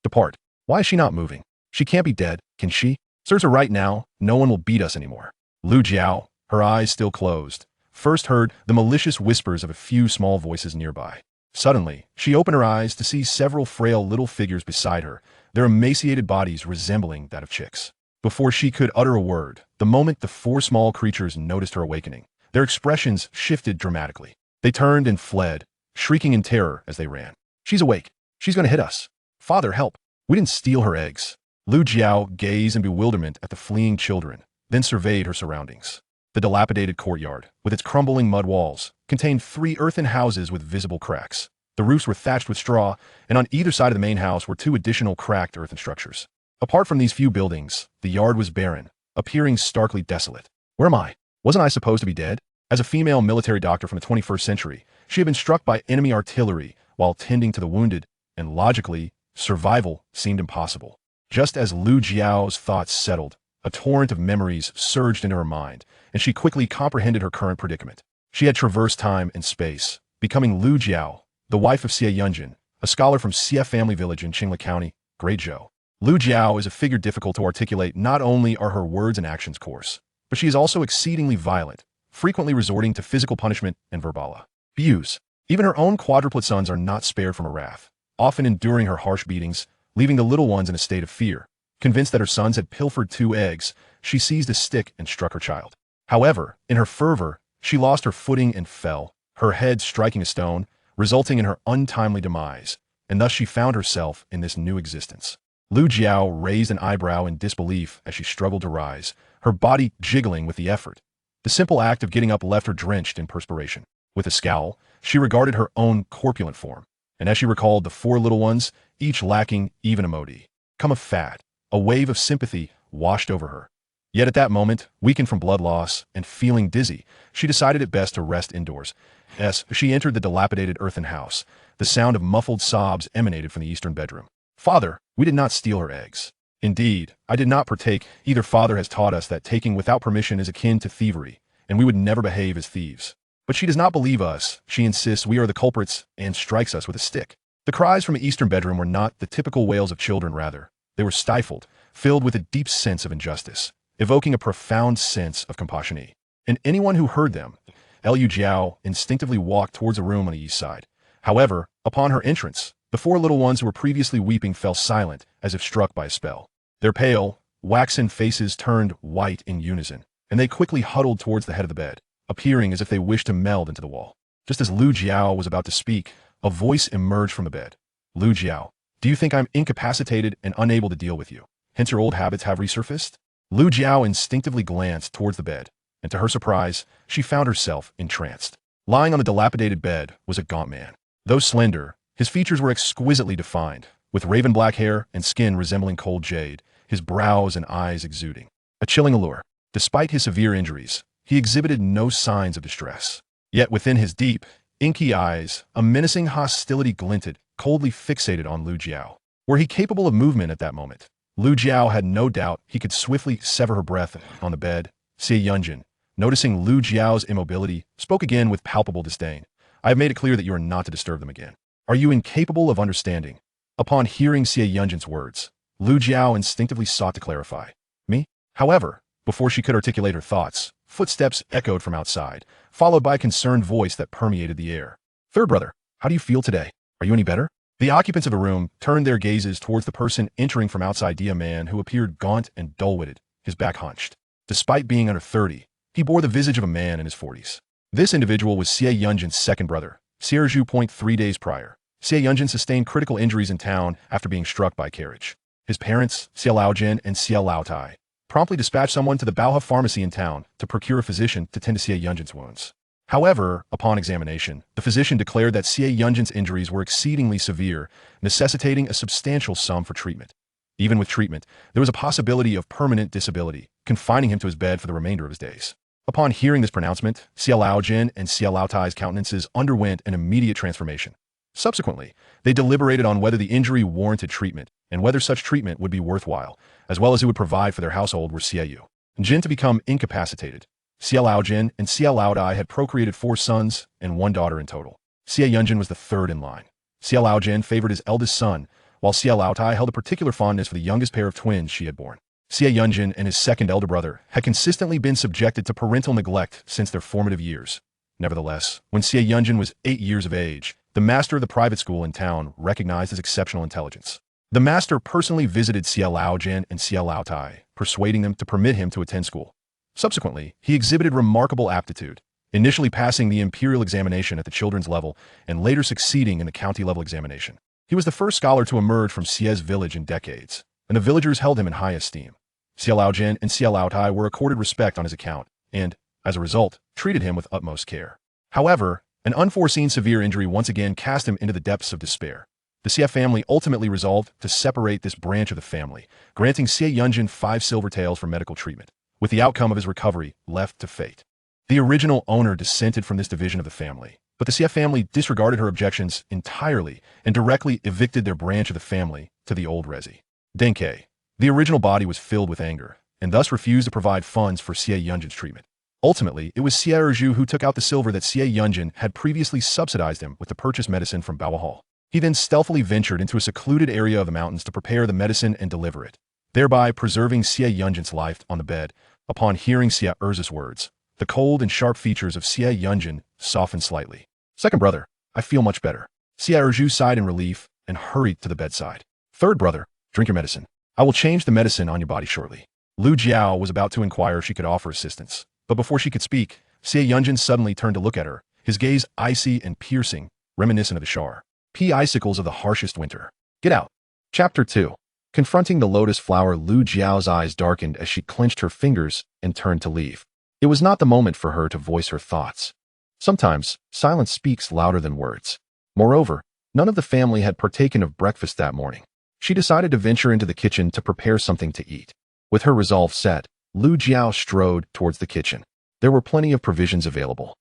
Depart. Why is she not moving? She can't be dead, can she? Search her right now. No one will beat us anymore. Lu Jiao, her eyes still closed, first heard the malicious whispers of a few small voices nearby. Suddenly, she opened her eyes to see several frail little figures beside her, their emaciated bodies resembling that of chicks. Before she could utter a word, the moment the four small creatures noticed her awakening, their expressions shifted dramatically. They turned and fled, shrieking in terror as they ran. She's awake. She's going to hit us. Father, help. We didn't steal her eggs. Lu Jiao gazed in bewilderment at the fleeing children, then surveyed her surroundings. The dilapidated courtyard, with its crumbling mud walls, contained 3 earthen houses with visible cracks. The roofs were thatched with straw, and on either side of the main house were 2 additional cracked earthen structures. Apart from these few buildings, the yard was barren, appearing starkly desolate. Where am I? Wasn't I supposed to be dead? As a female military doctor from the 21st century, she had been struck by enemy artillery while tending to the wounded, and logically, survival seemed impossible. Just as Lu Jiao's thoughts settled, a torrent of memories surged into her mind, and she quickly comprehended her current predicament. She had traversed time and space, becoming Lu Jiao, the wife of Xie Yunjin, a scholar from Xie family village in Qingli County, Great Zhou. Lu Jiao is a figure difficult to articulate. Not only are her words and actions coarse, but she is also exceedingly violent, frequently resorting to physical punishment and verbal abuse. Even her own quadruplet sons are not spared from her wrath, often enduring her harsh beatings, leaving the little ones in a state of fear. Convinced that her sons had pilfered 2 eggs, she seized a stick and struck her child. However, in her fervor, she lost her footing and fell, her head striking a stone, resulting in her untimely demise, and thus she found herself in this new existence. Lu Jiao raised an eyebrow in disbelief as she struggled to rise, her body jiggling with the effort. The simple act of getting up left her drenched in perspiration. With a scowl, she regarded her own corpulent form, and as she recalled the 4 little ones, each lacking even a modi, come of fat, a wave of sympathy washed over her. Yet at that moment, weakened from blood loss and feeling dizzy, she decided it best to rest indoors. As she entered the dilapidated earthen house, the sound of muffled sobs emanated from the eastern bedroom. Father, we did not steal her eggs. Indeed, I did not partake. Either father has taught us that taking without permission is akin to thievery, and we would never behave as thieves. But she does not believe us. She insists we are the culprits and strikes us with a stick. The cries from the eastern bedroom were not the typical wails of children, rather. They were stifled, filled with a deep sense of injustice, evoking a profound sense of compassion. And anyone who heard them, Lu Jiao instinctively walked towards a room on the east side. However, upon her entrance, the 4 little ones who were previously weeping fell silent as if struck by a spell. Their pale, waxen faces turned white in unison, and they quickly huddled towards the head of the bed, appearing as if they wished to meld into the wall. Just as Lu Jiao was about to speak, a voice emerged from the bed. Lu Jiao, do you think I'm incapacitated and unable to deal with you? Hence your old habits have resurfaced? Lu Jiao instinctively glanced towards the bed, and to her surprise, she found herself entranced. Lying on the dilapidated bed was a gaunt man. Though slender, his features were exquisitely defined, with raven black hair and skin resembling cold jade, his brows and eyes exuding a chilling allure. Despite his severe injuries, he exhibited no signs of distress. Yet within his deep, inky eyes, a menacing hostility glinted, coldly fixated on Lu Jiao. Were he capable of movement at that moment, Lu Jiao had no doubt he could swiftly sever her breath. On the bed, Xie Yunjin, noticing Lu Jiao's immobility, spoke again with palpable disdain. I have made it clear that you are not to disturb them again. Are you incapable of understanding? Upon hearing Xie Yunjin's words, Lu Jiao instinctively sought to clarify. Me? However, before she could articulate her thoughts, footsteps echoed from outside, followed by a concerned voice that permeated the air. Third brother, how do you feel today? Are you any better? The occupants of the room turned their gazes towards the person entering from outside, a man who appeared gaunt and dull-witted, his back hunched. Despite being under 30, he bore the visage of a man in his 40s. This individual was Xie Yunjin's second brother, Xie 3 days prior. Xie Yunjin sustained critical injuries in town after being struck by a carriage. His parents, Xie Laojin and Xie Laotai, promptly dispatched someone to the Baohe pharmacy in town to procure a physician to tend to Xie Yunjin's wounds. However, upon examination, the physician declared that Xie Yunjin's injuries were exceedingly severe, necessitating a substantial sum for treatment. Even with treatment, there was a possibility of permanent disability, confining him to his bed for the remainder of his days. Upon hearing this pronouncement, Xie Laojin and Xie Laotai's countenances underwent an immediate transformation. Subsequently, they deliberated on whether the injury warranted treatment, and whether such treatment would be worthwhile, as well as it would provide for their household were Xie Yunjin to become incapacitated. Xie Laojin and Xie Laotai had procreated 4 sons and 1 daughter in total. Xie Yunjin was the third in line. Xie Laojin favored his eldest son, while Xia Laotai held a particular fondness for the youngest pair of twins she had born. Xia Yunjin and his second elder brother had consistently been subjected to parental neglect since their formative years. Nevertheless, when Xia Yunjin was 8 years of age, the master of the private school in town recognized his exceptional intelligence. The master personally visited Xia Laojin and Xia Laotai, persuading them to permit him to attend school. Subsequently, he exhibited remarkable aptitude, initially passing the imperial examination at the children's level and later succeeding in the county-level examination. He was the first scholar to emerge from Xia's village in decades, and the villagers held him in high esteem. Xia Laojin and Xia Laotai were accorded respect on his account and, as a result, treated him with utmost care. However, an unforeseen severe injury once again cast him into the depths of despair. The Xia family ultimately resolved to separate this branch of the family, granting Xia Yunjin 5 silver taels for medical treatment, with the outcome of his recovery left to fate. The original owner dissented from this division of the family, but the Xia family disregarded her objections entirely and directly evicted their branch of the family to the old Resi. Denkei, the original body, was filled with anger, and thus refused to provide funds for Xia Yunjin's treatment. Ultimately, it was Xia Erju who took out the silver that Xia Yunjin had previously subsidized him with to purchase medicine from Baowa Hall. He then stealthily ventured into a secluded area of the mountains to prepare the medicine and deliver it, thereby preserving Xia Yunjin's life on the bed. Upon hearing Xia Erzu's words, the cold and sharp features of Xia Yunjin softened slightly. "Second brother, I feel much better." Xia Erju sighed in relief and hurried to the bedside. "Third brother, drink your medicine. I will change the medicine on your body shortly." Lu Jiao was about to inquire if she could offer assistance, but before she could speak, Xia Yunjin suddenly turned to look at her, his gaze icy and piercing, reminiscent of the Shar. Icicles of the harshest winter. "Get out." Chapter 2. Confronting the lotus flower, Lu Jiao's eyes darkened as she clenched her fingers and turned to leave. It was not the moment for her to voice her thoughts. Sometimes, silence speaks louder than words. Moreover, none of the family had partaken of breakfast that morning. She decided to venture into the kitchen to prepare something to eat. With her resolve set, Lu Jiao strode towards the kitchen. There were plenty of provisions available.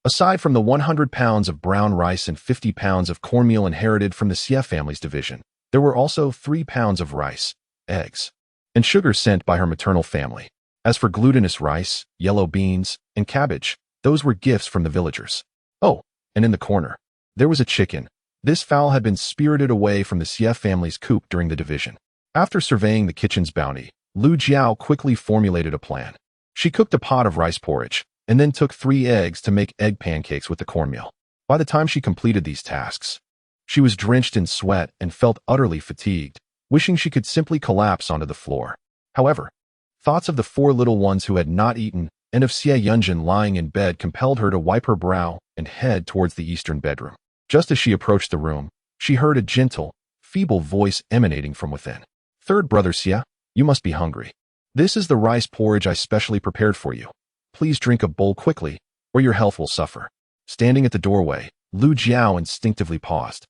Aside from the 100 pounds of brown rice and 50 pounds of cornmeal inherited from the Xia family's division, there were also 3 pounds of rice, eggs, and sugar sent by her maternal family. As for glutinous rice, yellow beans, and cabbage, those were gifts from the villagers. Oh, and in the corner, there was a chicken. This fowl had been spirited away from the Xia family's coop during the division. After surveying the kitchen's bounty, Lu Jiao quickly formulated a plan. She cooked a pot of rice porridge, and then took 3 eggs to make egg pancakes with the cornmeal. By the time she completed these tasks, she was drenched in sweat and felt utterly fatigued, wishing she could simply collapse onto the floor. However, thoughts of the 4 little ones who had not eaten and of Xia Yunjin lying in bed compelled her to wipe her brow and head towards the eastern bedroom. Just as she approached the room, she heard a gentle, feeble voice emanating from within. "Third brother Xia, you must be hungry. This is the rice porridge I specially prepared for you. Please drink a bowl quickly, or your health will suffer." Standing at the doorway, Lu Jiao instinctively paused,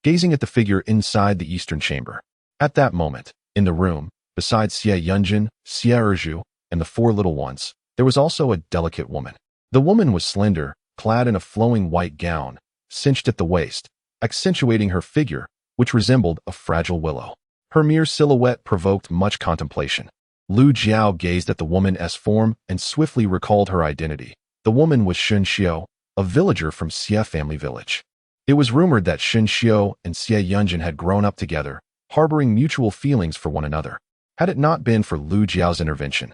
gazing at the figure inside the eastern chamber. At that moment, in the room, besides Xia Yunjin, Xia Erju, and the 4 little ones, there was also a delicate woman. The woman was slender, clad in a flowing white gown, cinched at the waist, accentuating her figure, which resembled a fragile willow. Her mere silhouette provoked much contemplation. Lu Jiao gazed at the woman's form and swiftly recalled her identity. The woman was Shun Xiao, a villager from Xia family village. It was rumored that Shun Xiao and Xia Yunjin had grown up together, harboring mutual feelings for one another. Had it not been for Lu Jiao's intervention,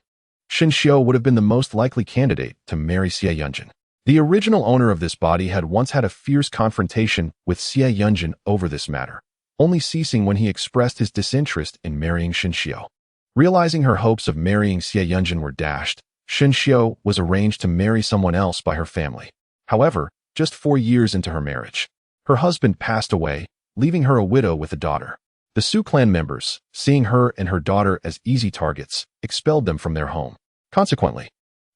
Shun Xiao would have been the most likely candidate to marry Xia Yunjin. The original owner of this body had once had a fierce confrontation with Xia Yunjin over this matter, only ceasing when he expressed his disinterest in marrying Shun Xiao. Realizing her hopes of marrying Xia Yunjin were dashed, Shun Xiao was arranged to marry someone else by her family. However, just 4 years into her marriage, her husband passed away, leaving her a widow with a daughter. The Su clan members, seeing her and her daughter as easy targets, expelled them from their home. Consequently,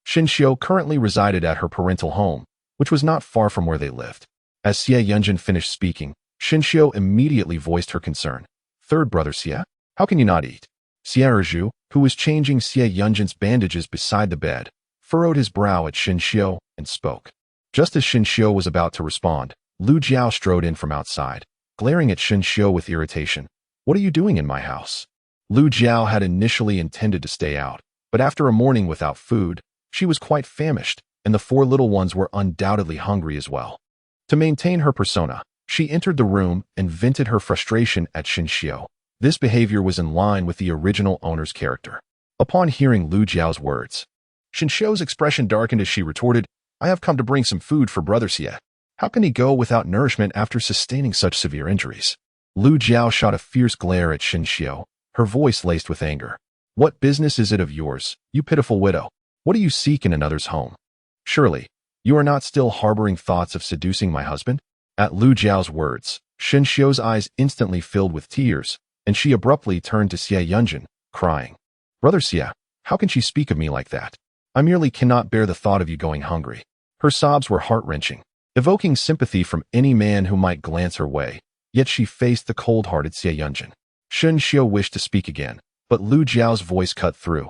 Shun Xiao currently resided at her parental home, which was not far from where they lived. As Xia Yunjin finished speaking, Shun Xiao immediately voiced her concern. "Third brother Xia, how can you not eat?" Xia Erju, who was changing Xia Yunjin's bandages beside the bed, furrowed his brow at Shun Xiao and spoke. Just as Shun Xiao was about to respond, Lu Jiao strode in from outside, glaring at Shun Xiao with irritation. "What are you doing in my house?" Lu Jiao had initially intended to stay out, but after a morning without food, she was quite famished, and the 4 little ones were undoubtedly hungry as well. To maintain her persona, She entered the room and vented her frustration at Xinxiu. This behavior was in line with the original owner's character. Upon hearing Lu Jiao's words, Xinxiu's expression darkened as she retorted, "I have come to bring some food for Brother Xie. How can he go without nourishment after sustaining such severe injuries?" Lu Jiao shot a fierce glare at Xinxiu, her voice laced with anger. "What business is it of yours, you pitiful widow? What do you seek in another's home? Surely, you are not still harboring thoughts of seducing my husband?" At Lu Jiao's words, Xinxiu's eyes instantly filled with tears, and she abruptly turned to Xie Yunjin, crying, "Brother Xie, how can she speak of me like that? I merely cannot bear the thought of you going hungry." Her sobs were heart-wrenching, evoking sympathy from any man who might glance her way, yet she faced the cold-hearted Xie Yunjin. Xinxiu wished to speak again, but Lu Jiao's voice cut through.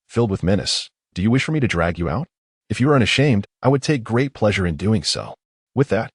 Filled with menace, "Do you wish for me to drag you out? If you are unashamed, I would take great pleasure in doing so." With that,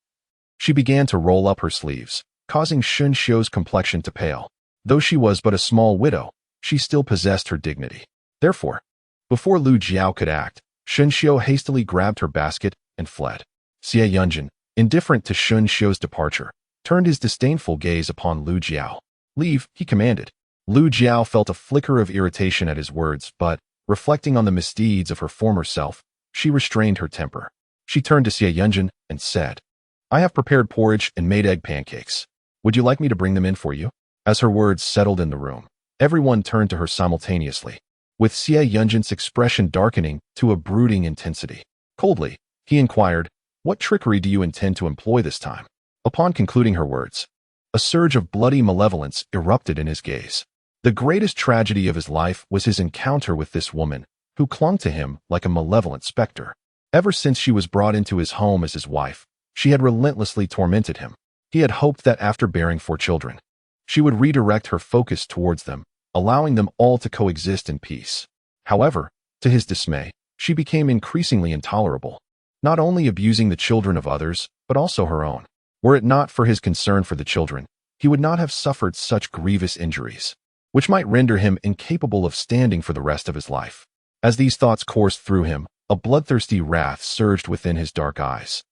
she began to roll up her sleeves, causing Xinxiu's complexion to pale. Though she was but a small widow, she still possessed her dignity. Therefore, before Lu Jiao could act, Xinxiu hastily grabbed her basket and fled. Xie Yunjin, indifferent to Xinxiu's departure, turned his disdainful gaze upon Lu Jiao. "Leave," he commanded. Lu Jiao felt a flicker of irritation at his words, but, reflecting on the misdeeds of her former self, she restrained her temper. She turned to Xie Yunjin and said, "I have prepared porridge and made egg pancakes. Would you like me to bring them in for you?" As her words settled in the room, everyone turned to her simultaneously, with Xie Yunjin's expression darkening to a brooding intensity. Coldly, he inquired, "What trickery do you intend to employ this time?" Upon concluding her words, a surge of bloody malevolence erupted in his gaze. The greatest tragedy of his life was his encounter with this woman, who clung to him like a malevolent specter. Ever since she was brought into his home as his wife, she had relentlessly tormented him. He had hoped that after bearing 4 children, she would redirect her focus towards them, allowing them all to coexist in peace. However, to his dismay, she became increasingly intolerable, not only abusing the children of others, but also her own. Were it not for his concern for the children, he would not have suffered such grievous injuries, which might render him incapable of standing for the rest of his life. As these thoughts coursed through him, a bloodthirsty wrath surged within his dark eyes.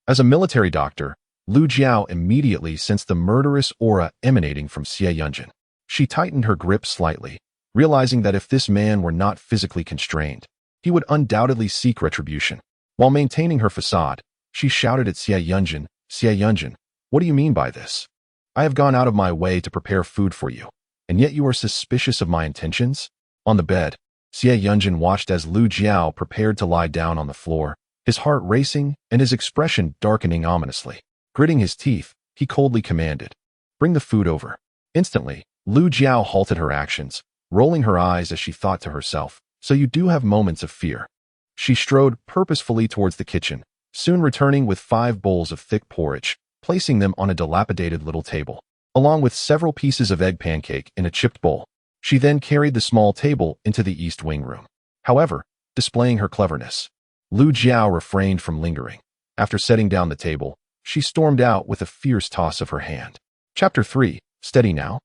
As a military doctor, Lu Jiao immediately sensed the murderous aura emanating from Xie Yunjin. She tightened her grip slightly, realizing that if this man were not physically constrained, he would undoubtedly seek retribution. While maintaining her facade, she shouted at Xie Yunjin, "Xie Yunjin, what do you mean by this? I have gone out of my way to prepare food for you, and yet you are suspicious of my intentions?" On the bed, Xie Yunjin watched as Lu Jiao prepared to lie down on the floor, his heart racing and his expression darkening ominously. Gritting his teeth, he coldly commanded, "Bring the food over." Instantly, Lu Jiao halted her actions, rolling her eyes as she thought to herself, "So you do have moments of fear." She strode purposefully towards the kitchen, soon returning with 5 bowls of thick porridge, placing them on a dilapidated little table, along with several pieces of egg pancake in a chipped bowl. She then carried the small table into the east wing room. However, displaying her cleverness, Lu Jiao refrained from lingering. After setting down the table, she stormed out with a fierce toss of her hand. Chapter 3, Steady Now.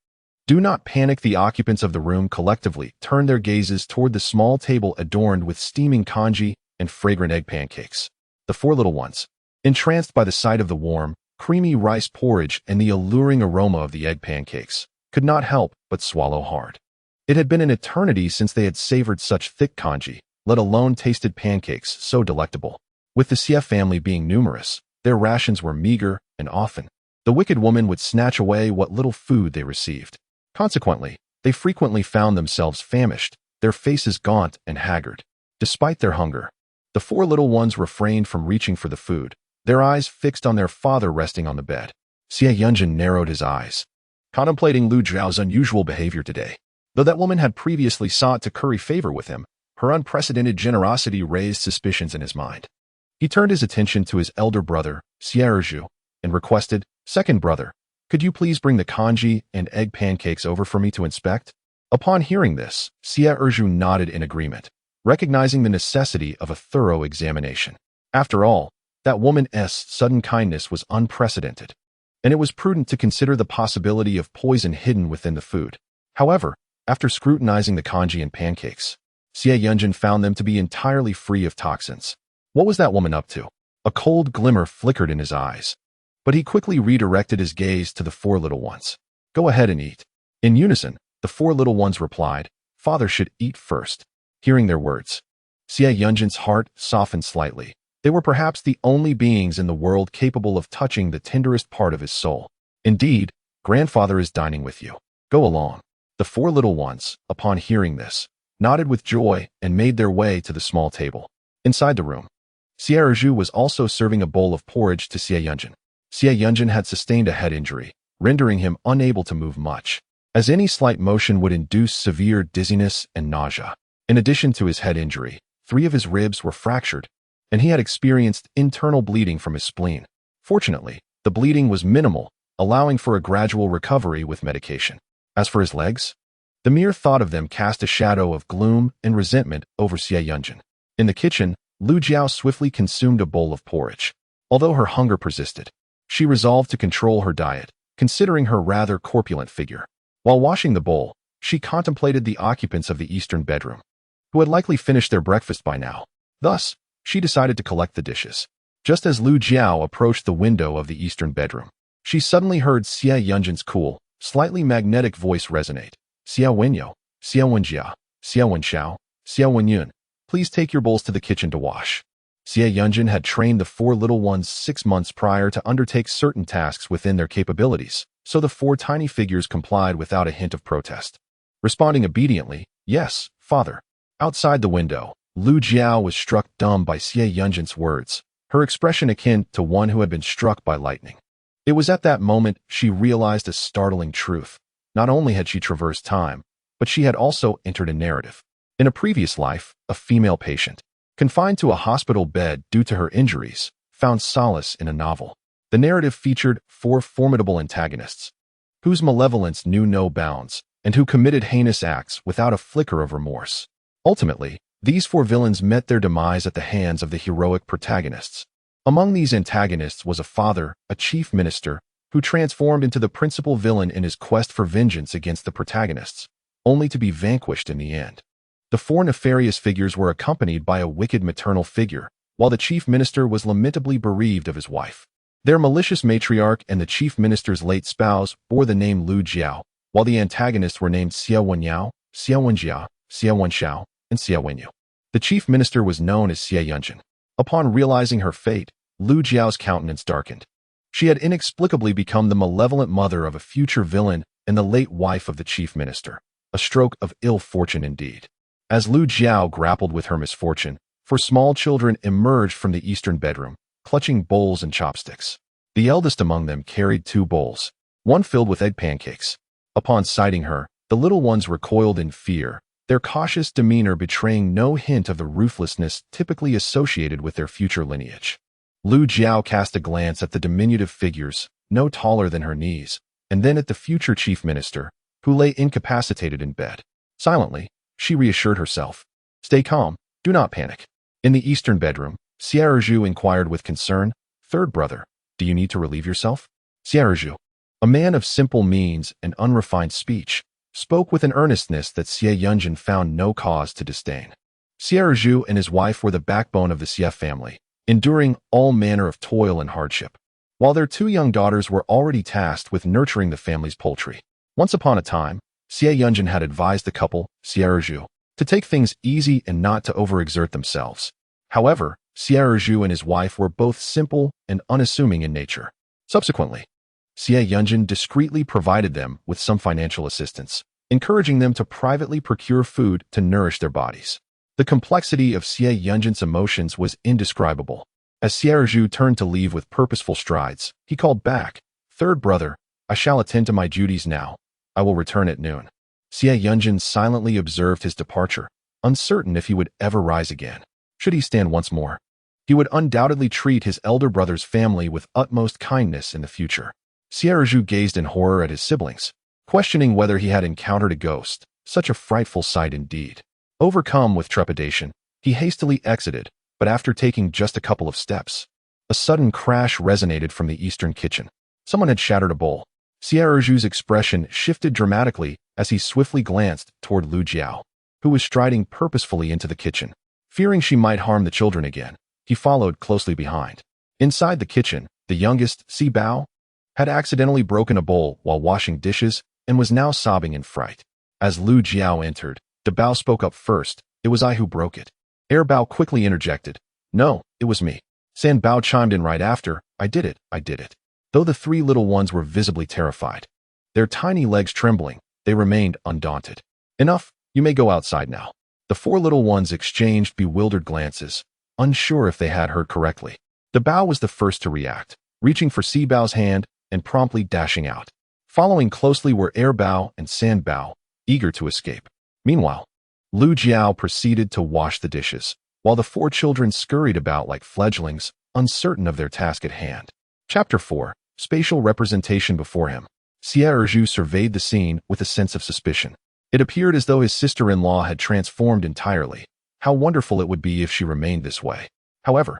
Do not panic. The occupants of the room collectively turned their gazes toward the small table adorned with steaming congee and fragrant egg pancakes. The 4 little ones, entranced by the sight of the warm, creamy rice porridge and the alluring aroma of the egg pancakes, could not help but swallow hard. It had been an eternity since they had savored such thick congee, let alone tasted pancakes so delectable. With the Xie family being numerous, their rations were meager, and often, the wicked woman would snatch away what little food they received. Consequently, they frequently found themselves famished, their faces gaunt and haggard. Despite their hunger, the 4 little ones refrained from reaching for the food, their eyes fixed on their father resting on the bed. Xie Yunjin narrowed his eyes, contemplating Lu Jiao's unusual behavior today. Though that woman had previously sought to curry favor with him, her unprecedented generosity raised suspicions in his mind. He turned his attention to his elder brother, Xie, and requested, "Second brother, could you please bring the congee and egg pancakes over for me to inspect?" Upon hearing this, Xie nodded in agreement, recognizing the necessity of a thorough examination. After all, that woman's sudden kindness was unprecedented, and it was prudent to consider the possibility of poison hidden within the food. However, after scrutinizing the congee and pancakes, Xie Yunjin found them to be entirely free of toxins. What was that woman up to? A cold glimmer flickered in his eyes. but he quickly redirected his gaze to the four little ones. Go ahead and eat. In unison, the four little ones replied, Father should eat first. Hearing their words, Xie Yunjin's heart softened slightly. They were perhaps the only beings in the world capable of touching the tenderest part of his soul. Indeed, grandfather is dining with you. Go along. The four little ones, upon hearing this, nodded with joy and made their way to the small table. Inside the room, Xie Zhu was also serving a bowl of porridge to Xie Yunjin. Xie Yunjin had sustained a head injury, rendering him unable to move much, as any slight motion would induce severe dizziness and nausea. In addition to his head injury, 3 of his ribs were fractured, and he had experienced internal bleeding from his spleen. Fortunately, the bleeding was minimal, allowing for a gradual recovery with medication. As for his legs, the mere thought of them cast a shadow of gloom and resentment over Xie Yunjin. In the kitchen, Lu Jiao swiftly consumed a bowl of porridge. Although her hunger persisted, she resolved to control her diet, considering her rather corpulent figure. While washing the bowl, she contemplated the occupants of the eastern bedroom, who had likely finished their breakfast by now. Thus, she decided to collect the dishes. Just as Lu Jiao approached the window of the eastern bedroom, she suddenly heard Xie Yunjin's cool, slightly magnetic voice resonate. Xie Wenyo, Xie Wenjia, Xie Wenxiao, Xie Wenyun, please take your bowls to the kitchen to wash. Xie Yunjin had trained the 4 little ones 6 months prior to undertake certain tasks within their capabilities, so the 4 tiny figures complied without a hint of protest. Responding obediently, yes, father. Outside the window, Lu Jiao was struck dumb by Xie Yunjin's words, her expression akin to one who had been struck by lightning. It was at that moment she realized a startling truth. Not only had she traversed time, but she had also entered a narrative. In a previous life, a female patient, confined to a hospital bed due to her injuries, found solace in a novel. The narrative featured 4 formidable antagonists, whose malevolence knew no bounds, and who committed heinous acts without a flicker of remorse. Ultimately, these 4 villains met their demise at the hands of the heroic protagonists. Among these antagonists was a father, a chief minister, who transformed into the principal villain in his quest for vengeance against the protagonists, only to be vanquished in the end. The 4 nefarious figures were accompanied by a wicked maternal figure, while the chief minister was lamentably bereaved of his wife. Their malicious matriarch and the chief minister's late spouse bore the name Lu Jiao, while the antagonists were named Xie Wenyao, Xie Wenjia, Xie Wenxiao, and Xie Wenyu. The chief minister was known as Xie Yunjin. Upon realizing her fate, Lu Jiao's countenance darkened. She had inexplicably become the malevolent mother of a future villain and the late wife of the chief minister, a stroke of ill fortune indeed. As Lu Jiao grappled with her misfortune, 4 small children emerged from the eastern bedroom, clutching bowls and chopsticks. The eldest among them carried 2 bowls, one filled with egg pancakes. Upon sighting her, the little ones recoiled in fear, their cautious demeanor betraying no hint of the ruthlessness typically associated with their future lineage. Lu Jiao cast a glance at the diminutive figures, no taller than her knees, and then at the future chief minister, who lay incapacitated in bed. Silently, she reassured herself. Stay calm, do not panic. In the eastern bedroom, Xie Zhu inquired with concern, Third brother, do you need to relieve yourself? Xie Zhu, a man of simple means and unrefined speech, spoke with an earnestness that Xie Yunjin found no cause to disdain. Xie Zhu and his wife were the backbone of the Xie family, enduring all manner of toil and hardship, while their 2 young daughters were already tasked with nurturing the family's poultry. Once upon a time, Xie Yunjin had advised the couple, Xie Zhu, to take things easy and not to overexert themselves. However, Xie Zhu and his wife were both simple and unassuming in nature. Subsequently, Xie Yunjin discreetly provided them with some financial assistance, encouraging them to privately procure food to nourish their bodies. The complexity of Xie Yunjin's emotions was indescribable. As Xie Zhu turned to leave with purposeful strides, he called back, Third brother, I shall attend to my duties now. I will return at noon. Xie Yunjin silently observed his departure, uncertain if he would ever rise again. Should he stand once more, he would undoubtedly treat his elder brother's family with utmost kindness in the future. Xie Zhu gazed in horror at his siblings, questioning whether he had encountered a ghost, such a frightful sight indeed. Overcome with trepidation, he hastily exited, but after taking just a couple of steps, a sudden crash resonated from the eastern kitchen. Someone had shattered a bowl. Xie Zhu's expression shifted dramatically as he swiftly glanced toward Lu Jiao, who was striding purposefully into the kitchen. Fearing she might harm the children again, he followed closely behind. Inside the kitchen, The youngest, Si Bao, had accidentally broken a bowl while washing dishes and was now sobbing in fright. As Lu Jiao entered, De Bao spoke up first. "It was I who broke it." Bao quickly interjected. "No, it was me." San Bao chimed in right after. I did it. Though the three little ones were visibly terrified, their tiny legs trembling, they remained undaunted. "Enough, you may go outside now." The four little ones exchanged bewildered glances, unsure if they had heard correctly. De Bao was the first to react, reaching for Si Bao's hand and promptly dashing out. Following closely were Bao and San Bao, eager to escape. Meanwhile, Lu Jiao proceeded to wash the dishes, while the four children scurried about like fledglings, uncertain of their task at hand. Chapter 4. Spatial representation before him. Enraged surveyed the scene with a sense of suspicion. It appeared as though his sister-in-law had transformed entirely. How wonderful it would be if she remained this way. However,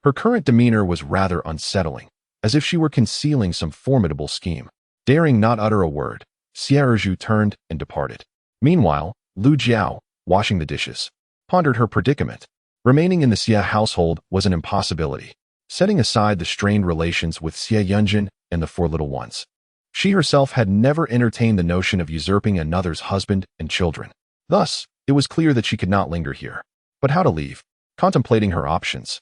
her current demeanor was rather unsettling, as if she were concealing some formidable scheme. Daring not utter a word, Enraged turned and departed. Meanwhile, Lu Jiao, washing the dishes, pondered her predicament. Remaining in the Xie household was an impossibility, setting aside the strained relations with Xie Yunjin and the four little ones. She herself had never entertained the notion of usurping another's husband and children. Thus, it was clear that she could not linger here. But how to leave? Contemplating her options,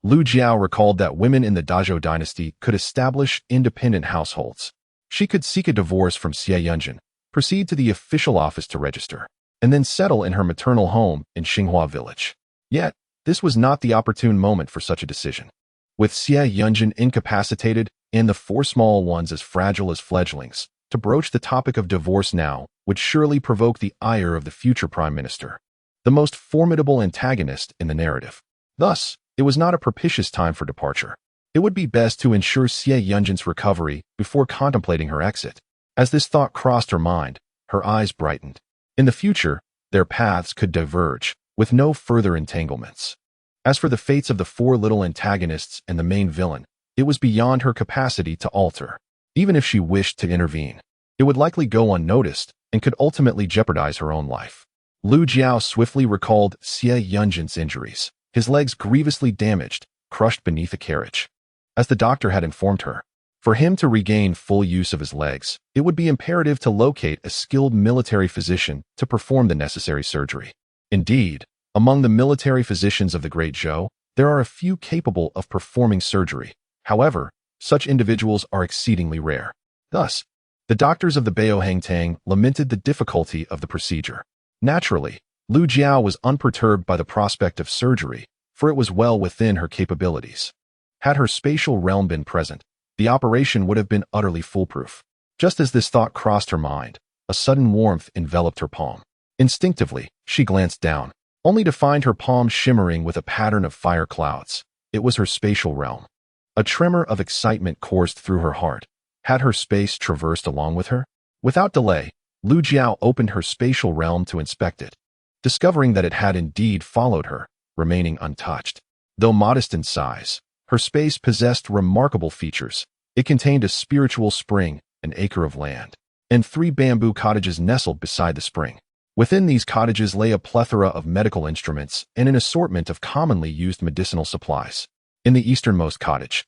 Lu Jiao recalled that women in the Dazhou dynasty could establish independent households. She could seek a divorce from Xie Yunjin, proceed to the official office to register, and then settle in her maternal home in Xinghua village. Yet, this was not the opportune moment for such a decision. With Xie Yunjin incapacitated and the four small ones as fragile as fledglings, to broach the topic of divorce now would surely provoke the ire of the future prime minister, the most formidable antagonist in the narrative. Thus, it was not a propitious time for departure. It would be best to ensure Xie Yunjin's recovery before contemplating her exit. As this thought crossed her mind, her eyes brightened. In the future, their paths could diverge, with no further entanglements. As for the fates of the four little antagonists and the main villain, it was beyond her capacity to alter. Even if she wished to intervene, it would likely go unnoticed and could ultimately jeopardize her own life. Lu Jiao swiftly recalled Xie Yunjin's injuries, his legs grievously damaged, crushed beneath a carriage. As the doctor had informed her, for him to regain full use of his legs, it would be imperative to locate a skilled military physician to perform the necessary surgery. Indeed, among the military physicians of the Great Zhou, there are a few capable of performing surgery. However, such individuals are exceedingly rare. Thus, the doctors of the Bao Hangtang lamented the difficulty of the procedure. Naturally, Lu Jiao was unperturbed by the prospect of surgery, for it was well within her capabilities. Had her spatial realm been present, the operation would have been utterly foolproof. Just as this thought crossed her mind, a sudden warmth enveloped her palm. Instinctively, she glanced down, only to find her palm shimmering with a pattern of fire clouds. It was her spatial realm. A tremor of excitement coursed through her heart. Had her space traversed along with her? Without delay, Lu Jiao opened her spatial realm to inspect it, discovering that it had indeed followed her, remaining untouched. Though modest in size, her space possessed remarkable features. It contained a spiritual spring, an acre of land, and 3 bamboo cottages nestled beside the spring. Within these cottages lay a plethora of medical instruments and an assortment of commonly used medicinal supplies. In the easternmost cottage,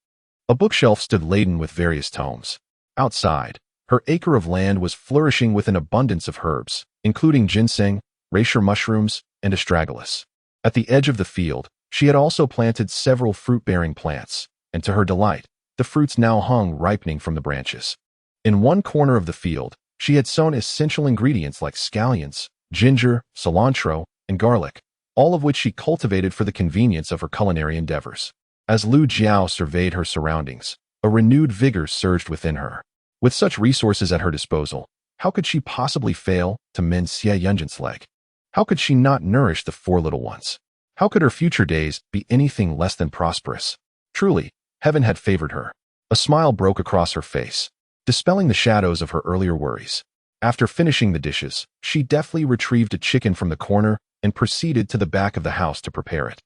a bookshelf stood laden with various tomes. Outside, her acre of land was flourishing with an abundance of herbs, including ginseng, reishi mushrooms, and astragalus. At the edge of the field, she had also planted several fruit-bearing plants, and to her delight, the fruits now hung ripening from the branches. In one corner of the field, she had sown essential ingredients like scallions, ginger, cilantro, and garlic, all of which she cultivated for the convenience of her culinary endeavors. As Lu Jiao surveyed her surroundings, a renewed vigor surged within her. With such resources at her disposal, how could she possibly fail to mend Xie Yunjin's leg? How could she not nourish the 4 little ones? How could her future days be anything less than prosperous? Truly, heaven had favored her. A smile broke across her face, dispelling the shadows of her earlier worries. After finishing the dishes, she deftly retrieved a chicken from the corner and proceeded to the back of the house to prepare it.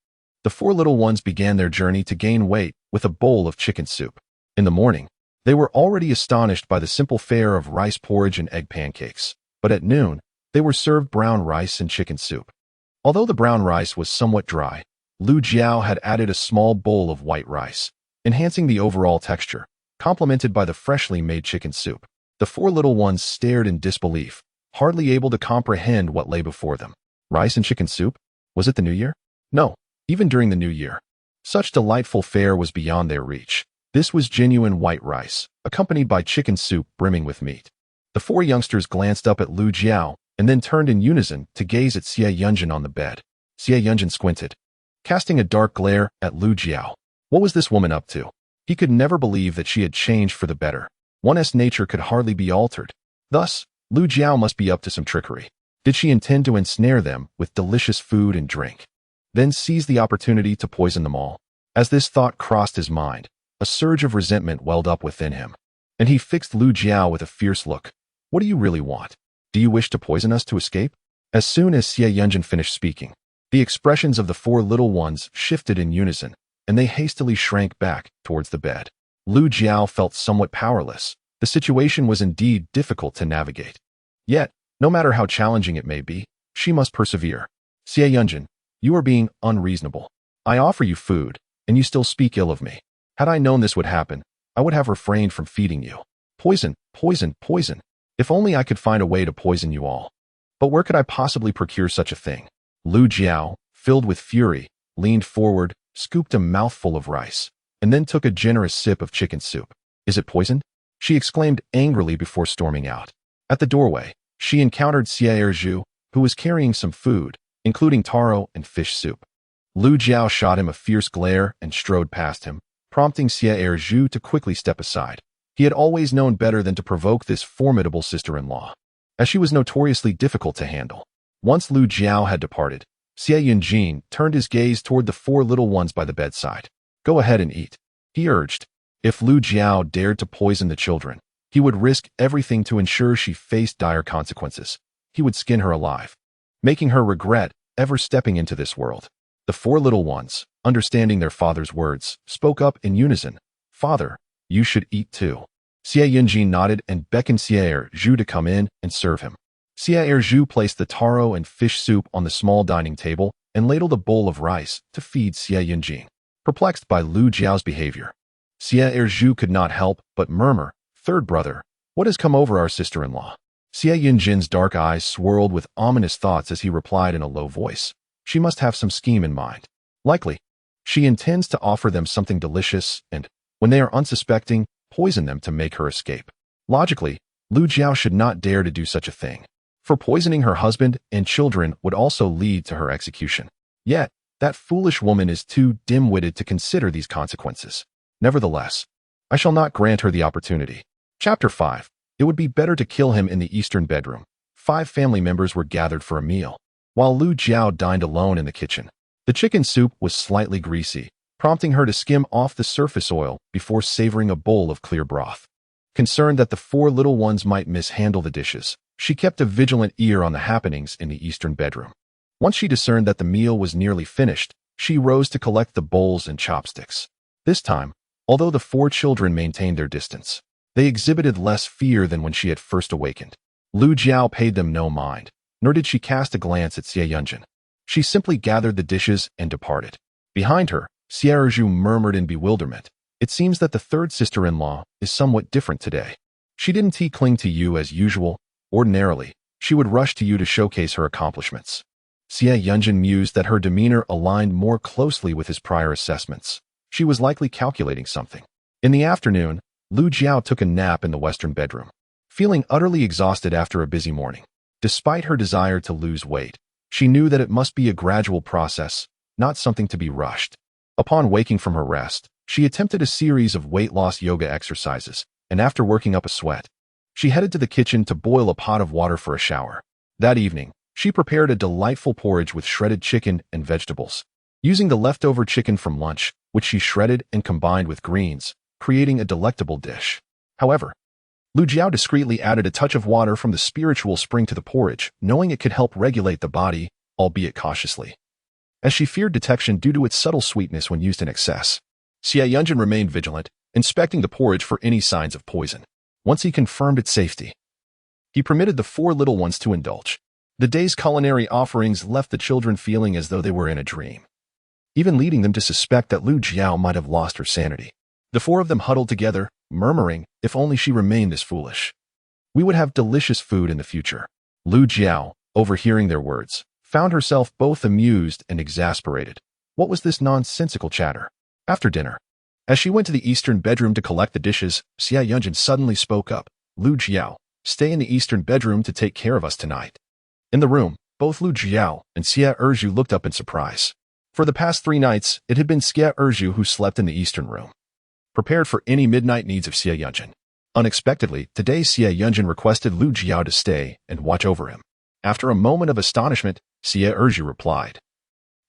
The 4 little ones began their journey to gain weight with a bowl of chicken soup. In the morning, they were already astonished by the simple fare of rice porridge and egg pancakes, but at noon, they were served brown rice and chicken soup. Although the brown rice was somewhat dry, Lu Jiao had added a small bowl of white rice, enhancing the overall texture, complemented by the freshly made chicken soup. The four little ones stared in disbelief, hardly able to comprehend what lay before them. Rice and chicken soup? Was it the New Year? No, even during the New Year. Such delightful fare was beyond their reach. This was genuine white rice, accompanied by chicken soup brimming with meat. The four youngsters glanced up at Lu Jiao and then turned in unison to gaze at Xie Yunjin on the bed. Xie Yunjin squinted, casting a dark glare at Lu Jiao. What was this woman up to? He could never believe that she had changed for the better. One's nature could hardly be altered. Thus, Lu Jiao must be up to some trickery. Did she intend to ensnare them with delicious food and drink, then seize the opportunity to poison them all? As this thought crossed his mind, a surge of resentment welled up within him, and he fixed Lu Jiao with a fierce look. What do you really want? Do you wish to poison us to escape? As soon as Xie Yunjin finished speaking, the expressions of the four little ones shifted in unison, and they hastily shrank back towards the bed. Lu Jiao felt somewhat powerless. The situation was indeed difficult to navigate. Yet, no matter how challenging it may be, she must persevere. Xie Yunjin, you are being unreasonable. I offer you food, and you still speak ill of me. Had I known this would happen, I would have refrained from feeding you. Poison, poison, poison. If only I could find a way to poison you all. But where could I possibly procure such a thing? Lu Jiao, filled with fury, leaned forward, scooped a mouthful of rice, and then took a generous sip of chicken soup. Is it poisoned? She exclaimed angrily before storming out. At the doorway, she encountered Xie Zhu, who was carrying some food, including taro and fish soup. Lu Jiao shot him a fierce glare and strode past him, prompting Xie Zhu to quickly step aside. He had always known better than to provoke this formidable sister-in-law, as she was notoriously difficult to handle. Once Lu Jiao had departed, Xie Yunjin turned his gaze toward the four little ones by the bedside. Go ahead and eat, he urged. If Lu Jiao dared to poison the children, he would risk everything to ensure she faced dire consequences. He would skin her alive, making her regret ever stepping into this world. The four little ones, understanding their father's words, spoke up in unison. Father, you should eat too. Xie Yunjin nodded and beckoned Xie Zhu to come in and serve him. Xie Zhu placed the taro and fish soup on the small dining table and ladled a bowl of rice to feed Xie Yunjin. Perplexed by Lu Jiao's behavior, Xie Zhu could not help but murmur, "Third brother, what has come over our sister-in-law?" Xie Yunjin's dark eyes swirled with ominous thoughts as he replied in a low voice. She must have some scheme in mind. Likely, she intends to offer them something delicious and, when they are unsuspecting, poison them to make her escape. Logically, Lu Jiao should not dare to do such a thing, for poisoning her husband and children would also lead to her execution. Yet, that foolish woman is too dim-witted to consider these consequences. Nevertheless, I shall not grant her the opportunity. Chapter 5. It would be better to kill him in the eastern bedroom. 5 family members were gathered for a meal, while Lu Jiao dined alone in the kitchen. The chicken soup was slightly greasy, prompting her to skim off the surface oil before savoring a bowl of clear broth. Concerned that the 4 little ones might mishandle the dishes, she kept a vigilant ear on the happenings in the eastern bedroom. Once she discerned that the meal was nearly finished, she rose to collect the bowls and chopsticks. This time, although the 4 children maintained their distance, they exhibited less fear than when she had first awakened. Lu Jiao paid them no mind, nor did she cast a glance at Xie Yunjin. She simply gathered the dishes and departed. Behind her, Xie Zhu murmured in bewilderment. It seems that the third sister-in-law is somewhat different today. She didn't cling to you as usual. Ordinarily, she would rush to you to showcase her accomplishments. Xie Yunjin mused that her demeanor aligned more closely with his prior assessments. She was likely calculating something. In the afternoon, Lu Jiao took a nap in the western bedroom, feeling utterly exhausted after a busy morning. Despite her desire to lose weight, she knew that it must be a gradual process, not something to be rushed. Upon waking from her rest, she attempted a series of weight loss yoga exercises, and after working up a sweat, she headed to the kitchen to boil a pot of water for a shower. That evening, she prepared a delightful porridge with shredded chicken and vegetables, using the leftover chicken from lunch, which she shredded and combined with greens, creating a delectable dish. However, Lu Jiao discreetly added a touch of water from the spiritual spring to the porridge, knowing it could help regulate the body, albeit cautiously, as she feared detection due to its subtle sweetness when used in excess. Xie Yunjin remained vigilant, inspecting the porridge for any signs of poison. Once he confirmed its safety, he permitted the 4 little ones to indulge. The day's culinary offerings left the children feeling as though they were in a dream, even leading them to suspect that Lu Jiao might have lost her sanity. The four of them huddled together, murmuring, if only she remained this foolish. We would have delicious food in the future. Lu Jiao, overhearing their words, found herself both amused and exasperated. What was this nonsensical chatter? After dinner, as she went to the eastern bedroom to collect the dishes, Xia Yunjin suddenly spoke up. Lu Jiao, stay in the eastern bedroom to take care of us tonight. In the room, both Lu Jiao and Xia Erju looked up in surprise. For the past 3 nights, it had been Xia Erju who slept in the eastern room, prepared for any midnight needs of Xia Yunjin. Unexpectedly, today Xia Yunjin requested Lu Jiao to stay and watch over him. After a moment of astonishment, Xia Erju replied,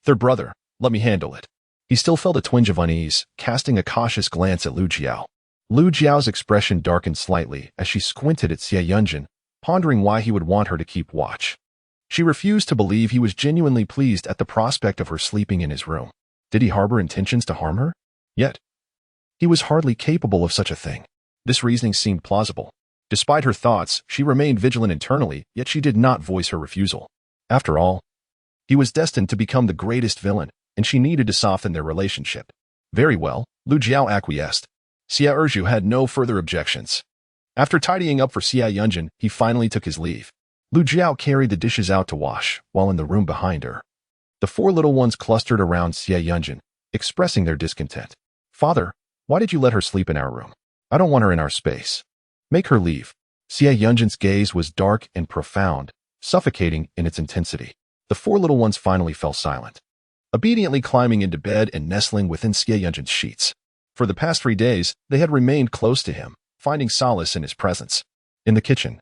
"Third brother, let me handle it." He still felt a twinge of unease, casting a cautious glance at Lu Jiao. Lu Jiao's expression darkened slightly as she squinted at Xia Yunjin, pondering why he would want her to keep watch. She refused to believe he was genuinely pleased at the prospect of her sleeping in his room. Did he harbor intentions to harm her? Yet, he was hardly capable of such a thing. This reasoning seemed plausible. Despite her thoughts, she remained vigilant internally, yet she did not voice her refusal. After all, he was destined to become the greatest villain, and she needed to soften their relationship. Very well, Lu Jiao acquiesced. Xia Erju had no further objections. After tidying up for Xia Yunjin, he finally took his leave. Lu Jiao carried the dishes out to wash, while in the room behind her, the 4 little ones clustered around Xia Yunjin, expressing their discontent. "Father, why did you let her sleep in our room? I don't want her in our space. Make her leave." Xia Yunjin's gaze was dark and profound, suffocating in its intensity. The 4 little ones finally fell silent, obediently climbing into bed and nestling within Xia Yunjin's sheets. For the past 3 days, they had remained close to him, finding solace in his presence. In the kitchen,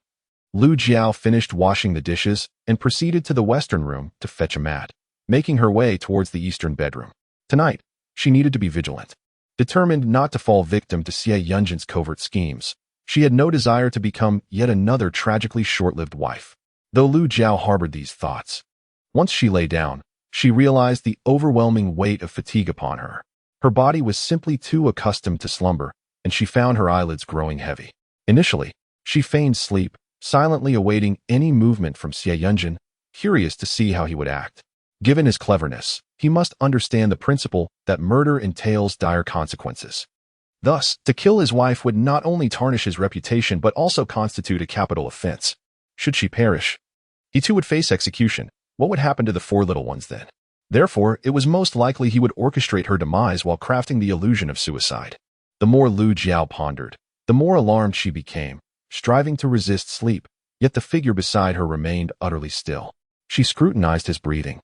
Lu Jiao finished washing the dishes and proceeded to the western room to fetch a mat, making her way towards the eastern bedroom. Tonight, she needed to be vigilant. Determined not to fall victim to Xia Yunjin's covert schemes, she had no desire to become yet another tragically short-lived wife. Though Lu Jiao harbored these thoughts, once she lay down, she realized the overwhelming weight of fatigue upon her. Her body was simply too accustomed to slumber, and she found her eyelids growing heavy. Initially, she feigned sleep, silently awaiting any movement from Xia Yunjin, curious to see how he would act. Given his cleverness, he must understand the principle that murder entails dire consequences. Thus, to kill his wife would not only tarnish his reputation but also constitute a capital offense. Should she perish, he too would face execution. What would happen to the 4 little ones then? Therefore, it was most likely he would orchestrate her demise while crafting the illusion of suicide. The more Lu Jiao pondered, the more alarmed she became, striving to resist sleep, yet the figure beside her remained utterly still. She scrutinized his breathing,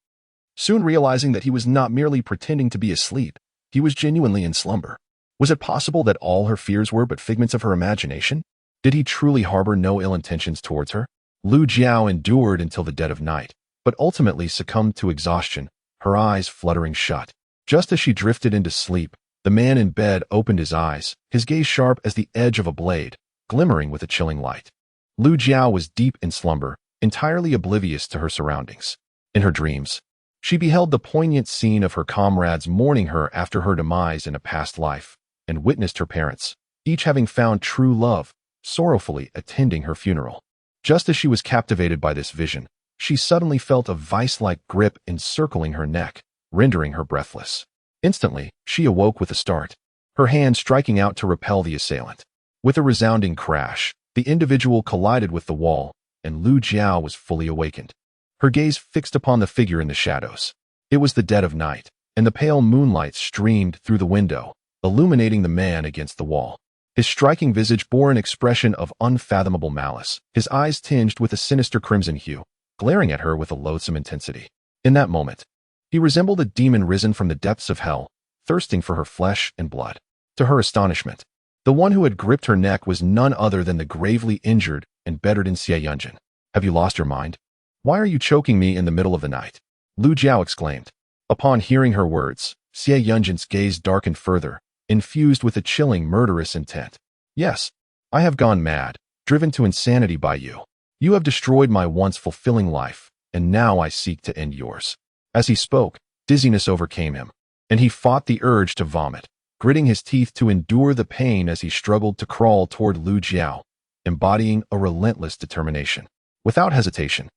soon realizing that he was not merely pretending to be asleep, he was genuinely in slumber. Was it possible that all her fears were but figments of her imagination? Did he truly harbor no ill intentions towards her? Lu Jiao endured until the dead of night, but ultimately succumbed to exhaustion, her eyes fluttering shut. Just as she drifted into sleep, the man in bed opened his eyes, his gaze sharp as the edge of a blade, glimmering with a chilling light. Lu Jiao was deep in slumber, entirely oblivious to her surroundings. In her dreams, she beheld the poignant scene of her comrades mourning her after her demise in a past life, and witnessed her parents, each having found true love, sorrowfully attending her funeral. Just as she was captivated by this vision, she suddenly felt a vice-like grip encircling her neck, rendering her breathless. Instantly, she awoke with a start, her hand striking out to repel the assailant. With a resounding crash, the individual collided with the wall, and Lu Jiao was fully awakened. Her gaze fixed upon the figure in the shadows. It was the dead of night, and the pale moonlight streamed through the window, illuminating the man against the wall. His striking visage bore an expression of unfathomable malice, his eyes tinged with a sinister crimson hue, glaring at her with a loathsome intensity. In that moment, he resembled a demon risen from the depths of hell, thirsting for her flesh and blood. To her astonishment, the one who had gripped her neck was none other than the gravely injured and bedridden Xia Yunjin. "Have you lost your mind? Why are you choking me in the middle of the night?" Lu Jiao exclaimed. Upon hearing her words, Xia Yunjin's gaze darkened further, infused with a chilling, murderous intent. "Yes, I have gone mad, driven to insanity by you. You have destroyed my once fulfilling life, and now I seek to end yours." As he spoke, dizziness overcame him, and he fought the urge to vomit, gritting his teeth to endure the pain as he struggled to crawl toward Lu Jiao, embodying a relentless determination. Without hesitation,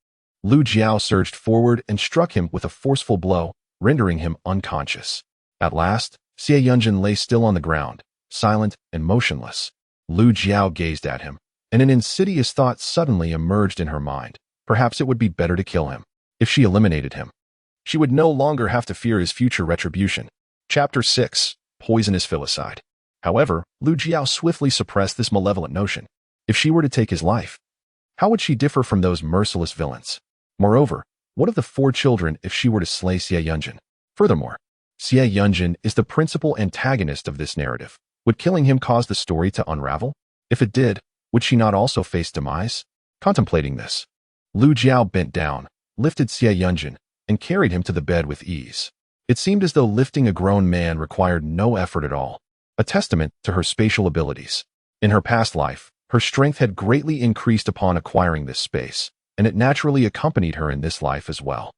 Lu Jiao surged forward and struck him with a forceful blow, rendering him unconscious. At last, Xia Yunjin lay still on the ground, silent and motionless. Lu Jiao gazed at him, and an insidious thought suddenly emerged in her mind. Perhaps it would be better to kill him. If she eliminated him, she would no longer have to fear his future retribution. Chapter 6. Poisonous Filicide. However, Lu Jiao swiftly suppressed this malevolent notion. If she were to take his life, how would she differ from those merciless villains? Moreover, what of the 4 children if she were to slay Xie Yunjin? Furthermore, Xie Yunjin is the principal antagonist of this narrative. Would killing him cause the story to unravel? If it did, would she not also face demise? Contemplating this, Lu Jiao bent down, lifted Xie Yunjin, and carried him to the bed with ease. It seemed as though lifting a grown man required no effort at all, a testament to her spatial abilities. In her past life, her strength had greatly increased upon acquiring this space, and it naturally accompanied her in this life as well.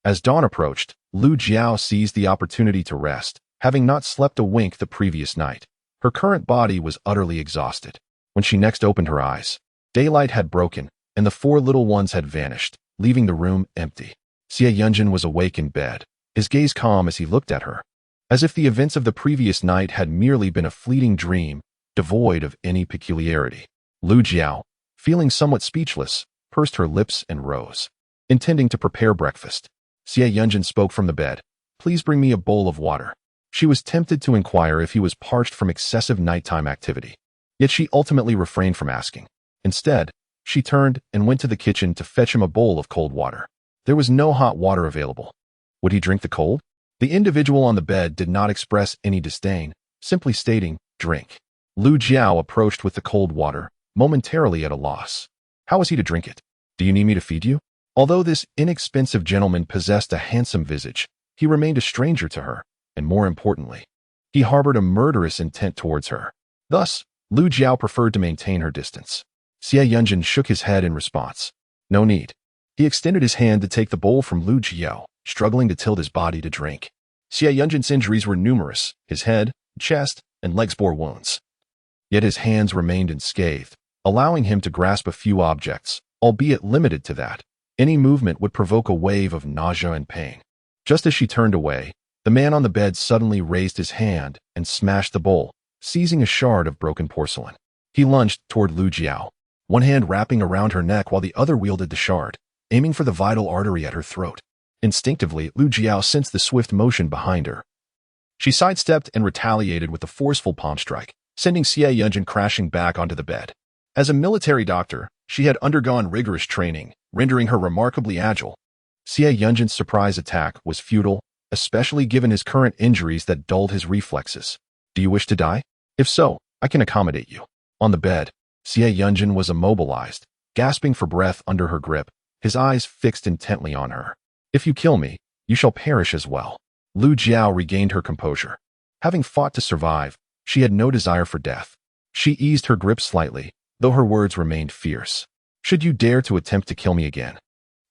As dawn approached, Lu Jiao seized the opportunity to rest, having not slept a wink the previous night. Her current body was utterly exhausted. When she next opened her eyes, daylight had broken, and the 4 little ones had vanished, leaving the room empty. Xie Yunjin was awake in bed, his gaze calm as he looked at her, as if the events of the previous night had merely been a fleeting dream, devoid of any peculiarity. Lu Jiao, feeling somewhat speechless, pursed her lips and rose, intending to prepare breakfast. Xie Yunjin spoke from the bed. "Please bring me a bowl of water." She was tempted to inquire if he was parched from excessive nighttime activity, yet she ultimately refrained from asking. Instead, she turned and went to the kitchen to fetch him a bowl of cold water. There was no hot water available. Would he drink the cold? The individual on the bed did not express any disdain, simply stating, "Drink." Lu Jiao approached with the cold water, momentarily at a loss. How was he to drink it? "Do you need me to feed you?" Although this inexpensive gentleman possessed a handsome visage, he remained a stranger to her, and more importantly, he harbored a murderous intent towards her. Thus, Lu Jiao preferred to maintain her distance. Xie Yunjin shook his head in response. "No need." He extended his hand to take the bowl from Lu Jiao, struggling to tilt his body to drink. Xie Yunjin's injuries were numerous. His head, chest, and legs bore wounds. Yet his hands remained unscathed, allowing him to grasp a few objects, albeit limited to that. Any movement would provoke a wave of nausea and pain. Just as she turned away, the man on the bed suddenly raised his hand and smashed the bowl, seizing a shard of broken porcelain. He lunged toward Lu Jiao, one hand wrapping around her neck while the other wielded the shard, aiming for the vital artery at her throat. Instinctively, Lu Jiao sensed the swift motion behind her. She sidestepped and retaliated with a forceful palm strike, sending Xie Yunjin crashing back onto the bed. As a military doctor, she had undergone rigorous training, rendering her remarkably agile. Xie Yunjin's surprise attack was futile, especially given his current injuries that dulled his reflexes. "Do you wish to die? If so, I can accommodate you." On the bed, Xie Yunjin was immobilized, gasping for breath under her grip, his eyes fixed intently on her. "If you kill me, you shall perish as well." Lu Jiao regained her composure. Having fought to survive, she had no desire for death. She eased her grip slightly, though her words remained fierce. "Should you dare to attempt to kill me again,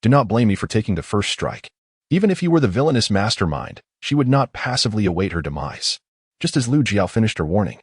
do not blame me for taking the first strike." Even if he were the villainous mastermind, she would not passively await her demise. Just as Lu Jiao finished her warning,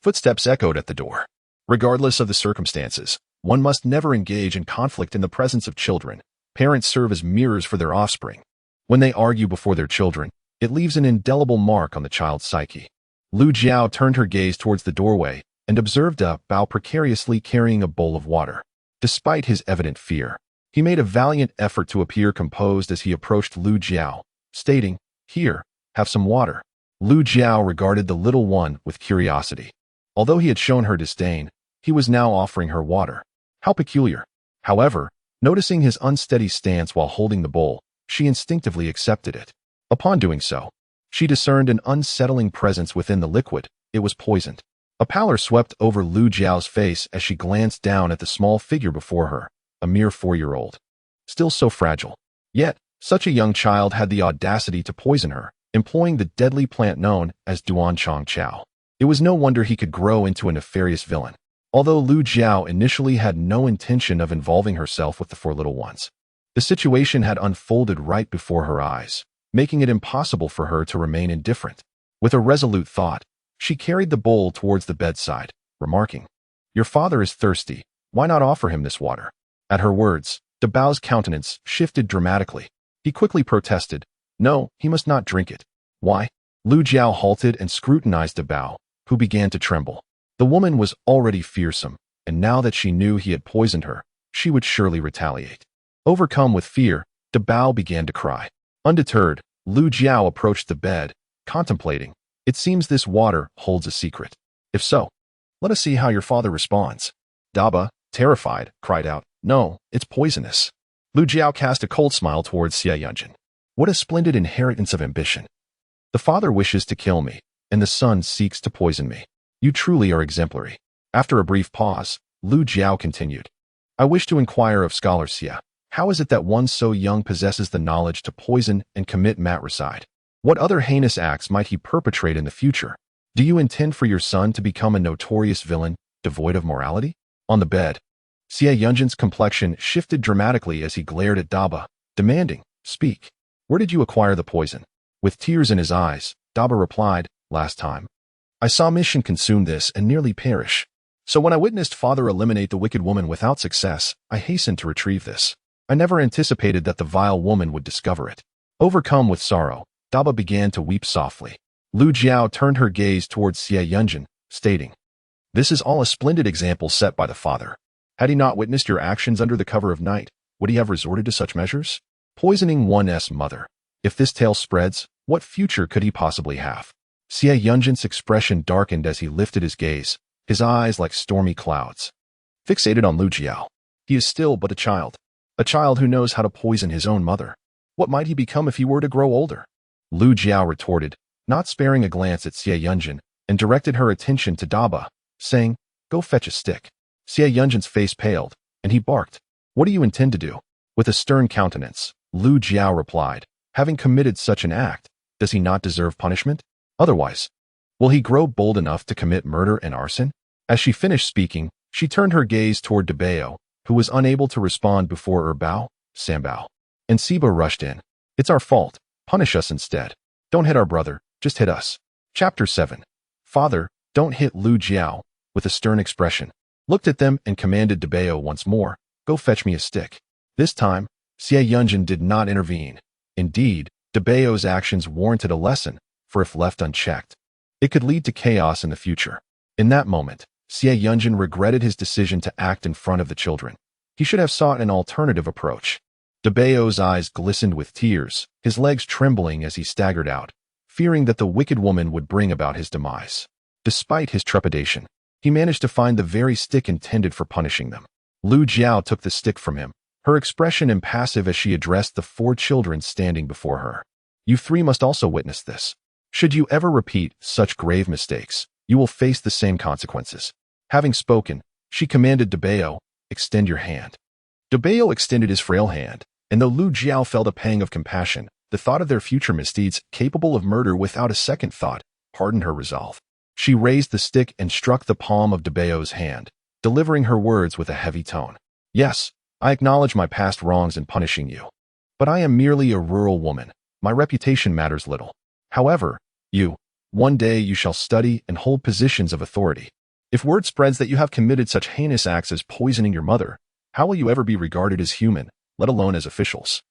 footsteps echoed at the door. Regardless of the circumstances, one must never engage in conflict in the presence of children. Parents serve as mirrors for their offspring. When they argue before their children, it leaves an indelible mark on the child's psyche. Lu Jiao turned her gaze towards the doorway and observed a Bao precariously carrying a bowl of water. Despite his evident fear, he made a valiant effort to appear composed as he approached Lu Jiao, stating, "Here, have some water." Lu Jiao regarded the little one with curiosity. Although he had shown her disdain, he was now offering her water. How peculiar. However, noticing his unsteady stance while holding the bowl, she instinctively accepted it. Upon doing so, she discerned an unsettling presence within the liquid. It was poisoned. A pallor swept over Lu Jiao's face as she glanced down at the small figure before her, a mere 4-year-old. Still so fragile. Yet, such a young child had the audacity to poison her, employing the deadly plant known as Duan Chong Chao. It was no wonder he could grow into a nefarious villain. Although Lu Jiao initially had no intention of involving herself with the 4 little ones, the situation had unfolded right before her eyes, making it impossible for her to remain indifferent. With a resolute thought, she carried the bowl towards the bedside, remarking, "Your father is thirsty. Why not offer him this water?" At her words, de Bao's countenance shifted dramatically. He quickly protested, "No, he must not drink it." "Why?" Lu Jiao halted and scrutinized de Bao, who began to tremble. The woman was already fearsome, and now that she knew he had poisoned her, she would surely retaliate. Overcome with fear, Dabao began to cry. Undeterred, Lu Jiao approached the bed, contemplating. It seems this water holds a secret. If so, let us see how your father responds. Daba, terrified, cried out, "No, it's poisonous." Lu Jiao cast a cold smile towards Xie Yunjin. What a splendid inheritance of ambition. The father wishes to kill me, and the son seeks to poison me. You truly are exemplary. After a brief pause, Lu Jiao continued. I wish to inquire of Scholar Xie. How is it that one so young possesses the knowledge to poison and commit matricide? What other heinous acts might he perpetrate in the future? Do you intend for your son to become a notorious villain, devoid of morality? On the bed, Xie Yunjin's complexion shifted dramatically as he glared at Daba, demanding, "Speak. Where did you acquire the poison?" With tears in his eyes, Daba replied, "Last time. I saw Mission consume this and nearly perish. So when I witnessed father eliminate the wicked woman without success, I hastened to retrieve this. I never anticipated that the vile woman would discover it." Overcome with sorrow, Daba began to weep softly. Lu Jiao turned her gaze towards Xie Yunjin, stating, "This is all a splendid example set by the father. Had he not witnessed your actions under the cover of night, would he have resorted to such measures? Poisoning one's mother. If this tale spreads, what future could he possibly have?" Xie Yunjin's expression darkened as he lifted his gaze, his eyes like stormy clouds. Fixated on Lu Jiao, he is still but a child who knows how to poison his own mother. What might he become if he were to grow older? Lu Jiao retorted, not sparing a glance at Xie Yunjin, and directed her attention to Daba, saying, "Go fetch a stick." Xie Yunjin's face paled, and he barked, "What do you intend to do?" With a stern countenance, Lu Jiao replied, "Having committed such an act, does he not deserve punishment? Otherwise, will he grow bold enough to commit murder and arson?" As she finished speaking, she turned her gaze toward Dabao, who was unable to respond before Erbao, Sambao, and Siba rushed in. "It's our fault. Punish us instead. Don't hit our brother, just hit us." Chapter 7. Father, don't hit. Lu Jiao, with a stern expression, looked at them and commanded Dabao once more, "Go fetch me a stick." This time, Xie Yunjin did not intervene. Indeed, Dabao's actions warranted a lesson, for if left unchecked, it could lead to chaos in the future. In that moment, Xie Yunjin regretted his decision to act in front of the children. He should have sought an alternative approach. Dabao's eyes glistened with tears, his legs trembling as he staggered out, fearing that the wicked woman would bring about his demise. Despite his trepidation, he managed to find the very stick intended for punishing them. Lu Jiao took the stick from him, her expression impassive as she addressed the 4 children standing before her. "You 3 must also witness this. Should you ever repeat such grave mistakes, you will face the same consequences." Having spoken, she commanded Dabao, "Extend your hand." Dabao extended his frail hand, and though Lu Jiao felt a pang of compassion, the thought of their future misdeeds, capable of murder without a second thought, hardened her resolve. She raised the stick and struck the palm of Dabao's hand, delivering her words with a heavy tone. "Yes, I acknowledge my past wrongs in punishing you. But I am merely a rural woman. My reputation matters little. However, one day you shall study and hold positions of authority. If word spreads that you have committed such heinous acts as poisoning your mother, how will you ever be regarded as human, let alone as officials?"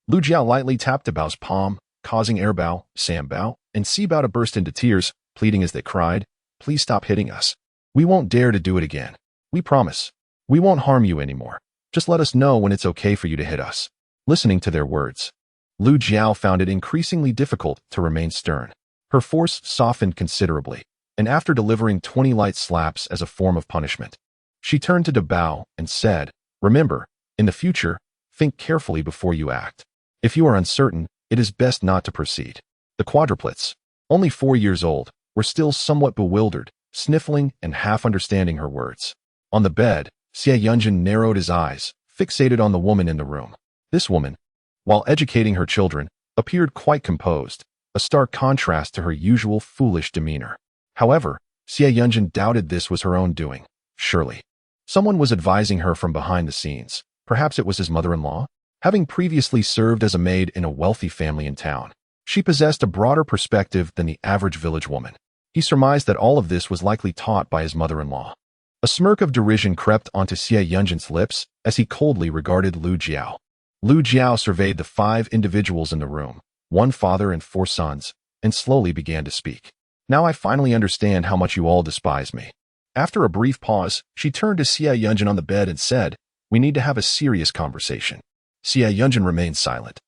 Lu Jiao lightly tapped Dabao's palm, causing Erbao, Sambao, and Sibao to burst into tears, pleading as they cried, "Please stop hitting us. We won't dare to do it again. We promise. We won't harm you anymore. Just let us know when it's okay for you to hit us." Listening to their words, Lu Jiao found it increasingly difficult to remain stern. Her force softened considerably, and after delivering 20 light slaps as a form of punishment, she turned to Dabao and said, "Remember, in the future, think carefully before you act. If you are uncertain, it is best not to proceed." The quadruplets, only 4 years old, were still somewhat bewildered, sniffling and half understanding her words. On the bed, Xie Yunjin narrowed his eyes, fixated on the woman in the room. This woman, while educating her children, appeared quite composed, a stark contrast to her usual foolish demeanor. However, Xie Yunjin doubted this was her own doing. Surely, someone was advising her from behind the scenes. Perhaps it was his mother-in-law? Having previously served as a maid in a wealthy family in town, she possessed a broader perspective than the average village woman. He surmised that all of this was likely taught by his mother-in-law. A smirk of derision crept onto Xie Yunjin's lips as he coldly regarded Lu Jiao. Lu Jiao surveyed the 5 individuals in the room, 1 father and 4 sons, and slowly began to speak. Now I finally understand how much you all despise me. After a brief pause, she turned to Xie Yunjin on the bed and said, "We need to have a serious conversation." Xie Yunjin remained silent,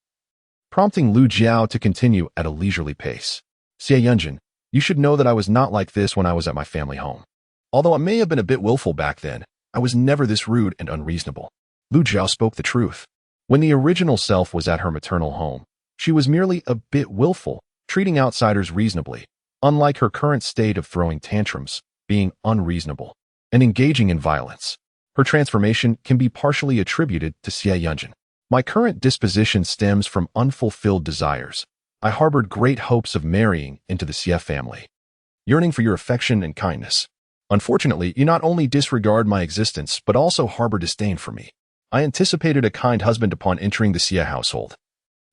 prompting Lu Jiao to continue at a leisurely pace. "Xie Yunjin, you should know that I was not like this when I was at my family home. Although I may have been a bit willful back then, I was never this rude and unreasonable." Lu Jiao spoke the truth. When the original self was at her maternal home, she was merely a bit willful, treating outsiders reasonably, unlike her current state of throwing tantrums, being unreasonable, and engaging in violence. Her transformation can be partially attributed to Xie Yunjin. "My current disposition stems from unfulfilled desires. I harbored great hopes of marrying into the Xie family, yearning for your affection and kindness. Unfortunately, you not only disregard my existence, but also harbor disdain for me. I anticipated a kind husband upon entering the Xie household.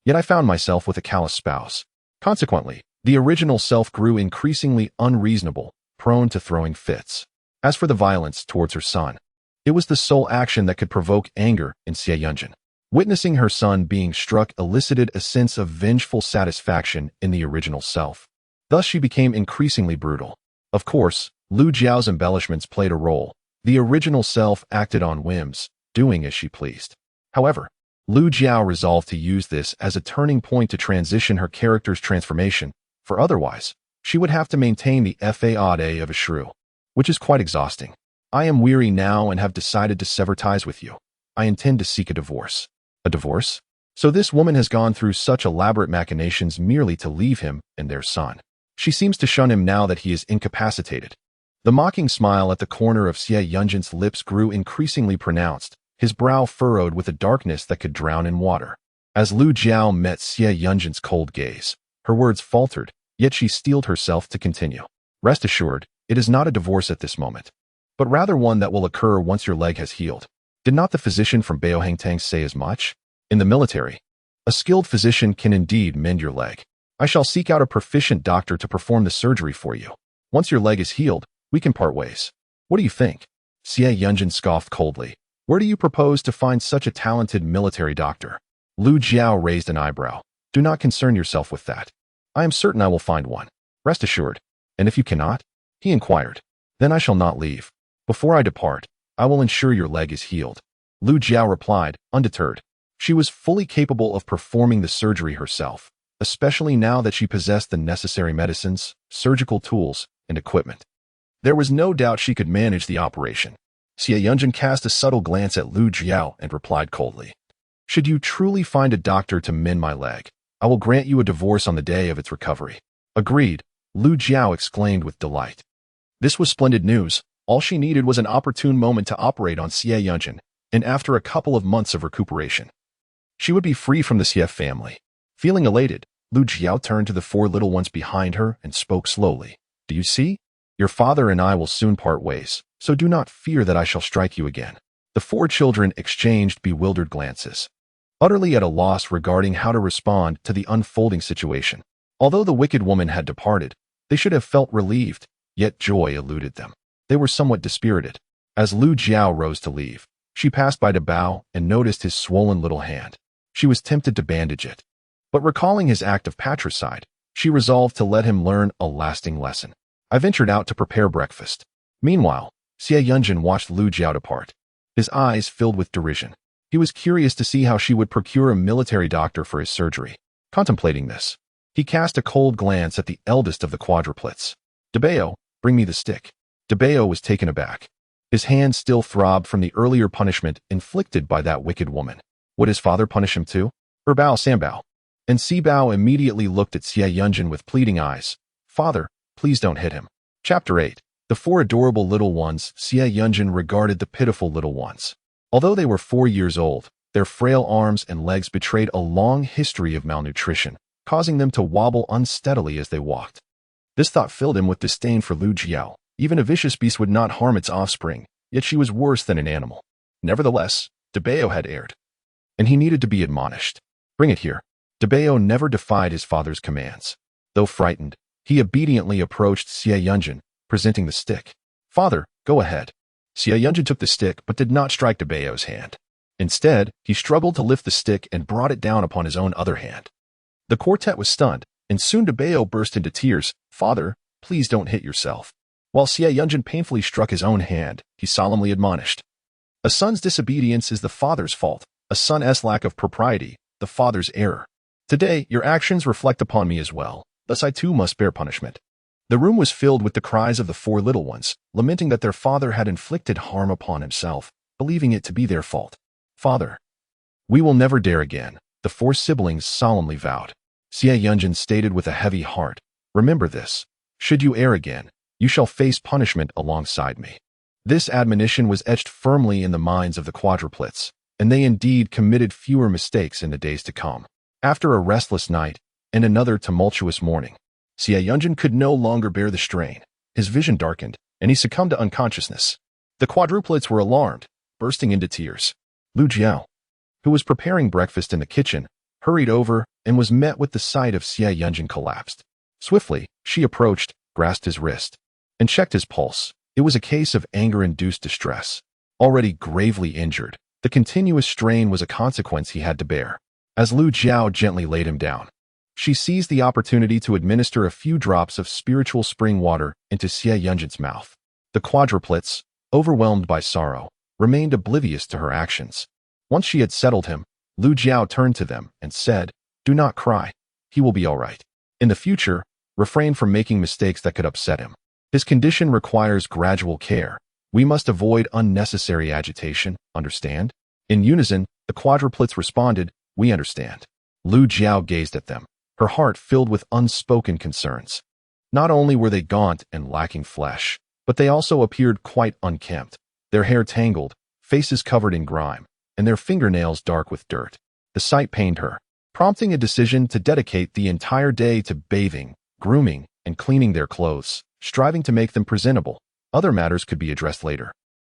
Yet I found myself with a callous spouse. Consequently, the original self grew increasingly unreasonable, prone to throwing fits. As for the violence towards her son, it was the sole action that could provoke anger in Xie Yunjin. Witnessing her son being struck elicited a sense of vengeful satisfaction in the original self. Thus she became increasingly brutal. Of course, Lu Jiao's embellishments played a role. The original self acted on whims, doing as she pleased. However, Lu Jiao resolved to use this as a turning point to transition her character's transformation, for otherwise, she would have to maintain the facade of a shrew, which is quite exhausting. "I am weary now and have decided to sever ties with you. I intend to seek a divorce." "A divorce? So this woman has gone through such elaborate machinations merely to leave him and their son. She seems to shun him now that he is incapacitated." The mocking smile at the corner of Xie Yunjin's lips grew increasingly pronounced, his brow furrowed with a darkness that could drown in water. As Lu Jiao met Xie Yunjin's cold gaze, her words faltered, yet she steeled herself to continue. "Rest assured, it is not a divorce at this moment, but rather one that will occur once your leg has healed. Did not the physician from Baohangtang say as much? In the military, a skilled physician can indeed mend your leg. I shall seek out a proficient doctor to perform the surgery for you. Once your leg is healed, we can part ways. What do you think?" Xie Yunjin scoffed coldly. "Where do you propose to find such a talented military doctor?" Lu Jiao raised an eyebrow. "Do not concern yourself with that. I am certain I will find one. Rest assured. And if you cannot?" he inquired. "Then I shall not leave. Before I depart, I will ensure your leg is healed." Lu Jiao replied, undeterred. She was fully capable of performing the surgery herself, especially now that she possessed the necessary medicines, surgical tools, and equipment. There was no doubt she could manage the operation. Xie Yunjin cast a subtle glance at Lu Jiao and replied coldly, "Should you truly find a doctor to mend my leg, I will grant you a divorce on the day of its recovery." "Agreed," Lu Jiao exclaimed with delight. This was splendid news. All she needed was an opportune moment to operate on Xie Yunjin, and after a couple of months of recuperation, she would be free from the Xie family. Feeling elated, Lu Jiao turned to the 4 little ones behind her and spoke slowly. "Do you see? Your father and I will soon part ways, so do not fear that I shall strike you again." The 4 children exchanged bewildered glances, utterly at a loss regarding how to respond to the unfolding situation. Although the wicked woman had departed, they should have felt relieved, yet joy eluded them. They were somewhat dispirited. As Lu Jiao rose to leave, she passed by Bao and noticed his swollen little hand. She was tempted to bandage it, but recalling his act of patricide, she resolved to let him learn a lasting lesson. I ventured out to prepare breakfast. Meanwhile, Xie Yunjin watched Lu Jiao depart, his eyes filled with derision. He was curious to see how she would procure a military doctor for his surgery. Contemplating this, he cast a cold glance at the eldest of the quadruplets. "Bao, bring me the stick." Bao was taken aback. His hand still throbbed from the earlier punishment inflicted by that wicked woman. Would his father punish him too? Bao Sambao. And Bao immediately looked at Xie Yunjin with pleading eyes. "Father, please don't hit him." Chapter 8. The 4 adorable little ones. Xie Yunjin regarded the pitiful little ones. Although they were 4 years old, their frail arms and legs betrayed a long history of malnutrition, causing them to wobble unsteadily as they walked. This thought filled him with disdain for Lu Jiao. Even a vicious beast would not harm its offspring, yet she was worse than an animal. Nevertheless, Bao had erred, and he needed to be admonished. "Bring it here." Bao never defied his father's commands. Though frightened, he obediently approached Xie Yunjin, presenting the stick. "Father, go ahead." Xie Yunjin took the stick but did not strike Bao's hand. Instead, he struggled to lift the stick and brought it down upon his own other hand. The quartet was stunned, and soon Bao burst into tears. "Father, please don't hit yourself. While Xie Yunjin painfully struck his own hand, he solemnly admonished, a son's disobedience is the father's fault, a son's lack of propriety, the father's error. Today, your actions reflect upon me as well, thus I too must bear punishment. The room was filled with the cries of the four little ones, lamenting that their father had inflicted harm upon himself, believing it to be their fault. Father, we will never dare again, the four siblings solemnly vowed. Xie Yunjin stated with a heavy heart, remember this, should you err again, you shall face punishment alongside me. This admonition was etched firmly in the minds of the quadruplets, and they indeed committed fewer mistakes in the days to come. After a restless night and another tumultuous morning, Xie Yunjin could no longer bear the strain. His vision darkened, and he succumbed to unconsciousness. The quadruplets were alarmed, bursting into tears. Lu Jiao, who was preparing breakfast in the kitchen, hurried over and was met with the sight of Xie Yunjin collapsed. Swiftly, she approached, grasped his wrist, and checked his pulse. It was a case of anger-induced distress. Already gravely injured, the continuous strain was a consequence he had to bear. As Lu Jiao gently laid him down, she seized the opportunity to administer a few drops of spiritual spring water into Xie Yunjin's mouth. The quadruplets, overwhelmed by sorrow, remained oblivious to her actions. Once she had settled him, Lu Jiao turned to them and said, do not cry. He will be all right. In the future, refrain from making mistakes that could upset him. His condition requires gradual care. We must avoid unnecessary agitation, understand? In unison, the quadruplets responded, we understand. Lu Jiao gazed at them, her heart filled with unspoken concerns. Not only were they gaunt and lacking flesh, but they also appeared quite unkempt, their hair tangled, faces covered in grime, and their fingernails dark with dirt. The sight pained her, prompting a decision to dedicate the entire day to bathing, grooming, and cleaning their clothes, striving to make them presentable. Other matters could be addressed later,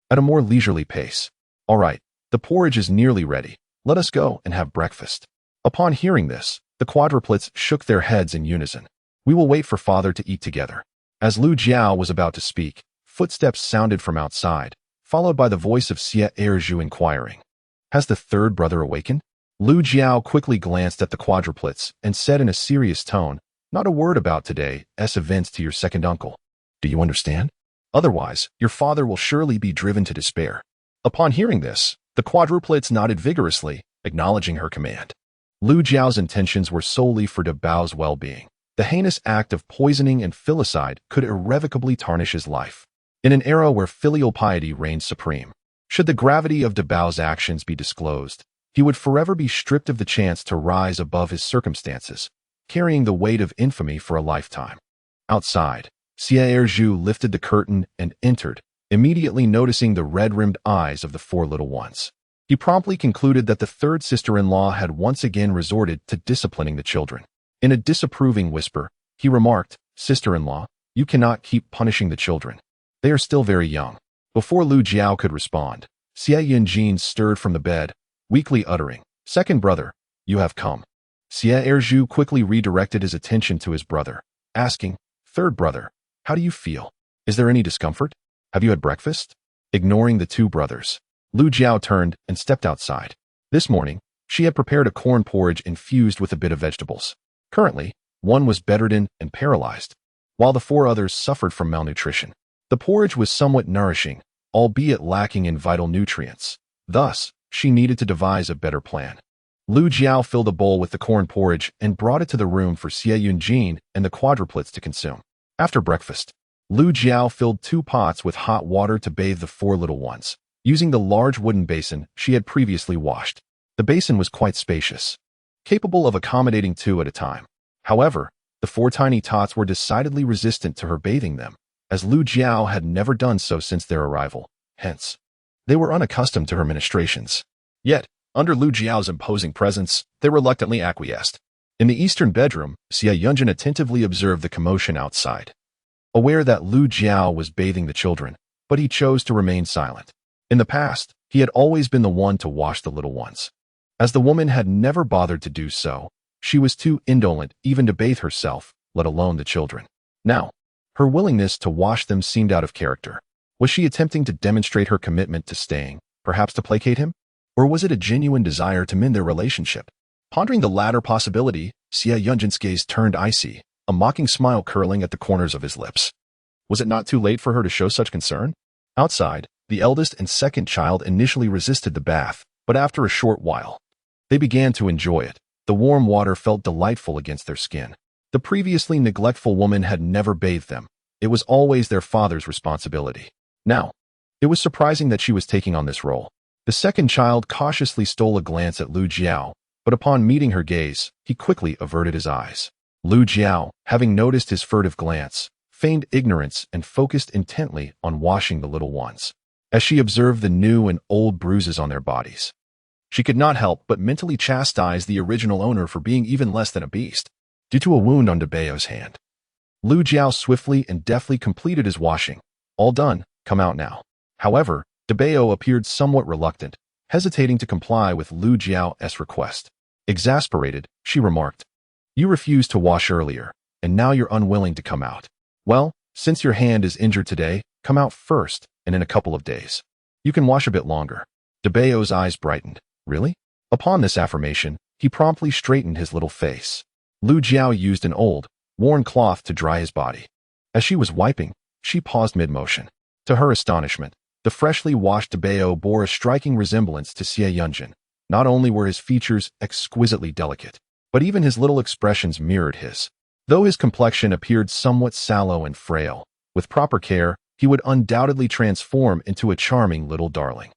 at a more leisurely pace. All right, the porridge is nearly ready. Let us go and have breakfast. Upon hearing this, the quadruplets shook their heads in unison. We will wait for father to eat together. As Lu Jiao was about to speak, footsteps sounded from outside, followed by the voice of Xie Erju inquiring, has the third brother awakened? Lu Jiao quickly glanced at the quadruplets and said in a serious tone, not a word about today's events to your second uncle. Do you understand? Otherwise, your father will surely be driven to despair. Upon hearing this, the quadruplets nodded vigorously, acknowledging her command. Lu Jiao's intentions were solely for De Bao's well-being. The heinous act of poisoning and filicide could irrevocably tarnish his life. In an era where filial piety reigned supreme, should the gravity of De Bao's actions be disclosed, he would forever be stripped of the chance to rise above his circumstances, carrying the weight of infamy for a lifetime. Outside, Xie Erju lifted the curtain and entered, immediately noticing the red-rimmed eyes of the four little ones. He promptly concluded that the third sister-in-law had once again resorted to disciplining the children. In a disapproving whisper, he remarked, sister-in-law, you cannot keep punishing the children. They are still very young. Before Lu Jiao could respond, Xie Yunjin stirred from the bed, weakly uttering, second brother, you have come. Xie Erju quickly redirected his attention to his brother, asking, third brother, how do you feel? Is there any discomfort? Have you had breakfast? Ignoring the two brothers, Lu Jiao turned and stepped outside. This morning, she had prepared a corn porridge infused with a bit of vegetables. Currently, one was bedridden and paralyzed, while the four others suffered from malnutrition. The porridge was somewhat nourishing, albeit lacking in vital nutrients. Thus, she needed to devise a better plan. Lu Jiao filled a bowl with the corn porridge and brought it to the room for Xie Yunjin and the quadruplets to consume. After breakfast, Lu Jiao filled 2 pots with hot water to bathe the 4 little ones, using the large wooden basin she had previously washed. The basin was quite spacious, capable of accommodating 2 at a time. However, the 4 tiny tots were decidedly resistant to her bathing them, as Lu Jiao had never done so since their arrival. Hence, they were unaccustomed to her ministrations. Yet, under Lu Jiao's imposing presence, they reluctantly acquiesced. In the eastern bedroom, Xie Yunjin attentively observed the commotion outside, aware that Lu Jiao was bathing the children, but he chose to remain silent. In the past, he had always been the one to wash the little ones. As the woman had never bothered to do so, she was too indolent even to bathe herself, let alone the children. Now, her willingness to wash them seemed out of character. Was she attempting to demonstrate her commitment to staying, perhaps to placate him? Or was it a genuine desire to mend their relationship? Pondering the latter possibility, Xie Yunjin's gaze turned icy, a mocking smile curling at the corners of his lips. Was it not too late for her to show such concern? Outside, the eldest and second child initially resisted the bath, but after a short while, they began to enjoy it. The warm water felt delightful against their skin. The previously neglectful woman had never bathed them. It was always their father's responsibility. Now, it was surprising that she was taking on this role. The second child cautiously stole a glance at Lu Jiao, but upon meeting her gaze, he quickly averted his eyes. Lu Jiao, having noticed his furtive glance, feigned ignorance and focused intently on washing the little ones. As she observed the new and old bruises on their bodies, she could not help but mentally chastise the original owner for being even less than a beast. Due to a wound on Debao's hand, Lu Jiao swiftly and deftly completed his washing. All done, come out now. However, Debao appeared somewhat reluctant, hesitating to comply with Lu Jiao's request. Exasperated, she remarked, "You refused to wash earlier, and now you're unwilling to come out. Well, since your hand is injured today, come out first, and in a couple of days. You can wash a bit longer." Debao's eyes brightened. Really? Upon this affirmation, he promptly straightened his little face. Lu Jiao used an old, worn cloth to dry his body. As she was wiping, she paused mid-motion. To her astonishment, the freshly washed Debao bore a striking resemblance to Xie Yunjin. Not only were his features exquisitely delicate, but even his little expressions mirrored his. Though his complexion appeared somewhat sallow and frail, with proper care, he would undoubtedly transform into a charming little darling.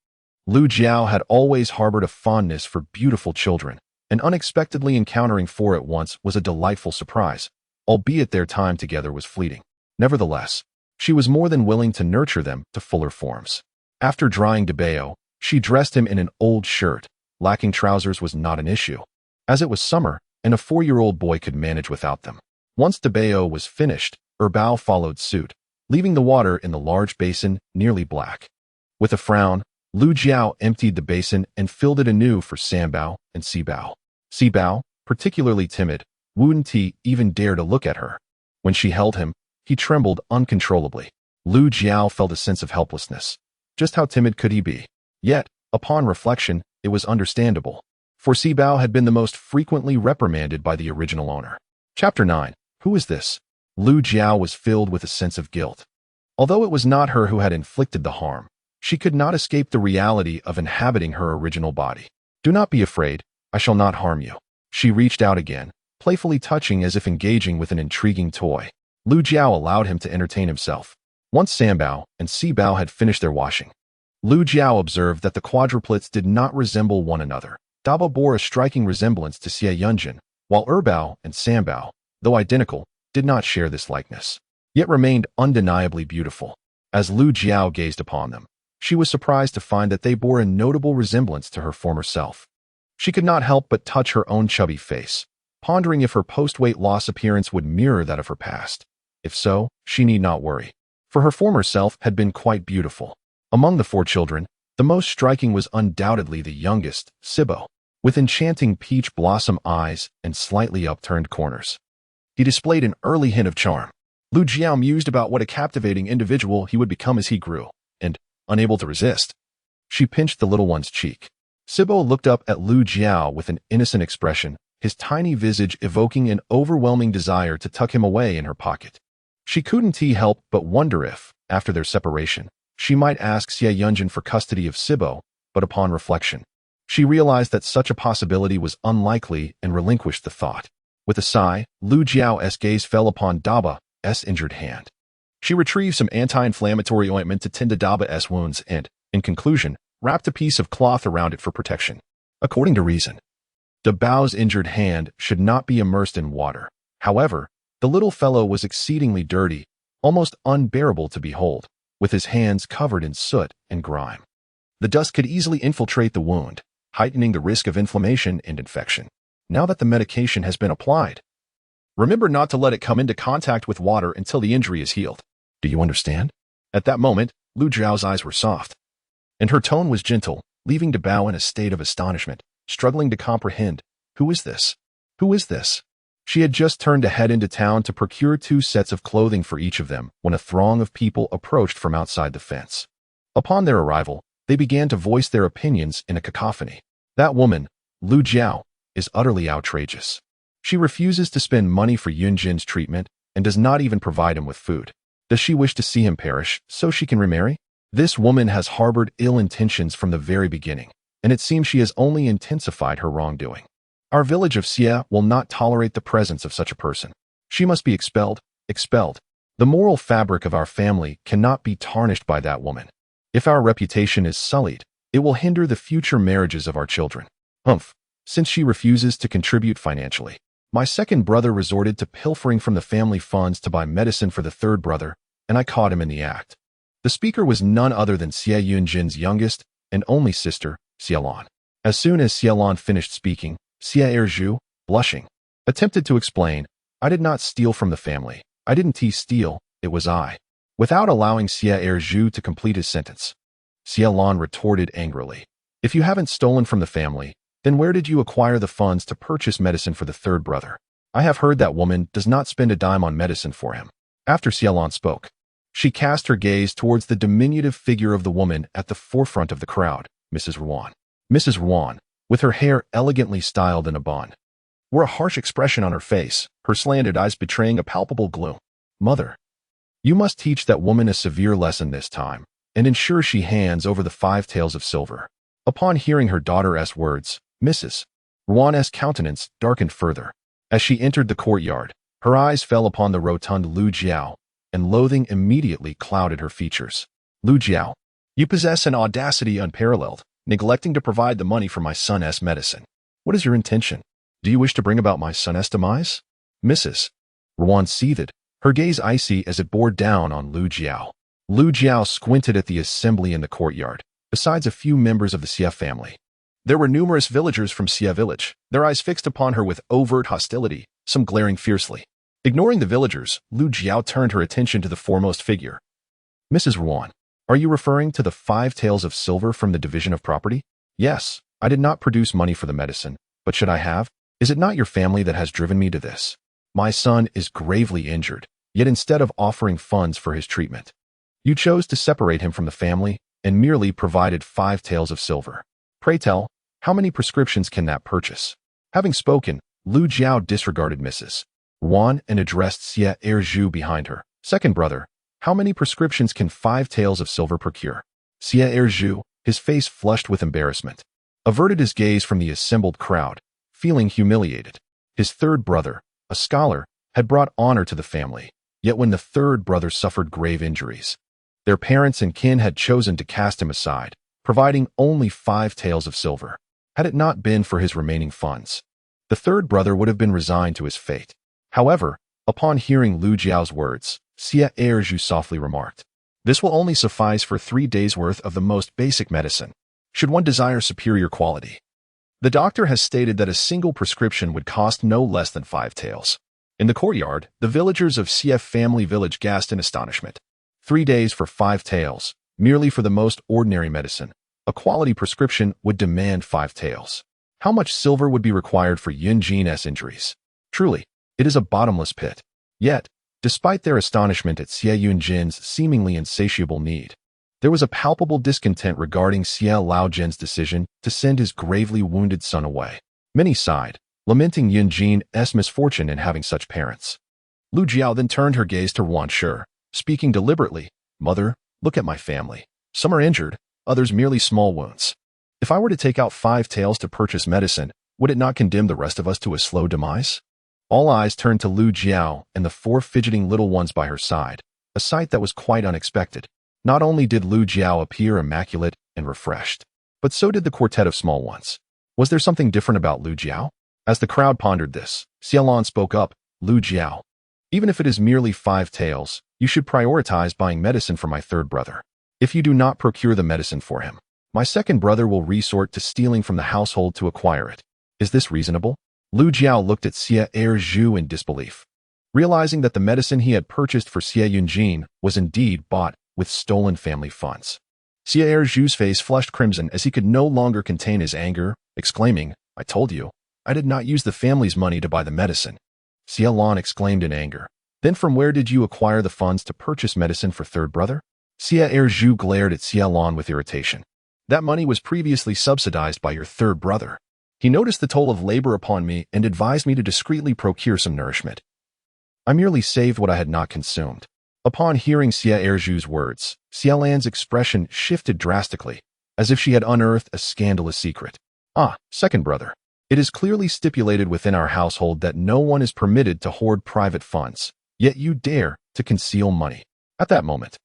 Lu Jiao had always harbored a fondness for beautiful children, and unexpectedly encountering four at once was a delightful surprise, albeit their time together was fleeting. Nevertheless, she was more than willing to nurture them to fuller forms. After drying Debao, she dressed him in an old shirt. Lacking trousers was not an issue, as it was summer, and a 4-year-old boy could manage without them. Once Debao was finished, Erbao followed suit, leaving the water in the large basin nearly black. With a frown, Lu Jiao emptied the basin and filled it anew for Sanbao and Sibao. Sibao, particularly timid, wouldn't even dare to look at her. When she held him, he trembled uncontrollably. Lu Jiao felt a sense of helplessness. Just how timid could he be? Yet, upon reflection, it was understandable, for Sibao had been the most frequently reprimanded by the original owner. Chapter 9. Who is this? Lu Jiao was filled with a sense of guilt. Although it was not her who had inflicted the harm, she could not escape the reality of inhabiting her original body. "Do not be afraid, I shall not harm you." She reached out again, playfully touching as if engaging with an intriguing toy. Lu Jiao allowed him to entertain himself. Once Sanbao and Sibao had finished their washing, Lu Jiao observed that the quadruplets did not resemble one another. Daba bore a striking resemblance to Xie Yunjin, while Erbao and Sanbao, though identical, did not share this likeness, yet remained undeniably beautiful. As Lu Jiao gazed upon them, she was surprised to find that they bore a notable resemblance to her former self. She could not help but touch her own chubby face, pondering if her post-weight loss appearance would mirror that of her past. If so, she need not worry, for her former self had been quite beautiful. Among the four children, the most striking was undoubtedly the youngest, Sibo, with enchanting peach blossom eyes and slightly upturned corners. He displayed an early hint of charm. Lu Jiao mused about what a captivating individual he would become as he grew, and, unable to resist, she pinched the little one's cheek. Sibo looked up at Lu Jiao with an innocent expression, his tiny visage evoking an overwhelming desire to tuck him away in her pocket. She couldn't help but wonder if, after their separation, she might ask Xie Yunjin for custody of Sibo, but upon reflection, she realized that such a possibility was unlikely and relinquished the thought. With a sigh, Lu Jiao's gaze fell upon Daba's injured hand. She retrieved some anti-inflammatory ointment to tend to Daba's wounds and, in conclusion, wrapped a piece of cloth around it for protection. According to reason, Dabao's injured hand should not be immersed in water. However, the little fellow was exceedingly dirty, almost unbearable to behold, with his hands covered in soot and grime. The dust could easily infiltrate the wound, heightening the risk of inflammation and infection. Now that the medication has been applied, remember not to let it come into contact with water until the injury is healed. Do you understand? At that moment, Lu Jiao's eyes were soft, and her tone was gentle, leaving Debao in a state of astonishment, struggling to comprehend. Who is this? Who is this? She had just turned to head into town to procure 2 sets of clothing for each of them when a throng of people approached from outside the fence. Upon their arrival, they began to voice their opinions in a cacophony. "That woman, Lu Jiao, is utterly outrageous. She refuses to spend money for Yunjin's treatment and does not even provide him with food. Does she wish to see him perish so she can remarry? This woman has harbored ill intentions from the very beginning, and it seems she has only intensified her wrongdoing. Our village of Xie will not tolerate the presence of such a person. She must be expelled, expelled. The moral fabric of our family cannot be tarnished by that woman. If our reputation is sullied, it will hinder the future marriages of our children. Since she refuses to contribute financially, my second brother resorted to pilfering from the family funds to buy medicine for the third brother, and I caught him in the act. The speaker was none other than Xie Yunjin's youngest and only sister, Xiaolan. As soon as Xiaolan finished speaking, Xie Erju, blushing, attempted to explain, I did not steal from the family. I didn't steal, it was I. Without allowing Xie Erju to complete his sentence, Xiaolan retorted angrily. If you haven't stolen from the family, then where did you acquire the funds to purchase medicine for the third brother? I have heard that woman does not spend a dime on medicine for him. After Xiaolan spoke, she cast her gaze towards the diminutive figure of the woman at the forefront of the crowd, Mrs. Ruan. Mrs. Ruan, with her hair elegantly styled in a bun, wore a harsh expression on her face, her slanted eyes betraying a palpable gloom. Mother, you must teach that woman a severe lesson this time, and ensure she hands over the 5 taels of silver. Upon hearing her daughter's words, Mrs. Ruan's countenance darkened further. As she entered the courtyard, her eyes fell upon the rotund Lu Jiao, and loathing immediately clouded her features. Lu Jiao, you possess an audacity unparalleled, neglecting to provide the money for my son's medicine. What is your intention? Do you wish to bring about my son's demise? Mrs. Ruan seethed, her gaze icy as it bore down on Lu Jiao. Lu Jiao squinted at the assembly in the courtyard, besides a few members of the Xie family. There were numerous villagers from Xie village, their eyes fixed upon her with overt hostility, some glaring fiercely. Ignoring the villagers, Lu Jiao turned her attention to the foremost figure. Mrs. Ruan, are you referring to the 5 taels of silver from the division of property? Yes, I did not produce money for the medicine, but should I have? Is it not your family that has driven me to this? My son is gravely injured, yet instead of offering funds for his treatment, you chose to separate him from the family and merely provided 5 taels of silver. Pray tell, how many prescriptions can that purchase? Having spoken, Lu Jiao disregarded Mrs. Ruan and addressed Xie Erju behind her. Second brother, how many prescriptions can 5 taels of silver procure? Xie Erju, his face flushed with embarrassment, averted his gaze from the assembled crowd, feeling humiliated. His third brother, a scholar, had brought honor to the family, yet when the third brother suffered grave injuries, their parents and kin had chosen to cast him aside, providing only 5 taels of silver. Had it not been for his remaining funds, the third brother would have been resigned to his fate. However, upon hearing Lu Jiao's words, Xie Erju softly remarked, this will only suffice for 3 days' worth of the most basic medicine, should one desire superior quality. The doctor has stated that a single prescription would cost no less than 5 taels. In the courtyard, the villagers of Xie family village gasped in astonishment. 3 days for 5 taels, merely for the most ordinary medicine. A quality prescription would demand 5 taels. How much silver would be required for Yunjin's injuries? Truly, it is a bottomless pit. Yet, despite their astonishment at Xie Yunjin's seemingly insatiable need, there was a palpable discontent regarding Xie Laojin's decision to send his gravely wounded son away. Many sighed, lamenting Yunjin's misfortune in having such parents. Lu Jiao then turned her gaze to Ruan Shi, speaking deliberately, Mother, look at my family. Some are injured, others merely small wounds. If I were to take out 5 taels to purchase medicine, would it not condemn the rest of us to a slow demise? All eyes turned to Lu Jiao and the 4 fidgeting little ones by her side, a sight that was quite unexpected. Not only did Lu Jiao appear immaculate and refreshed, but so did the quartet of small ones. Was there something different about Lu Jiao? As the crowd pondered this, Xiaolan spoke up, Lu Jiao, even if it is merely 5 taels, you should prioritize buying medicine for my third brother. If you do not procure the medicine for him, my second brother will resort to stealing from the household to acquire it. Is this reasonable? Lu Jiao looked at Xie Erju in disbelief, realizing that the medicine he had purchased for Xie Yunjin was indeed bought with stolen family funds. Xie Erju's face flushed crimson as he could no longer contain his anger, exclaiming, I told you, I did not use the family's money to buy the medicine. Xiaolan exclaimed in anger, then from where did you acquire the funds to purchase medicine for third brother? Xie Erju glared at Xiaolan with irritation. That money was previously subsidized by your third brother. He noticed the toll of labor upon me and advised me to discreetly procure some nourishment. I merely saved what I had not consumed. Upon hearing Xie Erju's words, Xielan's expression shifted drastically, as if she had unearthed a scandalous secret. Ah, second brother. It is clearly stipulated within our household that no one is permitted to hoard private funds, yet you dare to conceal money. At that moment,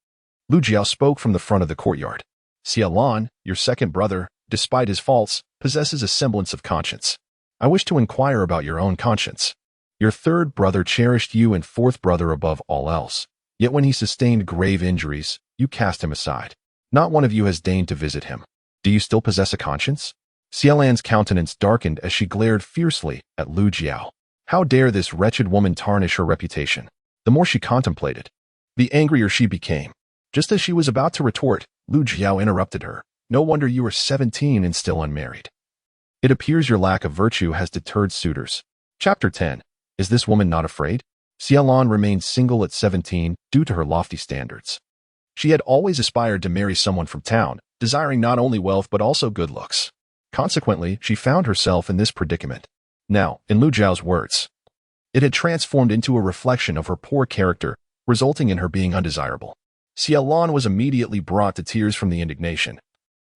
Lu Jiao spoke from the front of the courtyard. Xielan, your second brother, despite his faults, possesses a semblance of conscience. I wish to inquire about your own conscience. Your third brother cherished you and fourth brother above all else. Yet when he sustained grave injuries, you cast him aside. Not one of you has deigned to visit him. Do you still possess a conscience? Xielan's countenance darkened as she glared fiercely at Lu Jiao. How dare this wretched woman tarnish her reputation? The more she contemplated, the angrier she became. Just as she was about to retort, Lu Jiao interrupted her. No wonder you are 17 and still unmarried. It appears your lack of virtue has deterred suitors. Chapter 10. Is this woman not afraid? Xielan remained single at 17 due to her lofty standards. She had always aspired to marry someone from town, desiring not only wealth but also good looks. Consequently, she found herself in this predicament. Now, in Lu Jiao's words, it had transformed into a reflection of her poor character, resulting in her being undesirable. Xielan was immediately brought to tears from the indignation.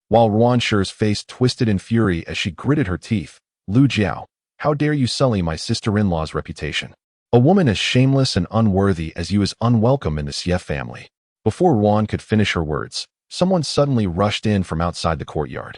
While Ruan Shi's face twisted in fury as she gritted her teeth, Lu Jiao, how dare you sully my sister-in-law's reputation? A woman as shameless and unworthy as you is unwelcome in the Xie family. Before Ruan could finish her words, someone suddenly rushed in from outside the courtyard,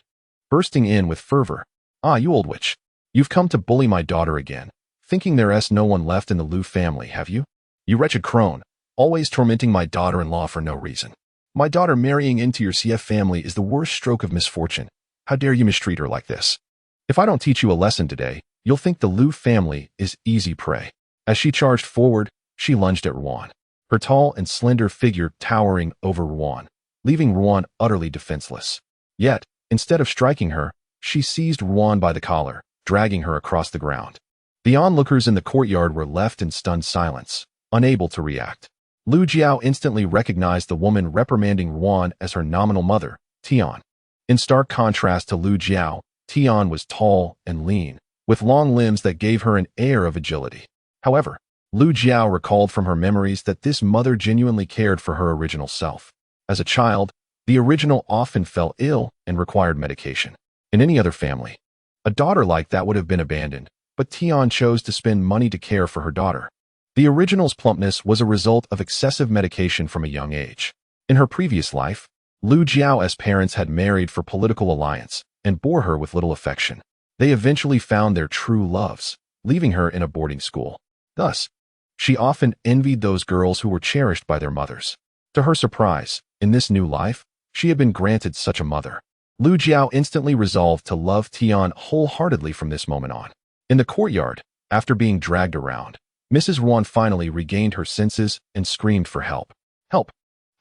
bursting in with fervor. Ah, you old witch. You've come to bully my daughter again, thinking there's no one left in the Lu family, have you? You wretched crone, always tormenting my daughter-in-law for no reason. My daughter marrying into your CF family is the worst stroke of misfortune. How dare you mistreat her like this? If I don't teach you a lesson today, you'll think the Lu family is easy prey. As she charged forward, she lunged at Ruan, her tall and slender figure towering over Ruan, leaving Ruan utterly defenseless. Yet, instead of striking her, she seized Ruan by the collar, dragging her across the ground. The onlookers in the courtyard were left in stunned silence, unable to react. Lu Jiao instantly recognized the woman reprimanding Ruan as her nominal mother, Tian. In stark contrast to Lu Jiao, Tian was tall and lean, with long limbs that gave her an air of agility. However, Lu Jiao recalled from her memories that this mother genuinely cared for her original self. As a child, the original often fell ill and required medication. In any other family, a daughter like that would have been abandoned, but Tian chose to spend money to care for her daughter. The original's plumpness was a result of excessive medication from a young age. In her previous life, Lu Jiao's parents had married for political alliance and bore her with little affection. They eventually found their true loves, leaving her in a boarding school. Thus, she often envied those girls who were cherished by their mothers. To her surprise, in this new life, she had been granted such a mother. Lu Jiao instantly resolved to love Tian wholeheartedly from this moment on. In the courtyard, after being dragged around, Mrs. Ruan finally regained her senses and screamed for help. Help!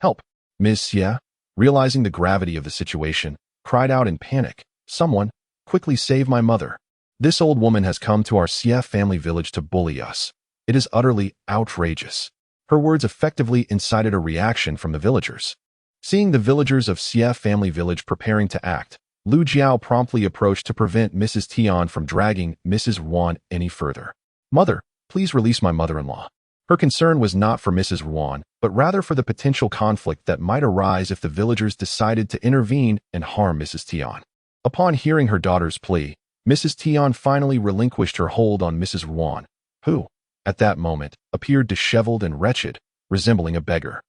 Help! Ms. Xie, realizing the gravity of the situation, cried out in panic. Someone, quickly save my mother. This old woman has come to our Xie family village to bully us. It is utterly outrageous. Her words effectively incited a reaction from the villagers. Seeing the villagers of Xie family village preparing to act, Lu Jiao promptly approached to prevent Mrs. Tian from dragging Mrs. Ruan any further. Mother, please release my mother-in-law. Her concern was not for Mrs. Ruan, but rather for the potential conflict that might arise if the villagers decided to intervene and harm Mrs. Tian. Upon hearing her daughter's plea, Mrs. Tian finally relinquished her hold on Mrs. Ruan, who, at that moment, appeared disheveled and wretched, resembling a beggar.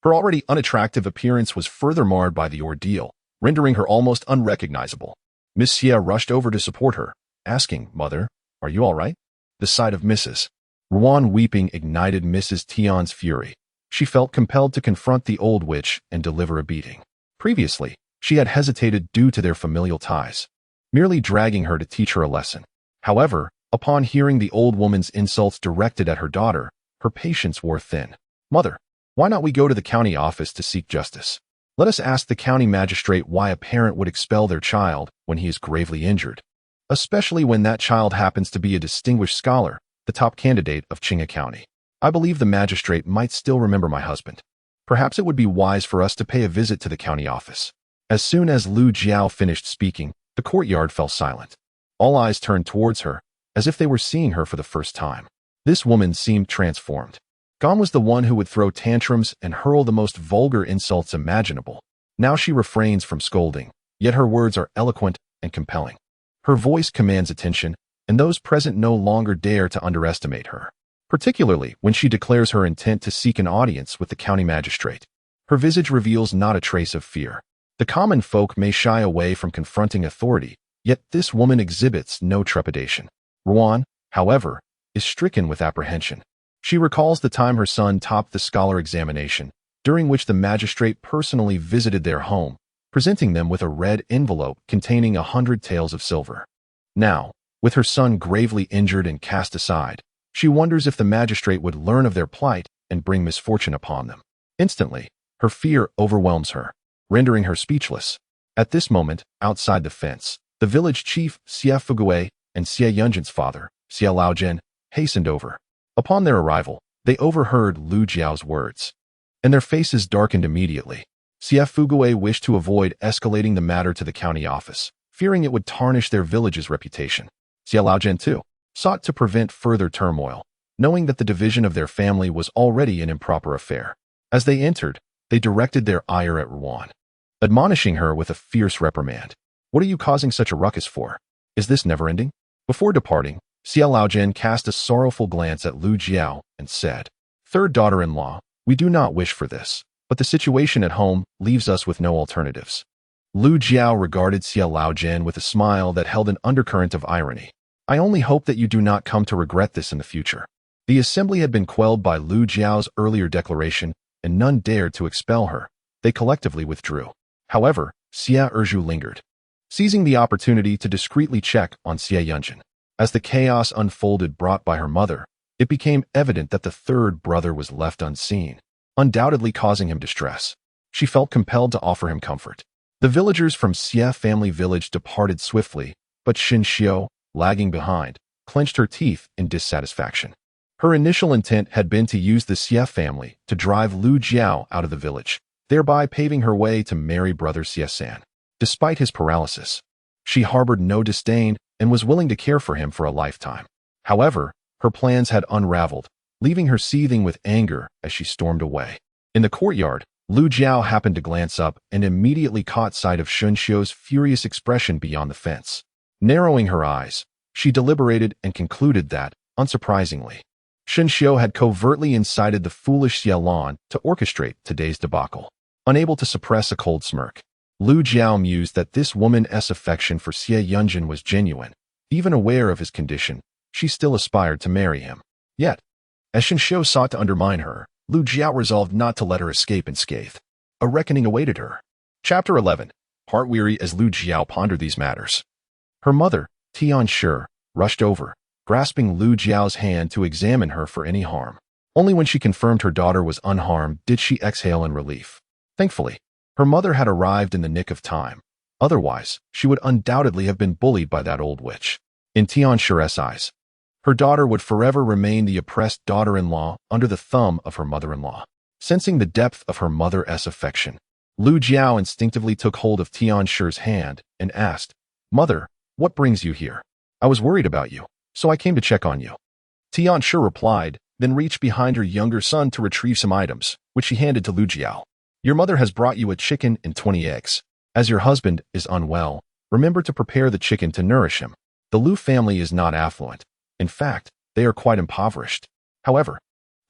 Her already unattractive appearance was further marred by the ordeal, rendering her almost unrecognizable. Miss Xie rushed over to support her, asking, Mother, are you all right? The sight of Mrs. Ruan weeping ignited Mrs. Tian's fury. She felt compelled to confront the old witch and deliver a beating. Previously, she had hesitated due to their familial ties, merely dragging her to teach her a lesson. However, upon hearing the old woman's insults directed at her daughter, her patience wore thin. Mother, why not we go to the county office to seek justice? Let us ask the county magistrate why a parent would expel their child when he is gravely injured, especially when that child happens to be a distinguished scholar, the top candidate of Qinghai County. I believe the magistrate might still remember my husband. Perhaps it would be wise for us to pay a visit to the county office. As soon as Lu Jiao finished speaking, the courtyard fell silent. All eyes turned towards her, as if they were seeing her for the first time. This woman seemed transformed. Gone was the one who would throw tantrums and hurl the most vulgar insults imaginable. Now she refrains from scolding, yet her words are eloquent and compelling. Her voice commands attention, and those present no longer dare to underestimate her, particularly when she declares her intent to seek an audience with the county magistrate. Her visage reveals not a trace of fear. The common folk may shy away from confronting authority, yet this woman exhibits no trepidation. Ruan, however, is stricken with apprehension. She recalls the time her son topped the scholar examination, during which the magistrate personally visited their home, presenting them with a red envelope containing 100 taels of silver. Now, with her son gravely injured and cast aside, she wonders if the magistrate would learn of their plight and bring misfortune upon them. Instantly, her fear overwhelms her, rendering her speechless. At this moment, outside the fence, the village chief, Xie Fugui, and Xie Yunjin's father, Xie Laojian, hastened over. Upon their arrival, they overheard Lu Jiao's words, and their faces darkened immediately. Xie Fugui wished to avoid escalating the matter to the county office, fearing it would tarnish their village's reputation. Xie Laojian, too, sought to prevent further turmoil, knowing that the division of their family was already an improper affair. As they entered, they directed their ire at Ruan, admonishing her with a fierce reprimand. "What are you causing such a ruckus for? Is this never ending?" Before departing, Xie Laojian cast a sorrowful glance at Lu Jiao and said, "Third daughter-in-law, we do not wish for this, but the situation at home leaves us with no alternatives." Lu Jiao regarded Xie Laojian with a smile that held an undercurrent of irony. "I only hope that you do not come to regret this in the future." The assembly had been quelled by Lu Jiao's earlier declaration, and none dared to expel her. They collectively withdrew. However, Xie Erju lingered, seizing the opportunity to discreetly check on Xie Yunjin. As the chaos unfolded brought by her mother, it became evident that the third brother was left unseen, undoubtedly causing him distress. She felt compelled to offer him comfort. The villagers from Xie family village departed swiftly, but Xin Xiu, lagging behind, clenched her teeth in dissatisfaction. Her initial intent had been to use the Xie family to drive Lu Jiao out of the village, thereby paving her way to marry brother Xie San. Despite his paralysis, she harbored no disdain and was willing to care for him for a lifetime. However, her plans had unraveled, leaving her seething with anger as she stormed away. In the courtyard, Lu Jiao happened to glance up and immediately caught sight of Xin Xiu's furious expression beyond the fence. Narrowing her eyes, she deliberated and concluded that, unsurprisingly, Xin Xiu had covertly incited the foolish Xie Lan to orchestrate today's debacle. Unable to suppress a cold smirk, Lu Jiao mused that this woman's affection for Xie Yunjin was genuine. Even aware of his condition, she still aspired to marry him. Yet, as Xin Xiu sought to undermine her, Lu Jiao resolved not to let her escape unscathed. A reckoning awaited her. Chapter 11. Heart-weary as Lu Jiao pondered these matters, her mother, Tian Shi, rushed over, grasping Lu Jiao's hand to examine her for any harm. Only when she confirmed her daughter was unharmed did she exhale in relief. Thankfully, her mother had arrived in the nick of time. Otherwise, she would undoubtedly have been bullied by that old witch. In Tian Shi's eyes, her daughter would forever remain the oppressed daughter-in-law under the thumb of her mother-in-law. Sensing the depth of her mother's affection, Lu Jiao instinctively took hold of Tian Shi's hand and asked, "Mother, what brings you here?" "I was worried about you, so I came to check on you." Tian Shi replied, then reached behind her younger son to retrieve some items, which she handed to Lu Jiao. "Your mother has brought you a chicken and 20 eggs. As your husband is unwell, remember to prepare the chicken to nourish him." The Lu family is not affluent. In fact, they are quite impoverished. However,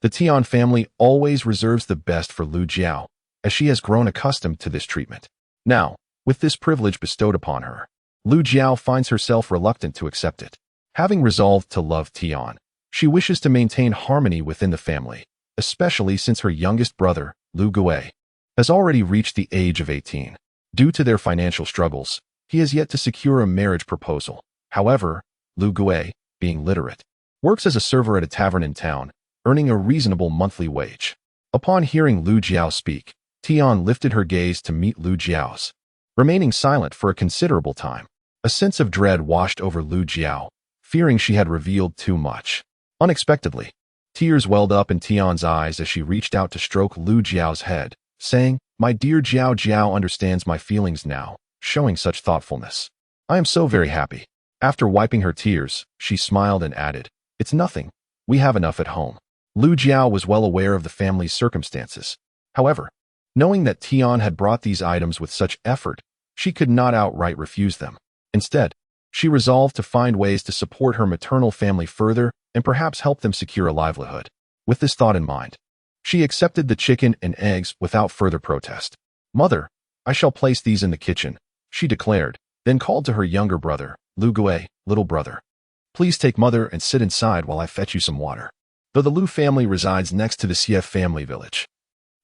the Tian family always reserves the best for Lu Jiao, as she has grown accustomed to this treatment. Now, with this privilege bestowed upon her, Lu Jiao finds herself reluctant to accept it. Having resolved to love Tian, she wishes to maintain harmony within the family, especially since her youngest brother, Lu Gui, has already reached the age of 18. Due to their financial struggles, he has yet to secure a marriage proposal. However, Lu Gui, being literate, works as a server at a tavern in town, earning a reasonable monthly wage. Upon hearing Lu Jiao speak, Tian lifted her gaze to meet Lu Jiao's, remaining silent for a considerable time. A sense of dread washed over Lu Jiao, fearing she had revealed too much. Unexpectedly, tears welled up in Tian's eyes as she reached out to stroke Lu Jiao's head, saying, "My dear Jiao, Jiao understands my feelings now, showing such thoughtfulness. I am so very happy." After wiping her tears, she smiled and added, "It's nothing. We have enough at home." Lu Jiao was well aware of the family's circumstances. However, knowing that Tian had brought these items with such effort, she could not outright refuse them. Instead, she resolved to find ways to support her maternal family further and perhaps help them secure a livelihood. With this thought in mind, she accepted the chicken and eggs without further protest. "Mother, I shall place these in the kitchen," she declared, then called to her younger brother, Lu Gui, "Little brother, please take mother and sit inside while I fetch you some water." Though the Lu family resides next to the Xie family village,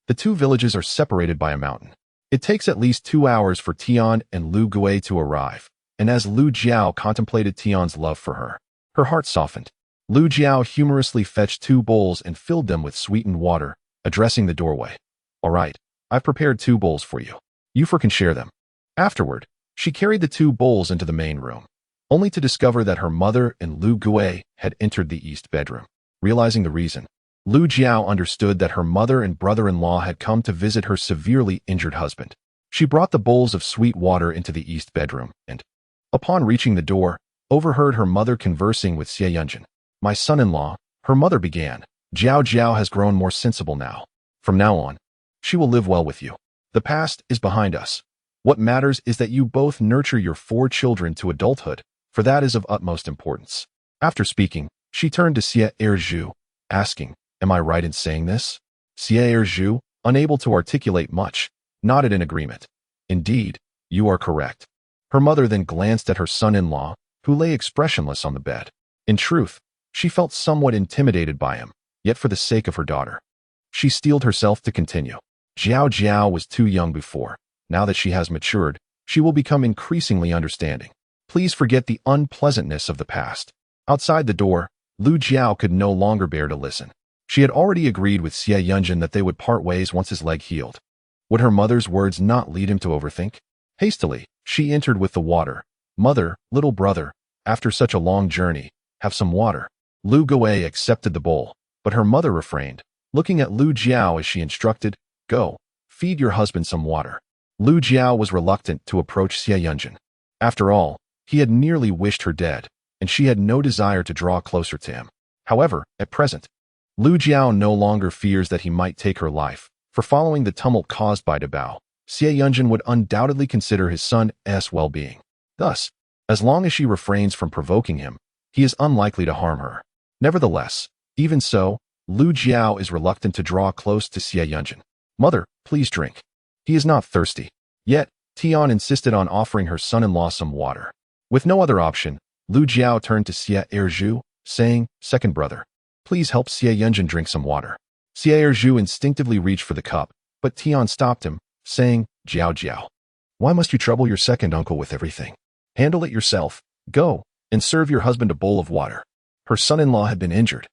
the two villages are separated by a mountain. It takes at least 2 hours for Tian and Lu Gui to arrive, and as Lu Jiao contemplated Tian's love for her, her heart softened. Lu Jiao humorously fetched 2 bowls and filled them with sweetened water, addressing the doorway. "All right, I've prepared 2 bowls for you. You four can share them." Afterward, she carried the 2 bowls into the main room, only to discover that her mother and Lu Gui had entered the east bedroom. Realizing the reason, Lu Jiao understood that her mother and brother-in-law had come to visit her severely injured husband. She brought the bowls of sweet water into the east bedroom and, upon reaching the door, overheard her mother conversing with Xie Yunjin. "My son-in-law," her mother began, "Jiao Jiao has grown more sensible now. From now on, she will live well with you. The past is behind us. What matters is that you both nurture your 4 children to adulthood, for that is of utmost importance." After speaking, she turned to Xie Erju, asking, "Am I right in saying this?" Xie Erju, unable to articulate much, nodded in agreement. "Indeed, you are correct." Her mother then glanced at her son-in-law, who lay expressionless on the bed. In truth, she felt somewhat intimidated by him, yet for the sake of her daughter, she steeled herself to continue. Jiao Jiao was too young before. Now that she has matured, she will become increasingly understanding. Please forget the unpleasantness of the past. Outside the door, Lu Jiao could no longer bear to listen. She had already agreed with Xie Yunjin that they would part ways once his leg healed. Would her mother's words not lead him to overthink? Hastily, she entered with the water. "Mother, little brother, after such a long journey, have some water." Lu Gui accepted the bowl, but her mother refrained, looking at Lu Jiao as she instructed, "Go, feed your husband some water." Lu Jiao was reluctant to approach Xie Yunjin. After all, he had nearly wished her dead, and she had no desire to draw closer to him. However, at present, Lu Jiao no longer fears that he might take her life, for following the tumult caused by Dabao, Xie Yunjin would undoubtedly consider his son's well-being. Thus, as long as she refrains from provoking him, he is unlikely to harm her. Nevertheless, even so, Lu Jiao is reluctant to draw close to Xie Yunjin. "Mother, please drink." He is not thirsty. Yet, Tian insisted on offering her son-in-law some water. With no other option, Lu Jiao turned to Xie Erju, saying, "Second brother, please help Xie Yunjin drink some water." Xie Erju instinctively reached for the cup, but Tian stopped him, saying, "Jiao Jiao, why must you trouble your second uncle with everything? Handle it yourself. Go, and serve your husband a bowl of water." Her son-in-law had been injured,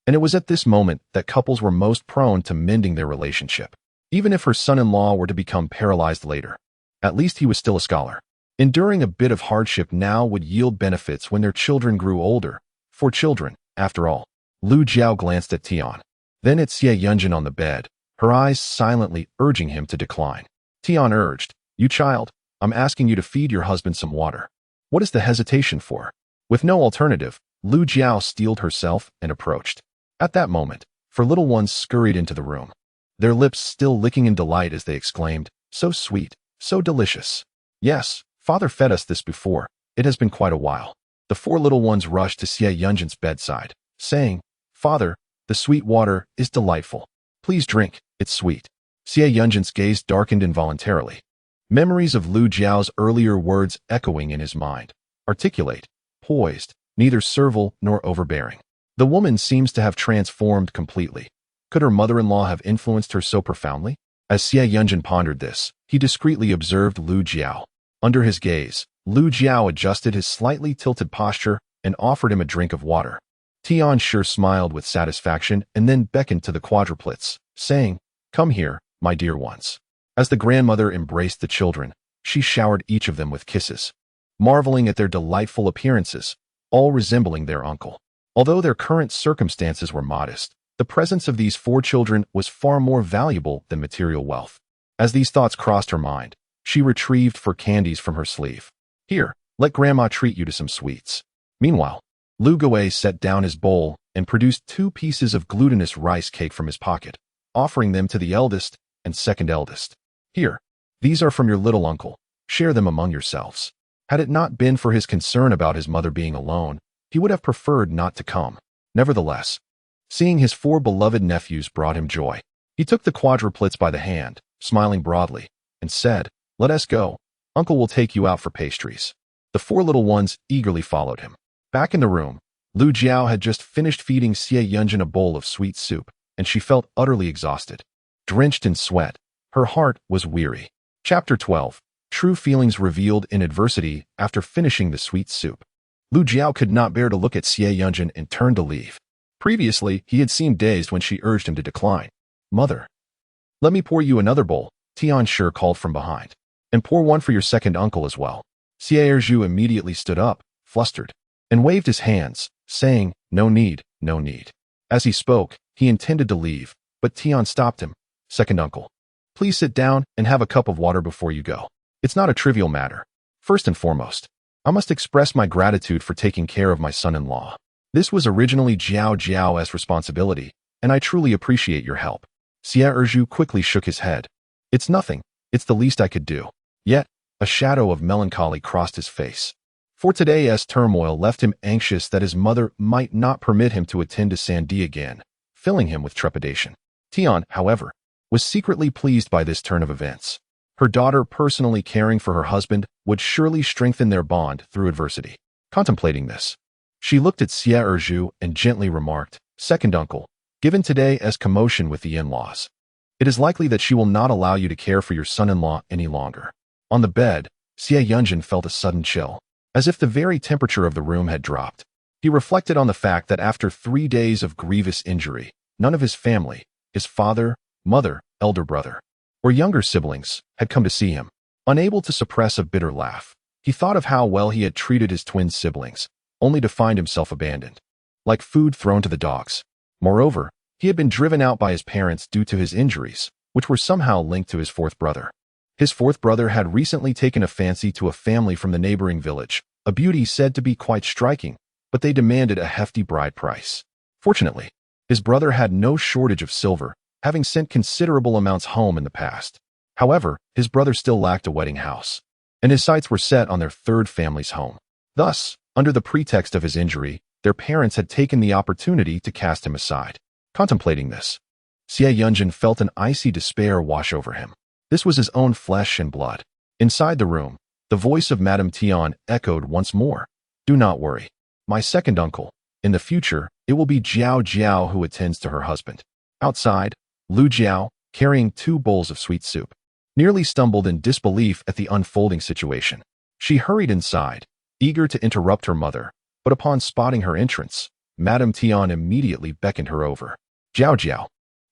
and it was at this moment that couples were most prone to mending their relationship. Even if her son-in-law were to become paralyzed later, at least he was still a scholar. Enduring a bit of hardship now would yield benefits when their children grew older. For children, after all. Lu Jiao glanced at Tian, then at Xie Yunjin on the bed, her eyes silently urging him to decline. Tian urged, "You child, I'm asking you to feed your husband some water. What is the hesitation for?" With no alternative, Lu Jiao steeled herself and approached. At that moment, her little ones scurried into the room, their lips still licking in delight as they exclaimed, "So sweet, so delicious." "Yes, father fed us this before. It has been quite a while." The 4 little ones rushed to Xie Yunjin's bedside, saying, "Father, the sweet water is delightful. Please drink, it's sweet." Xie Yunjin's gaze darkened involuntarily. Memories of Lu Jiao's earlier words echoing in his mind. Articulate, poised, neither servile nor overbearing. The woman seems to have transformed completely. Could her mother-in-law have influenced her so profoundly? As Xie Yunjin pondered this, he discreetly observed Lu Jiao. Under his gaze, Lu Jiao adjusted his slightly tilted posture and offered him a drink of water. Tian sure smiled with satisfaction and then beckoned to the quadruplets, saying, "Come here, my dear ones." As the grandmother embraced the children, she showered each of them with kisses, marveling at their delightful appearances, all resembling their uncle. Although their current circumstances were modest, the presence of these 4 children was far more valuable than material wealth. As these thoughts crossed her mind, she retrieved 4 candies from her sleeve. "Here, Let grandma treat you to some sweets. Meanwhile, Lu Jiao set down his bowl and produced 2 pieces of glutinous rice cake from his pocket, offering them to the eldest and second eldest. Here, these are from your little uncle. Share them among yourselves. Had it not been for his concern about his mother being alone, he would have preferred not to come. Nevertheless, seeing his 4 beloved nephews brought him joy. He took the quadruplets by the hand, smiling broadly, and said, "Let us go. Uncle will take you out for pastries." The 4 little ones eagerly followed him. Back in the room, Lu Jiao had just finished feeding Xie Yunjin a bowl of sweet soup, and she felt utterly exhausted. Drenched in sweat, her heart was weary. Chapter 12. True feelings revealed in adversity after finishing the sweet soup. Lu Jiao could not bear to look at Xie Yunjin and turned to leave. Previously, he had seemed dazed when she urged him to decline. "Mother, let me pour you another bowl," Tian Shi called from behind. "And pour one for your second uncle as well." Xie immediately stood up, flustered, and waved his hands, saying, "No need, no need." As he spoke, he intended to leave, but Tian stopped him. "Second uncle, please sit down and have a cup of water before you go. It's not a trivial matter. First and foremost, I must express my gratitude for taking care of my son-in-law. This was originally Jiao's responsibility, and I truly appreciate your help." Xie quickly shook his head. "It's nothing. It's the least I could do." Yet, a shadow of melancholy crossed his face. For today's turmoil left him anxious that his mother might not permit him to attend to Sandy again, filling him with trepidation. Tian, however, was secretly pleased by this turn of events. Her daughter personally caring for her husband would surely strengthen their bond through adversity. Contemplating this, she looked at Xie and gently remarked, "Second uncle, given today's commotion with the in-laws, it is likely that she will not allow you to care for your son-in-law any longer." On the bed, Xie Yunjin felt a sudden chill, as if the very temperature of the room had dropped. He reflected on the fact that after 3 days of grievous injury, none of his family, his father, mother, elder brother, or younger siblings, had come to see him. Unable to suppress a bitter laugh, he thought of how well he had treated his twin siblings, only to find himself abandoned, like food thrown to the dogs. Moreover, he had been driven out by his parents due to his injuries, which were somehow linked to his 4th brother. His 4th brother had recently taken a fancy to a family from the neighboring village, a beauty said to be quite striking, but they demanded a hefty bride price. Fortunately, his brother had no shortage of silver, having sent considerable amounts home in the past. However, his brother still lacked a wedding house, and his sights were set on their 3rd family's home. Thus, under the pretext of his injury, their parents had taken the opportunity to cast him aside. Contemplating this, Xie Yunjin felt an icy despair wash over him. This was his own flesh and blood. Inside the room, the voice of Madame Tian echoed once more, "Do not worry, my second uncle. In the future, it will be Jiao who attends to her husband." Outside, Lu Jiao, carrying 2 bowls of sweet soup, nearly stumbled in disbelief at the unfolding situation. She hurried inside, eager to interrupt her mother, but upon spotting her entrance, Madame Tian immediately beckoned her over. Jiao,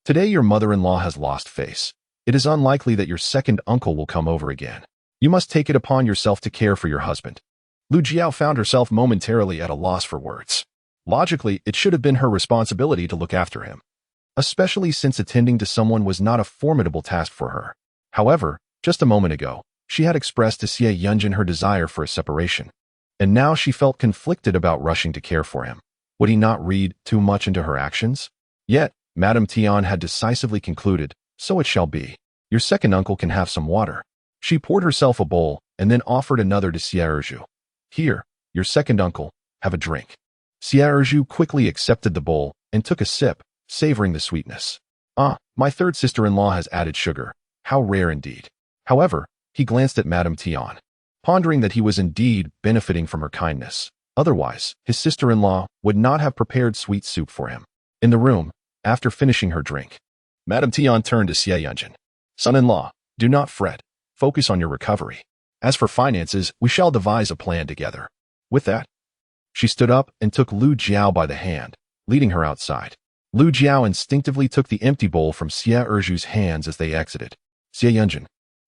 today your mother-in-law has lost face. It is unlikely that your second uncle will come over again. You must take it upon yourself to care for your husband." Lu Jiao found herself momentarily at a loss for words. Logically, it should have been her responsibility to look after him, especially since attending to someone was not a formidable task for her. However, just a moment ago, she had expressed to Xie Yunjin her desire for a separation, and now she felt conflicted about rushing to care for him. Would he not read too much into her actions? Yet, Madame Tian had decisively concluded, "So it shall be. Your second uncle can have some water." She poured herself a bowl and then offered another to Xie. "Here, your second uncle, have a drink." Xie quickly accepted the bowl and took a sip, savoring the sweetness. "Ah, my 3rd sister-in-law has added sugar. How rare indeed." However, he glanced at Madame Tian, pondering that he was indeed benefiting from her kindness. Otherwise, his sister-in-law would not have prepared sweet soup for him. In the room, after finishing her drink, Madame Tian turned to Xie Yunjin. "Son-in-law, do not fret. Focus on your recovery. As for finances, we shall devise a plan together." With that, she stood up and took Lu Jiao by the hand, leading her outside. Lu Jiao instinctively took the empty bowl from Xie hands as they exited. Xie Yunjin,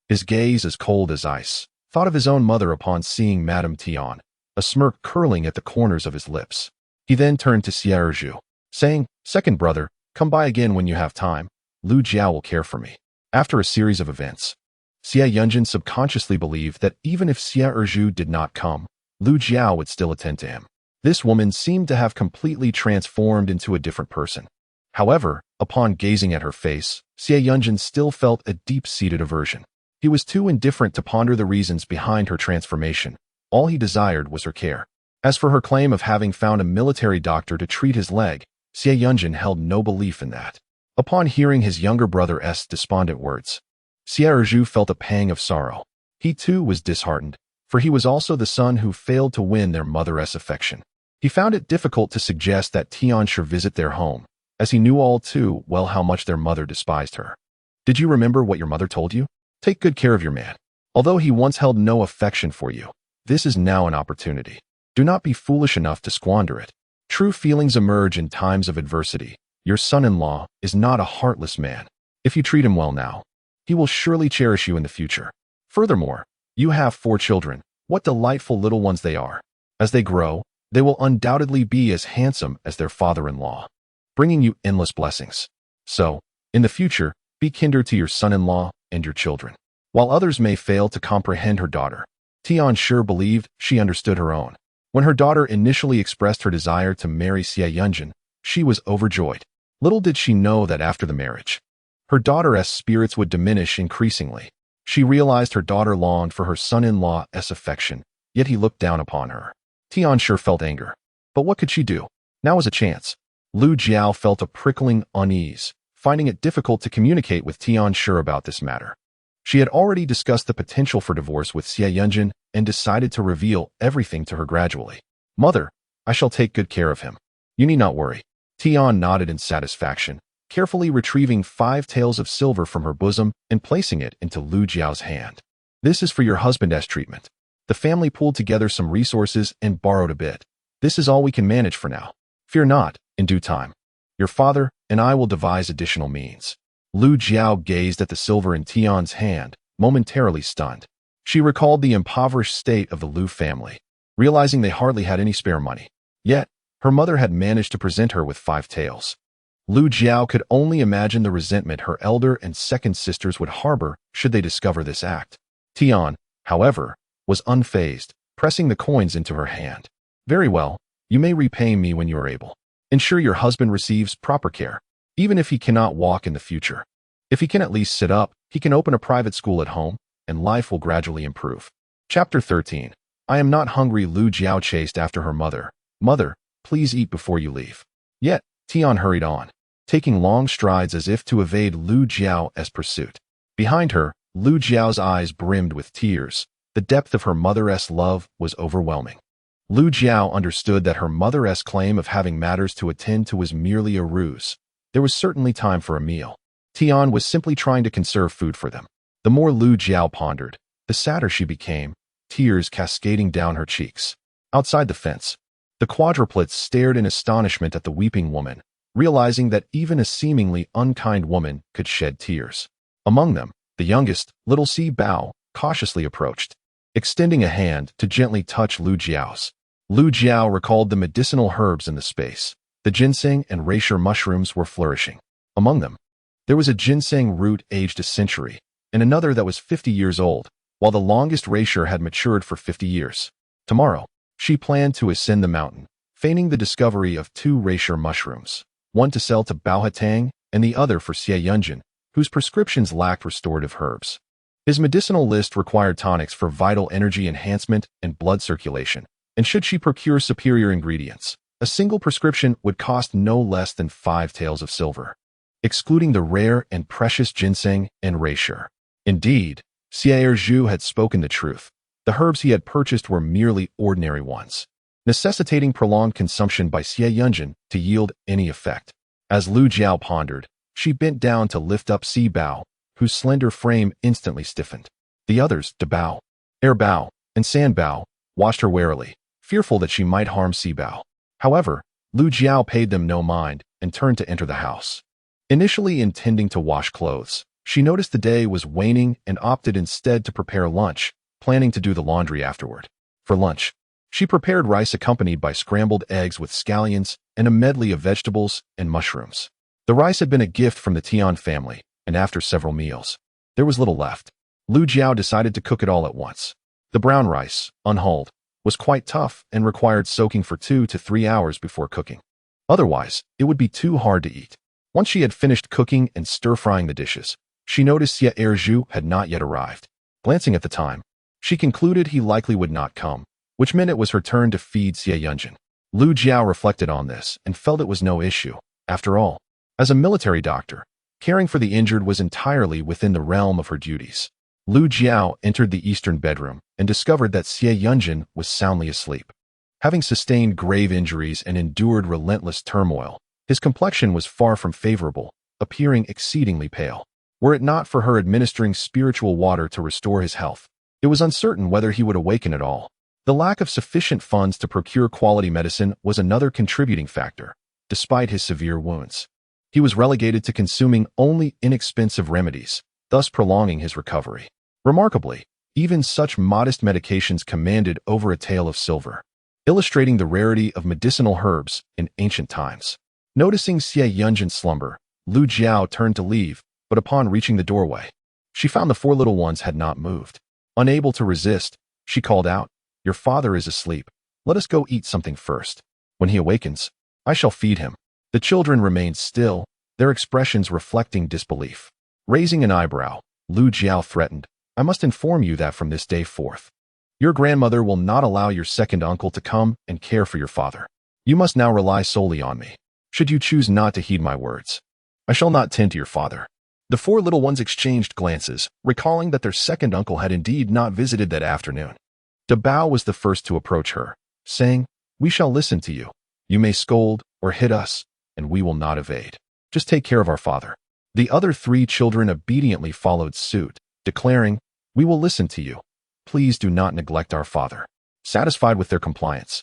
his gaze as cold as ice, thought of his own mother upon seeing Madame Tian, a smirk curling at the corners of his lips. He then turned to Xie, saying, "Second brother, come by again when you have time. Lu Jiao will care for me." After a series of events, Xie Yunjin subconsciously believed that even if Xie did not come, Lu Jiao would still attend to him. This woman seemed to have completely transformed into a different person. However, upon gazing at her face, Xie Yunjin still felt a deep-seated aversion. He was too indifferent to ponder the reasons behind her transformation. All he desired was her care. As for her claim of having found a military doctor to treat his leg, Xie Yunjin held no belief in that. Upon hearing his younger brother's despondent words, Xie Erju felt a pang of sorrow. He too was disheartened, for he was also the son who failed to win their mother's affection. He found it difficult to suggest that Tian should visit their home, as he knew all too well how much their mother despised her. Did you remember what your mother told you? Take good care of your man. Although he once held no affection for you, this is now an opportunity. Do not be foolish enough to squander it. True feelings emerge in times of adversity. Your son-in-law is not a heartless man. If you treat him well now, he will surely cherish you in the future. Furthermore, you have 4 children. What delightful little ones they are. As they grow, they will undoubtedly be as handsome as their father-in-law, bringing you endless blessings. So, in the future, be kinder to your son-in-law and your children. While others may fail to comprehend her daughter, Tian sure believed she understood her own. When her daughter initially expressed her desire to marry Xie Yunjin, she was overjoyed. Little did she know that after the marriage, her daughter's spirits would diminish increasingly. She realized her daughter longed for her son-in-law's affection, yet he looked down upon her. Tian sure felt anger. But what could she do? Now was a chance. Lu Jiao felt a prickling unease, finding it difficult to communicate with Tian sure about this matter. She had already discussed the potential for divorce with Xie Yunjin and decided to reveal everything to her gradually. Mother, I shall take good care of him. You need not worry. Tian nodded in satisfaction, carefully retrieving 5 taels of silver from her bosom and placing it into Lu Jiao's hand. This is for your husband's treatment. The family pooled together some resources and borrowed a bit. This is all we can manage for now. Fear not, in due time. Your father and I will devise additional means. Lu Jiao gazed at the silver in Tian's hand, momentarily stunned. She recalled the impoverished state of the Lu family, realizing they hardly had any spare money. Yet, her mother had managed to present her with 5 taels. Lu Jiao could only imagine the resentment her elder and second sisters would harbor should they discover this act. Tian, however, was unfazed, pressing the coins into her hand. Very well, you may repay me when you are able. Ensure your husband receives proper care, even if he cannot walk in the future. If he can at least sit up, he can open a private school at home, and life will gradually improve. Chapter 13. I am not hungry. Lu Jiao chased after her mother. Mother, please eat before you leave. Yet, Tian hurried on, taking long strides as if to evade Lu Jiao's pursuit. Behind her, Lu Jiao's eyes brimmed with tears. The depth of her mother's love was overwhelming. Lu Jiao understood that her mother's claim of having matters to attend to was merely a ruse. There was certainly time for a meal. Tian was simply trying to conserve food for them. The more Lu Jiao pondered, the sadder she became, tears cascading down her cheeks. Outside the fence, the quadruplets stared in astonishment at the weeping woman, realizing that even a seemingly unkind woman could shed tears. Among them, the youngest, little Si Bao, cautiously approached, extending a hand to gently touch Lu Jiao's. Lu Jiao recalled the medicinal herbs in the space. The ginseng and rasher mushrooms were flourishing. Among them, there was a ginseng root aged a century, and another that was 50 years old, while the longest rasher had matured for 50 years. Tomorrow, she planned to ascend the mountain, feigning the discovery of 2 rasher mushrooms, one to sell to Baohatang and the other for Xie Yunjin, whose prescriptions lacked restorative herbs. His medicinal list required tonics for vital energy enhancement and blood circulation, and should she procure superior ingredients, a single prescription would cost no less than 5 taels of silver, excluding the rare and precious ginseng and rasher. Indeed, Xie Erju had spoken the truth. The herbs he had purchased were merely ordinary ones, necessitating prolonged consumption by Xie Yunjin to yield any effect. As Lu Jiao pondered, she bent down to lift up Si Bao, whose slender frame instantly stiffened. The others, De Bao, Air Bao, and San Bao, watched her warily, fearful that she might harm Si Bao. However, Lu Jiao paid them no mind and turned to enter the house. Initially intending to wash clothes, she noticed the day was waning and opted instead to prepare lunch, planning to do the laundry afterward. For lunch, she prepared rice accompanied by scrambled eggs with scallions and a medley of vegetables and mushrooms. The rice had been a gift from the Tian family, and after several meals, there was little left. Lu Jiao decided to cook it all at once. The brown rice, unhulled, was quite tough and required soaking for 2 to 3 hours before cooking. Otherwise, it would be too hard to eat. Once she had finished cooking and stir-frying the dishes, she noticed Enraged had not yet arrived. Glancing at the time, she concluded he likely would not come, which meant it was her turn to feed Enraged. Lu Jiao reflected on this and felt it was no issue. After all, as a military doctor, caring for the injured was entirely within the realm of her duties. Lu Jiao entered the eastern bedroom and discovered that Enraged was soundly asleep. Having sustained grave injuries and endured relentless turmoil, his complexion was far from favorable, appearing exceedingly pale. Were it not for her administering spiritual water to restore his health, it was uncertain whether he would awaken at all. The lack of sufficient funds to procure quality medicine was another contributing factor. Despite his severe wounds, he was relegated to consuming only inexpensive remedies, thus prolonging his recovery. Remarkably, even such modest medications commanded over a tale of silver, illustrating the rarity of medicinal herbs in ancient times. Noticing Enraged's slumber, Lu Jiao turned to leave, but upon reaching the doorway, she found the 4 little ones had not moved. Unable to resist, she called out, "Your father is asleep. Let us go eat something first. When he awakens, I shall feed him." The children remained still, their expressions reflecting disbelief. Raising an eyebrow, Lu Jiao threatened, "I must inform you that from this day forth, your grandmother will not allow your second uncle to come and care for your father. You must now rely solely on me. Should you choose not to heed my words, I shall not tend to your father." The 4 little ones exchanged glances, recalling that their second uncle had indeed not visited that afternoon. Bao was the first to approach her, saying, "We shall listen to you. You may scold or hit us, and we will not evade. Just take care of our father." The other 3 children obediently followed suit, declaring, "We will listen to you. Please do not neglect our father." Satisfied with their compliance,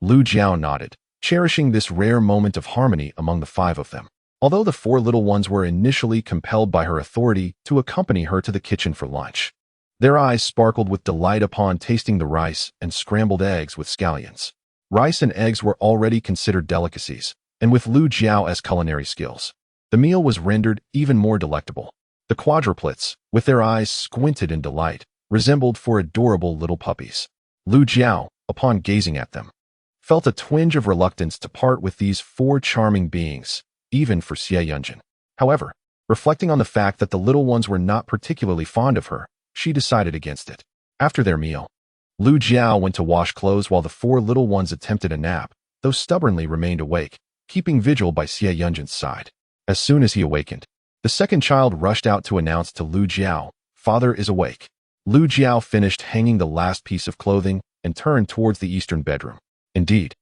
Lu Jiao nodded, cherishing this rare moment of harmony among the 5 of them. Although the 4 little ones were initially compelled by her authority to accompany her to the kitchen for lunch, their eyes sparkled with delight upon tasting the rice and scrambled eggs with scallions. Rice and eggs were already considered delicacies, and with Lu Jiao's culinary skills, the meal was rendered even more delectable. The quadruplets, with their eyes squinted in delight, resembled 4 adorable little puppies. Lu Jiao, upon gazing at them, felt a twinge of reluctance to part with these 4 charming beings, even for Enraged. However, reflecting on the fact that the little ones were not particularly fond of her, she decided against it. After their meal, Lu Jiao went to wash clothes while the 4 little ones attempted a nap, though stubbornly remained awake, keeping vigil by Enraged's side. As soon as he awakened, the second child rushed out to announce to Lu Jiao, "Father is awake." Lu Jiao finished hanging the last piece of clothing and turned towards the eastern bedroom. Indeed,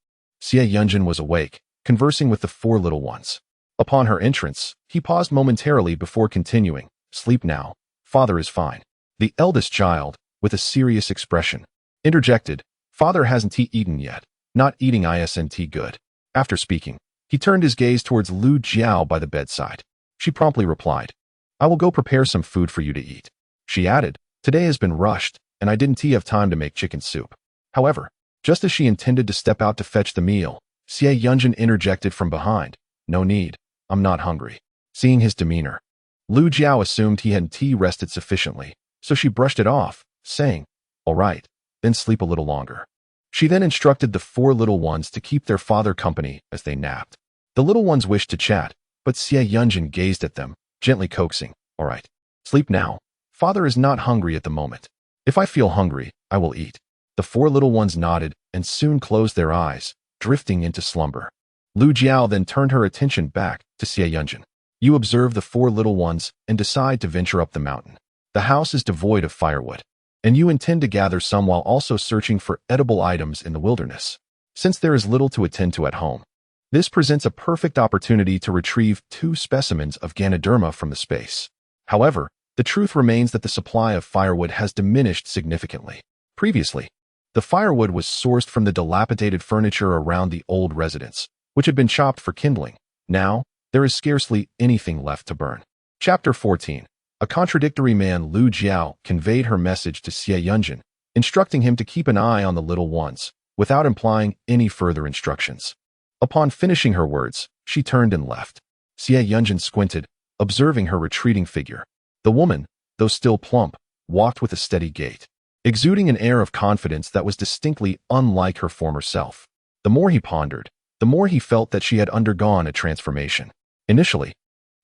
Enraged was awake, conversing with the 4 little ones. Upon her entrance, he paused momentarily before continuing, "Sleep now. Father is fine." The eldest child, with a serious expression, interjected, "Father hasn't eaten yet. Not eating isn't good." After speaking, he turned his gaze towards Lu Jiao by the bedside. She promptly replied, "I will go prepare some food for you to eat." She added, "Today has been rushed, and I didn't have time to make chicken soup." However, just as she intended to step out to fetch the meal, Enraged interjected from behind, "No need. I'm not hungry." Seeing his demeanor, Lu Jiao assumed he hadn't rested sufficiently, so she brushed it off, saying, "All right, then sleep a little longer." She then instructed the 4 little ones to keep their father company as they napped. The little ones wished to chat, but Enraged gazed at them, gently coaxing, "All right, sleep now. Father is not hungry at the moment. If I feel hungry, I will eat." The 4 little ones nodded and soon closed their eyes, drifting into slumber. Lu Jiao then turned her attention back to Enraged. "You observe the 4 little ones and decide to venture up the mountain. The house is devoid of firewood, and you intend to gather some while also searching for edible items in the wilderness. Since there is little to attend to at home, this presents a perfect opportunity to retrieve 2 specimens of Ganoderma from the space. However, the truth remains that the supply of firewood has diminished significantly. Previously, the firewood was sourced from the dilapidated furniture around the old residence, which had been chopped for kindling. Now, there is scarcely anything left to burn." Chapter 14. A contradictory man. Lu Jiao conveyed her message to Enraged, instructing him to keep an eye on the little ones, without implying any further instructions. Upon finishing her words, she turned and left. Enraged squinted, observing her retreating figure. The woman, though still plump, walked with a steady gait. exuding an air of confidence that was distinctly unlike her former self. The more he pondered, the more he felt that she had undergone a transformation. Initially,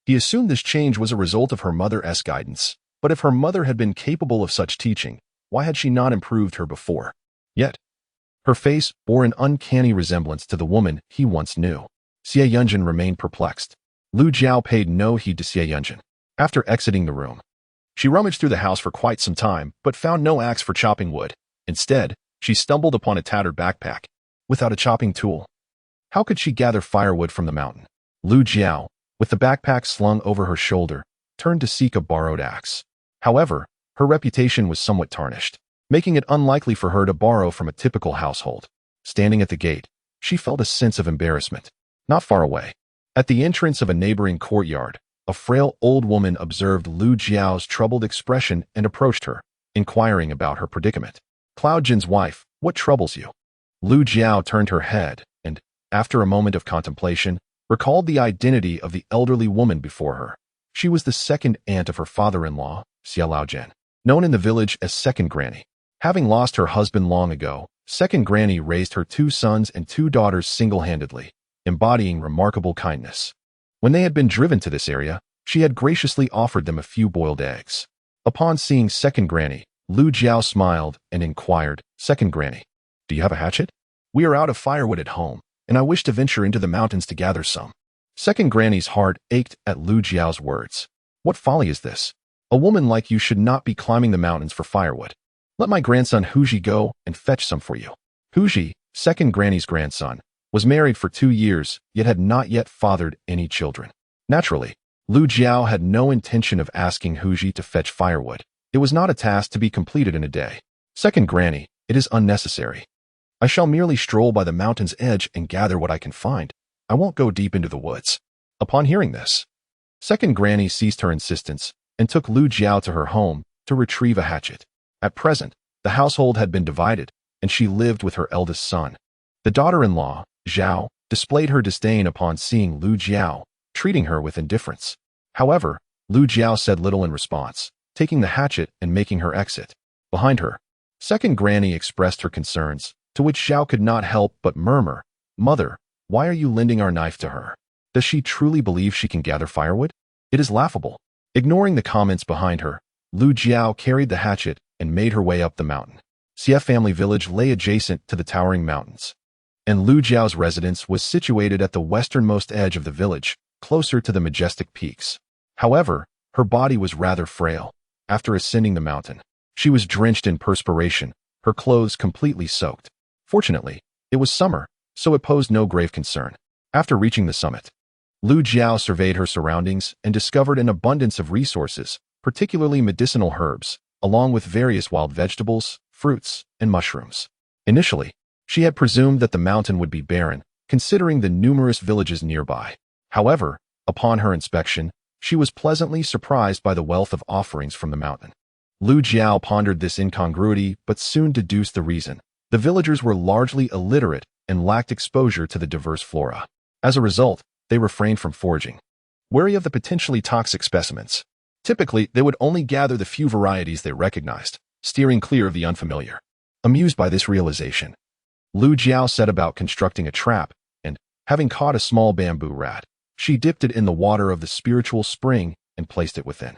he assumed this change was a result of her mother's guidance, but if her mother had been capable of such teaching, why had she not improved her before? Yet, her face bore an uncanny resemblance to the woman he once knew. Xie Yunjin remained perplexed. Lu Jiao paid no heed to Xie Yunjin. After exiting the room, she rummaged through the house for quite some time, but found no axe for chopping wood. Instead, she stumbled upon a tattered backpack. Without a chopping tool, how could she gather firewood from the mountain? Lu Jiao, with the backpack slung over her shoulder, turned to seek a borrowed axe. However, her reputation was somewhat tarnished, making it unlikely for her to borrow from a typical household. Standing at the gate, she felt a sense of embarrassment. Not far away, at the entrance of a neighboring courtyard, a frail old woman observed Lu Jiao's troubled expression and approached her, inquiring about her predicament. Cloud Jin's wife, what troubles you? Lu Jiao turned her head and, after a moment of contemplation, recalled the identity of the elderly woman before her. She was the second aunt of her father-in-law, Xia Laojian, known in the village as Second Granny. Having lost her husband long ago, Second Granny raised her 2 sons and 2 daughters single-handedly, embodying remarkable kindness. When they had been driven to this area, she had graciously offered them a few boiled eggs. Upon seeing Second Granny, Lu Jiao smiled and inquired, Second Granny, do you have a hatchet? We are out of firewood at home, and I wish to venture into the mountains to gather some. Second Granny's heart ached at Lu Jiao's words. What folly is this? A woman like you should not be climbing the mountains for firewood. Let my grandson Huji go and fetch some for you. Huji, Second Granny's grandson, was married for 2 years, yet had not yet fathered any children. Naturally, Lu Jiao had no intention of asking Huji to fetch firewood. It was not a task to be completed in a day. Second Granny, it is unnecessary. I shall merely stroll by the mountain's edge and gather what I can find. I won't go deep into the woods. Upon hearing this, Second Granny ceased her insistence and took Lu Jiao to her home to retrieve a hatchet. At present, the household had been divided, and she lived with her eldest son. The daughter-in-law, Zhao, displayed her disdain upon seeing Lu Jiao, treating her with indifference. However, Lu Jiao said little in response, taking the hatchet and making her exit. Behind her, Second Granny expressed her concerns, to which Zhao could not help but murmur, Mother, why are you lending our knife to her? Does she truly believe she can gather firewood? It is laughable. Ignoring the comments behind her, Lu Jiao carried the hatchet and made her way up the mountain. Xie family village lay adjacent to the towering mountains, and Lu Jiao's residence was situated at the westernmost edge of the village, closer to the majestic peaks. However, her body was rather frail. After ascending the mountain, she was drenched in perspiration, her clothes completely soaked. Fortunately, it was summer, so it posed no grave concern. After reaching the summit, Lu Jiao surveyed her surroundings and discovered an abundance of resources, particularly medicinal herbs, along with various wild vegetables, fruits, and mushrooms. Initially, she had presumed that the mountain would be barren, considering the numerous villages nearby. However, upon her inspection, she was pleasantly surprised by the wealth of offerings from the mountain. Lu Jiao pondered this incongruity but soon deduced the reason. The villagers were largely illiterate and lacked exposure to the diverse flora. As a result, they refrained from foraging, wary of the potentially toxic specimens. Typically, they would only gather the few varieties they recognized, steering clear of the unfamiliar. Amused by this realization, Lu Jiao set about constructing a trap, and, having caught a small bamboo rat, she dipped it in the water of the spiritual spring and placed it within.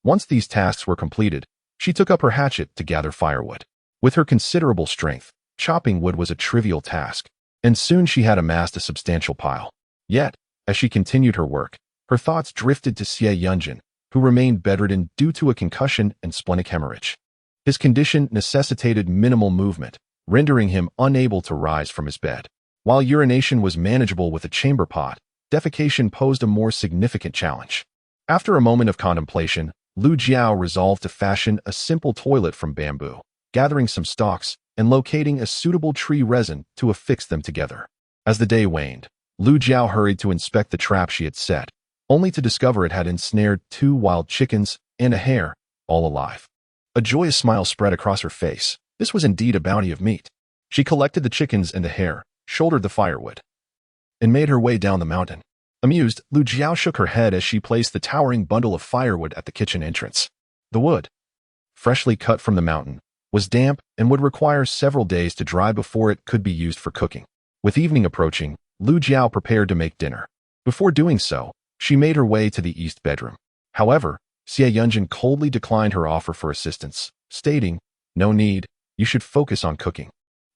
Once these tasks were completed, she took up her hatchet to gather firewood. With her considerable strength, chopping wood was a trivial task, and soon she had amassed a substantial pile. Yet, as she continued her work, her thoughts drifted to Xie Yunjin, who remained bedridden due to a concussion and splenic hemorrhage. His condition necessitated minimal movement, rendering him unable to rise from his bed. While urination was manageable with a chamber pot, defecation posed a more significant challenge. After a moment of contemplation, Lu Jiao resolved to fashion a simple toilet from bamboo, gathering some stalks and locating a suitable tree resin to affix them together. As the day waned, Lu Jiao hurried to inspect the trap she had set, only to discover it had ensnared 2 wild chickens and a hare, all alive. A joyous smile spread across her face. This was indeed a bounty of meat. She collected the chickens and the hare, shouldered the firewood, and made her way down the mountain. Amused, Lu Jiao shook her head as she placed the towering bundle of firewood at the kitchen entrance. The wood, freshly cut from the mountain, was damp and would require several days to dry before it could be used for cooking. With evening approaching, Lu Jiao prepared to make dinner. Before doing so, she made her way to the east bedroom. However, Xie Yunjin coldly declined her offer for assistance, stating, "No need, you should focus on cooking.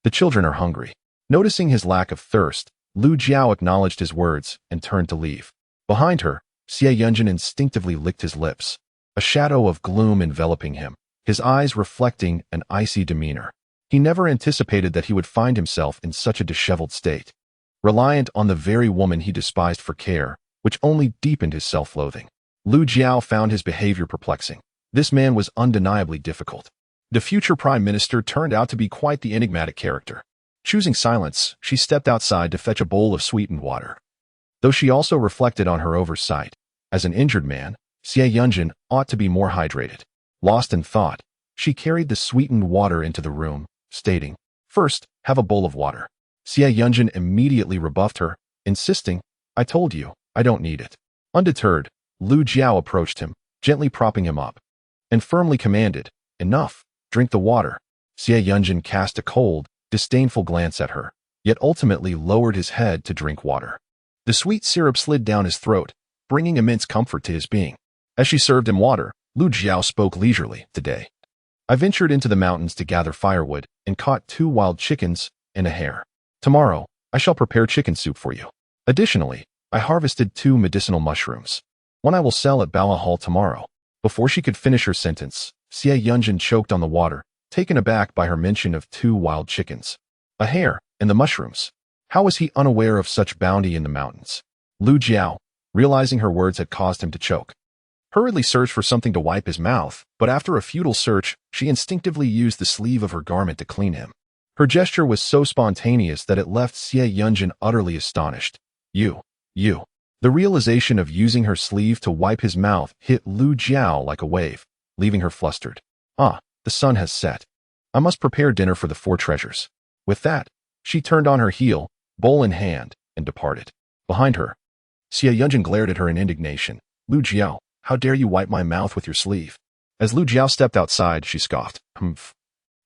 The children are hungry." Noticing his lack of thirst, Lu Jiao acknowledged his words and turned to leave. Behind her, Xie Yunjin instinctively licked his lips, a shadow of gloom enveloping him, his eyes reflecting an icy demeanor. He never anticipated that he would find himself in such a disheveled state, reliant on the very woman he despised for care, which only deepened his self-loathing. Lu Jiao found his behavior perplexing. This man was undeniably difficult. The future prime minister turned out to be quite the enigmatic character. Choosing silence, she stepped outside to fetch a bowl of sweetened water. Though she also reflected on her oversight, as an injured man, Xie Yunjin ought to be more hydrated. Lost in thought, she carried the sweetened water into the room, stating, "First, have a bowl of water." Xie Yunjin immediately rebuffed her, insisting, "I told you, I don't need it." Undeterred, Lu Jiao approached him, gently propping him up, and firmly commanded, "Enough, drink the water." Xie Yunjin cast a cold, disdainful glance at her, yet ultimately lowered his head to drink water. The sweet syrup slid down his throat, bringing immense comfort to his being. As she served him water, Lu Jiao spoke leisurely, "Today, I ventured into the mountains to gather firewood and caught 2 wild chickens and a hare. Tomorrow, I shall prepare chicken soup for you. Additionally, I harvested 2 medicinal mushrooms. One I will sell at Bala Hall tomorrow." Before she could finish her sentence, Xie Yunjin choked on the water, taken aback by her mention of 2 wild chickens, a hare, and the mushrooms. How was he unaware of such bounty in the mountains? Lu Jiao, realizing her words had caused him to choke, hurriedly searched for something to wipe his mouth, but after a futile search, she instinctively used the sleeve of her garment to clean him. Her gesture was so spontaneous that it left Xie Yunjin utterly astonished. You. The realization of using her sleeve to wipe his mouth hit Lu Jiao like a wave, leaving her flustered. The sun has set. I must prepare dinner for the 4 treasures. With that, she turned on her heel, bowl in hand, and departed. Behind her, Xie Yunjin glared at her in indignation. "Lu Jiao, how dare you wipe my mouth with your sleeve?" As Lu Jiao stepped outside, she scoffed. "Humph.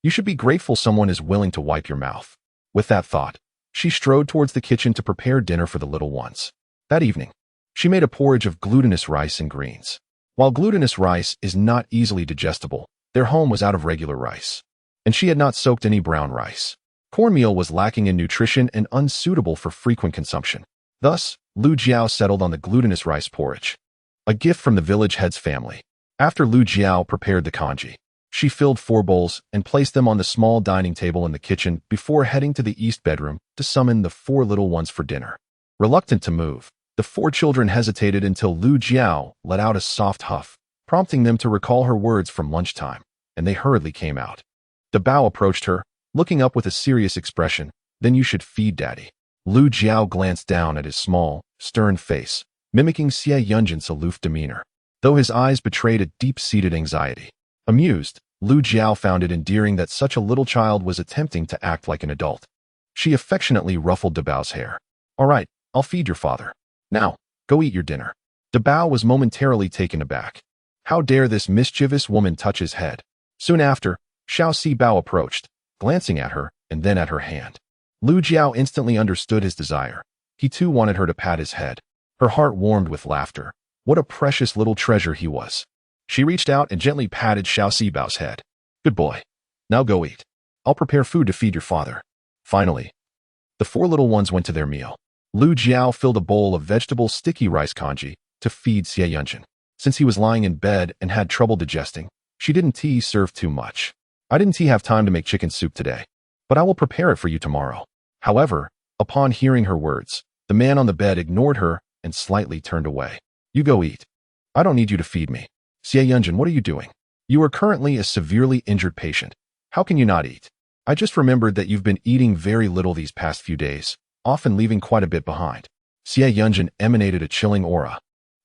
You should be grateful someone is willing to wipe your mouth." With that thought, she strode towards the kitchen to prepare dinner for the little ones. That evening, she made a porridge of glutinous rice and greens. While glutinous rice is not easily digestible, their home was out of regular rice, and she had not soaked any brown rice. Cornmeal was lacking in nutrition and unsuitable for frequent consumption. Thus, Lu Jiao settled on the glutinous rice porridge, a gift from the village head's family. After Lu Jiao prepared the congee, she filled 4 bowls and placed them on the small dining table in the kitchen before heading to the east bedroom to summon the 4 little ones for dinner. Reluctant to move, the 4 children hesitated until Lu Jiao let out a soft huff, prompting them to recall her words from lunchtime, and they hurriedly came out. The Bao approached her, looking up with a serious expression. "Then you should feed Daddy." Lu Jiao glanced down at his small, stern face, mimicking Xie Yunjin's aloof demeanor, though his eyes betrayed a deep-seated anxiety. Amused, Lu Jiao found it endearing that such a little child was attempting to act like an adult. She affectionately ruffled the Bao's hair. "All right, I'll feed your father. Now, go eat your dinner." The Bao was momentarily taken aback. How dare this mischievous woman touch his head? Soon after, Xiao Si Bao approached, glancing at her and then at her hand. Lu Jiao instantly understood his desire. He too wanted her to pat his head. Her heart warmed with laughter. What a precious little treasure he was. She reached out and gently patted Xiao Si Bao's head. "Good boy. Now go eat. I'll prepare food to feed your father." Finally, the 4 little ones went to their meal. Lu Jiao filled a bowl of vegetable sticky rice congee to feed Xie Yunjin. Since he was lying in bed and had trouble digesting, she didn't serve too much. "I didn't have time to make chicken soup today, but I will prepare it for you tomorrow." However, upon hearing her words, the man on the bed ignored her and slightly turned away. "You go eat. I don't need you to feed me." "Xie Yunjin, what are you doing? You are currently a severely injured patient. How can you not eat?" "I just remembered that you've been eating very little these past few days, often leaving quite a bit behind." Xie Yunjin emanated a chilling aura.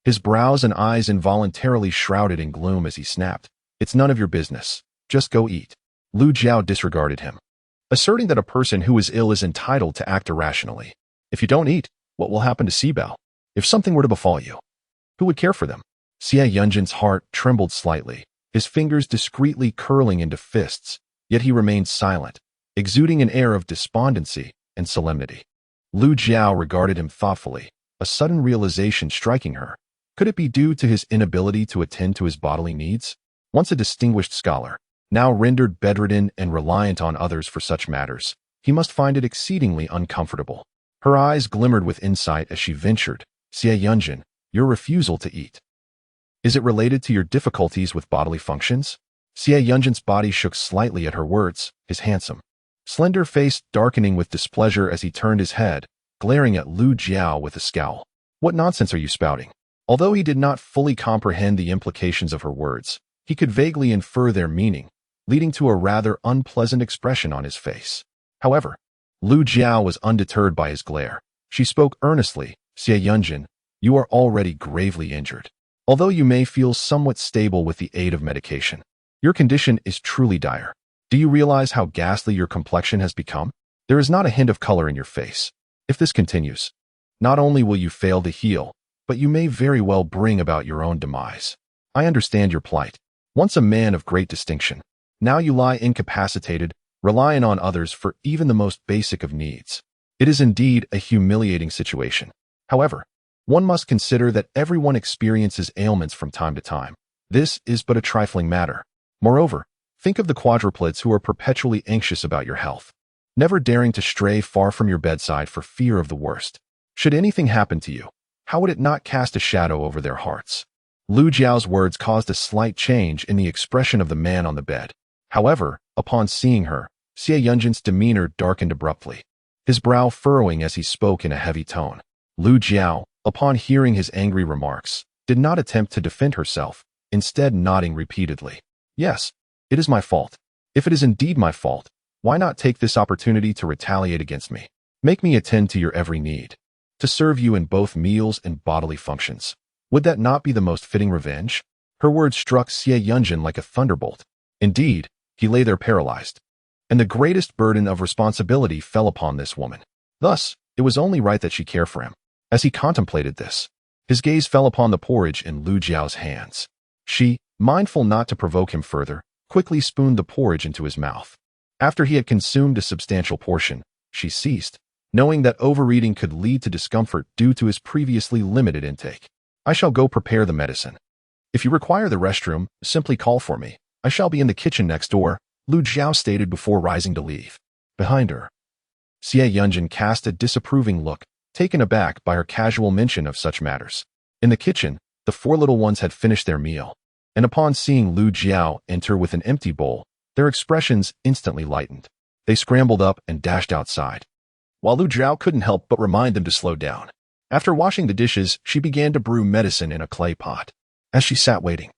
His brows and eyes involuntarily shrouded in gloom as he snapped, "It's none of your business. Just go eat." Lu Jiao disregarded him, asserting that a person who is ill is entitled to act irrationally. "If you don't eat, what will happen to Sibao? If something were to befall you, who would care for them?" Xie Yunjin's heart trembled slightly, his fingers discreetly curling into fists, yet he remained silent, exuding an air of despondency and solemnity. Lu Jiao regarded him thoughtfully, a sudden realization striking her. Could it be due to his inability to attend to his bodily needs? Once a distinguished scholar, now rendered bedridden and reliant on others for such matters, he must find it exceedingly uncomfortable. Her eyes glimmered with insight as she ventured, "Xie Yunjin, your refusal to eat. Is it related to your difficulties with bodily functions?" Xie Yunjin's body shook slightly at her words, his handsome, slender face darkening with displeasure as he turned his head, glaring at Lu Jiao with a scowl. "What nonsense are you spouting?" Although he did not fully comprehend the implications of her words, he could vaguely infer their meaning, leading to a rather unpleasant expression on his face. However, Lu Jiao was undeterred by his glare. She spoke earnestly, "Xie Yunjin, you are already gravely injured. Although you may feel somewhat stable with the aid of medication, your condition is truly dire. Do you realize how ghastly your complexion has become? There is not a hint of color in your face. If this continues, not only will you fail to heal, but you may very well bring about your own demise. I understand your plight. Once a man of great distinction, now you lie incapacitated, relying on others for even the most basic of needs. It is indeed a humiliating situation. However, one must consider that everyone experiences ailments from time to time. This is but a trifling matter. Moreover, think of the quadrupeds who are perpetually anxious about your health, never daring to stray far from your bedside for fear of the worst. Should anything happen to you, how would it not cast a shadow over their hearts?" Lu Jiao's words caused a slight change in the expression of the man on the bed. However, upon seeing her, Xie Yunjin's demeanor darkened abruptly, his brow furrowing as he spoke in a heavy tone. Lu Jiao, upon hearing his angry remarks, did not attempt to defend herself, instead nodding repeatedly. "Yes, it is my fault. If it is indeed my fault, why not take this opportunity to retaliate against me? Make me attend to your every need, to serve you in both meals and bodily functions. Would that not be the most fitting revenge?" Her words struck Xie Yunjin like a thunderbolt. Indeed, he lay there paralyzed, and the greatest burden of responsibility fell upon this woman. Thus, it was only right that she care for him. As he contemplated this, his gaze fell upon the porridge in Lu Jiao's hands. She, mindful not to provoke him further, quickly spooned the porridge into his mouth. After he had consumed a substantial portion, she ceased, knowing that overeating could lead to discomfort due to his previously limited intake. "I shall go prepare the medicine. If you require the restroom, simply call for me. I shall be in the kitchen next door," Lu Jiao stated before rising to leave. Behind her, Xie Yunjin cast a disapproving look, taken aback by her casual mention of such matters. In the kitchen, the four little ones had finished their meal, and upon seeing Lu Jiao enter with an empty bowl, their expressions instantly lightened. They scrambled up and dashed outside, while Lu Jiao couldn't help but remind them to slow down. After washing the dishes, she began to brew medicine in a clay pot. As she sat waiting,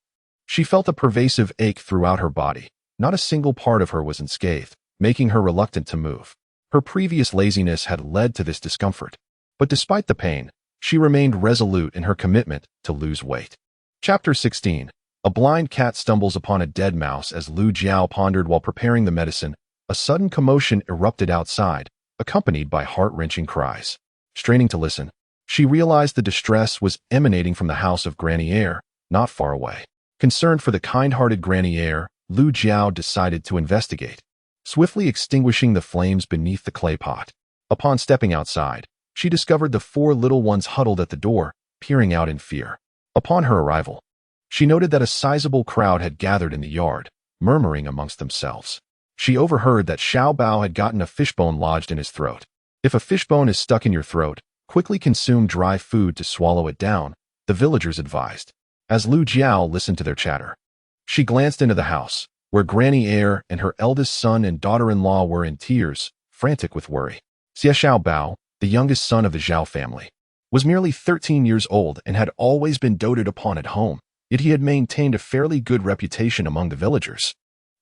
she felt a pervasive ache throughout her body. Not a single part of her was unscathed, making her reluctant to move. Her previous laziness had led to this discomfort, but despite the pain, she remained resolute in her commitment to lose weight. Chapter 16. A blind cat stumbles upon a dead mouse. As Lu Jiao pondered while preparing the medicine, a sudden commotion erupted outside, accompanied by heart-wrenching cries. Straining to listen, she realized the distress was emanating from the house of Granny Eyre, not far away. Concerned for the kind-hearted Granny Eyre, Lu Jiao decided to investigate, swiftly extinguishing the flames beneath the clay pot. Upon stepping outside, she discovered the four little ones huddled at the door, peering out in fear. Upon her arrival, she noted that a sizable crowd had gathered in the yard, murmuring amongst themselves. She overheard that Xiao Bao had gotten a fishbone lodged in his throat. If a fishbone is stuck in your throat, quickly consume dry food to swallow it down, the villagers advised. As Lu Jiao listened to their chatter, she glanced into the house, where Granny Eyre and her eldest son and daughter-in-law were in tears, frantic with worry. Xiao Bao, the youngest son of the Zhao family, was merely 13 years old and had always been doted upon at home, yet he had maintained a fairly good reputation among the villagers.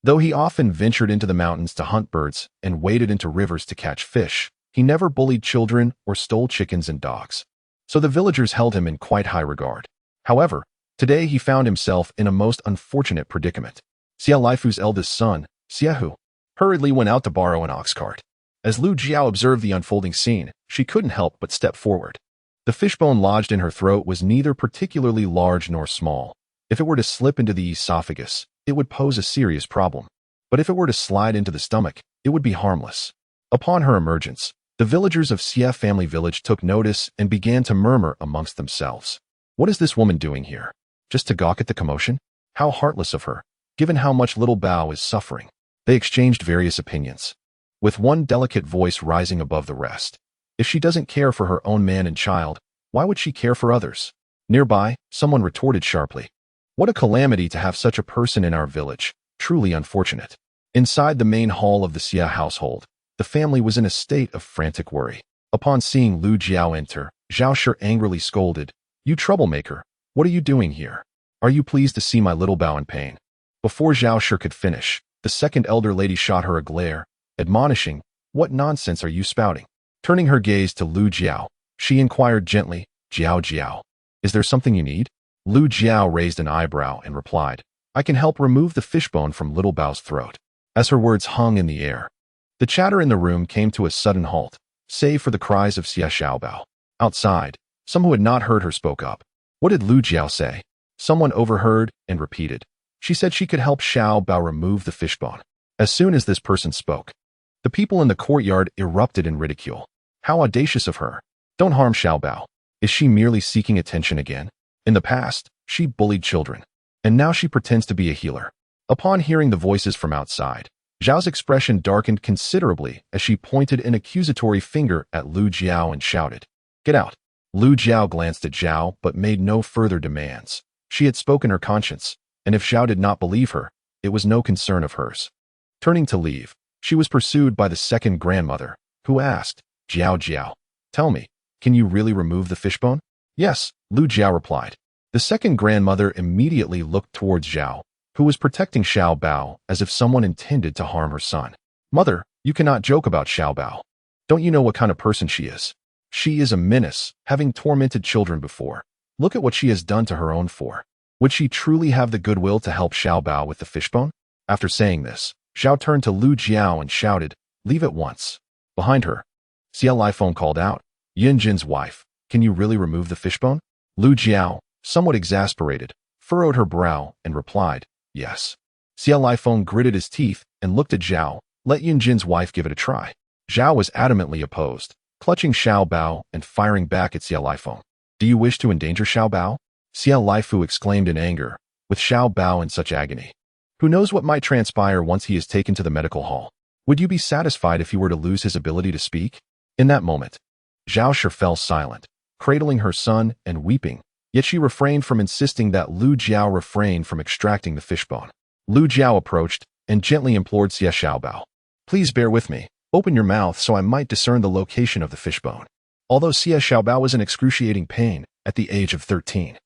Though he often ventured into the mountains to hunt birds and waded into rivers to catch fish, he never bullied children or stole chickens and dogs. So the villagers held him in quite high regard. However, today he found himself in a most unfortunate predicament. Xia Laifu's eldest son, Xiehu, hurriedly went out to borrow an ox cart. As Lu Jiao observed the unfolding scene, she couldn't help but step forward. The fishbone lodged in her throat was neither particularly large nor small. If it were to slip into the esophagus, it would pose a serious problem. but if it were to slide into the stomach, it would be harmless. Upon her emergence, the villagers of Xie family village took notice and began to murmur amongst themselves. What is this woman doing here? Just to gawk at the commotion? How heartless of her, given how much little Bao is suffering. They exchanged various opinions, with one delicate voice rising above the rest. If she doesn't care for her own man and child, why would she care for others? Nearby, someone retorted sharply. What a calamity to have such a person in our village, truly unfortunate. Inside the main hall of the Xia household, the family was in a state of frantic worry. Upon seeing Lu Jiao enter, Zhao Shi angrily scolded, "You troublemaker, what are you doing here? Are you pleased to see my little Bao in pain?" Before Zhao Shi could finish, the second elder lady shot her a glare, admonishing, "What nonsense are you spouting?" Turning her gaze to Lu Jiao, she inquired gently, "Jiao Jiao, is there something you need?" Lu Jiao raised an eyebrow and replied, "I can help remove the fishbone from little Bao's throat." As her words hung in the air, the chatter in the room came to a sudden halt, save for the cries of Xia Xiaobao. Outside, some who had not heard her spoke up. What did Lu Jiao say? Someone overheard and repeated. She said she could help Xiao Bao remove the fishbone. As soon as this person spoke, the people in the courtyard erupted in ridicule. How audacious of her! Don't harm Xiao Bao. Is she merely seeking attention again? In the past, she bullied children, and now she pretends to be a healer. Upon hearing the voices from outside, Zhao's expression darkened considerably as she pointed an accusatory finger at Lu Jiao and shouted, "Get out!" Lu Jiao glanced at Zhao but made no further demands. She had spoken her conscience, and if Zhao did not believe her, it was no concern of hers. Turning to leave, she was pursued by the second grandmother, who asked, "Jiao Jiao, tell me, can you really remove the fishbone?" "Yes," Lu Jiao replied. The second grandmother immediately looked towards Zhao, who was protecting Xiao Bao as if someone intended to harm her son. "Mother, you cannot joke about Xiao Bao. Don't you know what kind of person she is? She is a menace, having tormented children before. Look at what she has done to her own four. Would she truly have the goodwill to help Xiao Bao with the fishbone?" After saying this, Zhao turned to Lu Jiao and shouted, "Leave at once." Behind her, Xia Lifeng called out, "Yin Jin's wife, can you really remove the fishbone?" Lu Jiao, somewhat exasperated, furrowed her brow and replied, "Yes." Xia Lifeng gritted his teeth and looked at Zhao. "Let Yin Jin's wife give it a try." Zhao was adamantly opposed, clutching Xiao Bao and firing back at Xia Lifeng. "Do you wish to endanger Xiao Bao?" Xia Lifu exclaimed in anger, with Xiao Bao in such agony. Who knows what might transpire once he is taken to the medical hall? Would you be satisfied if he were to lose his ability to speak? In that moment, Zhao Shi fell silent, cradling her son and weeping, yet she refrained from insisting that Lu Jiao refrain from extracting the fishbone. Lu Jiao approached and gently implored Xia Xiaobao, "Please bear with me. Open your mouth so I might discern the location of the fishbone." Although Xia Xiaobao was in excruciating pain at the age of 13,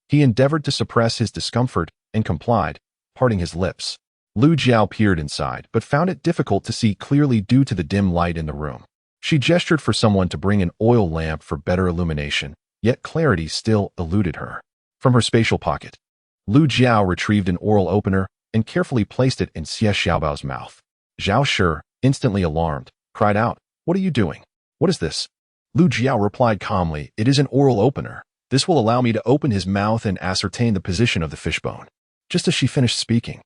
he endeavored to suppress his discomfort and complied, parting his lips. Lu Jiao peered inside but found it difficult to see clearly due to the dim light in the room. She gestured for someone to bring an oil lamp for better illumination, yet clarity still eluded her. From her spatial pocket, Lu Jiao retrieved an oral opener and carefully placed it in Xia Xiaobao's mouth. Zhao Shi, instantly alarmed, cried out, "What are you doing? What is this?" Lu Jiao replied calmly, "It is an oral opener. This will allow me to open his mouth and ascertain the position of the fishbone." Just as she finished speaking,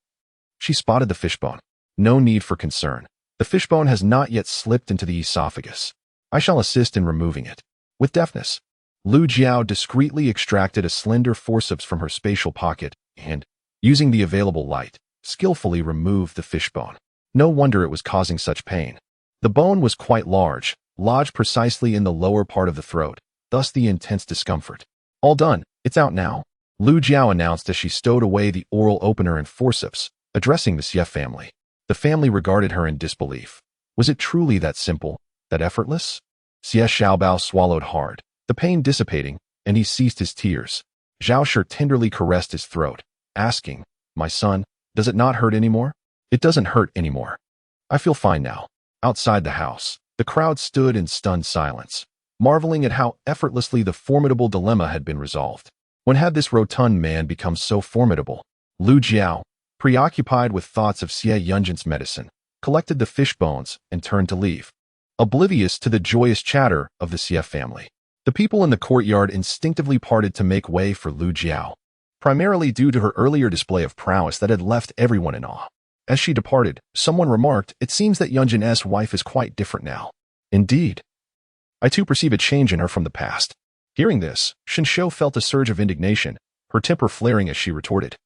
she spotted the fishbone. No need for concern. The fishbone has not yet slipped into the esophagus. I shall assist in removing it. With deftness, Lu Jiao discreetly extracted a slender forceps from her spatial pocket and, using the available light, skillfully removed the fishbone. No wonder it was causing such pain. The bone was quite large, lodged precisely in the lower part of the throat, thus the intense discomfort. "All done, it's out now," Lu Jiao announced as she stowed away the oral opener and forceps, addressing the Xie family. The family regarded her in disbelief. Was it truly that simple, that effortless? Xia Xiaobao swallowed hard, the pain dissipating, and he ceased his tears. Zhao Shi tenderly caressed his throat, asking, "My son, does it not hurt anymore?" "It doesn't hurt anymore. I feel fine now." Outside the house, the crowd stood in stunned silence, marveling at how effortlessly the formidable dilemma had been resolved. When had this rotund man become so formidable? Lu Jiao, preoccupied with thoughts of Xie Yunjin's medicine, collected the fish bones and turned to leave, oblivious to the joyous chatter of the Xie family. The people in the courtyard instinctively parted to make way for Lu Jiao, primarily due to her earlier display of prowess that had left everyone in awe. As she departed, someone remarked, "It seems that Yunjin's wife is quite different now." Indeed. I too perceive a change in her from the past. Hearing this, Shinshio felt a surge of indignation, her temper flaring as she retorted,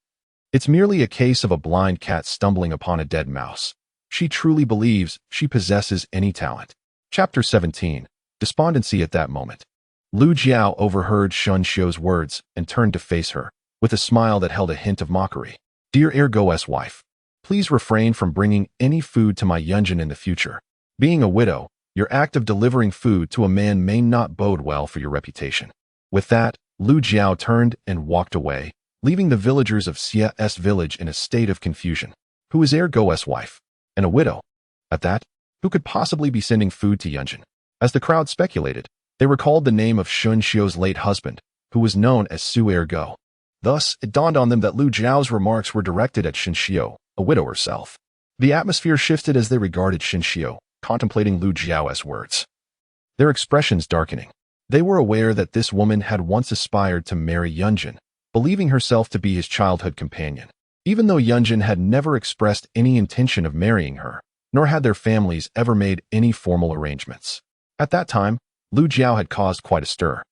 "It's merely a case of a blind cat stumbling upon a dead mouse. She truly believes she possesses any talent." Chapter 17. Despondency at that moment. Lu Jiao overheard Shinshio's words and turned to face her, with a smile that held a hint of mockery. "Dear Ergo's wife, please refrain from bringing any food to my Yunjin in the future. Being a widow, your act of delivering food to a man may not bode well for your reputation." With that, Lu Jiao turned and walked away, leaving the villagers of Xia's village in a state of confusion. Who is Ergo's wife? And a widow? At that, who could possibly be sending food to Yunjin? As the crowd speculated, they recalled the name of Shinshio's late husband, who was known as Su Ergo. Thus, it dawned on them that Lu Jiao's remarks were directed at Shinshio, a widow herself. The atmosphere shifted as they regarded Shinshio, contemplating Lu Jiao's words, their expressions darkening. They were aware that this woman had once aspired to marry Yunjin, believing herself to be his childhood companion. Even though Yunjin had never expressed any intention of marrying her, nor had their families ever made any formal arrangements. At that time, Lu Jiao had caused quite a stir.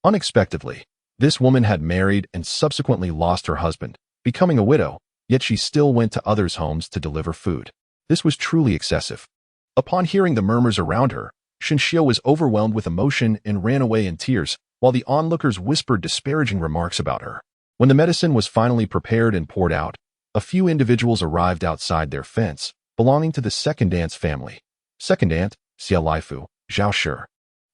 Unexpectedly, this woman had married and subsequently lost her husband, becoming a widow, yet she still went to others' homes to deliver food. This was truly excessive. Upon hearing the murmurs around her, Shinshio was overwhelmed with emotion and ran away in tears, while the onlookers whispered disparaging remarks about her. When the medicine was finally prepared and poured out, a few individuals arrived outside their fence, belonging to the second aunt's family. Second aunt, Xia Laifu, Zhao Shi,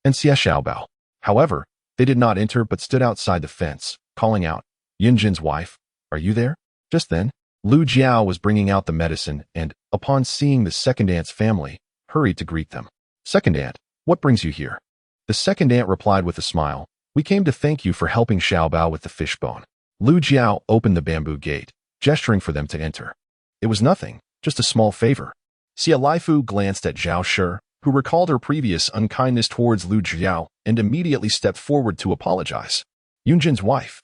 and Xia Xiaobao. However, they did not enter but stood outside the fence, calling out, "Yunjin's wife, are you there?" Just then, Lu Jiao was bringing out the medicine and, upon seeing the second aunt's family, hurried to greet them. "Second aunt, what brings you here?" The second aunt replied with a smile, "We came to thank you for helping Xiaobao with the fishbone." Lu Jiao opened the bamboo gate, gesturing for them to enter. "It was nothing, just a small favor." Xia Laifu glanced at Zhao Shi, who recalled her previous unkindness towards Lu Jiao and immediately stepped forward to apologize. "Yunjin's wife,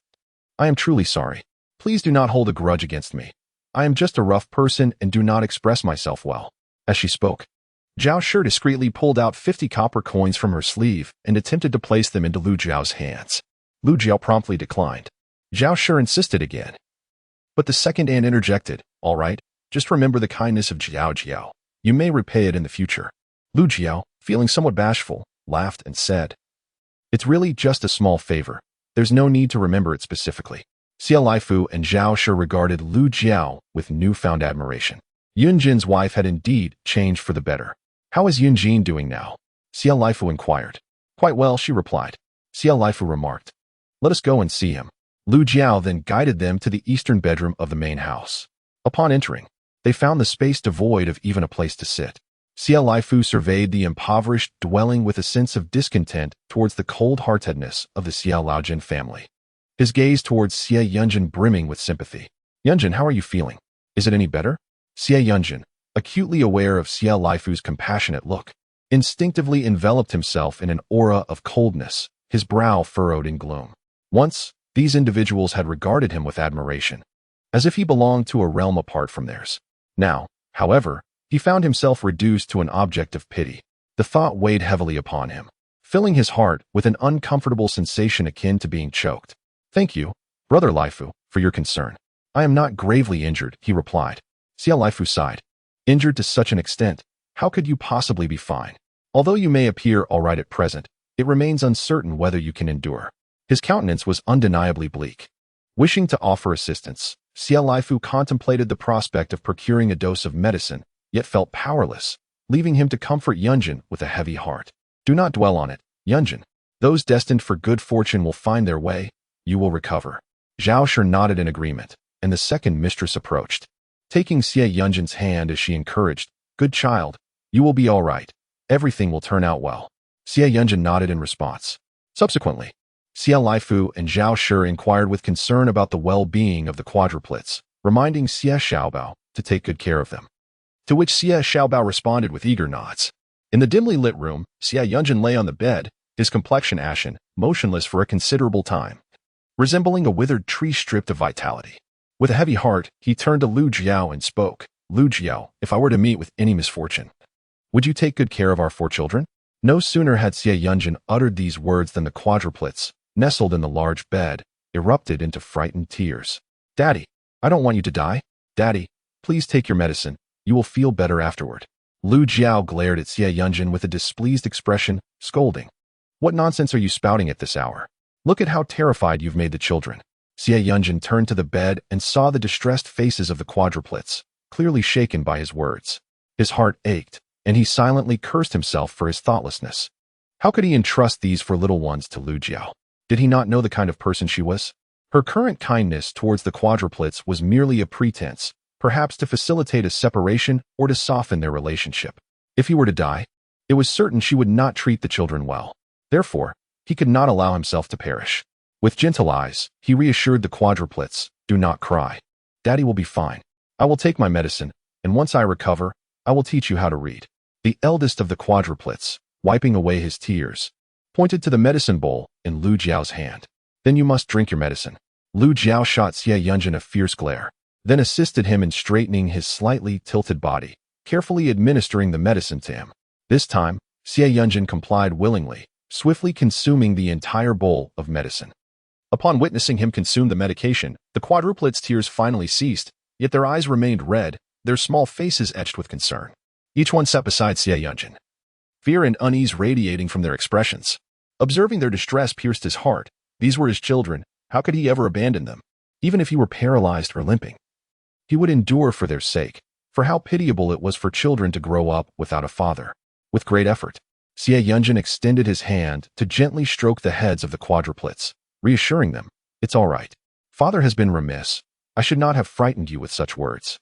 I am truly sorry. Please do not hold a grudge against me. I am just a rough person and do not express myself well." As she spoke, Zhao Shi discreetly pulled out 50 copper coins from her sleeve and attempted to place them into Lu Jiao's hands. Lu Jiao promptly declined. Zhao Shi insisted again. But the second aunt interjected, "All right, just remember the kindness of Jiao. You may repay it in the future." Lu Jiao, feeling somewhat bashful, laughed and said, "It's really just a small favor. There's no need to remember it specifically." Xia Laifu and Zhao Shi regarded Lu Jiao with newfound admiration. Yunjin's wife had indeed changed for the better. "How is Yunjin doing now?" Xia Laifu inquired. "Quite well," she replied. Xia Laifu remarked, "Let us go and see him." Lu Jiao then guided them to the eastern bedroom of the main house. Upon entering, they found the space devoid of even a place to sit. Xia Laifu surveyed the impoverished dwelling with a sense of discontent towards the cold-heartedness of the Xia Laojin family. His gaze towards Xia Yunjin brimming with sympathy. "Yunjin, how are you feeling? Is it any better?" Xia Yunjin, acutely aware of Xia Laifu's compassionate look, instinctively enveloped himself in an aura of coldness, his brow furrowed in gloom. Once, these individuals had regarded him with admiration, as if he belonged to a realm apart from theirs. Now, however, he found himself reduced to an object of pity. The thought weighed heavily upon him, filling his heart with an uncomfortable sensation akin to being choked. "Thank you, Brother Laifu, for your concern. I am not gravely injured," he replied. Xia Laifu sighed. "Injured to such an extent, how could you possibly be fine? Although you may appear all right at present, it remains uncertain whether you can endure." His countenance was undeniably bleak. Wishing to offer assistance, Xia Laifu contemplated the prospect of procuring a dose of medicine, yet felt powerless, leaving him to comfort Yunjin with a heavy heart. "Do not dwell on it, Yunjin. Those destined for good fortune will find their way. You will recover." Zhao Shi nodded in agreement, and the second mistress approached. Taking Xia Yunjin's hand as she encouraged, "Good child, you will be all right. Everything will turn out well." Xia Yunjin nodded in response. Subsequently, Xia Laifu and Zhao Shi inquired with concern about the well-being of the quadruplets, reminding Xia Xiaobao to take good care of them. To which Xia Xiaobao responded with eager nods. In the dimly lit room, Xia Yunjin lay on the bed, his complexion ashen, motionless for a considerable time, resembling a withered tree stripped of vitality. With a heavy heart, he turned to Lu Jiao and spoke, Lu Jiao, if I were to meet with any misfortune, would you take good care of our 4 children? No sooner had Xie Yunjin uttered these words than the quadruplets, nestled in the large bed, erupted into frightened tears. Daddy, I don't want you to die. Daddy, please take your medicine. You will feel better afterward. Lu Jiao glared at Xie Yunjin with a displeased expression, scolding. What nonsense are you spouting at this hour? Look at how terrified you've made the children. Xie Yunjin turned to the bed and saw the distressed faces of the quadruplets, clearly shaken by his words. His heart ached, and he silently cursed himself for his thoughtlessness. How could he entrust these 4 little ones to Lu Jiao? Did he not know the kind of person she was? Her current kindness towards the quadruplets was merely a pretense, perhaps to facilitate a separation or to soften their relationship. If he were to die, it was certain she would not treat the children well. Therefore, he could not allow himself to perish. With gentle eyes, he reassured the quadruplets, do not cry. Daddy will be fine. I will take my medicine, and once I recover, I will teach you how to read. The eldest of the quadruplets, wiping away his tears, pointed to the medicine bowl in Lu Jiao's hand. Then you must drink your medicine. Lu Jiao shot Xie Yunjin a fierce glare, then assisted him in straightening his slightly tilted body, carefully administering the medicine to him. This time, Xie Yunjin complied willingly, swiftly consuming the entire bowl of medicine. Upon witnessing him consume the medication, the quadruplets' tears finally ceased, yet their eyes remained red, their small faces etched with concern. Each one sat beside Xie Yunjin, fear and unease radiating from their expressions. Observing their distress pierced his heart. These were his children. How could he ever abandon them? Even if he were paralyzed or limping, he would endure for their sake, for how pitiable it was for children to grow up without a father. With great effort, Xie Yunjin extended his hand to gently stroke the heads of the quadruplets, reassuring them, it's all right. Father has been remiss. I should not have frightened you with such words.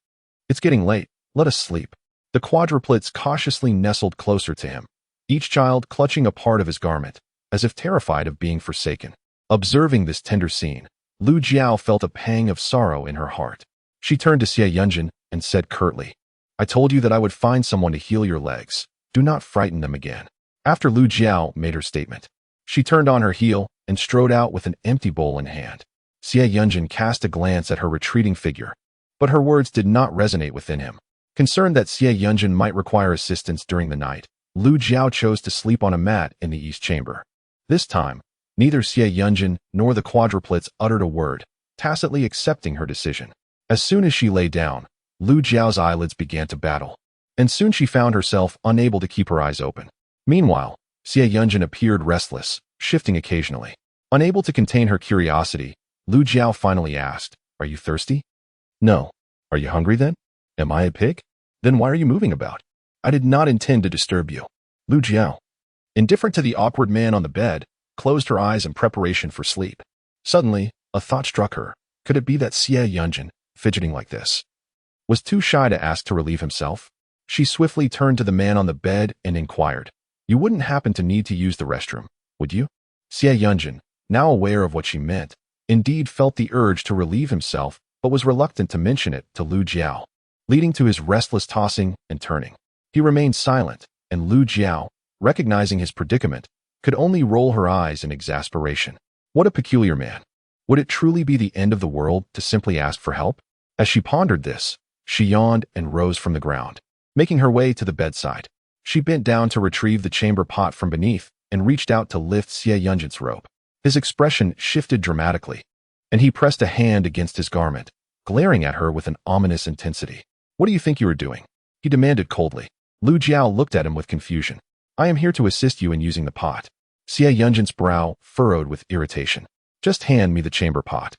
It's getting late. Let us sleep. The quadruplets cautiously nestled closer to him, each child clutching a part of his garment, as if terrified of being forsaken. Observing this tender scene, Lu Jiao felt a pang of sorrow in her heart. She turned to Xie Yunjin and said curtly, I told you that I would find someone to heal your legs. Do not frighten them again. After Lu Jiao made her statement, she turned on her heel and strode out with an empty bowl in hand. Xie Yunjin cast a glance at her retreating figure, but her words did not resonate within him. Concerned that Xie Yunjin might require assistance during the night, Lu Jiao chose to sleep on a mat in the east chamber. This time, neither Xie Yunjin nor the quadruplets uttered a word, tacitly accepting her decision. As soon as she lay down, Lu Jiao's eyelids began to battle, and soon she found herself unable to keep her eyes open. Meanwhile, Xie Yunjin appeared restless, shifting occasionally. Unable to contain her curiosity, Lu Jiao finally asked, Are you thirsty? No. Are you hungry then? Am I a pig? Then why are you moving about? I did not intend to disturb you. Lu Jiao, indifferent to the awkward man on the bed, closed her eyes in preparation for sleep. Suddenly, a thought struck her. Could it be that Xie Yunjin, fidgeting like this, was too shy to ask to relieve himself? She swiftly turned to the man on the bed and inquired, You wouldn't happen to need to use the restroom, would you? Xie Yunjin, now aware of what she meant, indeed felt the urge to relieve himself, but was reluctant to mention it to Lu Jiao, leading to his restless tossing and turning. He remained silent, and Lu Jiao, recognizing his predicament, could only roll her eyes in exasperation. What a peculiar man. Would it truly be the end of the world to simply ask for help? As she pondered this, she yawned and rose from the ground. Making her way to the bedside, she bent down to retrieve the chamber pot from beneath and reached out to lift Xie Yunjin's robe. His expression shifted dramatically, and he pressed a hand against his garment, glaring at her with an ominous intensity. What do you think you are doing? He demanded coldly. Lu Jiao looked at him with confusion. I am here to assist you in using the pot. Xie Yunjin's brow furrowed with irritation. Just hand me the chamber pot.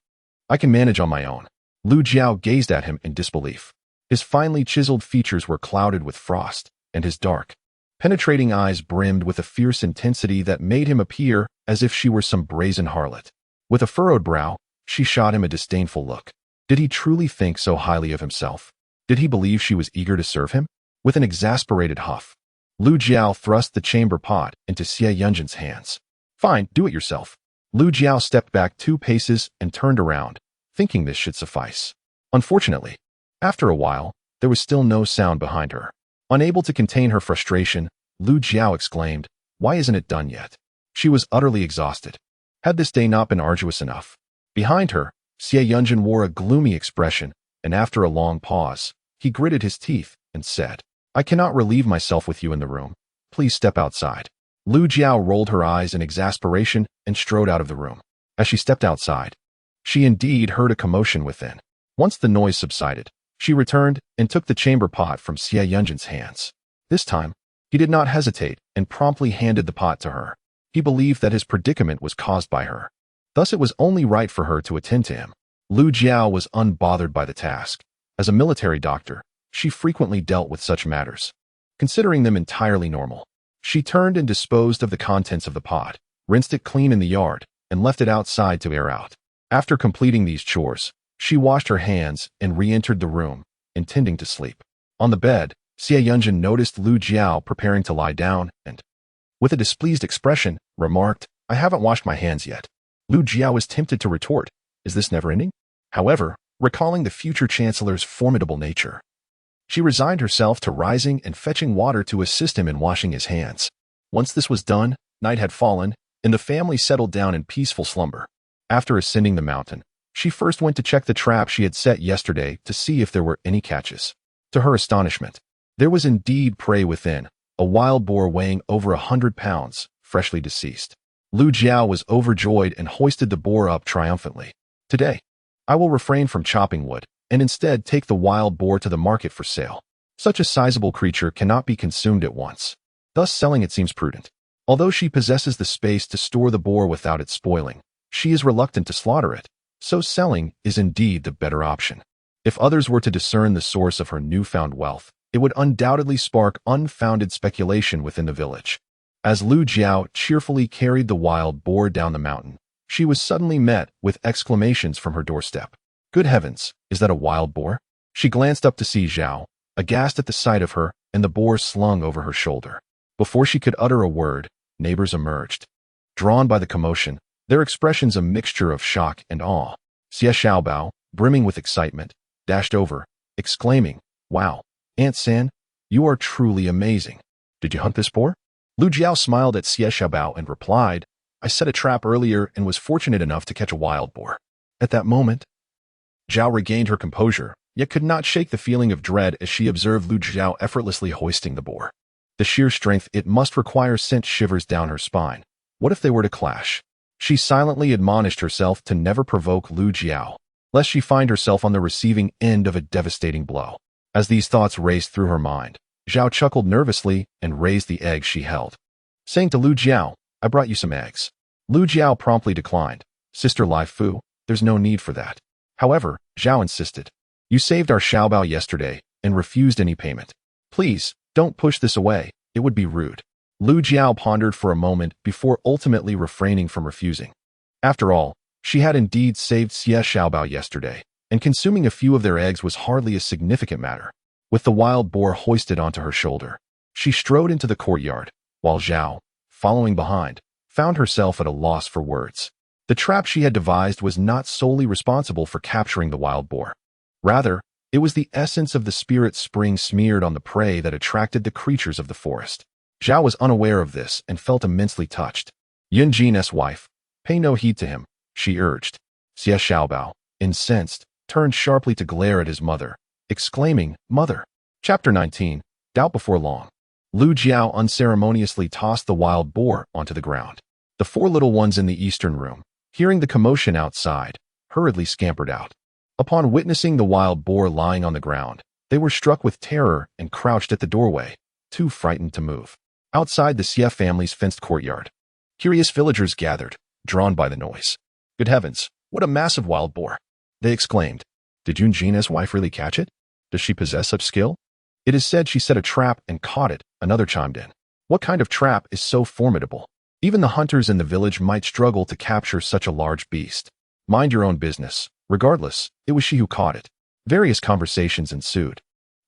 I can manage on my own. Lu Jiao gazed at him in disbelief. His finely chiseled features were clouded with frost, and his dark, penetrating eyes brimmed with a fierce intensity that made him appear as if she were some brazen harlot. With a furrowed brow, she shot him a disdainful look. Did he truly think so highly of himself? Did he believe she was eager to serve him? With an exasperated huff, Lu Jiao thrust the chamber pot into Xie Yunjin's hands. Fine, do it yourself. Lu Jiao stepped back 2 paces and turned around, thinking this should suffice. Unfortunately, after a while, there was still no sound behind her. Unable to contain her frustration, Lu Jiao exclaimed, Why isn't it done yet? She was utterly exhausted. Had this day not been arduous enough? Behind her, Xie Yunjin wore a gloomy expression, and after a long pause, He gritted his teeth and said, "I cannot relieve myself with you in the room. Please step outside." Lu Jiao rolled her eyes in exasperation and strode out of the room. As she stepped outside, she indeed heard a commotion within. Once the noise subsided, she returned and took the chamber pot from Xie Yunjin's hands. This time, he did not hesitate and promptly handed the pot to her. He believed that his predicament was caused by her. Thus it was only right for her to attend to him. Lu Jiao was unbothered by the task. As a military doctor, she frequently dealt with such matters, considering them entirely normal. She turned and disposed of the contents of the pot, rinsed it clean in the yard, and left it outside to air out. After completing these chores, she washed her hands and re-entered the room, intending to sleep. On the bed, Xie Yunjin noticed Lu Jiao preparing to lie down and, with a displeased expression, remarked, "I haven't washed my hands yet." Lu Jiao was tempted to retort, "Is this never-ending?" However, recalling the future Chancellor's formidable nature, she resigned herself to rising and fetching water to assist him in washing his hands. Once this was done, night had fallen, and the family settled down in peaceful slumber. After ascending the mountain, she first went to check the trap she had set yesterday to see if there were any catches. To her astonishment, there was indeed prey within, a wild boar weighing over 100 pounds, freshly deceased. Lu Jiao was overjoyed and hoisted the boar up triumphantly. "Today, I will refrain from chopping wood, and instead take the wild boar to the market for sale. Such a sizable creature cannot be consumed at once. Thus selling it seems prudent. Although she possesses the space to store the boar without it spoiling, she is reluctant to slaughter it, so selling is indeed the better option. If others were to discern the source of her newfound wealth, it would undoubtedly spark unfounded speculation within the village." As Lu Jiao cheerfully carried the wild boar down the mountain, she was suddenly met with exclamations from her doorstep. "Good heavens, is that a wild boar?" She glanced up to see Zhao, aghast at the sight of her and the boar slung over her shoulder. Before she could utter a word, neighbors emerged. Drawn by the commotion, their expressions a mixture of shock and awe. Xie Xiaobao, brimming with excitement, dashed over, exclaiming, "Wow, Aunt San, you are truly amazing. Did you hunt this boar?" Lu Jiao smiled at Xie Xiaobao and replied, "I set a trap earlier and was fortunate enough to catch a wild boar." At that moment, Zhao regained her composure, yet could not shake the feeling of dread as she observed Lu Jiao effortlessly hoisting the boar. The sheer strength it must require sent shivers down her spine. What if they were to clash? She silently admonished herself to never provoke Lu Jiao, lest she find herself on the receiving end of a devastating blow. As these thoughts raced through her mind, Zhao chuckled nervously and raised the eggs she held, saying to Lu Jiao, "I brought you some eggs." Lu Jiao promptly declined. "Sister Lai Fu, there's no need for that." However, Zhao insisted, "You saved our Xiaobao yesterday and refused any payment. Please, don't push this away, it would be rude." Lu Jiao pondered for a moment before ultimately refraining from refusing. After all, she had indeed saved Xie Xiaobao yesterday, and consuming a few of their eggs was hardly a significant matter. With the wild boar hoisted onto her shoulder, she strode into the courtyard, while Zhao, following behind, found herself at a loss for words. The trap she had devised was not solely responsible for capturing the wild boar. Rather, it was the essence of the spirit spring smeared on the prey that attracted the creatures of the forest. Zhao was unaware of this and felt immensely touched. Yunjin's wife, pay no heed to him, she urged. Xie Xiaobao, incensed, turned sharply to glare at his mother, exclaiming, "Mother!" Chapter 19, Doubt Before Long. Lu Jiao unceremoniously tossed the wild boar onto the ground. The four little ones in the eastern room, hearing the commotion outside, hurriedly scampered out. Upon witnessing the wild boar lying on the ground, they were struck with terror and crouched at the doorway, too frightened to move. Outside the Xie family's fenced courtyard, curious villagers gathered, drawn by the noise. "Good heavens, what a massive wild boar!" they exclaimed. "Did Yunjin's wife really catch it? Does she possess such skill? It is said she set a trap and caught it," another chimed in. "What kind of trap is so formidable? Even the hunters in the village might struggle to capture such a large beast." "Mind your own business. Regardless, it was she who caught it." Various conversations ensued.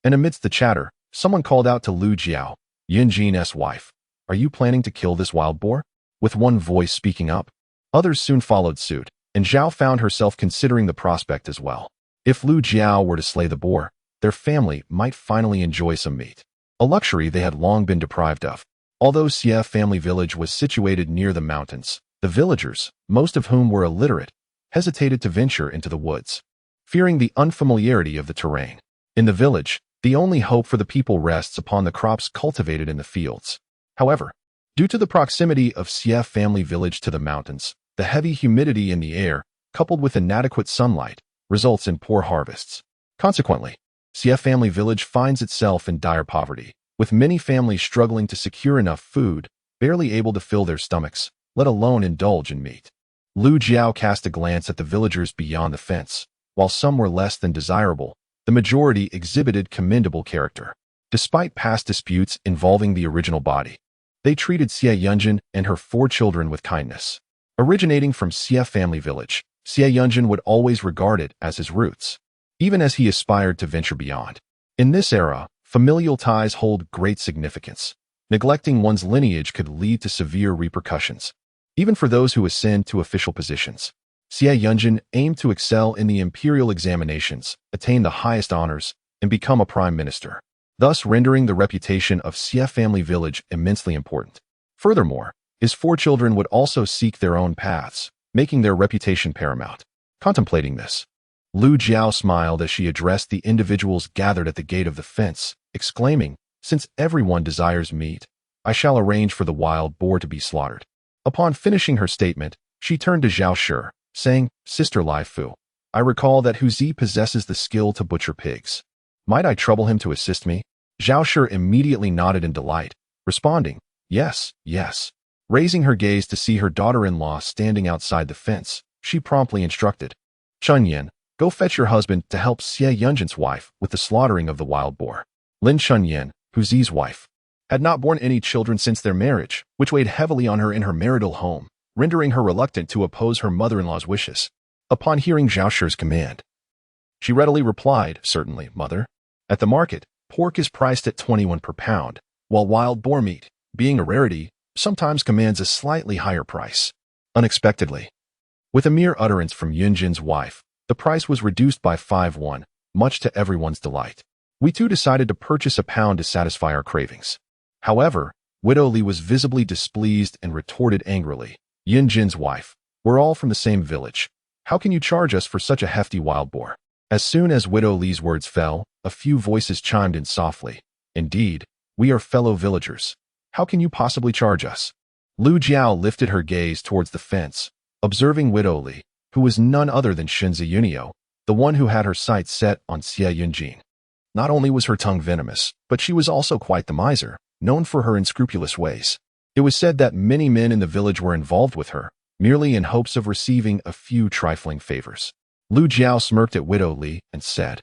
And amidst the chatter, someone called out to Lu Jiao, Yunjin's wife, "Are you planning to kill this wild boar?" With one voice speaking up. Others soon followed suit, and Zhao found herself considering the prospect as well. If Lu Jiao were to slay the boar, their family might finally enjoy some meat, a luxury they had long been deprived of. Although Xie family village was situated near the mountains, the villagers, most of whom were illiterate, hesitated to venture into the woods, fearing the unfamiliarity of the terrain. In the village, the only hope for the people rests upon the crops cultivated in the fields. However, due to the proximity of Xie family village to the mountains, the heavy humidity in the air, coupled with inadequate sunlight, results in poor harvests. Consequently, Xie family village finds itself in dire poverty, with many families struggling to secure enough food, barely able to fill their stomachs, let alone indulge in meat. Lu Jiao cast a glance at the villagers beyond the fence. While some were less than desirable, the majority exhibited commendable character. Despite past disputes involving the original body, they treated Xie Yunjin and her 4 children with kindness. Originating from Xie family village, Xie Yunjin would always regard it as his roots, even as he aspired to venture beyond. In this era, familial ties hold great significance. Neglecting one's lineage could lead to severe repercussions, even for those who ascend to official positions. Xie Yunjin aimed to excel in the imperial examinations, attain the highest honors, and become a prime minister, thus rendering the reputation of Xie family village immensely important. Furthermore, his 4 children would also seek their own paths, making their reputation paramount. Contemplating this, Lu Jiao smiled as she addressed the individuals gathered at the gate of the fence, exclaiming, "Since everyone desires meat, I shall arrange for the wild boar to be slaughtered." Upon finishing her statement, she turned to Zhao Shi, saying, "Sister Lai Fu, I recall that Huzi possesses the skill to butcher pigs. Might I trouble him to assist me?" Zhao Shi immediately nodded in delight, responding, "Yes, yes." Raising her gaze to see her daughter-in-law standing outside the fence, she promptly instructed, "Chunyan, go fetch your husband to help Xie Yunjin's wife with the slaughtering of the wild boar." Lin Chunyan, Huzi's wife, had not borne any children since their marriage, which weighed heavily on her in her marital home, rendering her reluctant to oppose her mother-in-law's wishes. Upon hearing Zhao Shi's command, she readily replied, "Certainly, mother." At the market, pork is priced at 21 per pound, while wild boar meat, being a rarity, sometimes commands a slightly higher price. Unexpectedly, with a mere utterance from Yunjin's wife, the price was reduced by 5 won, much to everyone's delight. We too decided to purchase a pound to satisfy our cravings. However, Widow Li was visibly displeased and retorted angrily, "Yunjin's wife, we're all from the same village. How can you charge us for such a hefty wild boar?" As soon as Widow Li's words fell, a few voices chimed in softly, "Indeed, we are fellow villagers. How can you possibly charge us?" Lu Jiao lifted her gaze towards the fence, observing Widow Li, who was none other than Shinzi Yunio, the one who had her sights set on Xie Yunjin. Not only was her tongue venomous, but she was also quite the miser, known for her unscrupulous ways. It was said that many men in the village were involved with her, merely in hopes of receiving a few trifling favors. Lu Jiao smirked at Widow Li and said,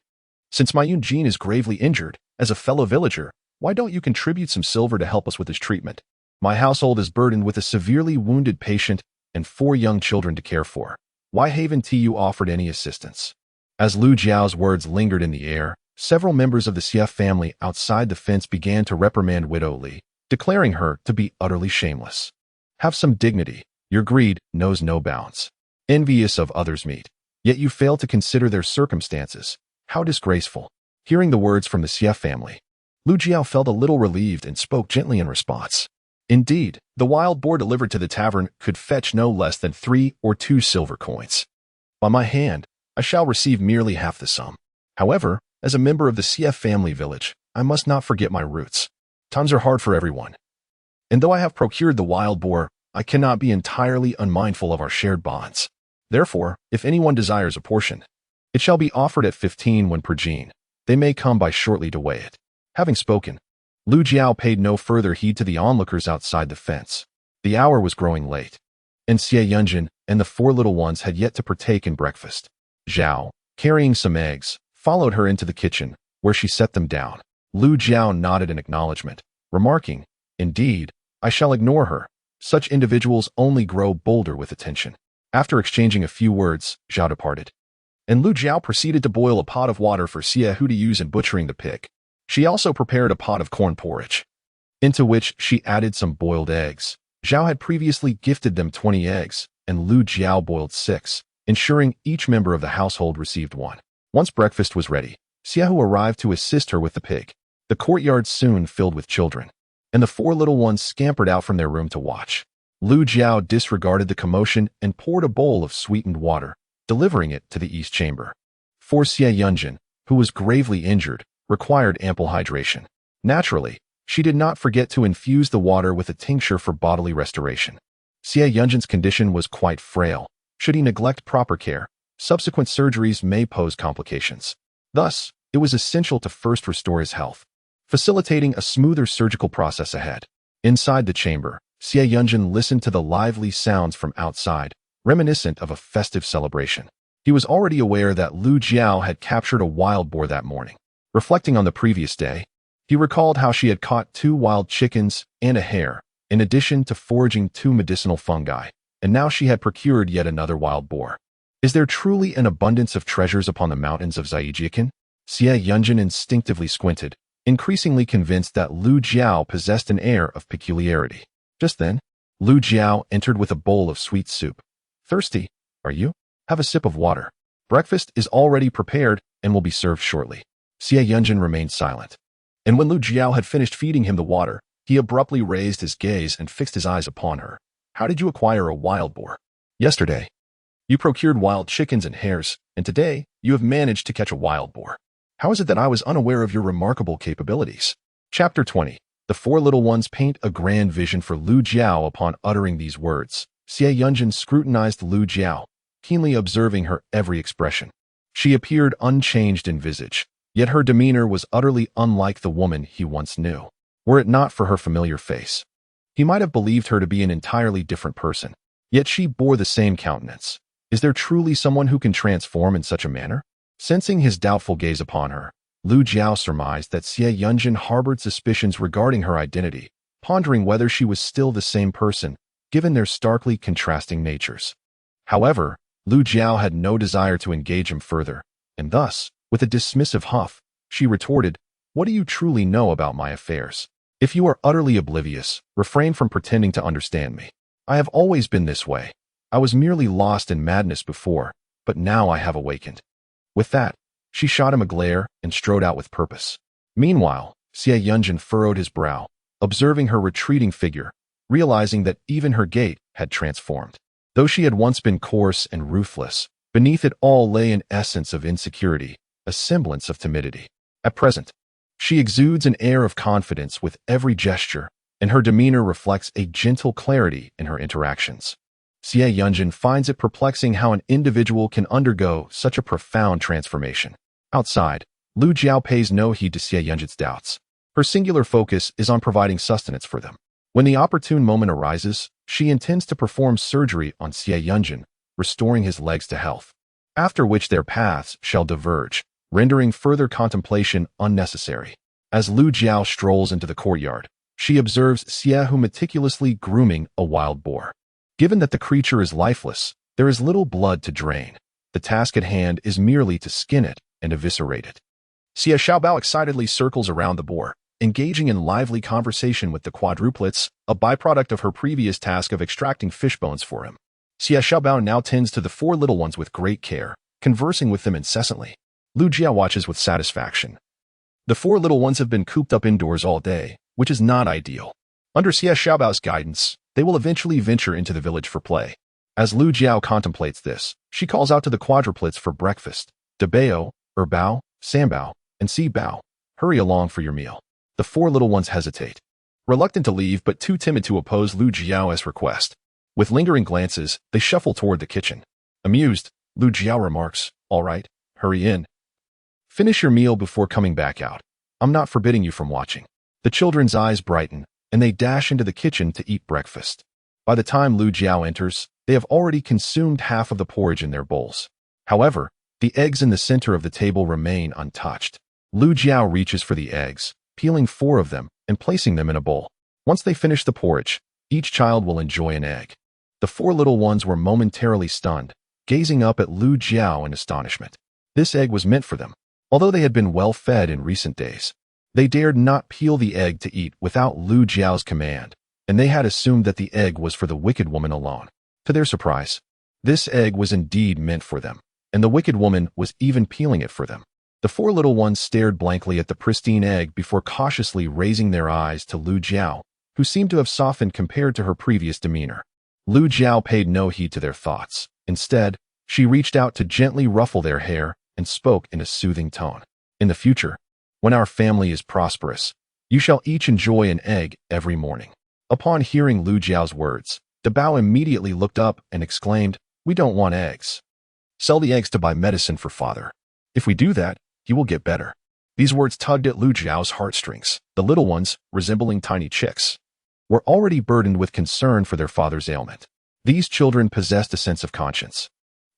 "Since my Yunjin is gravely injured, as a fellow villager, why don't you contribute some silver to help us with his treatment? My household is burdened with a severely wounded patient and 4 young children to care for. Why haven't you offered any assistance?" As Lu Jiao's words lingered in the air, several members of the Xie family outside the fence began to reprimand Widow Li, declaring her to be utterly shameless. "Have some dignity. Your greed knows no bounds. Envious of others' meat, yet you fail to consider their circumstances. How disgraceful." Hearing the words from the Xie family, Lu Jiao felt a little relieved and spoke gently in response. "Indeed, the wild boar delivered to the tavern could fetch no less than 3 or 2 silver coins. By my hand, I shall receive merely half the sum. However, as a member of the Xie family village, I must not forget my roots. Times are hard for everyone. And though I have procured the wild boar, I cannot be entirely unmindful of our shared bonds. Therefore, if anyone desires a portion, it shall be offered at 15 won per jin. They may come by shortly to weigh it." Having spoken, Lu Jiao paid no further heed to the onlookers outside the fence. The hour was growing late, and Xie Yunjin and the 4 little ones had yet to partake in breakfast. Zhao, carrying some eggs, followed her into the kitchen, where she set them down. Lu Jiao nodded in acknowledgement, remarking, "Indeed, I shall ignore her. Such individuals only grow bolder with attention." After exchanging a few words, Zhao departed, and Lu Jiao proceeded to boil a pot of water for Xie Hu to use in butchering the pig. She also prepared a pot of corn porridge, into which she added some boiled eggs. Zhao had previously gifted them 20 eggs, and Lu Jiao boiled 6, ensuring each member of the household received 1. Once breakfast was ready, Xie Hu arrived to assist her with the pig. The courtyard soon filled with children, and the 4 little ones scampered out from their room to watch. Lu Jiao disregarded the commotion and poured a bowl of sweetened water, delivering it to the east chamber. For Xie Yunjin, who was gravely injured, required ample hydration. Naturally, she did not forget to infuse the water with a tincture for bodily restoration. Xie Yunjin's condition was quite frail. Should he neglect proper care, subsequent surgeries may pose complications. Thus, it was essential to first restore his health, facilitating a smoother surgical process ahead. Inside the chamber, Xie Yunjin listened to the lively sounds from outside, reminiscent of a festive celebration. He was already aware that Lu Jiao had captured a wild boar that morning. Reflecting on the previous day, he recalled how she had caught 2 wild chickens and a hare, in addition to foraging 2 medicinal fungi, and now she had procured yet another wild boar. Is there truly an abundance of treasures upon the mountains of Zaijiakan? Xie Yunjin instinctively squinted, increasingly convinced that Lu Jiao possessed an air of peculiarity. Just then, Lu Jiao entered with a bowl of sweet soup. Thirsty, are you? Have a sip of water. Breakfast is already prepared and will be served shortly. Xie Yunjin remained silent. And when Lu Jiao had finished feeding him the water, he abruptly raised his gaze and fixed his eyes upon her. How did you acquire a wild boar? Yesterday, you procured wild chickens and hares, and today you have managed to catch a wild boar. How is it that I was unaware of your remarkable capabilities? Chapter 20. The 4 little ones paint a grand vision for Lu Jiao. Upon uttering these words, Xie Yunjin scrutinized Lu Jiao, keenly observing her every expression. She appeared unchanged in visage, yet her demeanor was utterly unlike the woman he once knew. Were it not for her familiar face, he might have believed her to be an entirely different person. Yet she bore the same countenance. Is there truly someone who can transform in such a manner? Sensing his doubtful gaze upon her, Lu Jiao surmised that Xie Yunjin harbored suspicions regarding her identity, pondering whether she was still the same person, given their starkly contrasting natures. However, Lu Jiao had no desire to engage him further, and thus, with a dismissive huff, she retorted, "What do you truly know about my affairs? If you are utterly oblivious, refrain from pretending to understand me. I have always been this way. I was merely lost in madness before, but now I have awakened." With that, she shot him a glare and strode out with purpose. Meanwhile, Xie Yunjin furrowed his brow, observing her retreating figure, realizing that even her gait had transformed. Though she had once been coarse and ruthless, beneath it all lay an essence of insecurity, a semblance of timidity. At present, she exudes an air of confidence with every gesture, and her demeanor reflects a gentle clarity in her interactions. Xie Yunjin finds it perplexing how an individual can undergo such a profound transformation. Outside, Lu Jiao pays no heed to Xie Yunjin's doubts. Her singular focus is on providing sustenance for them. When the opportune moment arises, she intends to perform surgery on Xie Yunjin, restoring his legs to health, after which their paths shall diverge, rendering further contemplation unnecessary. As Lu Jiao strolls into the courtyard, she observes Xie Hu meticulously grooming a wild boar. Given that the creature is lifeless, there is little blood to drain. The task at hand is merely to skin it and eviscerate it. Xie Xiaobao excitedly circles around the boar, engaging in lively conversation with the quadruplets, a byproduct of her previous task of extracting fish bones for him. Xie Xiaobao now tends to the 4 little ones with great care, conversing with them incessantly. Lu Jiao watches with satisfaction. The 4 little ones have been cooped up indoors all day, which is not ideal. Under Xie Xiaobao's guidance, they will eventually venture into the village for play. As Lu Jiao contemplates this, she calls out to the quadruplets for breakfast. Dabao, Erbao, Sambao, and Sibao, hurry along for your meal. The 4 little ones hesitate, reluctant to leave but too timid to oppose Lu Jiao's request. With lingering glances, they shuffle toward the kitchen. Amused, Lu Jiao remarks, "All right, hurry in. Finish your meal before coming back out. I'm not forbidding you from watching." The children's eyes brighten, and they dash into the kitchen to eat breakfast. By the time Lu Jiao enters, they have already consumed half of the porridge in their bowls. However, the eggs in the center of the table remain untouched. Lu Jiao reaches for the eggs, peeling 4 of them and placing them in a bowl. Once they finish the porridge, each child will enjoy an egg. The 4 little ones were momentarily stunned, gazing up at Lu Jiao in astonishment. This egg was meant for them. Although they had been well fed in recent days, they dared not peel the egg to eat without Lu Jiao's command, and they had assumed that the egg was for the wicked woman alone. To their surprise, this egg was indeed meant for them, and the wicked woman was even peeling it for them. The 4 little ones stared blankly at the pristine egg before cautiously raising their eyes to Lu Jiao, who seemed to have softened compared to her previous demeanor. Lu Jiao paid no heed to their thoughts. Instead, she reached out to gently ruffle their hair and spoke in a soothing tone. In the future, when our family is prosperous, you shall each enjoy an egg every morning." Upon hearing Lu Jiao's words, De Bao immediately looked up and exclaimed, "We don't want eggs. Sell the eggs to buy medicine for father. If we do that, he will get better." These words tugged at Lu Jiao's heartstrings. The little ones, resembling tiny chicks, were already burdened with concern for their father's ailment. These children possessed a sense of conscience,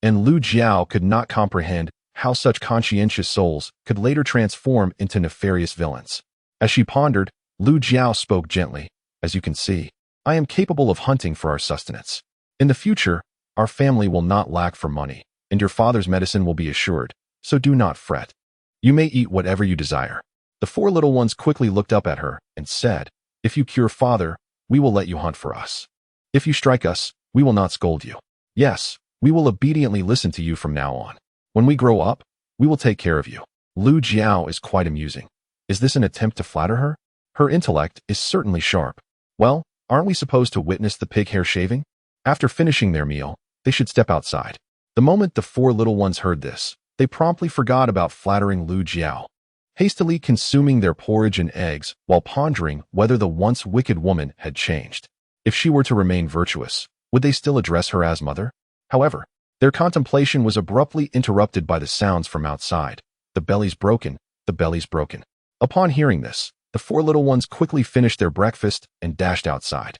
and Lu Jiao could not comprehend how such conscientious souls could later transform into nefarious villains. As she pondered, Lu Jiao spoke gently, "As you can see, I am capable of hunting for our sustenance. In the future, our family will not lack for money, and your father's medicine will be assured, so do not fret. You may eat whatever you desire." The four little ones quickly looked up at her and said, "If you cure father, we will let you hunt for us. If you strike us, we will not scold you. Yes, we will obediently listen to you from now on. When we grow up, we will take care of you." Lu Jiao is quite amusing. Is this an attempt to flatter her? Her intellect is certainly sharp. Well, aren't we supposed to witness the pig hair shaving? After finishing their meal, they should step outside. The moment the four little ones heard this, they promptly forgot about flattering Lu Jiao, hastily consuming their porridge and eggs while pondering whether the once wicked woman had changed. If she were to remain virtuous, would they still address her as mother? However, their contemplation was abruptly interrupted by the sounds from outside. "The belly's broken, the belly's broken." Upon hearing this, the four little ones quickly finished their breakfast and dashed outside.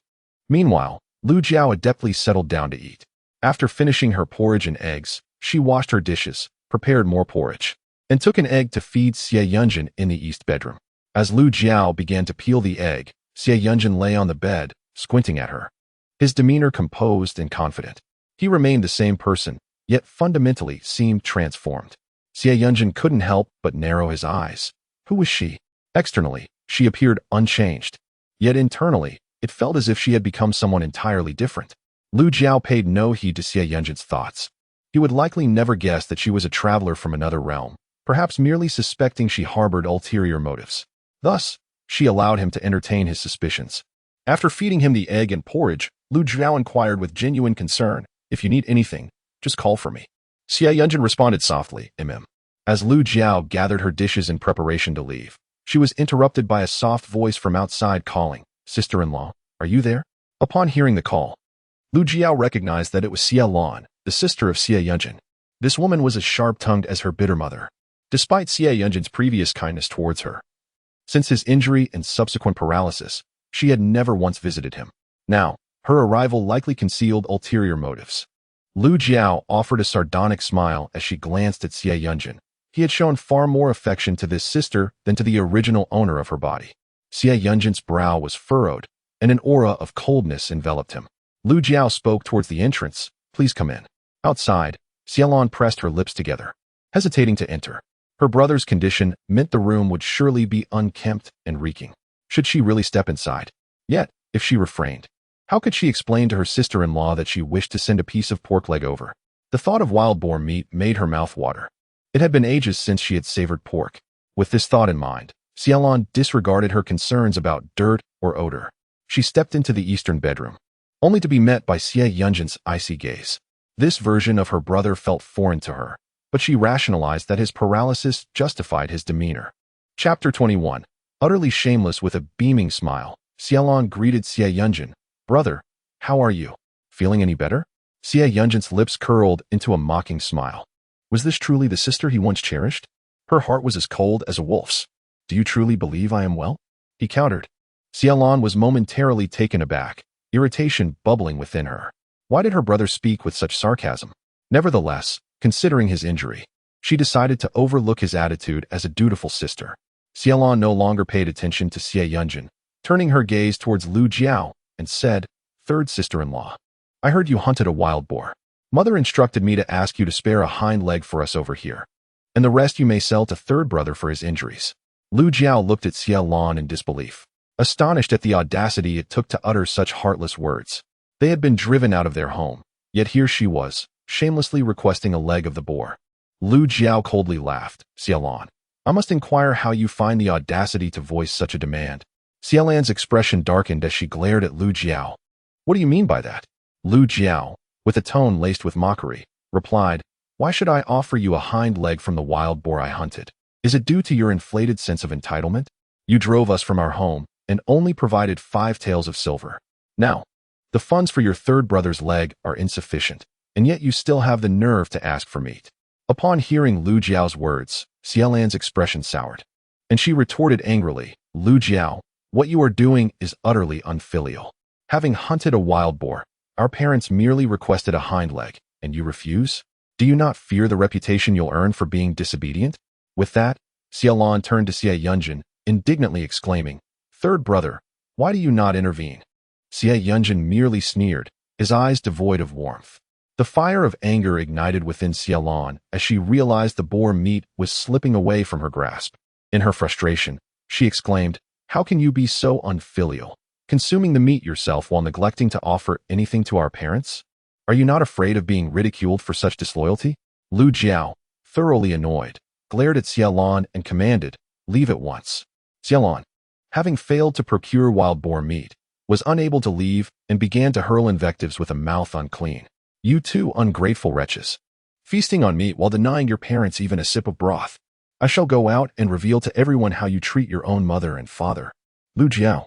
Meanwhile, Lu Jiao adeptly settled down to eat. After finishing her porridge and eggs, she washed her dishes, prepared more porridge, and took an egg to feed Xie Yunjin in the east bedroom. As Lu Jiao began to peel the egg, Xie Yunjin lay on the bed, squinting at her, his demeanor composed and confident. He remained the same person, yet fundamentally seemed transformed. Xie Yunjin couldn't help but narrow his eyes. Who was she? Externally, she appeared unchanged, yet internally, it felt as if she had become someone entirely different. Lu Jiao paid no heed to Xie Yunjin's thoughts. He would likely never guess that she was a traveler from another realm, perhaps merely suspecting she harbored ulterior motives. Thus, she allowed him to entertain his suspicions. After feeding him the egg and porridge, Lu Jiao inquired with genuine concern, "If you need anything, just call for me." Xie Yunjin responded softly, "Mm." As Lu Jiao gathered her dishes in preparation to leave, she was interrupted by a soft voice from outside calling, "Sister-in-law, are you there?" Upon hearing the call, Lu Jiao recognized that it was Xie Lan, the sister of Xie Yunjin. This woman was as sharp-tongued as her bitter mother, despite Xie Yunjin's previous kindness towards her. Since his injury and subsequent paralysis, she had never once visited him. Now, her arrival likely concealed ulterior motives. Lu Jiao offered a sardonic smile as she glanced at Xie Yunjin. He had shown far more affection to this sister than to the original owner of her body. Xie Yunjin's brow was furrowed, and an aura of coldness enveloped him. Lu Jiao spoke towards the entrance, "Please come in." Outside, Xie Lan pressed her lips together, hesitating to enter. Her brother's condition meant the room would surely be unkempt and reeking. Should she really step inside? Yet, if she refrained, how could she explain to her sister-in-law that she wished to send a piece of pork leg over? The thought of wild boar meat made her mouth water. It had been ages since she had savored pork. With this thought in mind, Xie Lan disregarded her concerns about dirt or odor. She stepped into the eastern bedroom, only to be met by Xie Yunjin's icy gaze. This version of her brother felt foreign to her, but she rationalized that his paralysis justified his demeanor. Chapter 21. Utterly shameless with a beaming smile, Xie Lan greeted Xie Yunjin. "Brother, how are you? Feeling any better?" Xie Yunjin's lips curled into a mocking smile. Was this truly the sister he once cherished? Her heart was as cold as a wolf's. "Do you truly believe I am well?" he countered. Xie Lan was momentarily taken aback, irritation bubbling within her. Why did her brother speak with such sarcasm? Nevertheless, considering his injury, she decided to overlook his attitude as a dutiful sister. Xie Lan no longer paid attention to Xie Yunjin, turning her gaze towards Lu Jiao, and said, "Third sister-in-law, I heard you hunted a wild boar. Mother instructed me to ask you to spare a hind leg for us over here, and the rest you may sell to third brother for his injuries." Lu Jiao looked at Xie Lan in disbelief, astonished at the audacity it took to utter such heartless words. They had been driven out of their home, yet here she was, shamelessly requesting a leg of the boar. Lu Jiao coldly laughed. "Xie Lan, I must inquire how you find the audacity to voice such a demand." Xie Lan's expression darkened as she glared at Lu Jiao. "What do you mean by that?" Lu Jiao, with a tone laced with mockery, replied, "Why should I offer you a hind leg from the wild boar I hunted? Is it due to your inflated sense of entitlement? You drove us from our home and only provided 5 taels of silver. Now, the funds for your third brother's leg are insufficient, and yet you still have the nerve to ask for meat. Upon hearing Lu Jiao's words, Xiaolan's expression soured, and she retorted angrily, Lu Jiao, what you are doing is utterly unfilial. Having hunted a wild boar, our parents merely requested a hind leg, and you refuse? Do you not fear the reputation you'll earn for being disobedient? With that, Xiaolan turned to Xie Yunjin, indignantly exclaiming, Third brother, why do you not intervene? Xie Yunjin merely sneered, his eyes devoid of warmth. The fire of anger ignited within Xiaolan as she realized the boar meat was slipping away from her grasp. In her frustration, she exclaimed, How can you be so unfilial, consuming the meat yourself while neglecting to offer anything to our parents? Are you not afraid of being ridiculed for such disloyalty? Lu Jiao, thoroughly annoyed, glared at Xiaolan and commanded, Leave at once. Xiaolan, having failed to procure wild boar meat, was unable to leave and began to hurl invectives with a mouth unclean. You two ungrateful wretches, feasting on meat while denying your parents even a sip of broth. I shall go out and reveal to everyone how you treat your own mother and father. Lu Jiao,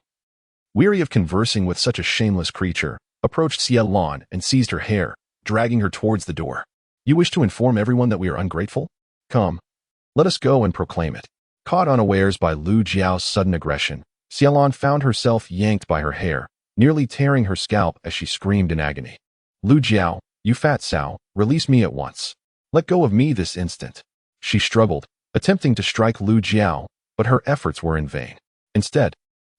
weary of conversing with such a shameless creature, approached Xiaolan and seized her hair, dragging her towards the door. You wish to inform everyone that we are ungrateful? Come, let us go and proclaim it. Caught unawares by Lu Jiao's sudden aggression, Xiaolan found herself yanked by her hair, nearly tearing her scalp as she screamed in agony. Lu Jiao, you fat sow, release me at once. Let go of me this instant. She struggled, attempting to strike Lu Jiao, but her efforts were in vain. Instead,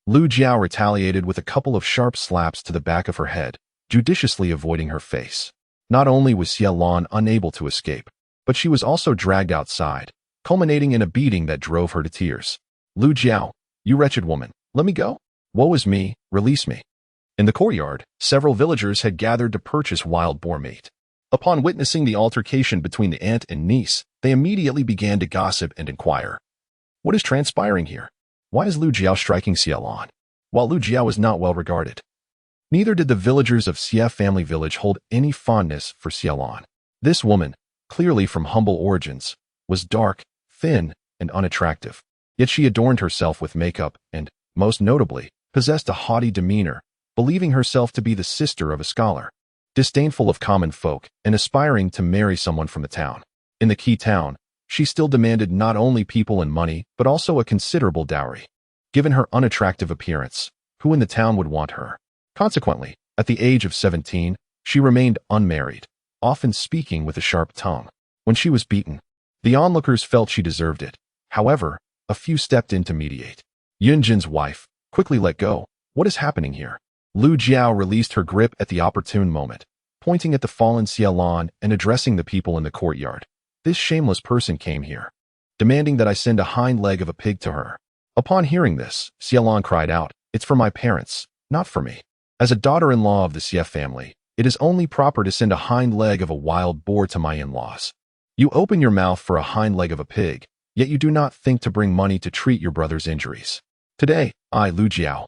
Lu Jiao retaliated with a couple of sharp slaps to the back of her head, judiciously avoiding her face. Not only was Xiaolan unable to escape, but she was also dragged outside, culminating in a beating that drove her to tears. Lu Jiao, you wretched woman, let me go. Woe is me, release me. In the courtyard, several villagers had gathered to purchase wild boar meat. Upon witnessing the altercation between the aunt and niece, they immediately began to gossip and inquire. What is transpiring here? Why is Lu Jiao striking Xiaolan? While Lu Jiao was not well regarded, neither did the villagers of Xie family village hold any fondness for Xiaolan. This woman, clearly from humble origins, was dark, thin, and unattractive. Yet she adorned herself with makeup and, most notably, possessed a haughty demeanor, believing herself to be the sister of a scholar, disdainful of common folk and aspiring to marry someone from the town. In the key town, she still demanded not only people and money, but also a considerable dowry. Given her unattractive appearance, who in the town would want her? Consequently, at the age of 17, she remained unmarried, often speaking with a sharp tongue. When she was beaten, the onlookers felt she deserved it. However, a few stepped in to mediate. Yunjin's wife quickly let go. What is happening here? Lu Jiao released her grip at the opportune moment, pointing at the fallen Xiaolan and addressing the people in the courtyard. This shameless person came here, demanding that I send a hind leg of a pig to her. Upon hearing this, Xiaolan cried out, It's for my parents, not for me. As a daughter-in-law of the Xie family, it is only proper to send a hind leg of a wild boar to my in-laws. You open your mouth for a hind leg of a pig, yet you do not think to bring money to treat your brother's injuries. Today, I, Lu Jiao,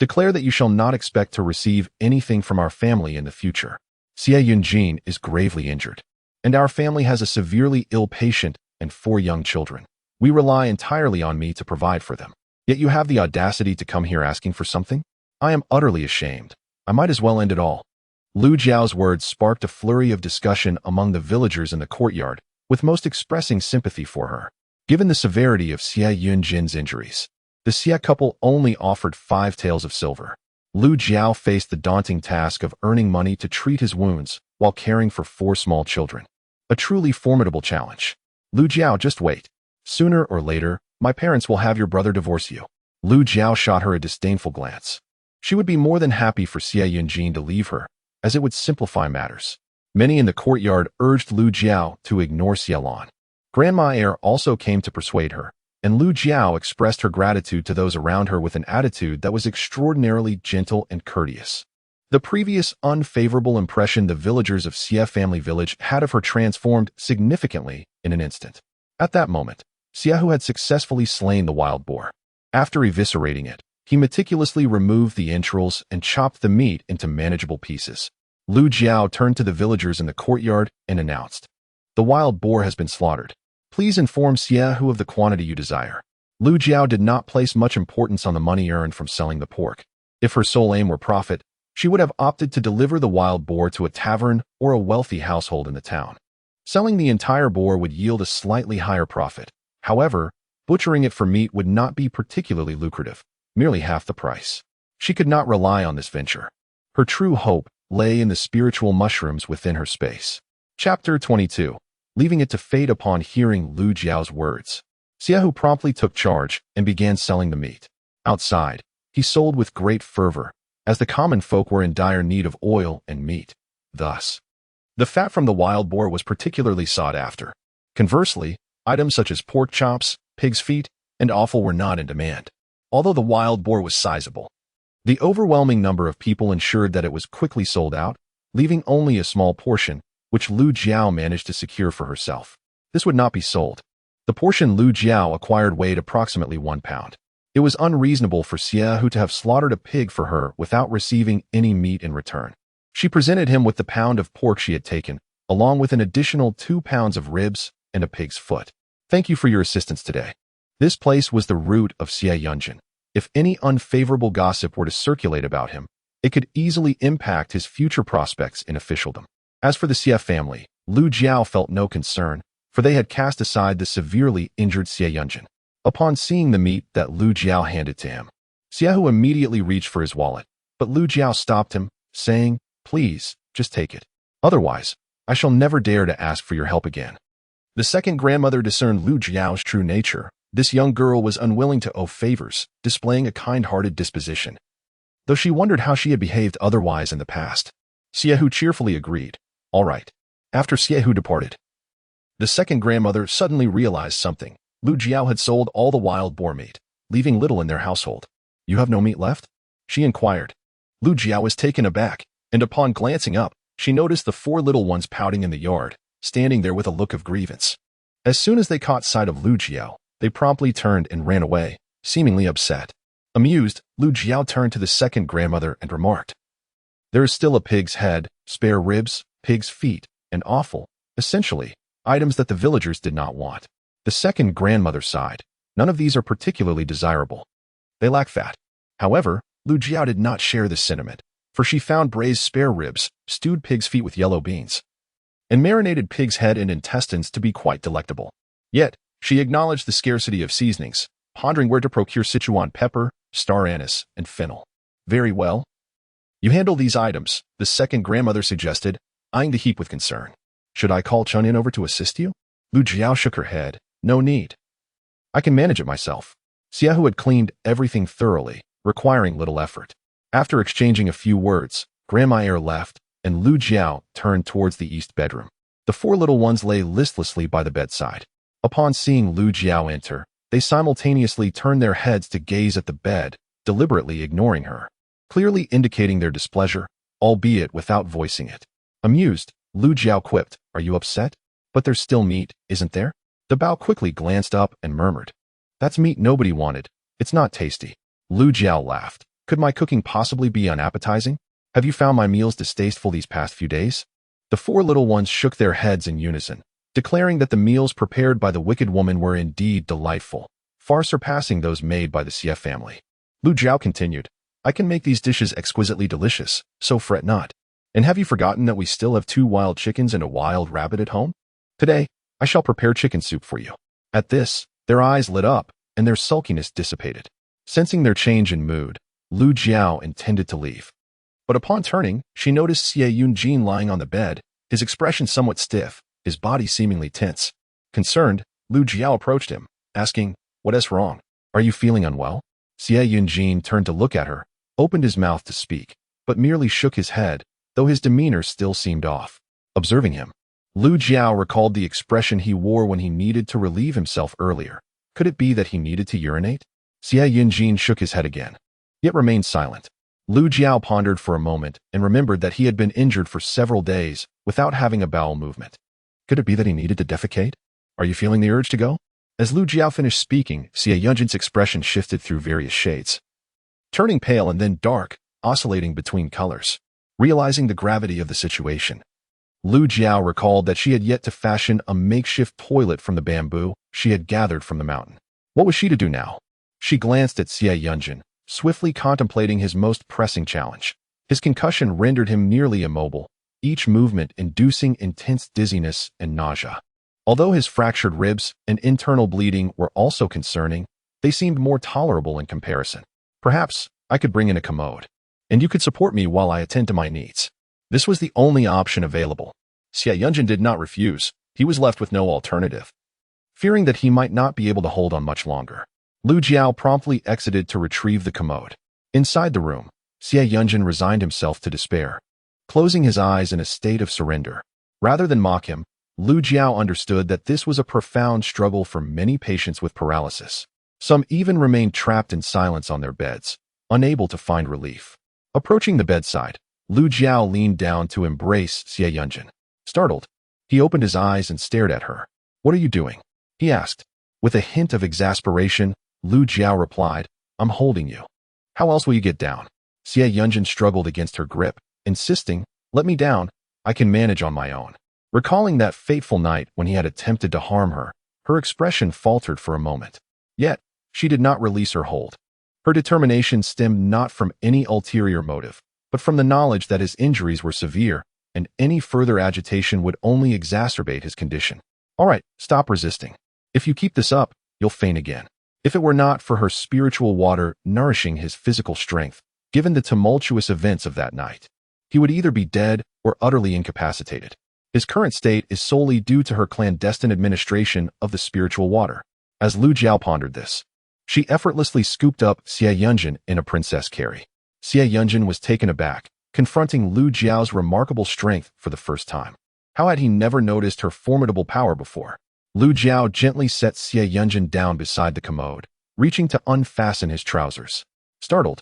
declare that you shall not expect to receive anything from our family in the future. Xie Yunjin is gravely injured, and our family has a severely ill patient and 4 young children. We rely entirely on me to provide for them. Yet you have the audacity to come here asking for something? I am utterly ashamed. I might as well end it all. Lu Jiao's words sparked a flurry of discussion among the villagers in the courtyard, with most expressing sympathy for her. Given the severity of Xie Yunjin's injuries, the Xie couple only offered 5 taels of silver. Lu Jiao faced the daunting task of earning money to treat his wounds while caring for 4 small children. A truly formidable challenge. Lu Jiao, just wait. Sooner or later, my parents will have your brother divorce you. Lu Jiao shot her a disdainful glance. She would be more than happy for Xie Yunjin to leave her, as it would simplify matters. Many in the courtyard urged Lu Jiao to ignore Xiaolan. Grandma Air also came to persuade her, and Lu Jiao expressed her gratitude to those around her with an attitude that was extraordinarily gentle and courteous. The previous unfavorable impression the villagers of Xie family village had of her transformed significantly in an instant. At that moment, Xiehu had successfully slain the wild boar. After eviscerating it, he meticulously removed the entrails and chopped the meat into manageable pieces. Lu Jiao turned to the villagers in the courtyard and announced, The wild boar has been slaughtered. Please inform Xiehu of the quantity you desire. Lu Jiao did not place much importance on the money earned from selling the pork. If her sole aim were profit, she would have opted to deliver the wild boar to a tavern or a wealthy household in the town. Selling the entire boar would yield a slightly higher profit. However, butchering it for meat would not be particularly lucrative, merely half the price. She could not rely on this venture. Her true hope lay in the spiritual mushrooms within her space. Chapter 22. Leaving it to fate. Upon hearing Lu Jiao's words, Xiehu promptly took charge and began selling the meat. Outside, he sold with great fervor, as the common folk were in dire need of oil and meat. Thus, the fat from the wild boar was particularly sought after. Conversely, items such as pork chops, pig's feet, and offal were not in demand. Although the wild boar was sizable, the overwhelming number of people ensured that it was quickly sold out, leaving only a small portion, which Lu Jiao managed to secure for herself. This would not be sold. The portion Lu Jiao acquired weighed approximately 1 pound. It was unreasonable for Xiehu to have slaughtered a pig for her without receiving any meat in return. She presented him with the pound of pork she had taken, along with an additional 2 pounds of ribs and a pig's foot. Thank you for your assistance today. This place was the root of Xie Yunjin. If any unfavorable gossip were to circulate about him, it could easily impact his future prospects in officialdom. As for the Xie family, Lu Jiao felt no concern, for they had cast aside the severely injured Xie Yunjin. Upon seeing the meat that Lu Jiao handed to him, Xiehu immediately reached for his wallet, but Lu Jiao stopped him, saying, "Please, just take it. Otherwise, I shall never dare to ask for your help again." The second grandmother discerned Lu Jiao's true nature. This young girl was unwilling to owe favors, displaying a kind-hearted disposition. Though she wondered how she had behaved otherwise in the past, Xiehu cheerfully agreed. All right. After Xiehu departed, the second grandmother suddenly realized something. Lu Jiao had sold all the wild boar meat, leaving little in their household. "You have no meat left?" she inquired. Lu Jiao was taken aback, and upon glancing up, she noticed the 4 little ones pouting in the yard, standing there with a look of grievance. As soon as they caught sight of Lu Jiao, they promptly turned and ran away, seemingly upset. Amused, Lu Jiao turned to the second grandmother and remarked, "There is still a pig's head, spare ribs, pig's feet, and offal, essentially, items that the villagers did not want." The second grandmother sighed. "None of these are particularly desirable. They lack fat." However, Lu Jiao did not share this sentiment, for she found braised spare ribs, stewed pig's feet with yellow beans, and marinated pig's head and intestines to be quite delectable. Yet, she acknowledged the scarcity of seasonings, pondering where to procure Sichuan pepper, star anise, and fennel. "Very well. You handle these items," the second grandmother suggested, eyeing the heap with concern. "Should I call Chun-in over to assist you?" Lu Jiao shook her head. "No need. I can manage it myself." Xiehu had cleaned everything thoroughly, requiring little effort. After exchanging a few words, Grandma Air left, and Lu Jiao turned towards the east bedroom. The 4 little ones lay listlessly by the bedside. Upon seeing Lu Jiao enter, they simultaneously turned their heads to gaze at the bed, deliberately ignoring her, clearly indicating their displeasure, albeit without voicing it. Amused, Lu Jiao quipped, "Are you upset? But there's still meat, isn't there?" The Bao quickly glanced up and murmured, "That's meat nobody wanted. It's not tasty." Lu Jiao laughed. "Could my cooking possibly be unappetizing? Have you found my meals distasteful these past few days?" The 4 little ones shook their heads in unison, declaring that the meals prepared by the wicked woman were indeed delightful, far surpassing those made by the Xie family. Lu Jiao continued, "I can make these dishes exquisitely delicious, so fret not. And have you forgotten that we still have 2 wild chickens and a wild rabbit at home? Today, I shall prepare chicken soup for you." At this, their eyes lit up, and their sulkiness dissipated. Sensing their change in mood, Lu Jiao intended to leave. But upon turning, she noticed Xie Yunjin lying on the bed, his expression somewhat stiff, his body seemingly tense. Concerned, Lu Jiao approached him, asking, "What is wrong? Are you feeling unwell?" Xie Yunjin turned to look at her, opened his mouth to speak, but merely shook his head, though his demeanor still seemed off. Observing him, Lu Jiao recalled the expression he wore when he needed to relieve himself earlier. Could it be that he needed to urinate? Xie Yunjin shook his head again, yet remained silent. Lu Jiao pondered for a moment and remembered that he had been injured for several days without having a bowel movement. Could it be that he needed to defecate? "Are you feeling the urge to go?" As Lu Jiao finished speaking, Xie Yunjin's expression shifted through various shades, turning pale and then dark, oscillating between colors. Realizing the gravity of the situation, Lu Jiao recalled that she had yet to fashion a makeshift toilet from the bamboo she had gathered from the mountain. What was she to do now? She glanced at Xie Yunjin, swiftly contemplating his most pressing challenge. His concussion rendered him nearly immobile, each movement inducing intense dizziness and nausea. Although his fractured ribs and internal bleeding were also concerning, they seemed more tolerable in comparison. Perhaps I could bring in a commode, and you could support me while I attend to my needs. This was the only option available. Xie Yunjin did not refuse. He was left with no alternative. Fearing that he might not be able to hold on much longer, Lu Jiao promptly exited to retrieve the commode. Inside the room, Xie Yunjin resigned himself to despair, closing his eyes in a state of surrender. Rather than mock him, Lu Jiao understood that this was a profound struggle for many patients with paralysis. Some even remained trapped in silence on their beds, unable to find relief. Approaching the bedside, Lu Jiao leaned down to embrace Xie Yunjin. Startled, he opened his eyes and stared at her. "What are you doing?" he asked. With a hint of exasperation, Lu Jiao replied, "I'm holding you. How else will you get down?" Xie Yunjin struggled against her grip, insisting, "Let me down. I can manage on my own." Recalling that fateful night when he had attempted to harm her, her expression faltered for a moment. Yet, she did not release her hold. Her determination stemmed not from any ulterior motive, but from the knowledge that his injuries were severe, and any further agitation would only exacerbate his condition. "All right, stop resisting. If you keep this up, you'll faint again." If it were not for her spiritual water nourishing his physical strength, given the tumultuous events of that night, he would either be dead or utterly incapacitated. His current state is solely due to her clandestine administration of the spiritual water. As Lu Jiao pondered this, she effortlessly scooped up Xie Yunjin in a princess carry. Xie Yunjin was taken aback, confronting Lu Jiao's remarkable strength for the first time. How had he never noticed her formidable power before? Lu Jiao gently set Xie Yunjin down beside the commode, reaching to unfasten his trousers. Startled,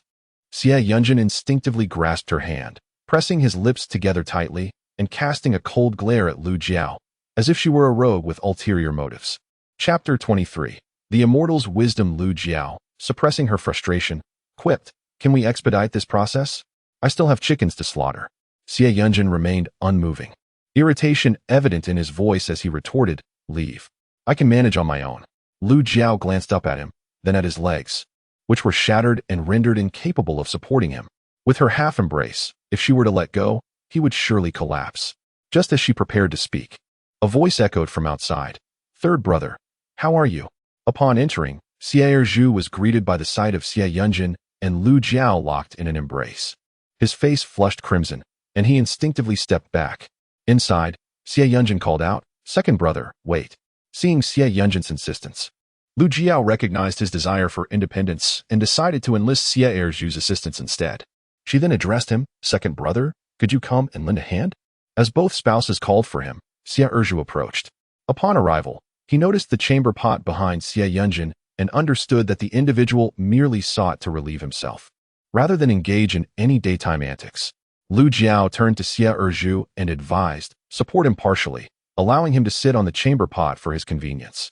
Xie Yunjin instinctively grasped her hand, pressing his lips together tightly and casting a cold glare at Lu Jiao, as if she were a rogue with ulterior motives. Chapter 23. The Immortal's Wisdom. Lu Jiao, suppressing her frustration, quipped, "Can we expedite this process? I still have chickens to slaughter." Xie Yunjin remained unmoving, irritation evident in his voice as he retorted, "Leave. I can manage on my own." Lu Jiao glanced up at him, then at his legs, which were shattered and rendered incapable of supporting him. With her half-embrace, if she were to let go, he would surely collapse. Just as she prepared to speak, a voice echoed from outside, "Third brother, how are you?" Upon entering, Enraged was greeted by the sight of Xie Yunjin and Lu Jiao locked in an embrace. His face flushed crimson, and he instinctively stepped back. Inside, Xie Yunjin called out, "Second brother, wait." Seeing Xie Yunjin's insistence, Lu Jiao recognized his desire for independence and decided to enlist Xie Enraged's assistance instead. She then addressed him, "Second brother, could you come and lend a hand?" As both spouses called for him, Xie Enraged approached. Upon arrival, he noticed the chamber pot behind Xie Yunjin and understood that the individual merely sought to relieve himself, rather than engage in any daytime antics. Lu Jiao turned to Xie Enraged and advised, "Support him partially, allowing him to sit on the chamber pot for his convenience.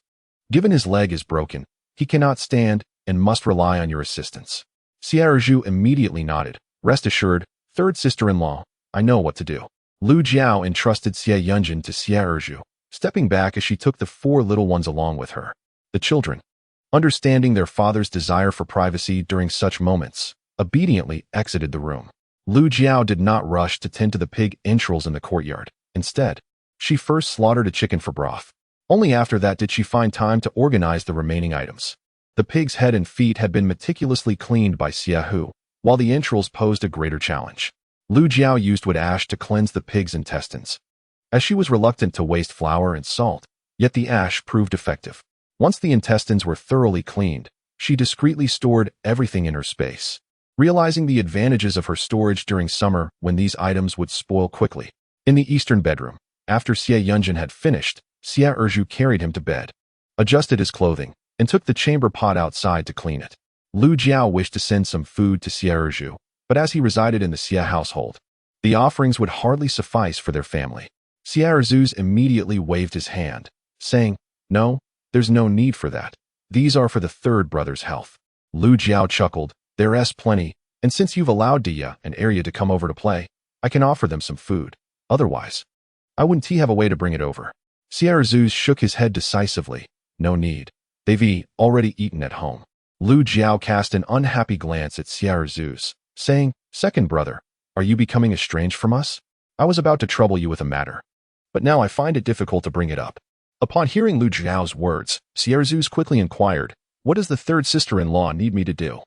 Given his leg is broken, he cannot stand and must rely on your assistance." Xie Enraged immediately nodded. "Rest assured, third sister-in-law, I know what to do." Lu Jiao entrusted Xie Yunjin to Xie Enraged, stepping back as she took the 4 little ones along with her. The children, understanding their father's desire for privacy during such moments, obediently exited the room. Lu Jiao did not rush to tend to the pig entrails in the courtyard. Instead, she first slaughtered a chicken for broth. Only after that did she find time to organize the remaining items. The pig's head and feet had been meticulously cleaned by Xie Hu, while the entrails posed a greater challenge. Lu Jiao used wood ash to cleanse the pig's intestines, as she was reluctant to waste flour and salt, yet the ash proved effective. Once the intestines were thoroughly cleaned, she discreetly stored everything in her space, realizing the advantages of her storage during summer when these items would spoil quickly. In the eastern bedroom, after Xie Yunjin had finished, Xie Enraged carried him to bed, adjusted his clothing, and took the chamber pot outside to clean it. Lu Jiao wished to send some food to Xie Enraged, but as he resided in the Xie household, the offerings would hardly suffice for their family. Xie Enraged immediately waved his hand, saying, "No, there's no need for that. These are for the third brother's health." Lu Jiao chuckled, "There's plenty, and since you've allowed Dia and Arya to come over to play, I can offer them some food. Otherwise, I wouldn't have a way to bring it over. Sierra shook his head decisively. No need. They've already eaten at home. Lu Jiao cast an unhappy glance at Sierra, saying, "Second brother, are you becoming estranged from us? I was about to trouble you with a matter, but now I find it difficult to bring it up." Upon hearing Lu Jiao's words, Sierra quickly inquired, "What does the third sister-in-law need me to do?"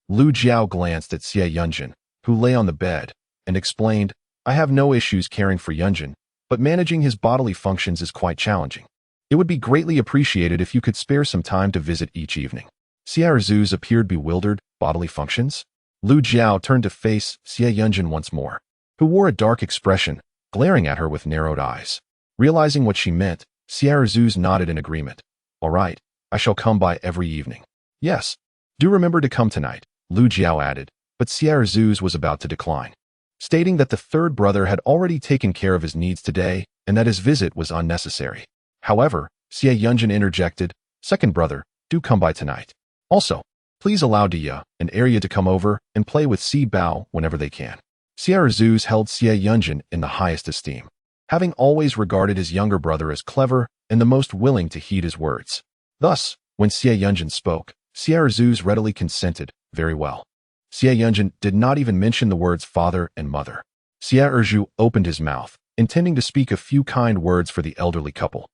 Lu Jiao glanced at Xie Yunjin, who lay on the bed, and explained, "I have no issues caring for Yunjin, but managing his bodily functions is quite challenging. It would be greatly appreciated if you could spare some time to visit each evening." Sierra appeared bewildered. Bodily functions? Lu Jiao turned to face Xie Yunjin once more, who wore a dark expression, glaring at her with narrowed eyes. Realizing what she meant, Sierra nodded in agreement. "All right, I shall come by every evening." "Yes. Do remember to come tonight," Lu Jiao added, but Sierra was about to decline, stating that the third brother had already taken care of his needs today and that his visit was unnecessary. However, Xie Yunjin interjected, "Second brother, do come by tonight. Also, please allow Dia and Arya to come over and play with Si Bao whenever they can." Sierra held Xie Yunjin in the highest esteem, having always regarded his younger brother as clever and the most willing to heed his words. Thus, when Xie Yunjin spoke, Sierra readily consented. Very well. Xie Yunjin did not even mention the words father and mother. Sierra opened his mouth, intending to speak a few kind words for the elderly couple,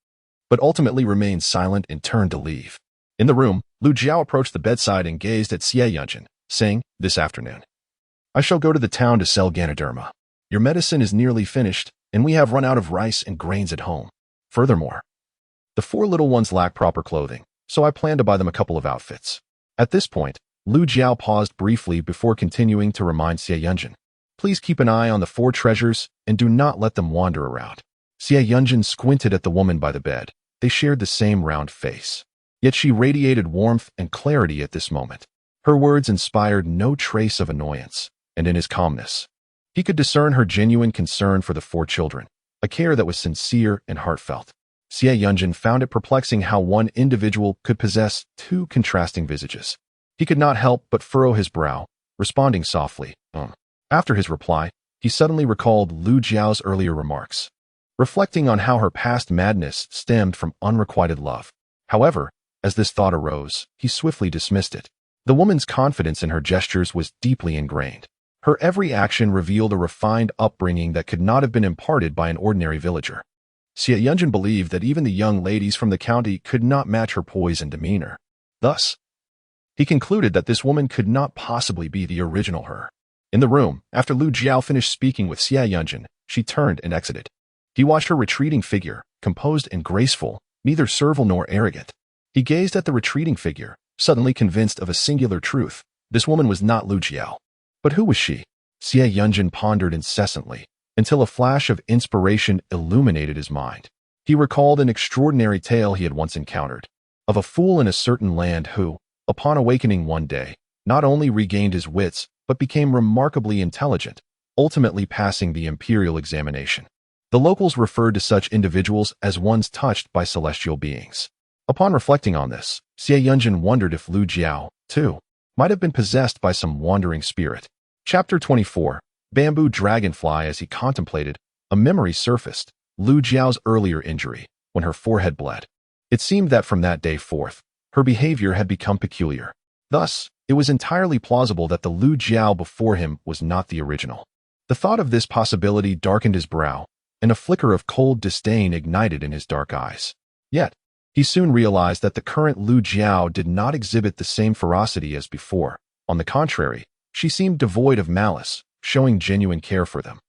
but ultimately remained silent and turned to leave. In the room, Lu Jiao approached the bedside and gazed at Xie Yunjin, saying, "This afternoon, I shall go to the town to sell Ganoderma. Your medicine is nearly finished, and we have run out of rice and grains at home. Furthermore, the 4 little ones lack proper clothing, so I plan to buy them a couple of outfits." At this point, Lu Jiao paused briefly before continuing to remind Xie Yunjin, "Please keep an eye on the 4 treasures and do not let them wander around." Xie Yunjin squinted at the woman by the bed. They shared the same round face. Yet she radiated warmth and clarity at this moment. Her words inspired no trace of annoyance, and in his calmness, he could discern her genuine concern for the 4 children, a care that was sincere and heartfelt. Xie Yunjin found it perplexing how one individual could possess 2 contrasting visages. He could not help but furrow his brow, responding softly, After his reply, he suddenly recalled Lu Jiao's earlier remarks, reflecting on how her past madness stemmed from unrequited love. However, as this thought arose, he swiftly dismissed it. The woman's confidence in her gestures was deeply ingrained. Her every action revealed a refined upbringing that could not have been imparted by an ordinary villager. Xie Yunjin believed that even the young ladies from the county could not match her poise and demeanor. Thus, he concluded that this woman could not possibly be the original her. In the room, after Lu Jiao finished speaking with Xie Yunjin, she turned and exited. He watched her retreating figure, composed and graceful, neither servile nor arrogant. He gazed at the retreating figure, suddenly convinced of a singular truth. This woman was not Lu Jiao. But who was she? Xie Yunjin pondered incessantly, until a flash of inspiration illuminated his mind. He recalled an extraordinary tale he had once encountered, of a fool in a certain land who, upon awakening one day, not only regained his wits, but became remarkably intelligent, ultimately passing the imperial examination. The locals referred to such individuals as ones touched by celestial beings. Upon reflecting on this, Xie Yunjin wondered if Lu Jiao, too, might have been possessed by some wandering spirit. Chapter 24. Bamboo Dragonfly. As he contemplated, a memory surfaced, Lu Jiao's earlier injury, when her forehead bled. It seemed that from that day forth, her behavior had become peculiar. Thus, it was entirely plausible that the Lu Jiao before him was not the original. The thought of this possibility darkened his brow, and a flicker of cold disdain ignited in his dark eyes. Yet, he soon realized that the current Lu Jiao did not exhibit the same ferocity as before. On the contrary, she seemed devoid of malice, showing genuine care for them,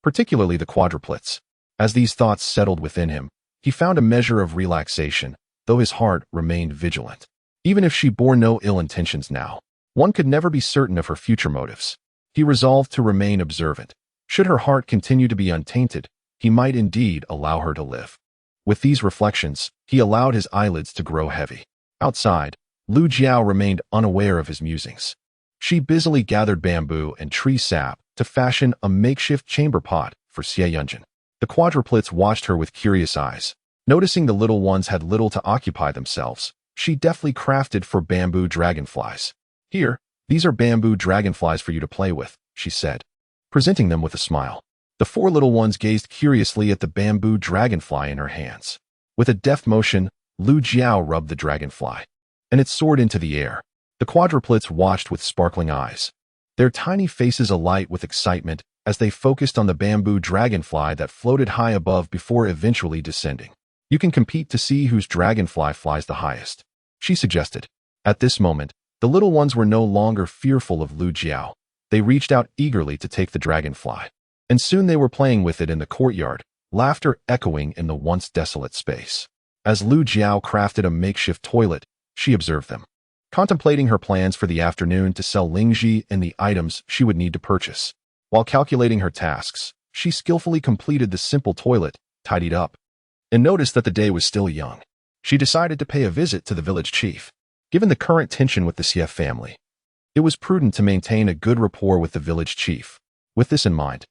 particularly the quadruplets. As these thoughts settled within him, he found a measure of relaxation, though his heart remained vigilant. Even if she bore no ill intentions now, one could never be certain of her future motives. He resolved to remain observant. Should her heart continue to be untainted, he might indeed allow her to live. With these reflections, he allowed his eyelids to grow heavy. Outside, Lu Jiao remained unaware of his musings. She busily gathered bamboo and tree sap to fashion a makeshift chamber pot for Xie Yunjin. The quadruplets watched her with curious eyes. Noticing the little ones had little to occupy themselves, she deftly crafted 4 bamboo dragonflies. "Here, these are bamboo dragonflies for you to play with," she said, presenting them with a smile. The four little ones gazed curiously at the bamboo dragonfly in her hands. With a deft motion, Lu Jiao rubbed the dragonfly, and it soared into the air. The quadruplets watched with sparkling eyes, their tiny faces alight with excitement as they focused on the bamboo dragonfly that floated high above before eventually descending. You can compete to see whose dragonfly flies the highest, she suggested. At this moment, the little ones were no longer fearful of Lu Jiao. They reached out eagerly to take the dragonfly, and soon they were playing with it in the courtyard, laughter echoing in the once desolate space. As Lu Jiao crafted a makeshift toilet, she observed them, contemplating her plans for the afternoon to sell Lingji and the items she would need to purchase. While calculating her tasks, she skillfully completed the simple toilet, tidied up, and noticed that the day was still young. She decided to pay a visit to the village chief. Given the current tension with the Xie family, it was prudent to maintain a good rapport with the village chief. With this in mind,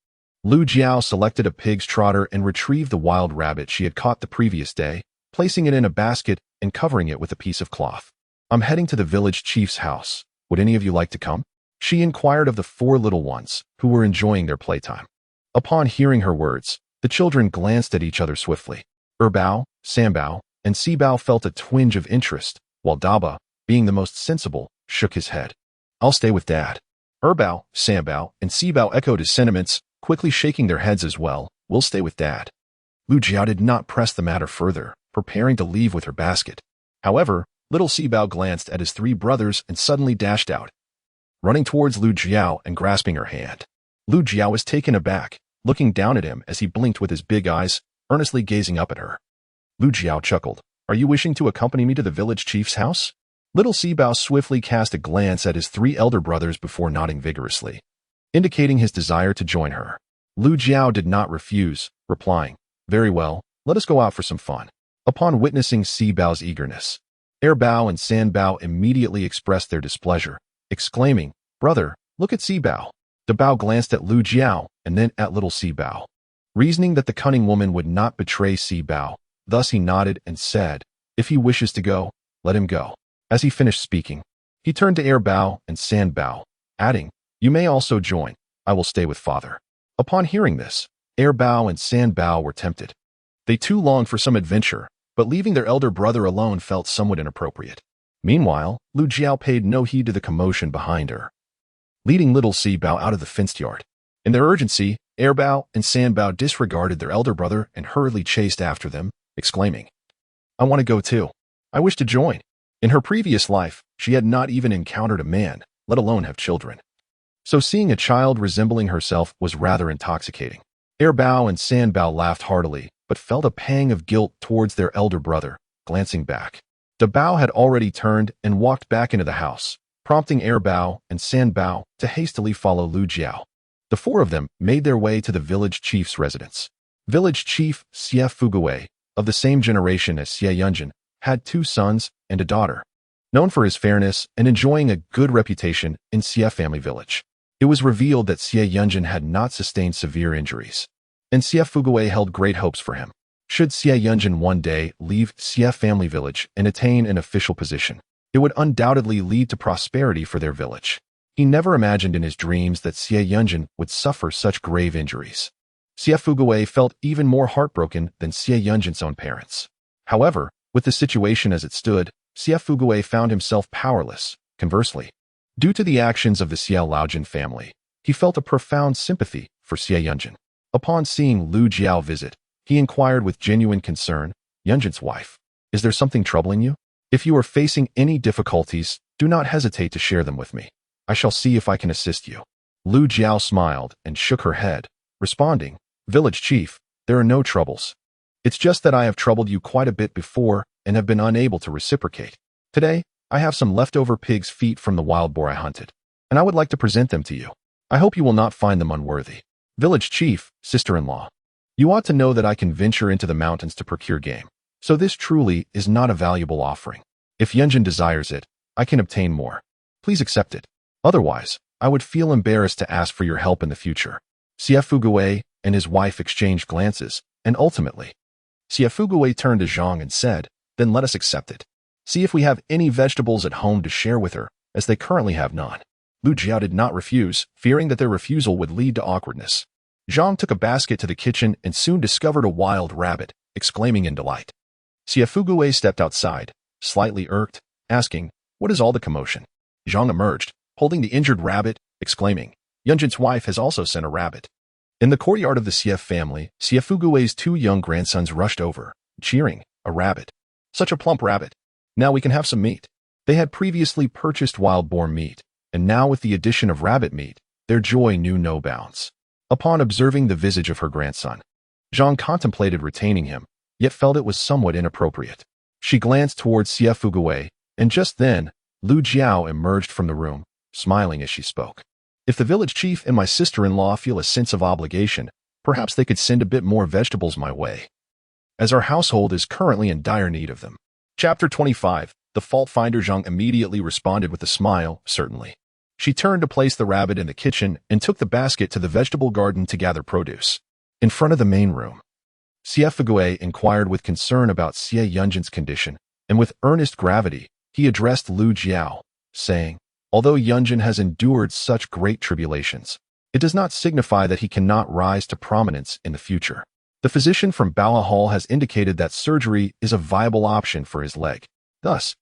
Lu Jiao selected a pig's trotter and retrieved the wild rabbit she had caught the previous day, placing it in a basket and covering it with a piece of cloth. I'm heading to the village chief's house. Would any of you like to come? She inquired of the four little ones, who were enjoying their playtime. Upon hearing her words, the children glanced at each other swiftly. Bao, Sanbao, and Sibao felt a twinge of interest, while Daba, being the most sensible, shook his head. I'll stay with Dad. Bao, Sanbao, and Sibao echoed his sentiments, quickly shaking their heads as well. We'll stay with Dad. Lu Jiao did not press the matter further, preparing to leave with her basket. However, little Sibao glanced at his three brothers and suddenly dashed out, running towards Lu Jiao and grasping her hand. Lu Jiao was taken aback, looking down at him as he blinked with his big eyes, earnestly gazing up at her. Lu Jiao chuckled. Are you wishing to accompany me to the village chief's house? Little Sibao swiftly cast a glance at his three elder brothers before nodding vigorously, indicating his desire to join her. Lu Jiao did not refuse, replying, Very well, let us go out for some fun. Upon witnessing Sibao's eagerness, Bao and Sanbao immediately expressed their displeasure, exclaiming, Brother, look at Sibao. Bao glanced at Lu Jiao and then at little Sibao, reasoning that the cunning woman would not betray Sibao. Thus he nodded and said, If he wishes to go, let him go. As he finished speaking, he turned to Bao and Sanbao, adding, You may also join. I will stay with Father. Upon hearing this, Bao and Sanbao were tempted. They too longed for some adventure, but leaving their elder brother alone felt somewhat inappropriate. Meanwhile, Lu Jiao paid no heed to the commotion behind her, leading little Sibao out of the fenced yard. In their urgency, Bao and Sanbao disregarded their elder brother and hurriedly chased after them, exclaiming, I want to go too. I wish to join. In her previous life, she had not even encountered a man, let alone have children. So seeing a child resembling herself was rather intoxicating. Bao and Sanbao laughed heartily, but felt a pang of guilt towards their elder brother, glancing back. Bao had already turned and walked back into the house, prompting Bao and Sanbao to hastily follow Lu Jiao. The four of them made their way to the village chief's residence. Village chief Xie Fuguwei, of the same generation as Xie Yunjin, had two sons and a daughter. Known for his fairness and enjoying a good reputation in Xie family village, it was revealed that Xie Yunjin had not sustained severe injuries, and Xie Fuguwei held great hopes for him. Should Xie Yunjin one day leave Xie family village and attain an official position, it would undoubtedly lead to prosperity for their village. He never imagined in his dreams that Xie Yunjin would suffer such grave injuries. Xie Fuguwei felt even more heartbroken than Xie Yunjin's own parents. However, with the situation as it stood, Xie Fuguwei found himself powerless. Conversely, due to the actions of the Xie Laojin family, he felt a profound sympathy for Xie Yunjin. Upon seeing Lu Jiao visit, he inquired with genuine concern, Yunjin's wife, is there something troubling you? If you are facing any difficulties, do not hesitate to share them with me. I shall see if I can assist you. Lu Jiao smiled and shook her head, responding, Village chief, there are no troubles. It's just that I have troubled you quite a bit before and have been unable to reciprocate. Today, I have some leftover pig's feet from the wild boar I hunted, and I would like to present them to you. I hope you will not find them unworthy. Village chief, sister-in-law, you ought to know that I can venture into the mountains to procure game, so this truly is not a valuable offering. If Yunjin desires it, I can obtain more. Please accept it. Otherwise, I would feel embarrassed to ask for your help in the future. Xie Fuguwei and his wife exchanged glances, and ultimately, Xie Fuguwei turned to Zhang and said, Then let us accept it. See if we have any vegetables at home to share with her, as they currently have none. Lu Jiao did not refuse, fearing that their refusal would lead to awkwardness. Zhang took a basket to the kitchen and soon discovered a wild rabbit, exclaiming in delight. Xiaofugui stepped outside, slightly irked, asking, "What is all the commotion?" Zhang emerged, holding the injured rabbit, exclaiming, "Yunjin's wife has also sent a rabbit." In the courtyard of the Xief family, Xiaofugui's 2 young grandsons rushed over, cheering, "A rabbit! Such a plump rabbit! Now we can have some meat." They had previously purchased wild boar meat, and now with the addition of rabbit meat, their joy knew no bounds. Upon observing the visage of her grandson, Zhang contemplated retaining him, yet felt it was somewhat inappropriate. She glanced towards Xiaofugui, and just then, Lu Jiao emerged from the room, smiling as she spoke. "If the village chief and my sister-in-law feel a sense of obligation, perhaps they could send a bit more vegetables my way, as our household is currently in dire need of them." Chapter 25. The fault finder. Zhang immediately responded with a smile, "Certainly." She turned to place the rabbit in the kitchen and took the basket to the vegetable garden to gather produce. In front of the main room, Xiaofugui inquired with concern about Xie Yunjin's condition, and with earnest gravity, he addressed Lu Jiao, saying, "Although Yunjin has endured such great tribulations, it does not signify that he cannot rise to prominence in the future. The physician from Baoa Hall has indicated that surgery is a viable option for his leg. Thus,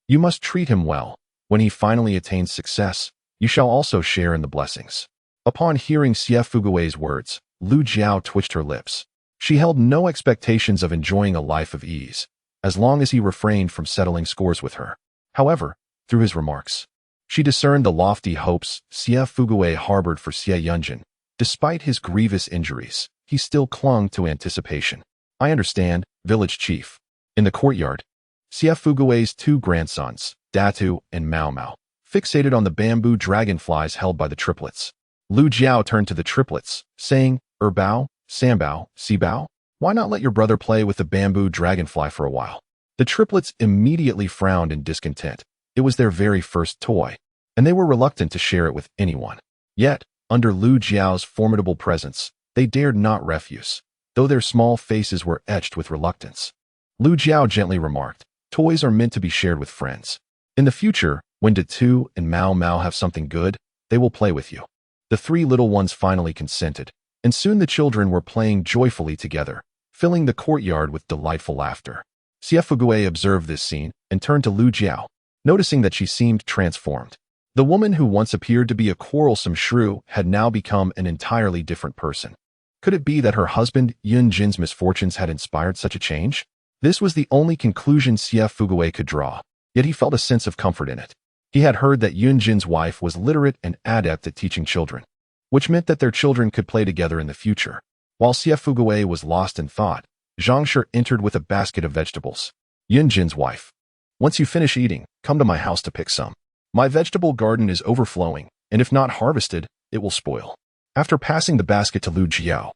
you must treat him well. When he finally attains success, you shall also share in the blessings." Upon hearing Xiaofugui's words, Lu Jiao twitched her lips. She held no expectations of enjoying a life of ease, as long as he refrained from settling scores with her. However, through his remarks, she discerned the lofty hopes Xiaofugui harbored for Xie Yunjin. Despite his grievous injuries, he still clung to anticipation. "I understand, village chief." In the courtyard, Xiaofugui's 2 grandsons, Datu and Mao Mao, fixated on the bamboo dragonflies held by the triplets. Lu Jiao turned to the triplets, saying, "Bao, Sambao, Sibao, why not let your brother play with the bamboo dragonfly for a while?" The triplets immediately frowned in discontent. It was their very first toy, and they were reluctant to share it with anyone. Yet, under Lu Jiao's formidable presence, they dared not refuse, though their small faces were etched with reluctance. Lu Jiao gently remarked, "Toys are meant to be shared with friends. In the future, when Datu and Mao Mao have something good, they will play with you." The 3 little ones finally consented, and soon the children were playing joyfully together, filling the courtyard with delightful laughter. Xiaofugui observed this scene and turned to Lu Jiao, noticing that she seemed transformed. The woman who once appeared to be a quarrelsome shrew had now become an entirely different person. Could it be that her husband Yunjin's misfortunes had inspired such a change? This was the only conclusion Xiaofugui could draw, yet he felt a sense of comfort in it. He had heard that Yunjin's wife was literate and adept at teaching children, which meant that their children could play together in the future. While Xiaofugui was lost in thought, Zhang entered with a basket of vegetables. "Yunjin's wife, once you finish eating, come to my house to pick some. My vegetable garden is overflowing, and if not harvested, it will spoil." After passing the basket to Lu Jiao,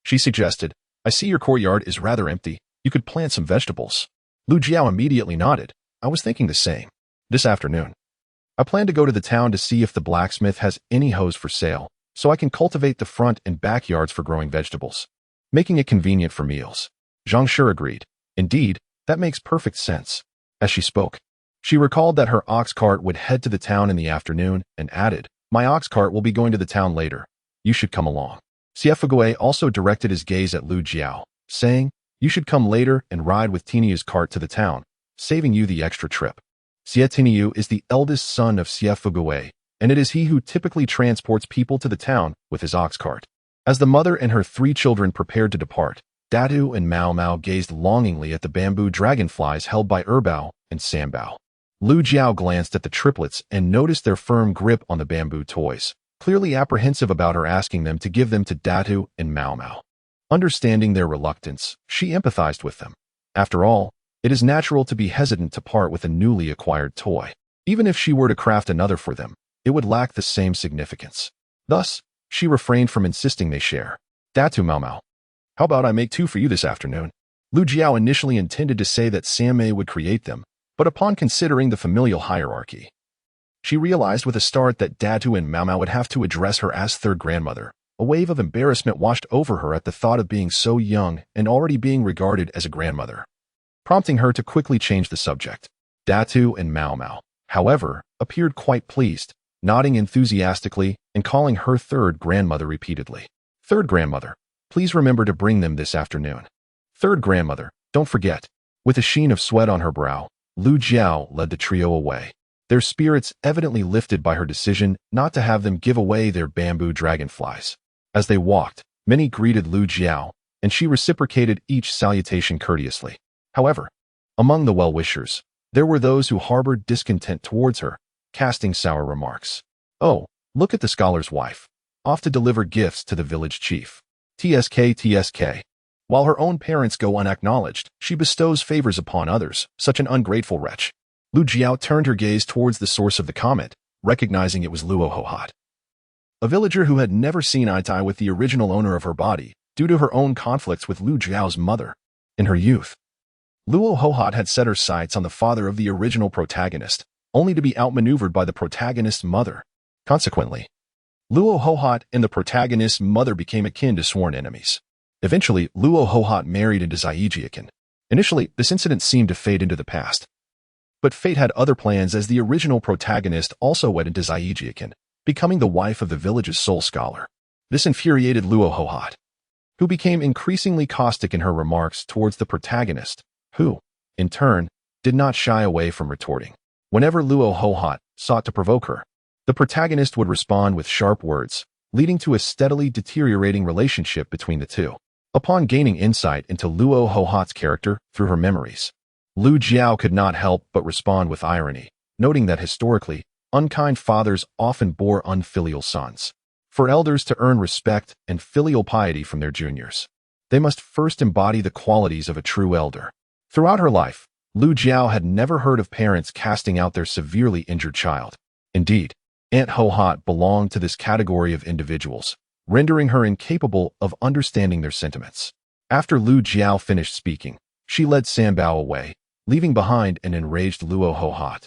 she suggested, "I see your courtyard is rather empty. You could plant some vegetables." Lu Jiao immediately nodded. "I was thinking the same. This afternoon, I plan to go to the town to see if the blacksmith has any hoes for sale, so I can cultivate the front and backyards for growing vegetables, making it convenient for meals." Zhang agreed. "Indeed, that makes perfect sense." As she spoke, she recalled that her ox cart would head to the town in the afternoon and added, "My ox cart will be going to the town later. You should come along." Xiaofugui also directed his gaze at Lu Jiao, saying, "You should come later and ride with Tiniu's cart to the town, saving you the extra trip." Xie Tiniu is the eldest son of Xiaofugui, and it is he who typically transports people to the town with his ox cart. As the mother and her 3 children prepared to depart, Datu and Mao Mao gazed longingly at the bamboo dragonflies held by Bao and Sambao. Lu Jiao glanced at the triplets and noticed their firm grip on the bamboo toys, clearly apprehensive about her asking them to give them to Datu and Mao Mao. Understanding their reluctance, she empathized with them. After all, it is natural to be hesitant to part with a newly acquired toy. Even if she were to craft another for them, it would lack the same significance. Thus, she refrained from insisting they share. "Datu Mao Mao, how about I make 2 for you this afternoon?" Lu Jiao initially intended to say that Sammei would create them, but upon considering the familial hierarchy, she realized with a start that Datu and Mao Mao would have to address her as 3rd grandmother. A wave of embarrassment washed over her at the thought of being so young and already being regarded as a grandmother, prompting her to quickly change the subject. Datu and Mao Mao, however, appeared quite pleased, nodding enthusiastically and calling her 3rd grandmother repeatedly. Third grandmother, please remember to bring them this afternoon. Third grandmother, don't forget. With a sheen of sweat on her brow, Lu Jiao led the trio away, their spirits evidently lifted by her decision not to have them give away their bamboo dragonflies. As they walked, many greeted Lu Jiao, and she reciprocated each salutation courteously. However, among the well-wishers, there were those who harbored discontent towards her, casting sour remarks. Oh, look at the scholar's wife, off to deliver gifts to the village chief. TSK. While her own parents go unacknowledged, she bestows favors upon others, such an ungrateful wretch. Lu Jiao turned her gaze towards the source of the comment, recognizing it was Luo Hohat, a villager who had never seen eye-to-eye with the original owner of her body, due to her own conflicts with Lu Jiao's mother. In her youth, Luo Hohat had set her sights on the father of the original protagonist, only to be outmaneuvered by the protagonist's mother. Consequently, Luo Hohat and the protagonist's mother became akin to sworn enemies. Eventually, Luo Hohat married into Zaijiakan. Initially, this incident seemed to fade into the past. But fate had other plans as the original protagonist also wed into Zaijiakan, becoming the wife of the village's sole scholar. This infuriated Luo Hohat, who became increasingly caustic in her remarks towards the protagonist, who, in turn, did not shy away from retorting. Whenever Luo Hohat sought to provoke her, the protagonist would respond with sharp words, leading to a steadily deteriorating relationship between the two. Upon gaining insight into Luo Hohat's character through her memories, Lu Jiao could not help but respond with irony, noting that historically, unkind fathers often bore unfilial sons. For elders to earn respect and filial piety from their juniors, they must first embody the qualities of a true elder. Throughout her life, Lu Jiao had never heard of parents casting out their severely injured child. Indeed, Aunt Hohat belonged to this category of individuals, rendering her incapable of understanding their sentiments. After Lu Jiao finished speaking, she led Sanbao away, leaving behind an enraged Luo Hohat,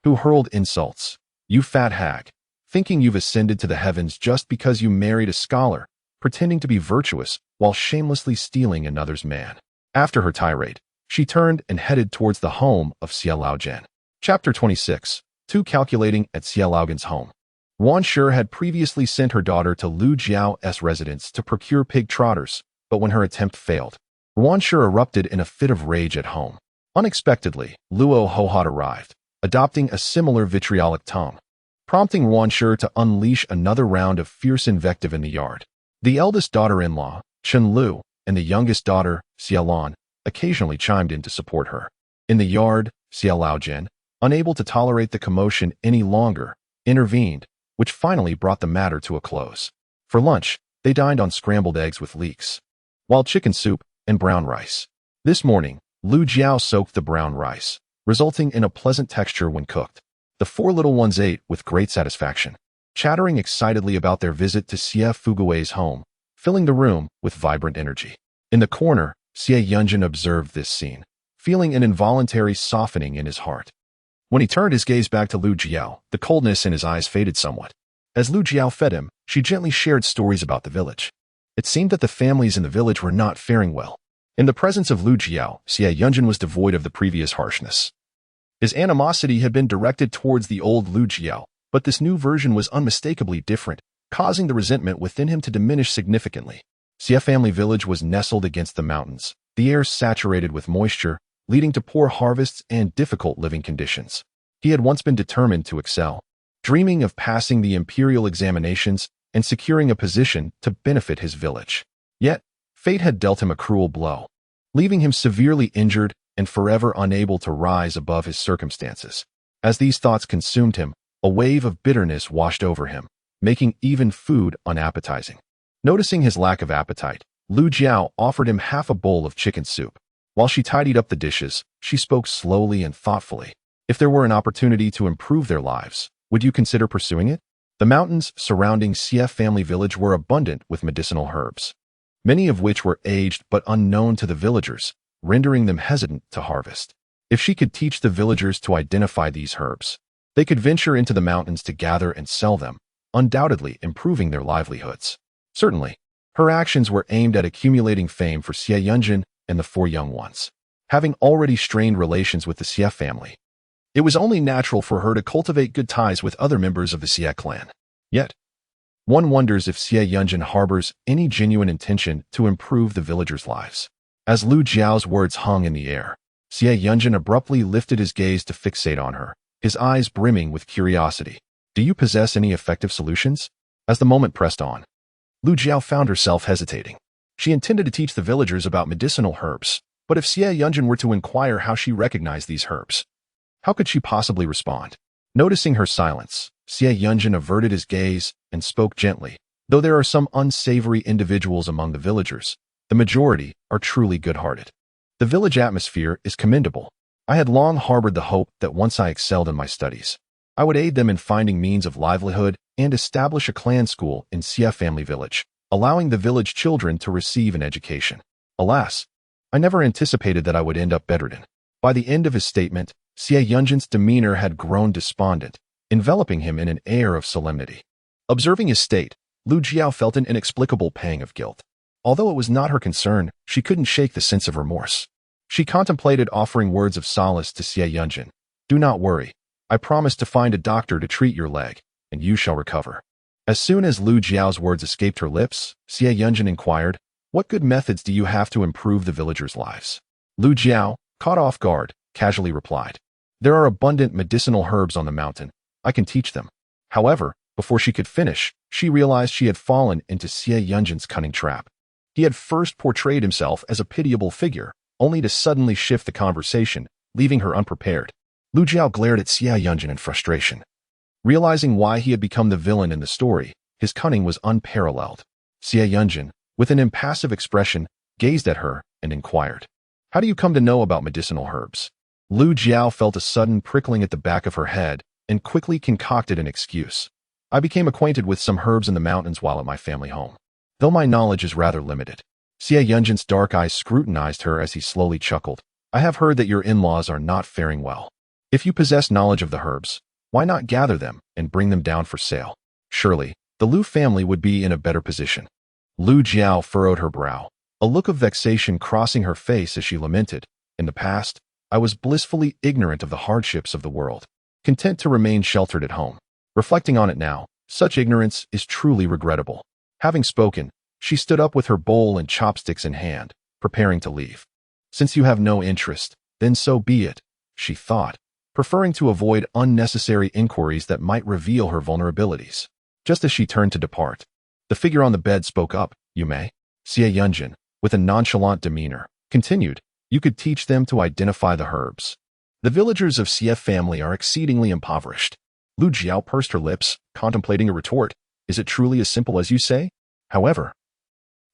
who hurled insults. You fat hag, thinking you've ascended to the heavens just because you married a scholar, pretending to be virtuous while shamelessly stealing another's man. After her tirade, she turned and headed towards the home of Xie Laojian. Chapter 26. 2 Calculating at Xie Laojian's home. Wan Shi had previously sent her daughter to Lu Jiao's residence to procure pig trotters, but when her attempt failed, Wan Shi erupted in a fit of rage at home. Unexpectedly, Luo Hohat arrived, adopting a similar vitriolic tone, prompting Wan Shi to unleash another round of fierce invective in the yard. The eldest daughter-in-law, Chen Lu, and the youngest daughter, Xie Lan, occasionally chimed in to support her. In the yard, Xie Laojian, unable to tolerate the commotion any longer, intervened, which finally brought the matter to a close. For lunch, they dined on scrambled eggs with leeks, while chicken soup and brown rice. This morning, Lu Jiao soaked the brown rice, resulting in a pleasant texture when cooked. The 4 little ones ate with great satisfaction, chattering excitedly about their visit to Xie Fugui's home, filling the room with vibrant energy. In the corner, Xie Yunjin observed this scene, feeling an involuntary softening in his heart. When he turned his gaze back to Lu Jiao, the coldness in his eyes faded somewhat. As Lu Jiao fed him, she gently shared stories about the village. It seemed that the families in the village were not faring well. In the presence of Lu Jiao, Xie Yunjin was devoid of the previous harshness. His animosity had been directed towards the old Lu Jiao, but this new version was unmistakably different, causing the resentment within him to diminish significantly. Xie family village was nestled against the mountains, the air saturated with moisture, leading to poor harvests and difficult living conditions. He had once been determined to excel, dreaming of passing the imperial examinations and securing a position to benefit his village. Yet, fate had dealt him a cruel blow, leaving him severely injured and forever unable to rise above his circumstances. As these thoughts consumed him, a wave of bitterness washed over him, making even food unappetizing. Noticing his lack of appetite, Lu Jiao offered him half a bowl of chicken soup. While she tidied up the dishes, she spoke slowly and thoughtfully. If there were an opportunity to improve their lives, would you consider pursuing it? The mountains surrounding Xie family village were abundant with medicinal herbs, many of which were aged but unknown to the villagers, rendering them hesitant to harvest. If she could teach the villagers to identify these herbs, they could venture into the mountains to gather and sell them, undoubtedly improving their livelihoods. Certainly, her actions were aimed at accumulating fame for Xie Yunjin and the 4 young ones. Having already strained relations with the Xie family, it was only natural for her to cultivate good ties with other members of the Xie clan. Yet, One wonders if Xie Yunjin harbors any genuine intention to improve the villagers' lives. As Lu Jiao's words hung in the air, Xie Yunjin abruptly lifted his gaze to fixate on her, his eyes brimming with curiosity. Do you possess any effective solutions? As the moment pressed on, Lu Jiao found herself hesitating. She intended to teach the villagers about medicinal herbs, but if Xie Yunjin were to inquire how she recognized these herbs, how could she possibly respond? Noticing her silence, Xie Yunjin averted his gaze and spoke gently. Though there are some unsavory individuals among the villagers, the majority are truly good-hearted. The village atmosphere is commendable. I had long harbored the hope that once I excelled in my studies, I would aid them in finding means of livelihood and establish a clan school in Xie family village, allowing the village children to receive an education. Alas, I never anticipated that I would end up bedridden. By the end of his statement, Xie Yunjin's demeanor had grown despondent, enveloping him in an air of solemnity. Observing his state, Lu Jiao felt an inexplicable pang of guilt. Although it was not her concern, she couldn't shake the sense of remorse. She contemplated offering words of solace to Xie Yunjin. Do not worry. I promise to find a doctor to treat your leg, and you shall recover. As soon as Lu Jiao's words escaped her lips, Xie Yunjin inquired, what good methods do you have to improve the villagers' lives? Lu Jiao, caught off guard, casually replied, there are abundant medicinal herbs on the mountain. I can teach them. However, before she could finish, she realized she had fallen into Xie Yunjin's cunning trap. He had first portrayed himself as a pitiable figure, only to suddenly shift the conversation, leaving her unprepared. Lu Jiao glared at Xie Yunjin in frustration. Realizing why he had become the villain in the story, his cunning was unparalleled. Xie Yunjin, with an impassive expression, gazed at her and inquired, how do you come to know about medicinal herbs? Lu Jiao felt a sudden prickling at the back of her head and quickly concocted an excuse. I became acquainted with some herbs in the mountains while at my family home, though my knowledge is rather limited. Xie Yunjin's dark eyes scrutinized her as he slowly chuckled. I have heard that your in-laws are not faring well. If you possess knowledge of the herbs, why not gather them and bring them down for sale? Surely, the Lu family would be in a better position. Lu Jiao furrowed her brow, a look of vexation crossing her face as she lamented, in the past, I was blissfully ignorant of the hardships of the world, content to remain sheltered at home. Reflecting on it now, such ignorance is truly regrettable. Having spoken, she stood up with her bowl and chopsticks in hand, preparing to leave. Since you have no interest, then so be it, she thought, preferring to avoid unnecessary inquiries that might reveal her vulnerabilities. Just as she turned to depart, the figure on the bed spoke up, you may. Xie Yunjin, with a nonchalant demeanor, continued, you could teach them to identify the herbs. The villagers of Xie family are exceedingly impoverished. Lu Jiao pursed her lips, contemplating a retort. Is it truly as simple as you say? However,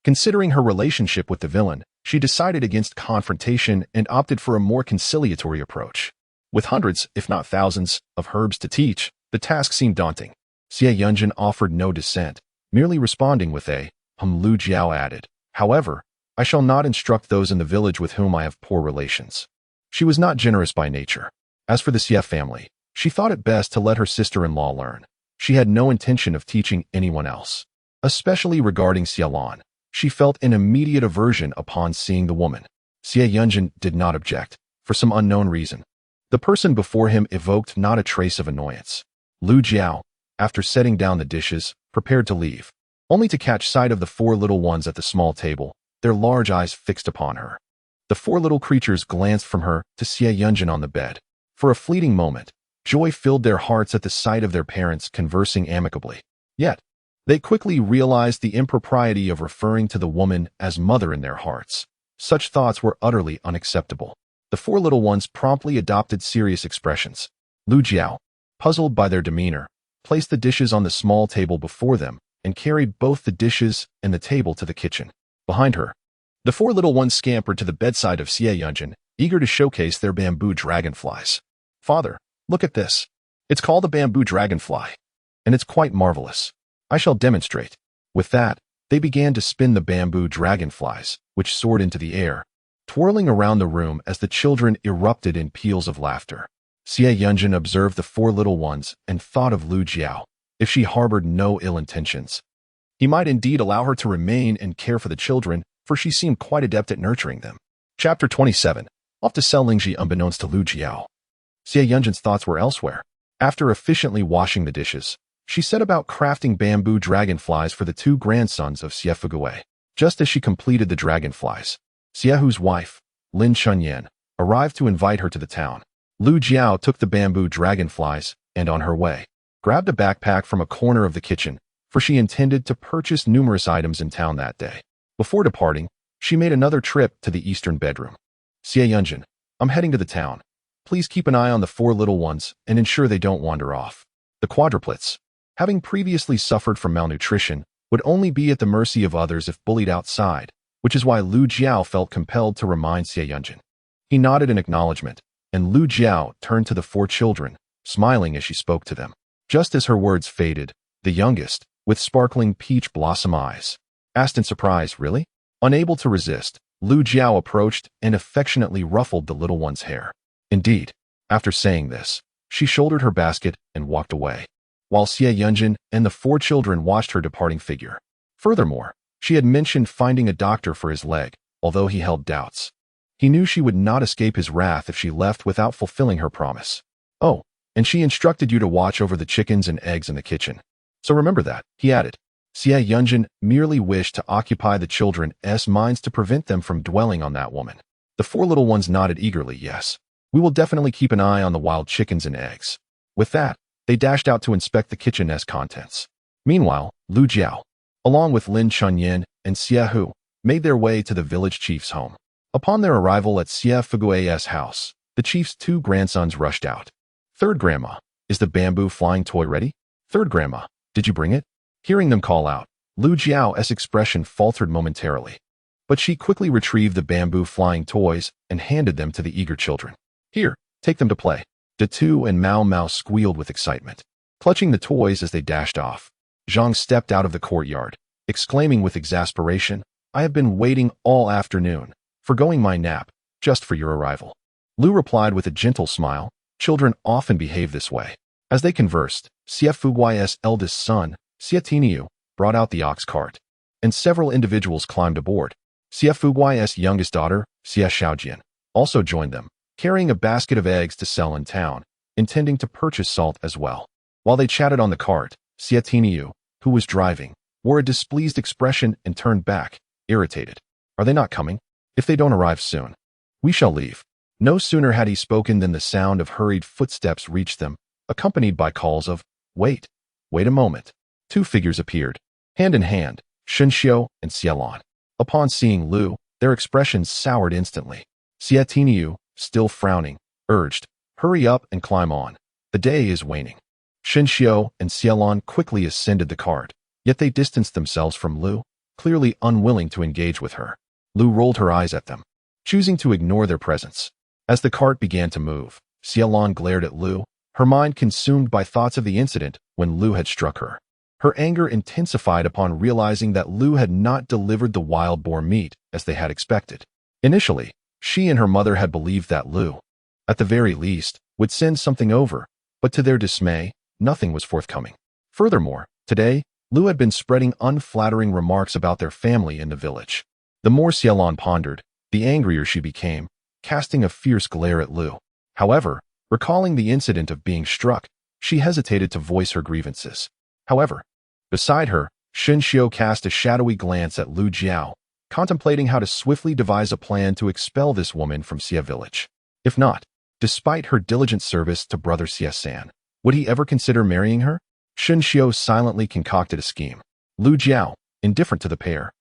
considering her relationship with the villain, she decided against confrontation and opted for a more conciliatory approach. With hundreds, if not thousands, of herbs to teach, the task seemed daunting. Xie Yunjin offered no dissent, merely responding with a, Lu Jiao added. However, I shall not instruct those in the village with whom I have poor relations. She was not generous by nature. As for the Xie family, she thought it best to let her sister-in-law learn. She had no intention of teaching anyone else. Especially regarding Xiaolan, she felt an immediate aversion upon seeing the woman. Xie Yunjin did not object, for some unknown reason. The person before him evoked not a trace of annoyance. Lu Jiao, after setting down the dishes, prepared to leave, only to catch sight of the four little ones at the small table, their large eyes fixed upon her. The four little creatures glanced from her to Xie Yunjin on the bed. For a fleeting moment, joy filled their hearts at the sight of their parents conversing amicably. Yet, they quickly realized the impropriety of referring to the woman as mother in their hearts. Such thoughts were utterly unacceptable. The four little ones promptly adopted serious expressions. Lu Jiao, puzzled by their demeanor, placed the dishes on the small table before them and carried both the dishes and the table to the kitchen. Behind her, the four little ones scampered to the bedside of Xie Yunjin, eager to showcase their bamboo dragonflies. Father, look at this. It's called a bamboo dragonfly, and it's quite marvelous. I shall demonstrate. With that, they began to spin the bamboo dragonflies, which soared into the air, twirling around the room as the children erupted in peals of laughter. Xie Yunjin observed the four little ones and thought of Lu Jiao. If she harbored no ill intentions, he might indeed allow her to remain and care for the children, for she seemed quite adept at nurturing them. Chapter 27. Off to sell Lingji unbeknownst to Lu Jiao. Xie Yunjin's thoughts were elsewhere. After efficiently washing the dishes, She set about crafting bamboo dragonflies for the two grandsons of Xie Fugui. Just as she completed the dragonflies, Xiehu's wife, Lin Chunyan, arrived to invite her to the town. Lu Jiao took the bamboo dragonflies and, on her way, grabbed a backpack from a corner of the kitchen, for she intended to purchase numerous items in town that day. Before departing, she made another trip to the eastern bedroom. Xie Yunjin, I'm heading to the town. Please keep an eye on the four little ones and ensure they don't wander off. The quadruplets, having previously suffered from malnutrition, would only be at the mercy of others if bullied outside, which is why Lu Jiao felt compelled to remind Xie Yunjin. He nodded in acknowledgement, and Lu Jiao turned to the four children, smiling as she spoke to them. Just as her words faded, the youngest, with sparkling peach blossom eyes, asked in surprise, "Really?" Unable to resist, Lu Jiao approached and affectionately ruffled the little one's hair. Indeed, after saying this, she shouldered her basket and walked away, while Xie Yunjin and the four children watched her departing figure. Furthermore, she had mentioned finding a doctor for his leg, although he held doubts. He knew she would not escape his wrath if she left without fulfilling her promise. Oh, and she instructed you to watch over the chickens and eggs in the kitchen. So remember that, he added. Xie Yunjin merely wished to occupy the children's minds to prevent them from dwelling on that woman. The four little ones nodded eagerly, yes. We will definitely keep an eye on the wild chickens and eggs. With that, they dashed out to inspect the kitchen's contents. Meanwhile, Lu Jiao, along with Lin Chunyan and Xiehu, made their way to the village chief's home. Upon their arrival at Xie Fugui's house, the chief's two grandsons rushed out. "Third grandma, is the bamboo flying toy ready? Third grandma, did you bring it?" Hearing them call out, Lu Jiao's expression faltered momentarily, but she quickly retrieved the bamboo flying toys and handed them to the eager children. "Here, take them to play." De Tu and Mao Mao squealed with excitement, clutching the toys as they dashed off. Zhang stepped out of the courtyard, exclaiming with exasperation, "I have been waiting all afternoon, forgoing my nap, just for your arrival." Lu replied with a gentle smile, "Children often behave this way." As they conversed, Xie Fugui's eldest son, Xie Tiniu, brought out the ox cart, and several individuals climbed aboard. Xie Fugui's youngest daughter, Xie Shaojian, also joined them, carrying a basket of eggs to sell in town, intending to purchase salt as well. While they chatted on the cart, Xie Tiniu, who was driving, wore a displeased expression and turned back, irritated. "Are they not coming? If they don't arrive soon, we shall leave." No sooner had he spoken than the sound of hurried footsteps reached them, accompanied by calls of, "Wait, wait a moment." Two figures appeared, hand in hand, Shunxiu and Xialan. Upon seeing Lu, their expressions soured instantly. Xie Tiniu, still frowning, urged, "Hurry up and climb on. The day is waning." Shunxiu and Xialan quickly ascended the cart, yet they distanced themselves from Lu, clearly unwilling to engage with her. Lu rolled her eyes at them, choosing to ignore their presence. As the cart began to move, Xialan glared at Lu, her mind consumed by thoughts of the incident when Lu had struck her. Her anger intensified upon realizing that Lu had not delivered the wild boar meat as they had expected. Initially, she and her mother had believed that Lu, at the very least, would send something over, but to their dismay, nothing was forthcoming. Furthermore, today, Lu had been spreading unflattering remarks about their family in the village. The more Xialan pondered, the angrier she became, casting a fierce glare at Lu. However, recalling the incident of being struck, she hesitated to voice her grievances. However, beside her, Shunxiu cast a shadowy glance at Lu Jiao, contemplating how to swiftly devise a plan to expel this woman from Xie village. If not, despite her diligent service to brother Xie San, would he ever consider marrying her? Shunxiu silently concocted a scheme. Lu Jiao, indifferent to the pair,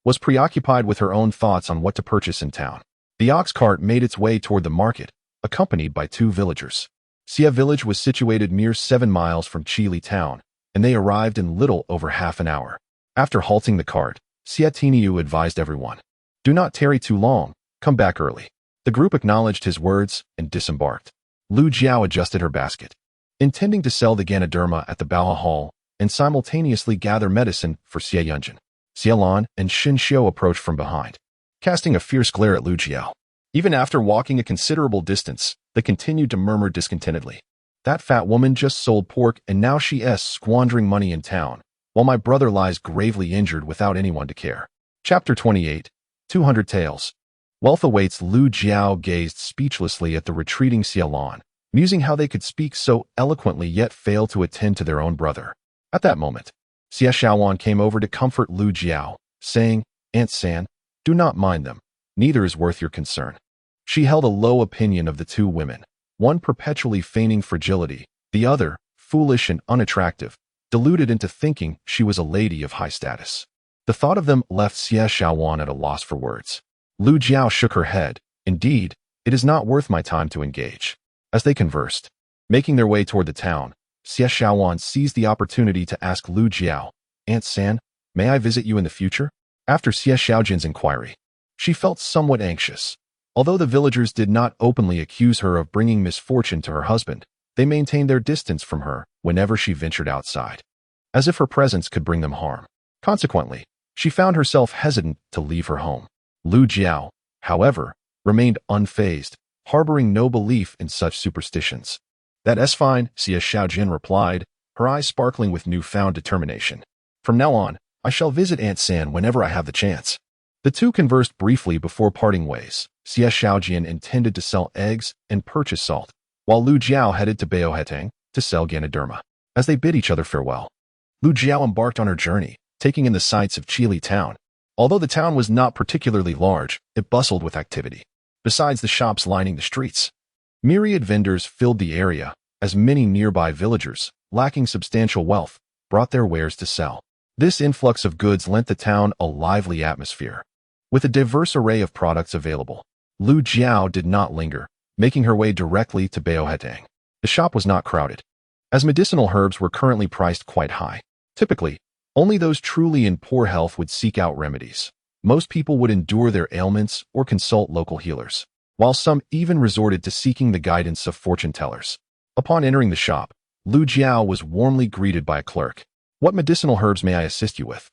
was preoccupied with her own thoughts on what to purchase in town. The ox cart made its way toward the market, accompanied by two villagers. Xie village was situated mere 7 miles from Qili town, and they arrived in little over half an hour. After halting the cart, Xie Tiniu advised everyone, "Do not tarry too long, come back early." The group acknowledged his words and disembarked. Lu Jiao adjusted her basket, intending to sell the Ganoderma at the Baoha Hall and simultaneously gather medicine for Xie Yunjin. Xialan and Shunxiu approached from behind, casting a fierce glare at Lu Jiao. Even after walking a considerable distance, they continued to murmur discontentedly. "That fat woman just sold pork and now she's squandering money in town, while my brother lies gravely injured without anyone to care." Chapter 28, 200 Tales. Wealth awaits. Lu Jiao gazed speechlessly at the retreating Xialan, musing how they could speak so eloquently yet fail to attend to their own brother. At that moment, Xie Xiaowan came over to comfort Lu Jiao, saying, "Aunt San, do not mind them. Neither is worth your concern." She held a low opinion of the two women, one perpetually feigning fragility, the other, foolish and unattractive, deluded into thinking she was a lady of high status. The thought of them left Xie Xiaowan at a loss for words. Lu Jiao shook her head. "Indeed, it is not worth my time to engage." As they conversed, making their way toward the town, Xie Xiaowan seized the opportunity to ask Lu Jiao, "Aunt San, may I visit you in the future?" After Xie Xiaojin's inquiry, she felt somewhat anxious. Although the villagers did not openly accuse her of bringing misfortune to her husband, they maintained their distance from her whenever she ventured outside, as if her presence could bring them harm. Consequently, she found herself hesitant to leave her home. Lu Jiao, however, remained unfazed, harboring no belief in such superstitions. "That's fine," Xie Xiaojin replied, her eyes sparkling with newfound determination. "From now on, I shall visit Aunt San whenever I have the chance." The two conversed briefly before parting ways. Xie Xiaojin intended to sell eggs and purchase salt, while Lu Jiao headed to Baohetang to sell Ganoderma. As they bid each other farewell, Lu Jiao embarked on her journey, taking in the sights of Chili town. Although the town was not particularly large, it bustled with activity. Besides the shops lining the streets, myriad vendors filled the area, as many nearby villagers, lacking substantial wealth, brought their wares to sell. This influx of goods lent the town a lively atmosphere. With a diverse array of products available, Lu Jiao did not linger, making her way directly to Baohetang. The shop was not crowded, as medicinal herbs were currently priced quite high. Typically, only those truly in poor health would seek out remedies. Most people would endure their ailments or consult local healers, while some even resorted to seeking the guidance of fortune tellers. Upon entering the shop, Lu Jiao was warmly greeted by a clerk. "What medicinal herbs may I assist you with?"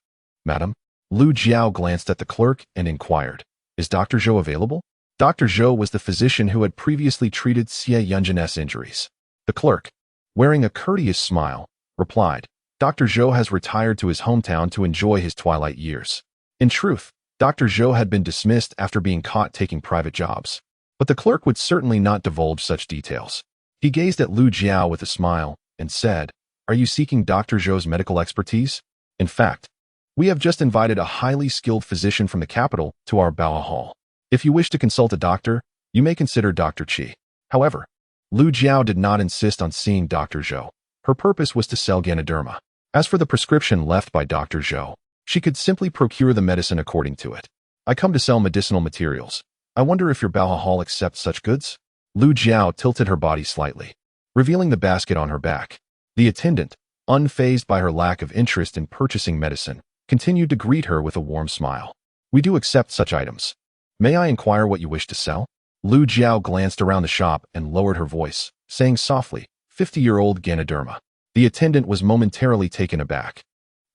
"Madam?" Lu Jiao glanced at the clerk and inquired, "Is Dr. Zhou available?" Dr. Zhou was the physician who had previously treated Xie Yunjin's injuries. The clerk, wearing a courteous smile, replied, "Dr. Zhou has retired to his hometown to enjoy his twilight years." In truth, Dr. Zhou had been dismissed after being caught taking private jobs, but the clerk would certainly not divulge such details. He gazed at Lu Jiao with a smile and said, "Are you seeking Dr. Zhou's medical expertise? In fact, we have just invited a highly skilled physician from the capital to our Bao Hall. If you wish to consult a doctor, you may consider Dr. Qi." However, Lu Jiao did not insist on seeing Dr. Zhou. Her purpose was to sell Ganoderma. As for the prescription left by Dr. Zhou, she could simply procure the medicine according to it. "I come to sell medicinal materials. I wonder if your Bao Hall accepts such goods?" Lu Jiao tilted her body slightly, revealing the basket on her back. The attendant, unfazed by her lack of interest in purchasing medicine, continued to greet her with a warm smile. "We do accept such items. May I inquire what you wish to sell?" Lu Jiao glanced around the shop and lowered her voice, saying softly, 50-year-old Ganoderma. The attendant was momentarily taken aback,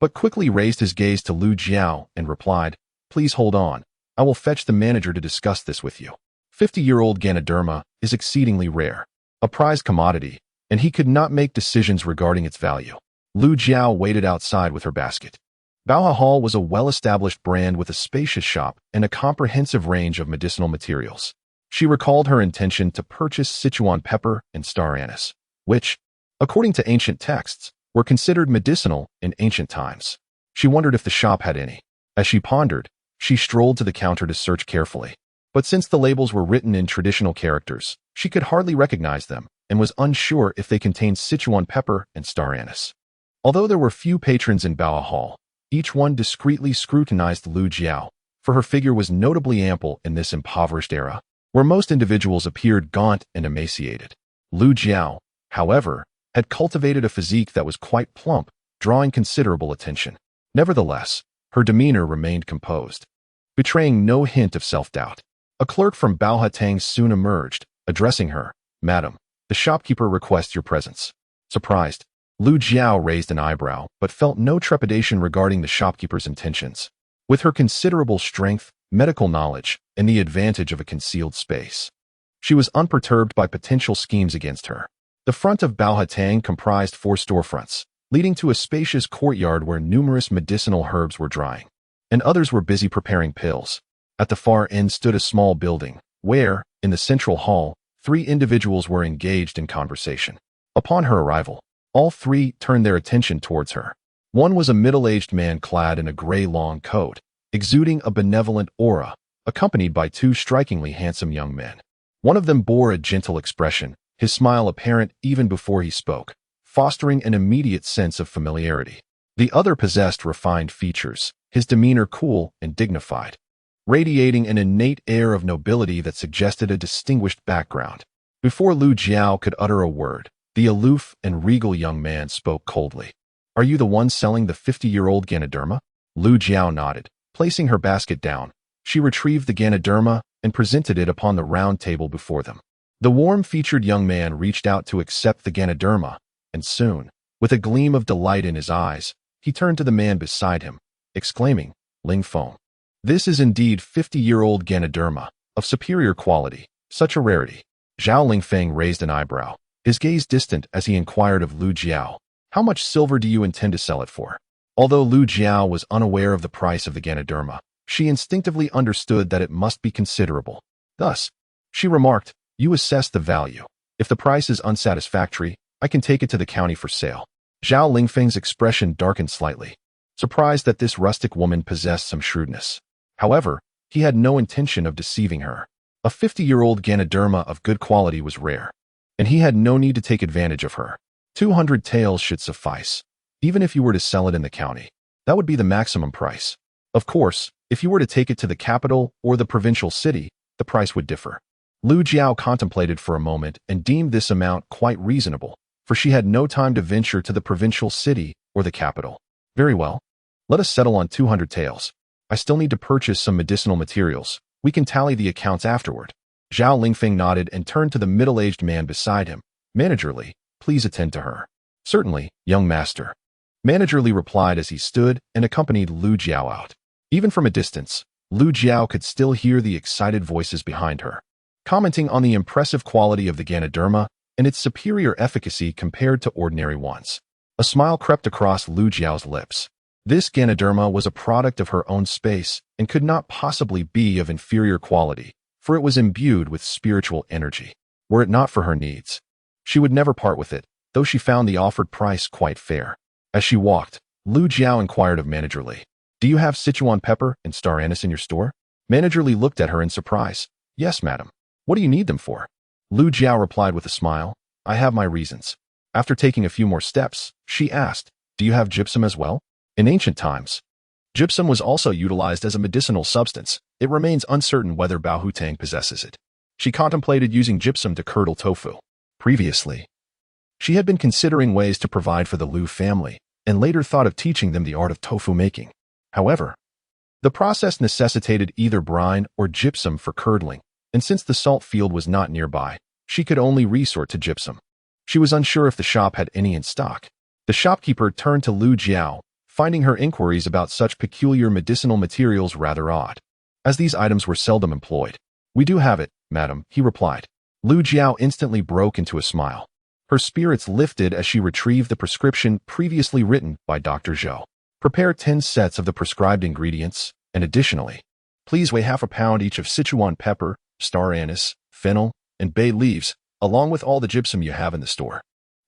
but quickly raised his gaze to Lu Jiao and replied, "Please hold on. I will fetch the manager to discuss this with you." 50-year-old Ganoderma is exceedingly rare, a prized commodity, and he could not make decisions regarding its value. Lu Jiao waited outside with her basket. Bao Hall was a well-established brand with a spacious shop and a comprehensive range of medicinal materials. She recalled her intention to purchase Sichuan pepper and star anise, which, according to ancient texts, were considered medicinal in ancient times. She wondered if the shop had any. As she pondered, she strolled to the counter to search carefully. But since the labels were written in traditional characters, she could hardly recognize them and was unsure if they contained Sichuan pepper and star anise. Although there were few patrons in Bao Hall, each one discreetly scrutinized Lu Jiao, for her figure was notably ample in this impoverished era, where most individuals appeared gaunt and emaciated. Lu Jiao, however, had cultivated a physique that was quite plump, drawing considerable attention. Nevertheless, her demeanor remained composed, betraying no hint of self-doubt. A clerk from Baohetang soon emerged, addressing her, "Madam, the shopkeeper requests your presence." Surprised, Lu Jiao raised an eyebrow but felt no trepidation regarding the shopkeeper's intentions. With her considerable strength, medical knowledge, and the advantage of a concealed space, she was unperturbed by potential schemes against her. The front of Baohetang comprised 4 storefronts, leading to a spacious courtyard where numerous medicinal herbs were drying, and others were busy preparing pills. At the far end stood a small building, where, in the central hall, 3 individuals were engaged in conversation. Upon her arrival, All three turned their attention towards her. One was a middle-aged man clad in a gray long coat, exuding a benevolent aura, accompanied by two strikingly handsome young men. One of them bore a gentle expression, his smile apparent even before he spoke, fostering an immediate sense of familiarity. The other possessed refined features, his demeanor cool and dignified, radiating an innate air of nobility that suggested a distinguished background. Before Lu Jiao could utter a word, the aloof and regal young man spoke coldly. "Are you the one selling the 50-year-old Ganoderma?" Lu Jiao nodded. Placing her basket down, she retrieved the Ganoderma and presented it upon the round table before them. The warm-featured young man reached out to accept the Ganoderma, and soon, with a gleam of delight in his eyes, he turned to the man beside him, exclaiming, "Ling Feng. This is indeed 50-year-old Ganoderma, of superior quality, such a rarity." Zhao Lingfeng raised an eyebrow, his gaze distant as he inquired of Lu Jiao, "How much silver do you intend to sell it for?" Although Lu Jiao was unaware of the price of the Ganoderma, she instinctively understood that it must be considerable. Thus, she remarked, "You assess the value. If the price is unsatisfactory, I can take it to the county for sale." Zhao Lingfeng's expression darkened slightly, surprised that this rustic woman possessed some shrewdness. However, he had no intention of deceiving her. A 50-year-old Ganoderma of good quality was rare, and he had no need to take advantage of her. 200 taels should suffice. Even if you were to sell it in the county, that would be the maximum price. Of course, if you were to take it to the capital or the provincial city, the price would differ. Lu Jiao contemplated for a moment and deemed this amount quite reasonable, for she had no time to venture to the provincial city or the capital. "Very well. Let us settle on 200 taels. I still need to purchase some medicinal materials. We can tally the accounts afterward." Zhao Lingfeng nodded and turned to the middle-aged man beside him. "Manager Li, please attend to her." "Certainly, young master." Manager Li replied as he stood and accompanied Lu Jiao out. Even from a distance, Lu Jiao could still hear the excited voices behind her, commenting on the impressive quality of the Ganoderma and its superior efficacy compared to ordinary ones. A smile crept across Lu Jiao's lips. This Ganoderma was a product of her own space and could not possibly be of inferior quality, for it was imbued with spiritual energy. Were it not for her needs, she would never part with it, though she found the offered price quite fair. As she walked, Lu Jiao inquired of Manager Li, "Do you have Sichuan pepper and star anise in your store?" Manager Li looked at her in surprise. "Yes, madam. What do you need them for?" Lu Jiao replied with a smile, "I have my reasons." After taking a few more steps, she asked, "Do you have gypsum as well?" In ancient times, gypsum was also utilized as a medicinal substance. It remains uncertain whether Bao Hutang possesses it. She contemplated using gypsum to curdle tofu. Previously, she had been considering ways to provide for the Lu family, and later thought of teaching them the art of tofu making. However, the process necessitated either brine or gypsum for curdling, and since the salt field was not nearby, she could only resort to gypsum. She was unsure if the shop had any in stock. The shopkeeper turned to Lu Jiao, finding her inquiries about such peculiar medicinal materials rather odd, as these items were seldom employed. "We do have it, madam," he replied. Lu Jiao instantly broke into a smile. Her spirits lifted as she retrieved the prescription previously written by Dr. Zhou. "Prepare 10 sets of the prescribed ingredients, and additionally, please weigh half a pound each of Sichuan pepper, star anise, fennel, and bay leaves, along with all the gypsum you have in the store."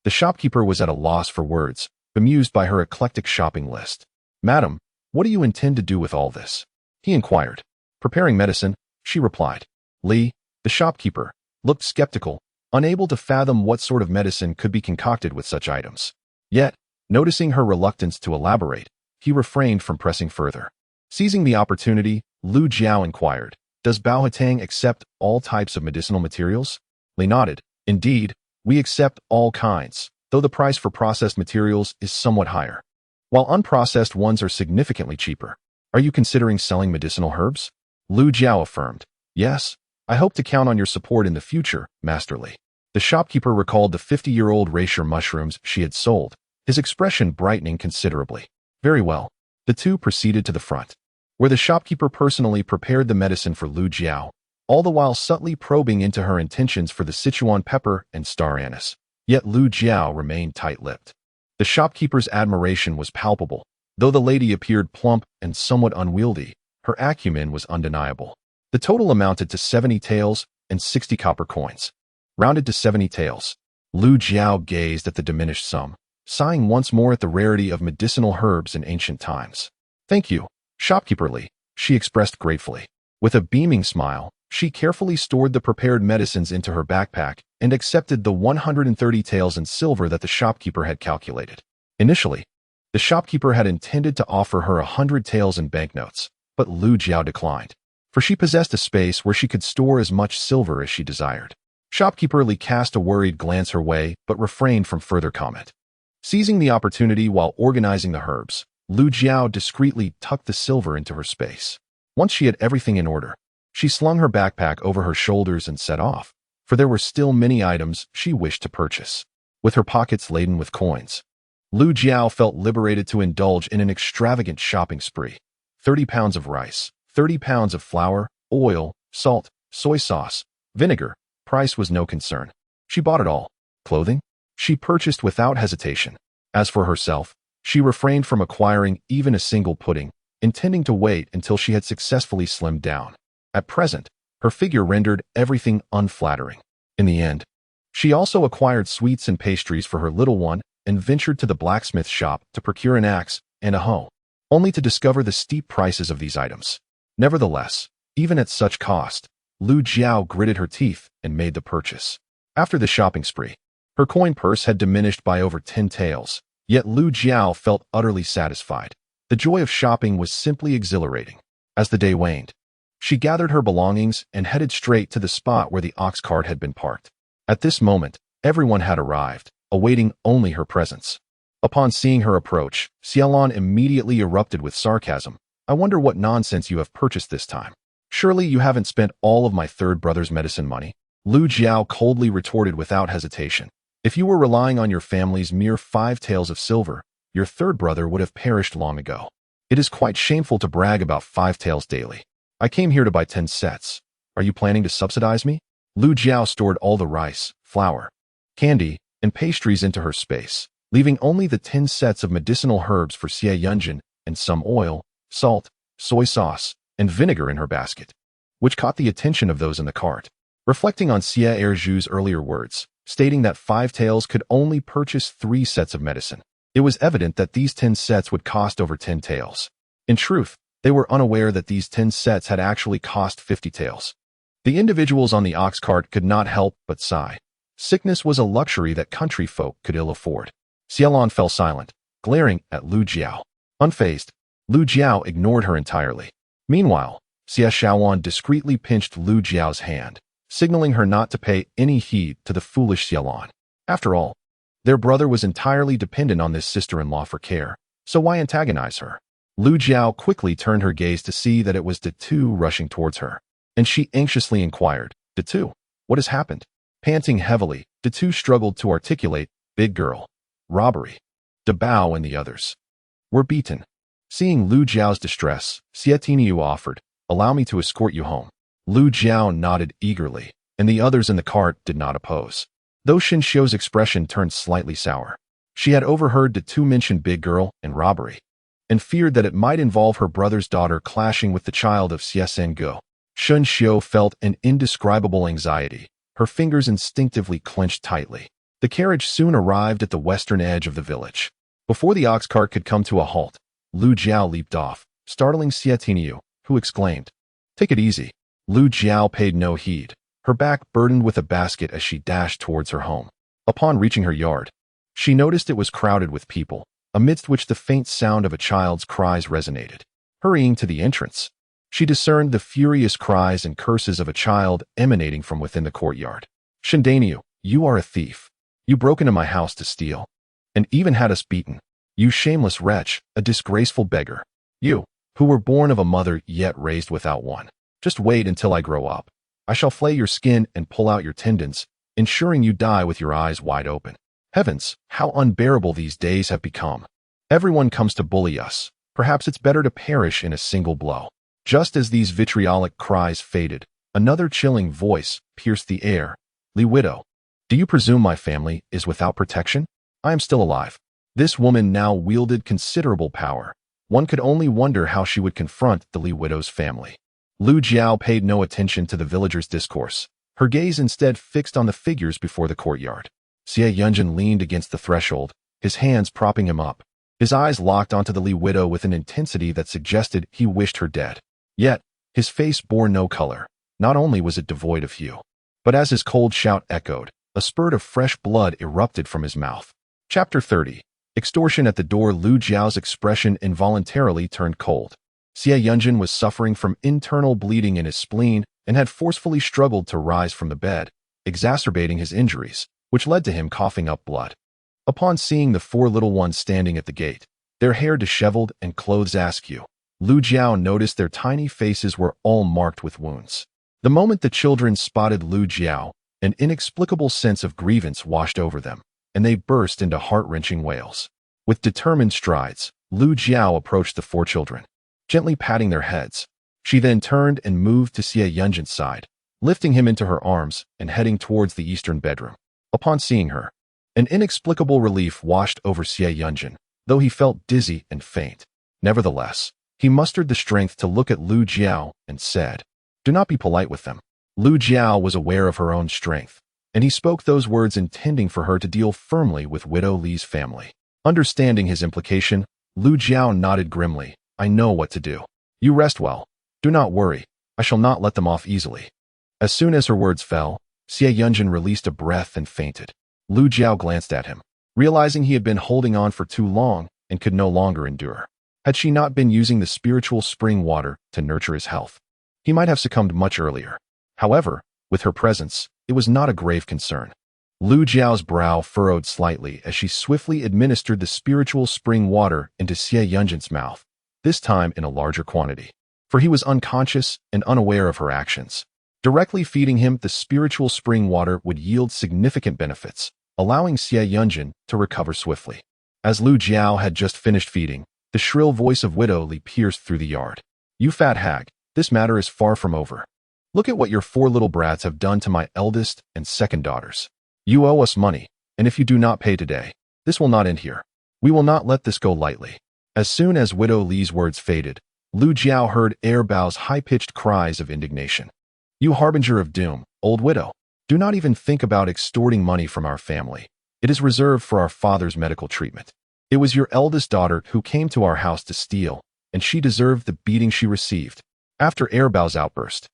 The shopkeeper was at a loss for words, bemused by her eclectic shopping list. "Madam, what do you intend to do with all this?" he inquired. "Preparing medicine," she replied. Li, the shopkeeper, looked skeptical, unable to fathom what sort of medicine could be concocted with such items. Yet, noticing her reluctance to elaborate, he refrained from pressing further. Seizing the opportunity, Lu Jiao inquired, "Does Bao Hetang accept all types of medicinal materials?" Li nodded. "Indeed, we accept all kinds, though the price for processed materials is somewhat higher, while unprocessed ones are significantly cheaper. Are you considering selling medicinal herbs?" Lu Jiao affirmed. "Yes, I hope to count on your support in the future, Master Li." The shopkeeper recalled the 50-year-old rasher mushrooms she had sold, his expression brightening considerably. "Very well." The two proceeded to the front, where the shopkeeper personally prepared the medicine for Lu Jiao, all the while subtly probing into her intentions for the Sichuan pepper and star anise. Yet Lu Jiao remained tight-lipped. The shopkeeper's admiration was palpable. Though the lady appeared plump and somewhat unwieldy, her acumen was undeniable. The total amounted to 70 taels and 60 copper coins. Rounded to 70 taels. Lu Jiao gazed at the diminished sum, sighing once more at the rarity of medicinal herbs in ancient times. "Thank you, shopkeeper Li," she expressed gratefully. With a beaming smile, she carefully stored the prepared medicines into her backpack and accepted the 130 taels in silver that the shopkeeper had calculated. Initially, the shopkeeper had intended to offer her 100 taels in banknotes, but Lu Jiao declined, for she possessed a space where she could store as much silver as she desired. Shopkeeper Li cast a worried glance her way but refrained from further comment. Seizing the opportunity while organizing the herbs, Lu Jiao discreetly tucked the silver into her space. Once she had everything in order, she slung her backpack over her shoulders and set off, for there were still many items she wished to purchase. With her pockets laden with coins, Lu Jiao felt liberated to indulge in an extravagant shopping spree. 30 pounds of rice, 30 pounds of flour, oil, salt, soy sauce, vinegar. Price was no concern. She bought it all. Clothing? She purchased without hesitation. As for herself, she refrained from acquiring even a single pudding, intending to wait until she had successfully slimmed down. At present, her figure rendered everything unflattering. In the end, she also acquired sweets and pastries for her little one and ventured to the blacksmith shop to procure an axe and a hoe, only to discover the steep prices of these items. Nevertheless, even at such cost, Lu Jiao gritted her teeth and made the purchase. After the shopping spree, her coin purse had diminished by over 10 taels, yet Lu Jiao felt utterly satisfied. The joy of shopping was simply exhilarating. As the day waned, she gathered her belongings and headed straight to the spot where the ox cart had been parked. At this moment, everyone had arrived, awaiting only her presence. Upon seeing her approach, Xiaolon immediately erupted with sarcasm. "I wonder what nonsense you have purchased this time. Surely you haven't spent all of my third brother's medicine money?" Lu Jiao coldly retorted without hesitation. "If you were relying on your family's mere 5 taels of silver, your third brother would have perished long ago. It is quite shameful to brag about 5 taels daily. I came here to buy 10 sets. Are you planning to subsidize me?" Lu Jiao stored all the rice, flour, candy, and pastries into her space, leaving only the 10 sets of medicinal herbs for Xie Yunjin and some oil, salt, soy sauce, and vinegar in her basket, which caught the attention of those in the cart. Reflecting on Xie Erju's earlier words, stating that 5 taels could only purchase 3 sets of medicine, it was evident that these 10 sets would cost over 10 taels. In truth, they were unaware that these 10 sets had actually cost 50 taels. The individuals on the ox cart could not help but sigh. Sickness was a luxury that country folk could ill afford. Xiaolon fell silent, glaring at Lu Jiao. Unfazed, Lu Jiao ignored her entirely. Meanwhile, Xie Xiaowan discreetly pinched Lu Jiao's hand, signaling her not to pay any heed to the foolish Xiaolon. After all, their brother was entirely dependent on this sister-in-law for care, so why antagonize her? Lu Jiao quickly turned her gaze to see that it was Detu rushing towards her, and she anxiously inquired, "Detu, what has happened?" Panting heavily, Detu struggled to articulate, "Big girl, robbery. De Bao and the others were beaten." Seeing Lu Jiao's distress, Xie Tiniu offered, "Allow me to escort you home." Lu Jiao nodded eagerly, and the others in the cart did not oppose. Though Xin Xiu's expression turned slightly sour, she had overheard Detu mention big girl and robbery, and feared that it might involve her brother's daughter clashing with the child of Xie Sengu. Xin Xiu felt an indescribable anxiety. Her fingers instinctively clenched tightly. The carriage soon arrived at the western edge of the village. Before the ox cart could come to a halt, Lu Jiao leaped off, startling Xie Tiniu, who exclaimed, "Take it easy." Lu Jiao paid no heed, her back burdened with a basket as she dashed towards her home. Upon reaching her yard, she noticed it was crowded with people, amidst which the faint sound of a child's cries resonated. Hurrying to the entrance, she discerned the furious cries and curses of a child emanating from within the courtyard. "Shindaniu, you are a thief. You broke into my house to steal, and even had us beaten. You shameless wretch, a disgraceful beggar. You, who were born of a mother yet raised without one. Just wait until I grow up. I shall flay your skin and pull out your tendons, ensuring you die with your eyes wide open." Heavens, how unbearable these days have become. Everyone comes to bully us. Perhaps it's better to perish in a single blow. Just as these vitriolic cries faded, another chilling voice pierced the air. "Li widow, do you presume my family is without protection? I am still alive." This woman now wielded considerable power. One could only wonder how she would confront the Li widow's family. Lu Jiao paid no attention to the villagers' discourse, her gaze instead fixed on the figures before the courtyard. Xie Yunjin leaned against the threshold, his hands propping him up. His eyes locked onto the Li widow with an intensity that suggested he wished her dead. Yet, his face bore no color. Not only was it devoid of hue, but as his cold shout echoed, a spurt of fresh blood erupted from his mouth. Chapter 30. Extortion at the door. Lu Jiao's expression involuntarily turned cold. Xie Yunjin was suffering from internal bleeding in his spleen and had forcefully struggled to rise from the bed, exacerbating his injuries, which led to him coughing up blood. Upon seeing the 4 little ones standing at the gate, their hair disheveled and clothes askew, Lu Jiao noticed their tiny faces were all marked with wounds. The moment the children spotted Lu Jiao, an inexplicable sense of grievance washed over them, and they burst into heart-wrenching wails. With determined strides, Lu Jiao approached the 4 children, gently patting their heads. She then turned and moved to Xie Yunjin's side, lifting him into her arms and heading towards the eastern bedroom. Upon seeing her, an inexplicable relief washed over Xie Yunjin, though he felt dizzy and faint. Nevertheless, he mustered the strength to look at Lu Jiao and said, "Do not be polite with them." Lu Jiao was aware of her own strength, and he spoke those words intending for her to deal firmly with Widow Li's family. Understanding his implication, Lu Jiao nodded grimly. "I know what to do. You rest well. Do not worry. I shall not let them off easily." As soon as her words fell, Xie Yunjin released a breath and fainted. Lu Jiao glanced at him, realizing he had been holding on for too long and could no longer endure. Had she not been using the spiritual spring water to nurture his health, he might have succumbed much earlier. However, with her presence, it was not a grave concern. Lu Jiao's brow furrowed slightly as she swiftly administered the spiritual spring water into Xie Yunjin's mouth, this time in a larger quantity, for he was unconscious and unaware of her actions. Directly feeding him the spiritual spring water would yield significant benefits, allowing Xie Yunjin to recover swiftly. As Lu Jiao had just finished feeding, the shrill voice of Widow Li pierced through the yard. "You fat hag, this matter is far from over. Look at what your 4 little brats have done to my eldest and second daughters. You owe us money, and if you do not pay today, this will not end here. We will not let this go lightly." As soon as Widow Li's words faded, Lu Jiao heard Bao's high-pitched cries of indignation. "You harbinger of doom, old widow. Do not even think about extorting money from our family. It is reserved for our father's medical treatment. It was your eldest daughter who came to our house to steal, and she deserved the beating she received." After Bao's outburst,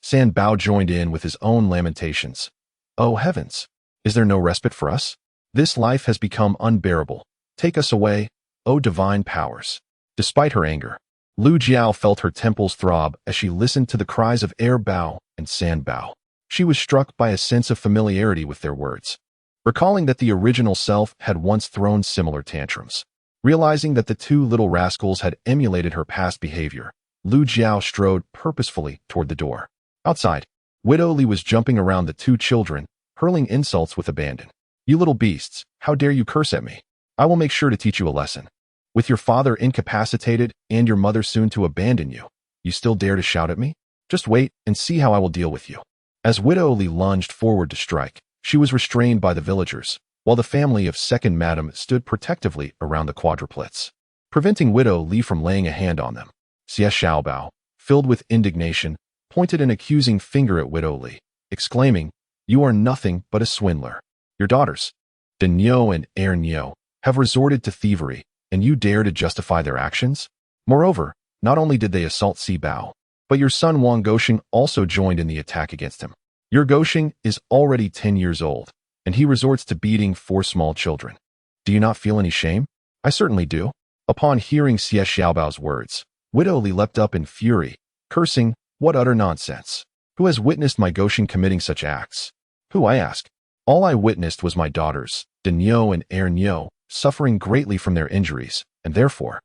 San Bao joined in with his own lamentations. "Oh heavens! Is there no respite for us? This life has become unbearable. Take us away, O divine powers." Despite her anger, Lu Jiao felt her temples throb as she listened to the cries of Bao and San Bao. She was struck by a sense of familiarity with their words, recalling that the original self had once thrown similar tantrums. Realizing that the 2 little rascals had emulated her past behavior, Lu Jiao strode purposefully toward the door. Outside, Widow Li was jumping around the 2 children, hurling insults with abandon. "You little beasts, how dare you curse at me? I will make sure to teach you a lesson. With your father incapacitated and your mother soon to abandon you, you still dare to shout at me? Just wait and see how I will deal with you." As Widow Li lunged forward to strike, she was restrained by the villagers, while the family of Second Madam stood protectively around the quadruplets, preventing Widow Li from laying a hand on them. Xie Xiaobao, filled with indignation, pointed an accusing finger at Widow Li, exclaiming, "You are nothing but a swindler. Your daughters, Denyo and Ernyo, have resorted to thievery, and you dare to justify their actions? Moreover, not only did they assault Si Bao, but your son Wang Gosheng also joined in the attack against him. Your Gosheng is already 10 years old, and he resorts to beating 4 small children. Do you not feel any shame? I certainly do." Upon hearing Xie Xiaobao's words, Widow Li leapt up in fury, cursing, "What utter nonsense! Who has witnessed my Gosheng committing such acts? Who, I ask? All I witnessed was my daughters, Denyo and Ernyo, suffering greatly from their injuries, and therefore,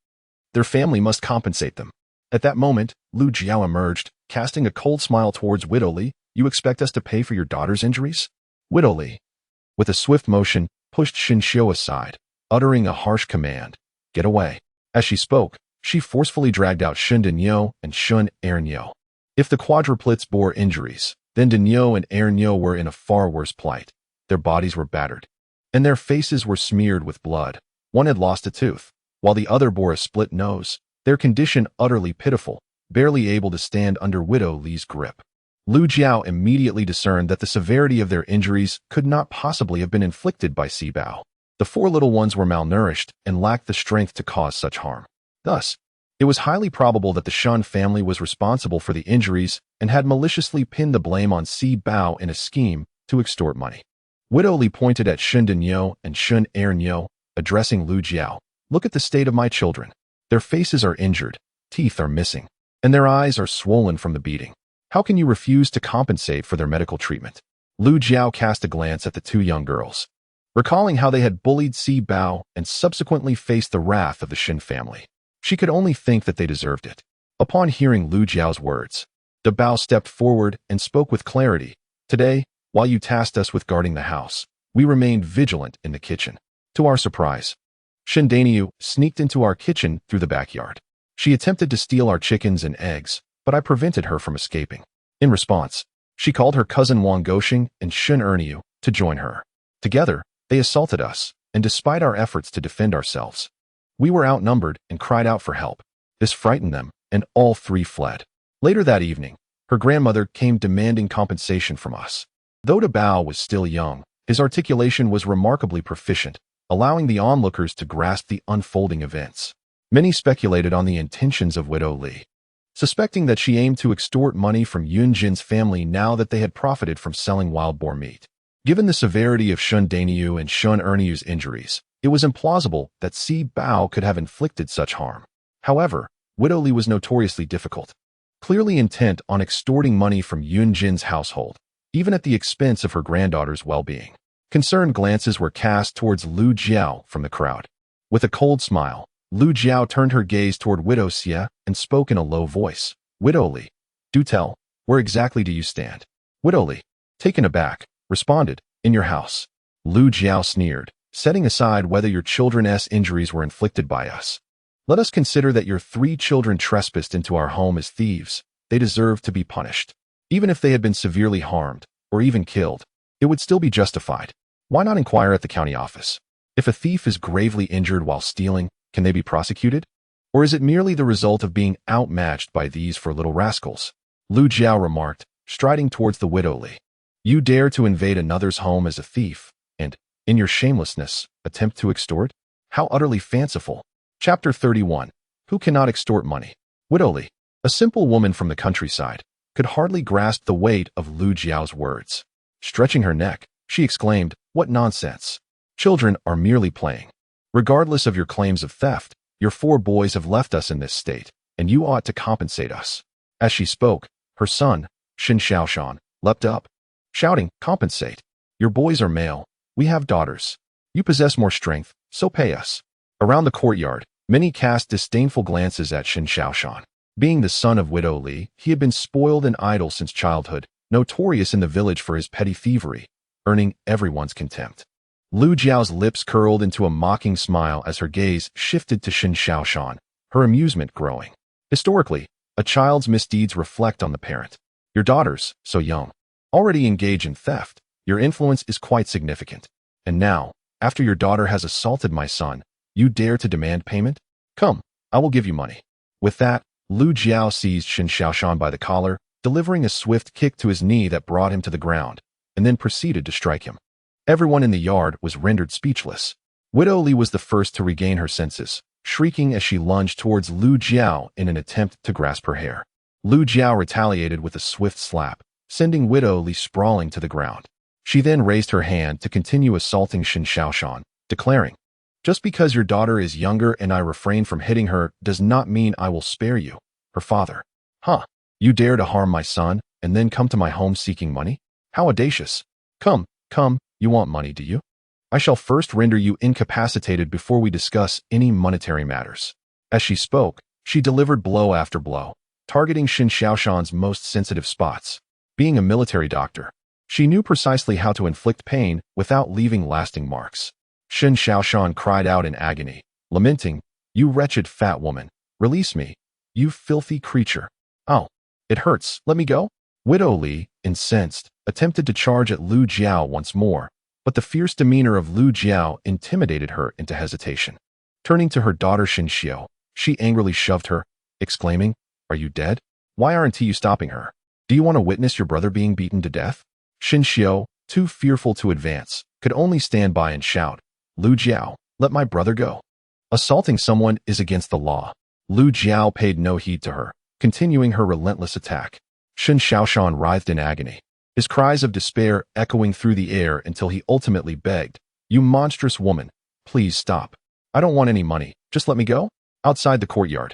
their family must compensate them." At that moment, Lu Jiao emerged, casting a cold smile towards Widow Li. "You expect us to pay for your daughter's injuries?" Widow Li, with a swift motion, pushed Shinxiu aside, uttering a harsh command, "Get away." As she spoke, she forcefully dragged out Shun Denyo and Shun Ernyo. If the quadruplets bore injuries, then Denyo and Ernyo were in a far worse plight. Their bodies were battered, and their faces were smeared with blood. One had lost a tooth, while the other bore a split nose, their condition utterly pitiful, barely able to stand under Widow Li's grip. Lu Jiao immediately discerned that the severity of their injuries could not possibly have been inflicted by Si Bao. The four little ones were malnourished and lacked the strength to cause such harm. Thus, it was highly probable that the Shun family was responsible for the injuries and had maliciously pinned the blame on Si Bao in a scheme to extort money. Widow Li pointed at Shun Denyo and Shun Ernyo, addressing Lu Jiao. Look at the state of my children. Their faces are injured, teeth are missing, and their eyes are swollen from the beating. How can you refuse to compensate for their medical treatment? Lu Jiao cast a glance at the two young girls, recalling how they had bullied Si Bao and subsequently faced the wrath of the Shin family. She could only think that they deserved it. Upon hearing Lu Jiao's words, De Bao stepped forward and spoke with clarity. Today, while you tasked us with guarding the house, we remained vigilant in the kitchen. To our surprise, Shin Danyu sneaked into our kitchen through the backyard. She attempted to steal our chickens and eggs, but I prevented her from escaping. In response, she called her cousin Wang Goxing and Shun Ernyu to join her. Together, they assaulted us, and despite our efforts to defend ourselves, we were outnumbered and cried out for help. This frightened them, and all three fled. Later that evening, her grandmother came demanding compensation from us. Though De Bao was still young, his articulation was remarkably proficient, allowing the onlookers to grasp the unfolding events. Many speculated on the intentions of Widow Li, suspecting that she aimed to extort money from Yun Jin's family now that they had profited from selling wild boar meat. Given the severity of Shun Danyu and Shun Ernyu's injuries, it was implausible that Si Bao could have inflicted such harm. However, Widow Li was notoriously difficult, clearly intent on extorting money from Yun Jin's household, even at the expense of her granddaughter's well-being. Concerned glances were cast towards Lu Jiao from the crowd. With a cold smile, Lu Jiao turned her gaze toward Widow Xie and spoke in a low voice. Widow Li, do tell, where exactly do you stand? Widow Li, taken aback, responded, in your house. Lu Jiao sneered, setting aside whether your children's injuries were inflicted by us. Let us consider that your 3 children trespassed into our home as thieves. They deserve to be punished. Even if they had been severely harmed, or even killed, it would still be justified. Why not inquire at the county office? If a thief is gravely injured while stealing, can they be prosecuted? Or is it merely the result of being outmatched by these 4 little rascals? Lu Jiao remarked, striding towards the Widow Li. You dare to invade another's home as a thief, and, in your shamelessness, attempt to extort? How utterly fanciful. Chapter 31. Who cannot extort money? Widow Li, a simple woman from the countryside, could hardly grasp the weight of Lu Jiao's words. Stretching her neck, she exclaimed, what nonsense. Children are merely playing. Regardless of your claims of theft, your 4 boys have left us in this state, and you ought to compensate us. As she spoke, her son, Shin Xiaoshan, leapt up, shouting, compensate. Your boys are male. We have daughters. You possess more strength, so pay us. Around the courtyard, many cast disdainful glances at Shin Xiaoshan. Being the son of Widow Li, he had been spoiled and idle since childhood, notorious in the village for his petty thievery, earning everyone's contempt. Lu Jiao's lips curled into a mocking smile as her gaze shifted to Shin Xiaoshan, her amusement growing. Historically, a child's misdeeds reflect on the parent. Your daughters, so young, already engage in theft. Your influence is quite significant. And now, after your daughter has assaulted my son, you dare to demand payment? Come, I will give you money. With that, Lu Jiao seized Shin Xiaoshan by the collar, delivering a swift kick to his knee that brought him to the ground, and then proceeded to strike him. Everyone in the yard was rendered speechless. Widow Li was the first to regain her senses, shrieking as she lunged towards Lu Jiao in an attempt to grasp her hair. Lu Jiao retaliated with a swift slap, sending Widow Li sprawling to the ground. She then raised her hand to continue assaulting Shin Xiaoshan, declaring, just because your daughter is younger and I refrain from hitting her does not mean I will spare you, her father. Huh? You dare to harm my son and then come to my home seeking money? How audacious. Come, you want money, do you? I shall first render you incapacitated before we discuss any monetary matters. As she spoke, she delivered blow after blow, targeting Shin Xiaoshan's most sensitive spots. Being a military doctor, she knew precisely how to inflict pain without leaving lasting marks. Shin Xiaoshan cried out in agony, lamenting, you wretched fat woman, release me, you filthy creature. Oh, it hurts, let me go? Widow Li, incensed, attempted to charge at Lu Jiao once more, but the fierce demeanor of Lu Jiao intimidated her into hesitation. Turning to her daughter Shin Xiao, she angrily shoved her, exclaiming, are you dead? Why aren't you stopping her? Do you want to witness your brother being beaten to death? Shin Xiao, too fearful to advance, could only stand by and shout, Lu Jiao, let my brother go. Assaulting someone is against the law. Lu Jiao paid no heed to her, continuing her relentless attack. Shen Xiaoshan writhed in agony, his cries of despair echoing through the air until he ultimately begged, "You monstrous woman, please stop. I don't want any money, just let me go." Outside the courtyard,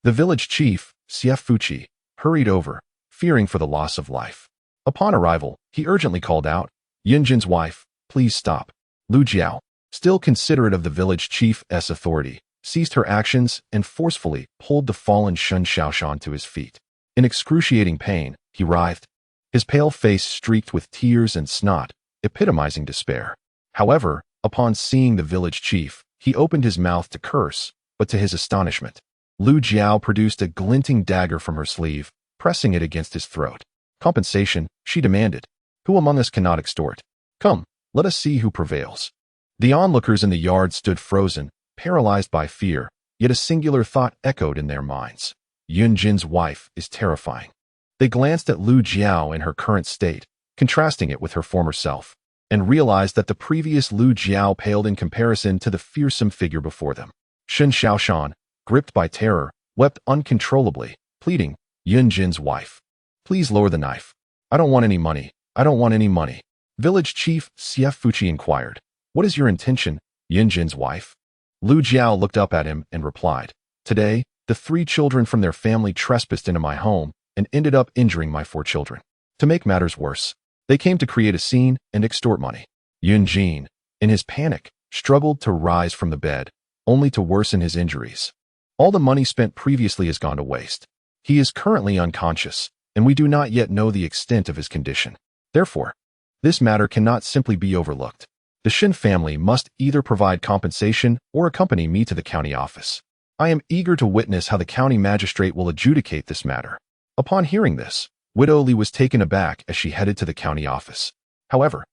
the village chief, Xie Fuqi, hurried over, fearing for the loss of life. Upon arrival, he urgently called out, "Yunjin's wife, please stop." Lu Jiao, still considerate of the village chief's authority, seized her actions and forcefully pulled the fallen Shen Xiaoshan to his feet. In excruciating pain, he writhed, his pale face streaked with tears and snot, epitomizing despair. However, upon seeing the village chief, he opened his mouth to curse, but to his astonishment, Lu Jiao produced a glinting dagger from her sleeve, pressing it against his throat. "Compensation," she demanded. "Who among us cannot extort? Come, let us see who prevails." The onlookers in the yard stood frozen, paralyzed by fear, yet a singular thought echoed in their minds. Yunjin's wife is terrifying. They glanced at Lu Jiao in her current state, contrasting it with her former self, and realized that the previous Lu Jiao paled in comparison to the fearsome figure before them. Shen Xiaoshan, gripped by terror, wept uncontrollably, pleading, "Yunjin's wife, please lower the knife. I don't want any money. I don't want any money." Village chief Xie Fuqi inquired, "What is your intention, Yunjin's wife?" Lu Jiao looked up at him and replied, "Today, the 3 children from their family trespassed into my home and ended up injuring my 4 children. To make matters worse, they came to create a scene and extort money." Yunjin, in his panic, struggled to rise from the bed, only to worsen his injuries. All the money spent previously has gone to waste. He is currently unconscious, and we do not yet know the extent of his condition. Therefore, this matter cannot simply be overlooked. The Shen family must either provide compensation or accompany me to the county office. I am eager to witness how the county magistrate will adjudicate this matter. Upon hearing this, Widow Li was taken aback as she headed to the county office. However,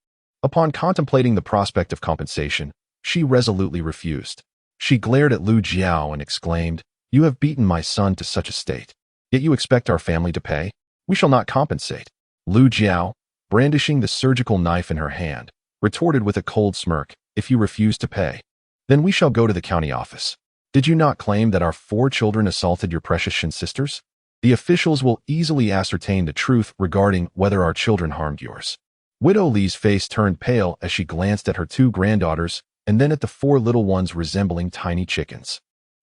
upon contemplating the prospect of compensation, she resolutely refused. She glared at Lu Jiao and exclaimed, "You have beaten my son to such a state, yet you expect our family to pay? We shall not compensate." Lu Jiao, brandishing the surgical knife in her hand, retorted with a cold smirk, "If you refuse to pay, then we shall go to the county office. Did you not claim that our 4 children assaulted your precious Shen sisters? The officials will easily ascertain the truth regarding whether our children harmed yours." Widow Li's face turned pale as she glanced at her 2 granddaughters and then at the 4 little ones resembling tiny chickens.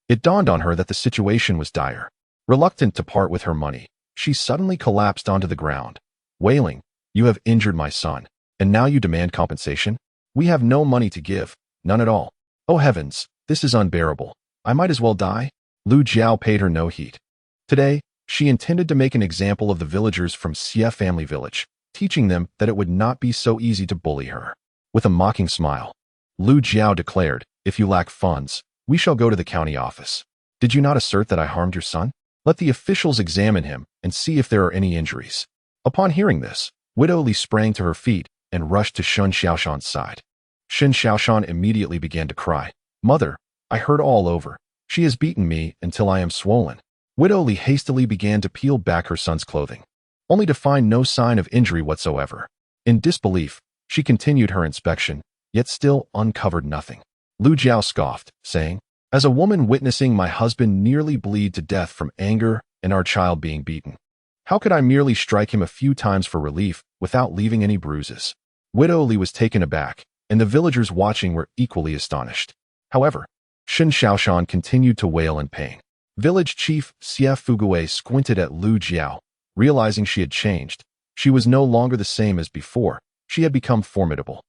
It dawned on her that the situation was dire. Reluctant to part with her money, she suddenly collapsed onto the ground, wailing, "You have injured my son, and now you demand compensation? We have no money to give, none at all. Oh heavens, this is unbearable. I might as well die." Lu Jiao paid her no heed. Today, she intended to make an example of the villagers from Xie family village, teaching them that it would not be so easy to bully her. With a mocking smile, Lu Jiao declared, "If you lack funds, we shall go to the county office. Did you not assert that I harmed your son? Let the officials examine him and see if there are any injuries." Upon hearing this, Widow Li sprang to her feet and rushed to Shen Xiaoshan's side. Shen Xiaoshan immediately began to cry, "Mother, I heard all over. She has beaten me until I am swollen." Widow Li hastily began to peel back her son's clothing, only to find no sign of injury whatsoever. In disbelief, she continued her inspection, yet still uncovered nothing. Lu Jiao scoffed, saying, "As a woman witnessing my husband nearly bleed to death from anger and our child being beaten, how could I merely strike him a few times for relief without leaving any bruises?" Widow Li was taken aback, and the villagers watching were equally astonished. However, Shen Xiaoshan continued to wail in pain. Village chief Xie Fuqi squinted at Lu Jiao, realizing she had changed. She was no longer the same as before. She had become formidable.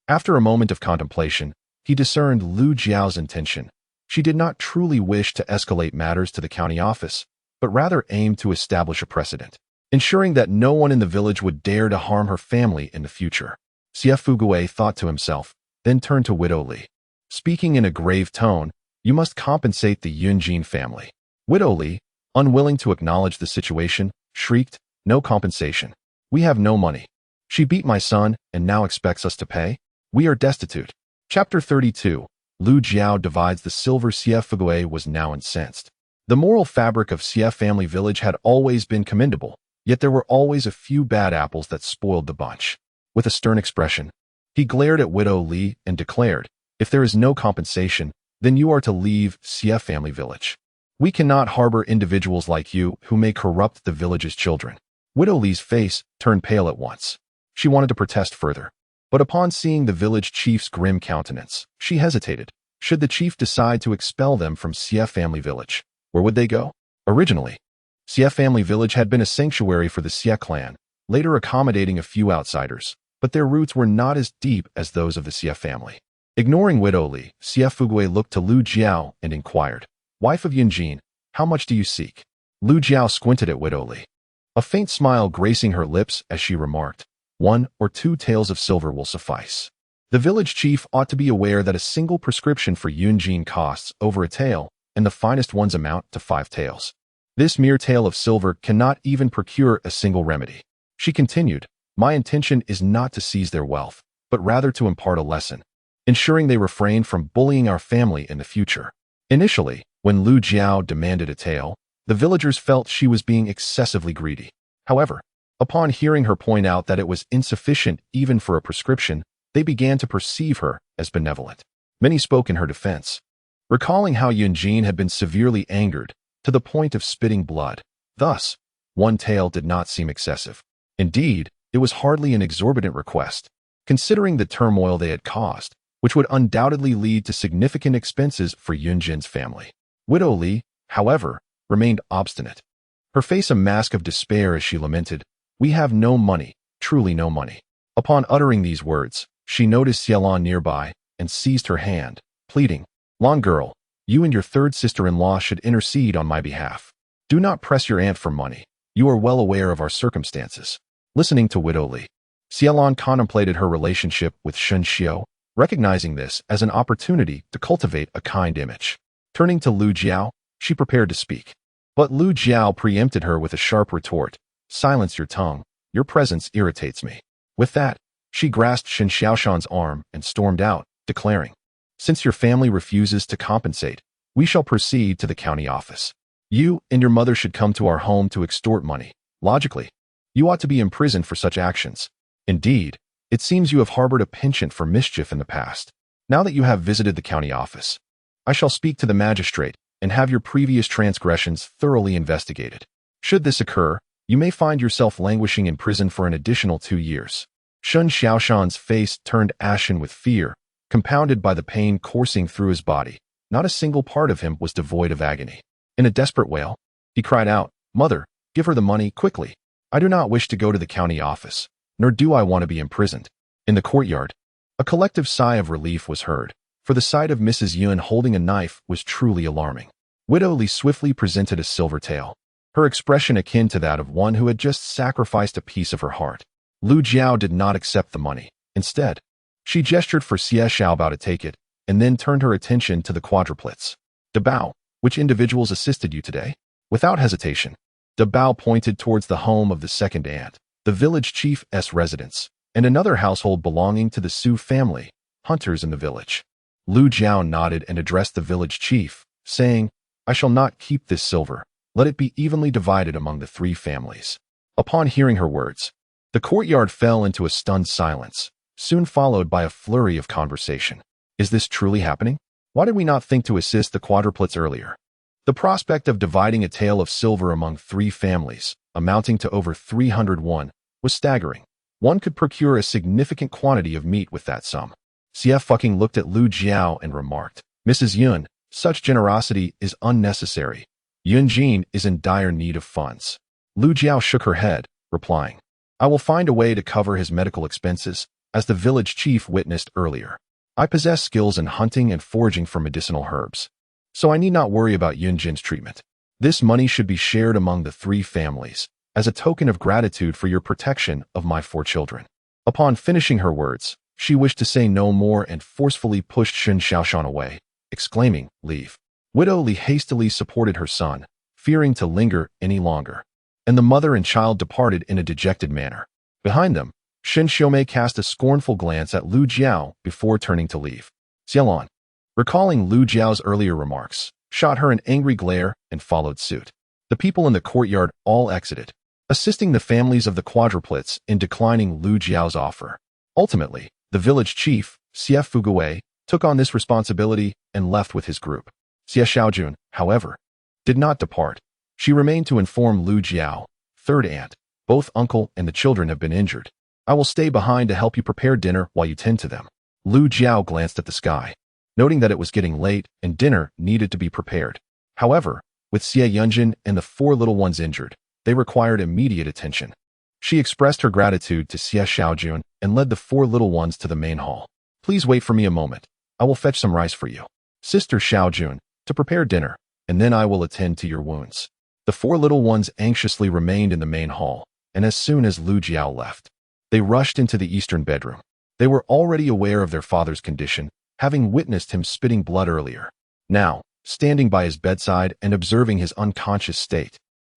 After a moment of contemplation, he discerned Lu Jiao's intention. She did not truly wish to escalate matters to the county office, but rather aimed to establish a precedent, ensuring that no one in the village would dare to harm her family in the future. Xie Fuqi thought to himself, then turned to Widow Li. Speaking in a grave tone, "You must compensate the Yunjin family." Widow Li, unwilling to acknowledge the situation, shrieked, "No compensation. We have no money. She beat my son and now expects us to pay? We are destitute." Chapter 32. Lu Jiao divides the silver. Xie Fuqi was now incensed. The moral fabric of Xie family village had always been commendable, yet there were always a few bad apples that spoiled the bunch. With a stern expression, he glared at Widow Li and declared, If there is no compensation, then you are to leave CF family village. We cannot harbor individuals like you who may corrupt the village's children. Widow Li's face turned pale at once. She wanted to protest further, but upon seeing the village chief's grim countenance, she hesitated. Should the chief decide to expel them from CF family village, where would they go? Originally, CF family village had been a sanctuary for the Xie clan, later accommodating a few outsiders, but their roots were not as deep as those of the CF family. Ignoring Widow Li, CF Fugui looked to Lu Jiao and inquired, "Wife of Yunjin, how much do you seek?" Lu Jiao squinted at Widow Li, a faint smile gracing her lips as she remarked, 1 or 2 taels of silver will suffice. The village chief ought to be aware that a single prescription for Yunjin costs over a tael, and the finest ones amount to 5 taels. This mere tael of silver cannot even procure a single remedy. She continued, "My intention is not to seize their wealth, but rather to impart a lesson, ensuring they refrain from bullying our family in the future." Initially, when Lu Jiao demanded a tael, the villagers felt she was being excessively greedy. However, upon hearing her point out that it was insufficient even for a prescription, they began to perceive her as benevolent. Many spoke in her defense, recalling how Yunjin had been severely angered to the point of spitting blood. Thus, 1 tael did not seem excessive. Indeed, it was hardly an exorbitant request, considering the turmoil they had caused, which would undoubtedly lead to significant expenses for Yunjin's family. Widow Li, however, remained obstinate, her face a mask of despair as she lamented, "We have no money, truly no money." Upon uttering these words, she noticed Xiaolon nearby and seized her hand, pleading, "Lon girl, you and your third sister-in-law should intercede on my behalf. Do not press your aunt for money. You are well aware of our circumstances." Listening to Widow Li, Xiaolon contemplated her relationship with Shen Xiao, recognizing this as an opportunity to cultivate a kind image. Turning to Lu Jiao, she prepared to speak. But Lu Jiao preempted her with a sharp retort, "Silence your tongue. Your presence irritates me." With that, she grasped Shen Xiaoshan's arm and stormed out, declaring, "Since your family refuses to compensate, we shall proceed to the county office. You and your mother should come to our home to extort money. Logically, you ought to be imprisoned for such actions. Indeed, it seems you have harbored a penchant for mischief in the past. Now that you have visited the county office, I shall speak to the magistrate and have your previous transgressions thoroughly investigated. Should this occur, you may find yourself languishing in prison for an additional 2 years." Shen Xiaoshan's face turned ashen with fear, compounded by the pain coursing through his body. Not a single part of him was devoid of agony. In a desperate wail, he cried out, "Mother, give her the money, quickly. I do not wish to go to the county office, nor do I want to be imprisoned." In the courtyard, a collective sigh of relief was heard, for the sight of Mrs. Yun holding a knife was truly alarming. Widow Li swiftly presented a silver tael, her expression akin to that of one who had just sacrificed a piece of her heart. Lu Jiao did not accept the money. Instead, she gestured for Xie Xiaobao to take it, and then turned her attention to the quadruplets. "Dabao, which individuals assisted you today?" Without hesitation, Dabao pointed towards the home of the second aunt, the village chief's residence, and another household belonging to the Su family, hunters in the village. Lu Jiao nodded and addressed the village chief, saying, "I shall not keep this silver. Let it be evenly divided among the 3 families." Upon hearing her words, the courtyard fell into a stunned silence, soon followed by a flurry of conversation. Is this truly happening? Why did we not think to assist the quadruplets earlier? The prospect of dividing a tael of silver among 3 families, amounting to over 301, was staggering. One could procure a significant quantity of meat with that sum. CF fucking looked at Lu Jiao and remarked, "Mrs. Yun, such generosity is unnecessary. Yunjin is in dire need of funds." Lu Jiao shook her head, replying, "I will find a way to cover his medical expenses, as the village chief witnessed earlier. I possess skills in hunting and foraging for medicinal herbs, so I need not worry about Yunjin's treatment. This money should be shared among the 3 families, as a token of gratitude for your protection of my 4 children." Upon finishing her words, she wished to say no more and forcefully pushed Shen Xiaoshan away, exclaiming, "Leave." Widow Li hastily supported her son, fearing to linger any longer, and the mother and child departed in a dejected manner. Behind them, Shen Xiaomei cast a scornful glance at Lu Jiao before turning to leave. Xiaolon, recalling Lu Jiao's earlier remarks, shot her an angry glare and followed suit. The people in the courtyard all exited, assisting the families of the quadruplets in declining Lu Jiao's offer. Ultimately, the village chief, CF Fugui, took on this responsibility and left with his group. Xie Xiaojun, however, did not depart. She remained to inform Lu Jiao, third aunt. Both uncle and the children have been injured. I will stay behind to help you prepare dinner while you tend to them. Lu Jiao glanced at the sky, noting that it was getting late and dinner needed to be prepared. However, with Xie Yunjin and the 4 little ones injured, they required immediate attention. She expressed her gratitude to Xie Xiaojun and led the 4 little ones to the main hall. Please wait for me a moment. I will fetch some rice for you, Sister Xiaojun, to prepare dinner, and then I will attend to your wounds. The 4 little ones anxiously remained in the main hall, and as soon as Lu Jiao left, they rushed into the eastern bedroom. They were already aware of their father's condition, having witnessed him spitting blood earlier. Now, standing by his bedside and observing his unconscious state,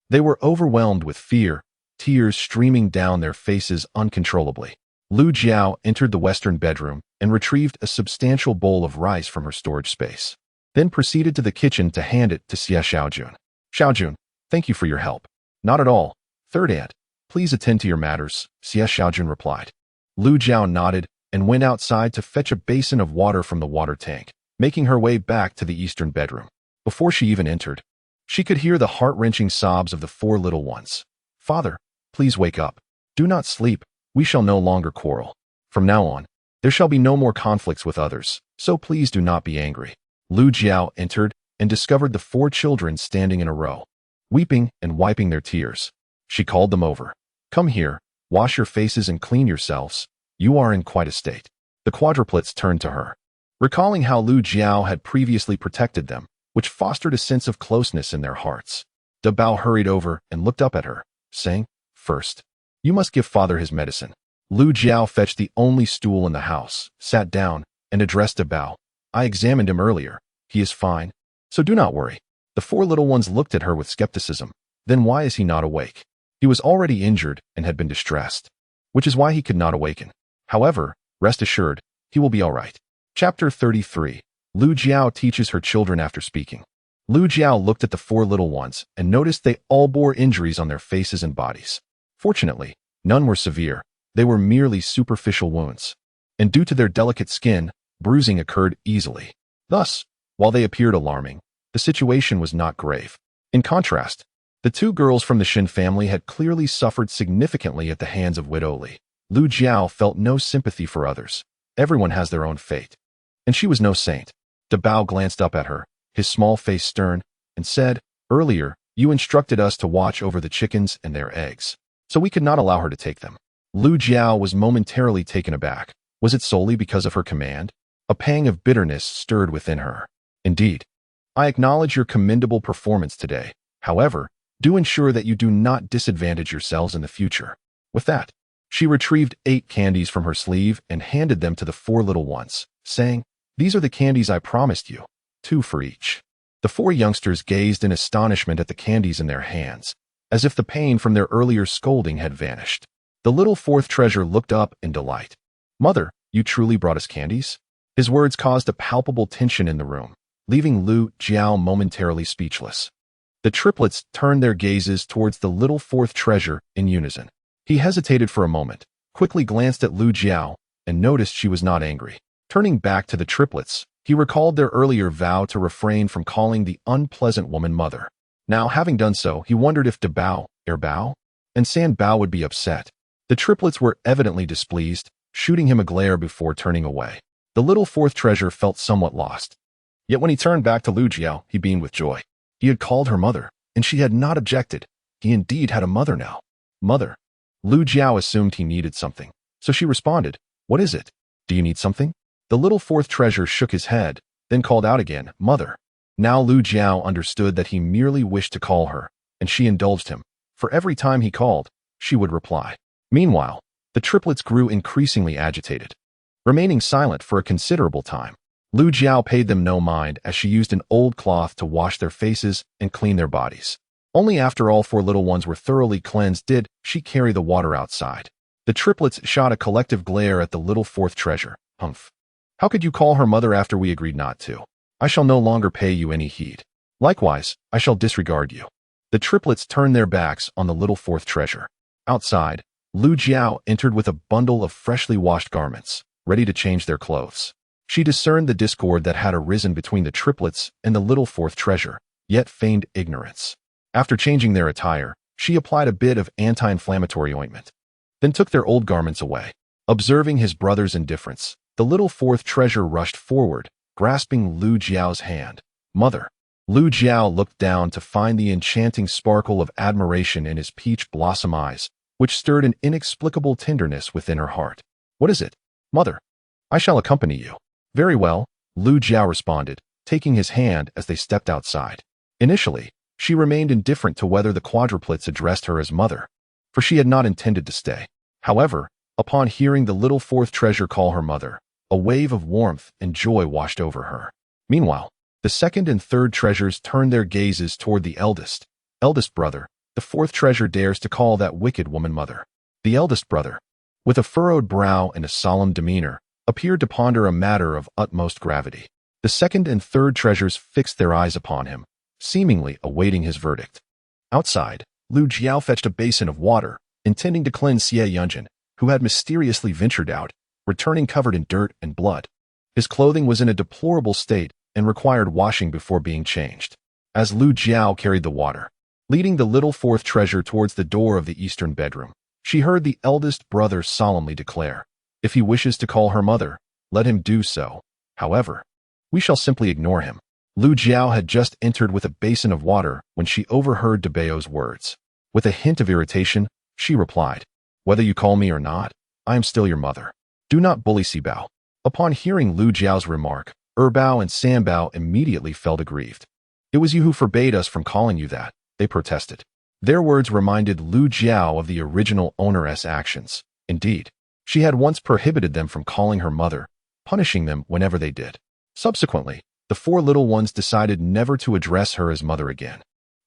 they were overwhelmed with fear, tears streaming down their faces uncontrollably. Lu Jiao entered the western bedroom and retrieved a substantial bowl of rice from her storage space, then proceeded to the kitchen to hand it to Xie Xiaojun. Xiaojun, thank you for your help. Not at all, third aunt. Please attend to your matters, Xie Xiaojun replied. Lu Jiao nodded and went outside to fetch a basin of water from the water tank, making her way back to the eastern bedroom. Before she even entered, she could hear the heart-wrenching sobs of the 4 little ones. Father, please wake up. Do not sleep. We shall no longer quarrel. From now on, there shall be no more conflicts with others, so please do not be angry. Lu Jiao entered and discovered the 4 children standing in a row, weeping and wiping their tears. She called them over. Come here, wash your faces and clean yourselves. You are in quite a state. The quadruplets turned to her, recalling how Lu Jiao had previously protected them, which fostered a sense of closeness in their hearts. De Bao hurried over and looked up at her, saying, First, you must give father his medicine. Lu Jiao fetched the only stool in the house, sat down, and addressed De Bao. I examined him earlier. He is fine, so do not worry. The 4 little ones looked at her with skepticism. Then why is he not awake? He was already injured and had been distressed, which is why he could not awaken. However, rest assured, he will be all right. Chapter 33. Lu Jiao teaches her children after speaking. Lu Jiao looked at the 4 little ones and noticed they all bore injuries on their faces and bodies. Fortunately, none were severe. They were merely superficial wounds, and due to their delicate skin, bruising occurred easily. Thus, while they appeared alarming, the situation was not grave. In contrast, the 2 girls from the Shin family had clearly suffered significantly at the hands of Widow Li. Lu Jiao felt no sympathy for others. Everyone has their own fate, and she was no saint. De Bao glanced up at her, his small face stern, and said, Earlier, you instructed us to watch over the chickens and their eggs, so we could not allow her to take them. Lu Jiao was momentarily taken aback. Was it solely because of her command? A pang of bitterness stirred within her. Indeed, I acknowledge your commendable performance today. However, do ensure that you do not disadvantage yourselves in the future. With that, she retrieved 8 candies from her sleeve and handed them to the 4 little ones, saying, These are the candies I promised you, 2 for each. The 4 youngsters gazed in astonishment at the candies in their hands, as if the pain from their earlier scolding had vanished. The little 4th treasure looked up in delight. Mother, you truly brought us candies? His words caused a palpable tension in the room, leaving Lu Jiao momentarily speechless. The triplets turned their gazes towards the little 4th treasure in unison. He hesitated for a moment, quickly glanced at Lu Jiao, and noticed she was not angry. Turning back to the triplets, he recalled their earlier vow to refrain from calling the unpleasant woman mother. Now, having done so, he wondered if De Bao, Bao, and San Bao would be upset. The triplets were evidently displeased, shooting him a glare before turning away. The little 4th treasure felt somewhat lost. Yet when he turned back to Lu Jiao, he beamed with joy. He had called her mother, and she had not objected. He indeed had a mother now. Mother. Lu Jiao assumed he needed something, so she responded, What is it? Do you need something? The little 4th treasure shook his head, then called out again, Mother. Now Lu Jiao understood that he merely wished to call her, and she indulged him. For every time he called, she would reply. Meanwhile, the triplets grew increasingly agitated, remaining silent for a considerable time. Lu Jiao paid them no mind as she used an old cloth to wash their faces and clean their bodies. Only after all 4 little ones were thoroughly cleansed did she carry the water outside. The triplets shot a collective glare at the little 4th treasure. Humph. How could you call her mother after we agreed not to? I shall no longer pay you any heed. Likewise, I shall disregard you. The triplets turned their backs on the little 4th treasure. Outside, Lu Jiao entered with a bundle of freshly washed garments, ready to change their clothes. She discerned the discord that had arisen between the triplets and the little fourth treasure, yet feigned ignorance. After changing their attire, she applied a bit of anti-inflammatory ointment, then took their old garments away. Observing his brother's indifference, the little fourth treasure rushed forward, grasping Lu Jiao's hand. "Mother." Lu Jiao looked down to find the enchanting sparkle of admiration in his peach blossom eyes, which stirred an inexplicable tenderness within her heart. "What is it, mother?" "I shall accompany you." "Very well," Lu Jiao responded, taking his hand as they stepped outside. Initially, she remained indifferent to whether the quadruplets addressed her as mother, for she had not intended to stay. However, upon hearing the little fourth treasure call her mother, a wave of warmth and joy washed over her. Meanwhile, the second and third treasures turned their gazes toward the eldest brother. The fourth treasure dares to call that wicked woman mother. The eldest brother, with a furrowed brow and a solemn demeanor, appeared to ponder a matter of utmost gravity. The second and third treasures fixed their eyes upon him, seemingly awaiting his verdict. Outside, Lu Jiao fetched a basin of water, intending to cleanse Xie Yunjin, who had mysteriously ventured out, returning covered in dirt and blood. His clothing was in a deplorable state and required washing before being changed. As Lu Jiao carried the water, leading the little fourth treasure towards the door of the eastern bedroom, she heard the eldest brother solemnly declare, "If he wishes to call her mother, let him do so. However, we shall simply ignore him." Lu Jiao had just entered with a basin of water when she overheard De Bao's words. With a hint of irritation, she replied, "Whether you call me or not, I am still your mother. Do not bully Sibao." Upon hearing Lu Jiao's remark, Bao and Sanbao immediately felt aggrieved. "It was you who forbade us from calling you that," they protested. Their words reminded Lu Jiao of the original owneress' actions. Indeed, she had once prohibited them from calling her mother, punishing them whenever they did. Subsequently, the four little ones decided never to address her as mother again,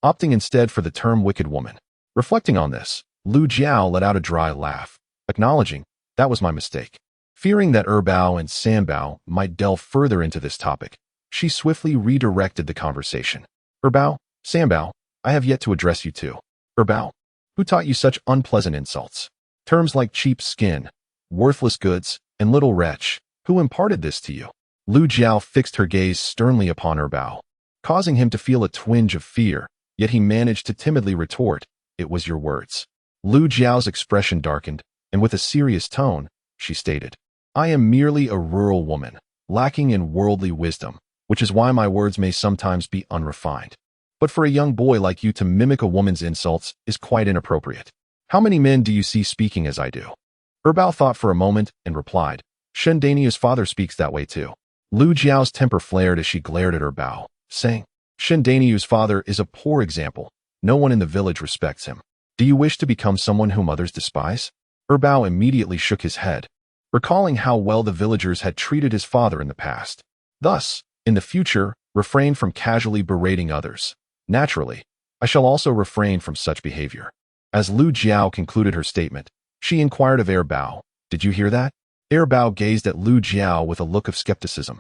opting instead for the term wicked woman. Reflecting on this, Lu Jiao let out a dry laugh, acknowledging, "That was my mistake." Fearing that Bao and Sanbao might delve further into this topic, she swiftly redirected the conversation. "Bao, Sanbao, I have yet to address you too. Bao, who taught you such unpleasant insults? Terms like cheap skin, worthless goods, and little wretch, who imparted this to you?" Lu Jiao fixed her gaze sternly upon Bao, causing him to feel a twinge of fear, yet he managed to timidly retort, "It was your words." Lu Jiao's expression darkened, and with a serious tone, she stated, "I am merely a rural woman, lacking in worldly wisdom, which is why my words may sometimes be unrefined. But for a young boy like you to mimic a woman's insults is quite inappropriate. How many men do you see speaking as I do?" Bao thought for a moment and replied, "Shen Daniu's father speaks that way too." Lu Jiao's temper flared as she glared at Bao, saying, "Shen Daniu's father is a poor example. No one in the village respects him. Do you wish to become someone whom others despise?" Bao immediately shook his head, recalling how well the villagers had treated his father in the past. Thus, in the future, refrain from casually berating others. Naturally, I shall also refrain from such behavior. As Lu Jiao concluded her statement, she inquired of Bao, "Did you hear that?" Bao gazed at Lu Jiao with a look of skepticism.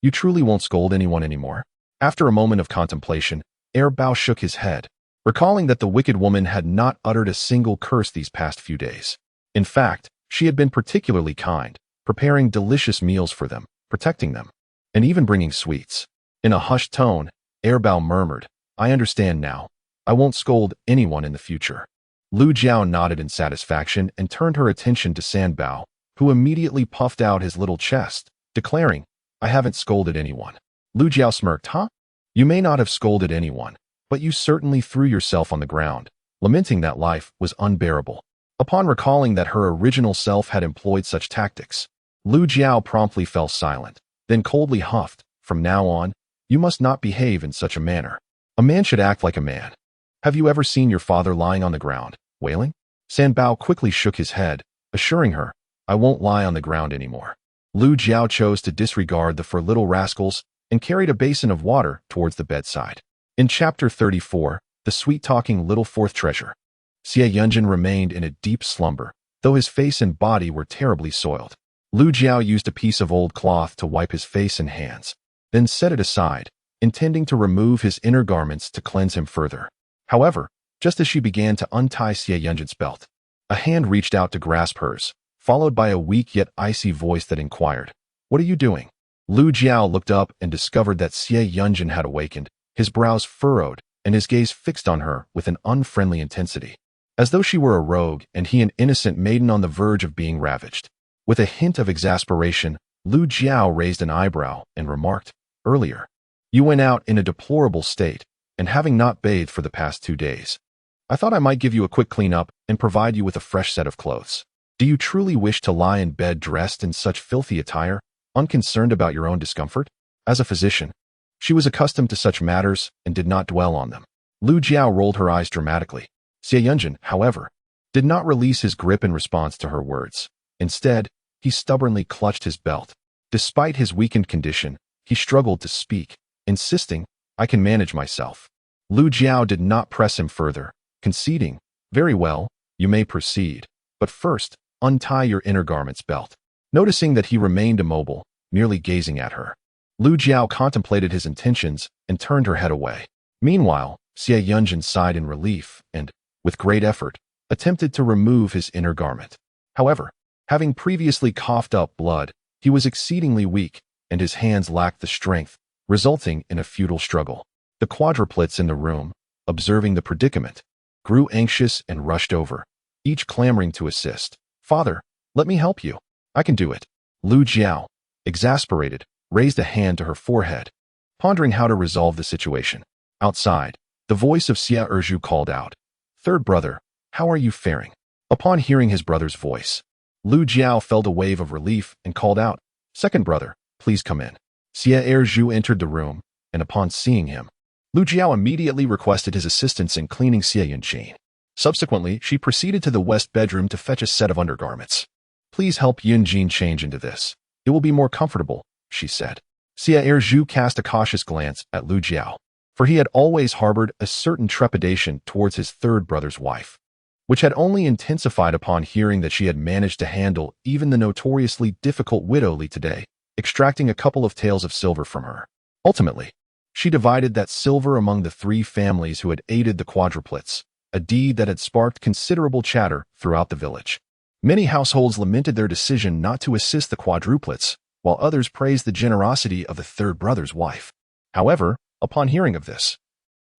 "You truly won't scold anyone anymore?" After a moment of contemplation, Bao shook his head, recalling that the wicked woman had not uttered a single curse these past few days. In fact, she had been particularly kind, preparing delicious meals for them, protecting them, and even bringing sweets. In a hushed tone, Bao murmured, "I understand now. I won't scold anyone in the future." Lu Jiao nodded in satisfaction and turned her attention to Sanbao, who immediately puffed out his little chest, declaring, "I haven't scolded anyone." Lu Jiao smirked, "Huh? You may not have scolded anyone, but you certainly threw yourself on the ground, lamenting that life was unbearable." Upon recalling that her original self had employed such tactics, Lu Jiao promptly fell silent, then coldly huffed, "From now on, you must not behave in such a manner. A man should act like a man. Have you ever seen your father lying on the ground, wailing?" Sanbao quickly shook his head, assuring her, "I won't lie on the ground anymore." Lu Jiao chose to disregard the "for little rascals" and carried a basin of water towards the bedside. In Chapter 34, The Sweet-Talking Little Fourth Treasure, Xie Yunjin remained in a deep slumber, though his face and body were terribly soiled. Lu Jiao used a piece of old cloth to wipe his face and hands, then set it aside, intending to remove his inner garments to cleanse him further. However, just as she began to untie Xie Yunjin's belt, a hand reached out to grasp hers, followed by a weak yet icy voice that inquired, "What are you doing?" Lu Jiao looked up and discovered that Xie Yunjin had awakened, his brows furrowed, and his gaze fixed on her with an unfriendly intensity, as though she were a rogue and he an innocent maiden on the verge of being ravaged. With a hint of exasperation, Lu Jiao raised an eyebrow and remarked, "Earlier, you went out in a deplorable state, and having not bathed for the past 2 days. I thought I might give you a quick clean-up and provide you with a fresh set of clothes. Do you truly wish to lie in bed dressed in such filthy attire, unconcerned about your own discomfort?" As a physician, she was accustomed to such matters and did not dwell on them. Lu Jiao rolled her eyes dramatically. Xie Yunjin, however, did not release his grip in response to her words. Instead, he stubbornly clutched his belt. Despite his weakened condition, he struggled to speak, insisting, "I can manage myself." Lu Jiao did not press him further, conceding, "Very well, you may proceed, but first, untie your inner garment's belt." Noticing that he remained immobile, merely gazing at her, Lu Jiao contemplated his intentions and turned her head away. Meanwhile, Xie Yunjin sighed in relief and, with great effort, attempted to remove his inner garment. However, having previously coughed up blood, he was exceedingly weak, and his hands lacked the strength, resulting in a futile struggle. The quadruplets in the room, observing the predicament, grew anxious and rushed over, each clamoring to assist. "Father, let me help you. I can do it." Lu Jiao, exasperated, raised a hand to her forehead, pondering how to resolve the situation. Outside, the voice of Xie Erju called out, "Third brother, how are you faring?" Upon hearing his brother's voice, Lu Jiao felt a wave of relief and called out, "Second brother, please come in." Xie Erju entered the room, and upon seeing him, Lu Jiao immediately requested his assistance in cleaning Xie Yunjin. Subsequently, she proceeded to the west bedroom to fetch a set of undergarments. "Please help Yunjin change into this. It will be more comfortable," she said. Xie Erju cast a cautious glance at Lu Jiao, for he had always harbored a certain trepidation towards his third brother's wife, which had only intensified upon hearing that she had managed to handle even the notoriously difficult widow Li today, extracting a couple of taels of silver from her. Ultimately, she divided that silver among the 3 families who had aided the quadruplets, a deed that had sparked considerable chatter throughout the village. Many households lamented their decision not to assist the quadruplets, while others praised the generosity of the third brother's wife. However, upon hearing of this,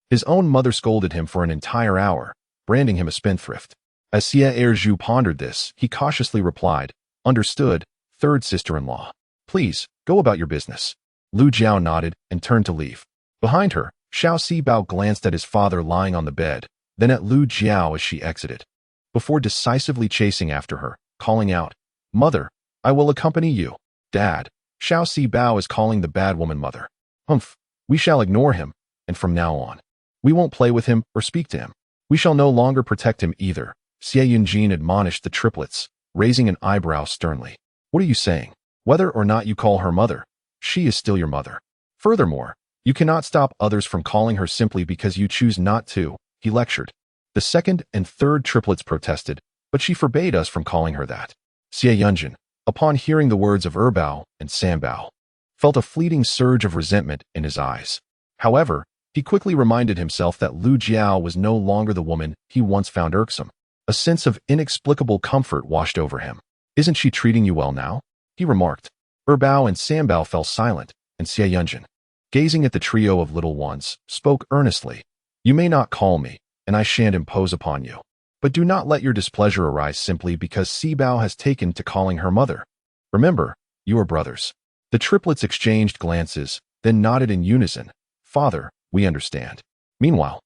his own mother scolded him for an entire hour, branding him a spendthrift. As Xie Erju pondered this, he cautiously replied, "Understood, third sister-in-law. Please, go about your business." Lu Jiao nodded and turned to leave. Behind her, Xiao Sibao glanced at his father lying on the bed, then at Lu Jiao as she exited, before decisively chasing after her, calling out, "Mother, I will accompany you." "Dad," Xiao Sibao is calling the bad woman mother. "Humph, we shall ignore him, and from now on, we won't play with him or speak to him. We shall no longer protect him either," Xie Yunjin admonished the triplets, raising an eyebrow sternly. "What are you saying? Whether or not you call her mother, she is still your mother. Furthermore, you cannot stop others from calling her simply because you choose not to," he lectured. The second and third triplets protested, but she forbade us from calling her that. Xie Yunjin, upon hearing the words of Erbao and Sambao, felt a fleeting surge of resentment in his eyes. However, he quickly reminded himself that Lu Jiao was no longer the woman he once found irksome. A sense of inexplicable comfort washed over him. "Isn't she treating you well now?" he remarked. Erbao and Sambao fell silent, and Xie Yunjin, gazing at the trio of little ones, spoke earnestly. "You may not call me, and I shan't impose upon you. But do not let your displeasure arise simply because Sibao has taken to calling her mother. Remember, you are brothers." The triplets exchanged glances, then nodded in unison. "Father, we understand." Meanwhile,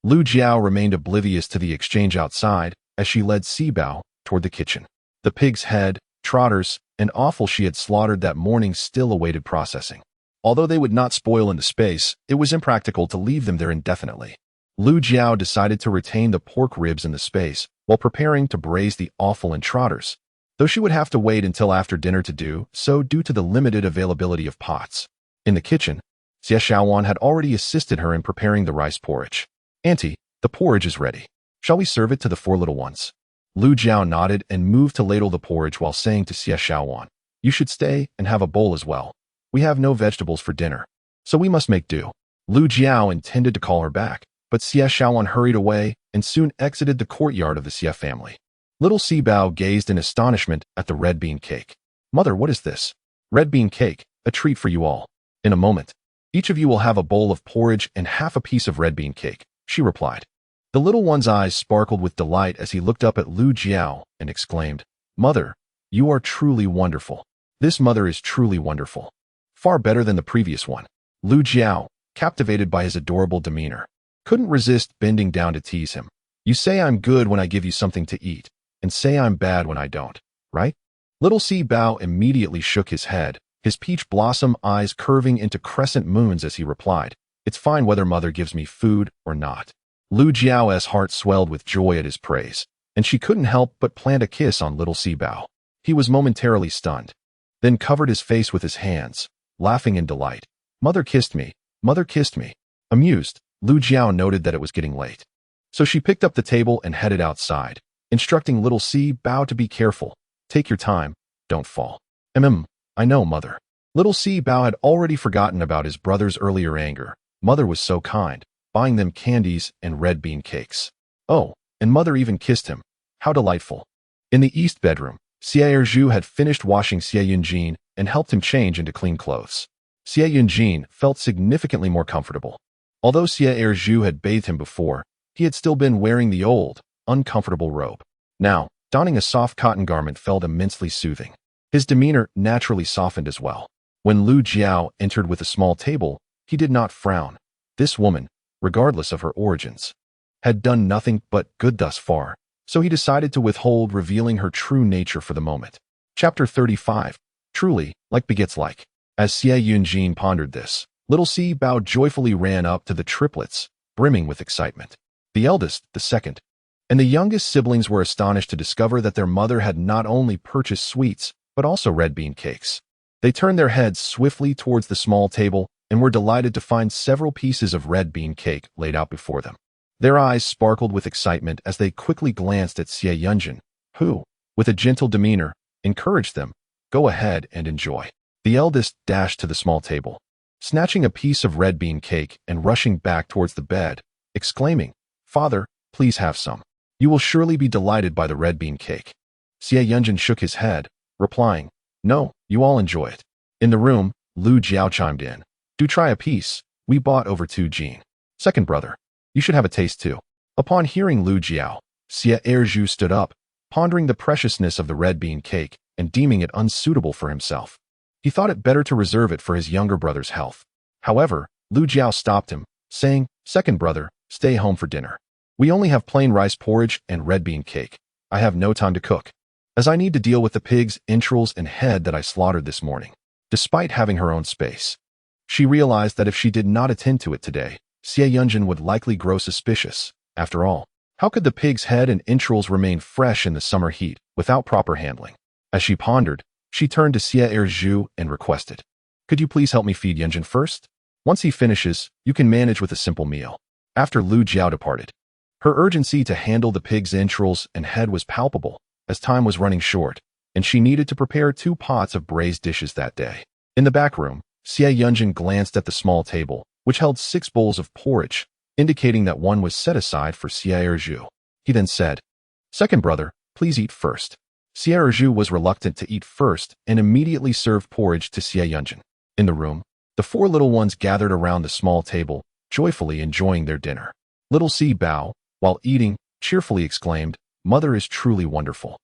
Lu Jiao remained oblivious to the exchange outside as she led Sibao toward the kitchen. The pig's head, trotters, and offal she had slaughtered that morning still awaited processing. Although they would not spoil in the space, it was impractical to leave them there indefinitely. Lu Jiao decided to retain the pork ribs in the space while preparing to braise the offal and trotters, though she would have to wait until after dinner to do so due to the limited availability of pots. In the kitchen, Xie Shaowan had already assisted her in preparing the rice porridge. "Auntie, the porridge is ready. Shall we serve it to the 4 little ones?" Lu Jiao nodded and moved to ladle the porridge while saying to Xie Shaowan, "You should stay and have a bowl as well. We have no vegetables for dinner, so we must make do." Lu Jiao intended to call her back, but Xie Shaowan hurried away and soon exited the courtyard of the Xie family. Little Sibao gazed in astonishment at the red bean cake. "Mother, what is this?" "Red bean cake," A treat for you all. In a moment, each of you will have a bowl of porridge and half a piece of red bean cake, she replied. The little one's eyes sparkled with delight as he looked up at Lu Jiao and exclaimed, Mother, you are truly wonderful. This mother is truly wonderful. Far better than the previous one. Lu Jiao, captivated by his adorable demeanor, couldn't resist bending down to tease him. You say I'm good when I give you something to eat, and say I'm bad when I don't, right? Little Si Bao immediately shook his head, his peach blossom eyes curving into crescent moons as he replied, It's fine whether mother gives me food or not. Lu Jiao's heart swelled with joy at his praise, and she couldn't help but plant a kiss on little Si Bao. He was momentarily stunned, then covered his face with his hands, laughing in delight. Mother kissed me. Mother kissed me. Amused, Lu Jiao noted that it was getting late. So she picked up the table and headed outside, instructing little Si Bao to be careful. Take your time, don't fall. I know, Mother. Little Si Bao had already forgotten about his brother's earlier anger. Mother was so kind, buying them candies and red bean cakes. Oh, and Mother even kissed him. How delightful. In the east bedroom, Xie Erju had finished washing Xie Yunjin and helped him change into clean clothes. Xie Yunjin felt significantly more comfortable. Although Xie Erju had bathed him before, he had still been wearing the old, uncomfortable robe. Now, donning a soft cotton garment felt immensely soothing. His demeanor naturally softened as well. When Lu Jiao entered with a small table, he did not frown. This woman, regardless of her origins, had done nothing but good thus far, so he decided to withhold revealing her true nature for the moment. Chapter 35. Truly, like begets like. As Xie Yunjin pondered this, little Si Bao joyfully ran up to the triplets, brimming with excitement. The eldest, the second, and the youngest siblings were astonished to discover that their mother had not only purchased sweets, but also red bean cakes. They turned their heads swiftly towards the small table and were delighted to find several pieces of red bean cake laid out before them. Their eyes sparkled with excitement as they quickly glanced at Xie Yunjin, who, with a gentle demeanor, encouraged them, Go ahead and enjoy. The eldest dashed to the small table, snatching a piece of red bean cake and rushing back towards the bed, exclaiming, Father, please have some. You will surely be delighted by the red bean cake. Xie Yunjin shook his head, replying, No, you all enjoy it. In the room, Lu Jiao chimed in, Do try a piece. We bought over 2 Jin. Second brother, you should have a taste too. Upon hearing Lu Jiao, Xie Erju stood up, pondering the preciousness of the red bean cake and deeming it unsuitable for himself. He thought it better to reserve it for his younger brother's health. However, Lu Jiao stopped him, saying, Second brother, stay home for dinner. We only have plain rice porridge and red bean cake. I have no time to cook, as I need to deal with the pig's entrails and head that I slaughtered this morning. Despite having her own space, she realized that if she did not attend to it today, Xie Yunjin would likely grow suspicious. After all, how could the pig's head and entrails remain fresh in the summer heat without proper handling? As she pondered, she turned to Xie Erju and requested, Could you please help me feed Yunjin first? Once he finishes, you can manage with a simple meal. After Lu Jiao departed, her urgency to handle the pig's entrails and head was palpable, as time was running short, and she needed to prepare 2 pots of braised dishes that day. In the back room, Xie Yunjin glanced at the small table, which held 6 bowls of porridge, indicating that one was set aside for Xie Erju. He then said, Second brother, please eat first. Xie Erju was reluctant to eat first and immediately served porridge to Xie Yunjin. In the room, the 4 little ones gathered around the small table, joyfully enjoying their dinner. Little Si Bao, while eating, cheerfully exclaimed, Mother is truly wonderful.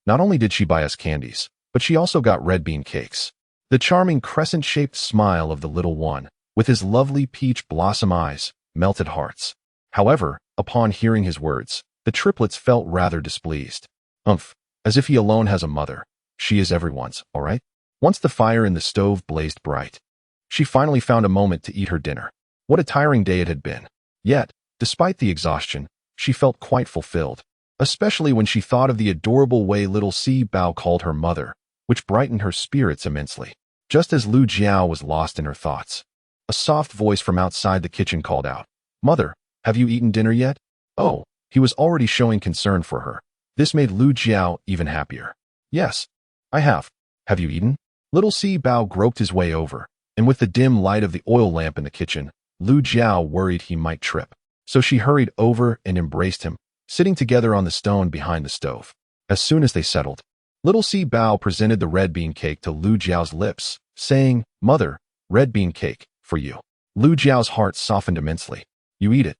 Not only did she buy us candies, but she also got red bean cakes. The charming crescent-shaped smile of the little one, with his lovely peach blossom eyes, melted hearts. However, upon hearing his words, the triplets felt rather displeased. As if he alone has a mother. She is everyone's, all right? Once the fire in the stove blazed bright, she finally found a moment to eat her dinner. What a tiring day it had been. Yet, despite the exhaustion, she felt quite fulfilled, especially when she thought of the adorable way little Si Bao called her mother, which brightened her spirits immensely. Just as Lu Jiao was lost in her thoughts, a soft voice from outside the kitchen called out, Mother, have you eaten dinner yet? Oh, he was already showing concern for her. This made Lu Jiao even happier. Yes, I have. Have you eaten? Little Si Bao groped his way over, and with the dim light of the oil lamp in the kitchen, Lu Jiao worried he might trip. So she hurried over and embraced him, sitting together on the stone behind the stove. As soon as they settled, little Si Bao presented the red bean cake to Lu Jiao's lips, saying, "Mother, red bean cake, for you." Lu Jiao's heart softened immensely. "You eat it."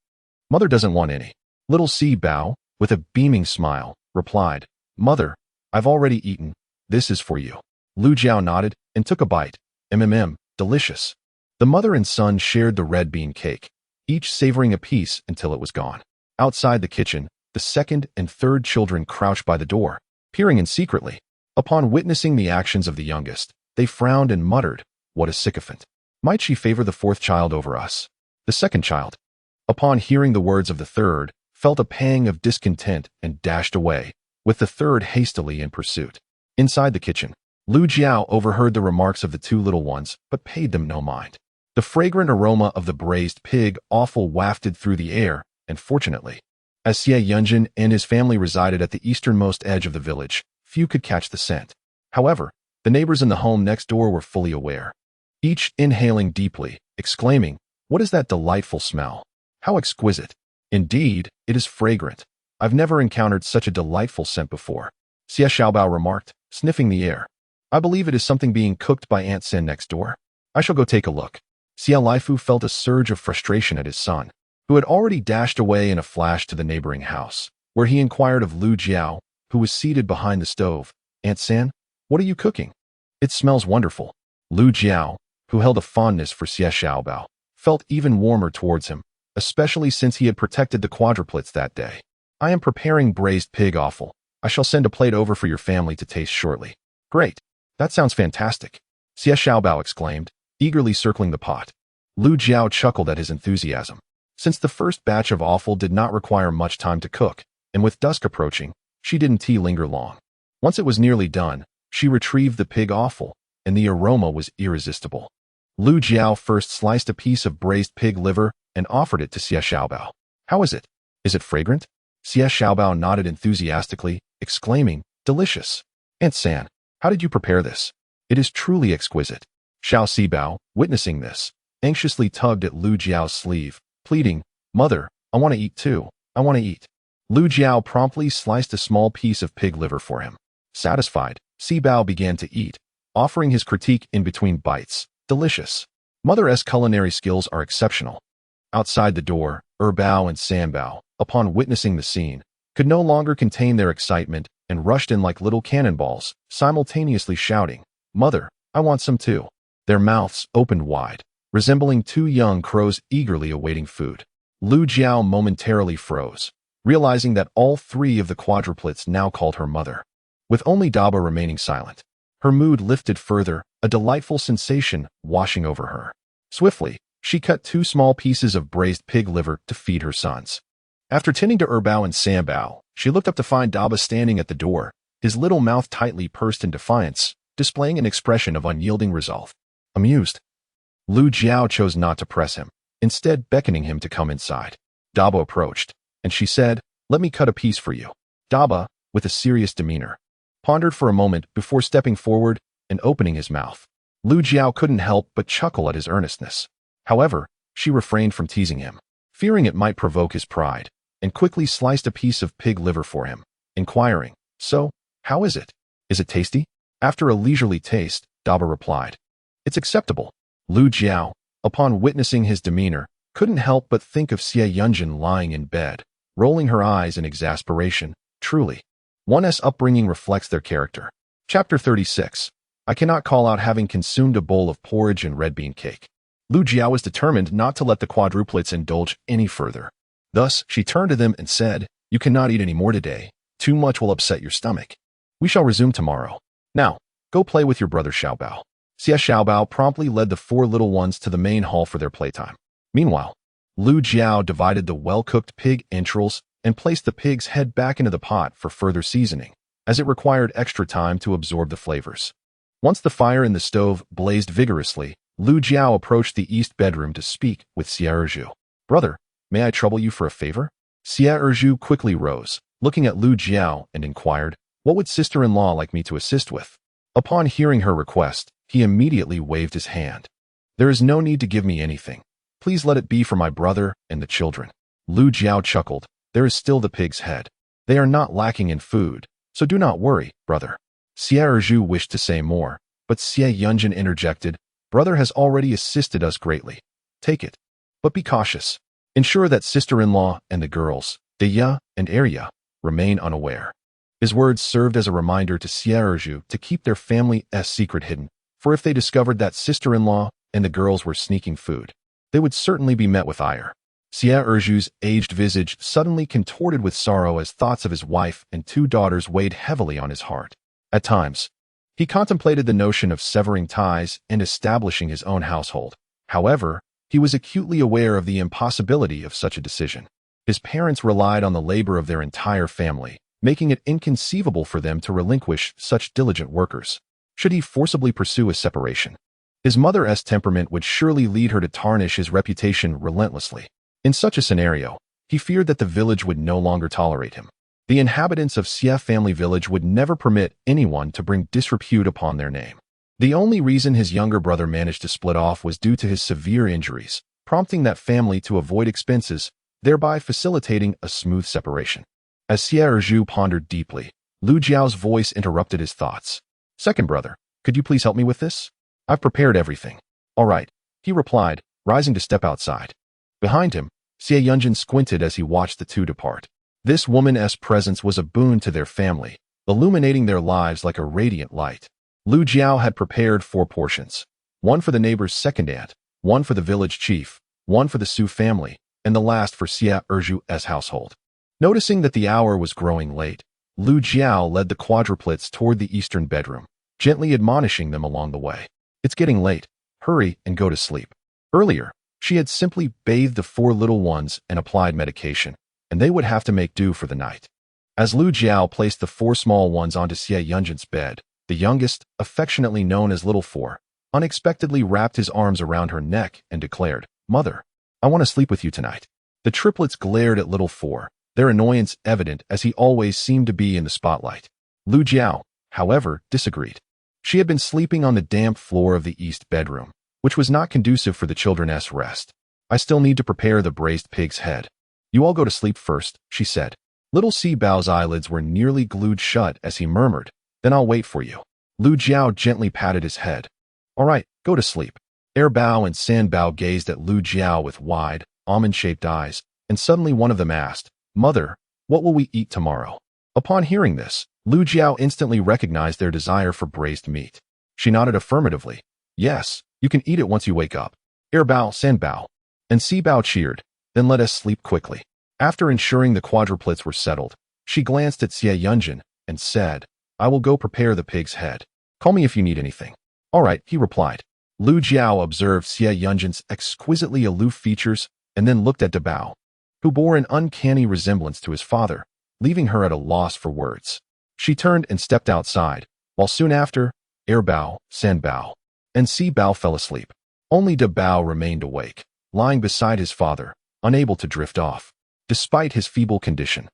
"Mother doesn't want any." Little Si Bao, with a beaming smile, replied, "Mother, I've already eaten. This is for you." Lu Jiao nodded and took a bite. Delicious. The mother and son shared the red bean cake, each savoring a piece until it was gone. Outside the kitchen, the second and third children crouched by the door, peering in secretly. Upon witnessing the actions of the youngest, they frowned and muttered, "What a sycophant. Might she favor the fourth child over us?" The second child, upon hearing the words of the third, felt a pang of discontent and dashed away, with the third hastily in pursuit. Inside the kitchen, Lu Jiao overheard the remarks of the two little ones, but paid them no mind. The fragrant aroma of the braised pig offal wafted through the air, and fortunately, as Xie Yunjin and his family resided at the easternmost edge of the village, few could catch the scent. However, the neighbors in the home next door were fully aware, each inhaling deeply, exclaiming, "What is that delightful smell? How exquisite! Indeed, it is fragrant. I've never encountered such a delightful scent before," Xie Xiaobao remarked, sniffing the air. "I believe it is something being cooked by Aunt Sin next door. I shall go take a look." Xie Laifu felt a surge of frustration at his son, who had already dashed away in a flash to the neighboring house, where he inquired of Lu Jiao, who was seated behind the stove. "Aunt San, what are you cooking? It smells wonderful." Lu Jiao, who held a fondness for Xie Xiaobao, felt even warmer towards him, especially since he had protected the quadruplets that day. "I am preparing braised pig offal. I shall send a plate over for your family to taste shortly." "Great. That sounds fantastic," Xie Xiaobao exclaimed, eagerly circling the pot. Lu Jiao chuckled at his enthusiasm. Since the first batch of offal did not require much time to cook, and with dusk approaching, she didn't linger long. Once it was nearly done, she retrieved the pig offal, and the aroma was irresistible. Lu Jiao first sliced a piece of braised pig liver and offered it to Xie Xiaobao. "How is it? Is it fragrant?" Xie Xiaobao nodded enthusiastically, exclaiming, "Delicious. Aunt San, how did you prepare this? It is truly exquisite." Xiao Sibao, witnessing this, anxiously tugged at Lu Jiao's sleeve, pleading, "Mother, I want to eat too. I want to eat." Lu Jiao promptly sliced a small piece of pig liver for him. Satisfied, Sibao began to eat, offering his critique in between bites. "Delicious. Mother's culinary skills are exceptional." Outside the door, Bao and Sanbao, upon witnessing the scene, could no longer contain their excitement and rushed in like little cannonballs, simultaneously shouting, "Mother, I want some too." Their mouths opened wide, resembling two young crows eagerly awaiting food. Lu Jiao momentarily froze, realizing that all three of the quadruplets now called her mother. With only Daba remaining silent, her mood lifted further, a delightful sensation washing over her. Swiftly, she cut 2 small pieces of braised pig liver to feed her sons. After tending to Bao and Sanbao, she looked up to find Daba standing at the door, his little mouth tightly pursed in defiance, displaying an expression of unyielding resolve. Amused, Lu Jiao chose not to press him, instead beckoning him to come inside. Daba approached, and she said, "Let me cut a piece for you." Daba, with a serious demeanor, pondered for a moment before stepping forward and opening his mouth. Lu Jiao couldn't help but chuckle at his earnestness. However, she refrained from teasing him, fearing it might provoke his pride, and quickly sliced a piece of pig liver for him, inquiring, "So, how is it? Is it tasty?" After a leisurely taste, Daba replied, "It's acceptable." Lu Jiao, upon witnessing his demeanor, couldn't help but think of Xie Yunjin lying in bed, rolling her eyes in exasperation. Truly, one's upbringing reflects their character. Chapter 36. I cannot call out having consumed a bowl of porridge and red bean cake. Lu Jiao was determined not to let the quadruplets indulge any further. Thus, she turned to them and said, "You cannot eat any more today. Too much will upset your stomach. We shall resume tomorrow. Now, go play with your brother Xiaobao." Xie Xiaobao promptly led the 4 little ones to the main hall for their playtime. Meanwhile, Lu Jiao divided the well-cooked pig entrails and placed the pig's head back into the pot for further seasoning, as it required extra time to absorb the flavors. Once the fire in the stove blazed vigorously, Lu Jiao approached the east bedroom to speak with Xie Erju. "Brother, may I trouble you for a favor?" Xie Erju quickly rose, looking at Lu Jiao, and inquired, "What would sister-in-law like me to assist with?" Upon hearing her request, he immediately waved his hand. "There is no need to give me anything. Please let it be for my brother and the children." Lu Jiao chuckled. "There is still the pig's head. They are not lacking in food, so do not worry, brother." Xie Erju wished to say more, But Xie Yunjin interjected, "Brother has already assisted us greatly. Take it. But be cautious. Ensure that sister-in-law and the girls, Deya and Arya, remain unaware." His words served as a reminder to Xie Erju to keep their family's secret hidden, for if they discovered that sister-in-law and the girls were sneaking food, they would certainly be met with ire. Xie Erju's aged visage suddenly contorted with sorrow as thoughts of his wife and 2 daughters weighed heavily on his heart. At times, he contemplated the notion of severing ties and establishing his own household. However, he was acutely aware of the impossibility of such a decision. His parents relied on the labor of their entire family, making it inconceivable for them to relinquish such diligent workers. Should he forcibly pursue a separation, his mother's temperament would surely lead her to tarnish his reputation relentlessly. In such a scenario, he feared that the village would no longer tolerate him. The inhabitants of Xie family village would never permit anyone to bring disrepute upon their name. The only reason his younger brother managed to split off was due to his severe injuries, prompting that family to avoid expenses, thereby facilitating a smooth separation. As Xie Erju pondered deeply, Lu Jiao's voice interrupted his thoughts. "Second brother, could you please help me with this? I've prepared everything." "All right," he replied, rising to step outside. Behind him, Xie Yunjin squinted as he watched the 2 depart. This woman's presence was a boon to their family, illuminating their lives like a radiant light. Lu Jiao had prepared 4 portions, one for the neighbor's second aunt, one for the village chief, one for the Su family, and the last for Xie Erju's household. Noticing that the hour was growing late, Lu Jiao led the quadruplets toward the eastern bedroom, gently admonishing them along the way. "It's getting late. Hurry and go to sleep." Earlier, she had simply bathed the 4 little ones and applied medication, and they would have to make do for the night. As Lu Jiao placed the 4 small ones onto Xie Yunjin's bed, the youngest, affectionately known as Little Four, unexpectedly wrapped his arms around her neck and declared, "Mother, I want to sleep with you tonight." The triplets glared at Little Four, their annoyance evident as he always seemed to be in the spotlight. Lu Jiao, however, disagreed. She had been sleeping on the damp floor of the east bedroom, which was not conducive for the children's rest. "I still need to prepare the braised pig's head. You all go to sleep first," she said. Little Si Bao's eyelids were nearly glued shut as he murmured, "Then I'll wait for you." Lu Jiao gently patted his head. "All right, go to sleep." Er Bao and San Bao gazed at Lu Jiao with wide, almond-shaped eyes, and suddenly one of them asked, "Mother, what will we eat tomorrow?" Upon hearing this, Lu Jiao instantly recognized their desire for braised meat. She nodded affirmatively. "Yes, you can eat it once you wake up." Er Bao, San Bao, and Si Bao cheered. "Then let us sleep quickly." After ensuring the quadruplets were settled, she glanced at Xie Yunjin and said, "I will go prepare the pig's head. Call me if you need anything." "All right," he replied. Lu Jiao observed Xie Yunjin's exquisitely aloof features and then looked at De Bao, who bore an uncanny resemblance to his father, leaving her at a loss for words. She turned and stepped outside, while soon after, Er Bao, San Bao, and Si Bao fell asleep. Only De Bao remained awake, lying beside his father, unable to drift off. Despite his feeble condition,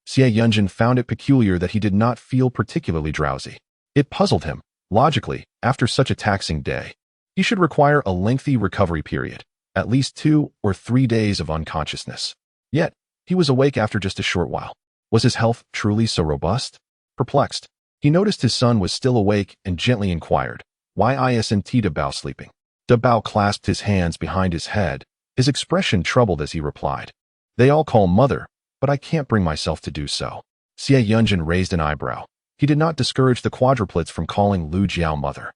Xie Yunjin found it peculiar that he did not feel particularly drowsy. It puzzled him. Logically, after such a taxing day, he should require a lengthy recovery period, at least 2 or 3 days of unconsciousness. Yet, he was awake after just a short while. Was his health truly so robust? Perplexed, he noticed his son was still awake and gently inquired, "Why isn't De Bao sleeping?" De Bao clasped his hands behind his head, his expression troubled as he replied, "They all call mother, but I can't bring myself to do so." Xie Yunjin raised an eyebrow. He did not discourage the quadruplets from calling Lu Jiao mother,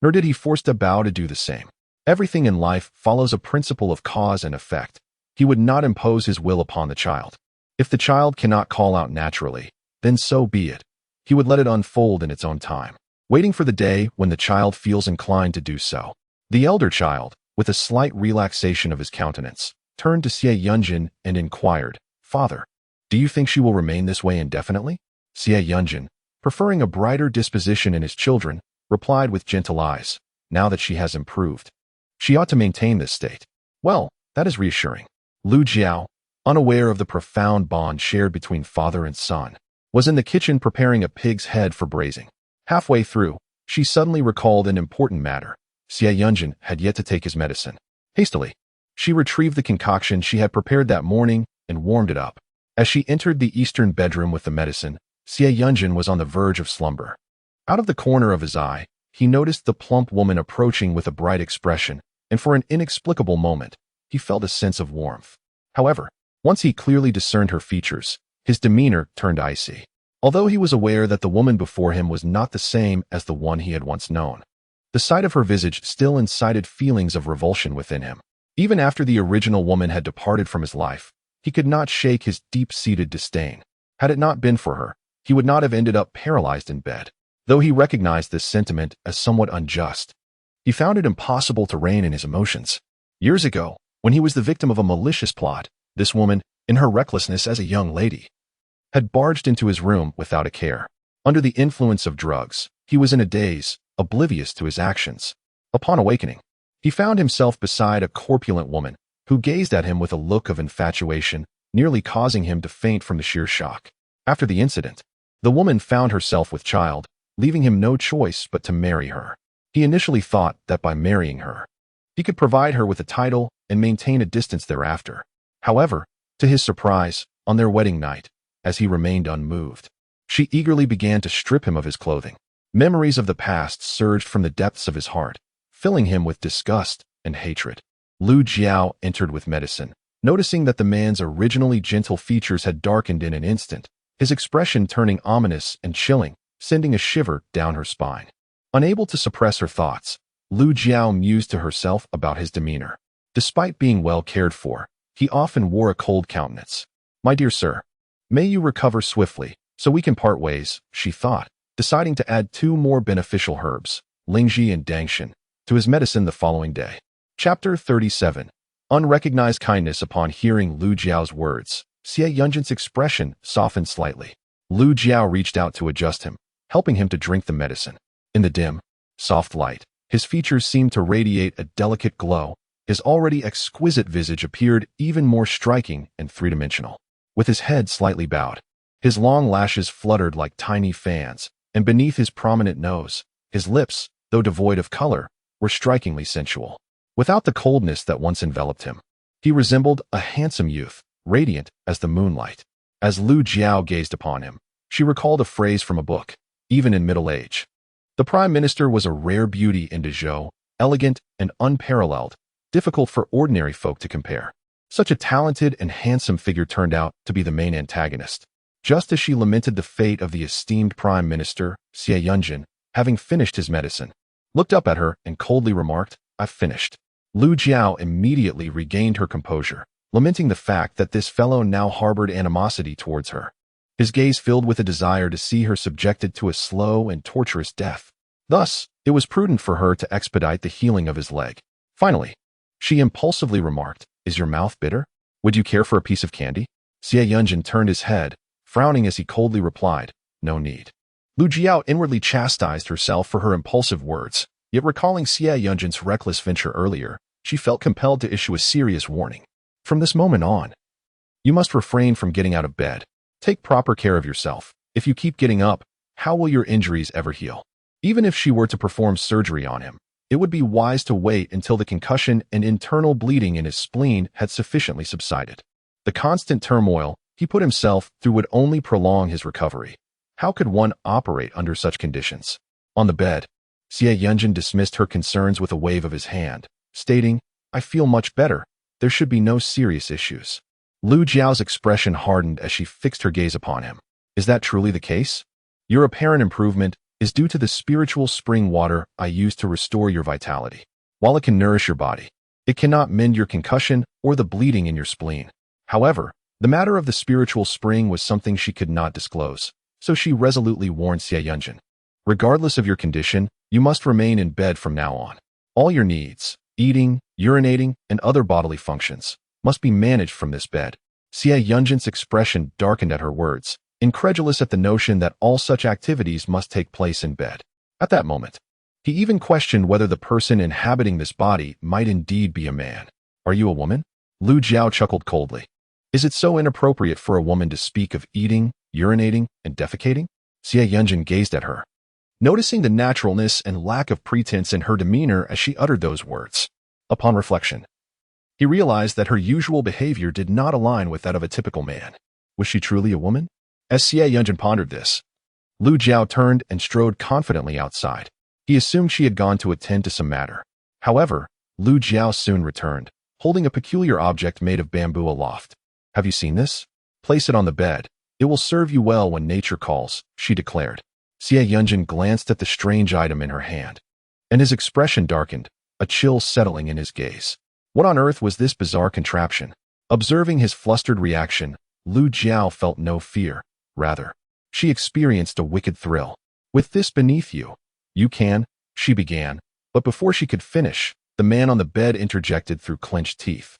nor did he force De Bao to do the same. Everything in life follows a principle of cause and effect. He would not impose his will upon the child. If the child cannot call out naturally, then so be it. He would let it unfold in its own time, waiting for the day when the child feels inclined to do so. The elder child, with a slight relaxation of his countenance, turned to Xie Yunjin and inquired, "Father, do you think she will remain this way indefinitely?" Xie Yunjin, preferring a brighter disposition in his children, replied with gentle eyes, "Now that she has improved, she ought to maintain this state." "Well, that is reassuring." Lu Jiao, unaware of the profound bond shared between father and son, was in the kitchen preparing a pig's head for braising. Halfway through, she suddenly recalled an important matter. Xie Yunjin had yet to take his medicine. Hastily, she retrieved the concoction she had prepared that morning and warmed it up. As she entered the eastern bedroom with the medicine, Xie Yunjin was on the verge of slumber. Out of the corner of his eye, he noticed the plump woman approaching with a bright expression, and for an inexplicable moment, he felt a sense of warmth. However, once he clearly discerned her features, his demeanor turned icy. Although he was aware that the woman before him was not the same as the one he had once known, the sight of her visage still incited feelings of revulsion within him. Even after the original woman had departed from his life, he could not shake his deep-seated disdain. Had it not been for her, he would not have ended up paralyzed in bed. Though he recognized this sentiment as somewhat unjust, he found it impossible to rein in his emotions. Years ago, when he was the victim of a malicious plot, this woman, in her recklessness as a young lady, had barged into his room without a care. Under the influence of drugs, he was in a daze, oblivious to his actions. Upon awakening, he found himself beside a corpulent woman who gazed at him with a look of infatuation, nearly causing him to faint from the sheer shock. After the incident, the woman found herself with child, leaving him no choice but to marry her. He initially thought that by marrying her, he could provide her with a title and maintain a distance thereafter. However, to his surprise, on their wedding night, as he remained unmoved, she eagerly began to strip him of his clothing. Memories of the past surged from the depths of his heart, filling him with disgust and hatred. Lu Jiao entered with medicine. Noticing that the man's originally gentle features had darkened in an instant, his expression turning ominous and chilling, sending a shiver down her spine. Unable to suppress her thoughts, Lu Jiao mused to herself about his demeanor. Despite being well cared for, he often wore a cold countenance. "My dear sir, may you recover swiftly, so we can part ways," she thought, deciding to add 2 more beneficial herbs, Lingji and Dangshan, to his medicine the following day. Chapter 37. Unrecognized kindness. Upon hearing Lu Jiao's words, Xie Yunjin's expression softened slightly. Lu Jiao reached out to adjust him, helping him to drink the medicine. In the dim, soft light, his features seemed to radiate a delicate glow. His already exquisite visage appeared even more striking and three-dimensional. With his head slightly bowed, his long lashes fluttered like tiny fans, and beneath his prominent nose, his lips, though devoid of color, were strikingly sensual. Without the coldness that once enveloped him, he resembled a handsome youth, radiant as the moonlight. As Lu Jiao gazed upon him, she recalled a phrase from a book. Even in middle age, the prime minister was a rare beauty in Dezhou, elegant and unparalleled, difficult for ordinary folk to compare. Such a talented and handsome figure turned out to be the main antagonist. Just as she lamented the fate of the esteemed prime minister, Xie Yunjin, having finished his medicine, looked up at her and coldly remarked, "I've finished." Lu Jiao immediately regained her composure, lamenting the fact that this fellow now harbored animosity towards her. His gaze filled with a desire to see her subjected to a slow and torturous death. Thus, it was prudent for her to expedite the healing of his leg. Finally, she impulsively remarked, "Is your mouth bitter? Would you care for a piece of candy?" Xie Yunjin turned his head, frowning as he coldly replied, "No need." Lu Jiao inwardly chastised herself for her impulsive words, yet recalling Xie Yunjin's reckless venture earlier, she felt compelled to issue a serious warning. "From this moment on, you must refrain from getting out of bed. Take proper care of yourself. If you keep getting up, how will your injuries ever heal?" Even if she were to perform surgery on him, it would be wise to wait until the concussion and internal bleeding in his spleen had sufficiently subsided. The constant turmoil he put himself through would only prolong his recovery. How could one operate under such conditions? On the bed, Xie Yunjin dismissed her concerns with a wave of his hand, stating, "I feel much better. There should be no serious issues." Lu Jiao's expression hardened as she fixed her gaze upon him. "Is that truly the case? Your apparent improvement is due to the spiritual spring water I use to restore your vitality. While it can nourish your body, it cannot mend your concussion or the bleeding in your spleen." However, the matter of the spiritual spring was something she could not disclose, so she resolutely warned Xie Yunjin, "Regardless of your condition, you must remain in bed from now on. All your needs, eating, urinating, and other bodily functions, must be managed from this bed." Xie Yunjin's expression darkened at her words, incredulous at the notion that all such activities must take place in bed. At that moment, he even questioned whether the person inhabiting this body might indeed be a man. "Are you a woman?" Lu Jiao chuckled coldly. "Is it so inappropriate for a woman to speak of eating, urinating, and defecating?" Xie Yunjin gazed at her, noticing the naturalness and lack of pretense in her demeanor as she uttered those words. Upon reflection, he realized that her usual behavior did not align with that of a typical man. Was she truly a woman? As Xie Yunjin pondered this, Lu Jiao turned and strode confidently outside. He assumed she had gone to attend to some matter. However, Lu Jiao soon returned, holding a peculiar object made of bamboo aloft. "Have you seen this? Place it on the bed. It will serve you well when nature calls," she declared. Xie Yunjin glanced at the strange item in her hand, and his expression darkened, a chill settling in his gaze. What on earth was this bizarre contraption? Observing his flustered reaction, Lu Jiao felt no fear. Rather, she experienced a wicked thrill. "With this beneath you, you can," she began, but before she could finish, the man on the bed interjected through clenched teeth.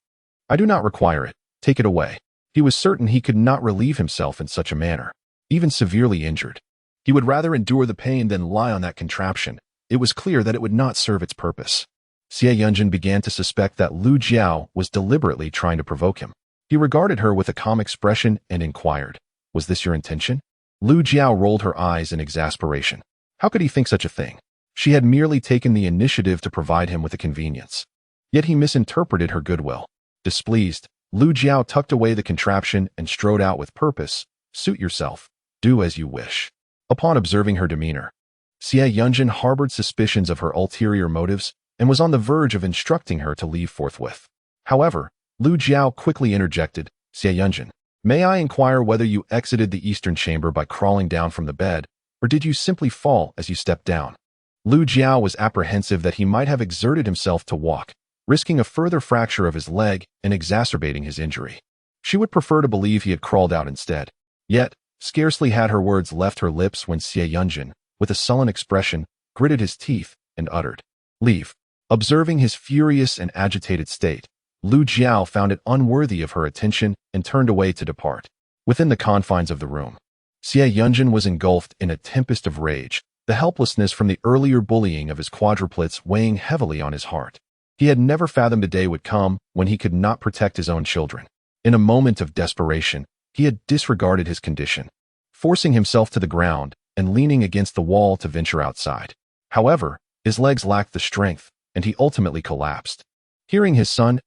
"I do not require it. Take it away." He was certain he could not relieve himself in such a manner, even severely injured. He would rather endure the pain than lie on that contraption. It was clear that it would not serve its purpose. Xie Yunjin began to suspect that Lu Jiao was deliberately trying to provoke him. He regarded her with a calm expression and inquired, "Was this your intention?" Lu Jiao rolled her eyes in exasperation. How could he think such a thing? She had merely taken the initiative to provide him with a convenience. Yet he misinterpreted her goodwill. Displeased, Lu Jiao tucked away the contraption and strode out with purpose. "Suit yourself. Do as you wish." Upon observing her demeanor, Xie Yunjin harbored suspicions of her ulterior motives and was on the verge of instructing her to leave forthwith. However, Lu Jiao quickly interjected, "Xie Yunjin, may I inquire whether you exited the eastern chamber by crawling down from the bed, or did you simply fall as you stepped down?" Lu Jiao was apprehensive that he might have exerted himself to walk, risking a further fracture of his leg and exacerbating his injury. She would prefer to believe he had crawled out instead. Yet, scarcely had her words left her lips when Xie Yunjin, with a sullen expression, gritted his teeth and uttered, "Leave." Observing his furious and agitated state, Lu Jiao found it unworthy of her attention and turned away to depart. Within the confines of the room, Xie Yunjin was engulfed in a tempest of rage, the helplessness from the earlier bullying of his quadruplets weighing heavily on his heart. He had never fathomed a day would come when he could not protect his own children. In a moment of desperation, he had disregarded his condition, forcing himself to the ground and leaning against the wall to venture outside. However, his legs lacked the strength, and he ultimately collapsed. Hearing his son's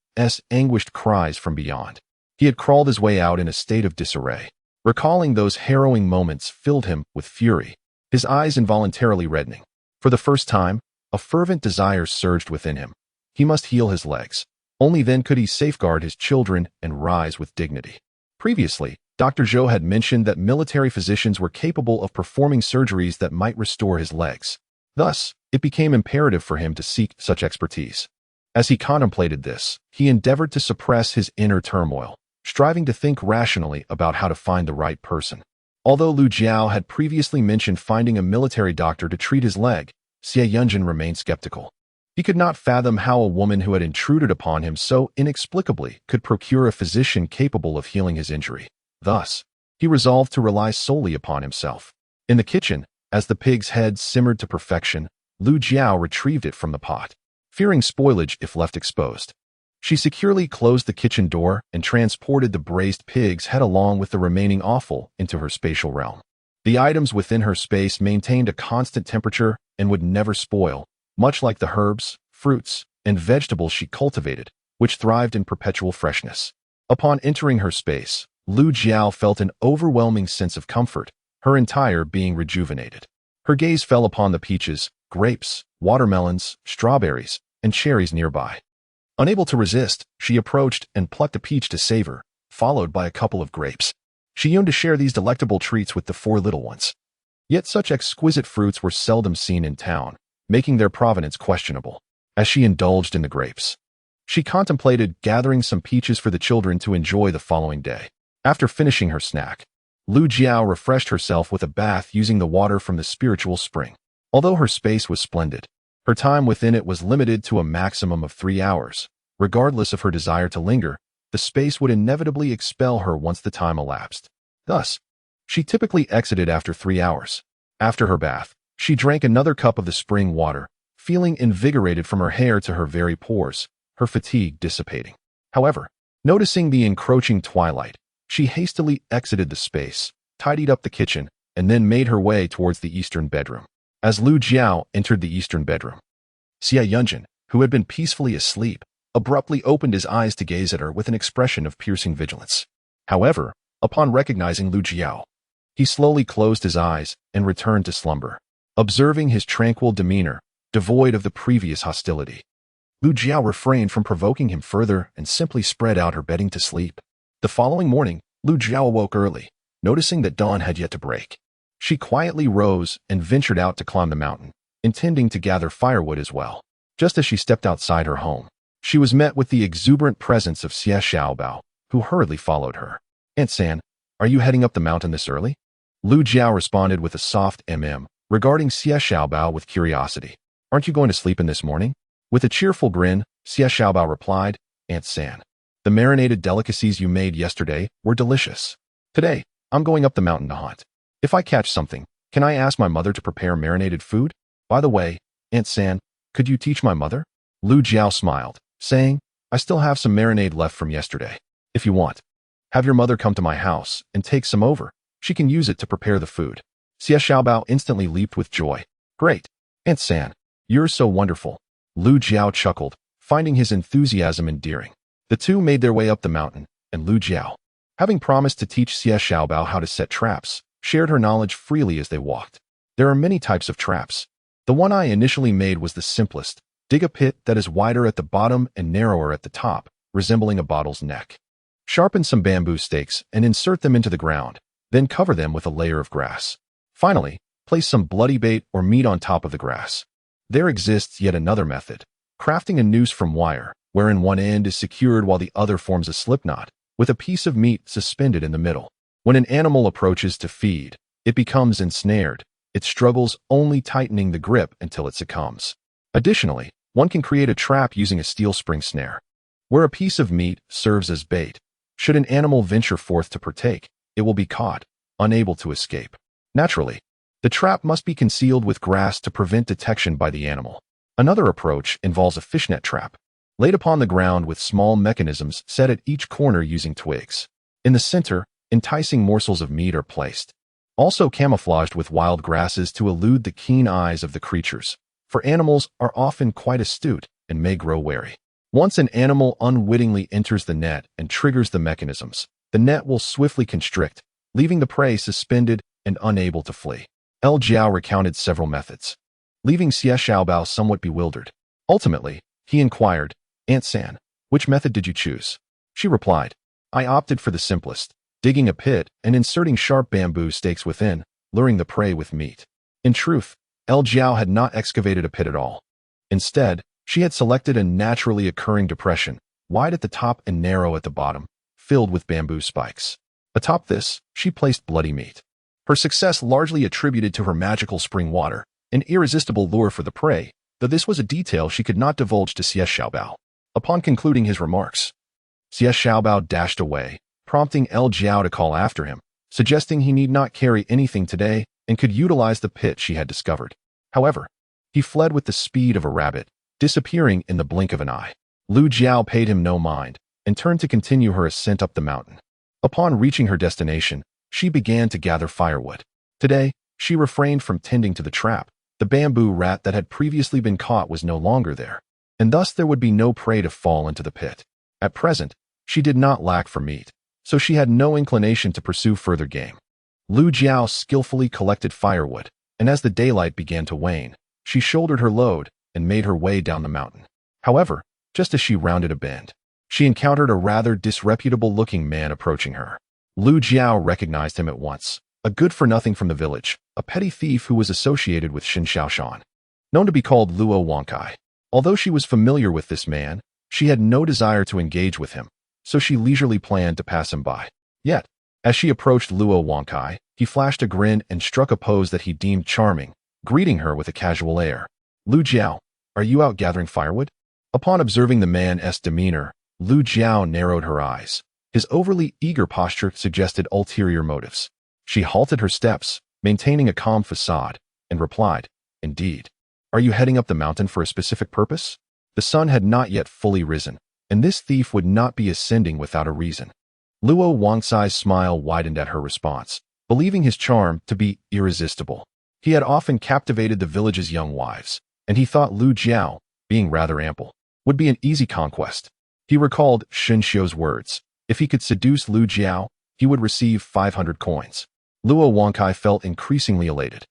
anguished cries from beyond, he had crawled his way out in a state of disarray. Recalling those harrowing moments filled him with fury, his eyes involuntarily reddening. For the first time, a fervent desire surged within him. He must heal his legs. Only then could he safeguard his children and rise with dignity. Previously, Dr. Zhou had mentioned that military physicians were capable of performing surgeries that might restore his legs. Thus, it became imperative for him to seek such expertise. As he contemplated this, he endeavored to suppress his inner turmoil, striving to think rationally about how to find the right person. Although Lu Jiao had previously mentioned finding a military doctor to treat his leg, Xie Yunjin remained skeptical. He could not fathom how a woman who had intruded upon him so inexplicably could procure a physician capable of healing his injury. Thus, he resolved to rely solely upon himself. In the kitchen, as the pig's head simmered to perfection, Lu Jiao retrieved it from the pot, fearing spoilage if left exposed. She securely closed the kitchen door and transported the braised pig's head along with the remaining offal into her spatial realm. The items within her space maintained a constant temperature and would never spoil, much like the herbs, fruits, and vegetables she cultivated, which thrived in perpetual freshness. Upon entering her space, Lu Jiao felt an overwhelming sense of comfort, her entire being rejuvenated. Her gaze fell upon the peaches, grapes, watermelons, strawberries, and cherries nearby. Unable to resist, she approached and plucked a peach to savor, followed by a couple of grapes. She yearned to share these delectable treats with the four little ones. Yet such exquisite fruits were seldom seen in town, making their provenance questionable. As she indulged in the grapes, she contemplated gathering some peaches for the children to enjoy the following day. After finishing her snack, Lu Jiao refreshed herself with a bath using the water from the spiritual spring. Although her space was splendid, her time within it was limited to a maximum of 3 hours. Regardless of her desire to linger, the space would inevitably expel her once the time elapsed. Thus, she typically exited after 3 hours. After her bath, she drank another cup of the spring water, feeling invigorated from her hair to her very pores, her fatigue dissipating. However, noticing the encroaching twilight, she hastily exited the space, tidied up the kitchen, and then made her way towards the eastern bedroom. As Lu Jiao entered the eastern bedroom, Xie Yunjin, who had been peacefully asleep, abruptly opened his eyes to gaze at her with an expression of piercing vigilance. However, upon recognizing Lu Jiao, he slowly closed his eyes and returned to slumber. Observing his tranquil demeanor, devoid of the previous hostility. Lu Jiao refrained from provoking him further and simply spread out her bedding to sleep. The following morning, Lu Jiao awoke early, noticing that dawn had yet to break. She quietly rose and ventured out to climb the mountain, intending to gather firewood as well. Just as she stepped outside her home, she was met with the exuberant presence of Xie Xiaobao, who hurriedly followed her. "Aunt San, are you heading up the mountain this early?" Lu Jiao responded with a soft regarding Xie Xiaobao with curiosity. "Aren't you going to sleep in this morning?" With a cheerful grin, Xie Xiaobao replied, "Aunt San, the marinated delicacies you made yesterday were delicious. Today, I'm going up the mountain to hunt. If I catch something, can I ask my mother to prepare marinated food? By the way, Aunt San, could you teach my mother?" Lu Jiao smiled, saying, "I still have some marinade left from yesterday. If you want, have your mother come to my house and take some over. She can use it to prepare the food." Xie Xiaobao instantly leaped with joy. "Great, Aunt San, you're so wonderful." Lu Jiao chuckled, finding his enthusiasm endearing. The two made their way up the mountain, and Lu Jiao, having promised to teach Xie Xiaobao how to set traps, shared her knowledge freely as they walked. There are many types of traps. The one I initially made was the simplest. Dig a pit that is wider at the bottom and narrower at the top, resembling a bottle's neck. Sharpen some bamboo stakes and insert them into the ground, then cover them with a layer of grass. Finally, place some bloody bait or meat on top of the grass. There exists yet another method, crafting a noose from wire, wherein one end is secured while the other forms a slipknot, with a piece of meat suspended in the middle. When an animal approaches to feed, it becomes ensnared. It struggles, only tightening the grip until it succumbs. Additionally, one can create a trap using a steel spring snare, where a piece of meat serves as bait. Should an animal venture forth to partake, it will be caught, unable to escape. Naturally, the trap must be concealed with grass to prevent detection by the animal. Another approach involves a fishnet trap, laid upon the ground with small mechanisms set at each corner using twigs. In the center, enticing morsels of meat are placed, also camouflaged with wild grasses to elude the keen eyes of the creatures, for animals are often quite astute and may grow wary. Once an animal unwittingly enters the net and triggers the mechanisms, the net will swiftly constrict, leaving the prey suspended and unable to flee. Lu Jiao recounted several methods, leaving Xie Xiaobao somewhat bewildered. Ultimately, he inquired, "Aunt San, which method did you choose?" She replied, "I opted for the simplest, digging a pit and inserting sharp bamboo stakes within, luring the prey with meat." In truth, Lu Jiao had not excavated a pit at all. Instead, she had selected a naturally occurring depression, wide at the top and narrow at the bottom, filled with bamboo spikes. Atop this, she placed bloody meat. Her success largely attributed to her magical spring water, an irresistible lure for the prey, though this was a detail she could not divulge to Xie Xiaobao. Upon concluding his remarks, Xie Xiaobao dashed away, prompting Lu Jiao to call after him, suggesting he need not carry anything today and could utilize the pit she had discovered. However, he fled with the speed of a rabbit, disappearing in the blink of an eye. Lu Jiao paid him no mind and turned to continue her ascent up the mountain. Upon reaching her destination, she began to gather firewood. Today, she refrained from tending to the trap. The bamboo rat that had previously been caught was no longer there, and thus there would be no prey to fall into the pit. At present, she did not lack for meat, so she had no inclination to pursue further game. Lu Jiao skillfully collected firewood, and as the daylight began to wane, she shouldered her load and made her way down the mountain. However, just as she rounded a bend, she encountered a rather disreputable-looking man approaching her. Lu Jiao recognized him at once, a good-for-nothing from the village, a petty thief who was associated with Xin Shaoshan, known to be called Luo Wangkai. Although she was familiar with this man, she had no desire to engage with him, so she leisurely planned to pass him by. Yet, as she approached Luo Wangkai, he flashed a grin and struck a pose that he deemed charming, greeting her with a casual air. "Lu Jiao, are you out gathering firewood?" Upon observing the man's demeanor, Lu Jiao narrowed her eyes. His overly eager posture suggested ulterior motives. She halted her steps, maintaining a calm facade, and replied, "Indeed. Are you heading up the mountain for a specific purpose?" The sun had not yet fully risen, and this thief would not be ascending without a reason. Luo Wangcai's smile widened at her response, believing his charm to be irresistible. He had often captivated the village's young wives, and he thought Lu Jiao, being rather ample, would be an easy conquest. He recalled Shen Xiu's words. If he could seduce Lu Jiao, he would receive 500 coins. Luo Wangcai felt increasingly elated.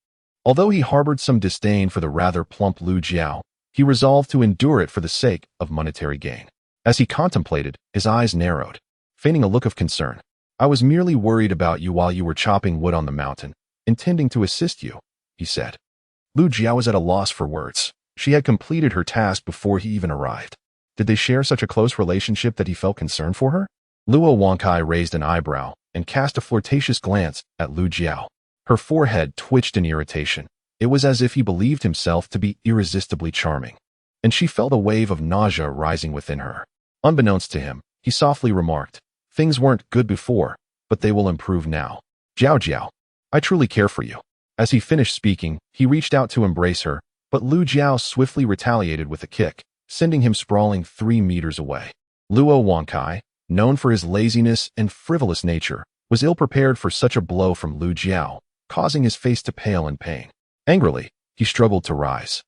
Although he harbored some disdain for the rather plump Lu Jiao, he resolved to endure it for the sake of monetary gain. As he contemplated, his eyes narrowed, feigning a look of concern. "I was merely worried about you while you were chopping wood on the mountain, intending to assist you," he said. Lu Jiao was at a loss for words. She had completed her task before he even arrived. Did they share such a close relationship that he felt concerned for her? Luo Wankai raised an eyebrow and cast a flirtatious glance at Lu Jiao. Her forehead twitched in irritation. It was as if he believed himself to be irresistibly charming, and she felt a wave of nausea rising within her. Unbeknownst to him, he softly remarked, "Things weren't good before, but they will improve now. Jiao Jiao, I truly care for you." As he finished speaking, he reached out to embrace her, but Lu Jiao swiftly retaliated with a kick, sending him sprawling 3 meters away. Luo Wankai, known for his laziness and frivolous nature, was ill-prepared for such a blow from Lu Jiao, causing his face to pale in pain. Angrily, he struggled to rise,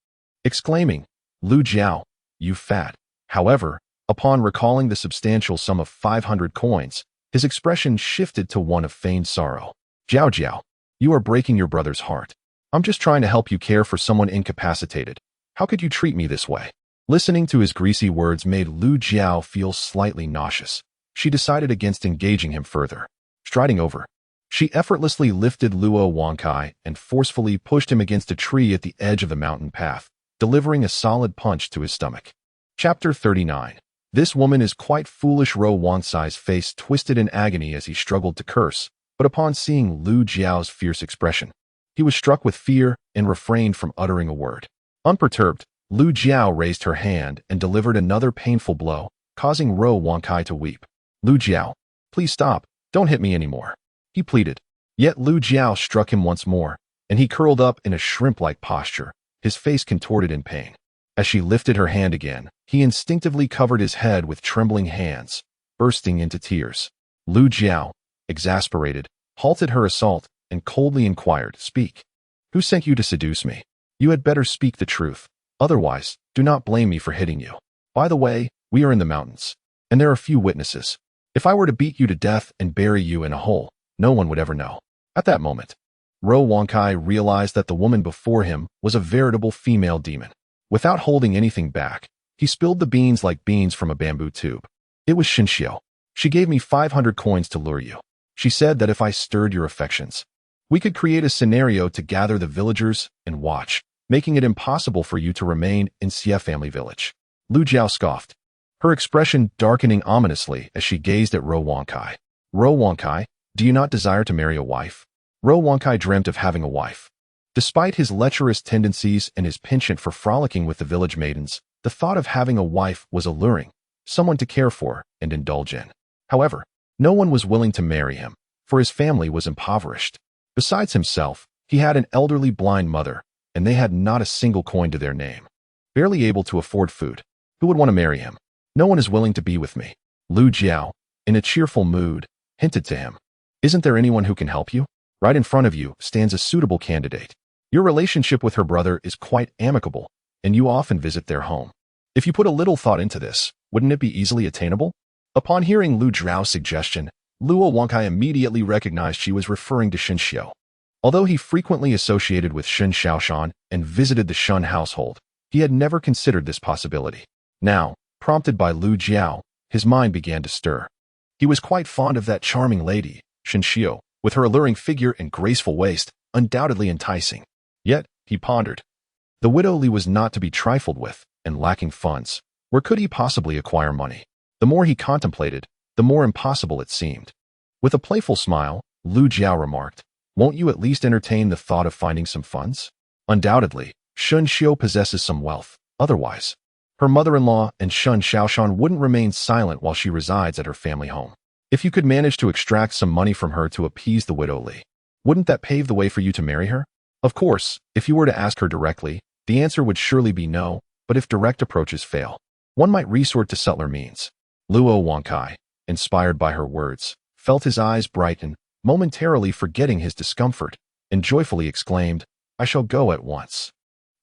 exclaiming, "Lu Jiao, you fat." However, upon recalling the substantial sum of 500 coins, his expression shifted to one of feigned sorrow. "Jiao Jiao, you are breaking your brother's heart. I'm just trying to help you care for someone incapacitated. How could you treat me this way?" Listening to his greasy words made Lu Jiao feel slightly nauseous. She decided against engaging him further. Striding over, she effortlessly lifted Luo Wankai and forcefully pushed him against a tree at the edge of the mountain path, delivering a solid punch to his stomach. Chapter 39. This woman is quite foolish. Ro Wankai's face twisted in agony as he struggled to curse, but upon seeing Lu Jiao's fierce expression, he was struck with fear and refrained from uttering a word. Unperturbed, Lu Jiao raised her hand and delivered another painful blow, causing Ro Wankai to weep. "Lu Jiao, please stop, don't hit me anymore," he pleaded. Yet Lu Jiao struck him once more, and he curled up in a shrimp-like posture, his face contorted in pain. As she lifted her hand again, he instinctively covered his head with trembling hands, bursting into tears. Lu Jiao, exasperated, halted her assault and coldly inquired, "Speak. Who sent you to seduce me? You had better speak the truth. Otherwise, do not blame me for hitting you. By the way, we are in the mountains, and there are few witnesses. If I were to beat you to death and bury you in a hole, no one would ever know." At that moment, Ro Wankai realized that the woman before him was a veritable female demon. Without holding anything back, he spilled the beans like beans from a bamboo tube. "It was Shinxiu. She gave me 500 coins to lure you. She said that if I stirred your affections, we could create a scenario to gather the villagers and watch, making it impossible for you to remain in Xie family village." Lu Jiao scoffed, her expression darkening ominously as she gazed at Ro Wankai. "Ro Wankai, do you not desire to marry a wife?" Ro Wankai dreamt of having a wife. Despite his lecherous tendencies and his penchant for frolicking with the village maidens, the thought of having a wife was alluring, someone to care for and indulge in. However, no one was willing to marry him, for his family was impoverished. Besides himself, he had an elderly blind mother, and they had not a single coin to their name. Barely able to afford food. Who would want to marry him? "No one is willing to be with me." Lu Jiao, in a cheerful mood, hinted to him, "Isn't there anyone who can help you? Right in front of you stands a suitable candidate. Your relationship with her brother is quite amicable, and you often visit their home. If you put a little thought into this, wouldn't it be easily attainable?" Upon hearing Lu Jiao's suggestion, Luo Wankai immediately recognized she was referring to Shinxiu. Although he frequently associated with Shun Xiaoshan and visited the Shun household, he had never considered this possibility. Now, prompted by Lu Jiao, his mind began to stir. He was quite fond of that charming lady, Shinxiu, with her alluring figure and graceful waist, undoubtedly enticing. Yet, he pondered, the widow Li was not to be trifled with, and lacking funds, where could he possibly acquire money? The more he contemplated, the more impossible it seemed. With a playful smile, Lu Jiao remarked, "Won't you at least entertain the thought of finding some funds? Undoubtedly, Shun Xiu possesses some wealth. Otherwise, her mother-in-law and Shun Xiaoshan wouldn't remain silent while she resides at her family home. If you could manage to extract some money from her to appease the widow Li, wouldn't that pave the way for you to marry her?" Of course, if you were to ask her directly, the answer would surely be no, but if direct approaches fail, one might resort to subtler means. Luo Wankai, inspired by her words, felt his eyes brighten, momentarily forgetting his discomfort, and joyfully exclaimed, "I shall go at once.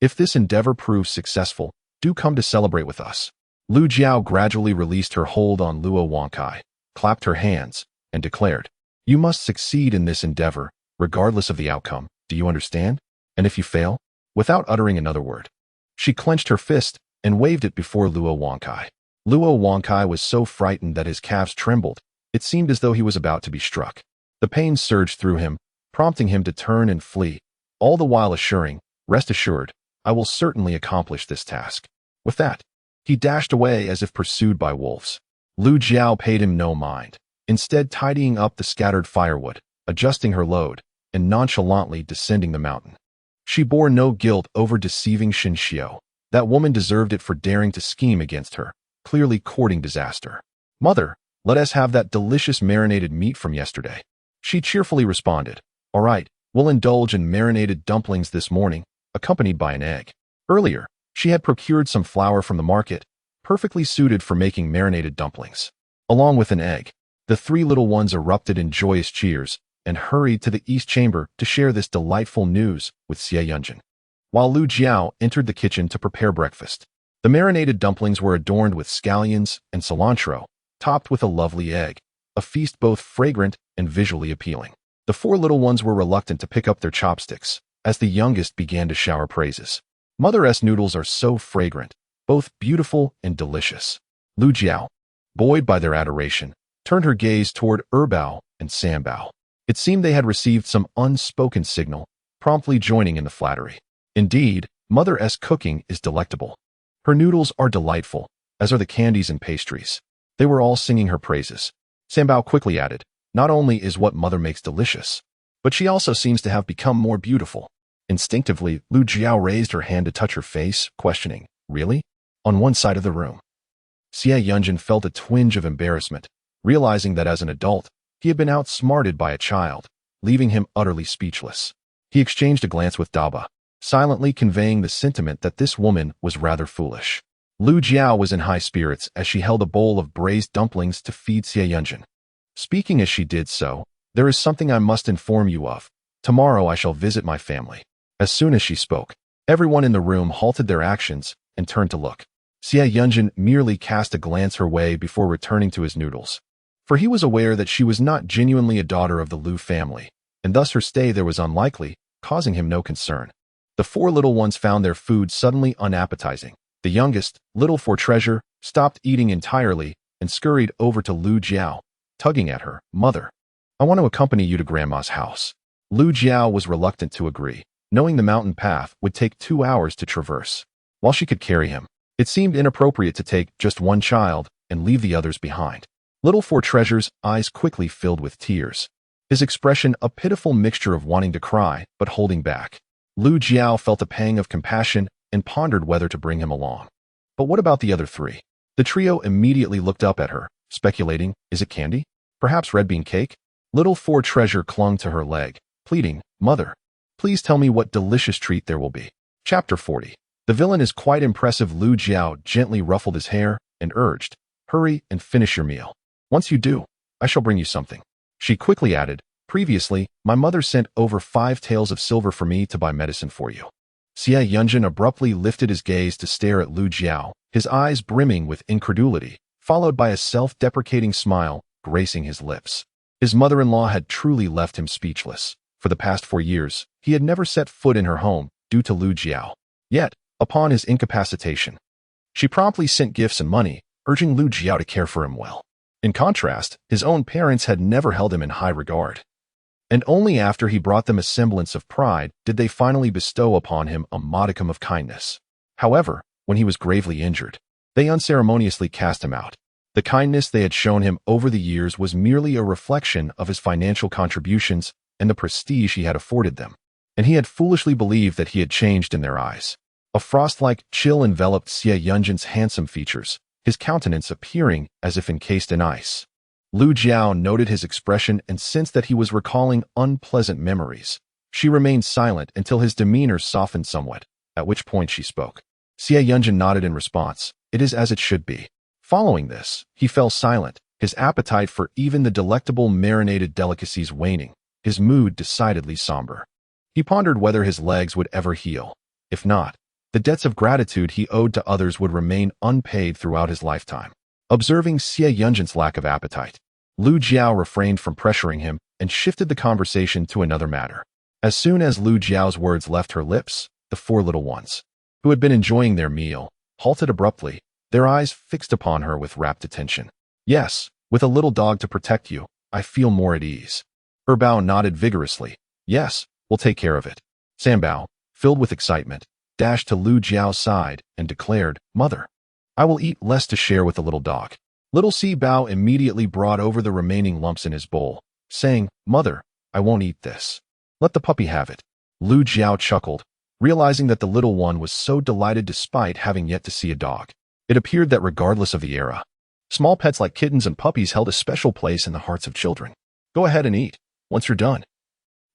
If this endeavor proves successful, do come to celebrate with us." Lu Jiao gradually released her hold on Luo Wankai, clapped her hands, and declared, "You must succeed in this endeavor, regardless of the outcome. Do you understand?" And if you fail? Without uttering another word, she clenched her fist and waved it before Luo Wangkai. Luo Wangkai was so frightened that his calves trembled. It seemed as though he was about to be struck. The pain surged through him, prompting him to turn and flee, all the while assuring, "Rest assured, I will certainly accomplish this task." With that, he dashed away as if pursued by wolves. Lu Jiao paid him no mind, instead tidying up the scattered firewood, adjusting her load, and nonchalantly descending the mountain. She bore no guilt over deceiving Xin Xiao. That woman deserved it for daring to scheme against her, clearly courting disaster. "Mother, let us have that delicious marinated meat from yesterday." She cheerfully responded, "All right, we'll indulge in marinated dumplings this morning, accompanied by an egg." Earlier, she had procured some flour from the market, perfectly suited for making marinated dumplings. Along with an egg, the three little ones erupted in joyous cheers and hurried to the east chamber to share this delightful news with Xie Yunjin. While Lu Jiao entered the kitchen to prepare breakfast, the marinated dumplings were adorned with scallions and cilantro, topped with a lovely egg, a feast both fragrant and visually appealing. The four little ones were reluctant to pick up their chopsticks, as the youngest began to shower praises. "Mother's noodles are so fragrant, both beautiful and delicious." Lu Jiao, buoyed by their adoration, turned her gaze toward Erbao and Sambao. It seemed they had received some unspoken signal, promptly joining in the flattery. Indeed, Mother's cooking is delectable. Her noodles are delightful, as are the candies and pastries. They were all singing her praises. Sambao quickly added, "Not only is what Mother makes delicious, but she also seems to have become more beautiful." Instinctively, Lu Jiao raised her hand to touch her face, questioning, "Really?" On one side of the room, Xie Yunjin felt a twinge of embarrassment, realizing that as an adult, he had been outsmarted by a child, leaving him utterly speechless. He exchanged a glance with Daba, silently conveying the sentiment that this woman was rather foolish. Lu Jiao was in high spirits as she held a bowl of braised dumplings to feed Xie Yunjin. Speaking as she did so, "There is something I must inform you of. Tomorrow I shall visit my family." As soon as she spoke, everyone in the room halted their actions and turned to look. Xie Yunjin merely cast a glance her way before returning to his noodles, for he was aware that she was not genuinely a daughter of the Lu family, and thus her stay there was unlikely, causing him no concern. The four little ones found their food suddenly unappetizing. The youngest, Little for Treasure, stopped eating entirely and scurried over to Lu Jiao, tugging at her. "Mother, I want to accompany you to Grandma's house." Lu Jiao was reluctant to agree, knowing the mountain path would take 2 hours to traverse. While she could carry him, it seemed inappropriate to take just one child and leave the others behind. Little for Treasure's eyes quickly filled with tears, his expression a pitiful mixture of wanting to cry but holding back. Lu Jiao felt a pang of compassion and pondered whether to bring him along. But what about the other three? The trio immediately looked up at her, speculating, "Is it candy? Perhaps red bean cake?" Little for Treasure clung to her leg, pleading, "Mother, please tell me what delicious treat there will be." Chapter 40. The villain is quite impressive. Lu Jiao gently ruffled his hair and urged, "Hurry and finish your meal. Once you do, I shall bring you something." She quickly added, "Previously, my mother sent over 5 taels of silver for me to buy medicine for you." Xie Yunjin abruptly lifted his gaze to stare at Lu Jiao, his eyes brimming with incredulity, followed by a self-deprecating smile gracing his lips. His mother-in-law had truly left him speechless. For the past 4 years, he had never set foot in her home due to Lu Jiao. Yet, upon his incapacitation, she promptly sent gifts and money, urging Lu Jiao to care for him well. In contrast, his own parents had never held him in high regard, and only after he brought them a semblance of pride did they finally bestow upon him a modicum of kindness. However, when he was gravely injured, they unceremoniously cast him out. The kindness they had shown him over the years was merely a reflection of his financial contributions and the prestige he had afforded them, and he had foolishly believed that he had changed in their eyes. A frost-like chill enveloped Xie Yunjin's handsome features, his countenance appearing as if encased in ice. Lu Jiao noted his expression and sensed that he was recalling unpleasant memories. She remained silent until his demeanor softened somewhat, at which point she spoke. Xie Yunjin nodded in response. "It is as it should be." Following this, he fell silent, his appetite for even the delectable marinated delicacies waning, his mood decidedly somber. He pondered whether his legs would ever heal. If not, the debts of gratitude he owed to others would remain unpaid throughout his lifetime. Observing Xie Yunjin's lack of appetite, Lu Jiao refrained from pressuring him and shifted the conversation to another matter. As soon as Lu Jiao's words left her lips, the four little ones, who had been enjoying their meal, halted abruptly, their eyes fixed upon her with rapt attention. Yes, with a little dog to protect you, I feel more at ease. Erbao nodded vigorously. Yes, we'll take care of it. Sanbao, filled with excitement, dashed to Lu Jiao's side and declared, Mother, I will eat less to share with the little dog. Little Si Bao immediately brought over the remaining lumps in his bowl, saying, Mother, I won't eat this. Let the puppy have it. Lu Jiao chuckled, realizing that the little one was so delighted despite having yet to see a dog. It appeared that regardless of the era, small pets like kittens and puppies held a special place in the hearts of children. Go ahead and eat. Once you're done,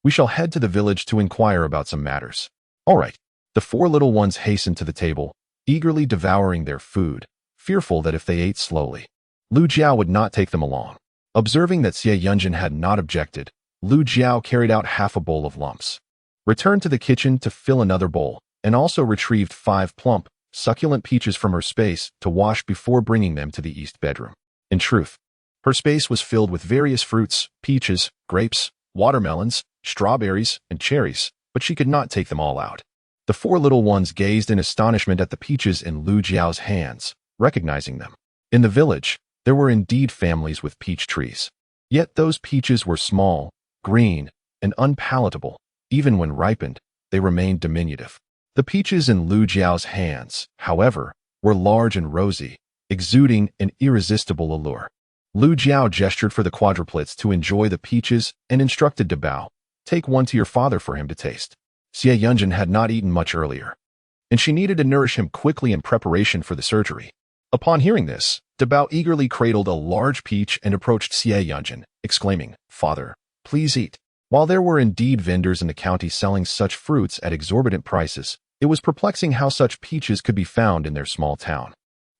we shall head to the village to inquire about some matters. All right. The four little ones hastened to the table, eagerly devouring their food, fearful that if they ate slowly, Lu Jiao would not take them along. Observing that Xie Yunjin had not objected, Lu Jiao carried out half a bowl of lumps, returned to the kitchen to fill another bowl, and also retrieved 5 plump, succulent peaches from her space to wash before bringing them to the east bedroom. In truth, her space was filled with various fruits, peaches, grapes, watermelons, strawberries, and cherries, but she could not take them all out. The four little ones gazed in astonishment at the peaches in Lu Jiao's hands, recognizing them. In the village, there were indeed families with peach trees. Yet those peaches were small, green, and unpalatable. Even when ripened, they remained diminutive. The peaches in Lu Jiao's hands, however, were large and rosy, exuding an irresistible allure. Lu Jiao gestured for the quadruplets to enjoy the peaches and instructed Dabao, take one to your father for him to taste. Xie Yunjin had not eaten much earlier, and she needed to nourish him quickly in preparation for the surgery. Upon hearing this, Dabao eagerly cradled a large peach and approached Xie Yunjin, exclaiming, Father, please eat. While there were indeed vendors in the county selling such fruits at exorbitant prices, it was perplexing how such peaches could be found in their small town.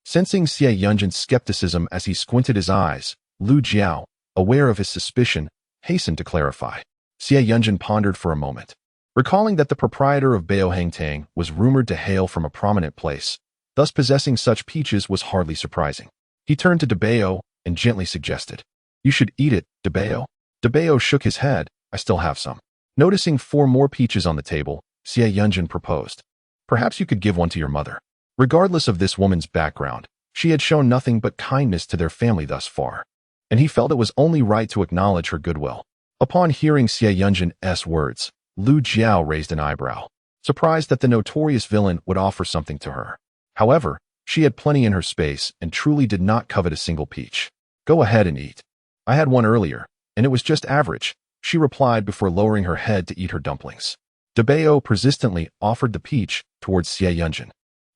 Sensing Xie Yunjin's skepticism as he squinted his eyes, Lu Jiao, aware of his suspicion, hastened to clarify. Xie Yunjin pondered for a moment, recalling that the proprietor of Bao Hangtang was rumored to hail from a prominent place, thus possessing such peaches was hardly surprising. He turned to Dabao and gently suggested, You should eat it, Dabao. Dabao shook his head, I still have some. Noticing 4 more peaches on the table, Xie Yunjin proposed, Perhaps you could give one to your mother. Regardless of this woman's background, she had shown nothing but kindness to their family thus far, and he felt it was only right to acknowledge her goodwill. Upon hearing Xie Yunjin's words, Lu Jiao raised an eyebrow, surprised that the notorious villain would offer something to her. However, she had plenty in her space and truly did not covet a single peach. Go ahead and eat. I had one earlier, and it was just average, she replied before lowering her head to eat her dumplings. Dabao persistently offered the peach towards Xie Yunjin,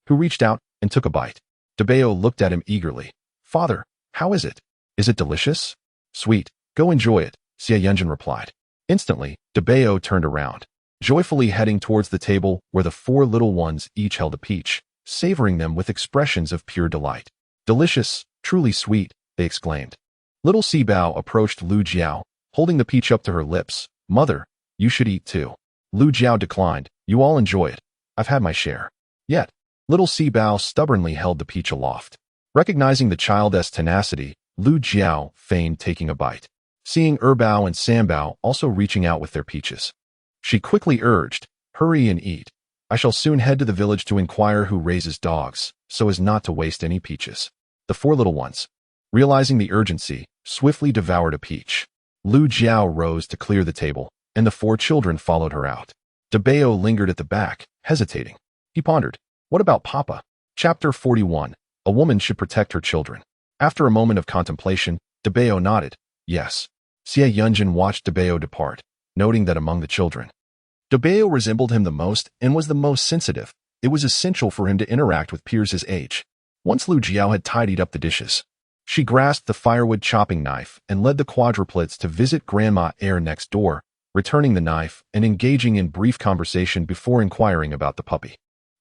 who reached out and took a bite. Dabao looked at him eagerly. Father, how is it? Is it delicious? Sweet. Go enjoy it, Xie Yunjin replied. Instantly, Dabao turned around, joyfully heading towards the table where the 4 little ones each held a peach, savoring them with expressions of pure delight. Delicious, truly sweet, they exclaimed. Little Si Bao approached Lu Jiao, holding the peach up to her lips. Mother, you should eat too. Lu Jiao declined. You all enjoy it. I've had my share. Yet, little Si Bao stubbornly held the peach aloft. Recognizing the child's tenacity, Lu Jiao feigned taking a bite. Seeing Erbao and Sanbao also reaching out with their peaches, she quickly urged, Hurry and eat. I shall soon head to the village to inquire who raises dogs, so as not to waste any peaches. The 4 little ones, realizing the urgency, swiftly devoured a peach. Lu Jiao rose to clear the table, and the 4 children followed her out. Dabao lingered at the back, hesitating. He pondered, What about Papa? Chapter 41. A woman should protect her children. After a moment of contemplation, Dabao nodded. Yes. Xie Yunjin watched Dabao depart, noting that among the children, Dabao resembled him the most and was the most sensitive. It was essential for him to interact with peers his age. Once Lu Jiao had tidied up the dishes, she grasped the firewood chopping knife and led the quadruplets to visit Grandma Air next door, returning the knife and engaging in brief conversation before inquiring about the puppy.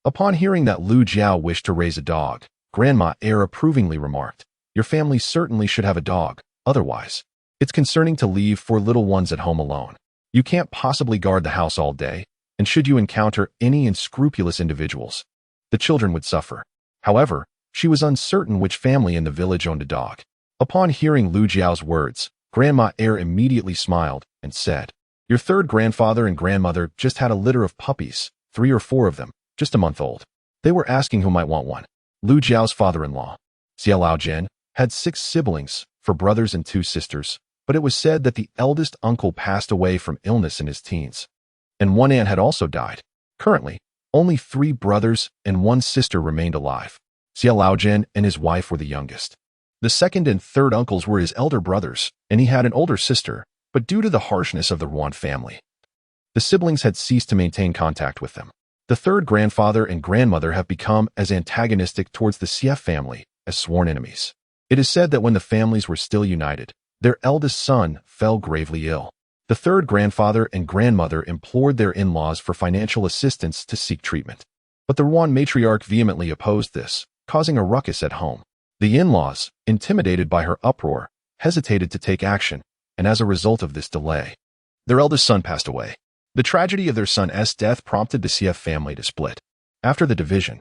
Upon hearing that Lu Jiao wished to raise a dog, Grandma Air approvingly remarked, Your family certainly should have a dog, otherwise, it's concerning to leave 4 little ones at home alone. You can't possibly guard the house all day, and should you encounter any unscrupulous individuals, the children would suffer. However, she was uncertain which family in the village owned a dog. Upon hearing Lu Jiao's words, Grandma Air immediately smiled and said, Your third grandfather and grandmother just had a litter of puppies, 3 or 4 of them, just a month old. They were asking who might want one. Lu Jiao's father-in-law, Xia Laojian, had 6 siblings, 4 brothers and 2 sisters, but it was said that the eldest uncle passed away from illness in his teens. And one aunt had also died. Currently, only 3 brothers and 1 sister remained alive. Xia Laojian and his wife were the youngest. The second and third uncles were his elder brothers, and he had an older sister, but due to the harshness of the Ruan family, the siblings had ceased to maintain contact with them. The third grandfather and grandmother have become as antagonistic towards the Xie family as sworn enemies. It is said that when the families were still united, their eldest son fell gravely ill. The third grandfather and grandmother implored their in-laws for financial assistance to seek treatment. But the Ruan matriarch vehemently opposed this, causing a ruckus at home. The in-laws, intimidated by her uproar, hesitated to take action, and as a result of this delay, their eldest son passed away. The tragedy of their son's death prompted the Xie family to split. After the division,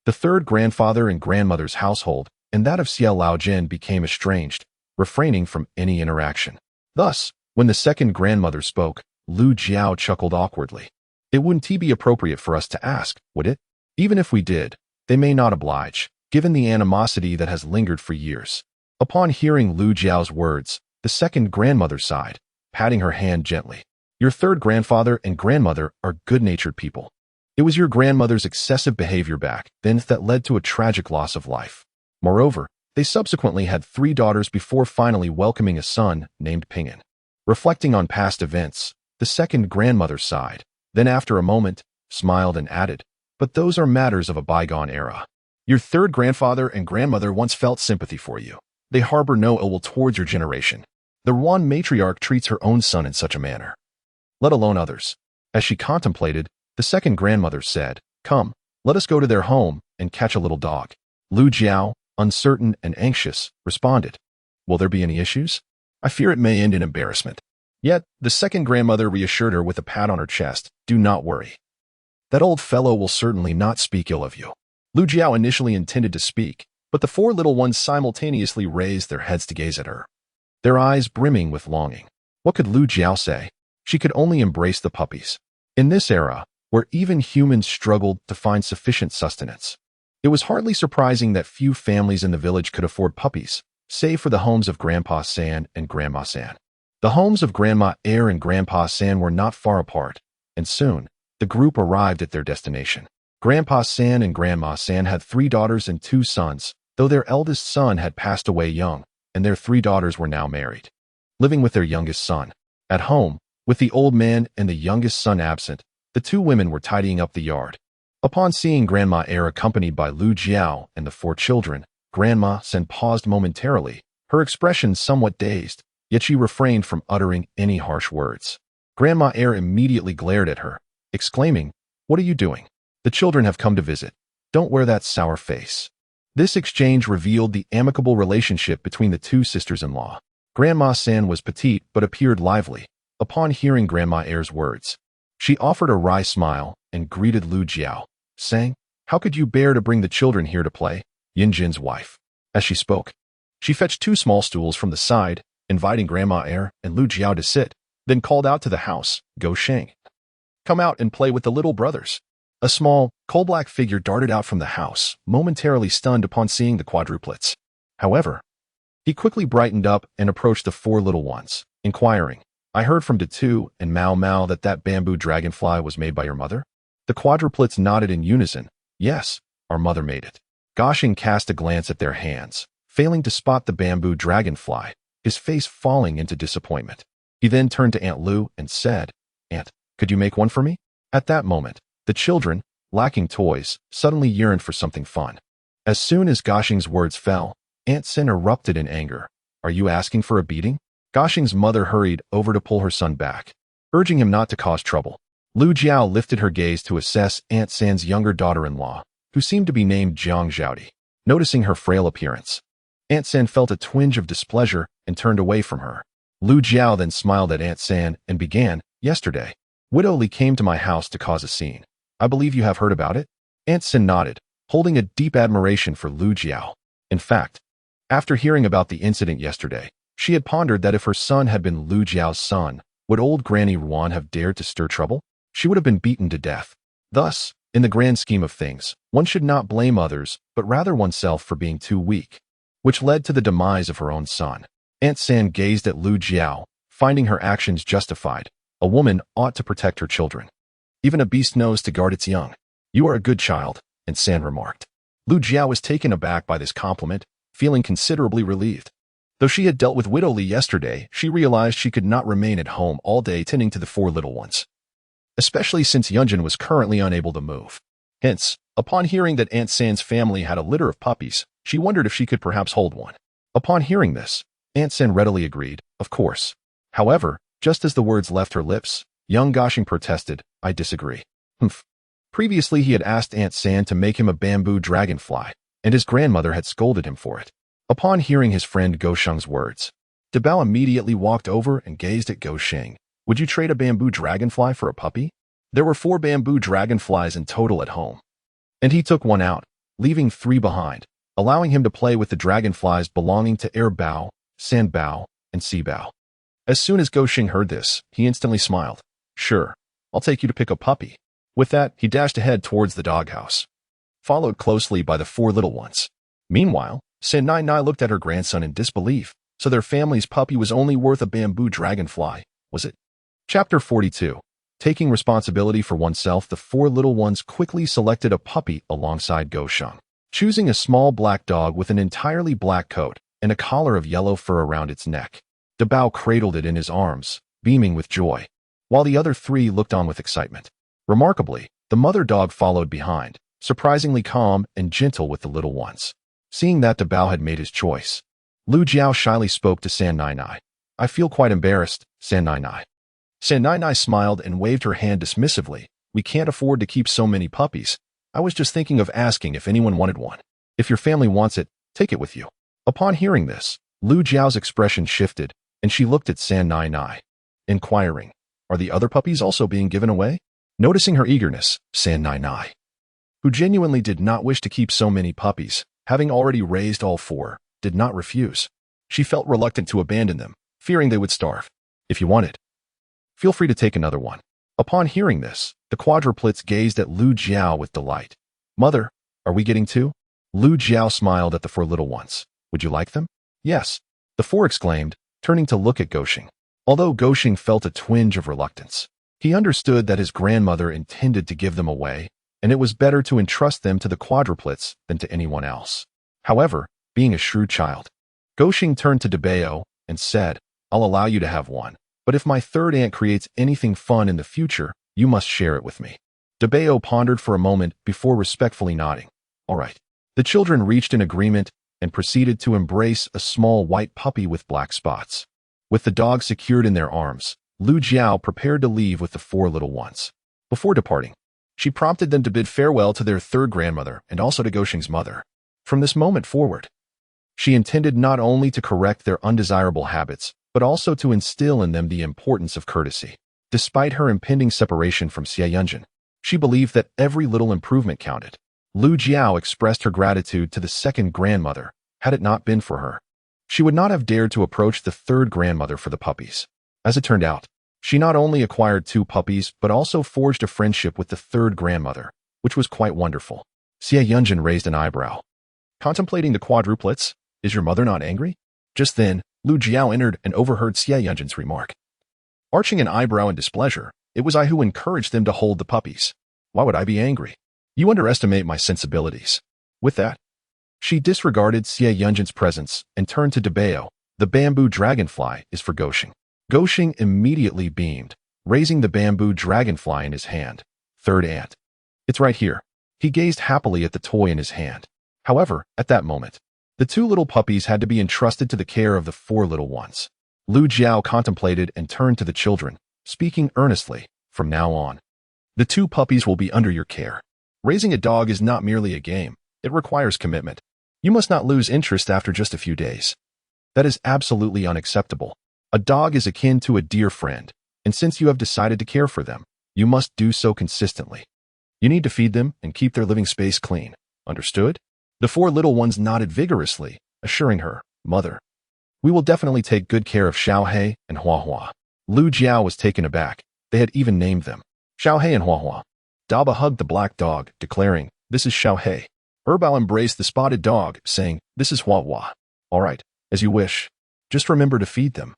the third grandfather and grandmother's household and that of Xia Laojin became estranged, refraining from any interaction. Thus, when the second grandmother spoke, Lu Jiao chuckled awkwardly. It wouldn't be appropriate for us to ask, would it? Even if we did, they may not oblige, given the animosity that has lingered for years. Upon hearing Lu Jiao's words, the second grandmother sighed, patting her hand gently. Your third grandfather and grandmother are good-natured people. It was your grandmother's excessive behavior back then that led to a tragic loss of life. Moreover, they subsequently had 3 daughters before finally welcoming a son named Ping'an. Reflecting on past events, the second grandmother sighed, then after a moment, smiled and added, but those are matters of a bygone era. Your third grandfather and grandmother once felt sympathy for you. They harbor no ill will towards your generation. The Ruan matriarch treats her own son in such a manner, let alone others. As she contemplated, the second grandmother said, come, let us go to their home and catch a little dog. Lu Jiao, uncertain and anxious, responded, will there be any issues? I fear it may end in embarrassment. Yet, the second grandmother reassured her with a pat on her chest, do not worry. That old fellow will certainly not speak ill of you. Lu Jiao initially intended to speak, but the 4 little ones simultaneously raised their heads to gaze at her, their eyes brimming with longing. What could Lu Jiao say? She could only embrace the puppies. In this era, where even humans struggled to find sufficient sustenance, it was hardly surprising that few families in the village could afford puppies, save for the homes of Grandpa San and Grandma San. The homes of Grandma Air and Grandpa San were not far apart, and soon, the group arrived at their destination. Grandpa San and Grandma San had 3 daughters and 2 sons, though their eldest son had passed away young, and their 3 daughters were now married, living with their youngest son. At home, with the old man and the youngest son absent, the 2 women were tidying up the yard. Upon seeing Grandma Air accompanied by Lu Jiao and the 4 children, Grandma San paused momentarily, her expression somewhat dazed, yet she refrained from uttering any harsh words. Grandma Air immediately glared at her, exclaiming, what are you doing? The children have come to visit. Don't wear that sour face. This exchange revealed the amicable relationship between the 2 sisters-in-law. Grandma San was petite but appeared lively. Upon hearing Grandma Air's words, she offered a wry smile and greeted Lu Jiao, saying, how could you bear to bring the children here to play? Yin Jin's wife. As she spoke, she fetched 2 small stools from the side, inviting Grandma Air and Lu Jiao to sit, then called out to the house, Go Sheng. Come out and play with the little brothers. A small, coal-black figure darted out from the house, momentarily stunned upon seeing the quadruplets. However, he quickly brightened up and approached the 4 little ones, inquiring, I heard from Datu and Mao Mao that bamboo dragonfly was made by your mother? The quadruplets nodded in unison. Yes, our mother made it. Goshing cast a glance at their hands, failing to spot the bamboo dragonfly, his face falling into disappointment. He then turned to Aunt Lu and said, Aunt, could you make one for me? At that moment, the children, lacking toys, suddenly yearned for something fun. As soon as Goshing's words fell, Aunt Sin erupted in anger. Are you asking for a beating? Goshing's mother hurried over to pull her son back, urging him not to cause trouble. Lu Jiao lifted her gaze to assess Aunt San's younger daughter-in-law, who seemed to be named Jiang Zhaodi. Noticing her frail appearance, Aunt San felt a twinge of displeasure and turned away from her. Lu Jiao then smiled at Aunt San and began, yesterday, Widow Li came to my house to cause a scene. I believe you have heard about it? Aunt Sin nodded, holding a deep admiration for Lu Jiao. In fact, after hearing about the incident yesterday, she had pondered that if her son had been Lu Jiao's son, Would old Granny Ruan have dared to stir trouble? She would have been beaten to death. Thus, in the grand scheme of things, one should not blame others, but rather oneself for being too weak, which led to the demise of her own son. Aunt San gazed at Lu Jiao, finding her actions justified. A woman ought to protect her children. Even a beast knows to guard its young. You are a good child, Aunt San remarked. Lu Jiao was taken aback by this compliment, feeling considerably relieved. Though she had dealt with Widow Li yesterday, she realized she could not remain at home all day tending to the 4 little ones, especially since Yunjin was currently unable to move. Hence, upon hearing that Aunt San's family had a litter of puppies, she wondered if she could perhaps hold one. Upon hearing this, Aunt San readily agreed, of course. However, just as the words left her lips, young Goshing protested, I disagree. Humph. Previously he had asked Aunt San to make him a bamboo dragonfly, and his grandmother had scolded him for it. Upon hearing his friend Gosheng's words, Dabao immediately walked over and gazed at Gosheng. Would you trade a bamboo dragonfly for a puppy? There were 4 bamboo dragonflies in total at home, and he took one out, leaving 3 behind, allowing him to play with the dragonflies belonging to Air Bao, Sand Bao, and Sea Bao. As soon as Gosheng heard this, he instantly smiled. Sure, I'll take you to pick a puppy. With that, he dashed ahead towards the doghouse, followed closely by the 4 little ones. Meanwhile, San Nai Nai looked at her grandson in disbelief. So their family's puppy was only worth a bamboo dragonfly, was it? Chapter 42. Taking responsibility for oneself, the 4 little ones quickly selected a puppy alongside Gosheng, choosing a small black dog with an entirely black coat and a collar of yellow fur around its neck. Dabao cradled it in his arms, beaming with joy, while the other 3 looked on with excitement. Remarkably, the mother dog followed behind, surprisingly calm and gentle with the little ones. Seeing that Dabao had made his choice, Lu Jiao shyly spoke to San Nai Nai. I feel quite embarrassed, San Nai Nai. San Nai Nai smiled and waved her hand dismissively. We can't afford to keep so many puppies. I was just thinking of asking if anyone wanted one. If your family wants it, take it with you. Upon hearing this, Lu Jiao's expression shifted, and she looked at San Nai Nai, inquiring, are the other puppies also being given away? Noticing her eagerness, San Nai Nai, who genuinely did not wish to keep so many puppies, having already raised all 4, did not refuse. She felt reluctant to abandon them, fearing they would starve. If you want it, feel free to take another one. Upon hearing this, the quadruplets gazed at Lu Jiao with delight. Mother, are we getting 2? Lu Jiao smiled at the 4 little ones. Would you like them? Yes, the 4 exclaimed, turning to look at Gosheng. Although Gosheng felt a twinge of reluctance, he understood that his grandmother intended to give them away, and it was better to entrust them to the quadruplets than to anyone else. However, being a shrewd child, Gosheng turned to Dabao and said, I'll allow you to have one, but if my 3rd aunt creates anything fun in the future, you must share it with me. Dabao pondered for a moment before respectfully nodding. All right. The children reached an agreement and proceeded to embrace a small white puppy with black spots. With the dog secured in their arms, Lu Jiao prepared to leave with the 4 little ones. Before departing, she prompted them to bid farewell to their 3rd grandmother and also to Gosheng's mother. From this moment forward, she intended not only to correct their undesirable habits, but also to instill in them the importance of courtesy. Despite her impending separation from Xie Yunjin, she believed that every little improvement counted. Lu Jiao expressed her gratitude to the 2nd grandmother. Had it not been for her, she would not have dared to approach the 3rd grandmother for the puppies. As it turned out, she not only acquired 2 puppies, but also forged a friendship with the 3rd grandmother, which was quite wonderful. Xie Yunjin raised an eyebrow. Contemplating the quadruplets, is your mother not angry? Just then, Lu Jiao entered and overheard Xie Yunjin's remark. Arching an eyebrow in displeasure, it was I who encouraged them to hold the puppies. Why would I be angry? You underestimate my sensibilities. With that, she disregarded Xie Yunjin's presence and turned to Dabao. The bamboo dragonfly is for Gosheng. Gosheng immediately beamed, raising the bamboo dragonfly in his hand. 3rd aunt. It's right here. He gazed happily at the toy in his hand. However, at that moment, the 2 little puppies had to be entrusted to the care of the 4 little ones. Lu Jiao contemplated and turned to the children, speaking earnestly, from now on, the 2 puppies will be under your care. Raising a dog is not merely a game, it requires commitment. You must not lose interest after just a few days. That is absolutely unacceptable. A dog is akin to a dear friend, and since you have decided to care for them, you must do so consistently. You need to feed them and keep their living space clean. Understood? The 4 little ones nodded vigorously, assuring her, Mother, we will definitely take good care of Xiaohei and Huahua. Lu Jiao was taken aback. They had even named them. Xiaohei and Huahua. Daba hugged the black dog, declaring, "This is Xiaohei." Erbao embraced the spotted dog, saying, "This is Huahua." "All right, as you wish. Just remember to feed them.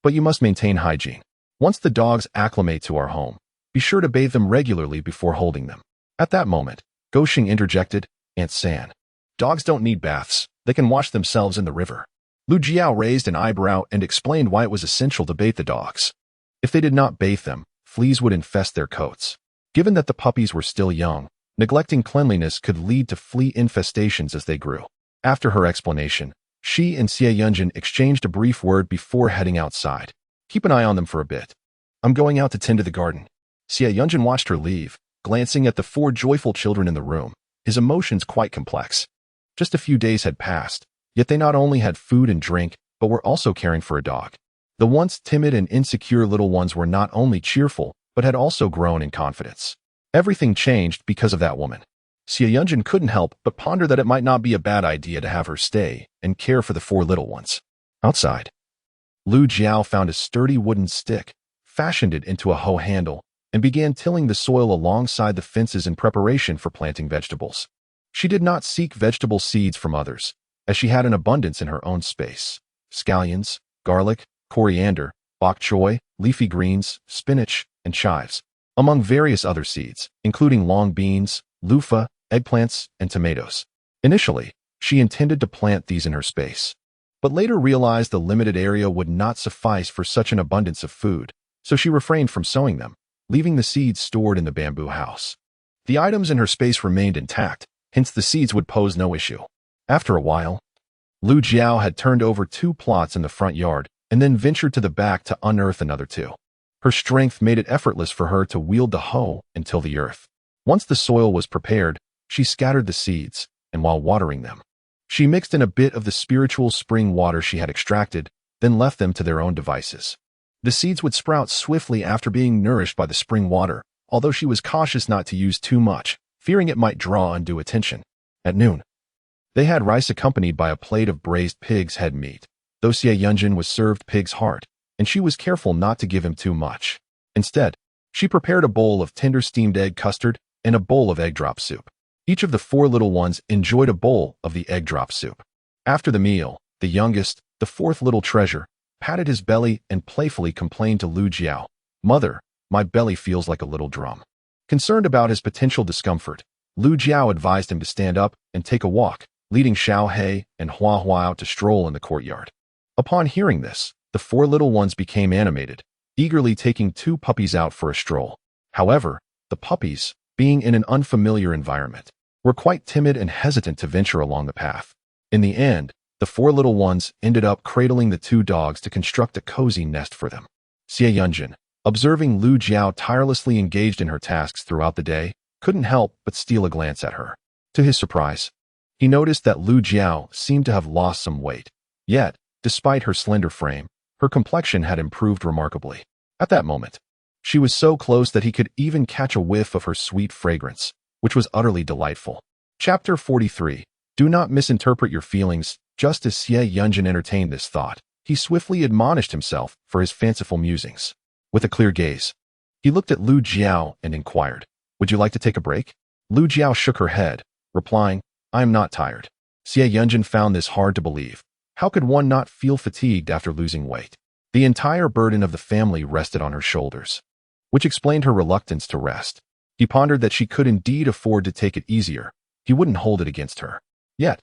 But you must maintain hygiene. Once the dogs acclimate to our home, be sure to bathe them regularly before holding them." At that moment, Goshing interjected, "Aunt San, dogs don't need baths. They can wash themselves in the river." Lu Jiao raised an eyebrow and explained why it was essential to bathe the dogs. If they did not bathe them, fleas would infest their coats. Given that the puppies were still young, neglecting cleanliness could lead to flea infestations as they grew. After her explanation, she and Xie Yunjin exchanged a brief word before heading outside. "Keep an eye on them for a bit. I'm going out to tend to the garden." Xie Yunjin watched her leave, glancing at the 4 joyful children in the room, his emotions quite complex. Just a few days had passed, yet they not only had food and drink, but were also caring for a dog. The once timid and insecure little ones were not only cheerful, but had also grown in confidence. Everything changed because of that woman. Xie Yunjin couldn't help but ponder that it might not be a bad idea to have her stay and care for the 4 little ones. Outside, Lu Jiao found a sturdy wooden stick, fashioned it into a hoe handle, and began tilling the soil alongside the fences in preparation for planting vegetables. She did not seek vegetable seeds from others, as she had an abundance in her own space. Scallions, garlic, coriander, bok choy, leafy greens, spinach, and chives, among various other seeds, including long beans, loofah, eggplants, and tomatoes. Initially, she intended to plant these in her space, but later realized the limited area would not suffice for such an abundance of food, so she refrained from sowing them, leaving the seeds stored in the bamboo house. The items in her space remained intact, hence the seeds would pose no issue. After a while, Lu Jiao had turned over 2 plots in the front yard and then ventured to the back to unearth another 2. Her strength made it effortless for her to wield the hoe and till the earth. Once the soil was prepared, she scattered the seeds, and while watering them, she mixed in a bit of the spiritual spring water she had extracted, then left them to their own devices. The seeds would sprout swiftly after being nourished by the spring water, although she was cautious not to use too much, fearing it might draw undue attention. At noon, they had rice accompanied by a plate of braised pig's head meat, though Xie Yunjin was served pig's heart, and she was careful not to give him too much. Instead, she prepared a bowl of tender steamed egg custard and a bowl of egg drop soup. Each of the 4 little ones enjoyed a bowl of the egg drop soup. After the meal, the youngest, the 4th little treasure, patted his belly and playfully complained to Lu Jiao, "Mother, my belly feels like a little drum." Concerned about his potential discomfort, Lu Jiao advised him to stand up and take a walk, leading Xiaohei and Huahua out to stroll in the courtyard. Upon hearing this, the 4 little ones became animated, eagerly taking 2 puppies out for a stroll. However, the puppies, being in an unfamiliar environment, were quite timid and hesitant to venture along the path. In the end, the 4 little ones ended up cradling the 2 dogs to construct a cozy nest for them. Xie Yunjin, observing Lu Jiao tirelessly engaged in her tasks throughout the day, couldn't help but steal a glance at her. To his surprise, he noticed that Lu Jiao seemed to have lost some weight. Yet, despite her slender frame, her complexion had improved remarkably. At that moment, she was so close that he could even catch a whiff of her sweet fragrance, which was utterly delightful. Chapter 43. Do not misinterpret your feelings. Just as Xie Yunjin entertained this thought, he swiftly admonished himself for his fanciful musings. With a clear gaze, he looked at Lu Jiao and inquired, "Would you like to take a break?" Lu Jiao shook her head, replying, "I am not tired." Xie Yunjin found this hard to believe. How could one not feel fatigued after losing weight? The entire burden of the family rested on her shoulders, which explained her reluctance to rest. He pondered that she could indeed afford to take it easier. He wouldn't hold it against her. Yet,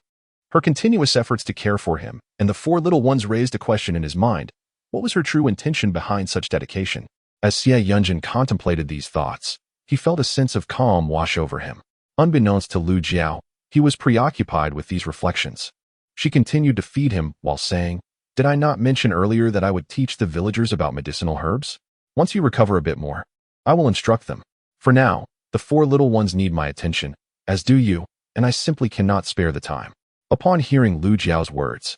her continuous efforts to care for him and the 4 little ones raised a question in his mind. What was her true intention behind such dedication? As Xie Yunjin contemplated these thoughts, he felt a sense of calm wash over him. Unbeknownst to Lu Jiao, he was preoccupied with these reflections. She continued to feed him while saying, "Did I not mention earlier that I would teach the villagers about medicinal herbs? Once you recover a bit more, I will instruct them. For now, the 4 little ones need my attention, as do you, and I simply cannot spare the time." Upon hearing Lu Jiao's words,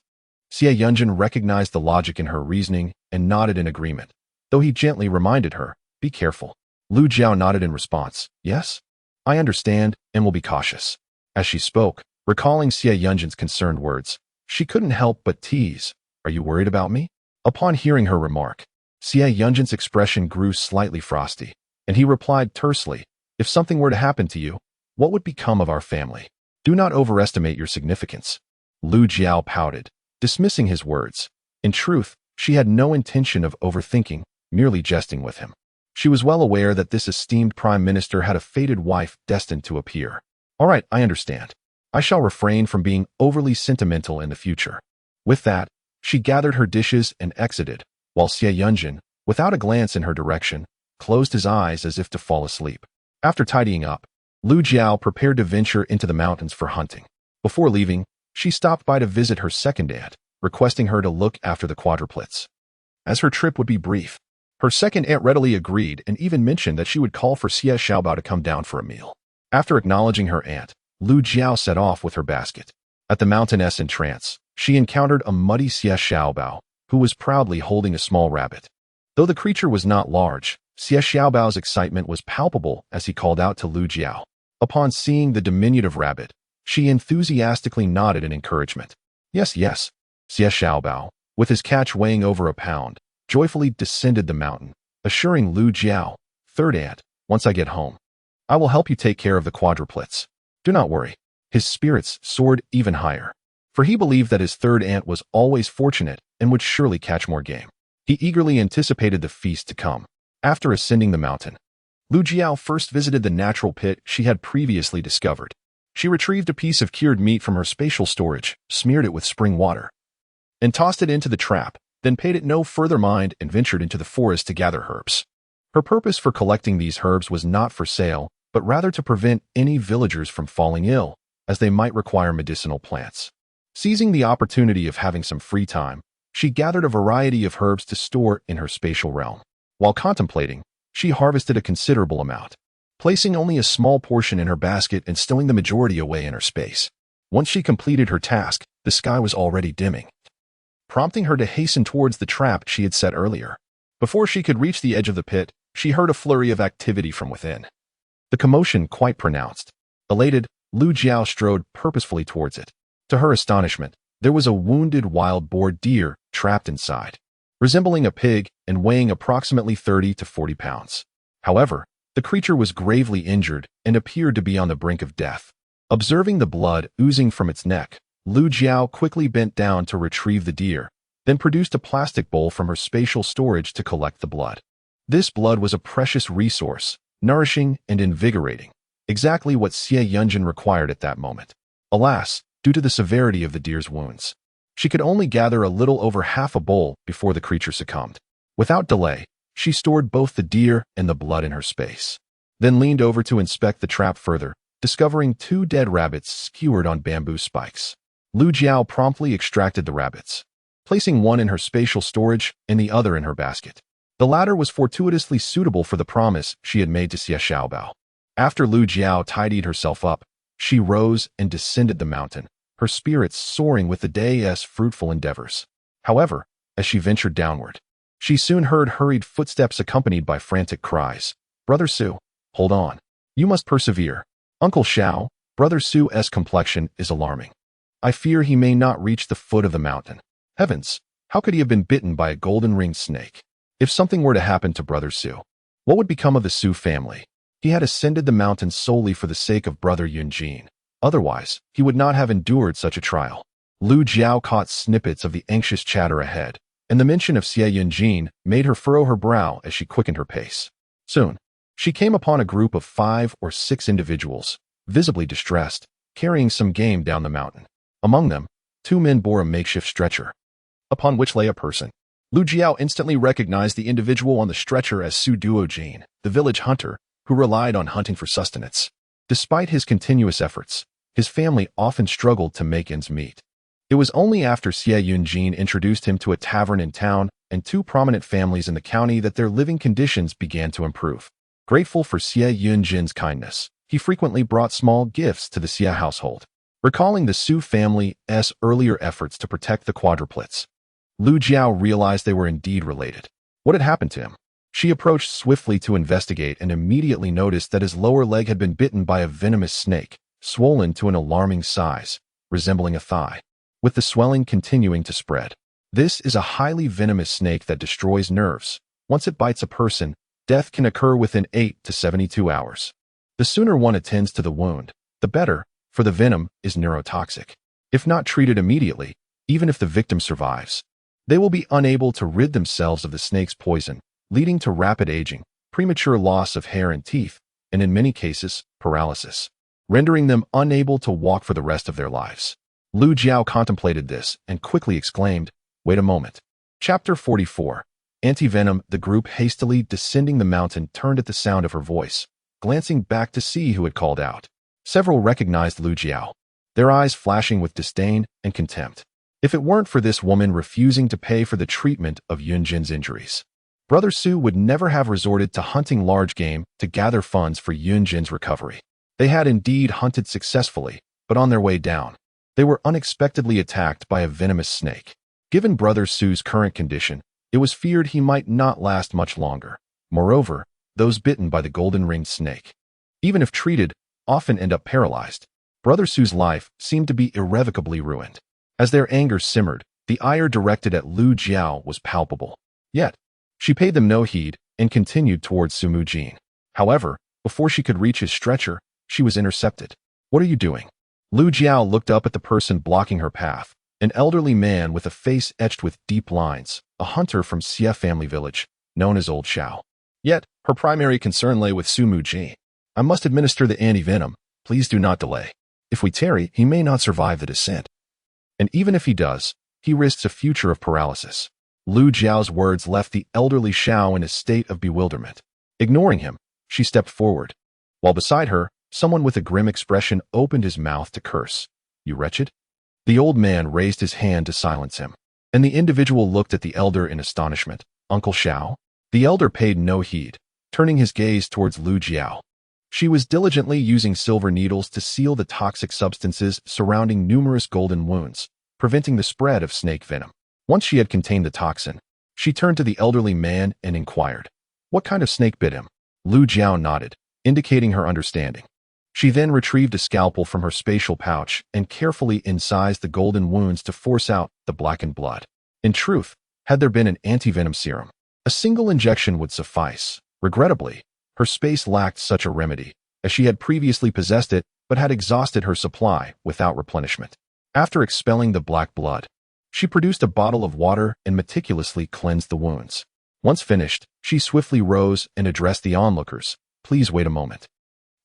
Xie Yunjin recognized the logic in her reasoning and nodded in agreement, though he gently reminded her, "Be careful." Lu Jiao nodded in response, "Yes, I understand and will be cautious." As she spoke, recalling Xie Yunjin's concerned words, she couldn't help but tease, "Are you worried about me?" Upon hearing her remark, Xie Yunjin's expression grew slightly frosty, and he replied tersely, "If something were to happen to you, what would become of our family? Do not overestimate your significance." Lu Jiao pouted, dismissing his words. In truth, she had no intention of overthinking, merely jesting with him. She was well aware that this esteemed prime minister had a fated wife destined to appear. "All right, I understand. I shall refrain from being overly sentimental in the future." With that, she gathered her dishes and exited, while Xie Yunjin, without a glance in her direction, closed his eyes as if to fall asleep. After tidying up, Lu Jiao prepared to venture into the mountains for hunting. Before leaving, she stopped by to visit her second aunt, requesting her to look after the quadruplets. As her trip would be brief, her second aunt readily agreed and even mentioned that she would call for Xie Xiaobao to come down for a meal. After acknowledging her aunt, Lu Jiao set off with her basket. At the mountainess entrance, she encountered a muddy Xie Xiaobao, who was proudly holding a small rabbit. Though the creature was not large, Xie Xiaobao's excitement was palpable as he called out to Lu Jiao. Upon seeing the diminutive rabbit, she enthusiastically nodded in encouragement. "Yes, yes." Xie Xiaobao, with his catch weighing over a pound, joyfully descended the mountain, assuring Lu Jiao, "Third aunt, once I get home, I will help you take care of the quadruplets. Do not worry." His spirits soared even higher, for he believed that his third aunt was always fortunate and would surely catch more game. He eagerly anticipated the feast to come. After ascending the mountain, Lu Jiao first visited the natural pit she had previously discovered. She retrieved a piece of cured meat from her spatial storage, smeared it with spring water, and tossed it into the trap, then paid it no further mind and ventured into the forest to gather herbs. Her purpose for collecting these herbs was not for sale, but rather to prevent any villagers from falling ill, as they might require medicinal plants. Seizing the opportunity of having some free time, she gathered a variety of herbs to store in her spatial realm. While contemplating, she harvested a considerable amount, placing only a small portion in her basket and stowing the majority away in her space. Once she completed her task, the sky was already dimming, prompting her to hasten towards the trap she had set earlier. Before she could reach the edge of the pit, she heard a flurry of activity from within, the commotion quite pronounced. Elated, Lu Jiao strode purposefully towards it. To her astonishment, there was a wounded wild boar deer trapped inside, resembling a pig and weighing approximately 30 to 40 pounds. However, the creature was gravely injured and appeared to be on the brink of death. Observing the blood oozing from its neck, Lu Jiao quickly bent down to retrieve the deer, then produced a plastic bowl from her spatial storage to collect the blood. This blood was a precious resource, nourishing and invigorating, exactly what Xie Yunjin required at that moment. Alas, due to the severity of the deer's wounds, she could only gather a little over half a bowl before the creature succumbed. Without delay, she stored both the deer and the blood in her space, then leaned over to inspect the trap further, discovering 2 dead rabbits skewered on bamboo spikes. Lu Jiao promptly extracted the rabbits, placing one in her spatial storage and the other in her basket. The latter was fortuitously suitable for the promise she had made to Xie Xiaobao. After Lu Jiao tidied herself up, she rose and descended the mountain, her spirits soaring with the day's fruitful endeavors. However, as she ventured downward, she soon heard hurried footsteps accompanied by frantic cries. "Brother Su, hold on. You must persevere. Uncle Xiao, Brother Su's complexion is alarming. I fear he may not reach the foot of the mountain. Heavens, how could he have been bitten by a golden-ringed snake? If something were to happen to Brother Su, what would become of the Su family? He had ascended the mountain solely for the sake of Brother Yunjin. Otherwise, he would not have endured such a trial." Lu Jiao caught snippets of the anxious chatter ahead, and the mention of Xie Yunjin made her furrow her brow as she quickened her pace. Soon, she came upon a group of 5 or 6 individuals, visibly distressed, carrying some game down the mountain. Among them, 2 men bore a makeshift stretcher, upon which lay a person. Lu Jiao instantly recognized the individual on the stretcher as Su Duojin, the village hunter, who relied on hunting for sustenance. Despite his continuous efforts, his family often struggled to make ends meet. It was only after Xie Yunjin introduced him to a tavern in town and 2 prominent families in the county that their living conditions began to improve. Grateful for Xie Yunjin's kindness, he frequently brought small gifts to the Xie household. Recalling the Su family's earlier efforts to protect the quadruplets, Lu Jiao realized they were indeed related. What had happened to him? She approached swiftly to investigate and immediately noticed that his lower leg had been bitten by a venomous snake, swollen to an alarming size, resembling a thigh, with the swelling continuing to spread. This is a highly venomous snake that destroys nerves, Once it bites a person, death can occur within 8 to 72 hours. The sooner one attends to the wound, the better, for the venom is neurotoxic. If not treated immediately, even if the victim survives, they will be unable to rid themselves of the snake's poison, leading to rapid aging, premature loss of hair and teeth, and in many cases, paralysis, rendering them unable to walk for the rest of their lives. Lu Jiao contemplated this and quickly exclaimed, "Wait a moment." Chapter 44. Anti-venom. The group hastily descending the mountain turned at the sound of her voice, glancing back to see who had called out. Several recognized Lu Jiao, their eyes flashing with disdain and contempt. If it weren't for this woman refusing to pay for the treatment of Yunjin's injuries, Brother Su would never have resorted to hunting large game to gather funds for Yunjin's recovery. They had indeed hunted successfully, but on their way down, they were unexpectedly attacked by a venomous snake. Given Brother Su's current condition, it was feared he might not last much longer. Moreover, those bitten by the golden-ringed snake, even if treated, often end up paralyzed. Brother Su's life seemed to be irrevocably ruined. As their anger simmered, the ire directed at Lu Jiao was palpable. Yet, she paid them no heed and continued towards Sumu Jin. However, before she could reach his stretcher, she was intercepted. "What are you doing?" Lu Jiao looked up at the person blocking her path, an elderly man with a face etched with deep lines, a hunter from Xie family village, known as Old Xiao. Yet, her primary concern lay with Sumu Jin. "I must administer the anti-venom. Please do not delay. If we tarry, he may not survive the descent. And even if he does, he risks a future of paralysis." Lu Jiao's words left the elderly Xiao in a state of bewilderment. Ignoring him, she stepped forward. While beside her, someone with a grim expression opened his mouth to curse. "You wretched?" The old man raised his hand to silence him, and the individual looked at the elder in astonishment. "Uncle Xiao?" The elder paid no heed, turning his gaze towards Lu Jiao. She was diligently using silver needles to seal the toxic substances surrounding numerous golden wounds, preventing the spread of snake venom. Once she had contained the toxin, she turned to the elderly man and inquired, "What kind of snake bit him?" Lu Jiao nodded, indicating her understanding. She then retrieved a scalpel from her spatial pouch and carefully incised the golden wounds to force out the blackened blood. In truth, had there been an anti-venom serum, a single injection would suffice. Regrettably, her space lacked such a remedy, as she had previously possessed it but had exhausted her supply without replenishment. After expelling the black blood, she produced a bottle of water and meticulously cleansed the wounds. Once finished, she swiftly rose and addressed the onlookers. "Please wait a moment.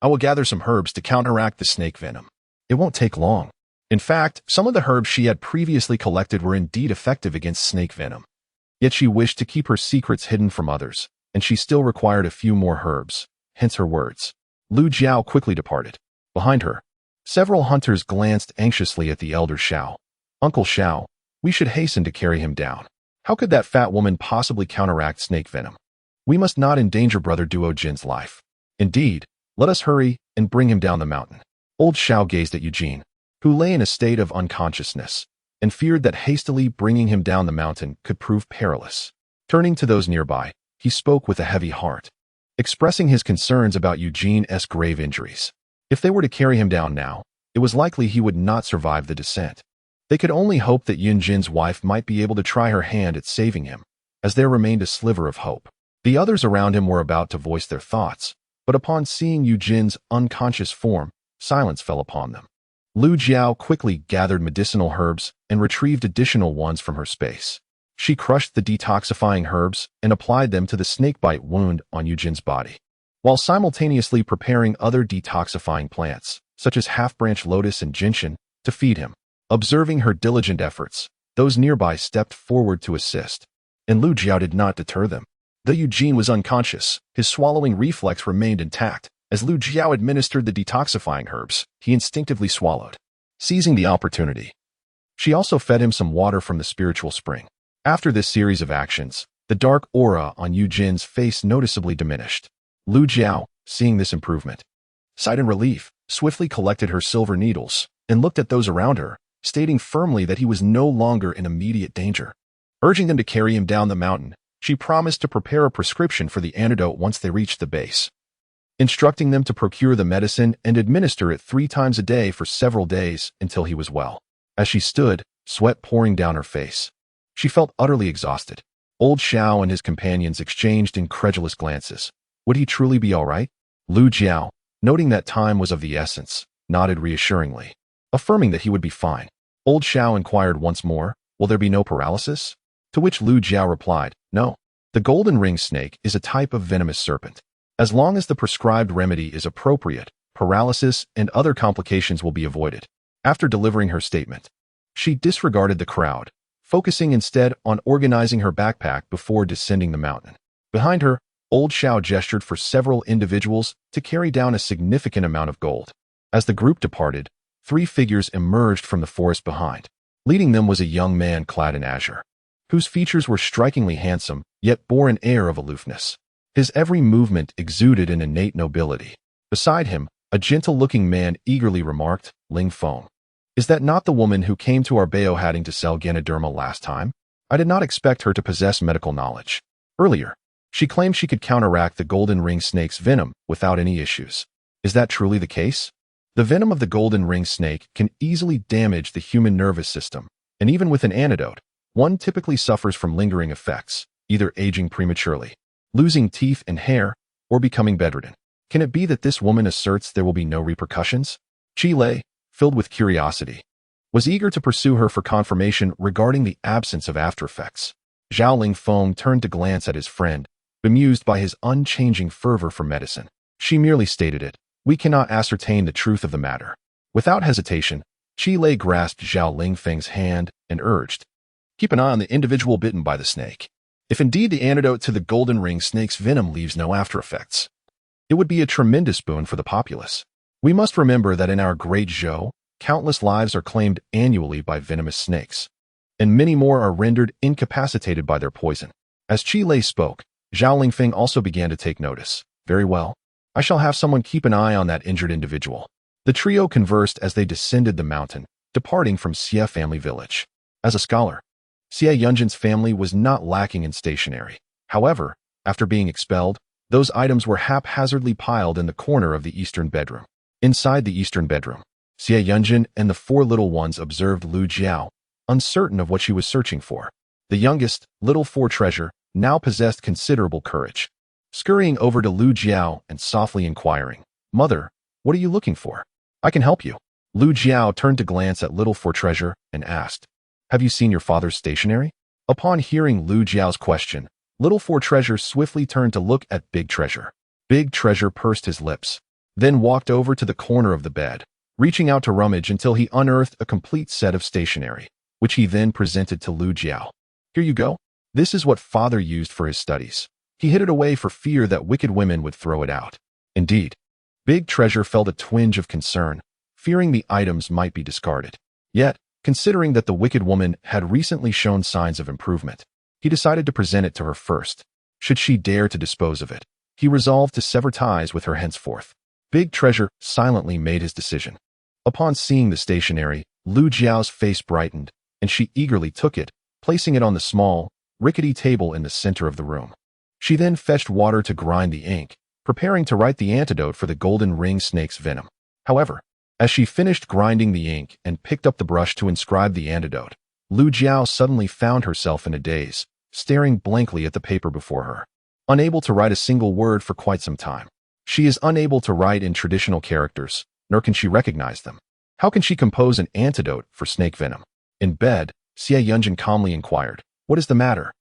I will gather some herbs to counteract the snake venom. It won't take long." In fact, some of the herbs she had previously collected were indeed effective against snake venom. Yet she wished to keep her secrets hidden from others, and she still required a few more herbs, hence her words. Lu Jiao quickly departed. Behind her, several hunters glanced anxiously at the elder Xiao. "Uncle Xiao, we should hasten to carry him down. How could that fat woman possibly counteract snake venom? We must not endanger Brother Duo Jin's life. Indeed, let us hurry and bring him down the mountain." Old Xiao gazed at Eugene, who lay in a state of unconsciousness, and feared that hastily bringing him down the mountain could prove perilous. Turning to those nearby, he spoke with a heavy heart, expressing his concerns about Eugene's grave injuries. If they were to carry him down now, it was likely he would not survive the descent. They could only hope that Yunjin's wife might be able to try her hand at saving him, as there remained a sliver of hope. The others around him were about to voice their thoughts, but upon seeing Eugene's unconscious form, silence fell upon them. Lu Jiao quickly gathered medicinal herbs and retrieved additional ones from her space. She crushed the detoxifying herbs and applied them to the snakebite wound on Eugene's body, while simultaneously preparing other detoxifying plants, such as half-branch lotus and gentian, to feed him. Observing her diligent efforts, those nearby stepped forward to assist, and Lu Jiao did not deter them. Though Eugene was unconscious, his swallowing reflex remained intact. As Lu Jiao administered the detoxifying herbs, he instinctively swallowed, seizing the opportunity. She also fed him some water from the spiritual spring. After this series of actions, the dark aura on Eugene's face noticeably diminished. Lu Jiao, seeing this improvement, sighed in relief, swiftly collected her silver needles, and looked at those around her, stating firmly that he was no longer in immediate danger. Urging them to carry him down the mountain, she promised to prepare a prescription for the antidote once they reached the base, instructing them to procure the medicine and administer it 3 times a day for several days until he was well. As she stood, sweat pouring down her face, she felt utterly exhausted. Old Xiao and his companions exchanged incredulous glances. Would he truly be all right? Lu Jiao, noting that time was of the essence, nodded reassuringly, affirming that he would be fine. Old Xiao inquired once more, will there be no paralysis? To which Lu Jiao replied, no. The golden ring snake is a type of venomous serpent. As long as the prescribed remedy is appropriate, paralysis and other complications will be avoided. After delivering her statement, she disregarded the crowd, focusing instead on organizing her backpack before descending the mountain. Behind her, Old Xiao gestured for several individuals to carry down a significant amount of gold. As the group departed, 3 figures emerged from the forest behind. Leading them was a young man clad in azure, whose features were strikingly handsome, yet bore an air of aloofness. His every movement exuded an innate nobility. Beside him, a gentle-looking man eagerly remarked, Ling Feng. Is that not the woman who came to our Baohading to sell Ganoderma last time? I did not expect her to possess medical knowledge. Earlier, she claimed she could counteract the golden ring snake's venom without any issues. Is that truly the case? The venom of the golden ring snake can easily damage the human nervous system, and even with an antidote, one typically suffers from lingering effects, either aging prematurely, losing teeth and hair, or becoming bedridden. Can it be that this woman asserts there will be no repercussions? Chi Lei, filled with curiosity, was eager to pursue her for confirmation regarding the absence of aftereffects. Zhao Ling Feng turned to glance at his friend, bemused by his unchanging fervor for medicine. She merely stated it. We cannot ascertain the truth of the matter. Without hesitation, Chi Lei grasped Zhao Lingfeng's hand and urged, keep an eye on the individual bitten by the snake. If indeed the antidote to the golden ring snake's venom leaves no aftereffects, it would be a tremendous boon for the populace. We must remember that in our great Zhou, countless lives are claimed annually by venomous snakes, and many more are rendered incapacitated by their poison. As Chi Lei spoke, Zhao Lingfeng also began to take notice. Very well. I shall have someone keep an eye on that injured individual. The trio conversed as they descended the mountain, departing from Xie family village. As a scholar, Xie Yunjin's family was not lacking in stationery. However, after being expelled, those items were haphazardly piled in the corner of the eastern bedroom. Inside the eastern bedroom, Xie Yunjin and the 4 little ones observed Lu Jiao, uncertain of what she was searching for. The youngest, little 4 treasure, now possessed considerable courage, scurrying over to Lu Jiao and softly inquiring, Mother, what are you looking for? I can help you. Lu Jiao turned to glance at little 4 treasure and asked, have you seen your father's stationery? Upon hearing Lu Jiao's question, little 4 treasure swiftly turned to look at Big Treasure. Big Treasure pursed his lips, then walked over to the corner of the bed, reaching out to rummage until he unearthed a complete set of stationery, which he then presented to Lu Jiao. Here you go. This is what father used for his studies. He hid it away for fear that wicked women would throw it out. Indeed, Big Treasure felt a twinge of concern, fearing the items might be discarded. Yet, considering that the wicked woman had recently shown signs of improvement, he decided to present it to her first. Should she dare to dispose of it, he resolved to sever ties with her henceforth. Big Treasure silently made his decision. Upon seeing the stationery, Lu Jiao's face brightened, and she eagerly took it, placing it on the small, rickety table in the center of the room. She then fetched water to grind the ink, preparing to write the antidote for the golden ring snake's venom. However, as she finished grinding the ink and picked up the brush to inscribe the antidote, Lu Jiao suddenly found herself in a daze, staring blankly at the paper before her, unable to write a single word for quite some time. She is unable to write in traditional characters, nor can she recognize them. How can she compose an antidote for snake venom? In bed, Xie Yunjin calmly inquired, what is the matter?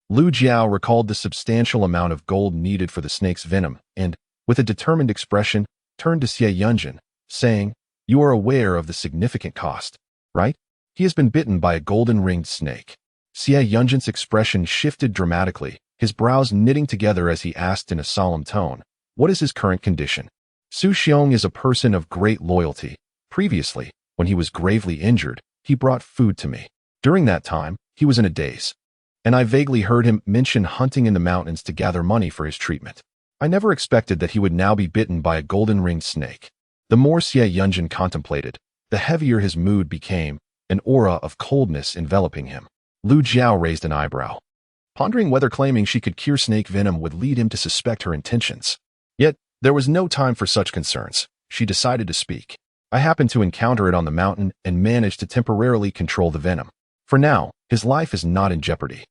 Lu Jiao recalled the substantial amount of gold needed for the snake's venom and, with a determined expression, turned to Xie Yunjin, saying, you are aware of the significant cost, right? He has been bitten by a golden-ringed snake. Xie Yunjin's expression shifted dramatically, his brows knitting together as he asked in a solemn tone, what is his current condition? Su Xiong is a person of great loyalty. Previously, when he was gravely injured, he brought food to me. During that time, he was in a daze, and I vaguely heard him mention hunting in the mountains to gather money for his treatment. I never expected that he would now be bitten by a golden-ringed snake. The more Xie Yunjin contemplated, the heavier his mood became, an aura of coldness enveloping him. Lu Jiao raised an eyebrow, pondering whether claiming she could cure snake venom would lead him to suspect her intentions. Yet, there was no time for such concerns. She decided to speak. I happened to encounter it on the mountain and managed to temporarily control the venom. For now, his life is not in jeopardy.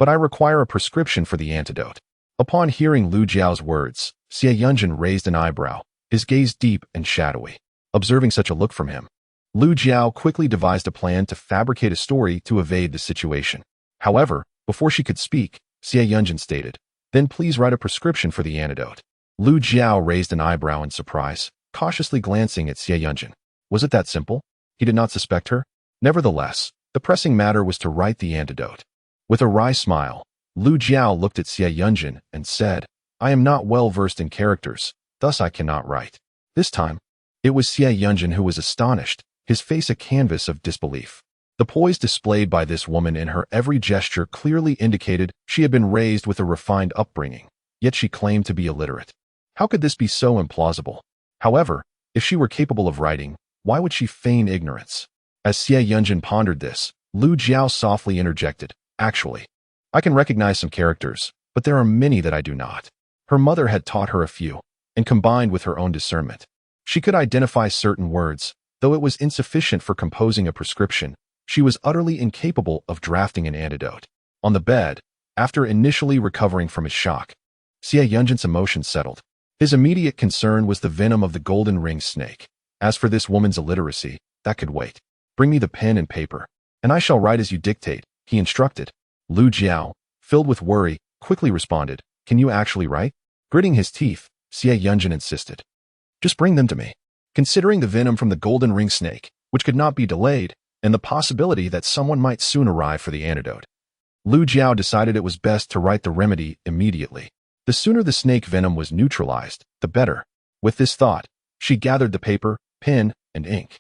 but I require a prescription for the antidote. Upon hearing Lu Jiao's words, Xie Yunjin raised an eyebrow, his gaze deep and shadowy. Observing such a look from him, Lu Jiao quickly devised a plan to fabricate a story to evade the situation. However, before she could speak, Xie Yunjin stated, "Then please write a prescription for the antidote." Lu Jiao raised an eyebrow in surprise, cautiously glancing at Xie Yunjin. Was it that simple? He did not suspect her. Nevertheless, the pressing matter was to write the antidote. With a wry smile, Lu Jiao looked at Xie Yunjin and said, "I am not well versed in characters, thus I cannot write." This time, it was Xie Yunjin who was astonished, his face a canvas of disbelief. The poise displayed by this woman in her every gesture clearly indicated she had been raised with a refined upbringing, yet she claimed to be illiterate. How could this be so implausible? However, if she were capable of writing, why would she feign ignorance? As Xie Yunjin pondered this, Lu Jiao softly interjected, "Actually, I can recognize some characters, but there are many that I do not." Her mother had taught her a few, and combined with her own discernment, she could identify certain words. Though it was insufficient for composing a prescription, she was utterly incapable of drafting an antidote. On the bed, after initially recovering from his shock, Xie Yunjin's emotions settled. His immediate concern was the venom of the golden ring snake. As for this woman's illiteracy, that could wait. "Bring me the pen and paper, and I shall write as you dictate," he instructed. Lu Jiao, filled with worry, quickly responded, "Can you actually write?" Gritting his teeth, Xie Yunjin insisted, "Just bring them to me." Considering the venom from the golden ring snake, which could not be delayed, and the possibility that someone might soon arrive for the antidote, Lu Jiao decided it was best to write the remedy immediately. The sooner the snake venom was neutralized, the better. With this thought, she gathered the paper, pen, and ink.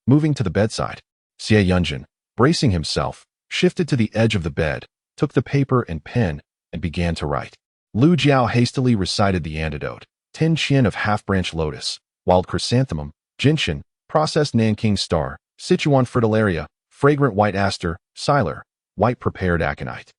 Moving to the bedside, Xie Yunjin, bracing himself, shifted to the edge of the bed, took the paper and pen, and began to write. Lu Jiao hastily recited the antidote: 10 qian of half-branch lotus, wild chrysanthemum, gentian, processed Nanking star, Sichuan fritillaria, fragrant white aster, siler, white prepared aconite,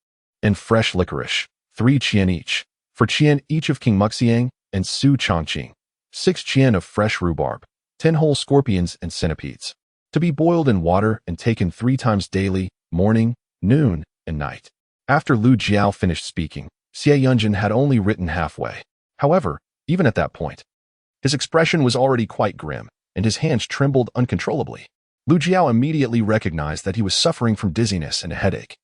and fresh licorice, 3 qian each, for qian each of King Muxiang and Su Chongqing, 6 qian of fresh rhubarb, 10 whole scorpions and centipedes, to be boiled in water and taken 3 times daily, morning, noon, and night. After Lu Jiao finished speaking, Xie Yunjin had only written halfway. However, even at that point, his expression was already quite grim, and his hands trembled uncontrollably. Lu Jiao immediately recognized that he was suffering from dizziness and a headache,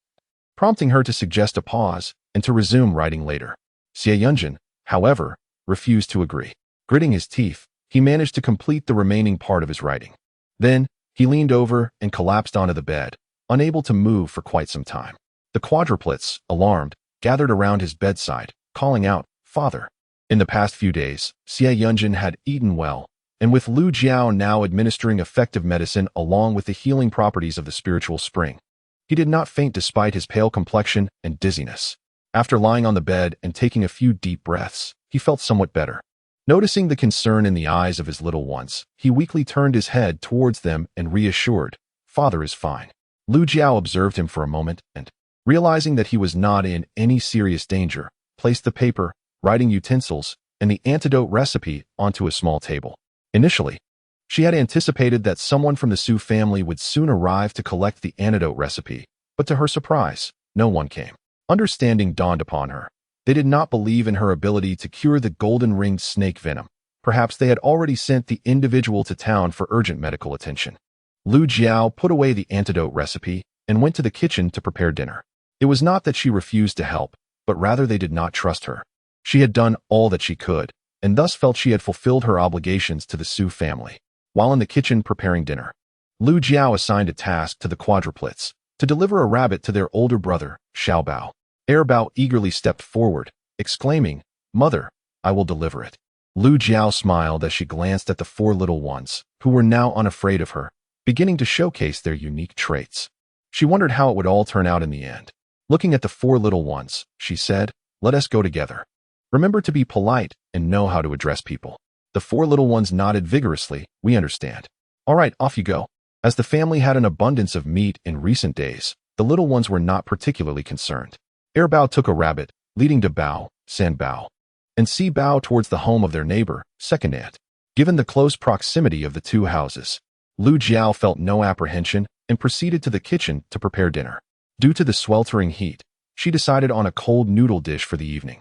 prompting her to suggest a pause and to resume writing later. Xie Yunjin, however, refused to agree. Gritting his teeth, he managed to complete the remaining part of his writing. Then, he leaned over and collapsed onto the bed, unable to move for quite some time. The quadruplets, alarmed, gathered around his bedside, calling out, "Father." In the past few days, Xie Yunjin had eaten well, and with Lu Jiao now administering effective medicine along with the healing properties of the spiritual spring, he did not faint despite his pale complexion and dizziness. After lying on the bed and taking a few deep breaths, he felt somewhat better. Noticing the concern in the eyes of his little ones, he weakly turned his head towards them and reassured, "Father is fine." Lu Jiao observed him for a moment and, realizing that he was not in any serious danger, placed the paper, writing utensils, and the antidote recipe onto a small table. Initially, she had anticipated that someone from the Su family would soon arrive to collect the antidote recipe, but to her surprise, no one came. Understanding dawned upon her. They did not believe in her ability to cure the golden-ringed snake venom. Perhaps they had already sent the individual to town for urgent medical attention. Lu Jiao put away the antidote recipe and went to the kitchen to prepare dinner. It was not that she refused to help, but rather they did not trust her. She had done all that she could, and thus felt she had fulfilled her obligations to the Su family. While in the kitchen preparing dinner, Lu Jiao assigned a task to the quadruplets, to deliver a rabbit to their older brother, Xiao Bao. Bao eagerly stepped forward, exclaiming, "Mother, I will deliver it." Lu Jiao smiled as she glanced at the 4 little ones, who were now unafraid of her, beginning to showcase their unique traits. She wondered how it would all turn out in the end. Looking at the 4 little ones, she said, "Let us go together. Remember to be polite and know how to address people." The 4 little ones nodded vigorously. "We understand." "All right, off you go." As the family had an abundance of meat in recent days, the little ones were not particularly concerned. Bao took a rabbit, leading to Bao, San Bao, and Si Bao towards the home of their neighbor, second aunt. Given the close proximity of the 2 houses, Lu Jiao felt no apprehension and proceeded to the kitchen to prepare dinner. Due to the sweltering heat, she decided on a cold noodle dish for the evening.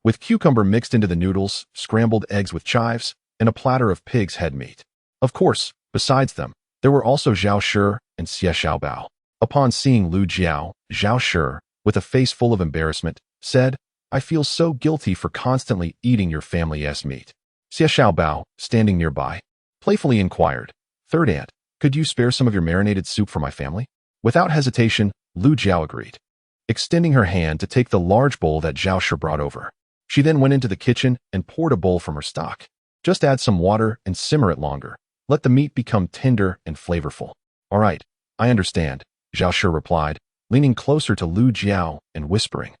With cucumber mixed into the noodles, scrambled eggs with chives, and a platter of pig's head meat. Of course, besides them, there were also Zhao Shi and Xie Xiaobao. Upon seeing Lu Jiao, Zhao Shi, with a face full of embarrassment, said, "I feel so guilty for constantly eating your family's meat." Xie Xiaobao, standing nearby, playfully inquired, "Third aunt, could you spare some of your marinated soup for my family?" Without hesitation, Lu Jiao agreed, extending her hand to take the large bowl that Zhao Shi brought over. She then went into the kitchen and poured a bowl from her stock. "Just add some water and simmer it longer. Let the meat become tender and flavorful." "All right, I understand," Zhao Shi replied, leaning closer to Lu Jiao and whispering,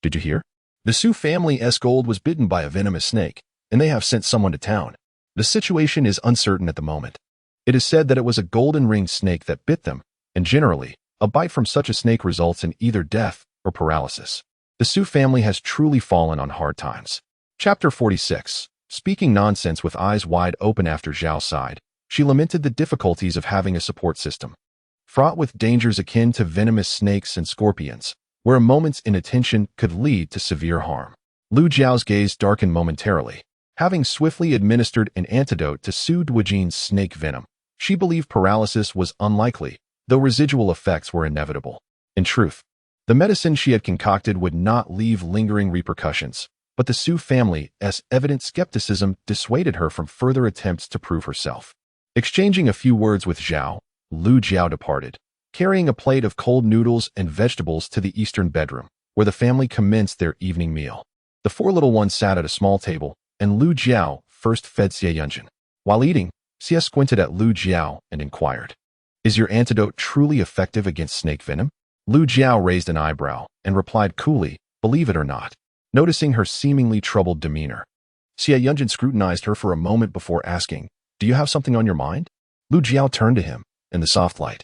"Did you hear? The Su family's gold was bitten by a venomous snake, and they have sent someone to town. The situation is uncertain at the moment. It is said that it was a golden-ringed snake that bit them, and generally, a bite from such a snake results in either death or paralysis. The Su family has truly fallen on hard times." Chapter 46. Speaking nonsense with eyes wide open after Zhao sighed, she lamented the difficulties of having a support system, fraught with dangers akin to venomous snakes and scorpions, where a moment's inattention could lead to severe harm. Lu Jiao's gaze darkened momentarily. Having swiftly administered an antidote to Su Duojin's snake venom, she believed paralysis was unlikely, though residual effects were inevitable. In truth, the medicine she had concocted would not leave lingering repercussions, but the Su family's evident skepticism dissuaded her from further attempts to prove herself. Exchanging a few words with Zhao, Lu Jiao departed, carrying a plate of cold noodles and vegetables to the eastern bedroom, where the family commenced their evening meal. The four little ones sat at a small table, and Lu Jiao first fed Xie Yunjin. While eating, Xie squinted at Lu Jiao and inquired, "Is your antidote truly effective against snake venom?" Lu Jiao raised an eyebrow and replied coolly, "Believe it or not," noticing her seemingly troubled demeanor. Xie Yunjin scrutinized her for a moment before asking, "Do you have something on your mind?" Lu Jiao turned to him in the soft light.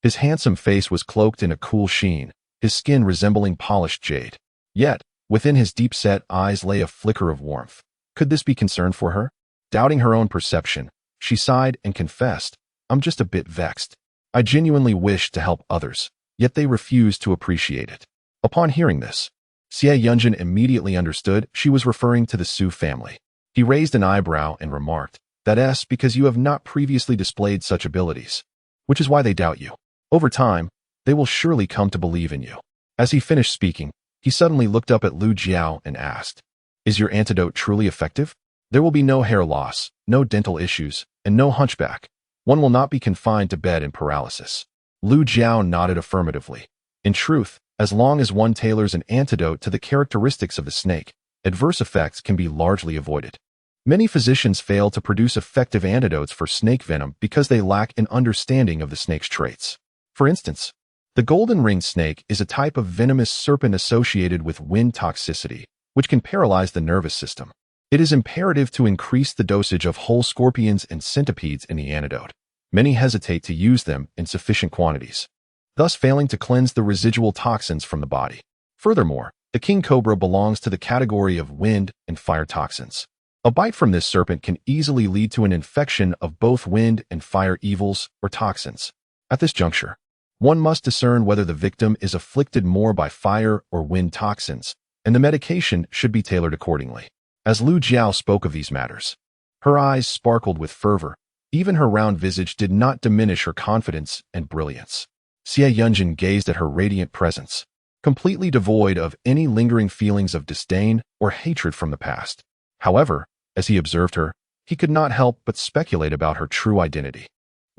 His handsome face was cloaked in a cool sheen, his skin resembling polished jade. Yet, within his deep-set eyes lay a flicker of warmth. Could this be concern for her? Doubting her own perception, she sighed and confessed, "I'm just a bit vexed. I genuinely wish to help others, yet they refuse to appreciate it." Upon hearing this, Xie Yunjin immediately understood she was referring to the Su family. He raised an eyebrow and remarked, "That's because you have not previously displayed such abilities, which is why they doubt you. Over time, they will surely come to believe in you." As he finished speaking, he suddenly looked up at Lu Jiao and asked, "Is your antidote truly effective? There will be no hair loss, no dental issues, and no hunchback. One will not be confined to bed in paralysis." Lu Jiao nodded affirmatively. In truth, as long as one tailors an antidote to the characteristics of the snake, adverse effects can be largely avoided. Many physicians fail to produce effective antidotes for snake venom because they lack an understanding of the snake's traits. For instance, the golden-ringed snake is a type of venomous serpent associated with wind toxicity, which can paralyze the nervous system. It is imperative to increase the dosage of whole scorpions and centipedes in the antidote. Many hesitate to use them in sufficient quantities, thus failing to cleanse the residual toxins from the body. Furthermore, the king cobra belongs to the category of wind and fire toxins. A bite from this serpent can easily lead to an infection of both wind and fire evils or toxins. At this juncture, one must discern whether the victim is afflicted more by fire or wind toxins, and the medication should be tailored accordingly. As Lu Jiao spoke of these matters, her eyes sparkled with fervor. Even her round visage did not diminish her confidence and brilliance. Xie Yunjin gazed at her radiant presence, completely devoid of any lingering feelings of disdain or hatred from the past. However, as he observed her, he could not help but speculate about her true identity.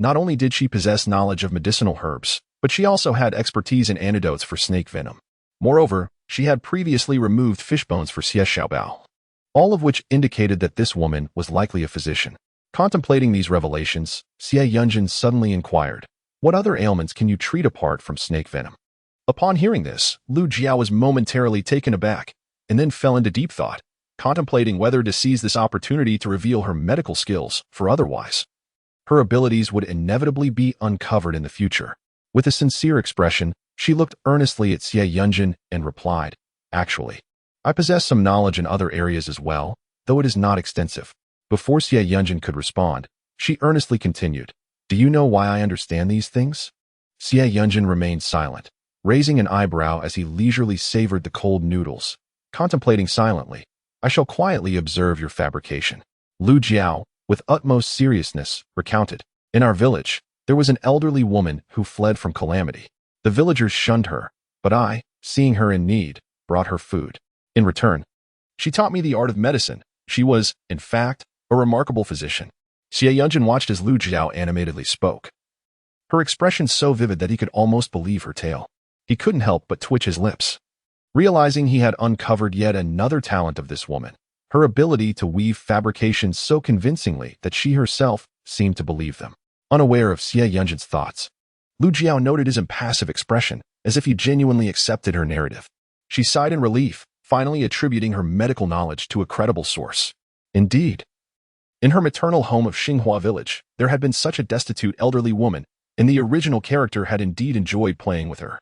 Not only did she possess knowledge of medicinal herbs, but she also had expertise in antidotes for snake venom. Moreover, she had previously removed fish bones for Xie Xiaobao, all of which indicated that this woman was likely a physician. Contemplating these revelations, Xie Yunjin suddenly inquired, "What other ailments can you treat apart from snake venom?" Upon hearing this, Lu Jiao was momentarily taken aback, and then fell into deep thought, contemplating whether to seize this opportunity to reveal her medical skills, for otherwise, her abilities would inevitably be uncovered in the future. With a sincere expression, she looked earnestly at Xie Yunjin and replied, "Actually, I possess some knowledge in other areas as well, though it is not extensive." Before Xie Yunjin could respond, she earnestly continued, "Do you know why I understand these things?" Xie Yunjin remained silent, raising an eyebrow as he leisurely savored the cold noodles, contemplating silently. "I shall quietly observe your fabrication." Lu Jiao, with utmost seriousness, recounted. "In our village, there was an elderly woman who fled from calamity. The villagers shunned her, but I, seeing her in need, brought her food. In return, she taught me the art of medicine. She was, in fact, a remarkable physician." Xie Yunjin watched as Lu Jiao animatedly spoke, her expression so vivid that he could almost believe her tale. He couldn't help but twitch his lips, realizing he had uncovered yet another talent of this woman, her ability to weave fabrications so convincingly that she herself seemed to believe them. Unaware of Xie Yunjin's thoughts, Lu Jiao noted his impassive expression, as if he genuinely accepted her narrative. She sighed in relief, finally attributing her medical knowledge to a credible source. Indeed, in her maternal home of Xinghua village, there had been such a destitute elderly woman, and the original character had indeed enjoyed playing with her.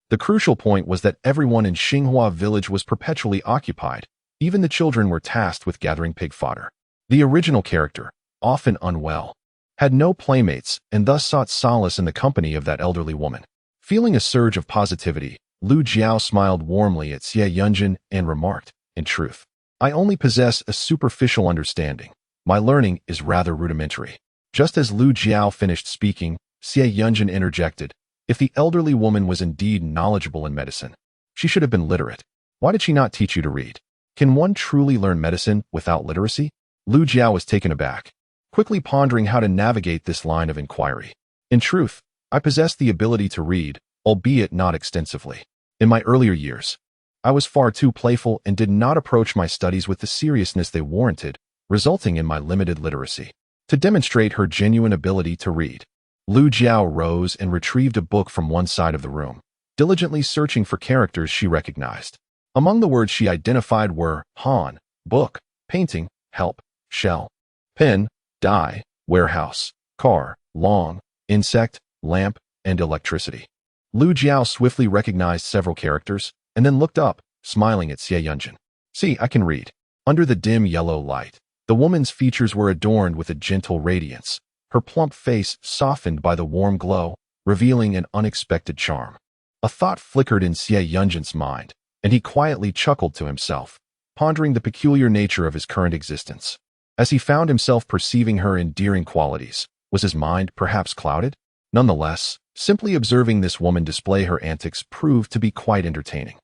The crucial point was that everyone in Xinghua village was perpetually occupied. Even the children were tasked with gathering pig fodder. The original character, often unwell, had no playmates and thus sought solace in the company of that elderly woman. Feeling a surge of positivity, Lu Jiao smiled warmly at Xie Yunjin and remarked, "In truth, I only possess a superficial understanding. My learning is rather rudimentary." Just as Lu Jiao finished speaking, Xie Yunjin interjected, "If the elderly woman was indeed knowledgeable in medicine, she should have been literate. Why did she not teach you to read? Can one truly learn medicine without literacy?" Lu Jiao was taken aback, quickly pondering how to navigate this line of inquiry. "In truth, I possess the ability to read, albeit not extensively. In my earlier years, I was far too playful and did not approach my studies with the seriousness they warranted, resulting in my limited literacy." To demonstrate her genuine ability to read, Lu Jiao rose and retrieved a book from one side of the room, diligently searching for characters she recognized. Among the words she identified were han, book, painting, help, shell, pen, die, warehouse, car, long, insect, lamp, and electricity. Lu Jiao swiftly recognized several characters and then looked up, smiling at Xie Yunjin. "See, I can read." Under the dim yellow light, the woman's features were adorned with a gentle radiance, her plump face softened by the warm glow, revealing an unexpected charm. A thought flickered in Xie Yunjin's mind, and he quietly chuckled to himself, pondering the peculiar nature of his current existence. As he found himself perceiving her endearing qualities, was his mind perhaps clouded? Nonetheless, simply observing this woman display her antics proved to be quite entertaining.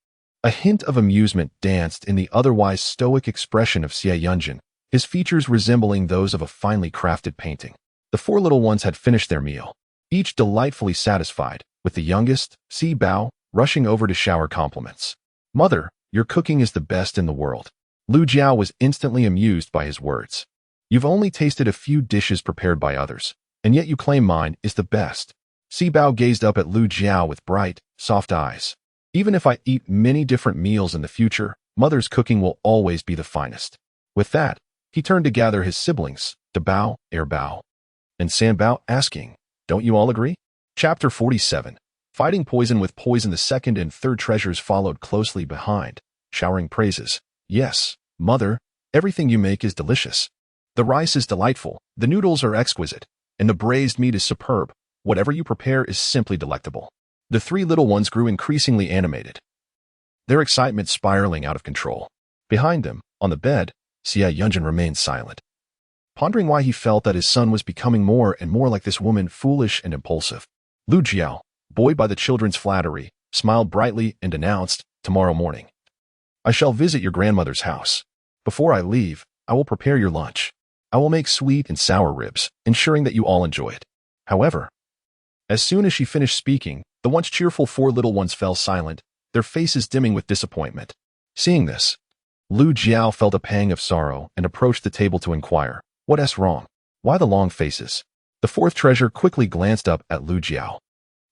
A hint of amusement danced in the otherwise stoic expression of Xie Yunjin, his features resembling those of a finely crafted painting. The four little ones had finished their meal, each delightfully satisfied, with the youngest, Si Bao, rushing over to shower compliments. "Mother, your cooking is the best in the world." Lu Jiao was instantly amused by his words. "You've only tasted a few dishes prepared by others, and yet you claim mine is the best." Si Bao gazed up at Lu Jiao with bright, soft eyes. "Even if I eat many different meals in the future, mother's cooking will always be the finest." With that, he turned to gather his siblings, De Bao, Er Bao, and San Bao, asking, "Don't you all agree?" Chapter 47. Fighting poison with poison. The second and third treasures followed closely behind, showering praises. "Yes, mother, everything you make is delicious. The rice is delightful, the noodles are exquisite, and the braised meat is superb. Whatever you prepare is simply delectable." The three little ones grew increasingly animated, their excitement spiraling out of control. Behind them, on the bed, Xie Yunjin remained silent, pondering why he felt that his son was becoming more and more like this woman, foolish and impulsive. Lu Jiao, buoyed by the children's flattery, smiled brightly and announced, "Tomorrow morning, I shall visit your grandmother's house. Before I leave, I will prepare your lunch. I will make sweet and sour ribs, ensuring that you all enjoy it." However, as soon as she finished speaking, the once cheerful four little ones fell silent, their faces dimming with disappointment. Seeing this, Lu Jiao felt a pang of sorrow and approached the table to inquire, "What's wrong? Why the long faces?" The fourth treasure quickly glanced up at Lu Jiao,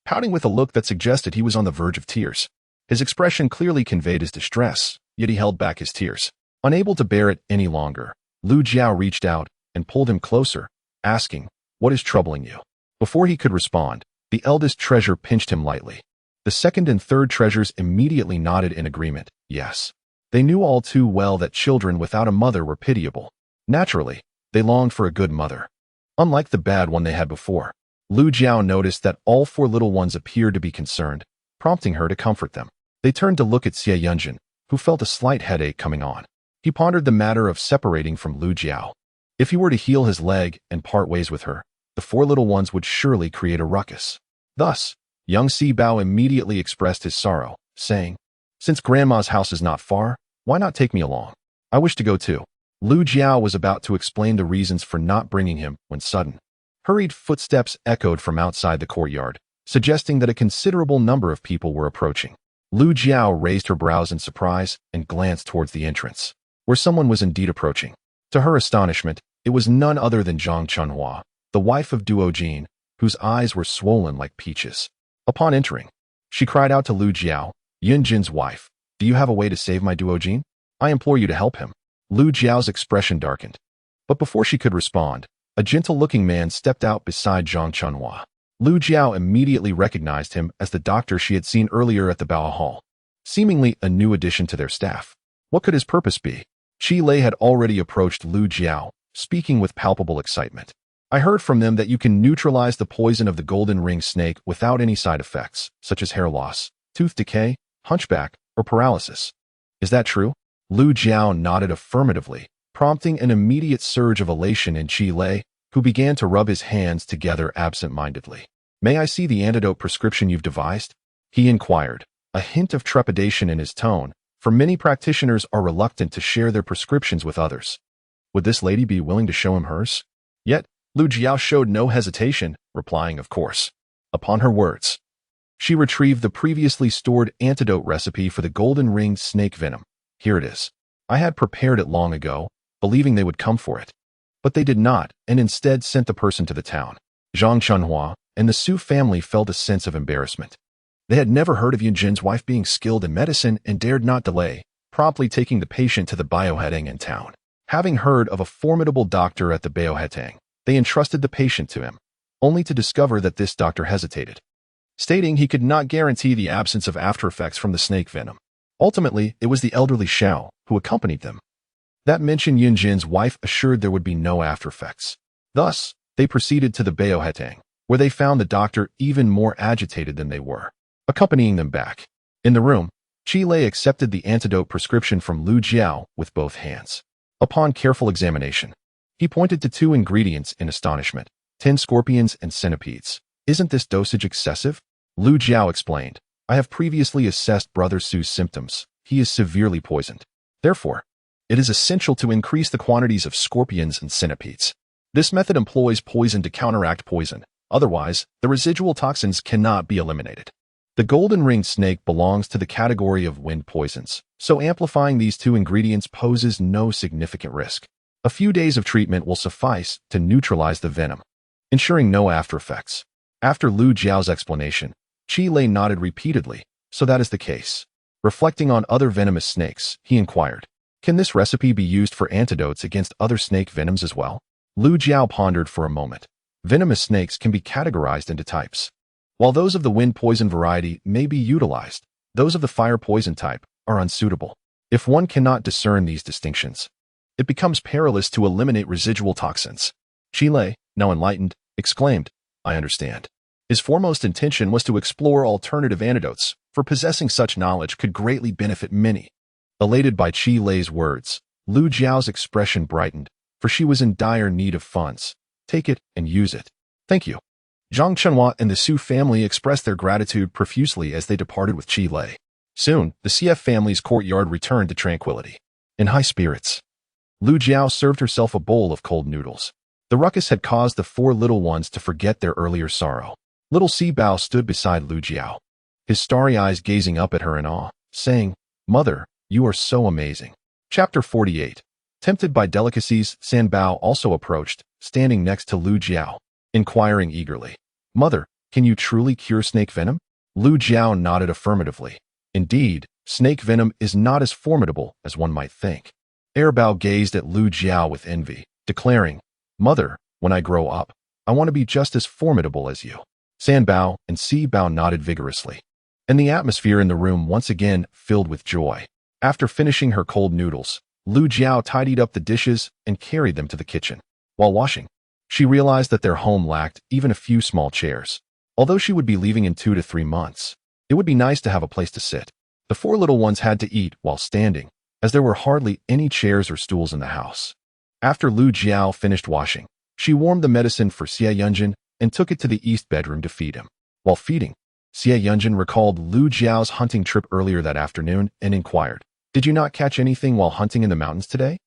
pouting with a look that suggested he was on the verge of tears. His expression clearly conveyed his distress, yet he held back his tears. Unable to bear it any longer, Lu Jiao reached out and pulled him closer, asking, "What is troubling you?" Before he could respond, the eldest treasure pinched him lightly. The second and third treasures immediately nodded in agreement. Yes. They knew all too well that children without a mother were pitiable. Naturally, they longed for a good mother, unlike the bad one they had before. Lu Jiao noticed that all four little ones appeared to be concerned, prompting her to comfort them. They turned to look at Xie Yunjin, who felt a slight headache coming on. He pondered the matter of separating from Lu Jiao. If he were to heal his leg and part ways with her, the four little ones would surely create a ruckus. Thus, young Si Bao immediately expressed his sorrow, saying, "Since Grandma's house is not far, why not take me along? I wish to go too." Lu Jiao was about to explain the reasons for not bringing him when sudden, hurried footsteps echoed from outside the courtyard, suggesting that a considerable number of people were approaching. Lu Jiao raised her brows in surprise and glanced towards the entrance, where someone was indeed approaching. To her astonishment, it was none other than Zhang Chunhua, the wife of Duo Jin, whose eyes were swollen like peaches. Upon entering, she cried out to Lu Jiao, "Yunjin's wife, do you have a way to save my Duo Jin? I implore you to help him." Lu Jiao's expression darkened. But before she could respond, a gentle-looking man stepped out beside Zhang Chunhua. Lu Jiao immediately recognized him as the doctor she had seen earlier at the Bao Hall, seemingly a new addition to their staff. What could his purpose be? Qi Lei had already approached Lu Jiao, speaking with palpable excitement. "I heard from them that you can neutralize the poison of the golden ring snake without any side effects, such as hair loss, tooth decay, hunchback, or paralysis. Is that true?" Lu Jiao nodded affirmatively, prompting an immediate surge of elation in Qi Lei, who began to rub his hands together absent-mindedly. "May I see the antidote prescription you've devised?" he inquired, a hint of trepidation in his tone, for many practitioners are reluctant to share their prescriptions with others. Would this lady be willing to show him hers? Yet, Lu Jiao showed no hesitation, replying, "Of course." Upon her words, she retrieved the previously stored antidote recipe for the golden-ringed snake venom. "Here it is. I had prepared it long ago, believing they would come for it. But they did not, and instead sent the person to the town." Zhang Chunhua and the Su family felt a sense of embarrassment. They had never heard of Yunjin's wife being skilled in medicine and dared not delay, promptly taking the patient to the Biohetang in town. Having heard of a formidable doctor at the Biohetang, they entrusted the patient to him, only to discover that this doctor hesitated, stating he could not guarantee the absence of after-effects from the snake venom. Ultimately, it was the elderly Xiao who accompanied them that mentioned Yunjin's wife assured there would be no after-effects. Thus, they proceeded to the Biohetang, where they found the doctor even more agitated than they were. Accompanying them back, in the room, Qi Lei accepted the antidote prescription from Lu Jiao with both hands. Upon careful examination, he pointed to 2 ingredients in astonishment: 10 scorpions and centipedes. "Isn't this dosage excessive?" Lu Jiao explained. "I have previously assessed Brother Su's symptoms. He is severely poisoned. Therefore, it is essential to increase the quantities of scorpions and centipedes. This method employs poison to counteract poison. Otherwise, the residual toxins cannot be eliminated. The golden-ringed snake belongs to the category of wind poisons, so amplifying these 2 ingredients poses no significant risk. A few days of treatment will suffice to neutralize the venom, ensuring no after-effects." After Lu Jiao's explanation, Qi Lei nodded repeatedly. "So that is the case." Reflecting on other venomous snakes, he inquired, "Can this recipe be used for antidotes against other snake venoms as well?" Lu Jiao pondered for a moment. Venomous snakes can be categorized into types. While those of the wind poison variety may be utilized, those of the fire poison type are unsuitable. If one cannot discern these distinctions, it becomes perilous to eliminate residual toxins. Qi Lei, now enlightened, exclaimed, "I understand." His foremost intention was to explore alternative antidotes, for possessing such knowledge could greatly benefit many. Elated by Qi Lei's words, Lu Jiao's expression brightened, for she was in dire need of funds. "Take it and use it." "Thank you." Zhang Chunhua and the Su family expressed their gratitude profusely as they departed with Qi Lei. Soon, the CF family's courtyard returned to tranquility. In high spirits, Lu Jiao served herself a bowl of cold noodles. The ruckus had caused the 4 little ones to forget their earlier sorrow. Little Si Bao stood beside Lu Jiao, his starry eyes gazing up at her in awe, saying, "Mother, you are so amazing." Chapter 48. Tempted by delicacies, San Bao also approached, standing next to Lu Jiao, inquiring eagerly, "Mother, can you truly cure snake venom?" Lu Jiao nodded affirmatively. Indeed, snake venom is not as formidable as one might think. Bao gazed at Lu Jiao with envy, declaring, "Mother, when I grow up, I want to be just as formidable as you." San Bao and Si Bao nodded vigorously, and the atmosphere in the room once again filled with joy. After finishing her cold noodles, Lu Jiao tidied up the dishes and carried them to the kitchen. While washing, she realized that their home lacked even a few small chairs. Although she would be leaving in 2 to 3 months, It would be nice to have a place to sit. The four little ones had to eat while standing, as there were hardly any chairs or stools in the house. After Lu Jiao finished washing, she warmed the medicine for Xie Yunjin and took it to the east bedroom to feed him. While feeding, Xie Yunjin recalled Lu Jiao's hunting trip earlier that afternoon and inquired, "Did you not catch anything while hunting in the mountains today?"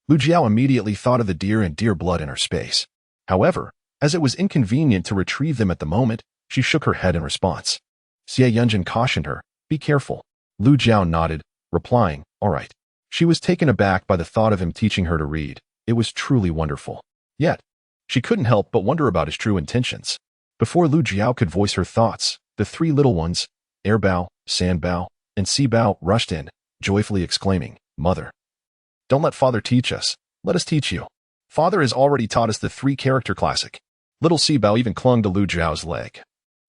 Lu Jiao immediately thought of the deer and deer blood in her space. However, as it was inconvenient to retrieve them at the moment, she shook her head in response. Xie Yunjin cautioned her, "Be careful." Lu Jiao nodded, replying, "All right." She was taken aback by the thought of him teaching her to read. It was truly wonderful. Yet, she couldn't help but wonder about his true intentions. Before Lu Jiao could voice her thoughts, the three little ones, Air Bao, Sand Bao, and Sea Bao, rushed in, joyfully exclaiming, "Mother, don't let Father teach us. Let us teach you. Father has already taught us the three-character classic." Little Sea Bao even clung to Lu Jiao's leg,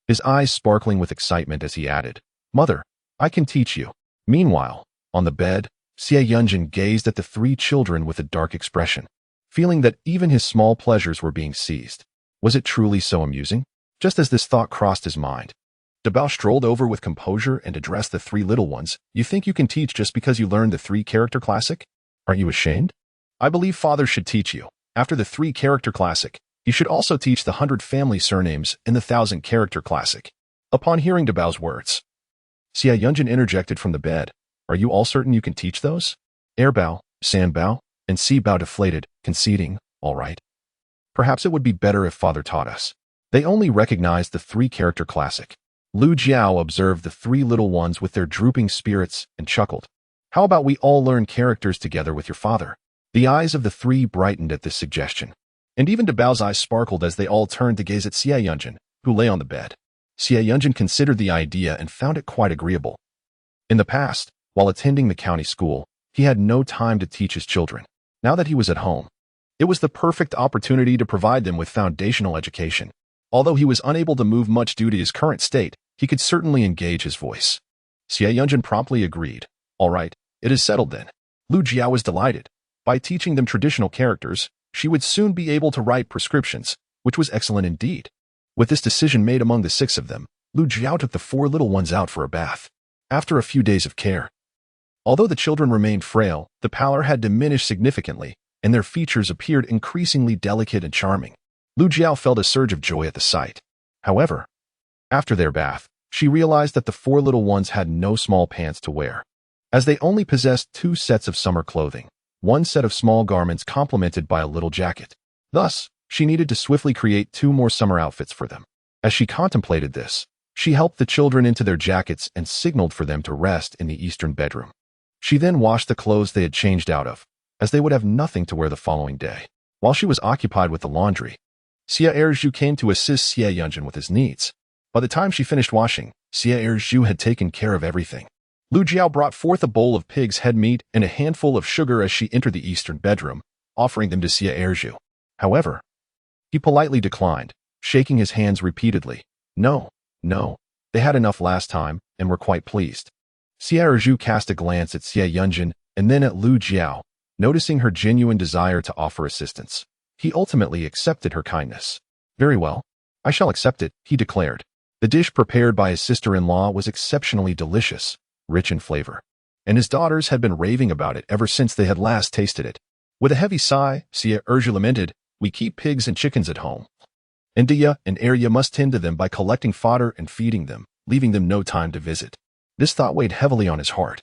his eyes sparkling with excitement as he added, "Mother, I can teach you." Meanwhile, on the bed, Xie Yunjin gazed at the three children with a dark expression, feeling that even his small pleasures were being seized. Was it truly so amusing? Just as this thought crossed his mind, Dabao strolled over with composure and addressed the three little ones. "You think you can teach just because you learned the three-character classic? Aren't you ashamed? I believe Father should teach you. After the three-character classic, he should also teach the 100 family surnames in the 1,000-character classic." Upon hearing Dabao's words, Xie Yunjin interjected from the bed, "Are you all certain you can teach those?" Air Bao, Sand Bao, and Sea Bao deflated, conceding, "All right. Perhaps it would be better if Father taught us." They only recognized the three-character classic. Lu Jiao observed the three little ones with their drooping spirits and chuckled. "How about we all learn characters together with your father?" The eyes of the three brightened at this suggestion, and even Dabao's eyes sparkled as they all turned to gaze at Xie Yunjin, who lay on the bed. Xie Yunjin considered the idea and found it quite agreeable. In the past, while attending the county school, he had no time to teach his children. Now that he was at home, it was the perfect opportunity to provide them with foundational education. Although he was unable to move much due to his current state, he could certainly engage his voice. Xie Yunjin promptly agreed. "All right, it is settled then." Lu Jiao was delighted. By teaching them traditional characters, she would soon be able to write prescriptions, which was excellent indeed. With this decision made among the 6 of them, Lu Jiao took the 4 little ones out for a bath. After a few days of care, although the children remained frail, the pallor had diminished significantly, and their features appeared increasingly delicate and charming. Lu Jiao felt a surge of joy at the sight. However, after their bath, she realized that the 4 little ones had no small pants to wear, as they only possessed 2 sets of summer clothing, 1 set of small garments complemented by a little jacket. Thus, she needed to swiftly create 2 more summer outfits for them. As she contemplated this, she helped the children into their jackets and signaled for them to rest in the eastern bedroom. She then washed the clothes they had changed out of, as they would have nothing to wear the following day. While she was occupied with the laundry, Xie Erju came to assist Xie Yunjin with his needs. By the time she finished washing, Xie Erju had taken care of everything. Lu Jiao brought forth a bowl of pig's head meat and a handful of sugar as she entered the eastern bedroom, offering them to Xie Erju. However, he politely declined, shaking his hands repeatedly. No, they had enough last time and were quite pleased. Xie Erju cast a glance at Xie Yunjin and then at Lu Jiao, noticing her genuine desire to offer assistance. He ultimately accepted her kindness. "Very well, I shall accept it," he declared. The dish prepared by his sister-in-law was exceptionally delicious, rich in flavor, and his daughters had been raving about it ever since they had last tasted it. With a heavy sigh, Xie Erju lamented, "We keep pigs and chickens at home, and Dia and Arya must tend to them by collecting fodder and feeding them, leaving them no time to visit." This thought weighed heavily on his heart,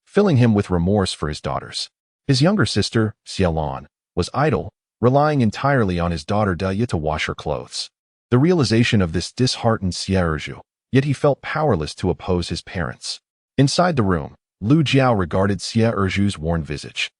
filling him with remorse for his daughters. His younger sister, Xiaolan, was idle, relying entirely on his daughter Daya to wash her clothes. The realization of this disheartened Xie Erju, yet he felt powerless to oppose his parents. Inside the room, Lu Jiao regarded Xie Erju's worn visage,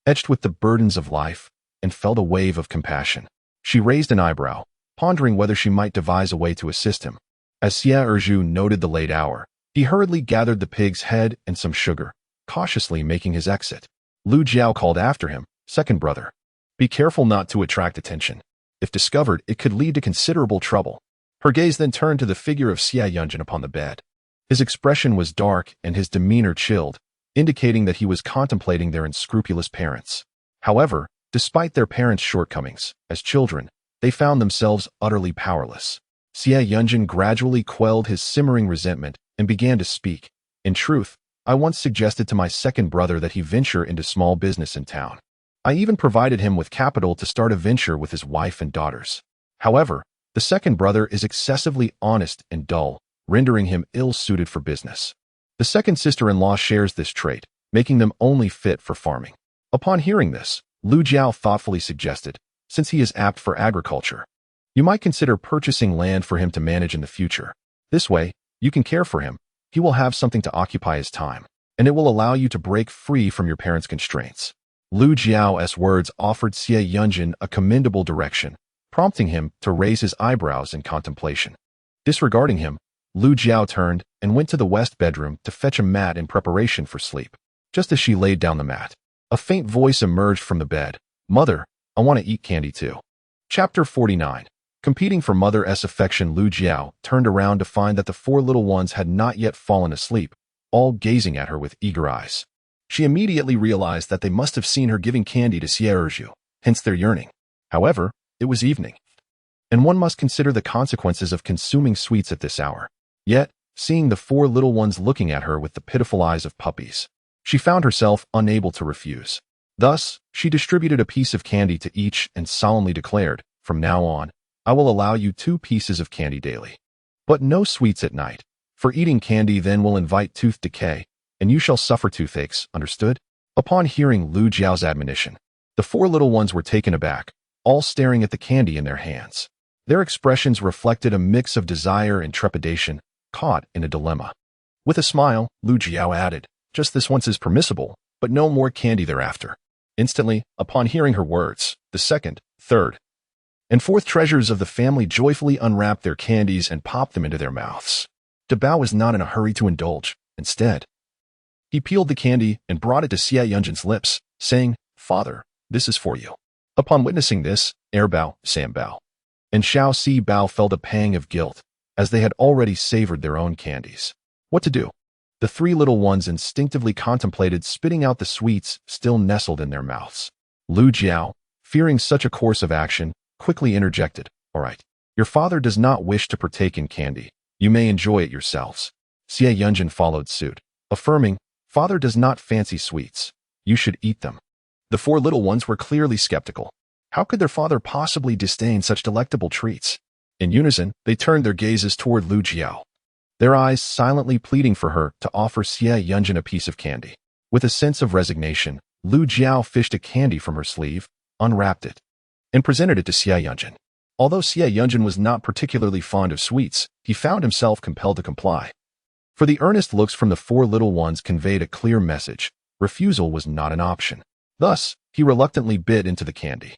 etched with the burdens of life, and felt a wave of compassion. She raised an eyebrow, pondering whether she might devise a way to assist him. As Xie Erju noted the late hour, he hurriedly gathered the pig's head and some sugar, cautiously making his exit. Lu Jiao called after him, "Second brother, be careful not to attract attention. If discovered, it could lead to considerable trouble." Her gaze then turned to the figure of Xie Yunjin upon the bed. His expression was dark and his demeanor chilled, indicating that he was contemplating their unscrupulous parents. However, despite their parents' shortcomings, as children, they found themselves utterly powerless. Xie Yunjin gradually quelled his simmering resentment and began to speak. In truth, I once suggested to my second brother that he venture into small business in town. I even provided him with capital to start a venture with his wife and daughters. However, the second brother is excessively honest and dull, rendering him ill-suited for business. The second sister-in-law shares this trait, making them only fit for farming. Upon hearing this, Lu Jiao thoughtfully suggested, since he is apt for agriculture, you might consider purchasing land for him to manage in the future. This way, you can care for him, he will have something to occupy his time, and it will allow you to break free from your parents' constraints. Lu Jiao's words offered Xie Yunjin a commendable direction, prompting him to raise his eyebrows in contemplation. Disregarding him, Lu Jiao turned and went to the west bedroom to fetch a mat in preparation for sleep. Just as she laid down the mat, a faint voice emerged from the bed. "Mother, I want to eat candy too." Chapter 49. Competing for Mother's affection, Lu Jiao turned around to find that the four little ones had not yet fallen asleep, all gazing at her with eager eyes. She immediately realized that they must have seen her giving candy to Xie, hence their yearning. However, it was evening, and one must consider the consequences of consuming sweets at this hour. Yet, seeing the four little ones looking at her with the pitiful eyes of puppies, she found herself unable to refuse. Thus, she distributed a piece of candy to each and solemnly declared, "From now on, I will allow you 2 pieces of candy daily. But no sweets at night, for eating candy then will invite tooth decay, and you shall suffer toothaches, understood?" Upon hearing Lu Jiao's admonition, the four little ones were taken aback, all staring at the candy in their hands. Their expressions reflected a mix of desire and trepidation, caught in a dilemma. With a smile, Lu Jiao added, "Just this once is permissible, but no more candy thereafter." Instantly, upon hearing her words, the second, third, and fourth treasures of the family joyfully unwrapped their candies and popped them into their mouths. Debao was not in a hurry to indulge. Instead, he peeled the candy and brought it to Xie Yunjin's lips, saying, "Father, this is for you." Upon witnessing this, Erbao, Sambao, and Xiao Si Bao felt a pang of guilt, as they had already savored their own candies. What to do? The 3 little ones instinctively contemplated spitting out the sweets still nestled in their mouths. Lu Jiao, fearing such a course of action, quickly interjected, "All right, your father does not wish to partake in candy. You may enjoy it yourselves." Xie Yunjin followed suit, affirming, "Father does not fancy sweets. You should eat them." The 4 little ones were clearly skeptical. How could their father possibly disdain such delectable treats? In unison, they turned their gazes toward Lu Jiao, their eyes silently pleading for her to offer Xie Yunjin a piece of candy. With a sense of resignation, Lu Jiao fished a candy from her sleeve, unwrapped it, and presented it to Xie Yunjin. Although Xie Yunjin was not particularly fond of sweets, he found himself compelled to comply. For the earnest looks from the 4 little ones conveyed a clear message. Refusal was not an option. Thus, he reluctantly bit into the candy.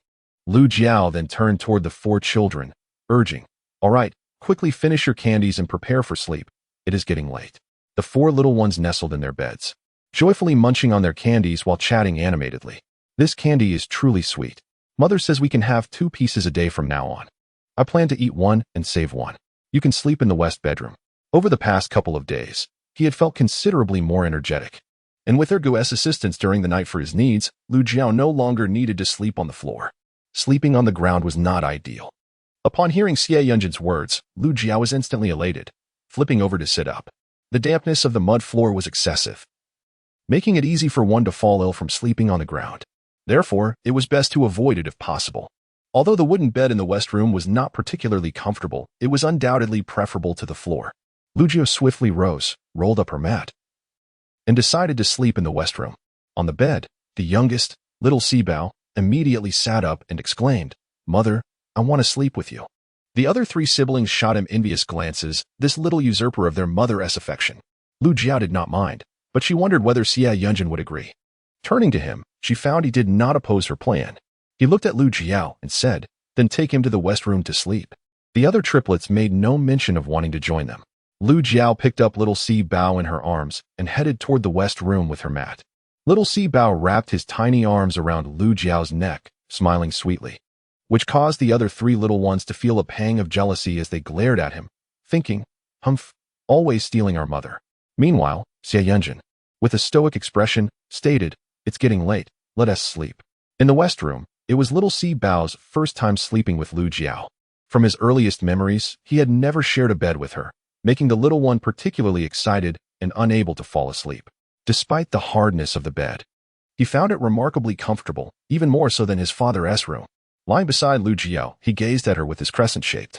Lu Jiao then turned toward the 4 children, urging, "All right, quickly finish your candies and prepare for sleep. It is getting late." The 4 little ones nestled in their beds, joyfully munching on their candies while chatting animatedly. "This candy is truly sweet. Mother says we can have 2 pieces a day from now on. I plan to eat 1 and save 1. You can sleep in the west bedroom." Over the past couple of days, he had felt considerably more energetic, and with Ergu's assistance during the night for his needs, Lu Jiao no longer needed to sleep on the floor. Sleeping on the ground was not ideal. Upon hearing Xie Yunjin's words, Lu Jiao was instantly elated, flipping over to sit up. The dampness of the mud floor was excessive, making it easy for one to fall ill from sleeping on the ground. Therefore, it was best to avoid it if possible. Although the wooden bed in the west room was not particularly comfortable, it was undoubtedly preferable to the floor. Lu Jiao swiftly rose, rolled up her mat, and decided to sleep in the west room. On the bed, the youngest, little Sibao, immediately sat up and exclaimed, "Mother, I want to sleep with you." The other 3 siblings shot him envious glances, this little usurper of their mother's affection. Lu Jiao did not mind, but she wondered whether Xie Yunjin would agree. Turning to him, she found he did not oppose her plan. He looked at Lu Jiao and said, "Then take him to the west room to sleep." The other triplets made no mention of wanting to join them. Lu Jiao picked up little Sibao in her arms and headed toward the west room with her mat. Little Sibao wrapped his tiny arms around Lu Jiao's neck, smiling sweetly, which caused the other 3 little ones to feel a pang of jealousy as they glared at him, thinking, "Humph, always stealing our mother." Meanwhile, Xie Yunjin, with a stoic expression, stated, "It's getting late, let us sleep." In the west room, it was little Sibao's first time sleeping with Lu Jiao. From his earliest memories, he had never shared a bed with her, making the little one particularly excited and unable to fall asleep. Despite the hardness of the bed, he found it remarkably comfortable, even more so than his father's room. Lying beside Lu Jiao, he gazed at her with his crescent-shaped,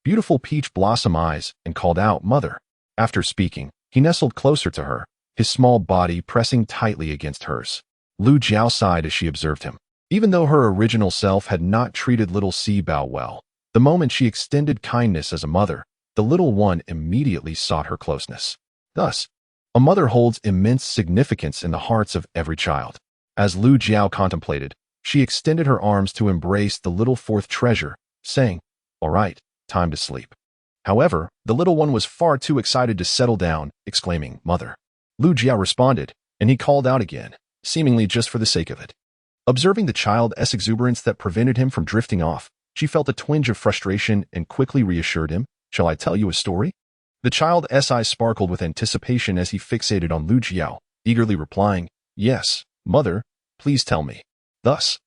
beautiful peach blossom eyes and called out, "Mother." After speaking, he nestled closer to her, his small body pressing tightly against hers. Lu Jiao sighed as she observed him. Even though her original self had not treated little Si Bao well, the moment she extended kindness as a mother, the little one immediately sought her closeness. Thus, a mother holds immense significance in the hearts of every child. As Lu Jiao contemplated, she extended her arms to embrace the little fourth treasure, saying, "All right, time to sleep." However, the little one was far too excited to settle down, exclaiming, "Mother." Lu Jiao responded, and he called out again, seemingly just for the sake of it. Observing the child's exuberance that prevented him from drifting off, she felt a twinge of frustration and quickly reassured him, "Shall I tell you a story?" The child's eyes sparkled with anticipation as he fixated on Lu Jiao, eagerly replying, "Yes, mother, please tell me." Thus,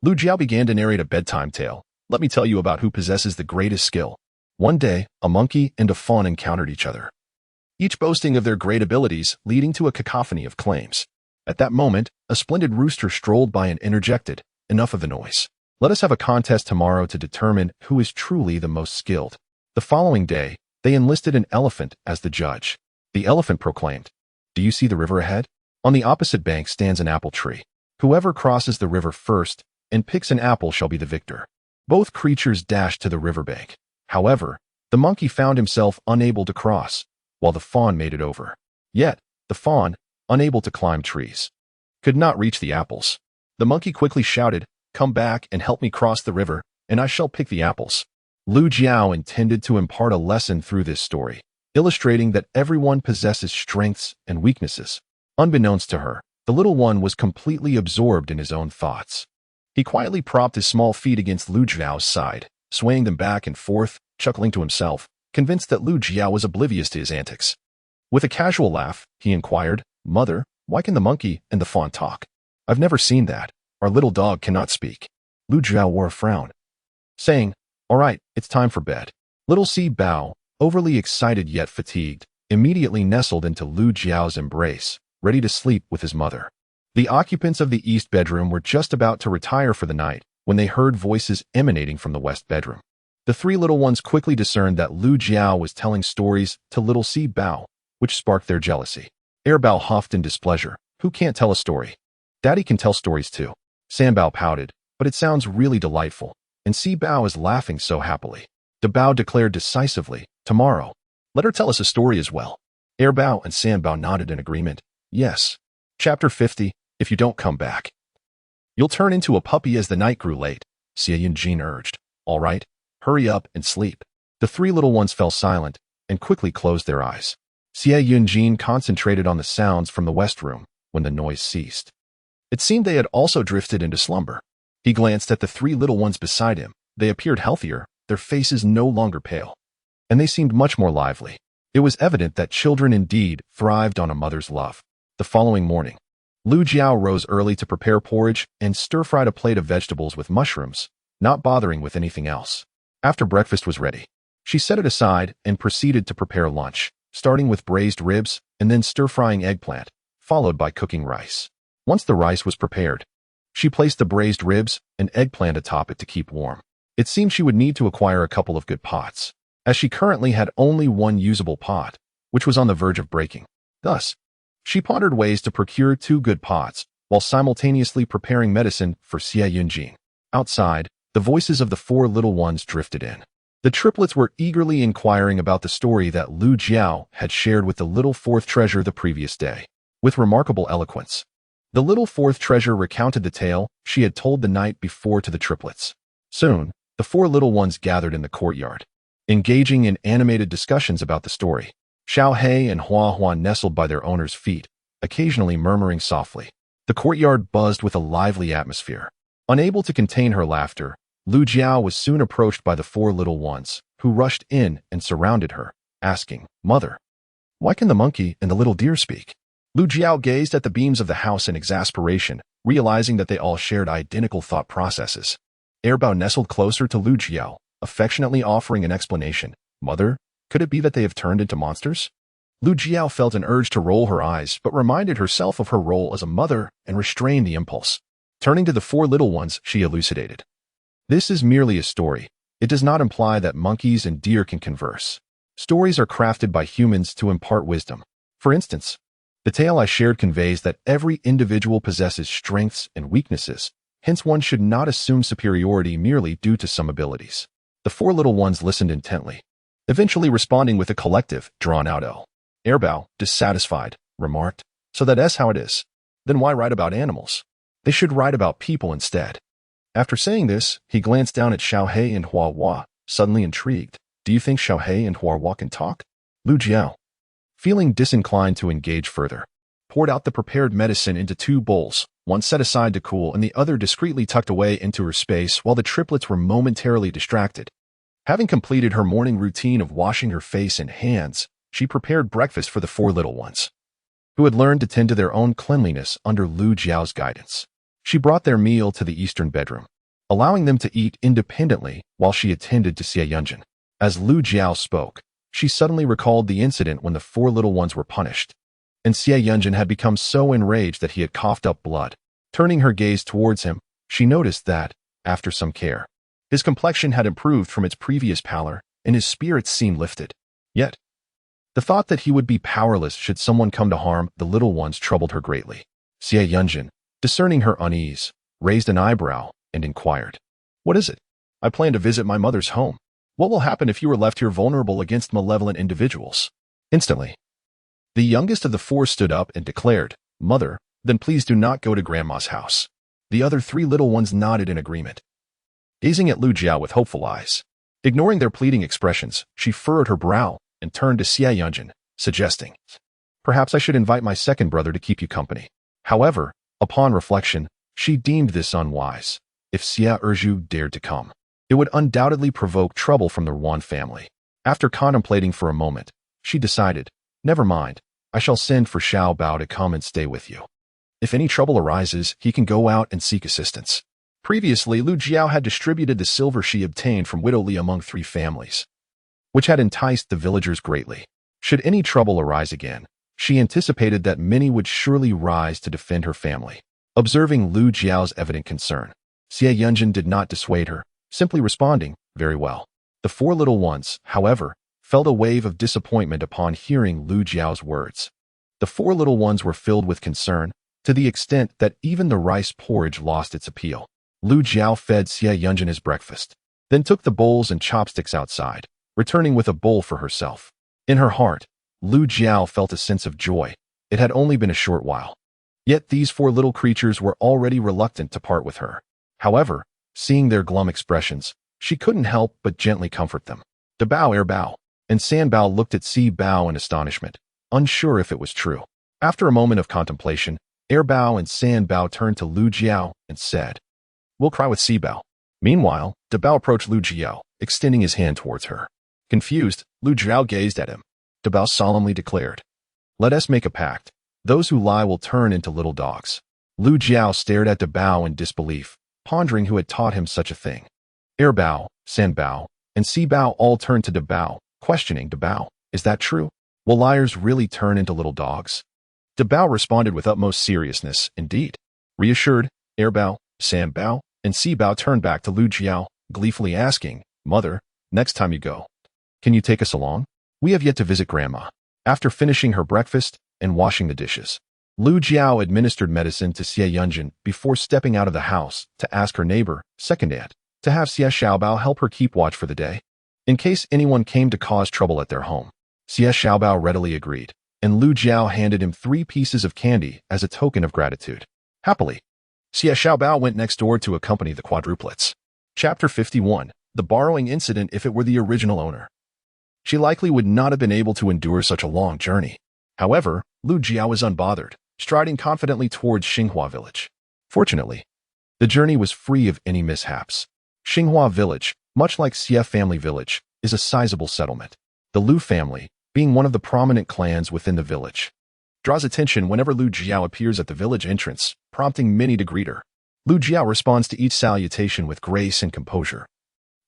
Lu Jiao began to narrate a bedtime tale. "Let me tell you about who possesses the greatest skill." One day, a monkey and a fawn encountered each other, each boasting of their great abilities, leading to a cacophony of claims. At that moment, a splendid rooster strolled by and interjected, "Enough of the noise. Let us have a contest tomorrow to determine who is truly the most skilled." The following day, they enlisted an elephant as the judge. The elephant proclaimed, "Do you see the river ahead? On the opposite bank stands an apple tree. Whoever crosses the river first and picks an apple shall be the victor." Both creatures dashed to the riverbank. However, the monkey found himself unable to cross, while the fawn made it over. Yet, the fawn, unable to climb trees, could not reach the apples. The monkey quickly shouted, "Come back and help me cross the river, and I shall pick the apples." Lu Jiao intended to impart a lesson through this story, illustrating that everyone possesses strengths and weaknesses. Unbeknownst to her, the little one was completely absorbed in his own thoughts. He quietly propped his small feet against Lu Jiao's side, swaying them back and forth, chuckling to himself, convinced that Lu Jiao was oblivious to his antics. With a casual laugh, he inquired, "Mother, why can the monkey and the fawn talk? I've never seen that. Our little dog cannot speak." Lu Jiao wore a frown, saying, "All right, it's time for bed." Little Si Bao, overly excited yet fatigued, immediately nestled into Lu Jiao's embrace, ready to sleep with his mother. The occupants of the east bedroom were just about to retire for the night when they heard voices emanating from the west bedroom. The three little ones quickly discerned that Lu Jiao was telling stories to little Si Bao, which sparked their jealousy. Bao huffed in displeasure. "Who can't tell a story? Daddy can tell stories too." San Bao pouted, "But it sounds really delightful, and Si Bao is laughing so happily." De Bao declared decisively, "Tomorrow, let her tell us a story as well." Bao and San Bao nodded in agreement. "Yes." Chapter 50, If you don't come back, you'll turn into a puppy. As the night grew late, Xie Yunjin urged, "All right, hurry up and sleep." The three little ones fell silent and quickly closed their eyes. Xie Yunjin concentrated on the sounds from the west room when the noise ceased. It seemed they had also drifted into slumber. He glanced at the three little ones beside him. They appeared healthier, their faces no longer pale, and they seemed much more lively. It was evident that children indeed thrived on a mother's love. The following morning, Lu Jiao rose early to prepare porridge and stir-fried a plate of vegetables with mushrooms, not bothering with anything else. After breakfast was ready, she set it aside and proceeded to prepare lunch, starting with braised ribs and then stir-frying eggplant, followed by cooking rice. Once the rice was prepared, she placed the braised ribs and eggplant atop it to keep warm. It seemed she would need to acquire a couple of good pots, as she currently had only one usable pot, which was on the verge of breaking. Thus, she pondered ways to procure 2 good pots, while simultaneously preparing medicine for Xie Yunjin. Outside, the voices of the 4 little ones drifted in. The triplets were eagerly inquiring about the story that Lu Jiao had shared with the little fourth treasure the previous day. With remarkable eloquence, the little fourth treasure recounted the tale she had told the night before to the triplets. Soon, the 4 little ones gathered in the courtyard, engaging in animated discussions about the story. Xiao He and Hua Hua nestled by their owner's feet, occasionally murmuring softly. The courtyard buzzed with a lively atmosphere. Unable to contain her laughter, Lu Jiao was soon approached by the 4 little ones, who rushed in and surrounded her, asking, "Mother, why can the monkey and the little deer speak?" Lu Jiao gazed at the beams of the house in exasperation, realizing that they all shared identical thought processes. Bao nestled closer to Lu Jiao, affectionately offering an explanation. "Mother, Could it be that they have turned into monsters? Lu Jiao felt an urge to roll her eyes, but reminded herself of her role as a mother and restrained the impulse. Turning to the four little ones, she elucidated. This is merely a story. It does not imply that monkeys and deer can converse. Stories are crafted by humans to impart wisdom. For instance, the tale I shared conveys that every individual possesses strengths and weaknesses, hence one should not assume superiority merely due to some abilities. The four little ones listened intently, eventually responding with a collective, drawn-out L. Airbao, dissatisfied, remarked, so that's how it is. Then why write about animals? They should write about people instead. After saying this, he glanced down at Xiaohe and Huahua, suddenly intrigued. Do you think Xiaohe and Huahua can talk? Lu Jiao, feeling disinclined to engage further, poured out the prepared medicine into 2 bowls, one set aside to cool and the other discreetly tucked away into her space while the triplets were momentarily distracted. Having completed her morning routine of washing her face and hands, she prepared breakfast for the 4 little ones, who had learned to tend to their own cleanliness under Lu Jiao's guidance. She brought their meal to the eastern bedroom, allowing them to eat independently while she attended to Xie Yunjin. As Lu Jiao spoke, she suddenly recalled the incident when the 4 little ones were punished, and Xie Yunjin had become so enraged that he had coughed up blood. Turning her gaze towards him, she noticed that, after some care, his complexion had improved from its previous pallor, and his spirits seemed lifted. Yet, the thought that he would be powerless should someone come to harm the little ones troubled her greatly. Xie Yunjin, discerning her unease, raised an eyebrow and inquired, "What is it? I plan to visit my mother's home. What will happen if you are left here vulnerable against malevolent individuals?" Instantly, the youngest of the 4 stood up and declared, "Mother, then please do not go to Grandma's house." The other 3 little ones nodded in agreement, gazing at Lu Jiao with hopeful eyes. Ignoring their pleading expressions, she furrowed her brow and turned to Xie Yunjin, suggesting, "Perhaps I should invite my second brother to keep you company." However, upon reflection, she deemed this unwise. If Xie Erju dared to come, it would undoubtedly provoke trouble from the Yuan family. After contemplating for a moment, she decided, "Never mind, I shall send for Xiao Bao to come and stay with you. If any trouble arises, he can go out and seek assistance." Previously, Lu Jiao had distributed the silver she obtained from Widow Li among 3 families, which had enticed the villagers greatly. Should any trouble arise again, she anticipated that many would surely rise to defend her family. Observing Lu Jiao's evident concern, Xie Yunjin did not dissuade her, simply responding, "Very well." The 4 little ones, however, felt a wave of disappointment upon hearing Lu Jiao's words. The 4 little ones were filled with concern, to the extent that even the rice porridge lost its appeal. Lu Jiao fed Xie Yunjin his breakfast, then took the bowls and chopsticks outside, returning with a bowl for herself. In her heart, Lu Jiao felt a sense of joy. It had only been a short while. Yet these 4 little creatures were already reluctant to part with her. However, seeing their glum expressions, she couldn't help but gently comfort them. Dabao Airbao and Sanbao looked at Si Bao in astonishment, unsure if it was true. After a moment of contemplation, Airbao and Sanbao turned to Lu Jiao and said, "We'll cry with Si Bao." Meanwhile, Dabao approached Lu Jiao, extending his hand towards her. Confused, Lu Jiao gazed at him. Dabao solemnly declared, "Let us make a pact. Those who lie will turn into little dogs." Lu Jiao stared at Dabao in disbelief, pondering who had taught him such a thing. Airbao, Sanbao, and Si Bao all turned to Dabao, questioning Dabao, "Is that true? Will liars really turn into little dogs?" Dabao responded with utmost seriousness, "Indeed." Reassured, Airbao, Sanbao, and Si Bao turned back to Lu Jiao, gleefully asking, "Mother, next time you go, can you take us along? We have yet to visit Grandma." After finishing her breakfast and washing the dishes, Lu Jiao administered medicine to Xie Yunjin before stepping out of the house to ask her neighbor, second aunt, to have Xie Xiaobao help her keep watch for the day, in case anyone came to cause trouble at their home. Xie Xiaobao readily agreed, and Lu Jiao handed him 3 pieces of candy as a token of gratitude. Happily, Xie Xiaobao went next door to accompany the quadruplets. Chapter 51, The Borrowing Incident. If it were the original owner, she likely would not have been able to endure such a long journey. However, Lu Jiao was unbothered, striding confidently towards Xinghua village. Fortunately, the journey was free of any mishaps. Xinghua village, much like Xie family village, is a sizable settlement. The Lu family, being one of the prominent clans within the village, draws attention whenever Lu Jiao appears at the village entrance, prompting many to greet her. Lu Jiao responds to each salutation with grace and composure,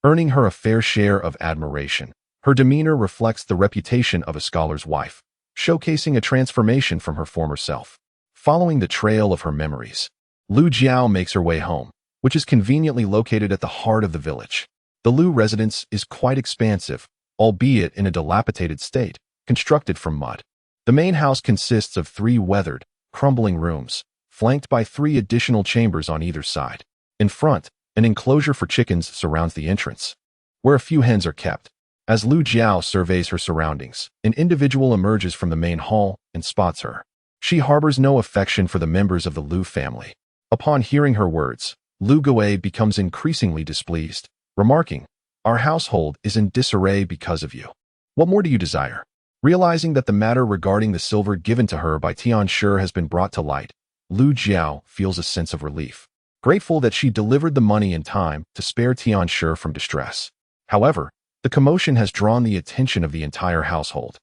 earning her a fair share of admiration. Her demeanor reflects the reputation of a scholar's wife, showcasing a transformation from her former self. Following the trail of her memories, Lu Jiao makes her way home, which is conveniently located at the heart of the village. The Lu residence is quite expansive, albeit in a dilapidated state, constructed from mud. The main house consists of 3 weathered, crumbling rooms, flanked by 3 additional chambers on either side. In front, an enclosure for chickens surrounds the entrance, where a few hens are kept. As Lu Jiao surveys her surroundings, an individual emerges from the main hall and spots her. She harbors no affection for the members of the Lu family. Upon hearing her words, Lu Guo becomes increasingly displeased, remarking, "Our household is in disarray because of you. What more do you desire?" Realizing that the matter regarding the silver given to her by Tianshi has been brought to light, Lu Jiao feels a sense of relief, grateful that she delivered the money in time to spare Tianshi from distress. However, the commotion has drawn the attention of the entire household,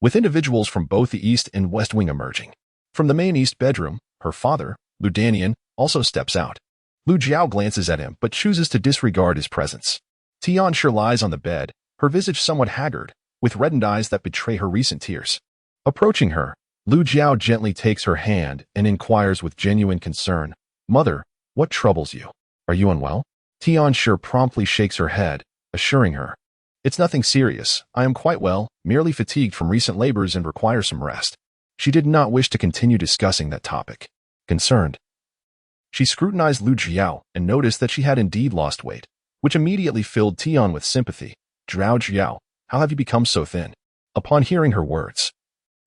with individuals from both the east and west wing emerging. From the main east bedroom, her father, Lu Danian, also steps out. Lu Jiao glances at him but chooses to disregard his presence. Tianshi lies on the bed, her visage somewhat haggard, with reddened eyes that betray her recent tears. Approaching her, Lu Jiao gently takes her hand and inquires with genuine concern, "Mother, what troubles you? Are you unwell?" Tianshi promptly shakes her head, assuring her, "It's nothing serious. I am quite well, merely fatigued from recent labors and require some rest." She did not wish to continue discussing that topic. Concerned, she scrutinized Lu Jiao and noticed that she had indeed lost weight, which immediately filled Tian with sympathy. "Jiao, how have you become so thin?" Upon hearing her words,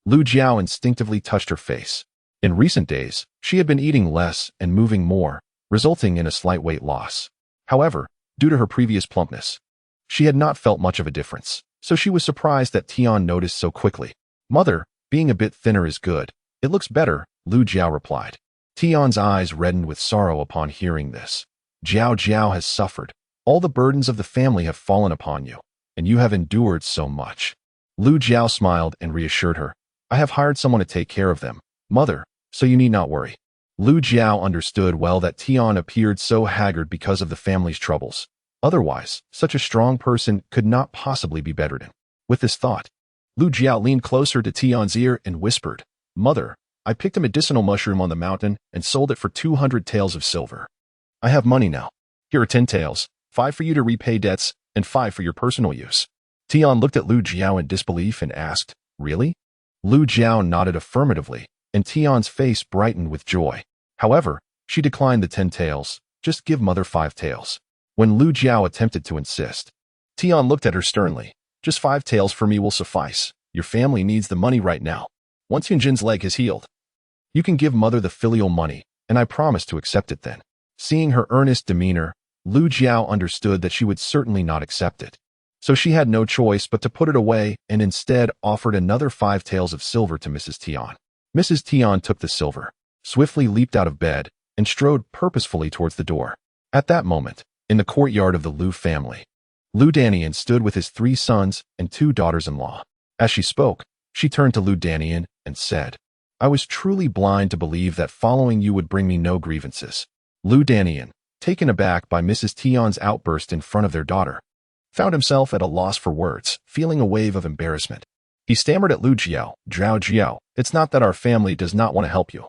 Lu Jiao instinctively touched her face. In recent days, she had been eating less and moving more, resulting in a slight weight loss. However, due to her previous plumpness, she had not felt much of a difference, so she was surprised that Tian noticed so quickly. "Mother, being a bit thinner is good. It looks better," Lu Jiao replied. Tian's eyes reddened with sorrow upon hearing this. "Jiao has suffered. All the burdens of the family have fallen upon you, and you have endured so much." Lu Jiao smiled and reassured her, "I have hired someone to take care of them, mother, so you need not worry." Lu Jiao understood well that Tian appeared so haggard because of the family's troubles. Otherwise, such a strong person could not possibly be bedridden. With this thought, Lu Jiao leaned closer to Tian's ear and whispered, "Mother, I picked a medicinal mushroom on the mountain and sold it for 200 taels of silver. I have money now. Here are 10 taels, 5 for you to repay debts and 5 for your personal use." Tian looked at Lu Jiao in disbelief and asked, "Really?" Lu Jiao nodded affirmatively, and Tian's face brightened with joy. However, she declined the 10 taels. "Just give mother 5 taels." When Lu Jiao attempted to insist, Tian looked at her sternly. "Just 5 taels for me will suffice. Your family needs the money right now. Once Yunjin's leg has healed, you can give mother the filial money, and I promise to accept it then." Seeing her earnest demeanor, Lu Jiao understood that she would certainly not accept it. So she had no choice but to put it away and instead offered another 5 taels of silver to Mrs. Tian. Mrs. Tian took the silver, swiftly leaped out of bed, and strode purposefully towards the door. At that moment, in the courtyard of the Lu family, Lu Danian stood with his 3 sons and 2 daughters-in-law. As she spoke, she turned to Lu Danian and said, "I was truly blind to believe that following you would bring me no grievances." Lu Danian, taken aback by Mrs. Tian's outburst in front of their daughter, found himself at a loss for words, feeling a wave of embarrassment. He stammered at Lu Jiao, Jiao, "It's not that our family does not want to help you.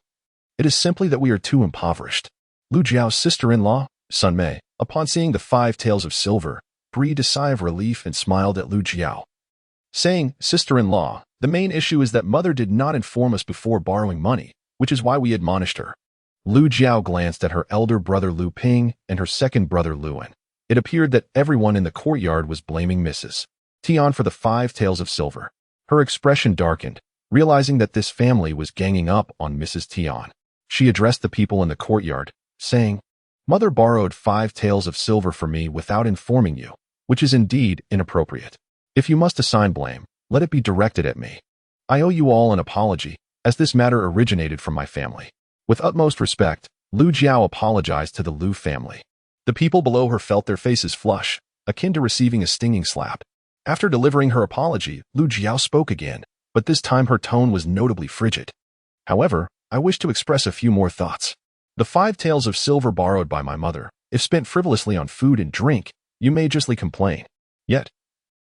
It is simply that we are too impoverished." Lu Jiao's sister-in-law, Sun Mei, upon seeing the 5 taels of silver, breathed a sigh of relief and smiled at Lu Jiao, saying, "Sister-in-law, the main issue is that mother did not inform us before borrowing money, which is why we admonished her." Lu Jiao glanced at her elder brother Lu Ping and her second brother Luan. It appeared that everyone in the courtyard was blaming Mrs. Tian for the 5 taels of silver. Her expression darkened, realizing that this family was ganging up on Mrs. Tian. She addressed the people in the courtyard, saying, "Mother borrowed 5 taels of silver for me without informing you, which is indeed inappropriate. If you must assign blame, let it be directed at me. I owe you all an apology, as this matter originated from my family." With utmost respect, Lu Jiao apologized to the Lu family. The people below her felt their faces flush, akin to receiving a stinging slap. After delivering her apology, Lu Jiao spoke again, but this time her tone was notably frigid. "However, I wish to express a few more thoughts. The 5 taels of silver borrowed by my mother, if spent frivolously on food and drink, you may justly complain. Yet,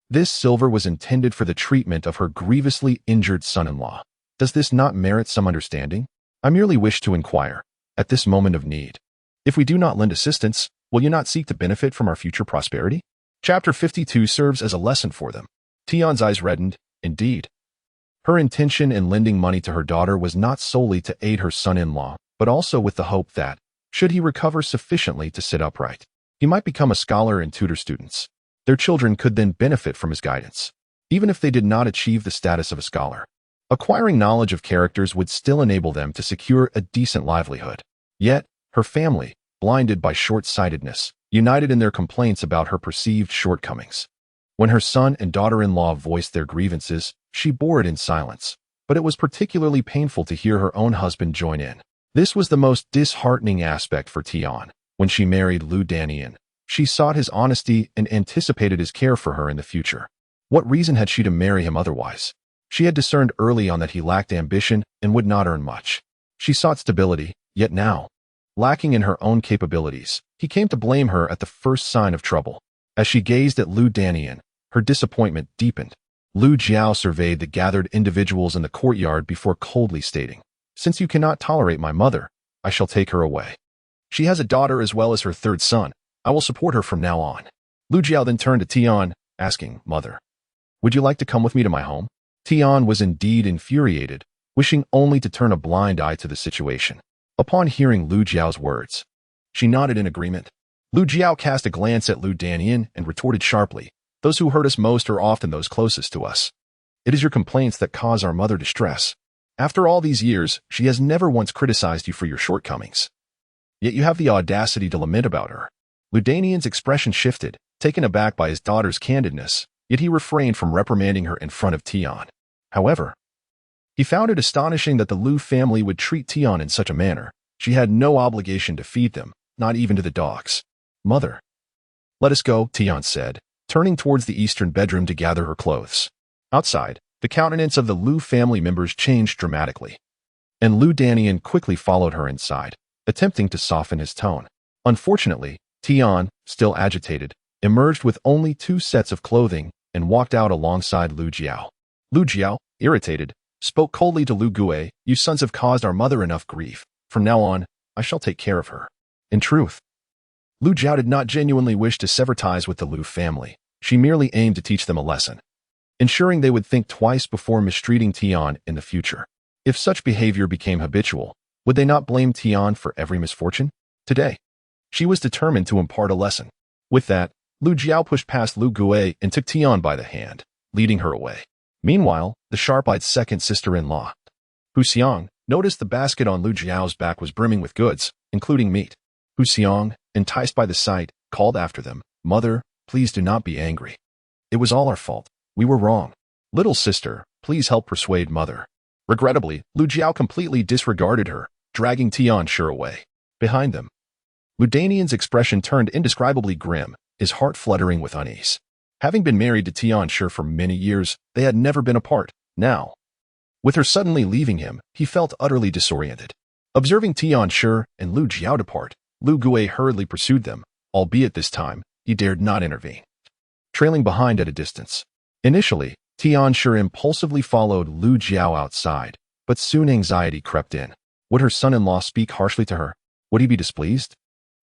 This silver was intended for the treatment of her grievously injured son-in-law. Does this not merit some understanding? I merely wish to inquire, at this moment of need. If we do not lend assistance, will you not seek to benefit from our future prosperity? Chapter 52 serves as a lesson for them. Tian's eyes reddened. Indeed. Her intention in lending money to her daughter was not solely to aid her son-in-law, but also with the hope that, should he recover sufficiently to sit upright, he might become a scholar and tutor students. Their children could then benefit from his guidance, even if they did not achieve the status of a scholar. Acquiring knowledge of characters would still enable them to secure a decent livelihood. Yet, her family, blinded by short-sightedness, united in their complaints about her perceived shortcomings. When her son and daughter-in-law voiced their grievances, she bore it in silence, but it was particularly painful to hear her own husband join in. This was the most disheartening aspect for Tian. When she married Lu Danian, she sought his honesty and anticipated his care for her in the future. What reason had she to marry him otherwise? She had discerned early on that he lacked ambition and would not earn much. She sought stability, yet now, lacking in her own capabilities, he came to blame her at the first sign of trouble. As she gazed at Lu Danian, her disappointment deepened. Lu Jiao surveyed the gathered individuals in the courtyard before coldly stating, "Since you cannot tolerate my mother, I shall take her away. She has a daughter as well as her third son. I will support her from now on." Lu Jiao then turned to Tian, asking, "Mother, would you like to come with me to my home?" Tian was indeed infuriated, wishing only to turn a blind eye to the situation. Upon hearing Lu Jiao's words, she nodded in agreement. Lu Jiao cast a glance at Lu Danian and retorted sharply, "Those who hurt us most are often those closest to us. It is your complaints that cause our mother distress. After all these years, she has never once criticized you for your shortcomings. Yet you have the audacity to lament about her." Lu Danian's expression shifted, taken aback by his daughter's candidness, yet he refrained from reprimanding her in front of Tian. However, he found it astonishing that the Lu family would treat Tian in such a manner. She had no obligation to feed them, not even to the dogs. "Mother, let us go," Tian said, turning towards the eastern bedroom to gather her clothes. Outside, the countenance of the Lu family members changed dramatically, and Lu Danian quickly followed her inside, attempting to soften his tone. Unfortunately, Tian, still agitated, emerged with only 2 sets of clothing and walked out alongside Lu Jiao. Lu Jiao, irritated, spoke coldly to Lu Gue, "You sons have caused our mother enough grief. From now on, I shall take care of her." In truth, Lu Jiao did not genuinely wish to sever ties with the Lu family. She merely aimed to teach them a lesson, ensuring they would think twice before mistreating Tian in the future. If such behavior became habitual, would they not blame Tian for every misfortune? Today, she was determined to impart a lesson. With that, Lu Jiao pushed past Lu Gue and took Tian by the hand, leading her away. Meanwhile, the sharp-eyed second sister-in-law, Hu Xiang, noticed the basket on Lu Jiao's back was brimming with goods, including meat. Hu Xiang, enticed by the sight, called after them, "Mother, please do not be angry. It was all our fault. We were wrong. Little sister, please help persuade mother." Regrettably, Lu Jiao completely disregarded her, dragging Tian Shi away. Behind them, Lu Danian's expression turned indescribably grim, his heart fluttering with unease. Having been married to Tian Shi for many years, they had never been apart. Now, with her suddenly leaving him, he felt utterly disoriented. Observing Tian Shi and Lu Jiao depart, Lu Gue hurriedly pursued them, albeit this time, he dared not intervene, trailing behind at a distance. Initially, Tian Shi impulsively followed Lu Jiao outside, but soon anxiety crept in. Would her son-in-law speak harshly to her? Would he be displeased?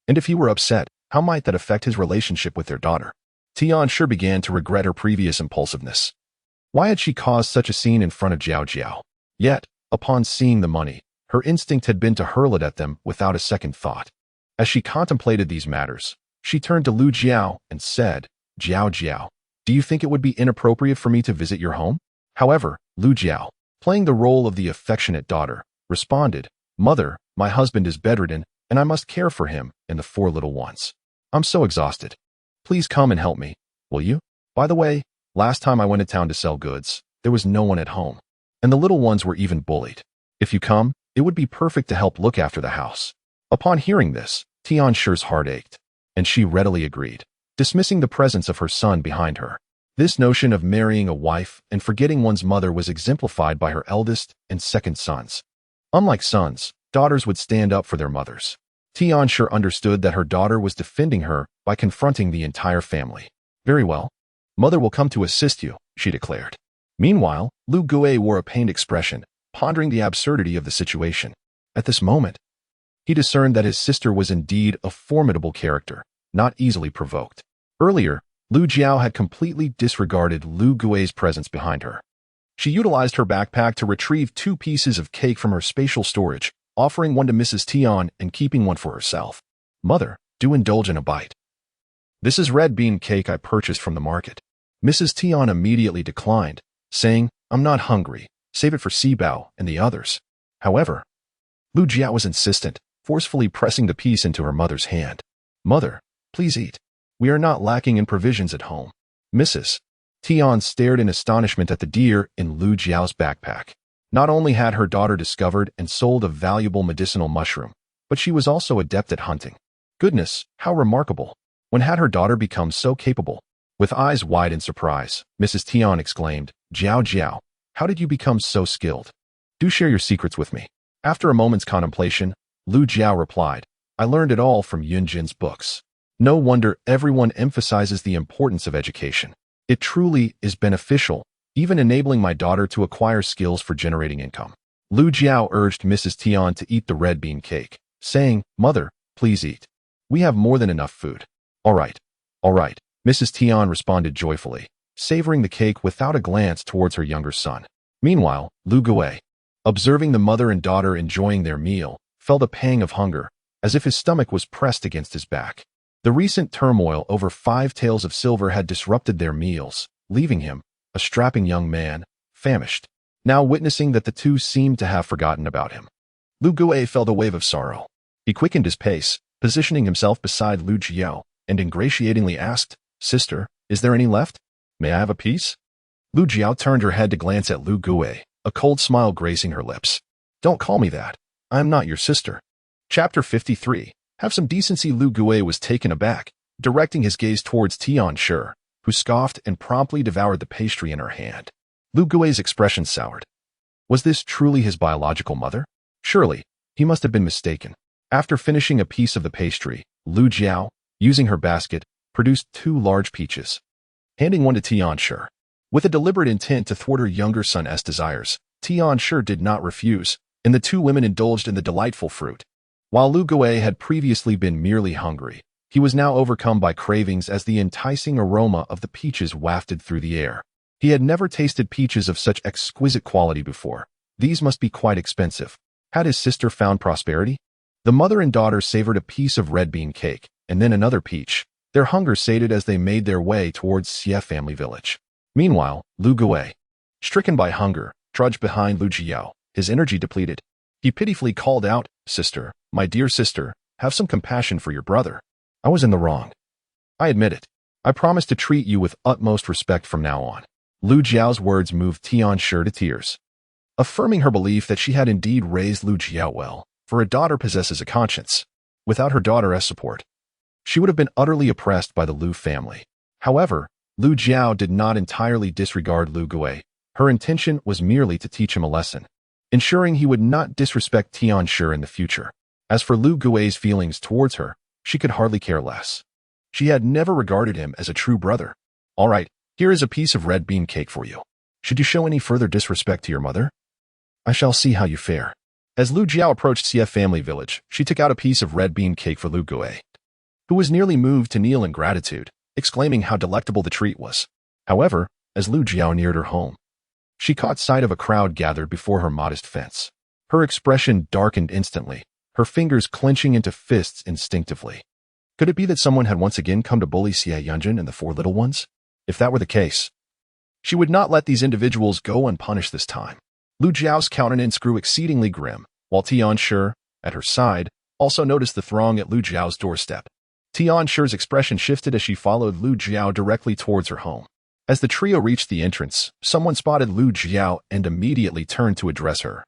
And if he were upset, how might that affect his relationship with their daughter? Tian Shi began to regret her previous impulsiveness. Why had she caused such a scene in front of Jiao Jiao? Yet, upon seeing the money, her instinct had been to hurl it at them without a second thought. As she contemplated these matters, she turned to Lu Jiao and said, "Jiao Jiao, do you think it would be inappropriate for me to visit your home?" However, Lu Jiao, playing the role of the affectionate daughter, responded, "Mother, my husband is bedridden, and I must care for him and the 4 little ones. I'm so exhausted. Please come and help me, will you? By the way, last time I went to town to sell goods, there was no one at home, and the little ones were even bullied. If you come, it would be perfect to help look after the house." Upon hearing this, Tian Shi's heart ached, and she readily agreed, dismissing the presence of her son behind her. This notion of marrying a wife and forgetting one's mother was exemplified by her eldest and second sons. Unlike sons, daughters would stand up for their mothers. Tian Shi understood that her daughter was defending her by confronting the entire family. Very well. Mother will come to assist you, she declared. Meanwhile, Lu Gue wore a pained expression, pondering the absurdity of the situation. At this moment, he discerned that his sister was indeed a formidable character, not easily provoked. Earlier, Lu Jiao had completely disregarded Lu Gue's presence behind her. She utilized her backpack to retrieve 2 pieces of cake from her spatial storage, offering one to Mrs. Tian and keeping one for herself. Mother, do indulge in a bite. This is red bean cake I purchased from the market. Mrs. Tian immediately declined, saying, I'm not hungry, save it for Sibao and the others. However, Lu Jiao was insistent, forcefully pressing the piece into her mother's hand. Mother, please eat. We are not lacking in provisions at home. Mrs. Tian stared in astonishment at the deer in Lu Jiao's backpack. Not only had her daughter discovered and sold a valuable medicinal mushroom, but she was also adept at hunting. Goodness, how remarkable! When had her daughter become so capable? With eyes wide in surprise, Mrs. Tian exclaimed, Jiao Jiao, how did you become so skilled? Do share your secrets with me. After a moment's contemplation, Lu Jiao replied, I learned it all from Yunjin's books. No wonder everyone emphasizes the importance of education. It truly is beneficial, even enabling my daughter to acquire skills for generating income. Lu Jiao urged Mrs. Tian to eat the red bean cake, saying, Mother, please eat. We have more than enough food. All right. Mrs. Tian responded joyfully, savoring the cake without a glance towards her younger son. Meanwhile, Lu Gue, observing the mother and daughter enjoying their meal, felt a pang of hunger, as if his stomach was pressed against his back. The recent turmoil over 5 taels of silver had disrupted their meals, leaving him, a strapping young man, famished. Now witnessing that the two seemed to have forgotten about him, Lu Gue felt a wave of sorrow. He quickened his pace, positioning himself beside Lu Jiao, and ingratiatingly asked, Sister, is there any left? May I have a piece? Lu Jiao turned her head to glance at Lu Gue, a cold smile gracing her lips. Don't call me that. I am not your sister. Chapter 53. Have some decency. Lu Gue was taken aback, directing his gaze towards Tian Shi, who scoffed and promptly devoured the pastry in her hand. Lu Gue's expression soured. Was this truly his biological mother? Surely, he must have been mistaken. After finishing a piece of the pastry, Lu Jiao, using her basket, produced 2 large peaches. Handing one to Tian Shi. With a deliberate intent to thwart her younger son's desires, Tian Shi did not refuse, and the 2 women indulged in the delightful fruit. While Lu Gue had previously been merely hungry, he was now overcome by cravings as the enticing aroma of the peaches wafted through the air. He had never tasted peaches of such exquisite quality before. These must be quite expensive. Had his sister found prosperity? The mother and daughter savored a piece of red bean cake, and then another peach, their hunger sated as they made their way towards Xie family village. Meanwhile, Lu Gue, stricken by hunger, trudged behind Lu Jiao, his energy depleted. He pitifully called out, Sister, my dear sister, have some compassion for your brother. I was in the wrong. I admit it. I promise to treat you with utmost respect from now on. Lu Jiao's words moved Tian Shi to tears, affirming her belief that she had indeed raised Lu Jiao well, for a daughter possesses a conscience. Without her daughter as support, she would have been utterly oppressed by the Lu family. However, Lu Jiao did not entirely disregard Lu Gue. Her intention was merely to teach him a lesson, ensuring he would not disrespect Tian Shi in the future. As for Lu Gue's feelings towards her, she could hardly care less. She had never regarded him as a true brother. All right, here is a piece of red bean cake for you. Should you show any further disrespect to your mother? I shall see how you fare. As Lu Jiao approached Xie family village, she took out a piece of red bean cake for Lu Gue, who was nearly moved to kneel in gratitude, exclaiming how delectable the treat was. However, as Lu Jiao neared her home, she caught sight of a crowd gathered before her modest fence. Her expression darkened instantly, her fingers clenching into fists instinctively. Could it be that someone had once again come to bully Xie Yunjin and the 4 little ones? If that were the case, she would not let these individuals go unpunished this time. Lu Jiao's countenance grew exceedingly grim, while Tian Shi, at her side, also noticed the throng at Lu Jiao's doorstep. Tian Shi's expression shifted as she followed Lu Jiao directly towards her home. As the trio reached the entrance, someone spotted Lu Jiao and immediately turned to address her.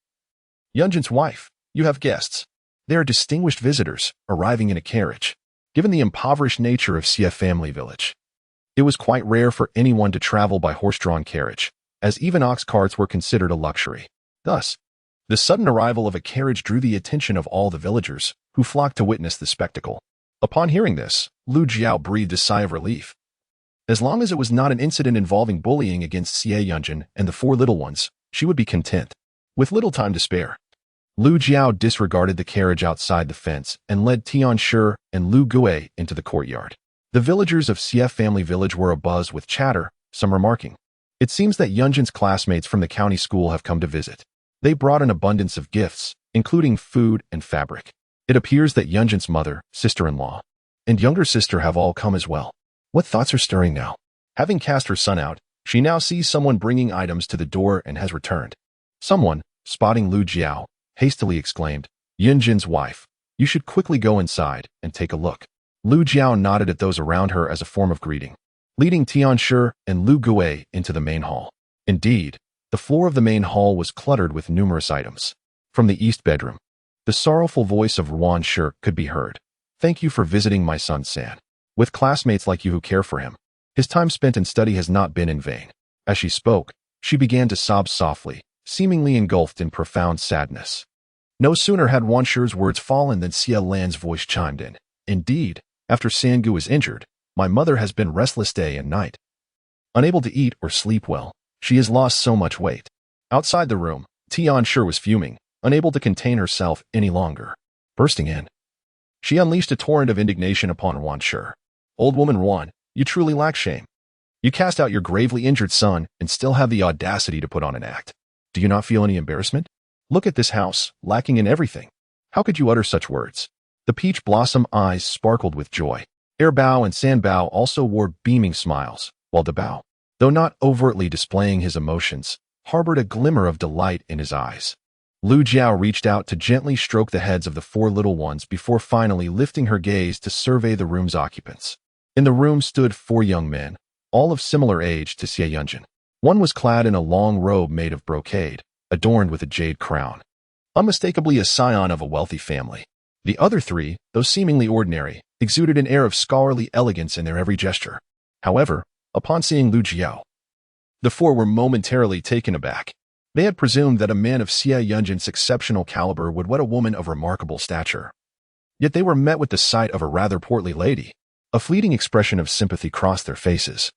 Yunjin's wife, you have guests. They are distinguished visitors, arriving in a carriage. Given the impoverished nature of Xie family village, it was quite rare for anyone to travel by horse-drawn carriage, as even ox carts were considered a luxury. Thus, the sudden arrival of a carriage drew the attention of all the villagers, who flocked to witness the spectacle. Upon hearing this, Lu Jiao breathed a sigh of relief. As long as it was not an incident involving bullying against Xie Yunjin and the four little ones, she would be content. With little time to spare, Lu Jiao disregarded the carriage outside the fence and led Tian Shi and Lu Gui into the courtyard. The villagers of Xie family village were abuzz with chatter, some remarking, "It seems that Yunjin's classmates from the county school have come to visit. They brought an abundance of gifts, including food and fabric. It appears that Yunjin's mother, sister-in-law, and younger sister have all come as well." What thoughts are stirring now? Having cast her son out, she now sees someone bringing items to the door and has returned. Someone, spotting Lu Jiao, hastily exclaimed, "Yunjin's wife, you should quickly go inside and take a look." Lu Jiao nodded at those around her as a form of greeting, leading Tian Shi and Lu Gui into the main hall. Indeed, the floor of the main hall was cluttered with numerous items. From the east bedroom, the sorrowful voice of Ruan Shi could be heard. "Thank you for visiting my son San. With classmates like you who care for him, his time spent in study has not been in vain." As she spoke, she began to sob softly, seemingly engulfed in profound sadness. No sooner had Wan Shi's words fallen than Xie Lan's voice chimed in. "Indeed, after Sangu was injured, my mother has been restless day and night. Unable to eat or sleep well, she has lost so much weight." Outside the room, Tian Shi was fuming, unable to contain herself any longer. Bursting in, she unleashed a torrent of indignation upon Wan Shi. "Old woman Wan, you truly lack shame. You cast out your gravely injured son and still have the audacity to put on an act. Do you not feel any embarrassment? Look at this house, lacking in everything. How could you utter such words?" The peach blossom eyes sparkled with joy. Er Bao and San Bao also wore beaming smiles, while De Bao, though not overtly displaying his emotions, harbored a glimmer of delight in his eyes. Lu Jiao reached out to gently stroke the heads of the four little ones before finally lifting her gaze to survey the room's occupants. In the room stood four young men, all of similar age to Xie Yunjin. One was clad in a long robe made of brocade, adorned with a jade crown, unmistakably a scion of a wealthy family. The other three, though seemingly ordinary, exuded an air of scholarly elegance in their every gesture. However, upon seeing Lu Jiao, the four were momentarily taken aback. They had presumed that a man of Xie Yunjin's exceptional caliber would wed a woman of remarkable stature. Yet they were met with the sight of a rather portly lady. A fleeting expression of sympathy crossed their faces.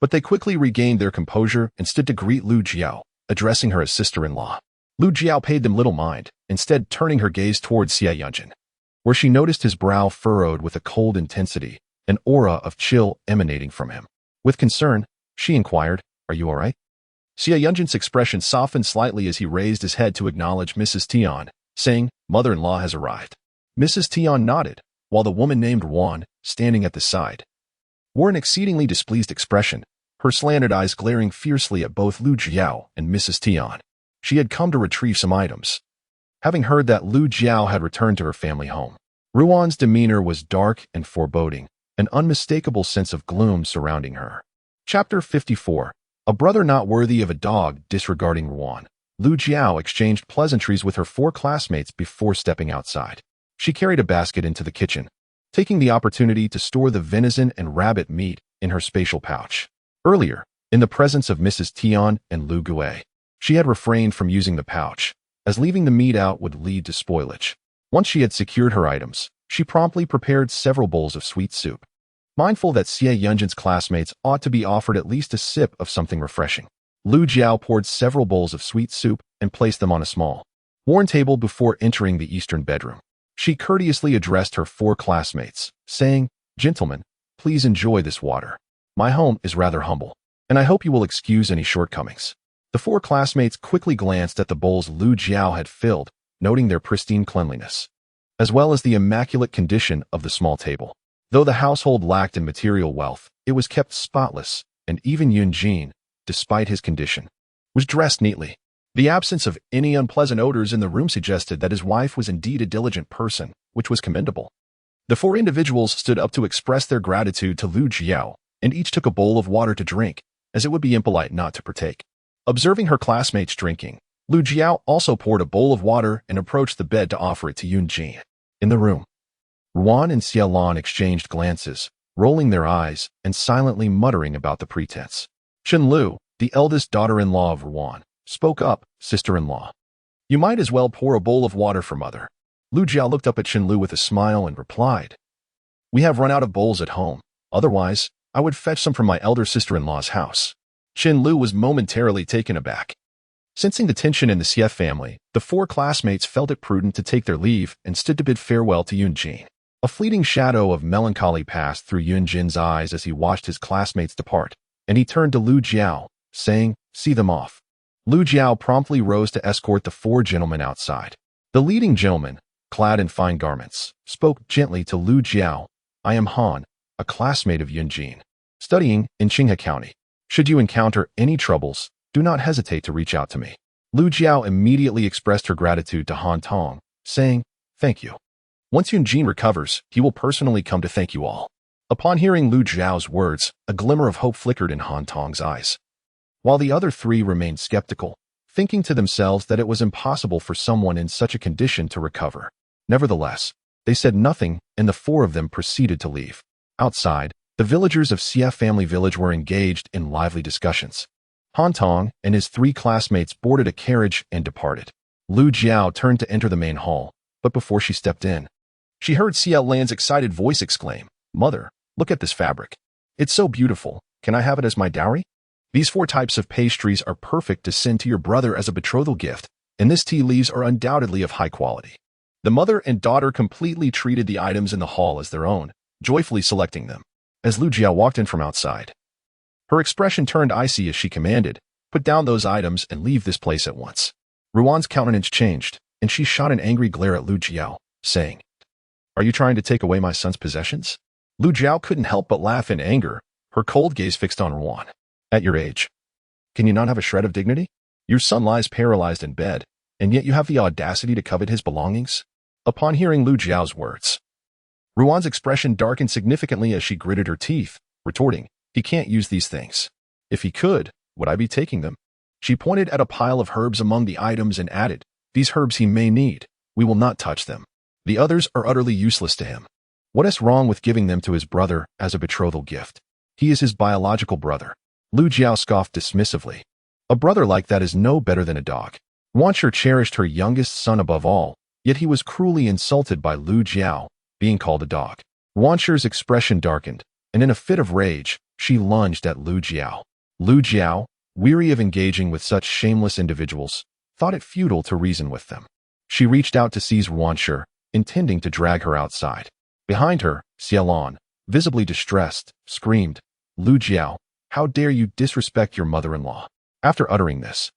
But they quickly regained their composure and stood to greet Lu Jiao, addressing her as sister-in-law. Lu Jiao paid them little mind, instead turning her gaze towards Xie Yunjin, where she noticed his brow furrowed with a cold intensity, an aura of chill emanating from him. With concern, she inquired, "Are you all right?" Xie Yunjin's expression softened slightly as he raised his head to acknowledge Mrs. Tian, saying, "Mother-in-law has arrived." Mrs. Tian nodded, while the woman named Wan, standing at the side, wore an exceedingly displeased expression, her slanted eyes glaring fiercely at both Lu Jiao and Mrs. Tian. She had come to retrieve some items. Having heard that Lu Jiao had returned to her family home, Ruan's demeanor was dark and foreboding, an unmistakable sense of gloom surrounding her. Chapter 54. A brother not worthy of a dog. Disregarding Ruan, Lu Jiao exchanged pleasantries with her four classmates before stepping outside. She carried a basket into the kitchen, taking the opportunity to store the venison and rabbit meat in her spatial pouch. Earlier, in the presence of Mrs. Tian and Lu Gui, she had refrained from using the pouch, as leaving the meat out would lead to spoilage. Once she had secured her items, she promptly prepared several bowls of sweet soup. Mindful that Xie Yunjin's classmates ought to be offered at least a sip of something refreshing, Lu Jiao poured several bowls of sweet soup and placed them on a small, worn table before entering the eastern bedroom. She courteously addressed her four classmates, saying, "Gentlemen, please enjoy this water. My home is rather humble, and I hope you will excuse any shortcomings." The four classmates quickly glanced at the bowls Lu Jiao had filled, noting their pristine cleanliness, as well as the immaculate condition of the small table. Though the household lacked in material wealth, it was kept spotless, and even Yunjin, despite his condition, was dressed neatly. The absence of any unpleasant odors in the room suggested that his wife was indeed a diligent person, which was commendable. The four individuals stood up to express their gratitude to Lu Jiao, and each took a bowl of water to drink, as it would be impolite not to partake. Observing her classmates drinking, Lu Jiao also poured a bowl of water and approached the bed to offer it to Yunjin. In the room, Ruan and Xie Lan exchanged glances, rolling their eyes and silently muttering about the pretense. Chen Lu, the eldest daughter-in-law of Ruan, spoke up, "Sister-in-law, you might as well pour a bowl of water for mother." Lu Jiao looked up at Chen Lu with a smile and replied, "We have run out of bowls at home. Otherwise, I would fetch some from my elder sister-in-law's house. Qin Lu was momentarily taken aback. Sensing the tension in the Xie family, the four classmates felt it prudent to take their leave and stood to bid farewell to Yunjin. A fleeting shadow of melancholy passed through Yunjin's eyes as he watched his classmates depart, and he turned to Lu Jiao, saying, "See them off." Lu Jiao promptly rose to escort the four gentlemen outside. The leading gentleman, clad in fine garments, spoke gently to Lu Jiao. "I am Han, a classmate of Yunjin, studying in Qinghe County. Should you encounter any troubles, do not hesitate to reach out to me." Lu Jiao immediately expressed her gratitude to Han Tong, saying, "Thank you. Once Yunjin recovers, he will personally come to thank you all." Upon hearing Lu Jiao's words, a glimmer of hope flickered in Han Tong's eyes, while the other three remained skeptical, thinking to themselves that it was impossible for someone in such a condition to recover. Nevertheless, they said nothing, and the four of them proceeded to leave. Outside, the villagers of Xie family village were engaged in lively discussions. Han Tong and his three classmates boarded a carriage and departed. Lu Jiao turned to enter the main hall, but before she stepped in, she heard Xie Lan's excited voice exclaim, "Mother, look at this fabric. It's so beautiful. Can I have it as my dowry? These 4 types of pastries are perfect to send to your brother as a betrothal gift, and these tea leaves are undoubtedly of high quality." The mother and daughter completely treated the items in the hall as their own, joyfully selecting them. As Lu Jiao walked in from outside, her expression turned icy as she commanded, "Put down those items and leave this place at once." Ruan's countenance changed, and she shot an angry glare at Lu Jiao, saying, "Are you trying to take away my son's possessions?" Lu Jiao couldn't help but laugh in anger, her cold gaze fixed on Ruan. "At your age, can you not have a shred of dignity? Your son lies paralyzed in bed, and yet you have the audacity to covet his belongings?" Upon hearing Lu Jiao's words, Ruan's expression darkened significantly as she gritted her teeth, retorting, "He can't use these things. If he could, would I be taking them?" She pointed at a pile of herbs among the items and added, "These herbs he may need. We will not touch them. The others are utterly useless to him. What is wrong with giving them to his brother as a betrothal gift? He is his biological brother." Lu Jiao scoffed dismissively. "A brother like that is no better than a dog." Wanshur cherished her youngest son above all, yet he was cruelly insulted by Lu Jiao, being called a dog. Wanshur's expression darkened, and in a fit of rage, she lunged at Lu Jiao. Lu Jiao, weary of engaging with such shameless individuals, thought it futile to reason with them. She reached out to seize Wanshur, intending to drag her outside. Behind her, Xie Lan, visibly distressed, screamed, "Lu Jiao, how dare you disrespect your mother-in-law?" After uttering this,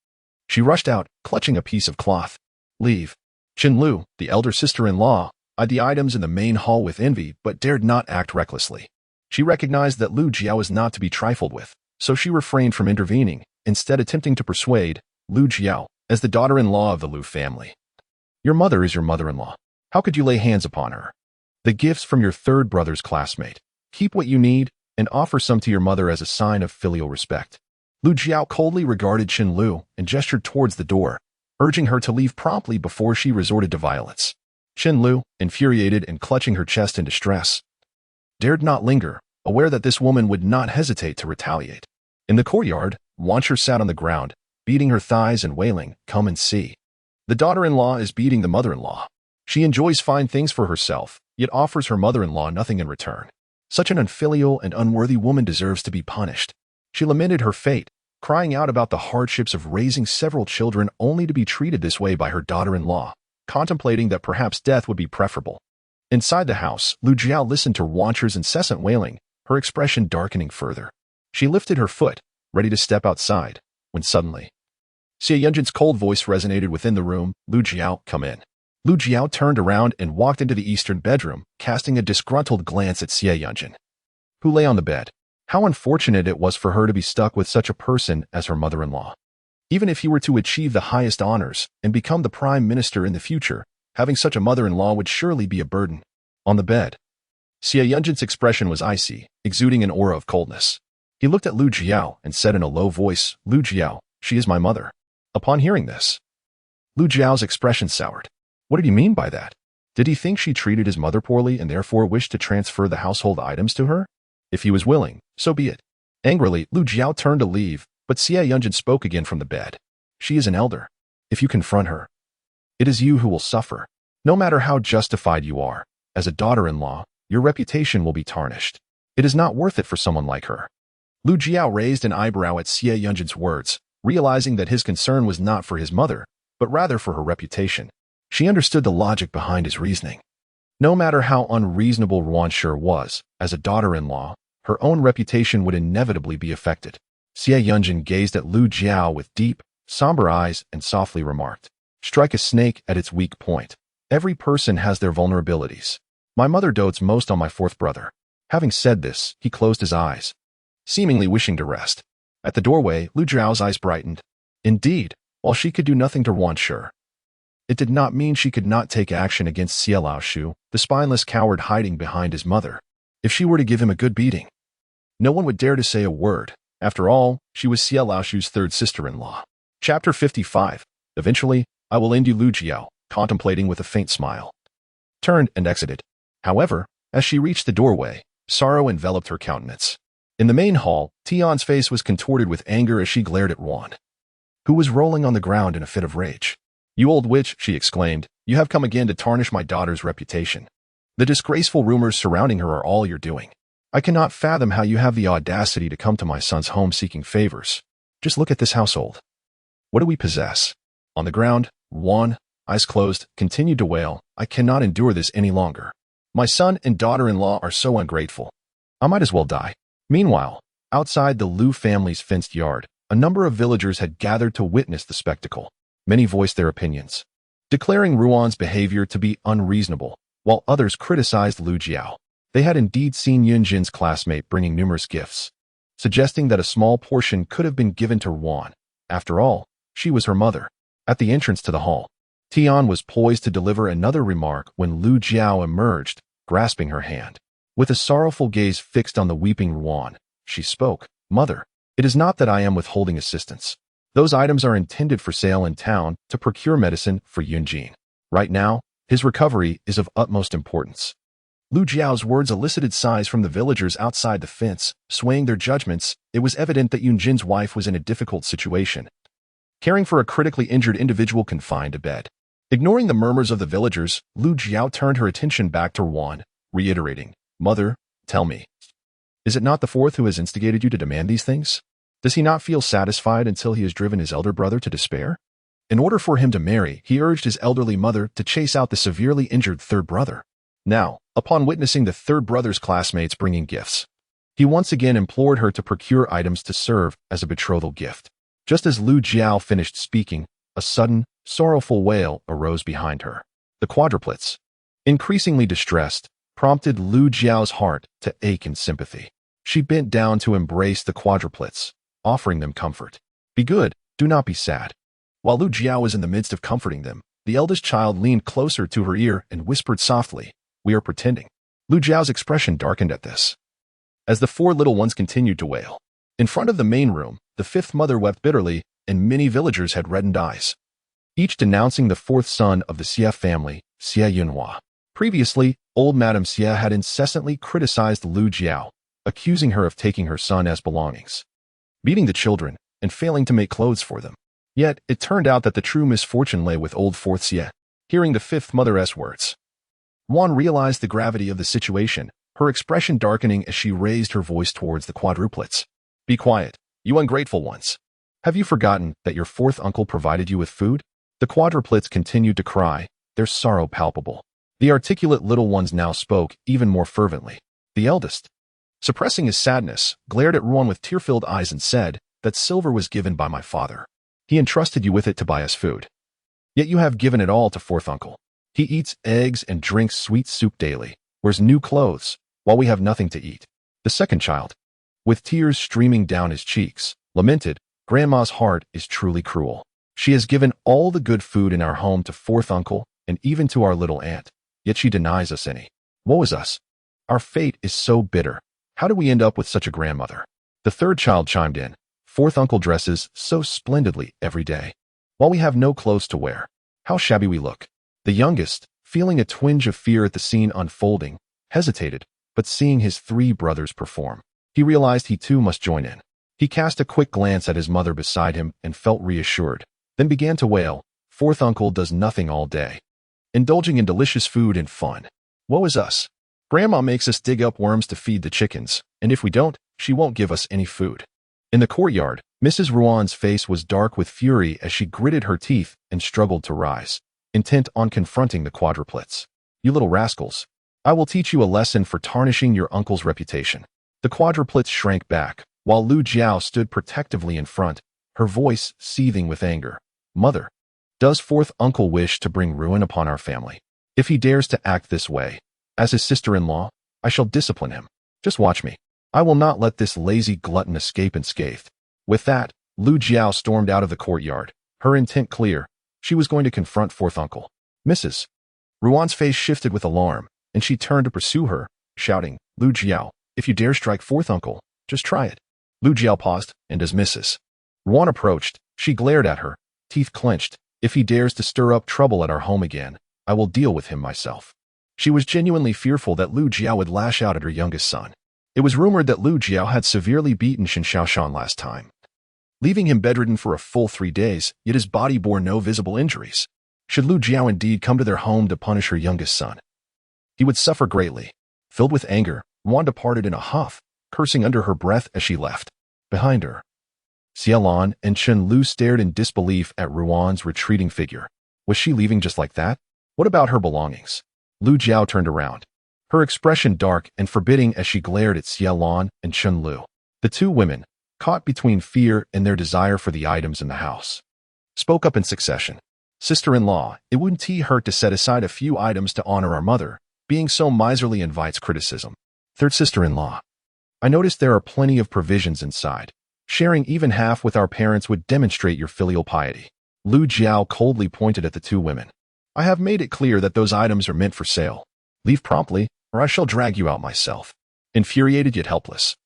she rushed out, clutching a piece of cloth. "Leave." Qin Lu, the elder sister-in-law, eyed the items in the main hall with envy but dared not act recklessly. She recognized that Lu Jiao was not to be trifled with, so she refrained from intervening, instead attempting to persuade Lu Jiao, as the daughter-in-law of the Lu family. "Your mother is your mother-in-law. How could you lay hands upon her? The gifts from your third brother's classmate. Keep what you need and offer some to your mother as a sign of filial respect." Lu Jiao coldly regarded Qin Lu and gestured towards the door, urging her to leave promptly before she resorted to violence. Qin Lu, infuriated and clutching her chest in distress, dared not linger, aware that this woman would not hesitate to retaliate. In the courtyard, Wanshur sat on the ground, beating her thighs and wailing, "Come and see. The daughter-in-law is beating the mother-in-law. She enjoys fine things for herself, yet offers her mother-in-law nothing in return. Such an unfilial and unworthy woman deserves to be punished." She lamented her fate, crying out about the hardships of raising several children only to be treated this way by her daughter-in-law, contemplating that perhaps death would be preferable. Inside the house, Lu Jiao listened to Wanshur's incessant wailing, her expression darkening further. She lifted her foot, ready to step outside, when suddenly, Xie Yunjin's cold voice resonated within the room, "Lu Jiao, come in." Lu Jiao turned around and walked into the eastern bedroom, casting a disgruntled glance at Xie Yunjin, who lay on the bed. How unfortunate it was for her to be stuck with such a person as her mother-in-law. Even if he were to achieve the highest honors and become the prime minister in the future, having such a mother-in-law would surely be a burden. On the bed, Xie Yunjin's expression was icy, exuding an aura of coldness. He looked at Lu Jiao and said in a low voice, "Lu Jiao, she is my mother." Upon hearing this, Lu Jiao's expression soured. What did he mean by that? Did he think she treated his mother poorly and therefore wished to transfer the household items to her? If he was willing, so be it. Angrily, Lu Jiao turned to leave, but Xie Yunjin spoke again from the bed. "She is an elder. If you confront her, it is you who will suffer. No matter how justified you are, as a daughter-in-law, your reputation will be tarnished." It is not worth it for someone like her. Lu Jiao raised an eyebrow at Xie Yunjin's words, realizing that his concern was not for his mother, but rather for her reputation. She understood the logic behind his reasoning. No matter how unreasonable Ruanshe was, as a daughter-in-law, her own reputation would inevitably be affected. Xie Yunjin gazed at Lu Jiao with deep, somber eyes and softly remarked, "Strike a snake at its weak point. Every person has their vulnerabilities. My mother dotes most on my fourth brother." Having said this, he closed his eyes, seemingly wishing to rest. At the doorway, Lu Jiao's eyes brightened. Indeed, while she could do nothing to Ruanshe, it did not mean she could not take action against Xie Laoshu, the spineless coward hiding behind his mother. If she were to give him a good beating, no one would dare to say a word. After all, she was Xie Laoshu's third sister-in-law. Chapter 55. Eventually, I will end you. Lu Jiao, contemplating with a faint smile, turned and exited. However, as she reached the doorway, sorrow enveloped her countenance. In the main hall, Tian's face was contorted with anger as she glared at Ruan, who was rolling on the ground in a fit of rage. "You old witch," she exclaimed, "you have come again to tarnish my daughter's reputation. The disgraceful rumors surrounding her are all you're doing. I cannot fathom how you have the audacity to come to my son's home seeking favors. Just look at this household. What do we possess?" On the ground, Ruan, eyes closed, continued to wail, "I cannot endure this any longer. My son and daughter-in-law are so ungrateful. I might as well die." Meanwhile, outside the Lu family's fenced yard, a number of villagers had gathered to witness the spectacle. Many voiced their opinions, declaring Ruan's behavior to be unreasonable, while others criticized Lu Jiao. They had indeed seen Yunjin's classmate bringing numerous gifts, suggesting that a small portion could have been given to Ruan. After all, she was her mother. At the entrance to the hall, Tian was poised to deliver another remark when Lu Jiao emerged, grasping her hand. With a sorrowful gaze fixed on the weeping Ruan, she spoke, "Mother, it is not that I am withholding assistance. Those items are intended for sale in town to procure medicine for Yunjin. Right now, his recovery is of utmost importance." Lu Jiao's words elicited sighs from the villagers outside the fence, swaying their judgments. It was evident that Yunjin's wife was in a difficult situation, caring for a critically injured individual confined to bed. Ignoring the murmurs of the villagers, Lu Jiao turned her attention back to Ruan, reiterating, "Mother, tell me, is it not the fourth who has instigated you to demand these things? Does he not feel satisfied until he has driven his elder brother to despair?" In order for him to marry, he urged his elderly mother to chase out the severely injured third brother. Now, upon witnessing the third brother's classmates bringing gifts, he once again implored her to procure items to serve as a betrothal gift. Just as Lu Jiao finished speaking, a sudden, sorrowful wail arose behind her. The quadruplets, increasingly distressed, prompted Lu Jiao's heart to ache in sympathy. She bent down to embrace the quadruplets, offering them comfort. "Be good, do not be sad." While Lu Jiao was in the midst of comforting them, the eldest child leaned closer to her ear and whispered softly, "We are pretending." Lu Jiao's expression darkened at this, as the four little ones continued to wail. In front of the main room, the fifth mother wept bitterly, and many villagers had reddened eyes, each denouncing the fourth son of the Xie family, Xie Yunhua. Previously, old Madame Xie had incessantly criticized Lu Jiao, accusing her of taking her son as belongings, beating the children, and failing to make clothes for them. Yet, it turned out that the true misfortune lay with old fourth Xie. Hearing the fifth mother's words, Ruan realized the gravity of the situation, her expression darkening as she raised her voice towards the quadruplets. "Be quiet, you ungrateful ones. Have you forgotten that your fourth uncle provided you with food?" The quadruplets continued to cry, their sorrow palpable. The articulate little ones now spoke even more fervently. The eldest, suppressing his sadness, glared at Ruan with tear-filled eyes and said, "That silver was given by my father. He entrusted you with it to buy us food. Yet you have given it all to fourth uncle. He eats eggs and drinks sweet soup daily, wears new clothes, while we have nothing to eat." The second child, with tears streaming down his cheeks, lamented, "Grandma's heart is truly cruel. She has given all the good food in our home to fourth uncle and even to our little aunt, yet she denies us any. Woe is us. Our fate is so bitter. How do we end up with such a grandmother?" The third child chimed in, "Fourth uncle dresses so splendidly every day, while we have no clothes to wear. How shabby we look." The youngest, feeling a twinge of fear at the scene unfolding, hesitated, but seeing his three brothers perform, he realized he too must join in. He cast a quick glance at his mother beside him and felt reassured, then began to wail, "Fourth uncle does nothing all day, indulging in delicious food and fun. Woe is us. Grandma makes us dig up worms to feed the chickens, and if we don't, she won't give us any food. In the courtyard, Mrs. Ruan's face was dark with fury as she gritted her teeth and struggled to rise, intent on confronting the quadruplets. You little rascals. I will teach you a lesson for tarnishing your uncle's reputation. The quadruplets shrank back, while Lu Jiao stood protectively in front, her voice seething with anger. Mother, does fourth uncle wish to bring ruin upon our family? If he dares to act this way, as his sister-in-law, I shall discipline him. Just watch me. I will not let this lazy glutton escape unscathed. With that, Lu Jiao stormed out of the courtyard, her intent clear. She was going to confront fourth uncle. Mrs. Ruan's face shifted with alarm, and she turned to pursue her, shouting, Lu Jiao, if you dare strike fourth uncle, just try it. Lu Jiao paused, and as Mrs. Ruan approached, she glared at her, teeth clenched. If he dares to stir up trouble at our home again, I will deal with him myself. She was genuinely fearful that Lu Jiao would lash out at her youngest son. It was rumored that Lu Jiao had severely beaten Shen Xiaoshan last time, leaving him bedridden for a full 3 days, yet his body bore no visible injuries. Should Lu Jiao indeed come to their home to punish her youngest son, he would suffer greatly. Filled with anger, Ruan departed in a huff, cursing under her breath as she left. Behind her, Xiaolan and Chen Lu stared in disbelief at Ruan's retreating figure. Was she leaving just like that? What about her belongings? Lu Jiao turned around, her expression dark and forbidding as she glared at Xiaolan and Chen Lu. The two women, caught between fear and their desire for the items in the house, spoke up in succession. Sister-in-law, it wouldn't hurt to set aside a few items to honor our mother. Being so miserly invites criticism. Third sister-in-law, I noticed there are plenty of provisions inside. Sharing even half with our parents would demonstrate your filial piety. Lu Jiao coldly pointed at the two women. I have made it clear that those items are meant for sale. Leave promptly, or I shall drag you out myself. Infuriated yet helpless,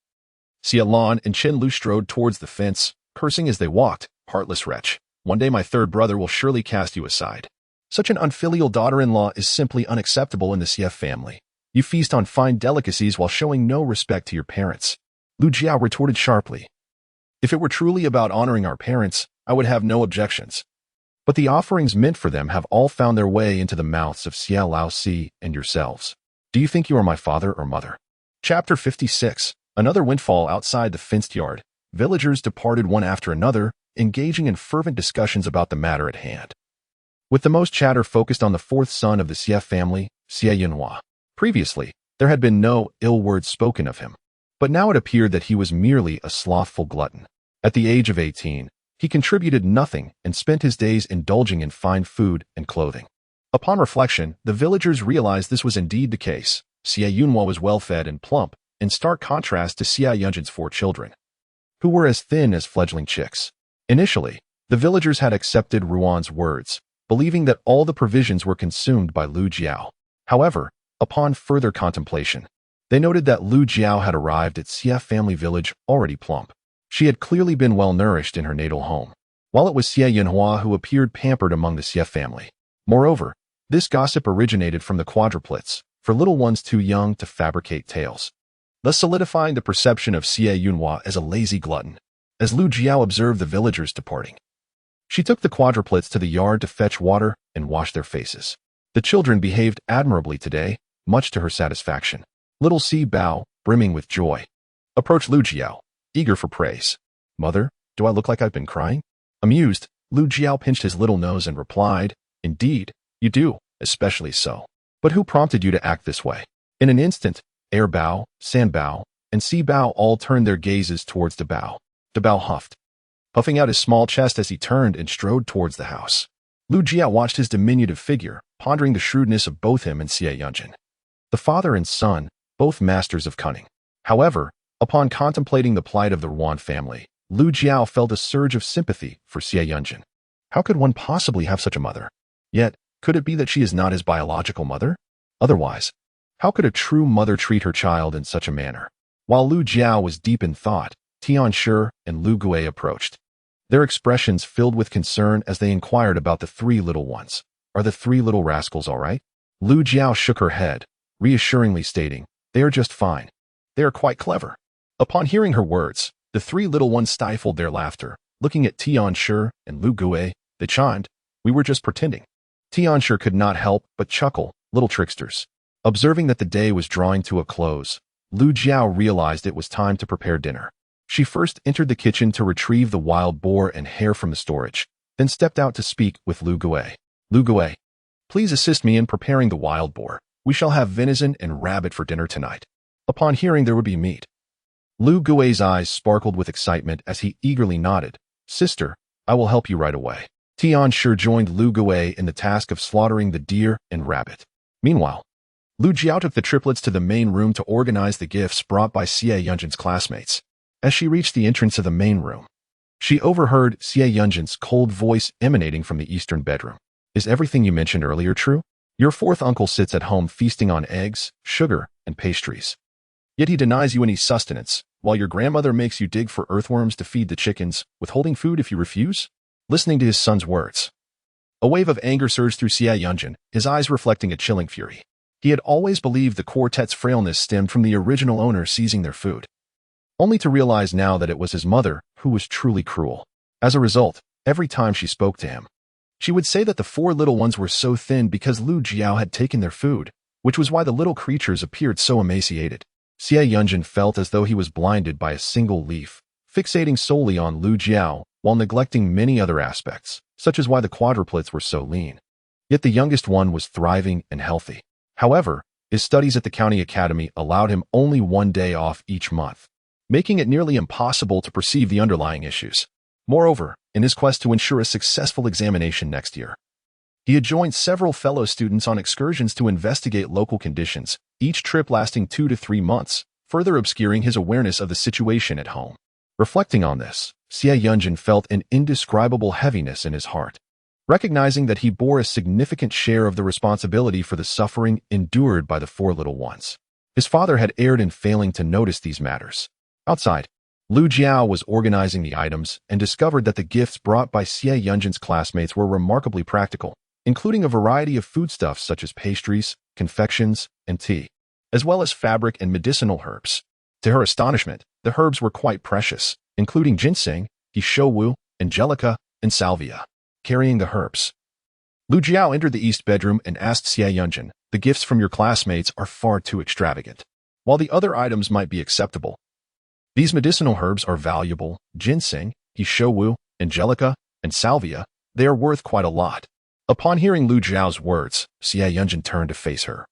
Xiaolan and Chen Lu strode towards the fence, cursing as they walked. Heartless wretch. One day my third brother will surely cast you aside. Such an unfilial daughter-in-law is simply unacceptable in the CF family. You feast on fine delicacies while showing no respect to your parents. Lu Jiao retorted sharply. If it were truly about honoring our parents, I would have no objections. But the offerings meant for them have all found their way into the mouths of Xia Laosi and yourselves. Do you think you are my father or mother? Chapter 56. Another windfall outside the fenced yard. Villagers departed one after another, engaging in fervent discussions about the matter at hand, with the most chatter focused on the fourth son of the Xie family, Xie Yunhua. Previously, there had been no ill word spoken of him, but now it appeared that he was merely a slothful glutton. At the age of 18, he contributed nothing and spent his days indulging in fine food and clothing. Upon reflection, the villagers realized this was indeed the case. Xie Yunhua was well-fed and plump, in stark contrast to Xie Yunjin's 4 children, who were as thin as fledgling chicks. Initially, the villagers had accepted Ruan's words, believing that all the provisions were consumed by Lu Jiao. However, upon further contemplation, they noted that Lu Jiao had arrived at Xie family village already plump. She had clearly been well-nourished in her natal home, while it was Xie Yunhua who appeared pampered among the Xie family. Moreover, this gossip originated from the quadruplets, for little ones too young to fabricate tales, thus solidifying the perception of Xie Yunhua as a lazy glutton. As Lu Jiao observed the villagers departing, she took the quadruplets to the yard to fetch water and wash their faces. The children behaved admirably today, much to her satisfaction. Little Si Bao, brimming with joy, approached Lu Jiao, eager for praise. Mother, do I look like I've been crying? Amused, Lu Jiao pinched his little nose and replied, Indeed, you do, especially so. But who prompted you to act this way? In an instant, Air Bao, San Bao, and Si Bao all turned their gazes towards De Bao. De Bao huffed, puffing out his small chest as he turned and strode towards the house. Lu Jiao watched his diminutive figure, pondering the shrewdness of both him and Xie Yunjin. The father and son, both masters of cunning. However, upon contemplating the plight of the Ruan family, Lu Jiao felt a surge of sympathy for Xie Yunjin. How could one possibly have such a mother? Yet, could it be that she is not his biological mother? Otherwise, how could a true mother treat her child in such a manner? While Lu Jiao was deep in thought, Tian Shi and Lu Gui approached, their expressions filled with concern as they inquired about the 3 little ones. Are the 3 little rascals all right? Lu Jiao shook her head, reassuringly stating, They are just fine. They are quite clever. Upon hearing her words, the 3 little ones stifled their laughter. Looking at Tian Shi and Lu Gui, they chimed, We were just pretending. Tian Shi could not help but chuckle, little tricksters. Observing that the day was drawing to a close, Lu Jiao realized it was time to prepare dinner. She first entered the kitchen to retrieve the wild boar and hare from the storage, then stepped out to speak with Lu Gui. Lu Gui, please assist me in preparing the wild boar. We shall have venison and rabbit for dinner tonight. Upon hearing there would be meat, Lu Gui's eyes sparkled with excitement as he eagerly nodded. Sister, I will help you right away. Tian Shi joined Lu Gui in the task of slaughtering the deer and rabbit. Meanwhile, Lu Jiao took the triplets to the main room to organize the gifts brought by Xie Yunjin's classmates. As she reached the entrance of the main room, she overheard Xie Yunjin's cold voice emanating from the eastern bedroom. Is everything you mentioned earlier true? Your fourth uncle sits at home feasting on eggs, sugar, and pastries. Yet he denies you any sustenance, while your grandmother makes you dig for earthworms to feed the chickens, withholding food if you refuse? Listening to his son's words, a wave of anger surged through Xie Yunjin, his eyes reflecting a chilling fury. He had always believed the quartet's frailness stemmed from the original owner seizing their food, only to realize now that it was his mother who was truly cruel. As a result, every time she spoke to him, she would say that the four little ones were so thin because Lu Jiao had taken their food, which was why the little creatures appeared so emaciated. Xie Yunjin felt as though he was blinded by a single leaf, fixating solely on Lu Jiao while neglecting many other aspects, such as why the quadruplets were so lean. Yet the youngest one was thriving and healthy. However, his studies at the county academy allowed him only one day off each month, making it nearly impossible to perceive the underlying issues. Moreover, in his quest to ensure a successful examination next year, he had joined several fellow students on excursions to investigate local conditions, each trip lasting 2 to 3 months, further obscuring his awareness of the situation at home. Reflecting on this, Xie Yunjin felt an indescribable heaviness in his heart, recognizing that he bore a significant share of the responsibility for the suffering endured by the four little ones. His father had erred in failing to notice these matters. Outside, Lu Jiao was organizing the items and discovered that the gifts brought by Xie Yunjin's classmates were remarkably practical, including a variety of foodstuffs such as pastries, confections, and tea, as well as fabric and medicinal herbs. To her astonishment, the herbs were quite precious, including ginseng, hishowu, angelica, and salvia. Carrying the herbs, Lu Jiao entered the east bedroom and asked Xie Yunjin, the gifts from your classmates are far too extravagant. While the other items might be acceptable, these medicinal herbs are valuable. Ginseng, hishowu, angelica, and salvia, they are worth quite a lot. Upon hearing Lu Jiao's words, Xie Yunjin turned to face her,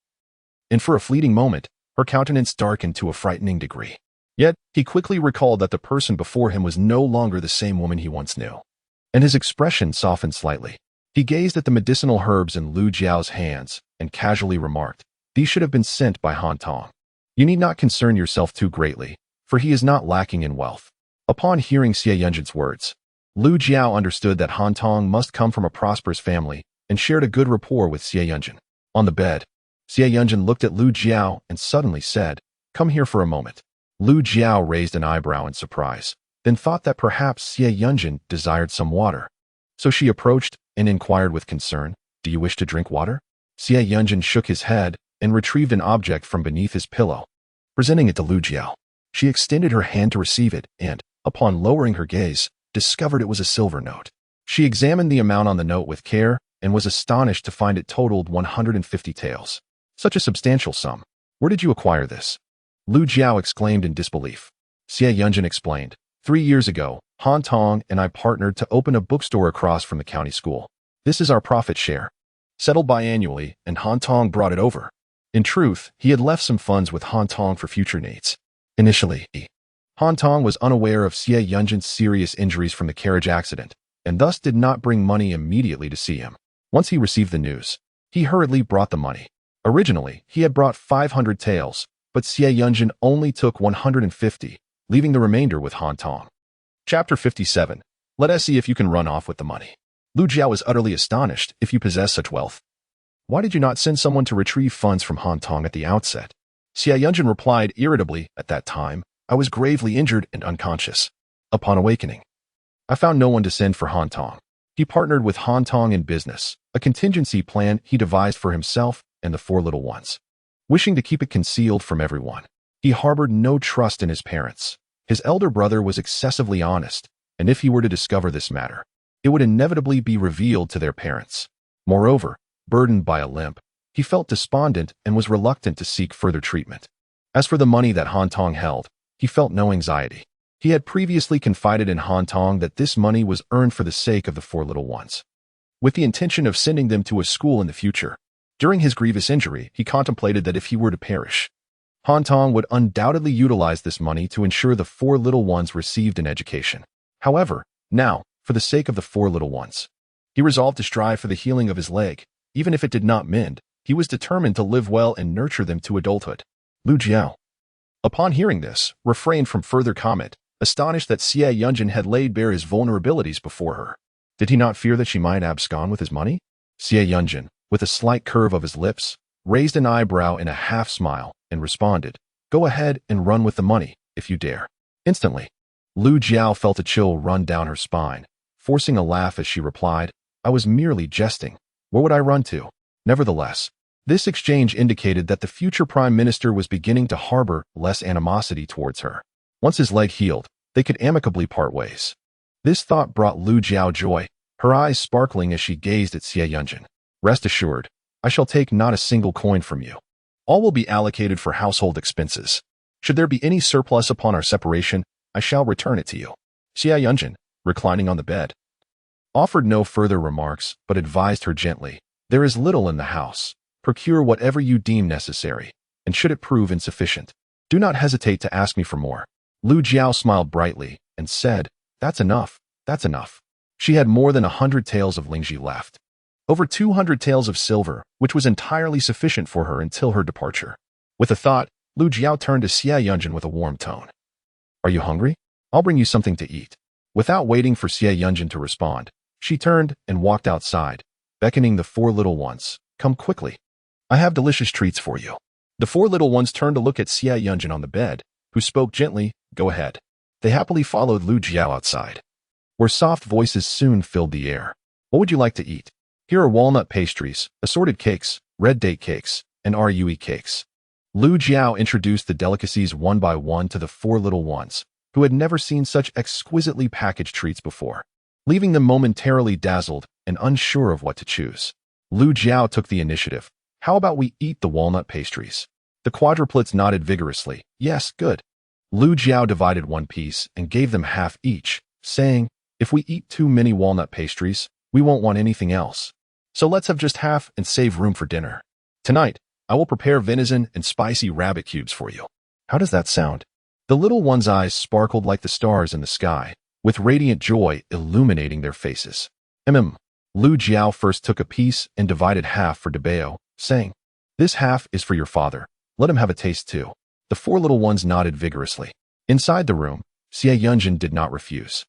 and for a fleeting moment, her countenance darkened to a frightening degree. Yet, he quickly recalled that the person before him was no longer the same woman he once knew, and his expression softened slightly. He gazed at the medicinal herbs in Lu Jiao's hands and casually remarked, these should have been sent by Han Tong. You need not concern yourself too greatly, for he is not lacking in wealth. Upon hearing Xie Yunjin's words, Lu Jiao understood that Han Tong must come from a prosperous family and shared a good rapport with Xie Yunjin. On the bed, Xie Yunjin looked at Lu Jiao and suddenly said, come here for a moment. Lu Jiao raised an eyebrow in surprise, then thought that perhaps Xie Yunjin desired some water. So she approached and inquired with concern, do you wish to drink water? Xie Yunjin shook his head and retrieved an object from beneath his pillow. Presenting it to Lu Jiao, she extended her hand to receive it and, upon lowering her gaze, discovered it was a silver note. She examined the amount on the note with care and was astonished to find it totaled 150 taels. Such a substantial sum. Where did you acquire this? Lu Jiao exclaimed in disbelief. Xie Yunjin explained, 3 years ago, Han Tong and I partnered to open a bookstore across from the county school. This is our profit share, settled biannually, and Han Tong brought it over. In truth, he had left some funds with Han Tong for future needs. Initially, Han Tong was unaware of Xie Yunjin's serious injuries from the carriage accident, and thus did not bring money immediately to see him. Once he received the news, he hurriedly brought the money. Originally, he had brought 500 taels, but Xie Yunjin only took 150, leaving the remainder with Han Tong. Chapter 57. Let us see if you can run off with the money. Lu Jiao was utterly astonished. If you possess such wealth, why did you not send someone to retrieve funds from Han Tong at the outset? Xie Yunjin replied irritably, at that time, I was gravely injured and unconscious. Upon awakening, I found no one to send for Han Tong. He partnered with Han Tong in business, a contingency plan he devised for himself and the four little ones. Wishing to keep it concealed from everyone, he harbored no trust in his parents. His elder brother was excessively honest, and if he were to discover this matter, it would inevitably be revealed to their parents. Moreover, burdened by a limp, He felt despondent and was reluctant to seek further treatment. As for the money that Han Tong held, he felt no anxiety. He had previously confided in Han Tong that this money was earned for the sake of the four little ones, with the intention of sending them to a school in the future. During his grievous injury, he contemplated that if he were to perish, Han Tong would undoubtedly utilize this money to ensure the four little ones received an education. However, now, for the sake of the four little ones, he resolved to strive for the healing of his leg. Even if it did not mend, he was determined to live well and nurture them to adulthood. Lu Jiao, upon hearing this, refrained from further comment, astonished that Xie Yunjin had laid bare his vulnerabilities before her. Did he not fear that she might abscond with his money? Xie Yunjin, with a slight curve of his lips, raised an eyebrow in a half-smile and responded, "Go ahead and run with the money, if you dare." Instantly, Lu Jiao felt a chill run down her spine, forcing a laugh as she replied, "I was merely jesting. Where would I run to?" Nevertheless, this exchange indicated that the future prime minister was beginning to harbor less animosity towards her. Once his leg healed, they could amicably part ways. This thought brought Lu Jiao joy, her eyes sparkling as she gazed at Xie Yunjin. "Rest assured, I shall take not a single coin from you. All will be allocated for household expenses. Should there be any surplus upon our separation, I shall return it to you." Xie Yunjin, reclining on the bed, offered no further remarks but advised her gently, "There is little in the house. Procure whatever you deem necessary, and should it prove insufficient, do not hesitate to ask me for more." Lu Jiao smiled brightly and said, "That's enough, that's enough." She had more than 100 taels of lingji left. Over 200 taels of silver, which was entirely sufficient for her until her departure. With a thought, Lu Jiao turned to Xie Yunjin with a warm tone. "Are you hungry? I'll bring you something to eat." Without waiting for Xie Yunjin to respond, she turned and walked outside, beckoning the four little ones, "Come quickly. I have delicious treats for you." The four little ones turned to look at Xie Yunjin on the bed, who spoke gently, "Go ahead." They happily followed Lu Jiao outside, where soft voices soon filled the air. "What would you like to eat? Here are walnut pastries, assorted cakes, red date cakes, and rue cakes." Lu Jiao introduced the delicacies one by one to the four little ones, who had never seen such exquisitely packaged treats before, leaving them momentarily dazzled and unsure of what to choose. Lu Jiao took the initiative. "How about we eat the walnut pastries?" The quadruplets nodded vigorously. "Yes, good." Lu Jiao divided one piece and gave them half each, saying, "If we eat too many walnut pastries, we won't want anything else. So let's have just half and save room for dinner. Tonight, I will prepare venison and spicy rabbit cubes for you." How does that sound? The little one's eyes sparkled like the stars in the sky, with radiant joy illuminating their faces. Lu Jiao first took a piece and divided half for Debao, saying, "This half is for your father. Let him have a taste too." The four little ones nodded vigorously. Inside the room, Xie Yunjin did not refuse,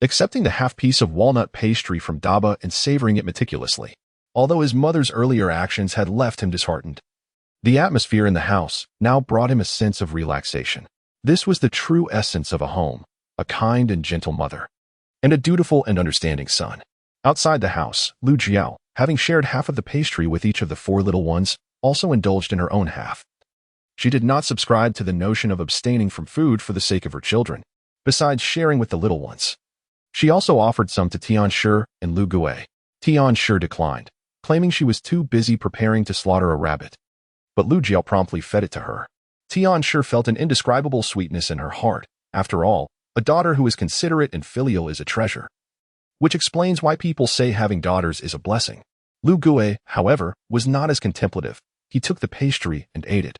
accepting the half piece of walnut pastry from Daba and savoring it meticulously. Although his mother's earlier actions had left him disheartened, the atmosphere in the house now brought him a sense of relaxation. This was the true essence of a home, a kind and gentle mother, and a dutiful and understanding son. Outside the house, Lu Jiao, having shared half of the pastry with each of the four little ones, also indulged in her own half. She did not subscribe to the notion of abstaining from food for the sake of her children, besides sharing with the little ones. She also offered some to Tian Shi and Lu Gui. Tian Shi declined, claiming she was too busy preparing to slaughter a rabbit. But Lu Jiao promptly fed it to her. Tian Shi felt an indescribable sweetness in her heart. After all, a daughter who is considerate and filial is a treasure, which explains why people say having daughters is a blessing. Lu Gui, however, was not as contemplative. He took the pastry and ate it,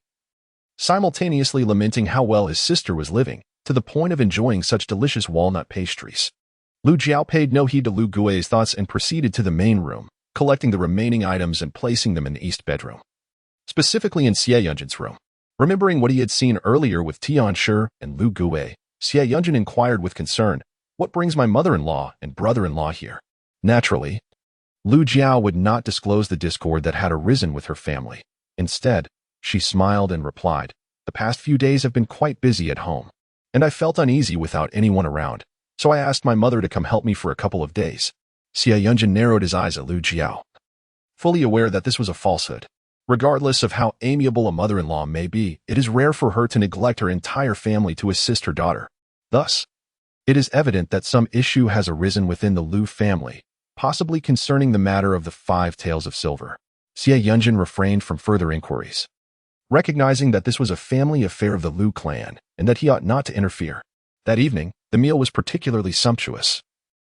simultaneously lamenting how well his sister was living, to the point of enjoying such delicious walnut pastries. Lu Jiao paid no heed to Lu Gui's thoughts and proceeded to the main room, collecting the remaining items and placing them in the east bedroom, specifically in Xie Yunjin's room. Remembering what he had seen earlier with Tian Shi and Lu Gui, Xie Yunjin inquired with concern, "What brings my mother-in-law and brother-in-law here?" Naturally, Lu Jiao would not disclose the discord that had arisen with her family. Instead, she smiled and replied, "The past few days have been quite busy at home, and I felt uneasy without anyone around, so I asked my mother to come help me for a couple of days." Xie Yunjin narrowed his eyes at Lu Jiao, fully aware that this was a falsehood. Regardless of how amiable a mother-in-law may be, it is rare for her to neglect her entire family to assist her daughter. Thus, it is evident that some issue has arisen within the Lu family, possibly concerning the matter of the 5 taels of silver. Xie Yunjin refrained from further inquiries, recognizing that this was a family affair of the Lu clan and that he ought not to interfere. That evening, the meal was particularly sumptuous,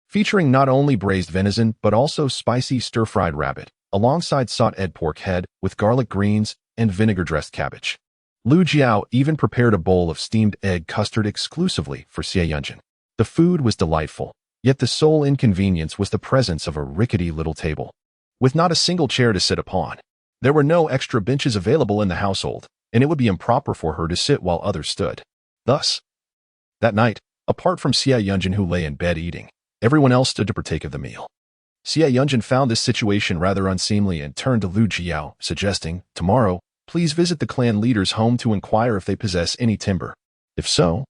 featuring not only braised venison but also spicy stir-fried rabbit, alongside sautéed pork head with garlic greens and vinegar-dressed cabbage. Lu Jiao even prepared a bowl of steamed egg custard exclusively for Xie Yunjin. The food was delightful, yet the sole inconvenience was the presence of a rickety little table, with not a single chair to sit upon. There were no extra benches available in the household, and it would be improper for her to sit while others stood. Thus, that night, apart from Xie Yunjin who lay in bed eating, everyone else stood to partake of the meal. Xie Yunjin found this situation rather unseemly and turned to Lu Jiao, suggesting, "Tomorrow, please visit the clan leader's home to inquire if they possess any timber. If so,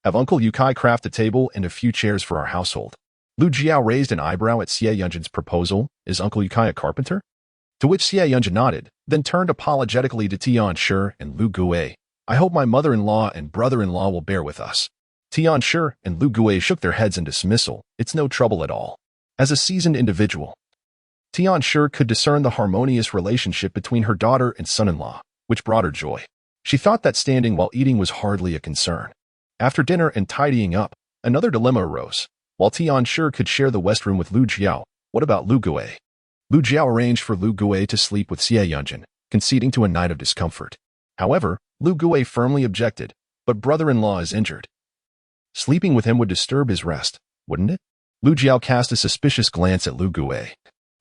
have Uncle Yukai craft a table and a few chairs for our household." Lu Jiao raised an eyebrow at Xie Yunjin's proposal. "Is Uncle Yukai a carpenter?" To which Xie Yunjin nodded, then turned apologetically to Tian Shi and Lu Gui. "I hope my mother-in-law and brother-in-law will bear with us." Tian Shi and Lu Gui shook their heads in dismissal. "It's no trouble at all." As a seasoned individual, Tian Shi could discern the harmonious relationship between her daughter and son-in-law, which brought her joy. She thought that standing while eating was hardly a concern. After dinner and tidying up, another dilemma arose. While Tian Shi could share the west room with Lu Jiao, what about Lu Gui? Lu Jiao arranged for Lu Gui to sleep with Xie Yunjin, conceding to a night of discomfort. However, Lu Gui firmly objected, "But brother-in-law is injured. Sleeping with him would disturb his rest, wouldn't it?" Lu Jiao cast a suspicious glance at Lu Gui,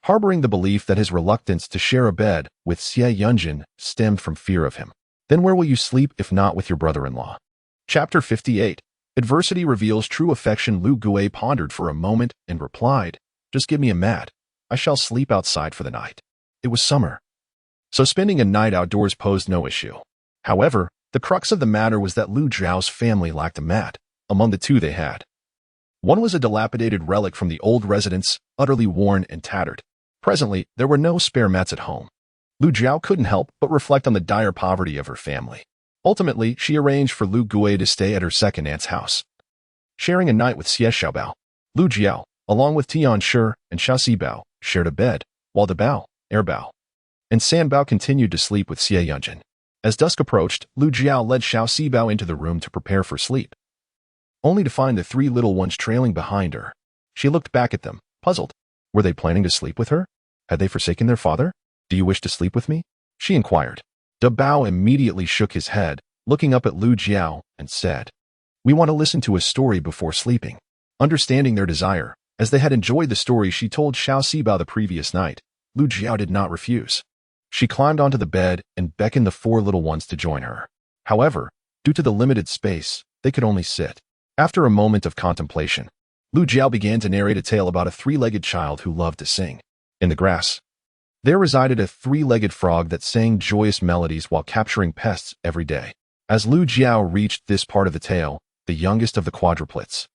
harboring the belief that his reluctance to share a bed with Xie Yunjin stemmed from fear of him. "Then where will you sleep if not with your brother-in-law?" Chapter 58. Adversity reveals true affection. Lu Gui pondered for a moment and replied, "Just give me a mat. I shall sleep outside for the night." It was summer, so spending a night outdoors posed no issue. However, the crux of the matter was that Lu Jiao's family lacked a mat. Among the two they had, one was a dilapidated relic from the old residence, utterly worn and tattered. Presently, there were no spare mats at home. Lu Jiao couldn't help but reflect on the dire poverty of her family. Ultimately, she arranged for Lu Gui to stay at her second aunt's house, sharing a night with Xie Xiaobao. Lu Jiao, along with Tian Shi and Xiao Sibao, shared a bed, while the Bao, Bao, and San Bao continued to sleep with Xie Yunjin. As dusk approached, Lu Jiao led Xiao Sibao into the room to prepare for sleep, only to find the three little ones trailing behind her. She looked back at them, puzzled. Were they planning to sleep with her? Had they forsaken their father? "Do you wish to sleep with me?" she inquired. De Bao immediately shook his head, looking up at Lu Jiao, and said, "We want to listen to a story before sleeping." Understanding their desire, as they had enjoyed the story she told Xiao Sibao the previous night, Lu Jiao did not refuse. She climbed onto the bed and beckoned the four little ones to join her. However, due to the limited space, they could only sit. After a moment of contemplation, Lu Jiao began to narrate a tale about a three-legged child who loved to sing. In the grass, there resided a three-legged frog that sang joyous melodies while capturing pests every day. As Lu Jiao reached this part of the tale, the youngest of the quadruplets,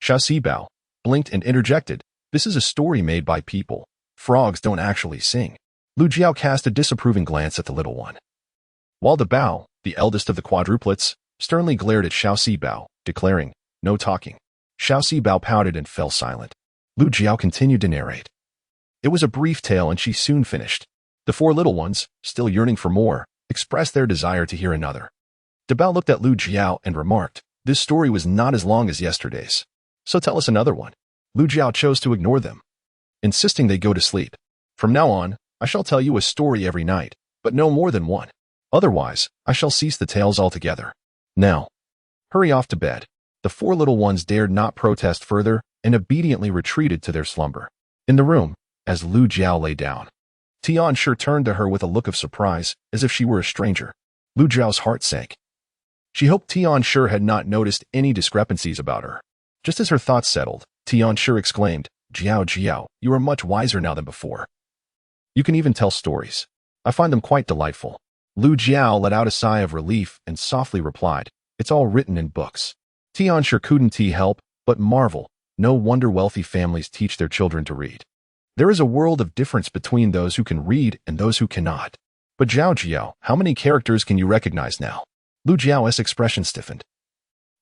Xiao Sibao, blinked and interjected, "This is a story made by people. Frogs don't actually sing." Lu Jiao cast a disapproving glance at the little one, while the Bao, the eldest of the quadruplets, sternly glared at Xiao Sibao, declaring, "No talking." Xiao Sibao pouted and fell silent. Lu Jiao continued to narrate. It was a brief tale and she soon finished. The four little ones, still yearning for more, expressed their desire to hear another. De Bao looked at Lu Jiao and remarked, "This story was not as long as yesterday's, so tell us another one." Lu Jiao chose to ignore them, insisting they go to sleep. "From now on, I shall tell you a story every night, but no more than one. Otherwise, I shall cease the tales altogether. Now, hurry off to bed." The four little ones dared not protest further and obediently retreated to their slumber. In the room, as Lu Jiao lay down, Tian Shi turned to her with a look of surprise, as if she were a stranger. Lu Jiao's heart sank. She hoped Tian Shi had not noticed any discrepancies about her. Just as her thoughts settled, Tian Shi exclaimed, Jiao, you are much wiser now than before. You can even tell stories. I find them quite delightful." Lu Jiao let out a sigh of relief and softly replied, "It's all written in books." Tian Shi couldn't help but marvel. No wonder wealthy families teach their children to read. There is a world of difference between those who can read and those who cannot. But Jiao, how many characters can you recognize now? Lu Jiao's expression stiffened.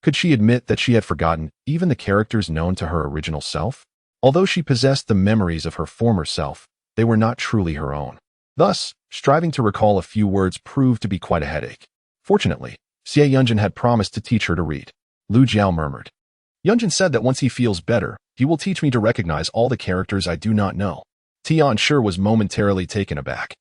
Could she admit that she had forgotten even the characters known to her original self? Although she possessed the memories of her former self, they were not truly her own. Thus, striving to recall a few words proved to be quite a headache. Fortunately, Xie Yunjin had promised to teach her to read. Lu Jiao murmured. Yunjin said that once he feels better, he will teach me to recognize all the characters I do not know. Tian Shi was momentarily taken aback.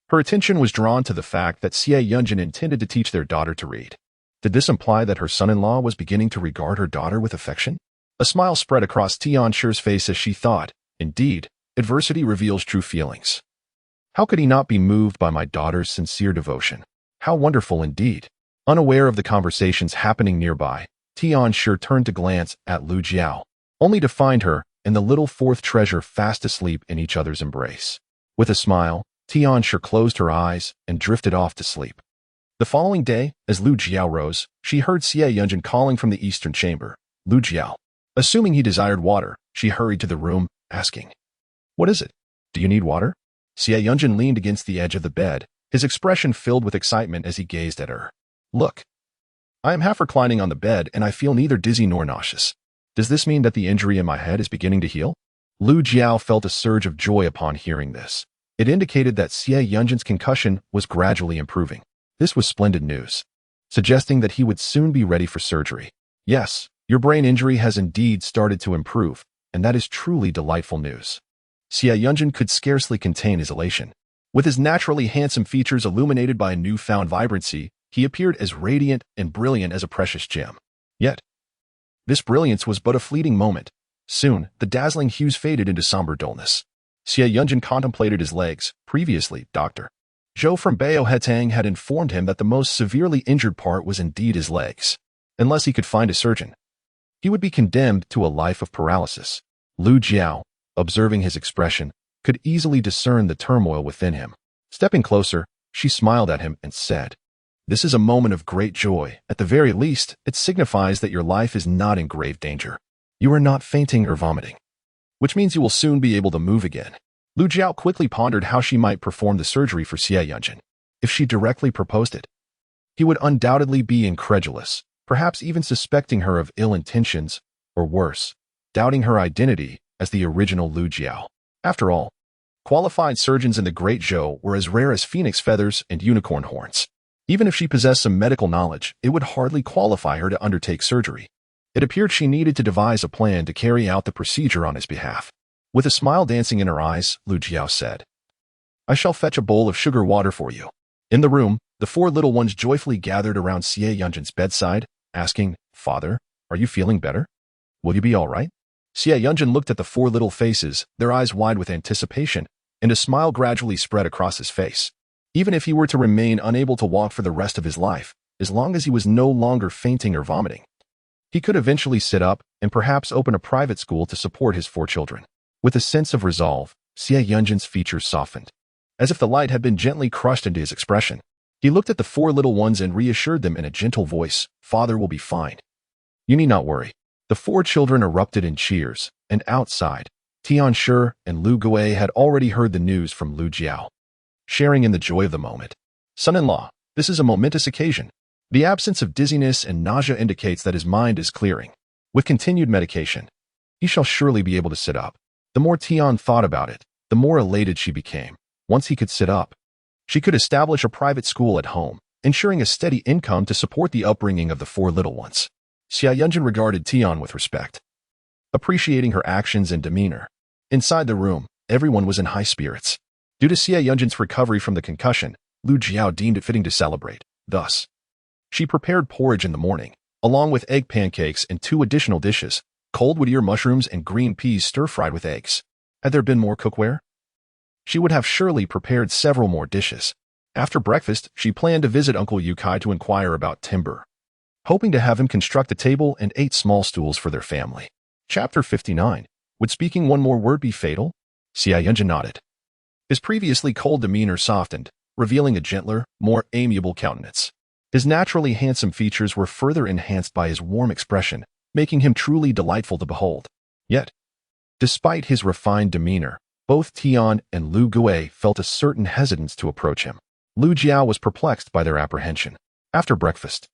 Her attention was drawn to the fact that Xie Yunjin intended to teach their daughter to read. Did this imply that her son-in-law was beginning to regard her daughter with affection? A smile spread across Tian Shi's face as she thought, indeed, adversity reveals true feelings. How could he not be moved by my daughter's sincere devotion? How wonderful indeed. Unaware of the conversations happening nearby, Tian Shi turned to glance at Lu Jiao, only to find her and the little fourth treasure fast asleep in each other's embrace. With a smile, Tian Shi closed her eyes and drifted off to sleep. The following day, as Lu Jiao rose, she heard Xie Yunjin calling from the eastern chamber. Lu Jiao. Assuming he desired water, she hurried to the room, asking, "What is it? Do you need water?" Xie Yunjin leaned against the edge of the bed, his expression filled with excitement as he gazed at her. "Look. I am half reclining on the bed and I feel neither dizzy nor nauseous. Does this mean that the injury in my head is beginning to heal?" Lu Jiao felt a surge of joy upon hearing this. It indicated that Xie Yunjin's concussion was gradually improving. This was splendid news, suggesting that he would soon be ready for surgery. "Yes, your brain injury has indeed started to improve, and that is truly delightful news." Xie Yunjin could scarcely contain his elation. With his naturally handsome features illuminated by a newfound vibrancy, he appeared as radiant and brilliant as a precious gem. Yet, this brilliance was but a fleeting moment. Soon, the dazzling hues faded into somber dullness. Xie Yunjin contemplated his legs. Previously, Dr. Zhou from Bao Hetang had informed him that the most severely injured part was indeed his legs. Unless he could find a surgeon, he would be condemned to a life of paralysis. Lu Jiao, observing his expression, could easily discern the turmoil within him. Stepping closer, she smiled at him and said, "This is a moment of great joy. At the very least, it signifies that your life is not in grave danger. You are not fainting or vomiting, which means you will soon be able to move again." Lu Jiao quickly pondered how she might perform the surgery for Xie Yunjin. If she directly proposed it, he would undoubtedly be incredulous, perhaps even suspecting her of ill intentions, or worse, doubting her identity as the original Lu Jiao. After all, qualified surgeons in the Great Zhou were as rare as phoenix feathers and unicorn horns. Even if she possessed some medical knowledge, it would hardly qualify her to undertake surgery. It appeared she needed to devise a plan to carry out the procedure on his behalf. With a smile dancing in her eyes, Lu Jiao said, "I shall fetch a bowl of sugar water for you." In the room, the four little ones joyfully gathered around Xie Yunjin's bedside, asking, "Father, are you feeling better? Will you be all right?" Xie Yunjin looked at the four little faces, their eyes wide with anticipation, and a smile gradually spread across his face. Even if he were to remain unable to walk for the rest of his life, as long as he was no longer fainting or vomiting, he could eventually sit up and perhaps open a private school to support his four children. With a sense of resolve, Xie Yunjin's features softened, as if the light had been gently crushed into his expression. He looked at the four little ones and reassured them in a gentle voice, "Father will be fine. You need not worry." The four children erupted in cheers, and outside, Tian Shi and Lu Gui had already heard the news from Lu Jiao, sharing in the joy of the moment. "Son-in-law, this is a momentous occasion." The absence of dizziness and nausea indicates that his mind is clearing. With continued medication, he shall surely be able to sit up. The more Tian thought about it, the more elated she became. Once he could sit up, she could establish a private school at home, ensuring a steady income to support the upbringing of the four little ones. Xie Yunjin regarded Tian with respect, appreciating her actions and demeanor. Inside the room, everyone was in high spirits. Due to Xie Yunjin's recovery from the concussion, Lu Jiao deemed it fitting to celebrate. Thus, she prepared porridge in the morning, along with egg pancakes and 2 additional dishes, cold wood ear mushrooms and green peas stir-fried with eggs. Had there been more cookware, she would have surely prepared several more dishes. After breakfast, she planned to visit Uncle Yukai to inquire about timber, hoping to have him construct a table and 8 small stools for their family. Chapter 59. Would speaking one more word be fatal? Xie Yunjin nodded. His previously cold demeanor softened, revealing a gentler, more amiable countenance. His naturally handsome features were further enhanced by his warm expression, making him truly delightful to behold. Yet, despite his refined demeanor, both Tian and Lu Gui felt a certain hesitance to approach him. Lu Jiao was perplexed by their apprehension. After breakfast,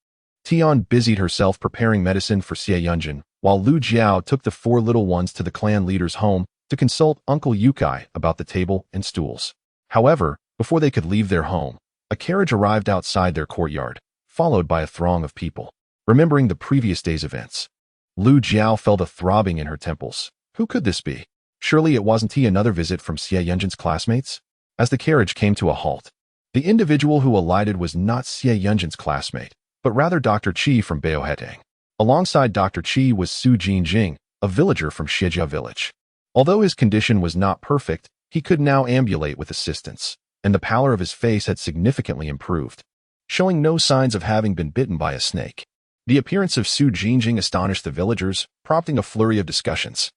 Tian busied herself preparing medicine for Xie Yunjin, while Lu Jiao took the 4 little ones to the clan leader's home to consult Uncle Yukai about the table and stools. However, Before they could leave their home, a carriage arrived outside their courtyard, followed by a throng of people. Remembering the previous day's events, Lu Jiao felt a throbbing in her temples. Who could this be? Surely it wasn't another visit from Xie Yunjin's classmates? As the carriage came to a halt, the individual who alighted was not Xie Yunjin's classmate, but rather Dr. Qi from Baohetang. Alongside Dr. Qi was Su Jinjing, a villager from Shijia village. Although his condition was not perfect, he could now ambulate with assistance, and the pallor of his face had significantly improved, showing no signs of having been bitten by a snake. The appearance of Su Jinjing astonished the villagers, prompting a flurry of discussions.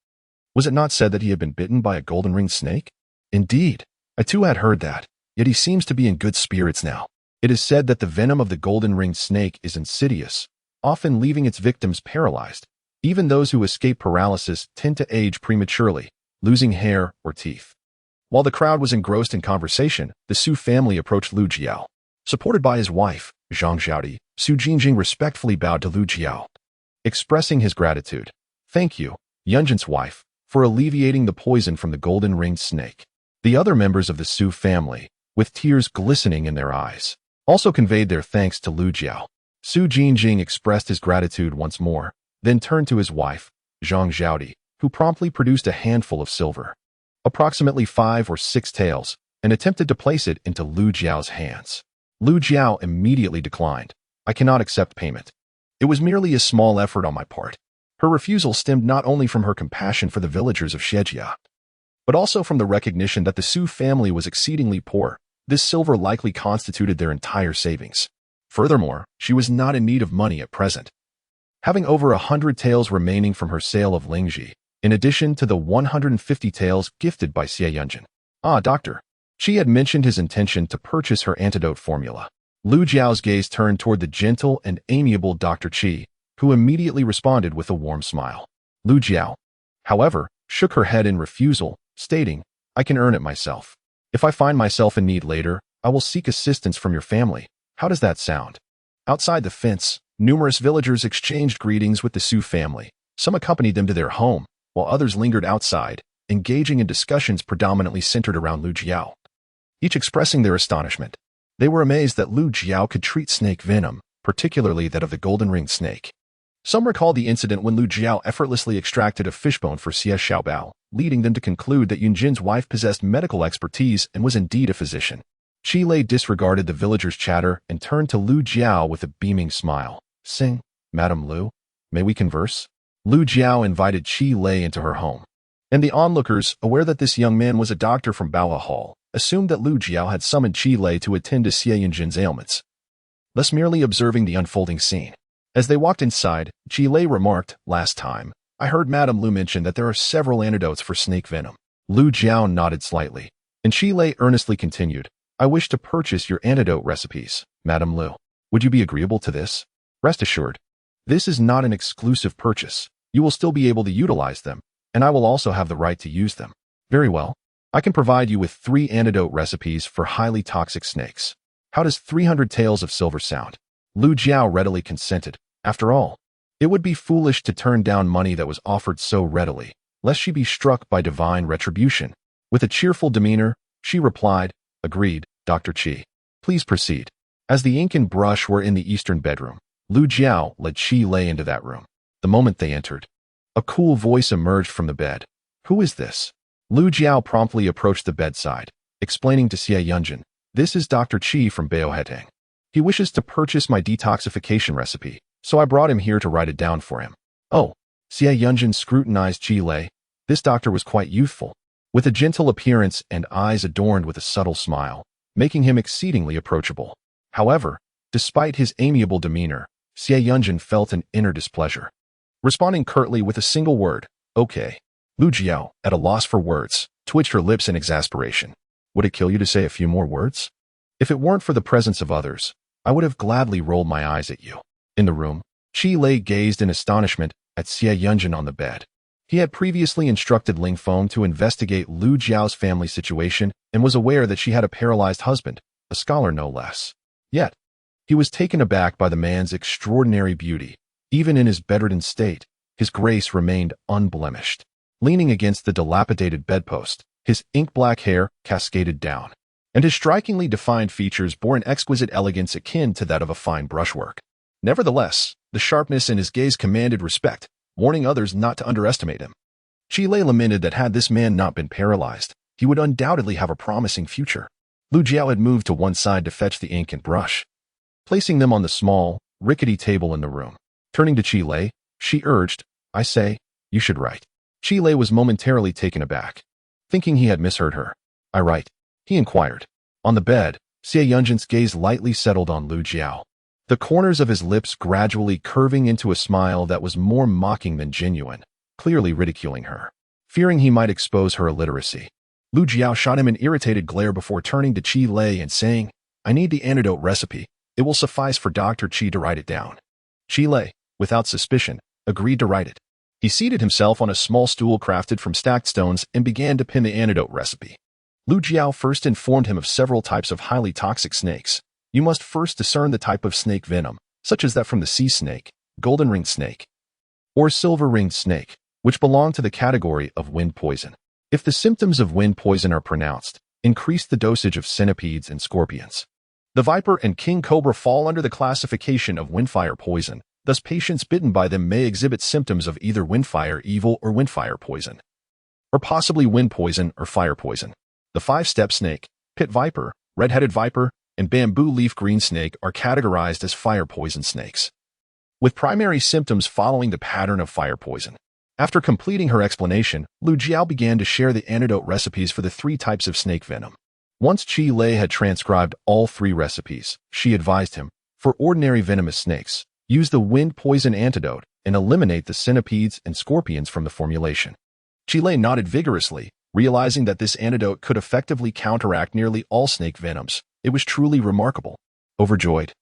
Was it not said that he had been bitten by a golden-ringed snake? Indeed, I too had heard that, yet he seems to be in good spirits now. It is said that the venom of the golden-ringed snake is insidious, often leaving its victims paralyzed. Even those who escape paralysis tend to age prematurely, losing hair or teeth. While the crowd was engrossed in conversation, the Su family approached Lu Jiao. Supported by his wife, Zhang Xiaodi, Su Jinjing respectfully bowed to Lu Jiao, expressing his gratitude. Thank you, Yunjin's wife, for alleviating the poison from the golden-ringed snake. The other members of the Su family, with tears glistening in their eyes, also conveyed their thanks to Lu Jiao. Su Jinjing expressed his gratitude once more, then turned to his wife, Zhang Xiaodi, who promptly produced a handful of silver, approximately 5 or 6 taels, and attempted to place it into Lu Jiao's hands. Lu Jiao immediately declined. I cannot accept payment. It was merely a small effort on my part. Her refusal stemmed not only from her compassion for the villagers of Shijia, but also from the recognition that the Su family was exceedingly poor. This silver likely constituted their entire savings. Furthermore, she was not in need of money at present, having over 100 taels remaining from her sale of Lingji, in addition to the 150 taels gifted by Xie Yunjin. Ah, doctor. She had mentioned his intention to purchase her antidote formula. Lu Jiao's gaze turned toward the gentle and amiable Dr. Qi, who immediately responded with a warm smile. Lu Jiao, however, shook her head in refusal, stating, I can earn it myself. If I find myself in need later, I will seek assistance from your family. How does that sound? Outside the fence, numerous villagers exchanged greetings with the Su family. Some accompanied them to their home, while others lingered outside, engaging in discussions predominantly centered around Lu Jiao, each expressing their astonishment. They were amazed that Lu Jiao could treat snake venom, particularly that of the golden-ringed snake. Some recalled the incident when Lu Jiao effortlessly extracted a fishbone for Xie Xiaobao, leading them to conclude that Yunjin's wife possessed medical expertise and was indeed a physician. Qi Lei disregarded the villagers' chatter and turned to Lu Jiao with a beaming smile. Sing, Madame Lu, may we converse? Lu Jiao invited Qi Lei into her home, and the onlookers, aware that this young man was a doctor from Baoa Hall, assumed that Lu Jiao had summoned Qi Lei to attend to Xie Yunjin's ailments, thus merely observing the unfolding scene. As they walked inside, Qi Lei remarked, last time, I heard Madame Lu mention that there are several antidotes for snake venom. Lu Jiao nodded slightly, and Qi Lei earnestly continued, I wish to purchase your antidote recipes, Madame Lu. Would you be agreeable to this? Rest assured, this is not an exclusive purchase. You will still be able to utilize them, and I will also have the right to use them. Very well. I can provide you with 3 antidote recipes for highly toxic snakes. How does 300 taels of silver sound? Lu Jiao readily consented. After all, it would be foolish to turn down money that was offered so readily, lest she be struck by divine retribution. With a cheerful demeanor, she replied, Agreed, Dr. Qi. Please proceed. As the ink and brush were in the eastern bedroom, Lu Jiao led Qi Lei into that room. The moment they entered, a cool voice emerged from the bed. Who is this? Lu Jiao promptly approached the bedside, explaining to Xie Yunjin, This is Dr. Qi from Baohetang. He wishes to purchase my detoxification recipe, so I brought him here to write it down for him. Oh, Xie Yunjin scrutinized Qi Lei. This doctor was quite youthful, with a gentle appearance and eyes adorned with a subtle smile, making him exceedingly approachable. However, despite his amiable demeanor, Xie Yunjin felt an inner displeasure. Responding curtly with a single word, okay. Lu Jiao, at a loss for words, twitched her lips in exasperation. Would it kill you to say a few more words? If it weren't for the presence of others, I would have gladly rolled my eyes at you. In the room, Qi Lei gazed in astonishment at Xie Yunjin on the bed. He had previously instructed Ling Feng to investigate Lu Jiao's family situation and was aware that she had a paralyzed husband, a scholar no less. Yet, he was taken aback by the man's extraordinary beauty. Even in his bedridden state, his grace remained unblemished. Leaning against the dilapidated bedpost, his ink-black hair cascaded down, and his strikingly defined features bore an exquisite elegance akin to that of a fine brushwork. Nevertheless, the sharpness in his gaze commanded respect, warning others not to underestimate him. Chile lamented that had this man not been paralyzed, he would undoubtedly have a promising future. Lu Jiao had moved to one side to fetch the ink and brush, placing them on the small, rickety table in the room. Turning to Chile, she urged, "I say, you should write." Chile was momentarily taken aback, thinking he had misheard her. "I write?" he inquired. On the bed, Xie Yunjin's gaze lightly settled on Lu Jiao, the corners of his lips gradually curving into a smile that was more mocking than genuine, clearly ridiculing her. Fearing he might expose her illiteracy, Lu Jiao shot him an irritated glare before turning to Qi Lei and saying, "I need the antidote recipe. It will suffice for Dr. Qi to write it down." Qi Lei, without suspicion, agreed to write it. He seated himself on a small stool crafted from stacked stones and began to pen the antidote recipe. Lu Jiao first informed him of several types of highly toxic snakes. You must first discern the type of snake venom, such as that from the sea snake, golden-ringed snake, or silver-ringed snake, which belong to the category of wind poison. If the symptoms of wind poison are pronounced, increase the dosage of centipedes and scorpions. The viper and king cobra fall under the classification of windfire poison, thus patients bitten by them may exhibit symptoms of either windfire evil or windfire poison, or possibly wind poison or fire poison. The five-step snake, pit viper, red-headed viper, and bamboo leaf green snake are categorized as fire poison snakes, with primary symptoms following the pattern of fire poison. After completing her explanation, Lu Jiao began to share the antidote recipes for the three types of snake venom. Once Qi Lei had transcribed all three recipes, she advised him, for ordinary venomous snakes, use the wind poison antidote and eliminate the centipedes and scorpions from the formulation. Qi Lei nodded vigorously, realizing that this antidote could effectively counteract nearly all snake venoms. It was truly remarkable. Overjoyed,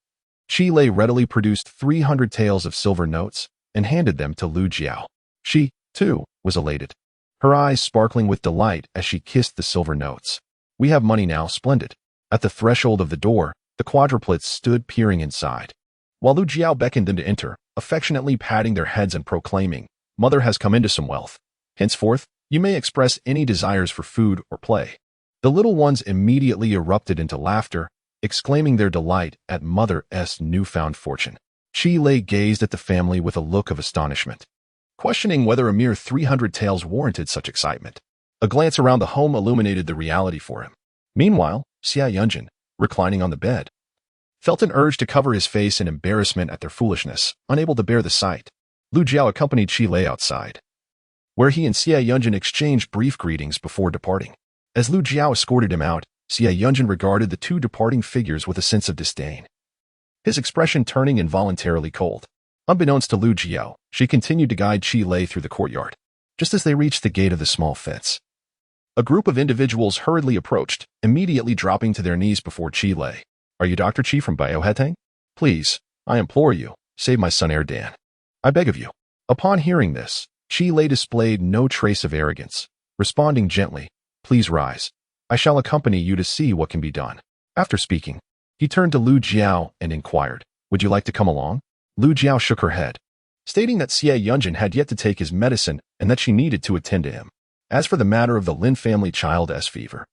Qi Lei readily produced 300 taels of silver notes and handed them to Lu Jiao. She, too, was elated, her eyes sparkling with delight as she kissed the silver notes. "We have money now, splendid." At the threshold of the door, the quadruplets stood peering inside, while Lu Jiao beckoned them to enter, affectionately patting their heads and proclaiming, "Mother has come into some wealth. Henceforth, you may express any desires for food or play." The little ones immediately erupted into laughter, exclaiming their delight at Mother's newfound fortune. Qi Lei gazed at the family with a look of astonishment, questioning whether a mere 300 taels warranted such excitement. A glance around the home illuminated the reality for him. Meanwhile, Xie Yunjin, reclining on the bed, felt an urge to cover his face in embarrassment at their foolishness, unable to bear the sight. Lu Jiao accompanied Qi Lei outside, where he and Xie Yunjin exchanged brief greetings before departing. As Lu Jiao escorted him out, Xie Yunjin regarded the two departing figures with a sense of disdain, his expression turning involuntarily cold. Unbeknownst to Lu Jiao, she continued to guide Qi Lei through the courtyard. Just as they reached the gate of the small fence, a group of individuals hurriedly approached, immediately dropping to their knees before Qi Lei. "Are you Dr. Qi from Biohetang? Please, I implore you, save my son Erdan. I beg of you." Upon hearing this, Qi Lei displayed no trace of arrogance, responding gently, "Please rise. I shall accompany you to see what can be done." After speaking, he turned to Lu Jiao and inquired, "Would you like to come along?" Lu Jiao shook her head, stating that Xie Yunjin had yet to take his medicine and that she needed to attend to him. As for the matter of the Lin family child's fever,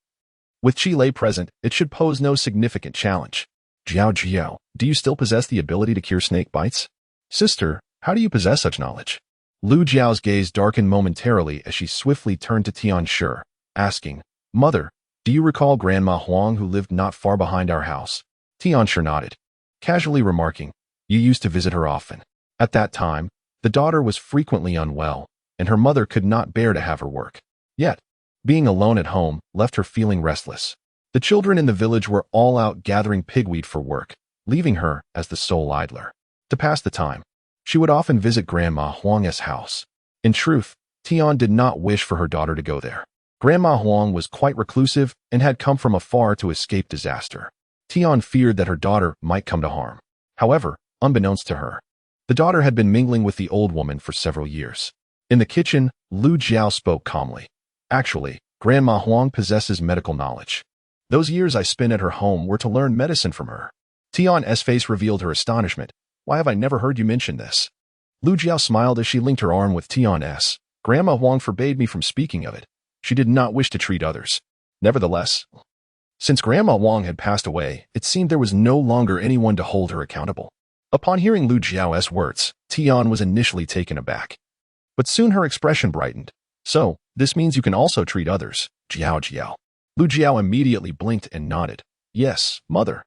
with Qi Lei present, it should pose no significant challenge. "Jiao, do you still possess the ability to cure snake bites?" "Sister, how do you possess such knowledge?" Lu Jiao's gaze darkened momentarily as she swiftly turned to Tian Shi, asking, "Mother, do you recall Grandma Huang who lived not far behind our house?" Tian Shi nodded, casually remarking, "You used to visit her often." At that time, the daughter was frequently unwell, and her mother could not bear to have her work. Yet, being alone at home left her feeling restless. The children in the village were all out gathering pigweed for work, leaving her as the sole idler. To pass the time, she would often visit Grandma Huang's house. In truth, Tian did not wish for her daughter to go there. Grandma Huang was quite reclusive and had come from afar to escape disaster. Tian feared that her daughter might come to harm. However, unbeknownst to her, the daughter had been mingling with the old woman for several years. In the kitchen, Lu Jiao spoke calmly. "Actually, Grandma Huang possesses medical knowledge. Those years I spent at her home were to learn medicine from her." Tian's face revealed her astonishment. "Why have I never heard you mention this?" Lu Jiao smiled as she linked her arm with Tian's. "Grandma Huang forbade me from speaking of it. She did not wish to treat others. Nevertheless, Since Grandma Wang had passed away, it seemed there was no longer anyone to hold her accountable. Upon hearing Lu Jiao's words, Tian was initially taken aback. But soon her expression brightened. So, this means you can also treat others, Jiao. Lu Jiao immediately blinked and nodded. Yes, mother.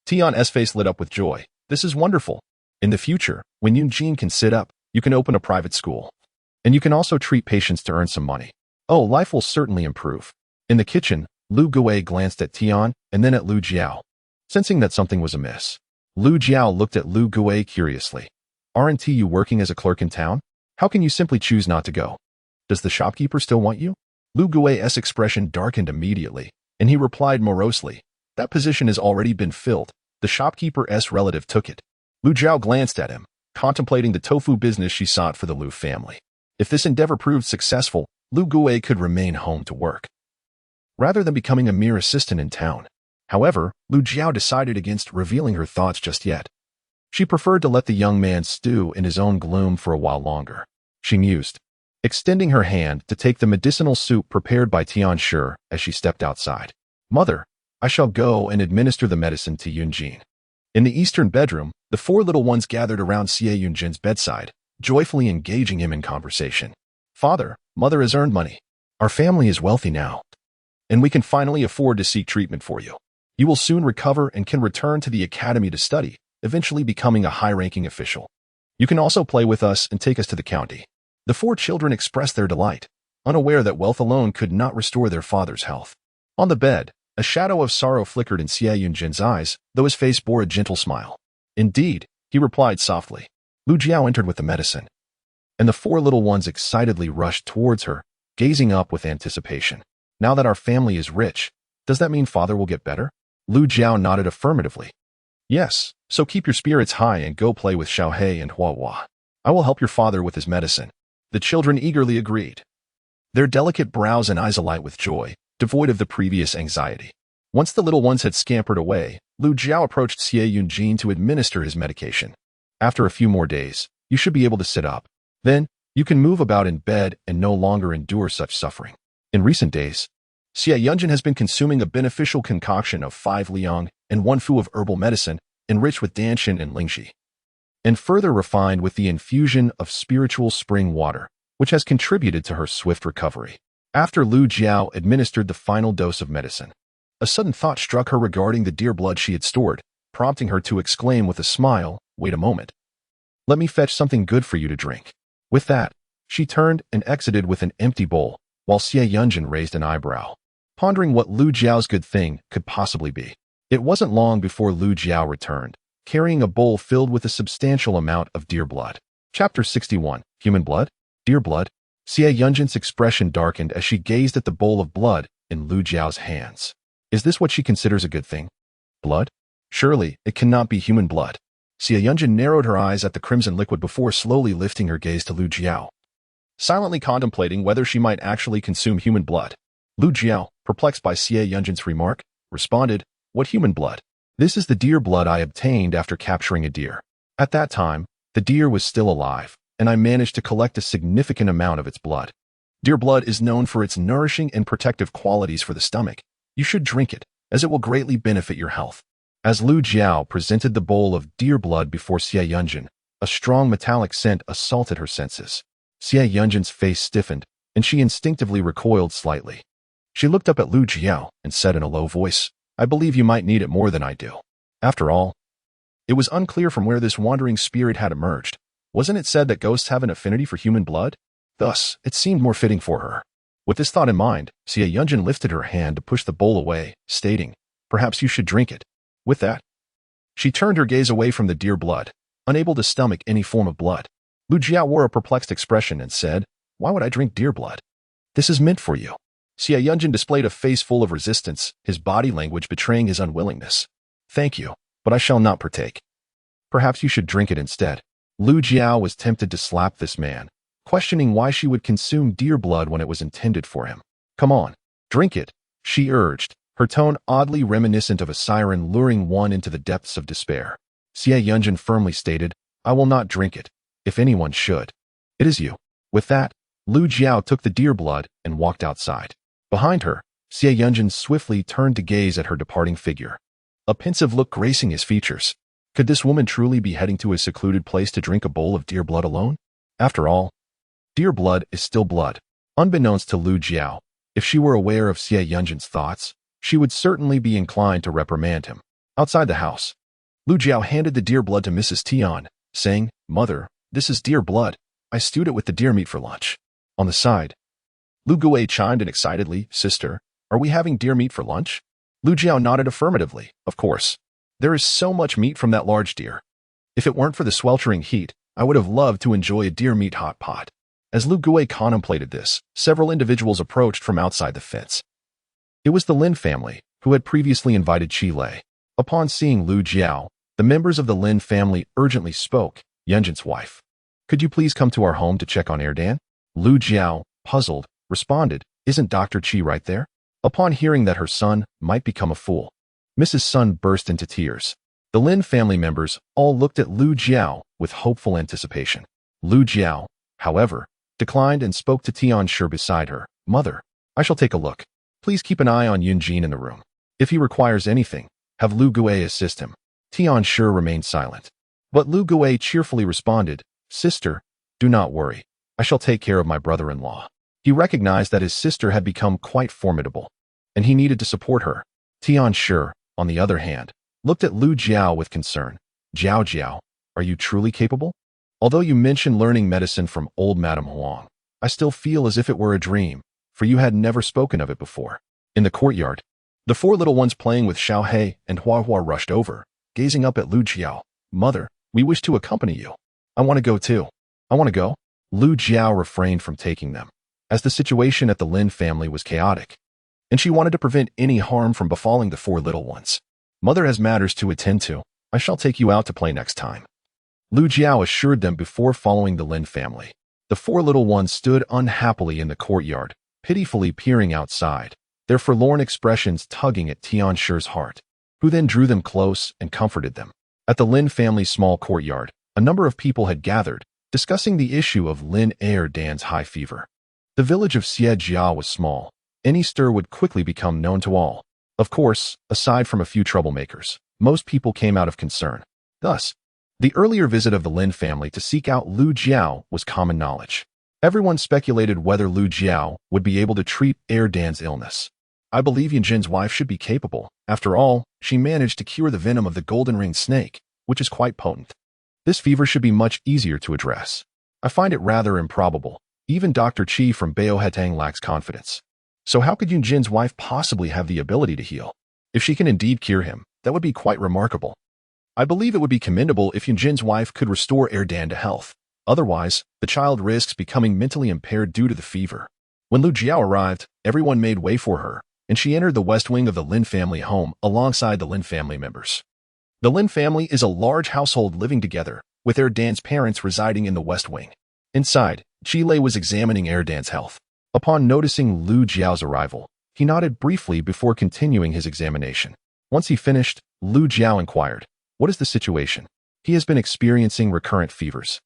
Tian's face lit up with joy. This is wonderful. In the future, when Yunjin can sit up, you can open a private school. And you can also treat patients to earn some money. Oh, life will certainly improve. In the kitchen, Lu Gui glanced at Tian and then at Lu Jiao. Sensing that something was amiss, Lu Jiao looked at Lu Gui curiously. Aren't you working as a clerk in town? How can you simply choose not to go? Does the shopkeeper still want you? Lu Gui's expression darkened immediately, and he replied morosely, that position has already been filled. The shopkeeper's relative took it. Lu Jiao glanced at him, contemplating the tofu business she sought for the Lu family. If this endeavor proved successful, Lu Gui could remain home to work, rather than becoming a mere assistant in town. However, Lu Jiao decided against revealing her thoughts just yet. She preferred to let the young man stew in his own gloom for a while longer. She mused, extending her hand to take the medicinal soup prepared by Tian Shi as she stepped outside. Mother, I shall go and administer the medicine to Yunjin. In the eastern bedroom, the four little ones gathered around Xie Yunjin's bedside, joyfully engaging him in conversation. Father, mother has earned money. Our family is wealthy now, and we can finally afford to seek treatment for you. You will soon recover and can return to the academy to study, eventually becoming a high-ranking official. You can also play with us and take us to the county. The four children expressed their delight, unaware that wealth alone could not restore their father's health. On the bed, a shadow of sorrow flickered in Xie Yunjin's eyes, though his face bore a gentle smile. Indeed, he replied softly. Lu Jiao entered with the medicine, and the four little ones excitedly rushed towards her, gazing up with anticipation. Now that our family is rich, does that mean father will get better? Lu Jiao nodded affirmatively. Yes, so keep your spirits high and go play with Xiaohei and Hua. I will help your father with his medicine. The children eagerly agreed, their delicate brows and eyes alight with joy, devoid of the previous anxiety. Once the little ones had scampered away, Lu Jiao approached Xie Yunjin to administer his medication. After a few more days, you should be able to sit up. Then, you can move about in bed and no longer endure such suffering. In recent days, Xie Yunjin has been consuming a beneficial concoction of 5 liang and 1 fu of herbal medicine enriched with danshin and lingxi, and further refined with the infusion of spiritual spring water, which has contributed to her swift recovery. After Lu Jiao administered the final dose of medicine, a sudden thought struck her regarding the deer blood she had stored, prompting her to exclaim with a smile, wait a moment. Let me fetch something good for you to drink. With that, she turned and exited with an empty bowl, while Xie Yunjin raised an eyebrow, pondering what Lu Jiao's good thing could possibly be. It wasn't long before Lu Jiao returned, carrying a bowl filled with a substantial amount of deer blood. Chapter 61. Human blood? Deer blood? Xie Yunjin's expression darkened as she gazed at the bowl of blood in Lu Jiao's hands. Is this what she considers a good thing? Blood? Surely, it cannot be human blood. Xie Yunjin narrowed her eyes at the crimson liquid before slowly lifting her gaze to Lu Jiao, silently contemplating whether she might actually consume human blood. Lu Jiao, perplexed by Xie Yunjin's remark, responded, what human blood? This is the deer blood I obtained after capturing a deer. At that time, the deer was still alive, and I managed to collect a significant amount of its blood. Deer blood is known for its nourishing and protective qualities for the stomach. You should drink it, as it will greatly benefit your health. As Lu Jiao presented the bowl of deer blood before Xie Yunjin, a strong metallic scent assaulted her senses. Xie Yunjin's face stiffened, and she instinctively recoiled slightly. She looked up at Lu Jiao and said in a low voice, I believe you might need it more than I do. After all, it was unclear from where this wandering spirit had emerged. Wasn't it said that ghosts have an affinity for human blood? Thus, it seemed more fitting for her. With this thought in mind, Xie Yunjin lifted her hand to push the bowl away, stating, perhaps you should drink it. With that, she turned her gaze away from the deer blood, unable to stomach any form of blood. Lu Jiao wore a perplexed expression and said, why would I drink deer blood? This is meant for you. Xie Yunjin displayed a face full of resistance, his body language betraying his unwillingness. Thank you, but I shall not partake. Perhaps you should drink it instead. Lu Jiao was tempted to slap this man, questioning why she would consume deer blood when it was intended for him. Come on, drink it, she urged, her tone oddly reminiscent of a siren luring one into the depths of despair. Xie Yunjin firmly stated, I will not drink it. If anyone should, it is you. With that, Lu Jiao took the deer blood and walked outside. Behind her, Xie Yunjin swiftly turned to gaze at her departing figure. A pensive look gracing his features. Could this woman truly be heading to a secluded place to drink a bowl of deer blood alone? After all, deer blood is still blood. Unbeknownst to Lu Jiao, if she were aware of Xie Yunjin's thoughts, she would certainly be inclined to reprimand him. Outside the house, Lu Jiao handed the deer blood to Mrs. Tian, saying, "Mother, this is deer blood. I stewed it with the deer meat for lunch." On the side, Lu Gui chimed in excitedly, "Sister, are we having deer meat for lunch?" Lu Jiao nodded affirmatively. "Of course. There is so much meat from that large deer. If it weren't for the sweltering heat, I would have loved to enjoy a deer meat hot pot." As Lu Gui contemplated this, several individuals approached from outside the fence. It was the Lin family, who had previously invited Qi Lei. Upon seeing Lu Jiao, the members of the Lin family urgently spoke, "Yunjin's wife, could you please come to our home to check on Erdan?" Lu Jiao, puzzled, responded, "Isn't Dr. Qi right there?" Upon hearing that her son might become a fool, Mrs. Sun burst into tears. The Lin family members all looked at Lu Jiao with hopeful anticipation. Lu Jiao, however, declined and spoke to Tian Shi beside her. "Mother, I shall take a look. Please keep an eye on Yunjin in the room. If he requires anything, have Lu Gui assist him." Tian Shi remained silent. But Lu Gui cheerfully responded, "Sister, do not worry. I shall take care of my brother-in-law." He recognized that his sister had become quite formidable, and he needed to support her. Tian Shi, on the other hand, looked at Lu Jiao with concern. "Jiao Jiao, are you truly capable? Although you mentioned learning medicine from old Madame Huang, I still feel as if it were a dream, for you had never spoken of it before." In the courtyard, the four little ones playing with Xiao He and Hua Hua rushed over, gazing up at Lu Jiao. "Mother, we wish to accompany you." "I want to go too." "I want to go." Lu Jiao refrained from taking them, as the situation at the Lin family was chaotic, and she wanted to prevent any harm from befalling the four little ones. "Mother has matters to attend to. I shall take you out to play next time." Lu Jiao assured them before following the Lin family. The four little ones stood unhappily in the courtyard, pitifully peering outside, their forlorn expressions tugging at Tian Shi's heart, who then drew them close and comforted them. At the Lin family's small courtyard, a number of people had gathered, discussing the issue of Lin Dan's high fever. The village of Xiejia was small. Any stir would quickly become known to all. Of course, aside from a few troublemakers, most people came out of concern. Thus, the earlier visit of the Lin family to seek out Lu Jiao was common knowledge. Everyone speculated whether Lu Jiao would be able to treat Dan's illness. "I believe Yunjin's wife should be capable. After all, she managed to cure the venom of the golden ringed snake, which is quite potent. This fever should be much easier to address. I find it rather improbable. Even Dr. Qi from Baohetang lacks confidence. So how could Yunjin's wife possibly have the ability to heal? If she can indeed cure him, that would be quite remarkable. I believe it would be commendable if Yunjin's wife could restore Erdan to health. Otherwise, the child risks becoming mentally impaired due to the fever." When Lu Jiao arrived, everyone made way for her, and she entered the west wing of the Lin family home alongside the Lin family members. The Lin family is a large household living together, with Erdan's parents residing in the west wing. Inside, Qi Lei was examining Erdan's health. Upon noticing Lu Jiao's arrival, he nodded briefly before continuing his examination. Once he finished, Lu Jiao inquired, "What is the situation?" "He has been experiencing recurrent fevers.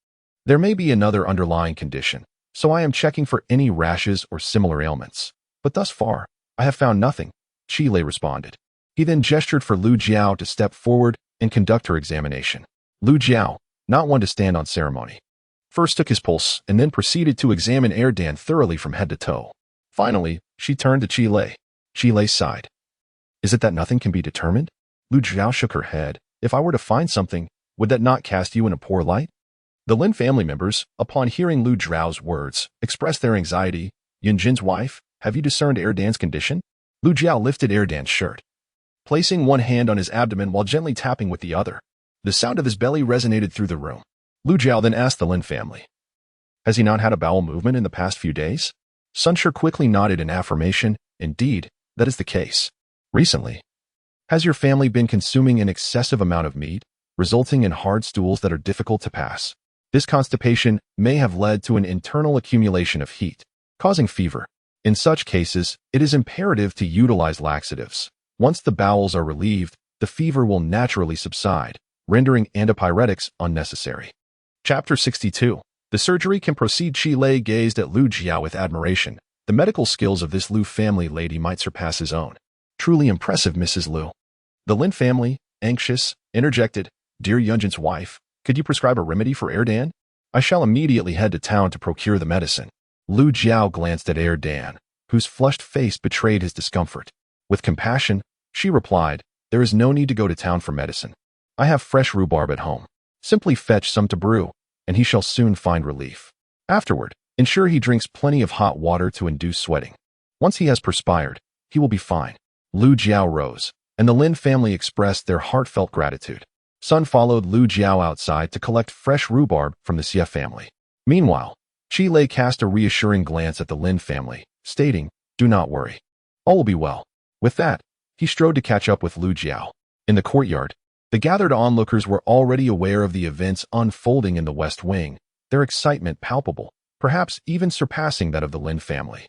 There may be another underlying condition, so I am checking for any rashes or similar ailments. But thus far, I have found nothing," Qi Lei responded. He then gestured for Lu Jiao to step forward and conduct her examination. Lu Jiao, not one to stand on ceremony, first took his pulse and then proceeded to examine Erdan thoroughly from head to toe. Finally, she turned to Qi Lei. Qi Lei sighed. "Is it that nothing can be determined?" Lu Jiao shook her head. "If I were to find something, would that not cast you in a poor light?" The Lin family members, upon hearing Lu Jiao's words, expressed their anxiety. "Yunjin's wife, have you discerned Erdan's condition?" Lu Jiao lifted Erdan's shirt, placing one hand on his abdomen while gently tapping with the other. The sound of his belly resonated through the room. Lu Jiao then asked the Lin family, "Has he not had a bowel movement in the past few days?" Sun Shi quickly nodded in affirmation. "Indeed, that is the case. Recently, has your family been consuming an excessive amount of meat, resulting in hard stools that are difficult to pass? This constipation may have led to an internal accumulation of heat, causing fever. In such cases, it is imperative to utilize laxatives. Once the bowels are relieved, the fever will naturally subside, rendering antipyretics unnecessary." Chapter 62. The surgery can proceed. Qi Lei gazed at Lu Jiao with admiration, The medical skills of this Lu family lady might surpass his own. Truly impressive, Mrs. Lu. The Lin family, anxious, interjected, Dear Yunjin's wife, could you prescribe a remedy for Erdan? I shall immediately head to town to procure the medicine. Lu Jiao glanced at Erdan, whose flushed face betrayed his discomfort. With compassion, she replied, There is no need to go to town for medicine. I have fresh rhubarb at home. Simply fetch some to brew, and he shall soon find relief. Afterward, ensure he drinks plenty of hot water to induce sweating. Once he has perspired, he will be fine. Lu Jiao rose, and the Lin family expressed their heartfelt gratitude. Sun followed Lu Jiao outside to collect fresh rhubarb from the Xie family. Meanwhile, Qi Lei cast a reassuring glance at the Lin family, stating, Do not worry. All will be well. With that, he strode to catch up with Lu Jiao. In the courtyard, the gathered onlookers were already aware of the events unfolding in the West Wing, their excitement palpable, perhaps even surpassing that of the Lin family.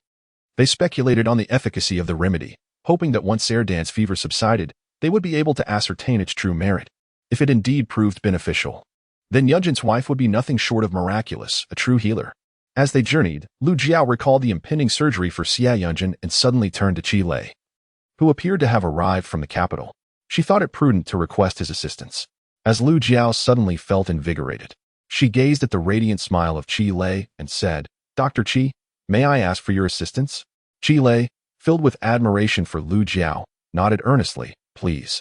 They speculated on the efficacy of the remedy, hoping that once Erdan's fever subsided, they would be able to ascertain its true merit. If it indeed proved beneficial, then Yunjin's wife would be nothing short of miraculous, a true healer. As they journeyed, Lu Jiao recalled the impending surgery for Xie Yunjin and suddenly turned to Qi Lei, who appeared to have arrived from the capital. She thought it prudent to request his assistance. As Lu Jiao suddenly felt invigorated, she gazed at the radiant smile of Qi Lei and said, Dr. Qi, may I ask for your assistance? Qi Lei, filled with admiration for Lu Jiao, nodded earnestly, Please.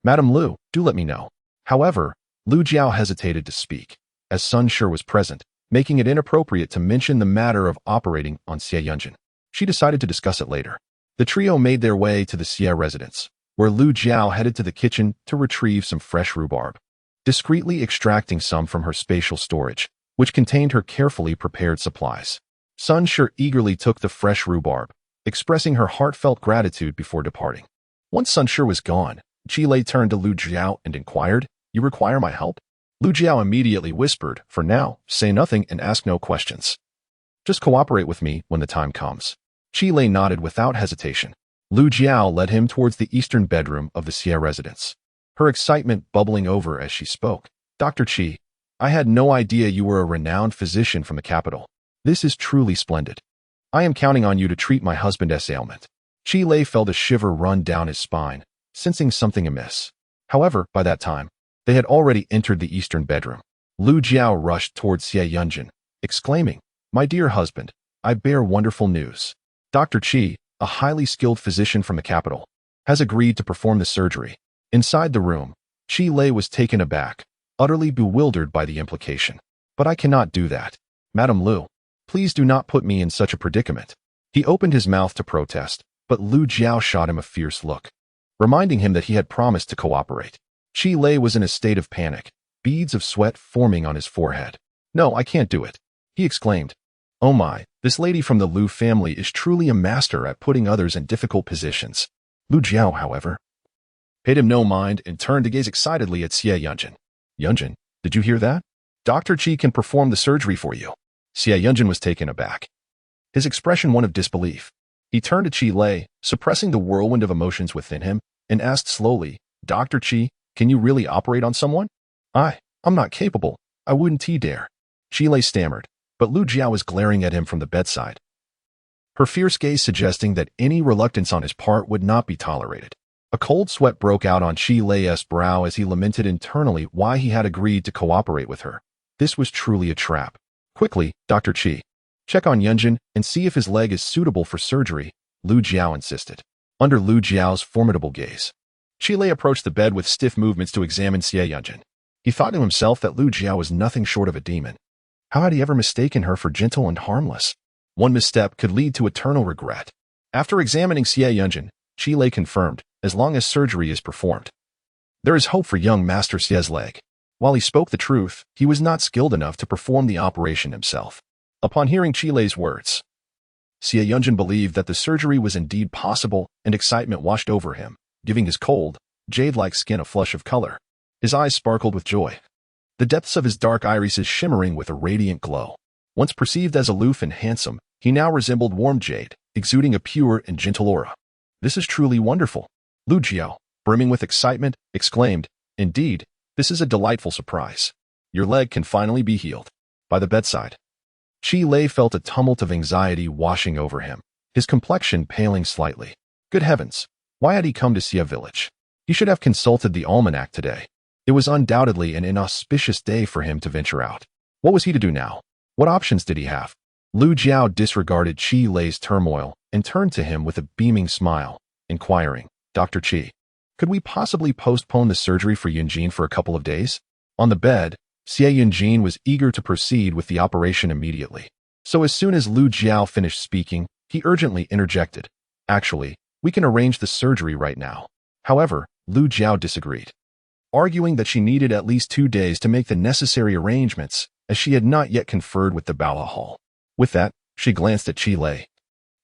Madam Lu, do let me know. However, Lu Jiao hesitated to speak, as Sun Shi was present, making it inappropriate to mention the matter of operating on Xie Yunjin. She decided to discuss it later. The trio made their way to the Xie residence, where Lu Jiao headed to the kitchen to retrieve some fresh rhubarb. Discreetly extracting some from her spatial storage, which contained her carefully prepared supplies. Sun Shi eagerly took the fresh rhubarb, expressing her heartfelt gratitude before departing. Once Sun Shi was gone, Qi Lei turned to Lu Jiao and inquired, You require my help? Lu Jiao immediately whispered, For now, say nothing and ask no questions. Just cooperate with me when the time comes. Qi Lei nodded without hesitation. Lu Jiao led him towards the eastern bedroom of the Xie residence, her excitement bubbling over as she spoke. Dr. Qi, I had no idea you were a renowned physician from the capital. This is truly splendid. I am counting on you to treat my husband's ailment. Qi Lei felt a shiver run down his spine, sensing something amiss. However, by that time, they had already entered the eastern bedroom. Lu Jiao rushed towards Xie Yunjin, exclaiming, My dear husband, I bear wonderful news. Dr. Qi, a highly skilled physician from the capital, has agreed to perform the surgery. Inside the room, Qi Lei was taken aback, utterly bewildered by the implication. But I cannot do that. Madam Lu, please do not put me in such a predicament. He opened his mouth to protest, but Lu Jiao shot him a fierce look, reminding him that he had promised to cooperate. Qi Lei was in a state of panic, beads of sweat forming on his forehead. No, I can't do it, he exclaimed. Oh my, this lady from the Lu family is truly a master at putting others in difficult positions. Lu Jiao, however, paid him no mind and turned to gaze excitedly at Xie Yunjin. Yunjin, did you hear that? Dr. Qi can perform the surgery for you. Xie Yunjin was taken aback, his expression one of disbelief. He turned to Qi Lei, suppressing the whirlwind of emotions within him, and asked slowly, Dr. Qi, can you really operate on someone? I'm not capable. I wouldn't dare. Qi Lei stammered, but Lu Jiao was glaring at him from the bedside, her fierce gaze suggesting that any reluctance on his part would not be tolerated. A cold sweat broke out on Qi Lei's brow as he lamented internally why he had agreed to cooperate with her. This was truly a trap. Quickly, Dr. Qi, check on Yunjin and see if his leg is suitable for surgery, Lu Jiao insisted. Under Lu Jiao's formidable gaze, Qi Lei approached the bed with stiff movements to examine Xie Yunjin. He thought to himself that Lu Jiao was nothing short of a demon. How had he ever mistaken her for gentle and harmless? One misstep could lead to eternal regret. After examining Xie Yunjin, Qi Lei confirmed, as long as surgery is performed, there is hope for young Master Xie's leg. While he spoke the truth, he was not skilled enough to perform the operation himself. Upon hearing Qi Lei's words, Xie Yunjin believed that the surgery was indeed possible, and excitement washed over him, giving his cold, jade-like skin a flush of color. His eyes sparkled with joy, the depths of his dark irises shimmering with a radiant glow. Once perceived as aloof and handsome, he now resembled warm jade, exuding a pure and gentle aura. This is truly wonderful. Lu Jiao, brimming with excitement, exclaimed, Indeed, this is a delightful surprise. Your leg can finally be healed. By the bedside, Qi Lei felt a tumult of anxiety washing over him. his complexion paling slightly. Good heavens, why had he come to Xia village? He should have consulted the almanac today. It was undoubtedly an inauspicious day for him to venture out. What was he to do now? What options did he have? Lu Jiao disregarded Qi Lei's turmoil and turned to him with a beaming smile, inquiring, Dr. Qi, could we possibly postpone the surgery for Yunjin for a couple of days? On the bed, Xie Yunjin was eager to proceed with the operation immediately. So as soon as Lu Jiao finished speaking, he urgently interjected, actually, we can arrange the surgery right now. However, Lu Jiao disagreed, arguing that she needed at least 2 days to make the necessary arrangements, as she had not yet conferred with the Bala Hall. With that, she glanced at Qi Lei,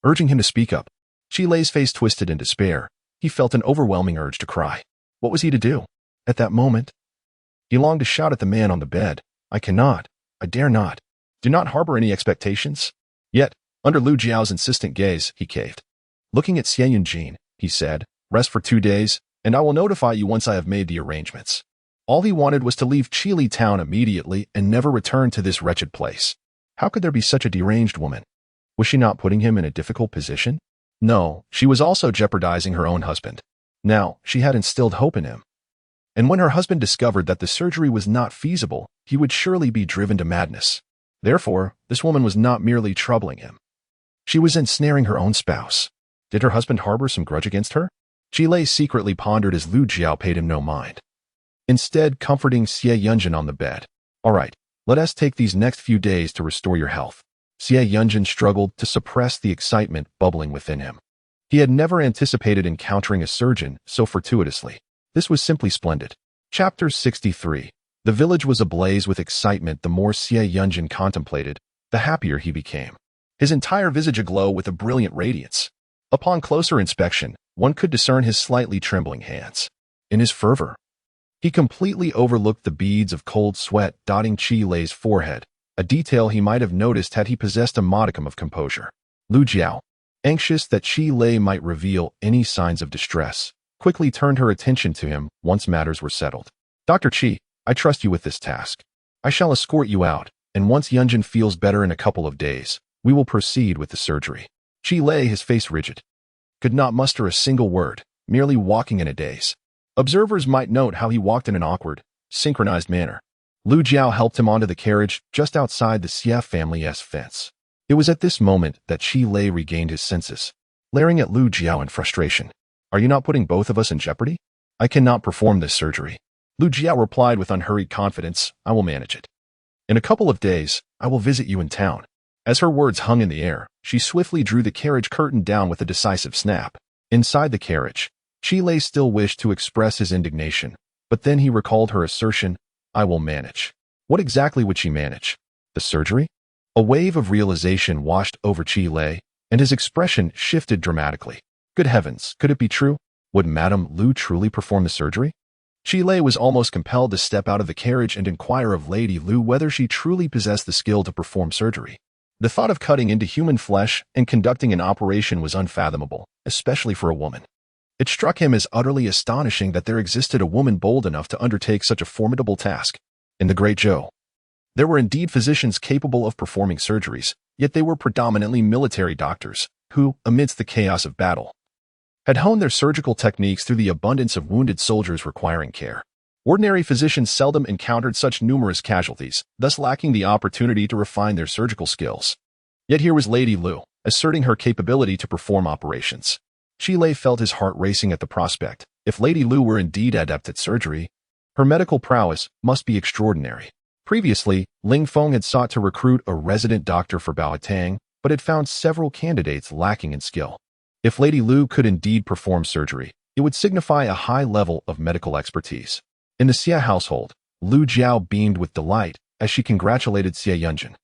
urging him to speak up. Qi Lei's face twisted in despair. He felt an overwhelming urge to cry. What was he to do? At that moment, he longed to shout at the man on the bed, I cannot, I dare not, do not harbor any expectations. Yet, under Lu Jiao's insistent gaze, he caved. Looking at Xie Yunjin, he said, rest for 2 days, and I will notify you once I have made the arrangements. All he wanted was to leave Chili town immediately and never return to this wretched place. How could there be such a deranged woman? Was she not putting him in a difficult position? No, she was also jeopardizing her own husband. Now, she had instilled hope in him. And when her husband discovered that the surgery was not feasible, he would surely be driven to madness. Therefore, this woman was not merely troubling him. She was ensnaring her own spouse. Did her husband harbor some grudge against her? Qi Lei secretly pondered as Lu Jiao paid him no mind. Instead, comforting Xie Yunjin on the bed. All right, let us take these next few days to restore your health. Xie Yunjin struggled to suppress the excitement bubbling within him. He had never anticipated encountering a surgeon so fortuitously. This was simply splendid. Chapter 63. The village was ablaze with excitement. The more Xie Yunjin contemplated, the happier he became. His entire visage aglow with a brilliant radiance. Upon closer inspection, one could discern his slightly trembling hands. In his fervor, he completely overlooked the beads of cold sweat dotting Qi Lei's forehead, a detail he might have noticed had he possessed a modicum of composure. Lu Jiao, anxious that Qi Lei might reveal any signs of distress, quickly turned her attention to him once matters were settled. Dr. Qi, I trust you with this task. I shall escort you out, and once Yunjin feels better in a couple of days, we will proceed with the surgery. Qi Lei, his face rigid, could not muster a single word, merely walking in a daze. Observers might note how he walked in an awkward, synchronized manner. Lu Jiao helped him onto the carriage just outside the Xia family's fence. It was at this moment that Qi Lei regained his senses, glaring at Lu Jiao in frustration. Are you not putting both of us in jeopardy? I cannot perform this surgery. Lu Jiao replied with unhurried confidence, I will manage it. In a couple of days, I will visit you in town. As her words hung in the air, she swiftly drew the carriage curtain down with a decisive snap. Inside the carriage, Qi Lei still wished to express his indignation, but then he recalled her assertion, I will manage. What exactly would she manage? The surgery? A wave of realization washed over Qi Lei, and his expression shifted dramatically. Good heavens, could it be true? Would Madame Lu truly perform the surgery? Qi Lei was almost compelled to step out of the carriage and inquire of Lady Lu whether she truly possessed the skill to perform surgery. The thought of cutting into human flesh and conducting an operation was unfathomable, especially for a woman. It struck him as utterly astonishing that there existed a woman bold enough to undertake such a formidable task. In the Great Zhou, there were indeed physicians capable of performing surgeries, yet they were predominantly military doctors, who, amidst the chaos of battle, had honed their surgical techniques through the abundance of wounded soldiers requiring care. Ordinary physicians seldom encountered such numerous casualties, thus lacking the opportunity to refine their surgical skills. Yet here was Lady Lu, asserting her capability to perform operations. Qi Lei felt his heart racing at the prospect. If Lady Lu were indeed adept at surgery, her medical prowess must be extraordinary. Previously, Ling Feng had sought to recruit a resident doctor for Baotang, but had found several candidates lacking in skill. If Lady Lu could indeed perform surgery, it would signify a high level of medical expertise. In the Xia household, Lu Jiao beamed with delight as she congratulated Xie Yunjin,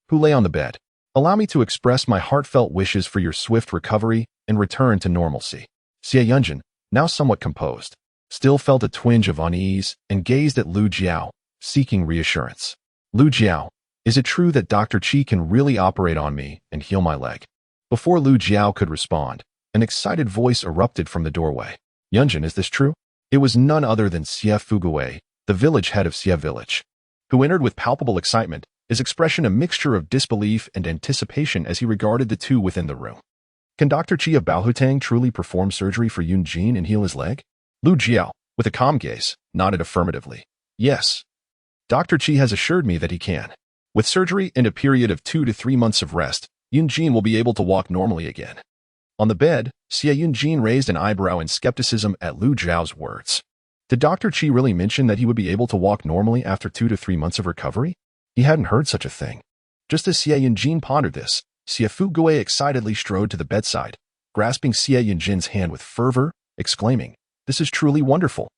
who lay on the bed. Allow me to express my heartfelt wishes for your swift recovery and return to normalcy. Xie Yunjin, now somewhat composed, still felt a twinge of unease and gazed at Lu Jiao, seeking reassurance. Lu Jiao, is it true that Dr. Qi can really operate on me and heal my leg? Before Lu Jiao could respond, an excited voice erupted from the doorway. Yunjin, is this true? It was none other than Xie Fugui, the village head of Xie village, who entered with palpable excitement, his expression a mixture of disbelief and anticipation as he regarded the two within the room. Can Dr. Qi of Baohutang truly perform surgery for Yunjin and heal his leg? Lu Jiao, with a calm gaze, nodded affirmatively. Yes. Dr. Qi has assured me that he can. With surgery and a period of 2 to 3 months of rest, Yunjin will be able to walk normally again. On the bed, Xie Yunjin raised an eyebrow in skepticism at Lu Jiao's words. Did Dr. Qi really mention that he would be able to walk normally after 2 to 3 months of recovery? He hadn't heard such a thing. Just as Xie Yunjin pondered this, Xie Fuguei excitedly strode to the bedside, grasping Xie Yunjin's hand with fervor, exclaiming, "This is truly wonderful.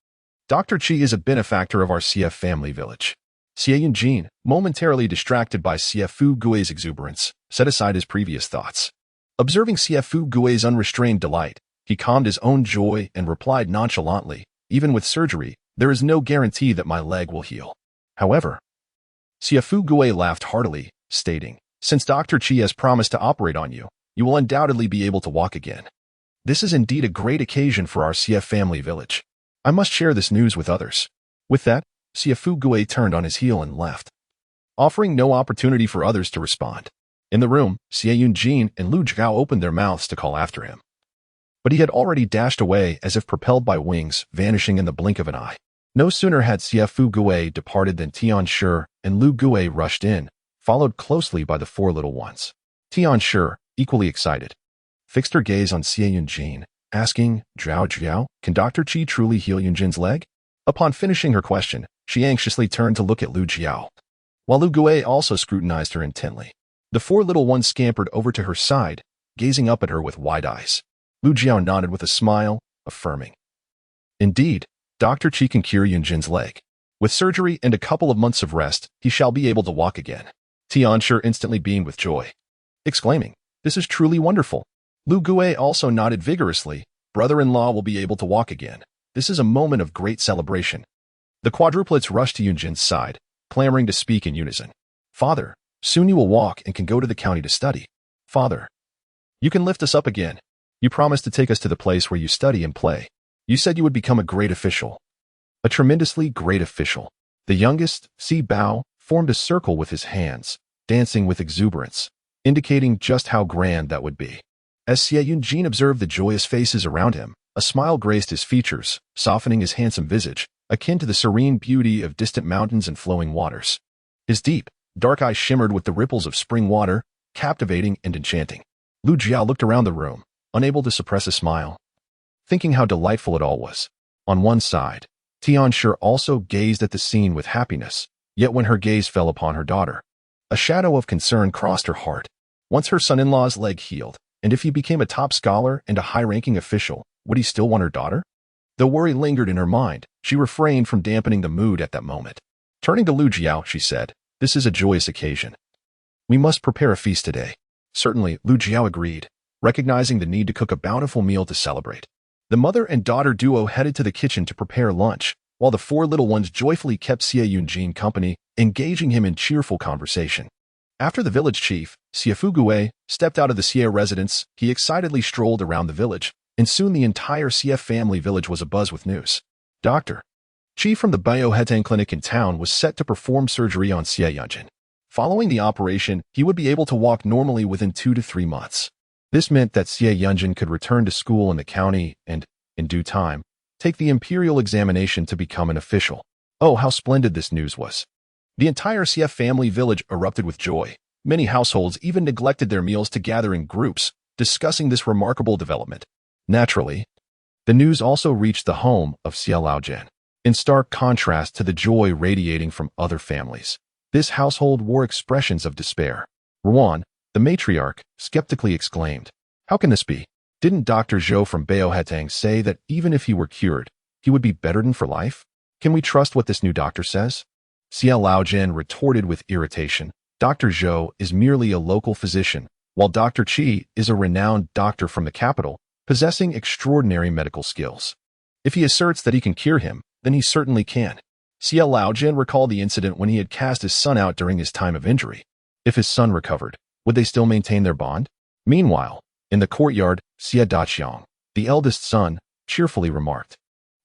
Dr. Qi is a benefactor of our Xie family village." Xie Yunjin, momentarily distracted by Xie Fuguei's exuberance, set aside his previous thoughts. Observing Xie Fuguei's unrestrained delight, he calmed his own joy and replied nonchalantly, "Even with surgery, there is no guarantee that my leg will heal. However," Xie Fuguei laughed heartily, stating, "Since Dr. Qi has promised to operate on you, you will undoubtedly be able to walk again. This is indeed a great occasion for our Xie family village. I must share this news with others." With that, Xie Fuguei turned on his heel and left, offering no opportunity for others to respond. In the room, Xie Yunjin and Lu Jiao opened their mouths to call after him. But he had already dashed away as if propelled by wings, vanishing in the blink of an eye. No sooner had Xie Fuguei departed than Tianshi and Lu Gui rushed in, followed closely by the 4 little ones. Tianshi, equally excited, fixed her gaze on Xie Yunjin, asking, "Zhao Jiao, can Dr. Qi truly heal Yunjin's leg?" Upon finishing her question, she anxiously turned to look at Lu Jiao, while Lu Gui also scrutinized her intently. The 4 little ones scampered over to her side, gazing up at her with wide eyes. Lu Jiao nodded with a smile, affirming, "Indeed, Dr. Qi can cure Yunjin's leg. With surgery and a couple of months of rest, he shall be able to walk again." Tianshi instantly beamed with joy, exclaiming, "This is truly wonderful." Lu Gui also nodded vigorously. "Brother-in-law will be able to walk again. This is a moment of great celebration." The quadruplets rushed to Yunjin's side, clamoring to speak in unison. "Father, soon you will walk and can go to the county to study. Father, you can lift us up again. You promised to take us to the place where you study and play. You said you would become a great official. A tremendously great official." The youngest, Si Bao, formed a circle with his hands, dancing with exuberance, indicating just how grand that would be. As Xie Yunjin observed the joyous faces around him, a smile graced his features, softening his handsome visage, akin to the serene beauty of distant mountains and flowing waters. His deep, dark eyes shimmered with the ripples of spring water, captivating and enchanting. Lu Jiao looked around the room, unable to suppress a smile, thinking how delightful it all was. On one side, Tianshi also gazed at the scene with happiness, yet when her gaze fell upon her daughter, a shadow of concern crossed her heart. Once her son-in-law's leg healed, and if he became a top scholar and a high-ranking official, would he still want her daughter? Though worry lingered in her mind, she refrained from dampening the mood at that moment. Turning to Lu Jiao, she said, "This is a joyous occasion. We must prepare a feast today." Certainly, Lu Jiao agreed, recognizing the need to cook a bountiful meal to celebrate. The mother and daughter duo headed to the kitchen to prepare lunch, while the 4 little ones joyfully kept Xie Yunjin company, engaging him in cheerful conversation. After the village chief, Xie Fuguei, stepped out of the Xie residence, he excitedly strolled around the village, and soon the entire Xie family village was abuzz with news. Dr. Qi from the Baohutang clinic in town was set to perform surgery on Xie Yunjin. Following the operation, he would be able to walk normally within 2 to 3 months. This meant that Xie Yunjin could return to school in the county and, in due time, take the imperial examination to become an official. Oh, how splendid this news was. The entire Xie family village erupted with joy. Many households even neglected their meals to gather in groups, discussing this remarkable development. Naturally, the news also reached the home of Xie Laojian. In stark contrast to the joy radiating from other families, this household wore expressions of despair. Ruan, the matriarch, skeptically exclaimed, "How can this be? Didn't Dr. Zhou from Baohutang say that even if he were cured, he would be bedridden for life? Can we trust what this new doctor says?" Xie Laojian retorted with irritation, "Dr. Zhou is merely a local physician, while Dr. Qi is a renowned doctor from the capital, possessing extraordinary medical skills. If he asserts that he can cure him, then he certainly can." Xie Laojian recalled the incident when he had cast his son out during his time of injury. If his son recovered, would they still maintain their bond? Meanwhile, in the courtyard, Xie Daqiang, the eldest son, cheerfully remarked,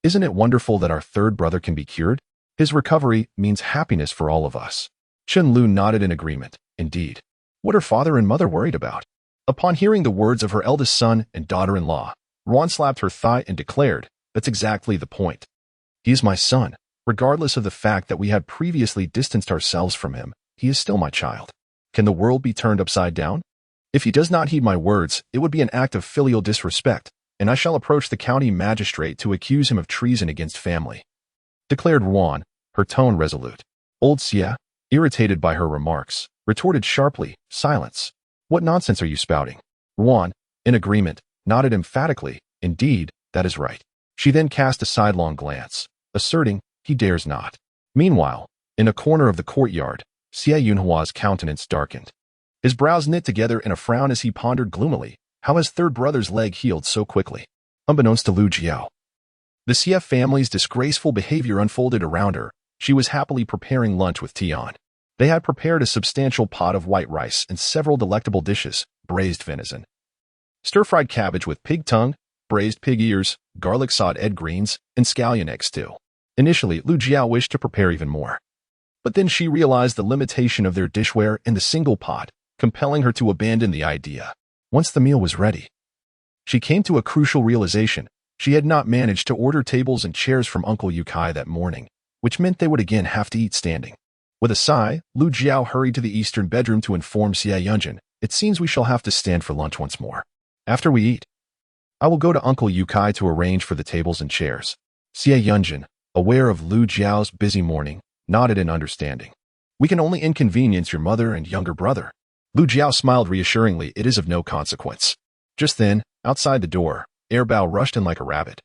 "Isn't it wonderful that our 3rd brother can be cured? His recovery means happiness for all of us." Chen Lu nodded in agreement. Indeed. What are father and mother worried about? Upon hearing the words of her eldest son and daughter-in-law, Ruan slapped her thigh and declared, "That's exactly the point. He is my son. Regardless of the fact that we had previously distanced ourselves from him, he is still my child. Can the world be turned upside down? If he does not heed my words, it would be an act of filial disrespect, and I shall approach the county magistrate to accuse him of treason against family," declared Ruan, her tone resolute. Old Xie, irritated by her remarks, retorted sharply, "Silence. What nonsense are you spouting?" Ruan, in agreement, nodded emphatically, "Indeed, that is right." She then cast a sidelong glance, asserting, "He dares not." Meanwhile, in a corner of the courtyard, Xie Yunhua's countenance darkened. His brows knit together in a frown as he pondered gloomily how his third brother's leg healed so quickly. Unbeknownst to Lu Jiao, the Xie family's disgraceful behavior unfolded around her. She was happily preparing lunch with Tian. They had prepared a substantial pot of white rice and several delectable dishes: braised venison, stir-fried cabbage with pig tongue, braised pig ears, garlic-sawed egg greens, and scallion egg stew. Initially, Lu Jiao wished to prepare even more. But then she realized the limitation of their dishware in the single pot, compelling her to abandon the idea. Once the meal was ready, she came to a crucial realization. She had not managed to order tables and chairs from Uncle Yukai that morning, which meant they would again have to eat standing. With a sigh, Lu Jiao hurried to the eastern bedroom to inform Xie Yunjin, "It seems we shall have to stand for lunch once more. After we eat, I will go to Uncle Yukai to arrange for the tables and chairs." Xie Yunjin, aware of Lu Jiao's busy morning, nodded in understanding. "We can only inconvenience your mother and younger brother." Lu Jiao smiled reassuringly, "It is of no consequence." Just then, outside the door, Airbao rushed in like a rabbit.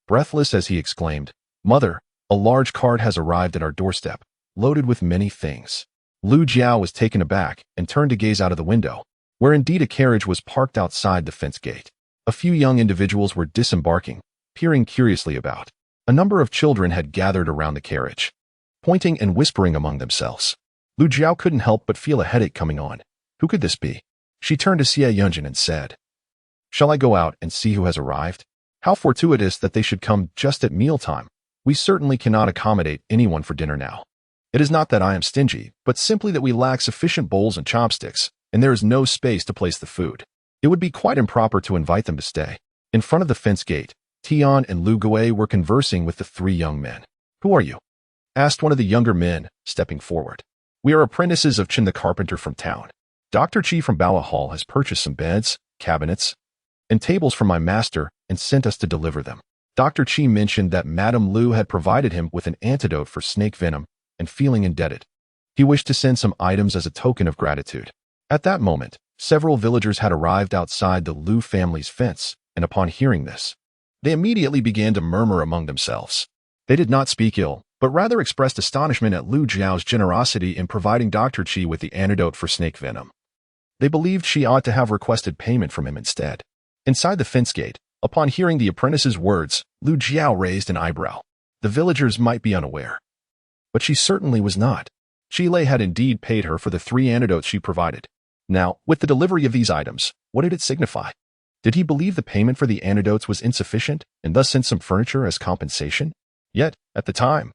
Breathless as he exclaimed, "Mother, a large cart has arrived at our doorstep, loaded with many things." Lu Jiao was taken aback and turned to gaze out of the window, where indeed a carriage was parked outside the fence gate. A few young individuals were disembarking, peering curiously about. A number of children had gathered around the carriage, pointing and whispering among themselves. Lu Jiao couldn't help but feel a headache coming on. Who could this be? She turned to Xie Yunjin and said, "Shall I go out and see who has arrived? How fortuitous that they should come just at mealtime. We certainly cannot accommodate anyone for dinner now. It is not that I am stingy, but simply that we lack sufficient bowls and chopsticks, and there is no space to place the food. It would be quite improper to invite them to stay." In front of the fence gate, Tian and Lu Gui were conversing with the three young men. "Who are you?" asked one of the younger men, stepping forward. "We are apprentices of Chen the carpenter from town. Dr. Qi from Baoa Hall has purchased some beds, cabinets, and tables from my master and sent us to deliver them." Dr. Qi mentioned that Madame Lu had provided him with an antidote for snake venom, and feeling indebted, he wished to send some items as a token of gratitude. At that moment, several villagers had arrived outside the Lu family's fence, and upon hearing this, they immediately began to murmur among themselves. They did not speak ill, but rather expressed astonishment at Lu Jiao's generosity in providing Dr. Qi with the antidote for snake venom. They believed she ought to have requested payment from him instead. Inside the fence gate, upon hearing the apprentice's words, Lu Jiao raised an eyebrow. The villagers might be unaware, but she certainly was not. Chile had indeed paid her for the 3 antidotes she provided. Now, with the delivery of these items, what did it signify? Did he believe the payment for the antidotes was insufficient and thus sent some furniture as compensation? Yet, at the time,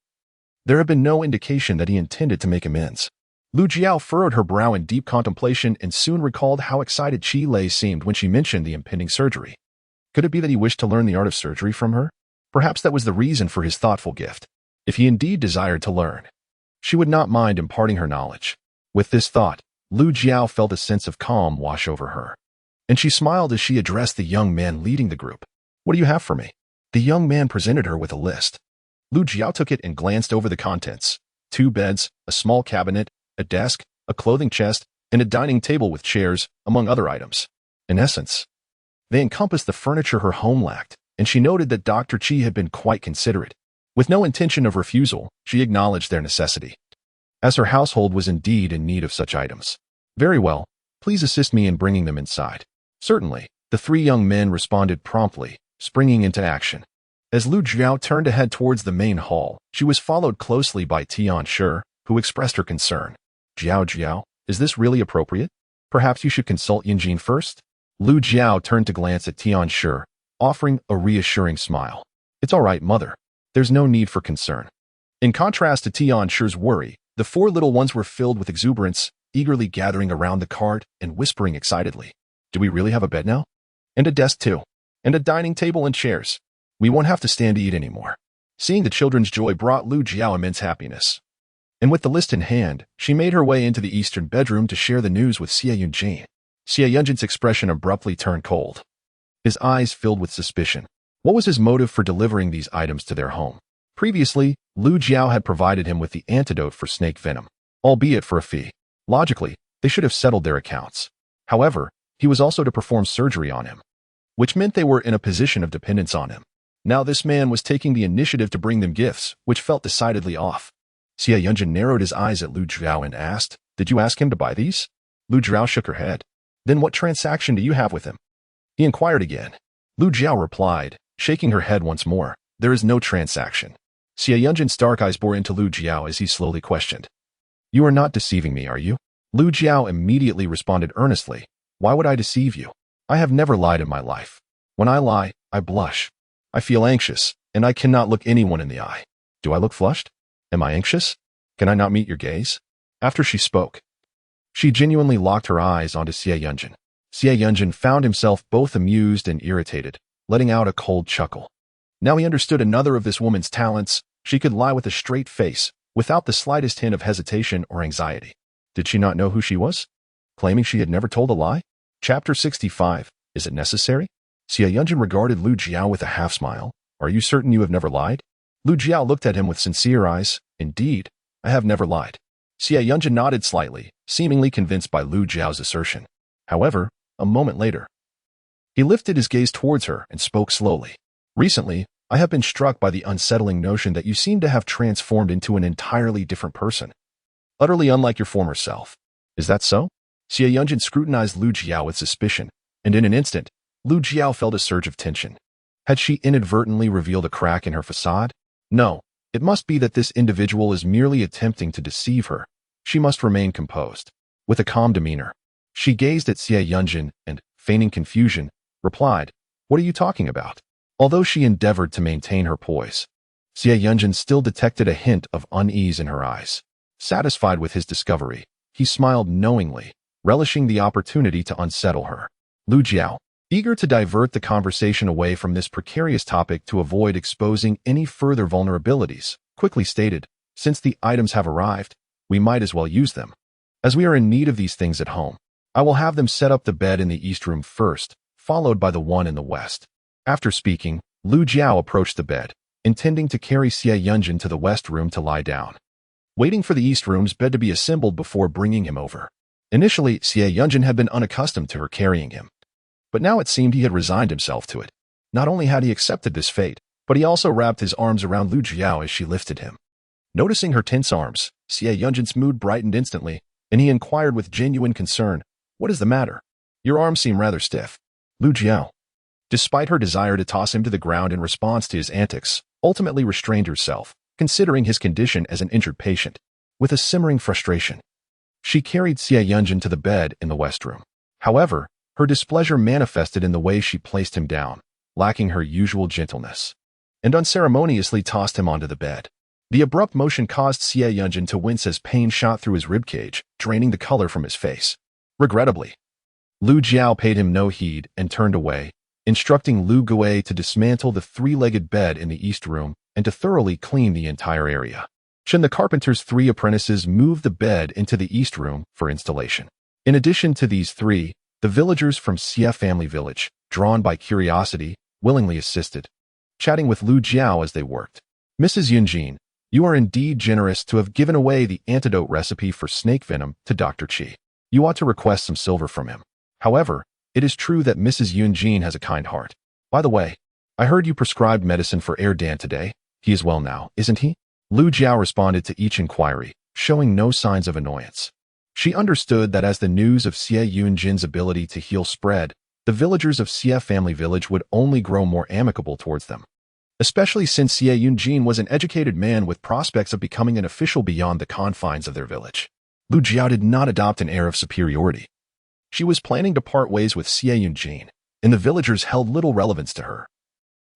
there had been no indication that he intended to make amends. Lu Jiao furrowed her brow in deep contemplation and soon recalled how excited Qi Lei seemed when she mentioned the impending surgery. Could it be that he wished to learn the art of surgery from her? Perhaps that was the reason for his thoughtful gift. If he indeed desired to learn, she would not mind imparting her knowledge. With this thought, Lu Jiao felt a sense of calm wash over her, and she smiled as she addressed the young man leading the group. "What do you have for me?" The young man presented her with a list. Lu Jiao took it and glanced over the contents: 2 beds, a small cabinet, a desk, a clothing chest, and a dining table with chairs, among other items. In essence, they encompassed the furniture her home lacked, and she noted that Dr. Qi had been quite considerate. With no intention of refusal, she acknowledged their necessity, as her household was indeed in need of such items. "Very well, please assist me in bringing them inside." "Certainly," the 3 young men responded promptly, springing into action. As Lu Jiao turned to head towards the main hall, she was followed closely by Tian Shi, who expressed her concern. Jiao, is this really appropriate? Perhaps you should consult Yinjin first?" Lu Jiao turned to glance at Tian Shi, offering a reassuring smile. "It's all right, mother. There's no need for concern." In contrast to Tian Shi's worry, the 4 little ones were filled with exuberance, eagerly gathering around the cart and whispering excitedly. Do we really have a bed now? And a desk too. And a dining table and chairs. We won't have to stand to eat anymore. Seeing the children's joy brought Lu Jiao immense happiness. And with the list in hand, she made her way into the eastern bedroom to share the news with Xie Yunjin. Xie Yunjin's expression abruptly turned cold. His eyes filled with suspicion. What was his motive for delivering these items to their home? Previously, Lu Jiao had provided him with the antidote for snake venom, albeit for a fee. Logically, they should have settled their accounts. However, he was also to perform surgery on him, which meant they were in a position of dependence on him. Now this man was taking the initiative to bring them gifts, which felt decidedly off. Xie Yunjin narrowed his eyes at Lu Jiao and asked, "Did you ask him to buy these?" Lu Jiao shook her head. "Then what transaction do you have with him?" He inquired again. Lu Jiao replied, shaking her head once more, "There is no transaction." Xie Yunjin's dark eyes bore into Lu Jiao as he slowly questioned. "You are not deceiving me, are you?" Lu Jiao immediately responded earnestly, "Why would I deceive you? I have never lied in my life. When I lie, I blush. I feel anxious, and I cannot look anyone in the eye. Do I look flushed? Am I anxious? Can I not meet your gaze?" After she spoke, she genuinely locked her eyes onto Xie Yunjin. Xie Yunjin found himself both amused and irritated, letting out a cold chuckle. Now he understood another of this woman's talents. She could lie with a straight face, without the slightest hint of hesitation or anxiety. Did she not know who she was? Claiming she had never told a lie? Chapter 65. Is it necessary? Xie Yunjin regarded Lu Jiao with a half-smile. "Are you certain you have never lied?" Lu Jiao looked at him with sincere eyes. "Indeed, I have never lied." Xie Yunjin nodded slightly, seemingly convinced by Lu Jiao's assertion. However, a moment later, he lifted his gaze towards her and spoke slowly. "Recently, I have been struck by the unsettling notion that you seem to have transformed into an entirely different person, utterly unlike your former self. Is that so?" Xie Yunjin scrutinized Lu Jiao with suspicion, and in an instant, Lu Jiao felt a surge of tension. Had she inadvertently revealed a crack in her facade? No, it must be that this individual is merely attempting to deceive her. She must remain composed. With a calm demeanor, she gazed at Xie Yunjin and, feigning confusion, replied, "What are you talking about?" Although she endeavored to maintain her poise, Xie Yunjin still detected a hint of unease in her eyes. Satisfied with his discovery, he smiled knowingly, relishing the opportunity to unsettle her. Lu Jiao, eager to divert the conversation away from this precarious topic to avoid exposing any further vulnerabilities, quickly stated, "Since the items have arrived, we might as well use them. As we are in need of these things at home, I will have them set up the bed in the east room first, followed by the one in the west." After speaking, Lu Jiao approached the bed, intending to carry Xie Yunjin to the west room to lie down, waiting for the east room's bed to be assembled before bringing him over. Initially, Xie Yunjin had been unaccustomed to her carrying him, but now it seemed he had resigned himself to it. Not only had he accepted this fate, but he also wrapped his arms around Lu Jiao as she lifted him. Noticing her tense arms, Xie Yunjin's mood brightened instantly, and he inquired with genuine concern, "What is the matter? Your arms seem rather stiff." Lu Jiao, despite her desire to toss him to the ground in response to his antics, ultimately restrained herself, considering his condition as an injured patient. With a simmering frustration, she carried Xie Yunjin to the bed in the west room. However, her displeasure manifested in the way she placed him down, lacking her usual gentleness, and unceremoniously tossed him onto the bed. The abrupt motion caused Xie Yunjin to wince as pain shot through his ribcage, draining the color from his face. Regrettably, Lu Jiao paid him no heed and turned away, instructing Lu Gui to dismantle the three-legged bed in the east room and to thoroughly clean the entire area. Chen the carpenter's 3 apprentices moved the bed into the east room for installation. In addition to these 3, the villagers from Xie family village, drawn by curiosity, willingly assisted, chatting with Lu Jiao as they worked. "Mrs. Yunjin, you are indeed generous to have given away the antidote recipe for snake venom to Dr. Qi. You ought to request some silver from him. However, it is true that Mrs. Yunjin has a kind heart. By the way, I heard you prescribed medicine for Dan today. He is well now, isn't he?" Lu Jiao responded to each inquiry, showing no signs of annoyance. She understood that as the news of Xie Yunjin's ability to heal spread, the villagers of Xie family village would only grow more amicable towards them, especially since Xie Yunjin was an educated man with prospects of becoming an official beyond the confines of their village. Lu Jiao did not adopt an air of superiority. She was planning to part ways with Xie Yunjin, and the villagers held little relevance to her.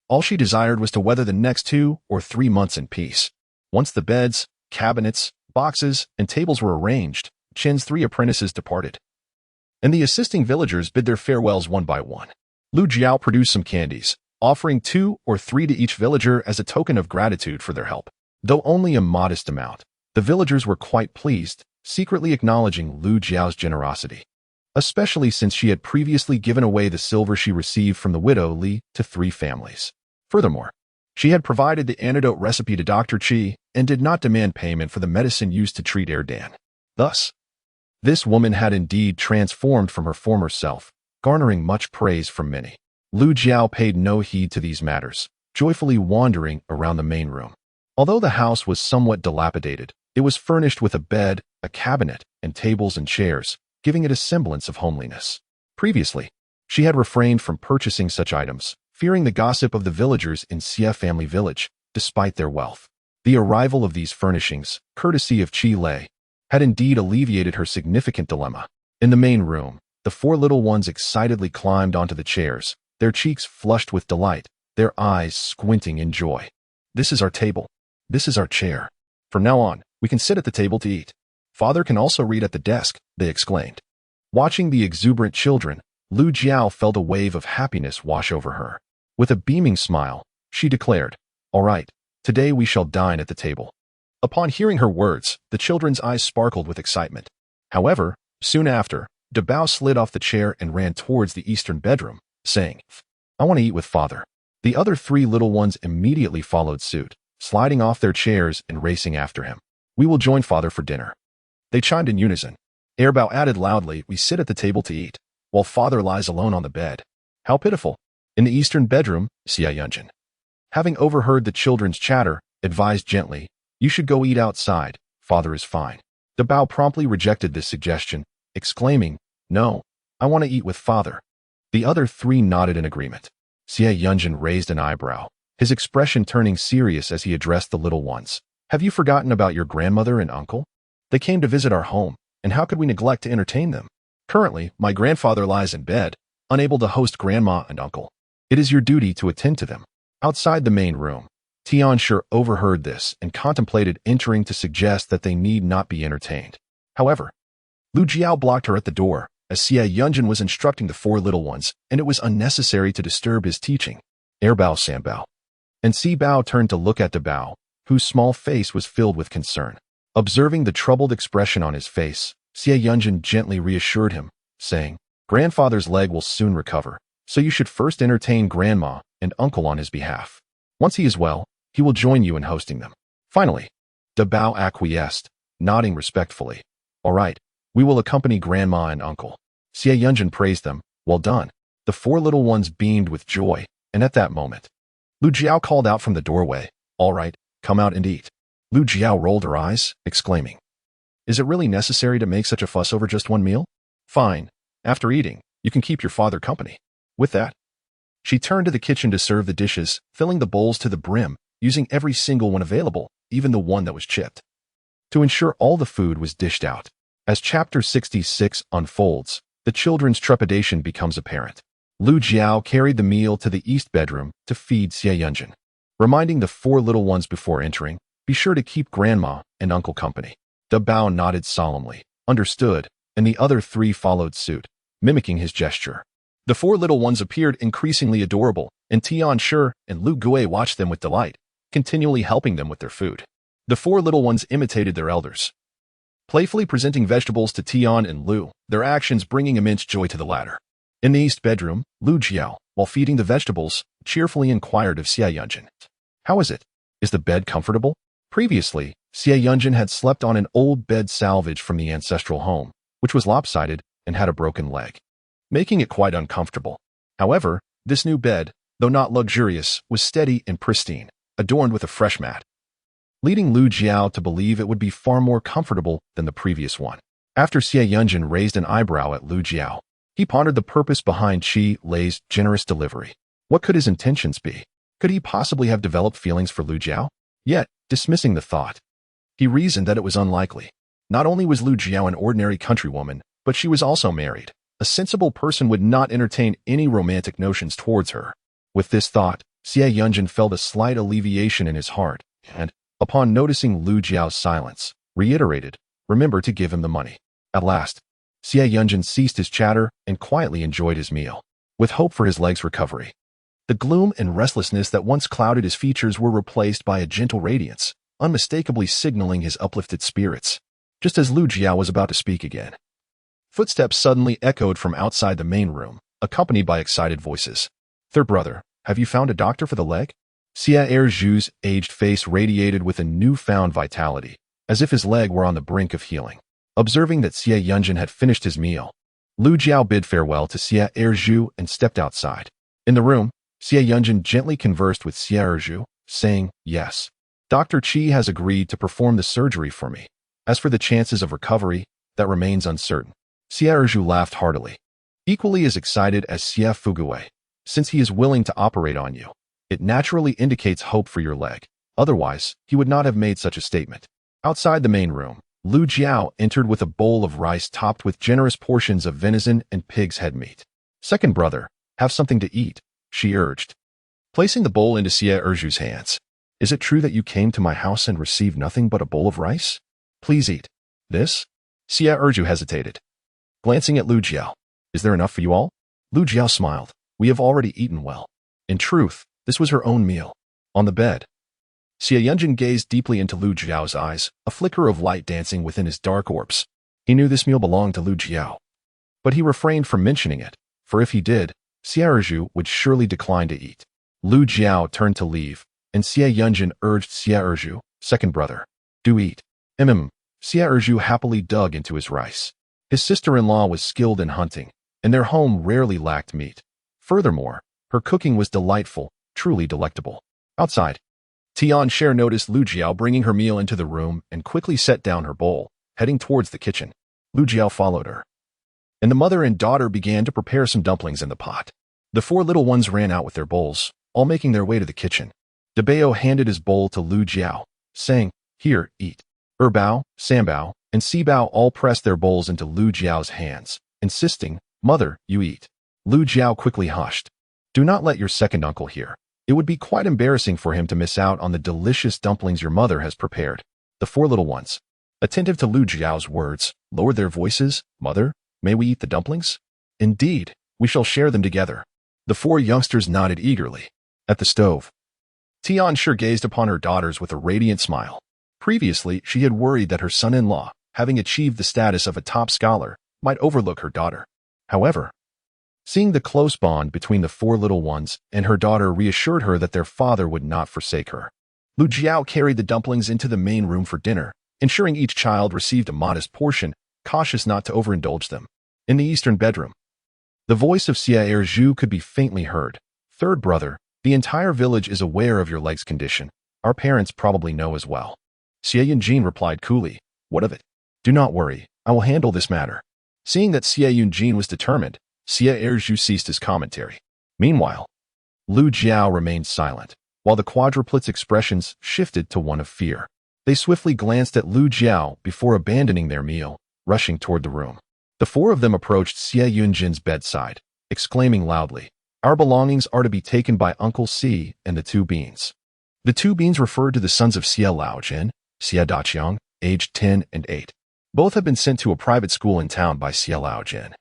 All she desired was to weather the next 2 or 3 months in peace. Once the beds, cabinets, boxes, and tables were arranged, Chen's 3 apprentices departed. and the assisting villagers bid their farewells one by one. Lu Jiao produced some candies, offering 2 or 3 to each villager as a token of gratitude for their help. Though only a modest amount, the villagers were quite pleased, secretly acknowledging Lu Jiao's generosity, especially since she had previously given away the silver she received from the widow Li to 3 families. Furthermore, she had provided the antidote recipe to Dr. Qi and did not demand payment for the medicine used to treat Erdan. Thus, this woman had indeed transformed from her former self, garnering much praise from many. Lu Jiao paid no heed to these matters, joyfully wandering around the main room. Although the house was somewhat dilapidated, it was furnished with a bed, a cabinet, and tables and chairs, giving it a semblance of homeliness. Previously, she had refrained from purchasing such items, fearing the gossip of the villagers in Xie family village, despite their wealth. The arrival of these furnishings, courtesy of Qi Lei, had indeed alleviated her significant dilemma. In the main room, the 4 little ones excitedly climbed onto the chairs, their cheeks flushed with delight, their eyes squinting in joy. "This is our table. This is our chair. From now on, we can sit at the table to eat. Father can also read at the desk," they exclaimed. Watching the exuberant children, Lu Jiao felt a wave of happiness wash over her. With a beaming smile, she declared, "All right, today we shall dine at the table." Upon hearing her words, the children's eyes sparkled with excitement. However, soon after, De Bao slid off the chair and ran towards the eastern bedroom, saying, "I want to eat with father." The other 3 little ones immediately followed suit, sliding off their chairs and racing after him. "We will join father for dinner," they chimed in unison. Erbao added loudly, "We sit at the table to eat, while father lies alone on the bed. How pitiful." In the eastern bedroom, Xie Yunjin, having overheard the children's chatter, advised gently, "You should go eat outside, father is fine." De Bao promptly rejected this suggestion, exclaiming, "No, I want to eat with father." The other 3 nodded in agreement. Xie Yunjin raised an eyebrow, his expression turning serious as he addressed the little ones. "Have you forgotten about your grandmother and uncle? They came to visit our home, and how could we neglect to entertain them? Currently, my grandfather lies in bed, unable to host grandma and uncle. It is your duty to attend to them." Outside the main room, Tianshi overheard this and contemplated entering to suggest that they need not be entertained. However, Lu Jiao blocked her at the door, as Xie Yunjin was instructing the 4 little ones, and it was unnecessary to disturb his teaching. Erbao Sanbao. And Si Bao turned to look at De Bao, whose small face was filled with concern. Observing the troubled expression on his face, Xie Yunjin gently reassured him, saying, "Grandfather's leg will soon recover, so you should first entertain grandma and uncle on his behalf. Once he is well, he will join you in hosting them." Finally, De Bao acquiesced, nodding respectfully. "All right, we will accompany grandma and uncle." Xie Yunjin praised them. "Well done." The 4 little ones beamed with joy, and at that moment, Lu Jiao called out from the doorway, "All right, come out and eat." Lu Jiao rolled her eyes, exclaiming, "Is it really necessary to make such a fuss over just one meal? Fine. After eating, you can keep your father company." With that, she turned to the kitchen to serve the dishes, filling the bowls to the brim, using every single one available, even the one that was chipped, to ensure all the food was dished out. As chapter 66 unfolds, the children's trepidation becomes apparent. Lu Jiao carried the meal to the east bedroom to feed Xie Yunjin, reminding the 4 little ones before entering, "Be sure to keep grandma and uncle company." De Bao nodded solemnly, understood, and the other 3 followed suit, mimicking his gesture. The 4 little ones appeared increasingly adorable, and Tianshi and Lu Gui watched them with delight, continually helping them with their food. The 4 little ones imitated their elders, playfully presenting vegetables to Tian and Lu, their actions bringing immense joy to the latter. In the east bedroom, Lu Jiao, while feeding the vegetables, cheerfully inquired of Xie Yunjin, "How is it? Is the bed comfortable?" Previously, Xie Yunjin had slept on an old bed salvaged from the ancestral home, which was lopsided and had a broken leg, making it quite uncomfortable. However, this new bed, though not luxurious, was steady and pristine, adorned with a fresh mat, leading Lu Jiao to believe it would be far more comfortable than the previous one. After Xie Yunjin raised an eyebrow at Lu Jiao, he pondered the purpose behind Qi Lei's generous delivery. What could his intentions be? Could he possibly have developed feelings for Lu Jiao? Yet, dismissing the thought, he reasoned that it was unlikely. Not only was Lu Jiao an ordinary countrywoman, but she was also married. A sensible person would not entertain any romantic notions towards her. With this thought, Xie Yunjin felt a slight alleviation in his heart, and, upon noticing Lu Jiao's silence, reiterated, "Remember to give him the money." At last, Xie Yunjin ceased his chatter and quietly enjoyed his meal, with hope for his leg's recovery. The gloom and restlessness that once clouded his features were replaced by a gentle radiance, unmistakably signaling his uplifted spirits. Just as Lu Jiao was about to speak again, footsteps suddenly echoed from outside the main room, accompanied by excited voices. "Third brother, have you found a doctor for the leg?" Xie Erju's aged face radiated with a newfound vitality, as if his leg were on the brink of healing. Observing that Xie Yunjin had finished his meal, Lu Jiao bid farewell to Xie Erju and stepped outside. In the room, Xie Yunjin gently conversed with Xie Erju, saying, "Yes, Dr. Qi has agreed to perform the surgery for me. As for the chances of recovery, that remains uncertain." Xie Erju laughed heartily, equally as excited as Xie Fugui. "Since he is willing to operate on you, it naturally indicates hope for your leg. Otherwise, he would not have made such a statement." Outside the main room, Lu Jiao entered with a bowl of rice topped with generous portions of venison and pig's head meat. "Second brother, have something to eat," she urged, placing the bowl into Xie Erju's hands. "Is it true that you came to my house and received nothing but a bowl of rice? Please eat." "This?" Xie Erju hesitated, glancing at Lu Jiao. "Is there enough for you all?" Lu Jiao smiled. "We have already eaten well." In truth, this was her own meal. On the bed, Xie Yunjin gazed deeply into Lu Jiao's eyes, a flicker of light dancing within his dark orbs. He knew this meal belonged to Lu Jiao, but he refrained from mentioning it, for if he did, Xie Erju would surely decline to eat. Lu Jiao turned to leave, and Xie Yunjin urged Xie Erju, "Second brother, do eat." Xie Erju happily dug into his rice. His sister-in-law was skilled in hunting, and their home rarely lacked meat. Furthermore, her cooking was delightful, truly delectable. Outside, Tian Sher noticed Lu Jiao bringing her meal into the room and quickly set down her bowl, heading towards the kitchen. Lu Jiao followed her, and the mother and daughter began to prepare some dumplings in the pot. The four little ones ran out with their bowls, all making their way to the kitchen. De Bao handed his bowl to Lu Jiao, saying, "Here, eat." Bao, Sambao, and Sibao all pressed their bowls into Lu Jiao's hands, insisting, "Mother, you eat." Lu Jiao quickly hushed. "Do not let your second uncle hear. It would be quite embarrassing for him to miss out on the delicious dumplings your mother has prepared." The four little ones, attentive to Lu Jiao's words, lowered their voices. "Mother, may we eat the dumplings?" "Indeed, we shall share them together." The four youngsters nodded eagerly. At the stove, Tian Sher gazed upon her daughters with a radiant smile. Previously, she had worried that her son-in-law, having achieved the status of a top scholar, might overlook her daughter. However, seeing the close bond between the four little ones and her daughter reassured her that their father would not forsake her. Lu Jiao carried the dumplings into the main room for dinner, ensuring each child received a modest portion, cautious not to overindulge them. In the eastern bedroom, the voice of Xie Erju could be faintly heard. "Third brother, the entire village is aware of your leg's condition. Our parents probably know as well." Xie Yunjin replied coolly, "What of it? Do not worry, I will handle this matter." Seeing that Xie Yunjin was determined, Xie Erju ceased his commentary. Meanwhile, Lu Jiao remained silent, while the quadruplets' expressions shifted to one of fear. They swiftly glanced at Lu Jiao before abandoning their meal, rushing toward the room. The four of them approached Xie Yunjin's bedside, exclaiming loudly, "Our belongings are to be taken by Uncle Si and the two beans." The two beans referred to the sons of Xie Laojin, Xie Daqiang, aged 10 and 8. Both had been sent to a private school in town by Xie Laojin.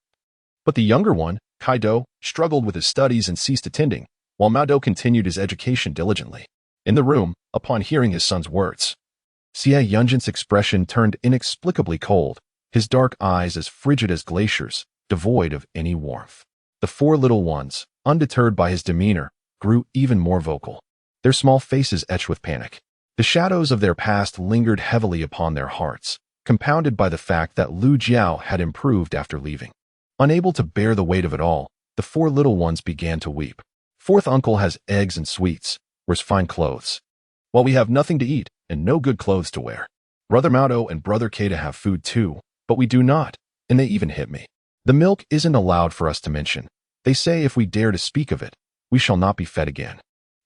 But the younger one, Kaido, struggled with his studies and ceased attending, while Mao continued his education diligently. In the room, upon hearing his son's words, Xie Yunjin's expression turned inexplicably cold, his dark eyes as frigid as glaciers, devoid of any warmth. The four little ones, undeterred by his demeanor, grew even more vocal, their small faces etched with panic. The shadows of their past lingered heavily upon their hearts, compounded by the fact that Lu Jiao had improved after leaving. Unable to bear the weight of it all, the four little ones began to weep. "Fourth uncle has eggs and sweets, where's fine clothes? While we have nothing to eat and no good clothes to wear. Brother Mao and Brother Keita have food too, but we do not, and they even hit me. The milk isn't allowed for us to mention. They say if we dare to speak of it, we shall not be fed again."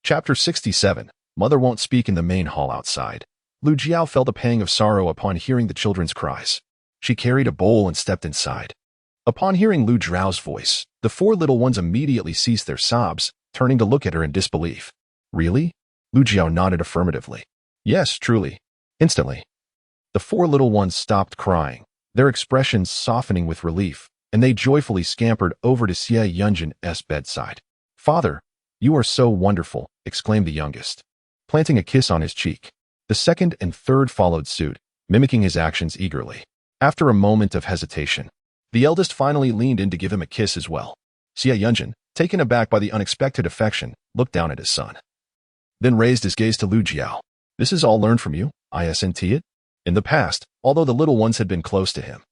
Chapter 67. Mother won't speak in the main hall outside. Lu Jiao felt a pang of sorrow upon hearing the children's cries. She carried a bowl and stepped inside. Upon hearing Lu Jiao's voice, the four little ones immediately ceased their sobs, turning to look at her in disbelief. "Really?" Lu Jiao nodded affirmatively. "Yes, truly." Instantly, the four little ones stopped crying, their expressions softening with relief, and they joyfully scampered over to Xie Yunjin's bedside. "Father, you are so wonderful," exclaimed the youngest, planting a kiss on his cheek. The second and third followed suit, mimicking his actions eagerly. After a moment of hesitation, the eldest finally leaned in to give him a kiss as well. Xie Yunjin, taken aback by the unexpected affection, looked down at his son, then raised his gaze to Lu Jiao. "This is all learned from you, isn't it?" In the past, although the little ones had been close to him,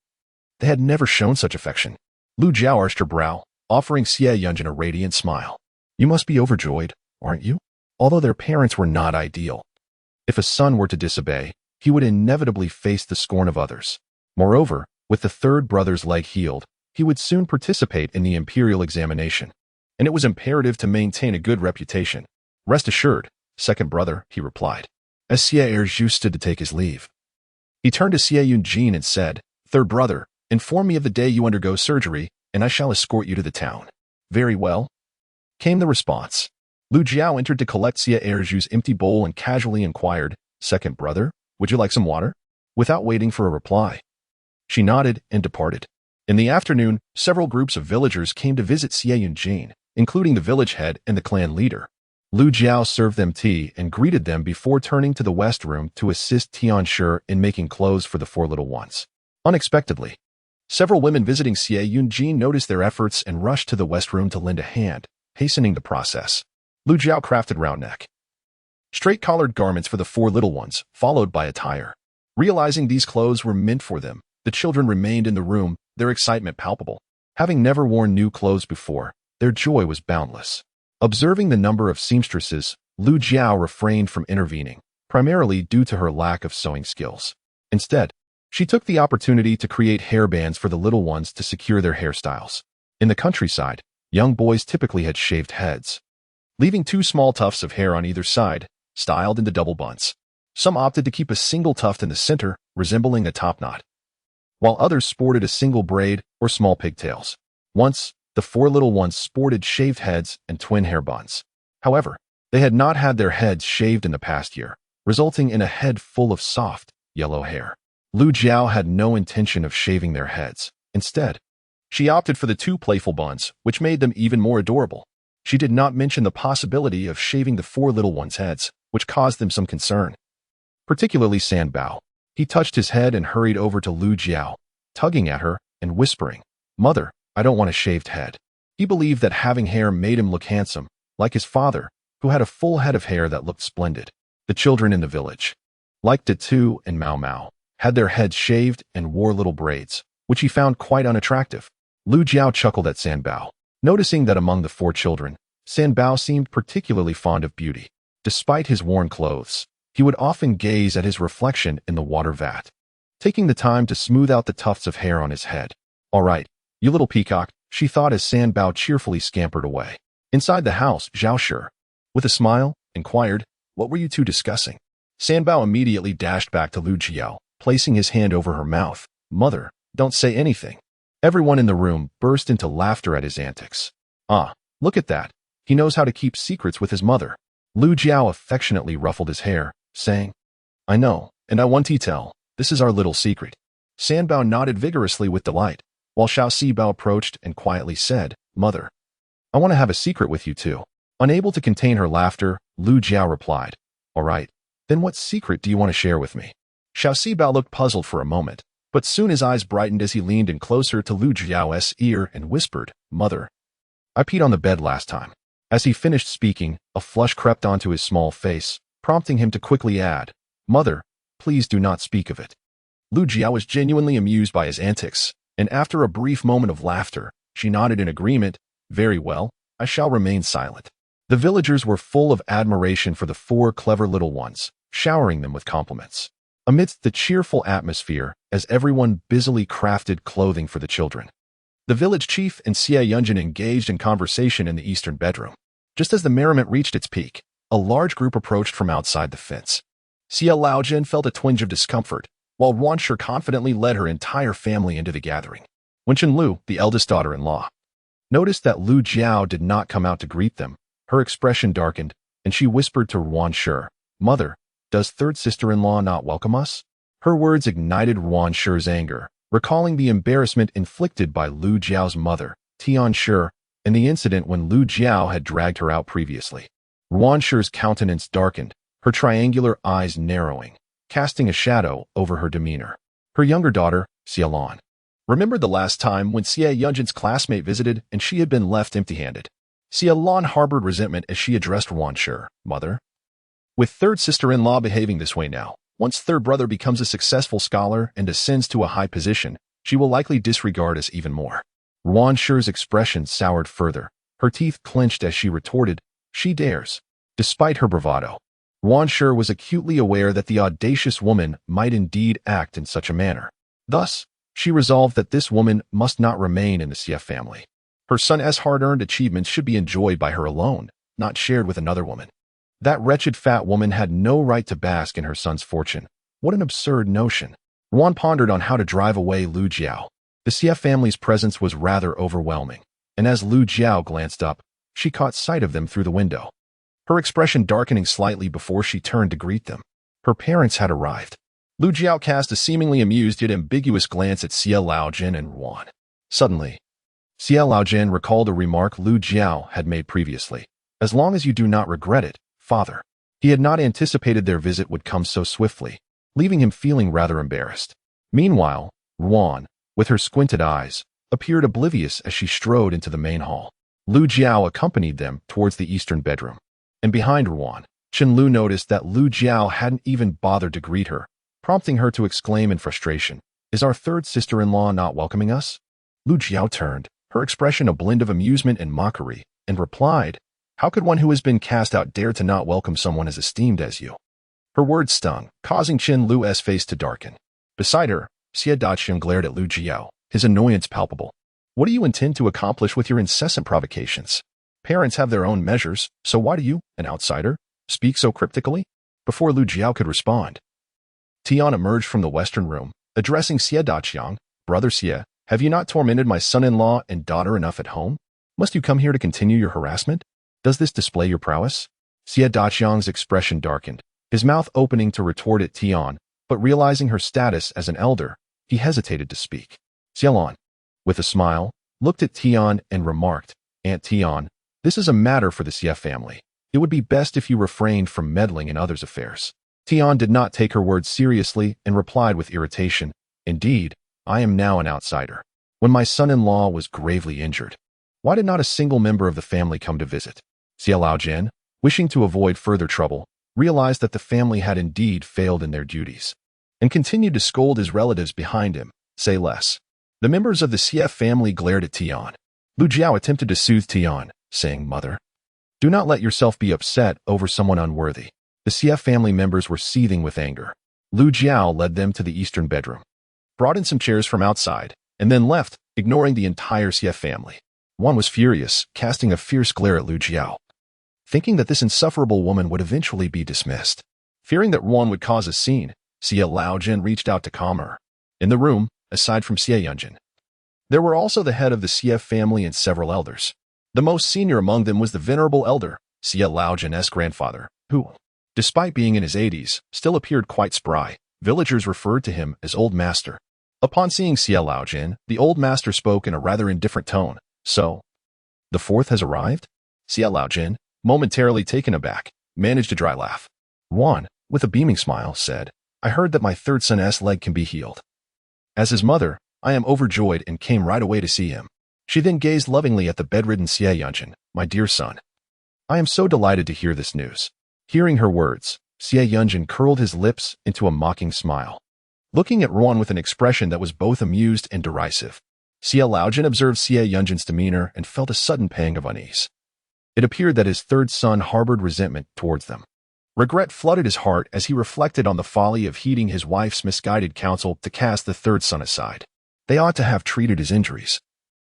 they had never shown such affection. Lu Jiao arched her brow, offering Xie Yunjin a radiant smile. "You must be overjoyed, aren't you?" Although their parents were not ideal, if a son were to disobey, he would inevitably face the scorn of others. Moreover, with the third brother's leg healed, he would soon participate in the imperial examination, and it was imperative to maintain a good reputation. "Rest assured, second brother," he replied, as Xie Erju stood to take his leave. He turned to Xie Yunjin and said, "Third brother, inform me of the day you undergo surgery, and I shall escort you to the town." "Very well," came the response. Lu Jiao entered to collect Xie Erju's empty bowl and casually inquired, "Second brother, would you like some water?" Without waiting for a reply, she nodded and departed. In the afternoon, several groups of villagers came to visit Xie Yunjin, including the village head and the clan leader. Lu Jiao served them tea and greeted them before turning to the west room to assist Tianshi in making clothes for the four little ones. Unexpectedly, several women visiting Xie Yunjin noticed their efforts and rushed to the west room to lend a hand, hastening the process. Lu Jiao crafted round-neck, straight-collared garments for the four little ones, followed by attire. Realizing these clothes were meant for them, the children remained in the room, their excitement palpable. Having never worn new clothes before, their joy was boundless. Observing the number of seamstresses, Lu Jiao refrained from intervening, primarily due to her lack of sewing skills. Instead, she took the opportunity to create hairbands for the little ones to secure their hairstyles. In the countryside, young boys typically had shaved heads, leaving two small tufts of hair on either side, styled into double buns. Some opted to keep a single tuft in the center, resembling a topknot, while others sported a single braid or small pigtails. Once, the four little ones sported shaved heads and twin hair buns. However, they had not had their heads shaved in the past year, resulting in a head full of soft, yellow hair. Lu Jiao had no intention of shaving their heads. Instead, she opted for the two playful buns, which made them even more adorable. She did not mention the possibility of shaving the four little ones' heads, which caused them some concern, particularly Sanbao. He touched his head and hurried over to Lu Jiao, tugging at her and whispering, "Mother, I don't want a shaved head." He believed that having hair made him look handsome, like his father, who had a full head of hair that looked splendid. The children in the village, like Datu and Mao Mao, had their heads shaved and wore little braids, which he found quite unattractive. Lu Jiao chuckled at Sanbao, noticing that among the four children, Sanbao seemed particularly fond of beauty. Despite his worn clothes, he would often gaze at his reflection in the water vat, taking the time to smooth out the tufts of hair on his head. "All right, you little peacock," she thought as Sanbao cheerfully scampered away. Inside the house, Zhao Shi, with a smile, inquired, "What were you two discussing?" Sanbao immediately dashed back to Lu Jiao, placing his hand over her mouth. "Mother, don't say anything." Everyone in the room burst into laughter at his antics. "Ah, look at that. He knows how to keep secrets with his mother." Lu Jiao affectionately ruffled his hair, saying, "I know, and I want to tell. This is our little secret." Sanbao nodded vigorously with delight, while Xiao Sibao approached and quietly said, "Mother, I want to have a secret with you too." Unable to contain her laughter, Lu Jiao replied, "All right, then what secret do you want to share with me?" Xiao Sibao looked puzzled for a moment, but soon his eyes brightened as he leaned in closer to Lu Jiao's ear and whispered, "Mother, I peed on the bed last time." As he finished speaking, a flush crept onto his small face, prompting him to quickly add, "Mother, please do not speak of it." Lu Jiao was genuinely amused by his antics, and after a brief moment of laughter, she nodded in agreement. "Very well, I shall remain silent." The villagers were full of admiration for the four clever little ones, showering them with compliments. Amidst the cheerful atmosphere, as everyone busily crafted clothing for the children, the village chief and Xie Yunjin engaged in conversation in the eastern bedroom. Just as the merriment reached its peak, a large group approached from outside the fence. Xie Laojin felt a twinge of discomfort, while Wanshi confidently led her entire family into the gathering. When Lu, the eldest daughter-in-law, noticed that Lu Jiao did not come out to greet them, her expression darkened, and she whispered to Wanshi, "Mother, does third sister-in-law not welcome us?" Her words ignited Wanshi's anger, recalling the embarrassment inflicted by Lu Jiao's mother, Tian Shi, and the incident when Lu Jiao had dragged her out previously. Ruan Shi's countenance darkened, her triangular eyes narrowing, casting a shadow over her demeanor. Her younger daughter, Xialan, remembered the last time when Xie Yunjin's classmate visited and she had been left empty-handed. Xialan harbored resentment as she addressed Ruan Shi, "Mother." With third sister-in-law behaving this way now, once third brother becomes a successful scholar and ascends to a high position, she will likely disregard us even more. Ruan Shi's expression soured further. Her teeth clenched as she retorted, "She dares." Despite her bravado, Ruan Shi was acutely aware that the audacious woman might indeed act in such a manner. Thus, she resolved that this woman must not remain in the Xie family. Her son's hard-earned achievements should be enjoyed by her alone, not shared with another woman. That wretched fat woman had no right to bask in her son's fortune. What an absurd notion. Ruan pondered on how to drive away Lu Jiao. The Xie family's presence was rather overwhelming, and as Lu Jiao glanced up, she caught sight of them through the window, her expression darkening slightly before she turned to greet them. Her parents had arrived. Lu Jiao cast a seemingly amused yet ambiguous glance at Xie Laojin and Ruan. Suddenly, Xie Laojin recalled a remark Lu Jiao had made previously. "As long as you do not regret it, father." He had not anticipated their visit would come so swiftly, leaving him feeling rather embarrassed. Meanwhile, Ruan, with her squinted eyes, appeared oblivious as she strode into the main hall. Lu Jiao accompanied them towards the eastern bedroom. And behind Ruan, Chen Lu noticed that Lu Jiao hadn't even bothered to greet her, prompting her to exclaim in frustration, "Is our third sister-in-law not welcoming us?" Lu Jiao turned, her expression a blend of amusement and mockery, and replied, "How could one who has been cast out dare to not welcome someone as esteemed as you?" Her words stung, causing Chen Lu's face to darken. Beside her, Xie Daqian glared at Lu Jiao, his annoyance palpable. "What do you intend to accomplish with your incessant provocations? Parents have their own measures, so why do you, an outsider, speak so cryptically?" Before Lu Jiao could respond, Tian emerged from the western room, addressing Xie Daqian, "Brother Xie, have you not tormented my son-in-law and daughter enough at home? Must you come here to continue your harassment? Does this display your prowess?" Xie Daqian's expression darkened, his mouth opening to retort at Tian, but realizing her status as an elder, he hesitated to speak. Xialan, with a smile, looked at Tian and remarked, "Aunt Tian, this is a matter for the Xie family. It would be best if you refrained from meddling in others' affairs." Tian did not take her words seriously and replied with irritation, "Indeed, I am now an outsider. When my son-in-law was gravely injured, why did not a single member of the family come to visit?" Xie Laojin, wishing to avoid further trouble, realized that the family had indeed failed in their duties, and continued to scold his relatives behind him, "Say less." The members of the Xie family glared at Tian. Lu Jiao attempted to soothe Tian, saying, "Mother, do not let yourself be upset over someone unworthy." The Xie family members were seething with anger. Lu Jiao led them to the eastern bedroom, brought in some chairs from outside, and then left, ignoring the entire Xie family. One was furious, casting a fierce glare at Lu Jiao, thinking that this insufferable woman would eventually be dismissed. Fearing that Ruan would cause a scene, Xie Laojin reached out to calm her. In the room, aside from Xie Yunjin, there were also the head of the Xie family and several elders. The most senior among them was the venerable elder, Xie Laojin's grandfather, who, despite being in his 80s, still appeared quite spry. Villagers referred to him as Old Master. Upon seeing Xie Laojin, the Old Master spoke in a rather indifferent tone. "So, the fourth has arrived?" Xie Laojin, momentarily taken aback, managed a dry laugh. Ruan, with a beaming smile, said, "I heard that my third son's leg can be healed. As his mother, I am overjoyed and came right away to see him." She then gazed lovingly at the bedridden Xie Yunjin. "My dear son, I am so delighted to hear this news." Hearing her words, Xie Yunjin curled his lips into a mocking smile, looking at Ruan with an expression that was both amused and derisive. Xie Laojin observed Xie Yunjin's demeanor and felt a sudden pang of unease. It appeared that his third son harbored resentment towards them. Regret flooded his heart as he reflected on the folly of heeding his wife's misguided counsel to cast the third son aside. They ought to have treated his injuries.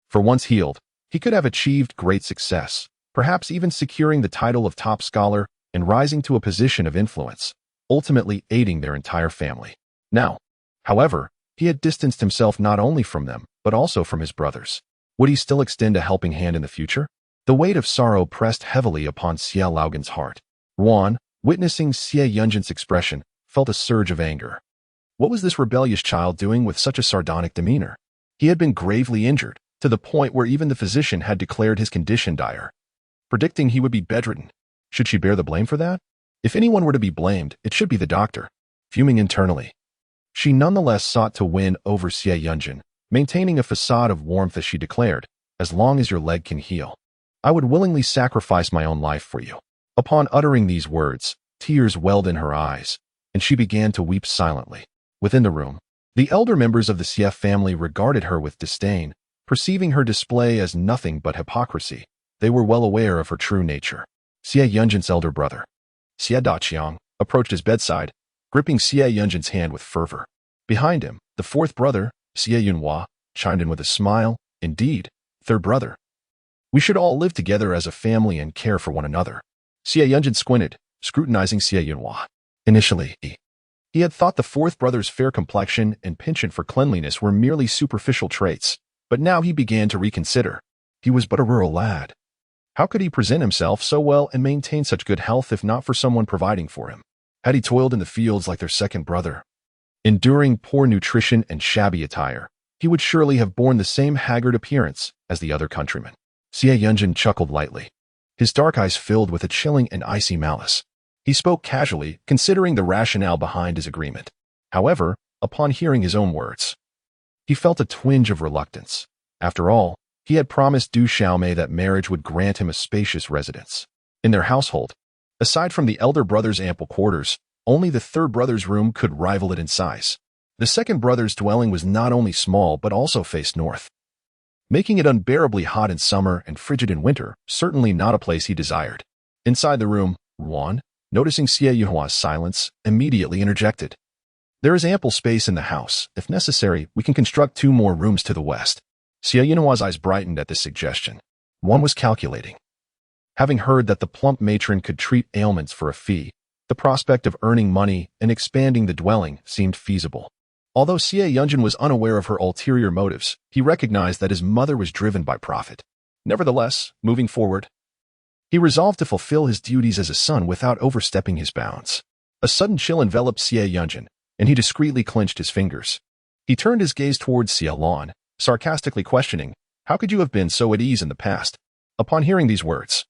For once healed, he could have achieved great success, perhaps even securing the title of top scholar and rising to a position of influence, ultimately aiding their entire family. Now, however, he had distanced himself not only from them, but also from his brothers. Would he still extend a helping hand in the future? The weight of sorrow pressed heavily upon Xie Laogan's heart. Ruan, witnessing Xie Yunjin's expression, felt a surge of anger. What was this rebellious child doing with such a sardonic demeanor? He had been gravely injured, to the point where even the physician had declared his condition dire, predicting he would be bedridden. Should she bear the blame for that? If anyone were to be blamed, it should be the doctor. Fuming internally, she nonetheless sought to win over Xie Yunjin, maintaining a facade of warmth as she declared, "As long as your leg can heal, I would willingly sacrifice my own life for you." Upon uttering these words, tears welled in her eyes, and she began to weep silently. Within the room, the elder members of the Xie family regarded her with disdain, perceiving her display as nothing but hypocrisy. They were well aware of her true nature. Xie Yunjin's elder brother, Xie Daqiang, approached his bedside, gripping Xie Yunjin's hand with fervor. Behind him, the fourth brother, Xie Yunhua, chimed in with a smile. "Indeed, third brother. We should all live together as a family and care for one another." Xie Yunjin squinted, scrutinizing Xie Yunhua. Initially, he had thought the fourth brother's fair complexion and penchant for cleanliness were merely superficial traits, but now he began to reconsider. He was but a rural lad. How could he present himself so well and maintain such good health if not for someone providing for him? Had he toiled in the fields like their second brother, enduring poor nutrition and shabby attire, he would surely have borne the same haggard appearance as the other countrymen. Xie Yunjin chuckled lightly, his dark eyes filled with a chilling and icy malice. He spoke casually, considering the rationale behind his agreement. However, upon hearing his own words, he felt a twinge of reluctance. After all, he had promised Du Xiaomei that marriage would grant him a spacious residence. In their household, aside from the elder brother's ample quarters, only the third brother's room could rival it in size. The second brother's dwelling was not only small but also faced north, making it unbearably hot in summer and frigid in winter, certainly not a place he desired. Inside the room, Ruan, noticing Xie Yuhua's silence, immediately interjected. "There is ample space in the house. If necessary, we can construct 2 more rooms to the west." Xie Yuhua's eyes brightened at this suggestion. One was calculating. Having heard that the plump matron could treat ailments for a fee, the prospect of earning money and expanding the dwelling seemed feasible. Although Xie Yunjin was unaware of her ulterior motives, he recognized that his mother was driven by profit. Nevertheless, moving forward, he resolved to fulfill his duties as a son without overstepping his bounds. A sudden chill enveloped Xie Yunjin, and he discreetly clenched his fingers. He turned his gaze towards Xie Lan, sarcastically questioning, "How could you have been so at ease in the past?" Upon hearing these words,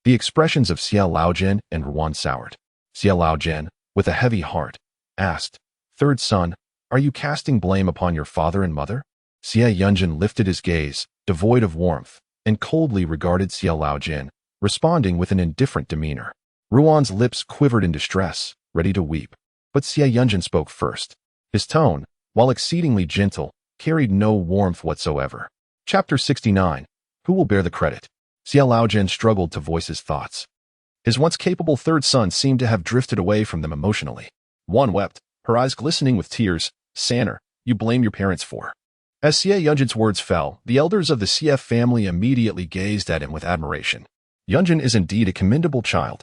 the expressions of Xie Laojian and Ruan soured. Xie Laojian, with a heavy heart, asked, "Third son, are you casting blame upon your father and mother?" Xie Yunjin lifted his gaze, devoid of warmth, and coldly regarded Xie Laojian, responding with an indifferent demeanor. Ruan's lips quivered in distress, ready to weep. But Xie Yunjin spoke first. His tone, while exceedingly gentle, carried no warmth whatsoever. Chapter 69. Who will bear the credit? Xie Laojian struggled to voice his thoughts. His once capable third son seemed to have drifted away from them emotionally. One wept, her eyes glistening with tears. "Sanner, you blame your parents for." As Xie Yunjin's words fell, the elders of the Xie family immediately gazed at him with admiration. Yunjin is indeed a commendable child.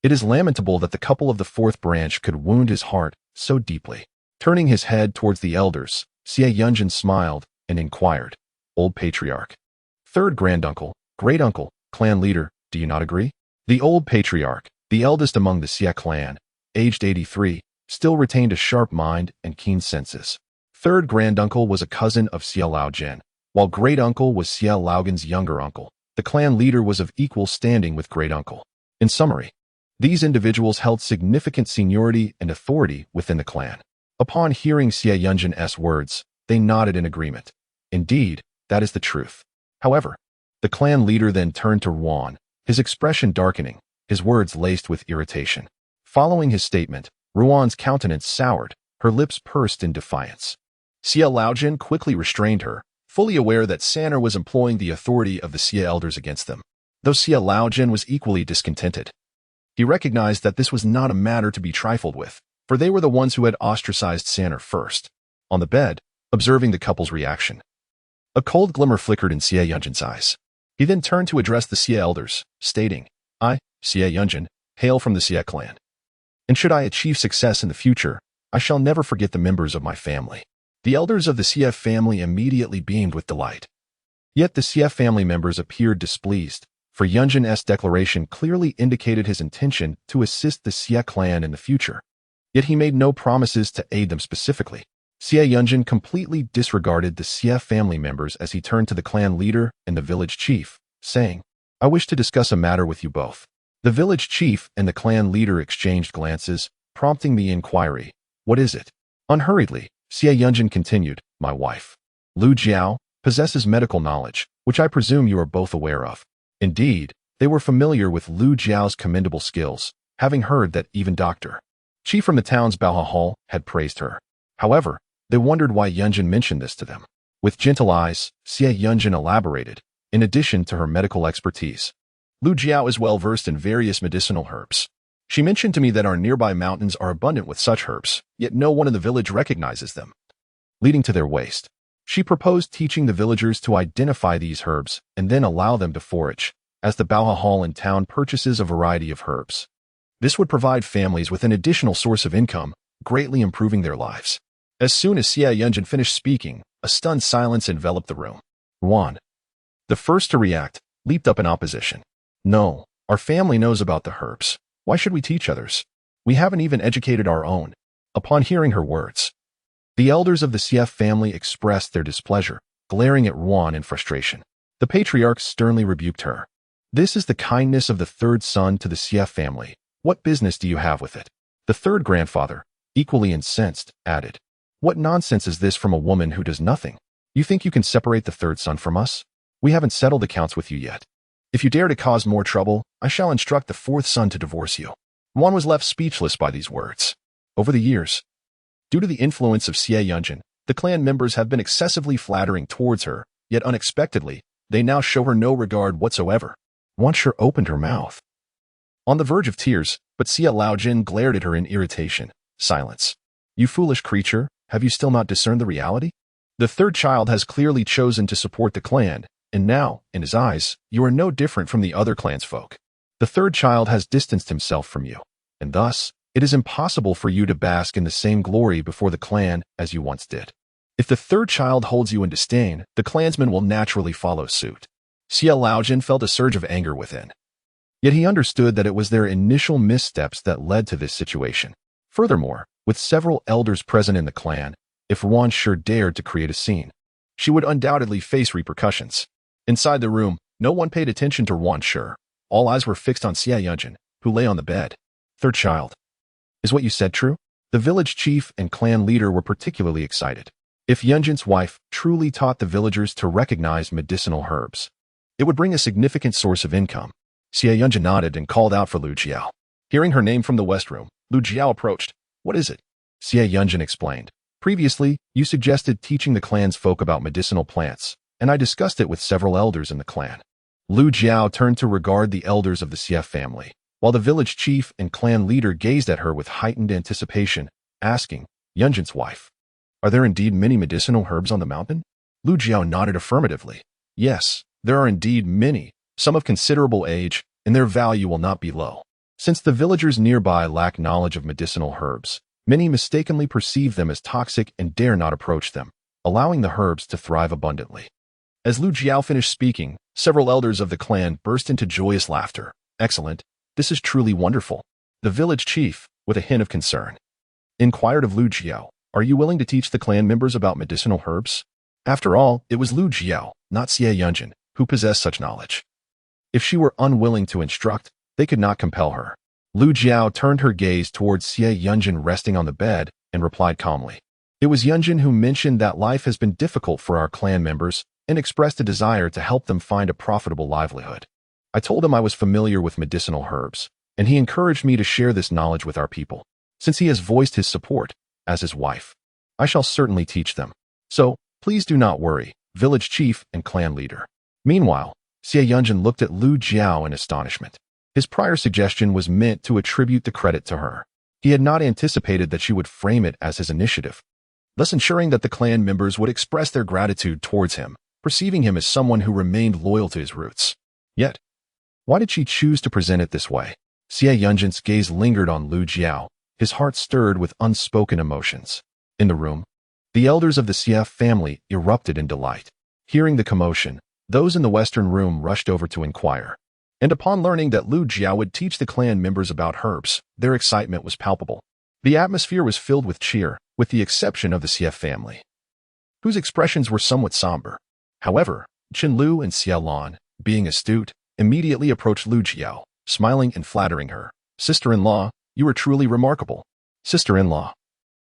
It is lamentable that the couple of the fourth branch could wound his heart so deeply. Turning his head towards the elders, Xie Yunjin smiled and inquired, "Old patriarch, third granduncle, great-uncle, clan leader, do you not agree?" The old patriarch, the eldest among the Xie clan, aged 83, still retained a sharp mind and keen senses. Third granduncle was a cousin of Xie Laojian, while great-uncle was Xie Laogan's younger uncle. The clan leader was of equal standing with great-uncle. In summary, these individuals held significant seniority and authority within the clan. Upon hearing Xie Yunjin's words, they nodded in agreement. Indeed, that is the truth. However, the clan leader then turned to Ruan, his expression darkening, his words laced with irritation. Following his statement, Ruan's countenance soured, her lips pursed in defiance. Xie Laojin quickly restrained her, fully aware that Sanner was employing the authority of the Xie elders against them. Though Xie Laojin was equally discontented, he recognized that this was not a matter to be trifled with, for they were the ones who had ostracized Sanner first. On the bed, observing the couple's reaction, a cold glimmer flickered in Xie Yunjin's eyes. He then turned to address the Xie elders, stating, "I, Xie Yunjin, hail from the Xie clan. And should I achieve success in the future, I shall never forget the members of my family." The elders of the Xie family immediately beamed with delight. Yet the Xie family members appeared displeased, for Yunjin's declaration clearly indicated his intention to assist the Xie clan in the future. Yet he made no promises to aid them specifically. Xie Yunjin completely disregarded the Xie family members as he turned to the clan leader and the village chief, saying, "I wish to discuss a matter with you both." The village chief and the clan leader exchanged glances, prompting the inquiry, "What is it?" Unhurriedly, Xie Yunjin continued, "My wife, Lu Jiao, possesses medical knowledge, which I presume you are both aware of." Indeed, they were familiar with Lu Jiao's commendable skills, having heard that even Dr. Chi from the town's Baoha Hall had praised her. However, they wondered why Yunjin mentioned this to them. With gentle eyes, Xie Yunjin elaborated, in addition to her medical expertise, Lu Jiao is well versed in various medicinal herbs. She mentioned to me that our nearby mountains are abundant with such herbs, yet no one in the village recognizes them, leading to their waste. She proposed teaching the villagers to identify these herbs and then allow them to forage, as the Baoha Hall in town purchases a variety of herbs. This would provide families with an additional source of income, greatly improving their lives. As soon as Xie Yunjin finished speaking, a stunned silence enveloped the room. Wan, the first to react, leaped up in opposition. "No, our family knows about the herbs. Why should we teach others? We haven't even educated our own." Upon hearing her words, the elders of the Xie family expressed their displeasure, glaring at Wan in frustration. The patriarch sternly rebuked her. "This is the kindness of the third son to the Xie family. What business do you have with it?" The third grandfather, equally incensed, added, "What nonsense is this from a woman who does nothing? You think you can separate the third son from us? We haven't settled accounts with you yet. If you dare to cause more trouble, I shall instruct the fourth son to divorce you." Wan was left speechless by these words. Over the years, due to the influence of Xie Yunjin, the clan members have been excessively flattering towards her, yet unexpectedly, they now show her no regard whatsoever. Wan sure opened her mouth, on the verge of tears, but Xie Laojin glared at her in irritation. "Silence. You foolish creature, have you still not discerned the reality? The third child has clearly chosen to support the clan, and now, in his eyes, you are no different from the other clansfolk. The third child has distanced himself from you, and thus, it is impossible for you to bask in the same glory before the clan as you once did. If the third child holds you in disdain, the clansmen will naturally follow suit." Xie Laojin felt a surge of anger within. Yet he understood that it was their initial missteps that led to this situation. Furthermore, with several elders present in the clan, if Wan sure dared to create a scene, she would undoubtedly face repercussions. Inside the room, no one paid attention to Wan Sure. All eyes were fixed on Xie Yunjin, who lay on the bed. "Third child. Is what you said true?" The village chief and clan leader were particularly excited. If Yunjin's wife truly taught the villagers to recognize medicinal herbs, it would bring a significant source of income. Xie Yunjin nodded and called out for Lu Jiao. Hearing her name from the west room, Lu Jiao approached. "What is it?" Xie Yunjin explained. "Previously, you suggested teaching the clan's folk about medicinal plants, and I discussed it with several elders in the clan." Lu Jiao turned to regard the elders of the Xie family, while the village chief and clan leader gazed at her with heightened anticipation, asking, "Yunjin's wife, are there indeed many medicinal herbs on the mountain?" Lu Jiao nodded affirmatively. "Yes, there are indeed many, some of considerable age, and their value will not be low. Since the villagers nearby lack knowledge of medicinal herbs, many mistakenly perceive them as toxic and dare not approach them, allowing the herbs to thrive abundantly." As Lu Jiao finished speaking, several elders of the clan burst into joyous laughter. "Excellent. This is truly wonderful." The village chief, with a hint of concern, inquired of Lu Jiao, "Are you willing to teach the clan members about medicinal herbs?" After all, it was Lu Jiao, not Xie Yunjin, who possessed such knowledge. If she were unwilling to instruct, they could not compel her. Lu Jiao turned her gaze towards Xie Yunjin resting on the bed and replied calmly. "It was Yunjin who mentioned that life has been difficult for our clan members and expressed a desire to help them find a profitable livelihood. I told him I was familiar with medicinal herbs, and he encouraged me to share this knowledge with our people. Since he has voiced his support, as his wife, I shall certainly teach them. So, please do not worry, village chief and clan leader." Meanwhile, Xie Yunjin looked at Lu Jiao in astonishment. His prior suggestion was meant to attribute the credit to her. He had not anticipated that she would frame it as his initiative, thus ensuring that the clan members would express their gratitude towards him, perceiving him as someone who remained loyal to his roots. Yet, why did she choose to present it this way? Xie Yunjin's gaze lingered on Lu Jiao, his heart stirred with unspoken emotions. In the room, the elders of the Xie family erupted in delight. Hearing the commotion, those in the western room rushed over to inquire. And upon learning that Lu Jiao would teach the clan members about herbs, their excitement was palpable. The atmosphere was filled with cheer, with the exception of the Xie family, whose expressions were somewhat somber. However, Qinlu and Xiaolan, being astute, immediately approached Lu Jiao, smiling and flattering her. Sister-in-law, you are truly remarkable. Sister-in-law,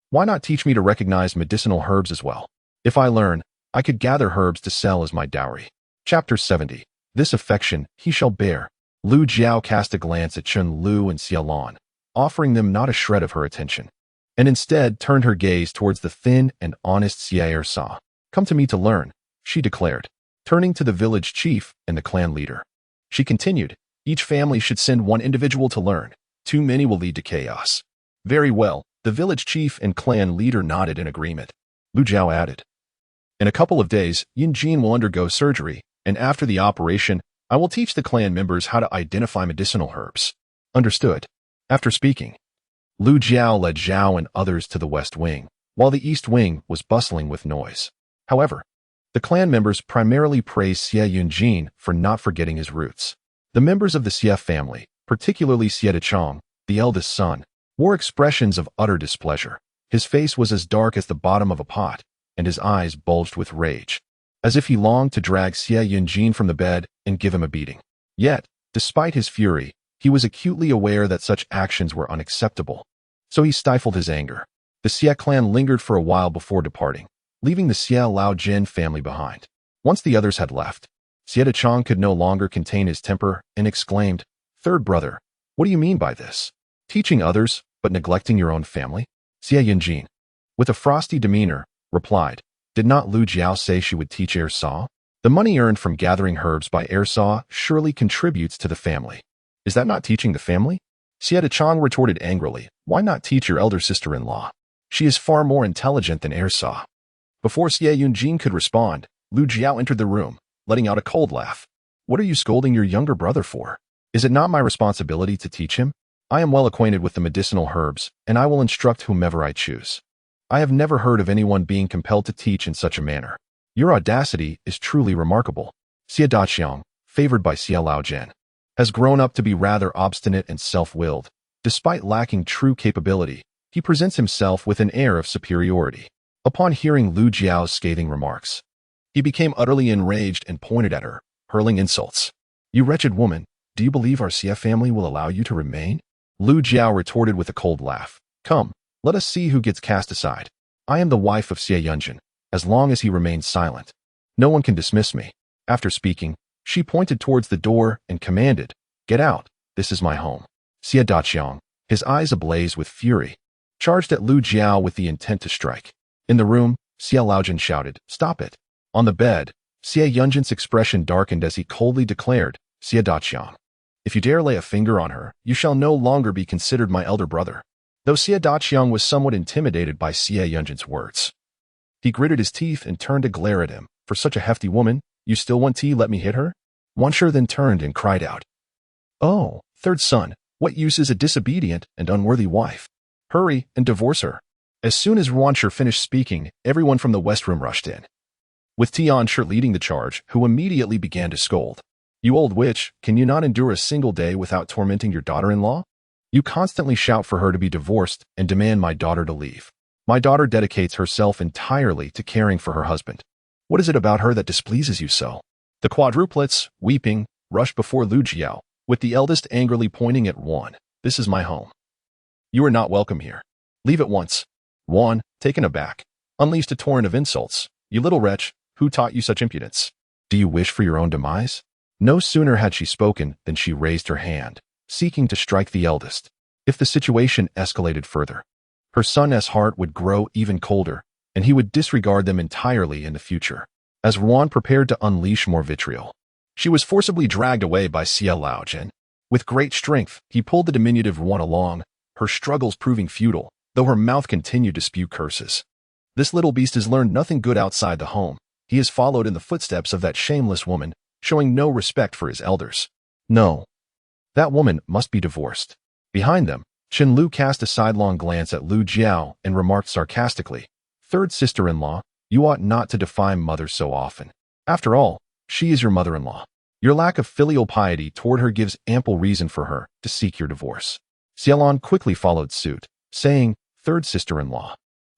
why not teach me to recognize medicinal herbs as well? If I learn, I could gather herbs to sell as my dowry. Chapter 70. This affection he shall bear. Lu Jiao cast a glance at Qinlu and Xiaolan, offering them not a shred of her attention, and instead turned her gaze towards the thin and honest Xie Sa. Come to me to learn, she declared, turning to the village chief and the clan leader. She continued, each family should send one individual to learn. Too many will lead to chaos. Very well, the village chief and clan leader nodded in agreement. Lu Jiao added, in a couple of days, Yin Jin will undergo surgery, and after the operation, I will teach the clan members how to identify medicinal herbs. Understood. After speaking, Lu Jiao led Zhao and others to the west wing, while the east wing was bustling with noise. However, the clan members primarily praised Xie Yunjin for not forgetting his roots. The members of the Xie family, particularly Xie Dechong, the eldest son, wore expressions of utter displeasure. His face was as dark as the bottom of a pot, and his eyes bulged with rage, as if he longed to drag Xie Yunjin from the bed and give him a beating. Yet, despite his fury, he was acutely aware that such actions were unacceptable, so he stifled his anger. The Xie clan lingered for a while before departing, leaving the Xie Lao Jin family behind. Once the others had left, Xie Dechong could no longer contain his temper and exclaimed, Third brother, what do you mean by this? Teaching others, but neglecting your own family? Xie Yunjin, with a frosty demeanor, replied, did not Lu Jiao say she would teach Sa? The money earned from gathering herbs by Sa surely contributes to the family. Is that not teaching the family? Xie Dechong retorted angrily, why not teach your elder sister-in-law? She is far more intelligent than Sa. Before Xie Yunjin could respond, Lu Jiao entered the room, letting out a cold laugh. What are you scolding your younger brother for? Is it not my responsibility to teach him? I am well acquainted with the medicinal herbs, and I will instruct whomever I choose. I have never heard of anyone being compelled to teach in such a manner. Your audacity is truly remarkable. Xie Daqiang, favored by Xie Lao Jian, has grown up to be rather obstinate and self-willed. Despite lacking true capability, he presents himself with an air of superiority. Upon hearing Lu Jiao's scathing remarks, he became utterly enraged and pointed at her, hurling insults. You wretched woman, do you believe our Xie family will allow you to remain? Lu Jiao retorted with a cold laugh. Come, let us see who gets cast aside. I am the wife of Xie Yunjin. As long as he remains silent, no one can dismiss me. After speaking, she pointed towards the door and commanded, Get out, this is my home. Xie Daqiang, his eyes ablaze with fury, charged at Lu Jiao with the intent to strike. In the room, Xie Laojin shouted, Stop it. On the bed, Xie Yunjin's expression darkened as he coldly declared, Xie Daqiang, if you dare lay a finger on her, you shall no longer be considered my elder brother. Though Xie Daqiang was somewhat intimidated by Xie Yunjin's words, he gritted his teeth and turned to glare at him. For such a hefty woman, you still want to let me hit her? Wansher then turned and cried out, Oh, third son, what use is a disobedient and unworthy wife? Hurry and divorce her. As soon as Wansher finished speaking, everyone from the west room rushed in, with Tianshi leading the charge, who immediately began to scold. You old witch, can you not endure a single day without tormenting your daughter-in-law? You constantly shout for her to be divorced and demand my daughter to leave. My daughter dedicates herself entirely to caring for her husband. What is it about her that displeases you so? The quadruplets, weeping, rushed before Lu Jiao, with the eldest angrily pointing at Wan. This is my home. You are not welcome here. Leave at once. Wan, taken aback, unleashed a torrent of insults. You little wretch, who taught you such impudence? Do you wish for your own demise? No sooner had she spoken than she raised her hand, seeking to strike the eldest. If the situation escalated further, her son's heart would grow even colder, and he would disregard them entirely in the future. As Wan prepared to unleash more vitriol, she was forcibly dragged away by Xie Laojin. With great strength, he pulled the diminutive Wan along, her struggles proving futile, though her mouth continued to spew curses. This little beast has learned nothing good outside the home. He has followed in the footsteps of that shameless woman, showing no respect for his elders. No, that woman must be divorced. Behind them, Qinlu cast a sidelong glance at Lu Jiao and remarked sarcastically, Third sister-in-law, you ought not to defy mother so often. After all, she is your mother-in-law. Your lack of filial piety toward her gives ample reason for her to seek your divorce. Xiaolon quickly followed suit, saying, third sister-in-law.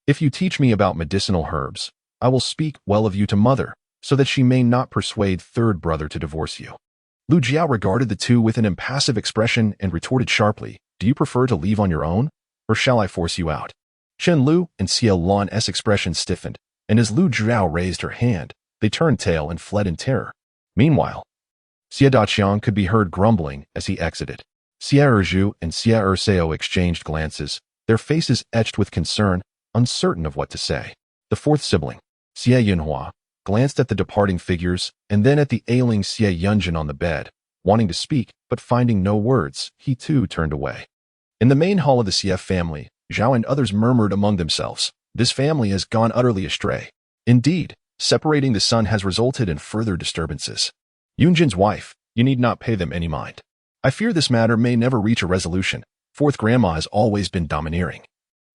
If you teach me about medicinal herbs, I will speak well of you to mother, so that she may not persuade third brother to divorce you." Lu Jiao regarded the two with an impassive expression and retorted sharply, "Do you prefer to leave on your own, or shall I force you out?" Chen Lu and Xie Lan's expression stiffened, and as Lu Jiao raised her hand, they turned tail and fled in terror. Meanwhile, Xie Daqiang could be heard grumbling as he exited. Xie Erju and Xie Erseo exchanged glances, their faces etched with concern, uncertain of what to say. The fourth sibling, Xie Yunhua, glanced at the departing figures and then at the ailing Xie Yunjin on the bed, wanting to speak, but finding no words, he too turned away. In the main hall of the Xie family, Zhao and others murmured among themselves, "This family has gone utterly astray. Indeed, separating the son has resulted in further disturbances. Yunjin's wife, you need not pay them any mind. I fear this matter may never reach a resolution. Fourth grandma has always been domineering,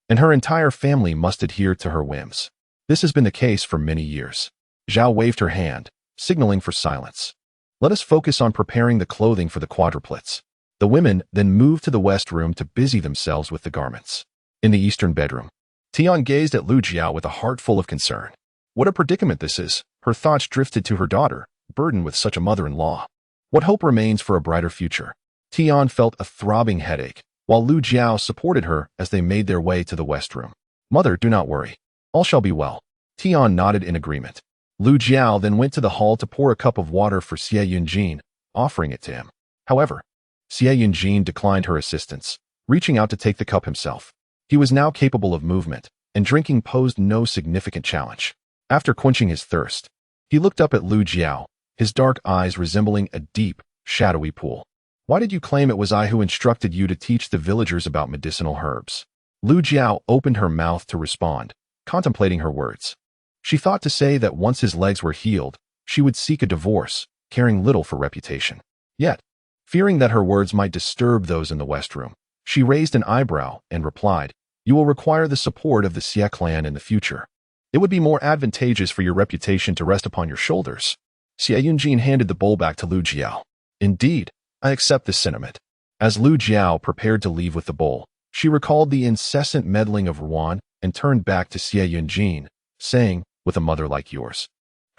and her entire family must adhere to her whims. This has been the case for many years." Zhao waved her hand, signaling for silence. "Let us focus on preparing the clothing for the quadruplets." The women then moved to the west room to busy themselves with the garments. In the eastern bedroom, Tian gazed at Lu Jiao with a heart full of concern. What a predicament this is! Her thoughts drifted to her daughter, burdened with such a mother-in-law. What hope remains for a brighter future? Tian felt a throbbing headache, while Lu Jiao supported her as they made their way to the west room. "Mother, do not worry. All shall be well." Tian nodded in agreement. Lu Jiao then went to the hall to pour a cup of water for Xie Yunjin, offering it to him. However, Xie Yunjin declined her assistance, reaching out to take the cup himself. He was now capable of movement, and drinking posed no significant challenge. After quenching his thirst, he looked up at Lu Jiao, his dark eyes resembling a deep, shadowy pool. "Why did you claim it was I who instructed you to teach the villagers about medicinal herbs?" Lu Jiao opened her mouth to respond, contemplating her words. She thought to say that once his legs were healed, she would seek a divorce, caring little for reputation. Yet, fearing that her words might disturb those in the west room, she raised an eyebrow and replied, "You will require the support of the Xie clan in the future. It would be more advantageous for your reputation to rest upon your shoulders." Xie Yunjin handed the bowl back to Lu Jiao. "Indeed, I accept this sentiment." As Lu Jiao prepared to leave with the bowl, she recalled the incessant meddling of Ruan and turned back to Xie Yunjin, saying, "With a mother like yours,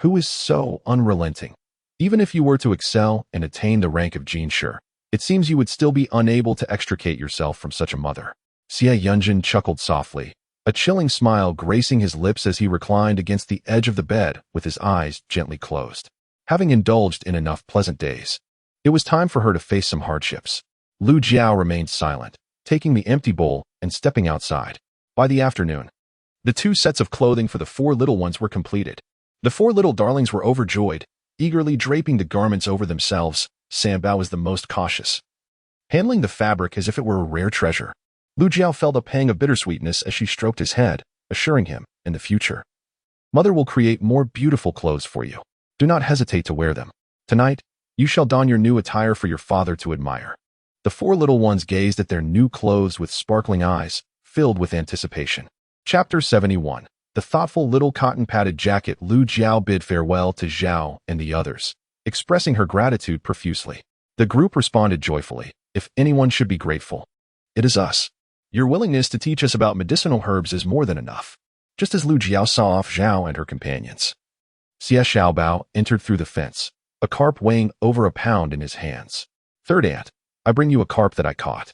who is so unrelenting, even if you were to excel and attain the rank of Jinshi, it seems you would still be unable to extricate yourself from such a mother." Xie Yunjin chuckled softly, a chilling smile gracing his lips as he reclined against the edge of the bed with his eyes gently closed. Having indulged in enough pleasant days, it was time for her to face some hardships. Lu Jiao remained silent, taking the empty bowl and stepping outside. By the afternoon, the 2 sets of clothing for the 4 little ones were completed. The 4 little darlings were overjoyed, eagerly draping the garments over themselves. Sanbao was the most cautious, handling the fabric as if it were a rare treasure. Lu Jiao felt a pang of bittersweetness as she stroked his head, assuring him, "In the future, Mother will create more beautiful clothes for you. Do not hesitate to wear them. Tonight, you shall don your new attire for your father to admire." The 4 little ones gazed at their new clothes with sparkling eyes, filled with anticipation. Chapter 71. The thoughtful little cotton-padded jacket. Lu Jiao bid farewell to Zhao and the others, expressing her gratitude profusely. The group responded joyfully. "If anyone should be grateful, it is us. Your willingness to teach us about medicinal herbs is more than enough." Just as Lu Jiao saw off Zhao and her companions, Xie Xiaobao entered through the fence, a carp weighing over a pound in his hands. "Third aunt, I bring you a carp that I caught.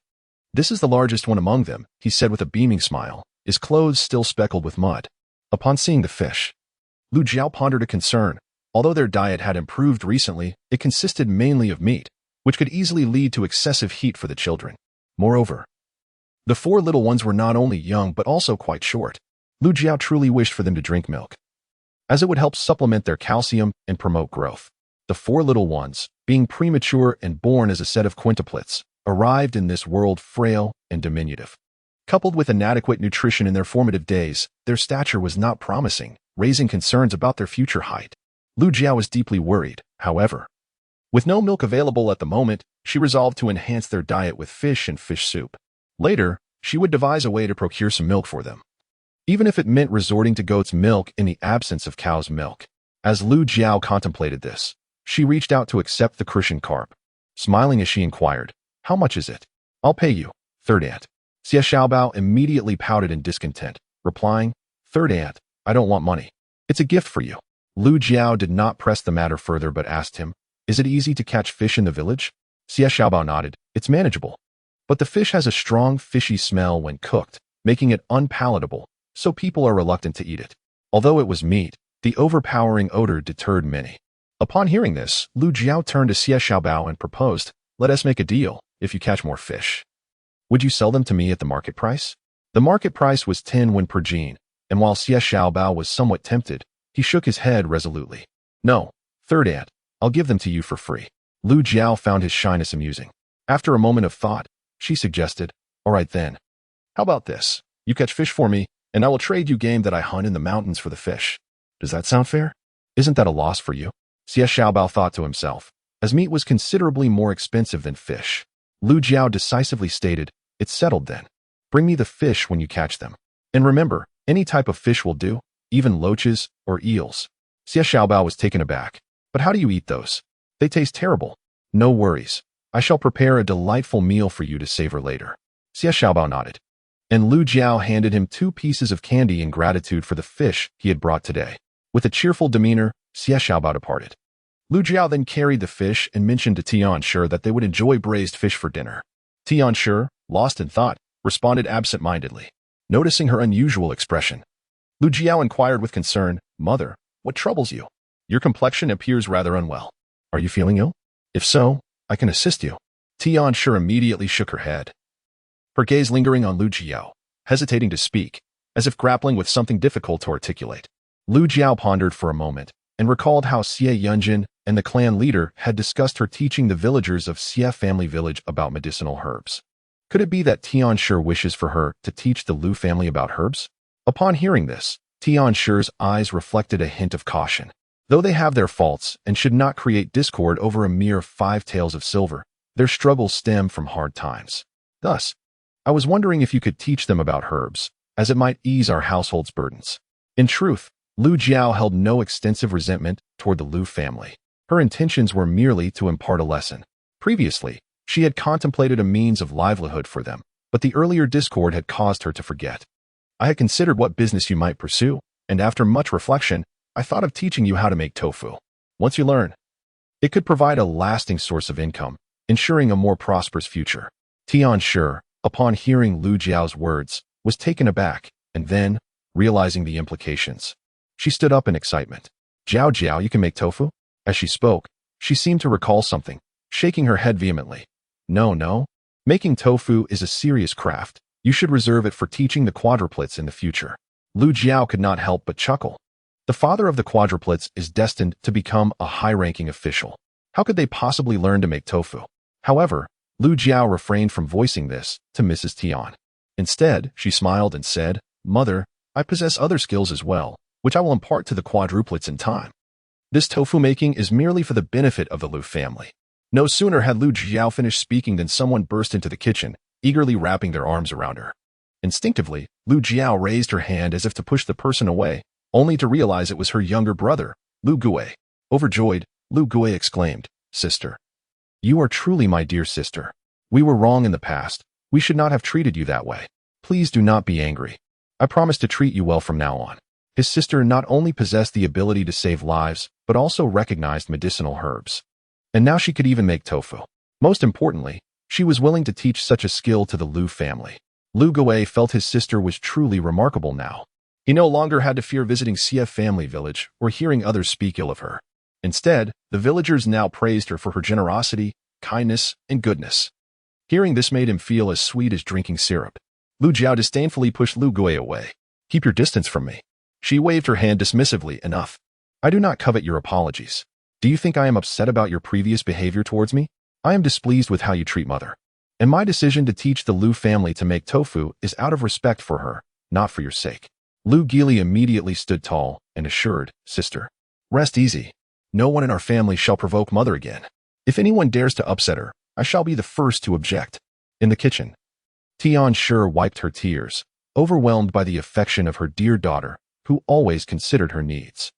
This is the largest one among them," he said with a beaming smile, his clothes still speckled with mud. Upon seeing the fish, Lu Jiao pondered a concern. Although their diet had improved recently, it consisted mainly of meat, which could easily lead to excessive heat for the children. Moreover, the 4 little ones were not only young but also quite short. Lu Jiao truly wished for them to drink milk, as it would help supplement their calcium and promote growth. The 4 little ones, being premature and born as a set of quintuplets, arrived in this world frail and diminutive. Coupled with inadequate nutrition in their formative days, their stature was not promising, raising concerns about their future height. Lu Jiao was deeply worried, however. With no milk available at the moment, she resolved to enhance their diet with fish and fish soup. Later, she would devise a way to procure some milk for them, even if it meant resorting to goat's milk in the absence of cow's milk. As Lu Jiao contemplated this, she reached out to accept the crucian carp. Smiling as she inquired, "How much is it?" "I'll pay you, third aunt." Xie Xiaobao immediately pouted in discontent, replying, "Third aunt, I don't want money. It's a gift for you." Lu Jiao did not press the matter further but asked him, "Is it easy to catch fish in the village?" Xie Xiaobao nodded, "It's manageable. But the fish has a strong fishy smell when cooked, making it unpalatable, so people are reluctant to eat it." Although it was meat, the overpowering odor deterred many. Upon hearing this, Lu Jiao turned to Xie Xiaobao and proposed, "Let us make a deal. If you catch more fish, would you sell them to me at the market price?" The market price was 10 wen per jin, and while Xie Xiaobao was somewhat tempted, he shook his head resolutely. "No, third aunt, I'll give them to you for free." Lu Jiao found his shyness amusing. After a moment of thought, she suggested, "All right then. How about this? You catch fish for me, and I will trade you game that I hunt in the mountains for the fish. Does that sound fair? Isn't that a loss for you?" Xie Xiaobao thought to himself, as meat was considerably more expensive than fish. Lu Jiao decisively stated, "It's settled then. Bring me the fish when you catch them. And remember, any type of fish will do, even loaches or eels." Xie Xiaobao was taken aback. "But how do you eat those? They taste terrible." "No worries. I shall prepare a delightful meal for you to savor later." Xie Xiaobao nodded. And Lu Jiao handed him 2 pieces of candy in gratitude for the fish he had brought today. With a cheerful demeanor, Xie Xiaobao departed. Lu Jiao then carried the fish and mentioned to Tianshi that they would enjoy braised fish for dinner. Tianshi, lost in thought, responded absent-mindedly. Noticing her unusual expression, Lu Jiao inquired with concern, "Mother, what troubles you? Your complexion appears rather unwell. Are you feeling ill? If so, I can assist you." Tianshi immediately shook her head, her gaze lingering on Lu Jiao, hesitating to speak, as if grappling with something difficult to articulate. Lu Jiao pondered for a moment and recalled how Xie Yunjin and the clan leader had discussed her teaching the villagers of Xie family village about medicinal herbs. Could it be that Tianshi wishes for her to teach the Lu family about herbs? Upon hearing this, Tianshi's eyes reflected a hint of caution. Though they have their faults and should not create discord over a mere 5 taels of silver, their struggles stem from hard times. Thus, I was wondering if you could teach them about herbs, as it might ease our household's burdens. In truth, Lu Jiao held no extensive resentment toward the Lu family. Her intentions were merely to impart a lesson. Previously, she had contemplated a means of livelihood for them, but the earlier discord had caused her to forget. "I had considered what business you might pursue, and after much reflection, I thought of teaching you how to make tofu. Once you learn, it could provide a lasting source of income, ensuring a more prosperous future." Tianshi, upon hearing Lu Jiao's words, was taken aback, and then, realizing the implications, she stood up in excitement. "Jiao Jiao, you can make tofu?" As she spoke, she seemed to recall something, shaking her head vehemently. No. Making tofu is a serious craft. You should reserve it for teaching the quadruplets in the future." Lu Jiao could not help but chuckle. The father of the quadruplets is destined to become a high-ranking official. How could they possibly learn to make tofu? However, Lu Jiao refrained from voicing this to Mrs. Tian. Instead, she smiled and said, "Mother, I possess other skills as well, which I will impart to the quadruplets in time. This tofu making is merely for the benefit of the Lu family." No sooner had Lu Jiao finished speaking than someone burst into the kitchen, eagerly wrapping their arms around her. Instinctively, Lu Jiao raised her hand as if to push the person away, only to realize it was her younger brother, Lu Gui. Overjoyed, Lu Gui exclaimed, "Sister, you are truly my dear sister. We were wrong in the past. We should not have treated you that way. Please do not be angry. I promise to treat you well from now on." His sister not only possessed the ability to save lives, but also recognized medicinal herbs. And now she could even make tofu. Most importantly, she was willing to teach such a skill to the Lu family. Lu Gui felt his sister was truly remarkable now. He no longer had to fear visiting Xie family village or hearing others speak ill of her. Instead, the villagers now praised her for her generosity, kindness, and goodness. Hearing this made him feel as sweet as drinking syrup. Lu Jiao disdainfully pushed Lu Gui away. "Keep your distance from me." She waved her hand dismissively. "Enough. I do not covet your apologies. Do you think I am upset about your previous behavior towards me? I am displeased with how you treat Mother. And my decision to teach the Lu family to make tofu is out of respect for her, not for your sake." Lu Gili immediately stood tall and assured, "Sister, rest easy. No one in our family shall provoke Mother again. If anyone dares to upset her, I shall be the first to object." In the kitchen, Tianshi wiped her tears, overwhelmed by the affection of her dear daughter, who always considered her needs.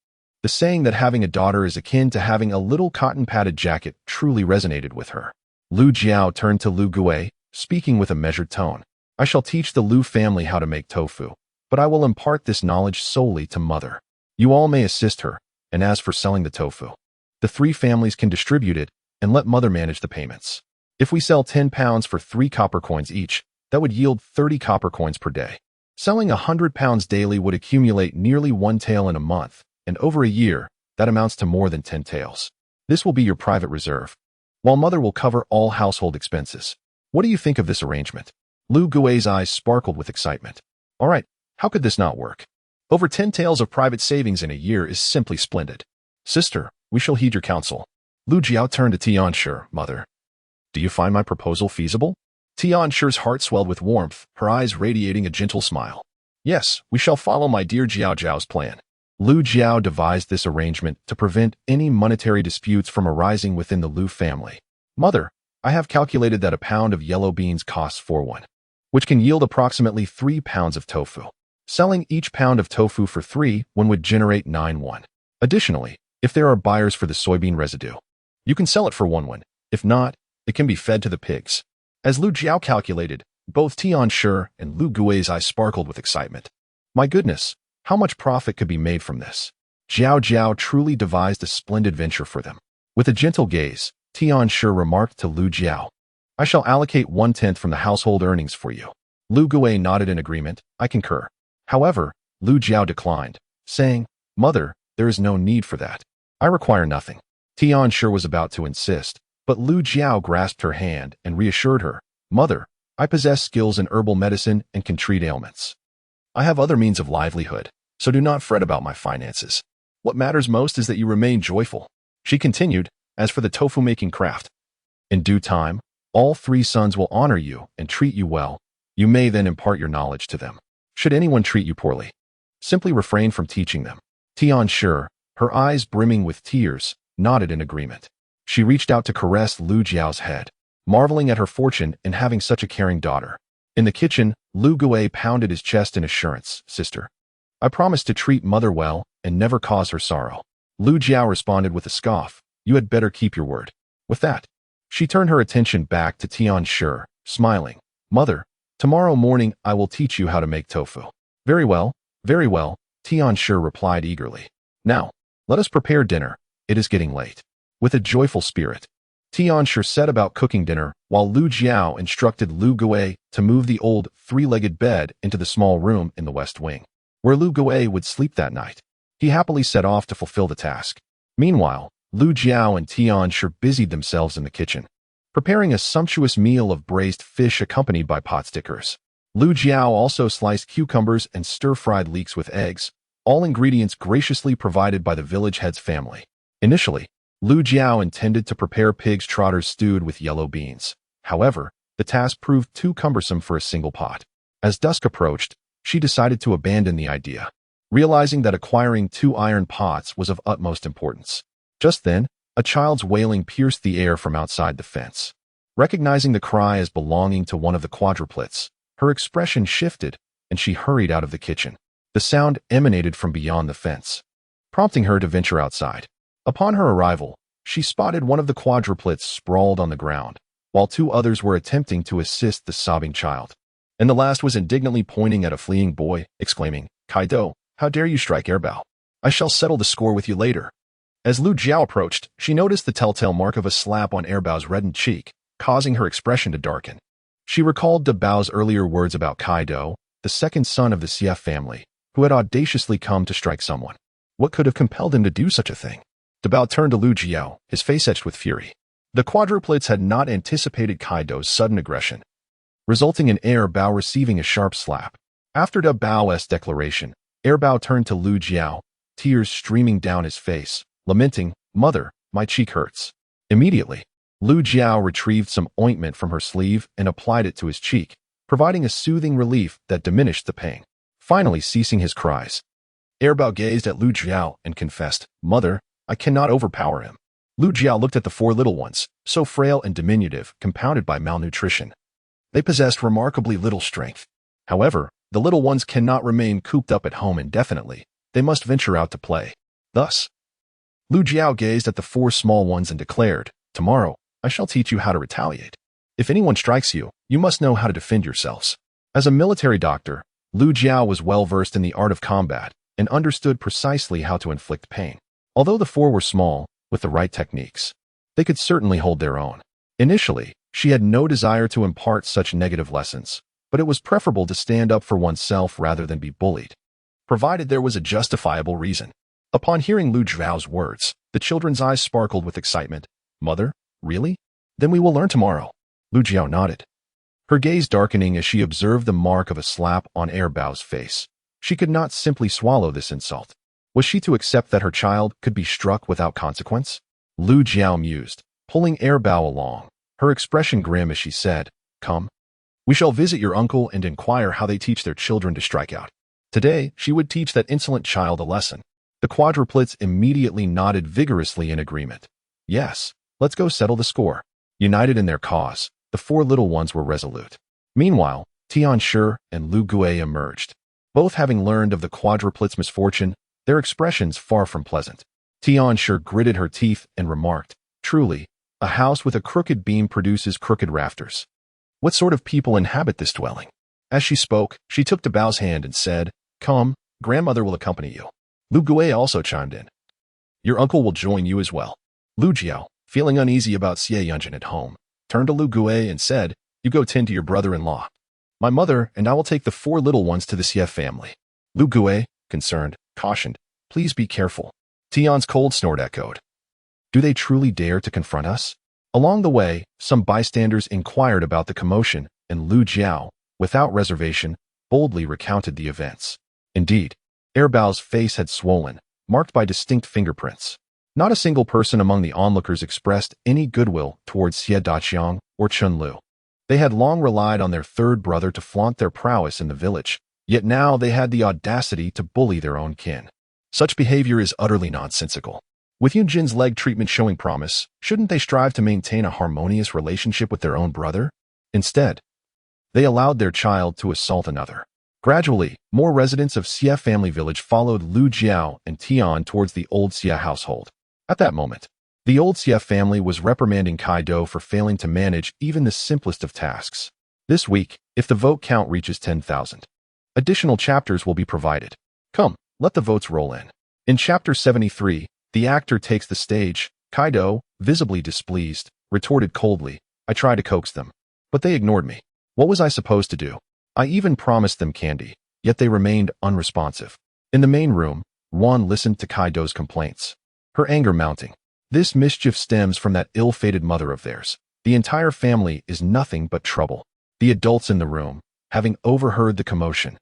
The saying that having a daughter is akin to having a little cotton-padded jacket truly resonated with her. Lu Jiao turned to Lu Gui, speaking with a measured tone. I shall teach the Lu family how to make tofu, but I will impart this knowledge solely to Mother. You all may assist her, and as for selling the tofu, the 3 families can distribute it and let Mother manage the payments. If we sell 10 pounds for 3 copper coins each, that would yield 30 copper coins per day. Selling 100 pounds daily would accumulate nearly 1 tael in a month, and over a year, that amounts to more than 10 taels. This will be your private reserve, while Mother will cover all household expenses. What do you think of this arrangement? Lu Gui's eyes sparkled with excitement. All right, how could this not work? Over 10 taels of private savings in a year is simply splendid. Sister, we shall heed your counsel. Lu Jiao turned to Tianshi. Mother, do you find my proposal feasible? Tianshi's heart swelled with warmth, her eyes radiating a gentle smile. Yes, we shall follow my dear Jiao Jiao's plan. Lu Jiao devised this arrangement to prevent any monetary disputes from arising within the Lu family. Mother, I have calculated that a pound of yellow beans costs 4 won, which can yield approximately 3 pounds of tofu. Selling each pound of tofu for 3 won would generate 9 won. Additionally, if there are buyers for the soybean residue, you can sell it for 1 won. If not, it can be fed to the pigs. As Lu Jiao calculated, both Tianshi and Lu Gui's eyes sparkled with excitement. My goodness, how much profit could be made from this? Jiao Jiao truly devised a splendid venture for them. With a gentle gaze, Tianshi remarked to Lu Jiao, I shall allocate 1/10 from the household earnings for you. Lu Gui nodded in agreement. I concur. However, Lu Jiao declined, saying, Mother, there is no need for that. I require nothing. Tianshi was about to insist, but Lu Jiao grasped her hand and reassured her, Mother, I possess skills in herbal medicine and can treat ailments. I have other means of livelihood, so do not fret about my finances. What matters most is that you remain joyful. She continued, as for the tofu-making craft, in due time, all 3 sons will honor you and treat you well. You may then impart your knowledge to them. Should anyone treat you poorly, simply refrain from teaching them. Tianshi, her eyes brimming with tears, nodded in agreement. She reached out to caress Lu Jiao's head, marveling at her fortune in having such a caring daughter. In the kitchen, Lu Gui pounded his chest in assurance. Sister, I promise to treat Mother well and never cause her sorrow. Lu Jiao responded with a scoff. You had better keep your word. With that, she turned her attention back to Tianshi, smiling. Mother, tomorrow morning I will teach you how to make tofu. Very well, Tianshi replied eagerly. Now, let us prepare dinner. It is getting late. With a joyful spirit, Tianshi set about cooking dinner while Lu Jiao instructed Lu Gui to move the old 3-legged bed into the small room in the west wing, where Lu Gui would sleep that night. He happily set off to fulfill the task. Meanwhile, Lu Jiao and Tianshi busied themselves in the kitchen, preparing a sumptuous meal of braised fish accompanied by pot stickers. Lu Jiao also sliced cucumbers and stir-fried leeks with eggs, all ingredients graciously provided by the village head's family. Initially, Lu Jiao intended to prepare pig's trotters stewed with yellow beans. However, the task proved too cumbersome for a single pot. As dusk approached, she decided to abandon the idea, realizing that acquiring 2 iron pots was of utmost importance. Just then, a child's wailing pierced the air from outside the fence. Recognizing the cry as belonging to one of the quadruplets, her expression shifted, and she hurried out of the kitchen. The sound emanated from beyond the fence, prompting her to venture outside. Upon her arrival, she spotted one of the quadruplets sprawled on the ground, while 2 others were attempting to assist the sobbing child. And the last was indignantly pointing at a fleeing boy, exclaiming, Kaido, how dare you strike Airbao? I shall settle the score with you later. As Lu Jiao approached, she noticed the telltale mark of a slap on Airbao's reddened cheek, causing her expression to darken. She recalled De Bao's earlier words about Kaido, the second son of the CF family, who had audaciously come to strike someone. What could have compelled him to do such a thing? De Bao turned to Lu Jiao, his face etched with fury. The quadruplets had not anticipated Kaido's sudden aggression, resulting in Airbao receiving a sharp slap. After De Bao's declaration, Airbao turned to Lu Jiao, tears streaming down his face, lamenting, Mother, my cheek hurts. Immediately, Lu Jiao retrieved some ointment from her sleeve and applied it to his cheek, providing a soothing relief that diminished the pain. Finally ceasing his cries, Airbao gazed at Lu Jiao and confessed, Mother, I cannot overpower him. Lu Jiao looked at the 4 little ones, so frail and diminutive, compounded by malnutrition. They possessed remarkably little strength. However, the little ones cannot remain cooped up at home indefinitely. They must venture out to play. Thus, Lu Jiao gazed at the 4 small ones and declared, Tomorrow, I shall teach you how to retaliate. If anyone strikes you, you must know how to defend yourselves. As a military doctor, Lu Jiao was well versed in the art of combat and understood precisely how to inflict pain. Although the four were small, with the right techniques, they could certainly hold their own. Initially, she had no desire to impart such negative lessons, but it was preferable to stand up for oneself rather than be bullied, provided there was a justifiable reason. Upon hearing Lu Jiao's words, the children's eyes sparkled with excitement. Mother, really? Then we will learn tomorrow. Lu Jiao nodded, her gaze darkening as she observed the mark of a slap on Bao's face. She could not simply swallow this insult. Was she to accept that her child could be struck without consequence? Lu Jiao mused, pulling Bao along, her expression grim as she said, "Come. We shall visit your uncle and inquire how they teach their children to strike out." Today, she would teach that insolent child a lesson. The quadruplets immediately nodded vigorously in agreement. Yes, let's go settle the score. United in their cause, the four little ones were resolute. Meanwhile, Tian Shi and Lu Gui emerged. Both having learned of the quadruplets' misfortune, their expressions far from pleasant. Tian Shi gritted her teeth and remarked, "Truly, a house with a crooked beam produces crooked rafters. What sort of people inhabit this dwelling?" As she spoke, she took Bao's hand and said, "Come, grandmother will accompany you." Lu Gui also chimed in, "Your uncle will join you as well." Lu Jiao, feeling uneasy about Xie Yunjin at home, turned to Lu Gui and said, "You go tend to your brother-in-law. My mother and I will take the four little ones to the Xie family." Lu Gui, concerned, cautioned, "Please be careful." Tian's cold snort echoed, "Do they truly dare to confront us?" Along the way, some bystanders inquired about the commotion, and Lu Jiao, without reservation, boldly recounted the events. Indeed, Bao's face had swollen, marked by distinct fingerprints. Not a single person among the onlookers expressed any goodwill towards Xie Daqiang or Chun Lu. They had long relied on their third brother to flaunt their prowess in the village, yet now they had the audacity to bully their own kin. Such behavior is utterly nonsensical. With Yunjin's leg treatment showing promise, shouldn't they strive to maintain a harmonious relationship with their own brother? Instead, they allowed their child to assault another. Gradually, more residents of Xie family village followed Lu Jiao and Tian towards the old Xie household. At that moment, the old Xie family was reprimanding Kaido for failing to manage even the simplest of tasks. This week, if the vote count reaches 10,000, additional chapters will be provided. Come, let the votes roll in. In Chapter 73, the actor takes the stage. Kaido, visibly displeased, retorted coldly, "I tried to coax them, but they ignored me. What was I supposed to do? I even promised them candy, yet they remained unresponsive." In the main room, Wan listened to Kaido's complaints, her anger mounting. This mischief stems from that ill-fated mother of theirs. The entire family is nothing but trouble. The adults in the room, having overheard the commotion,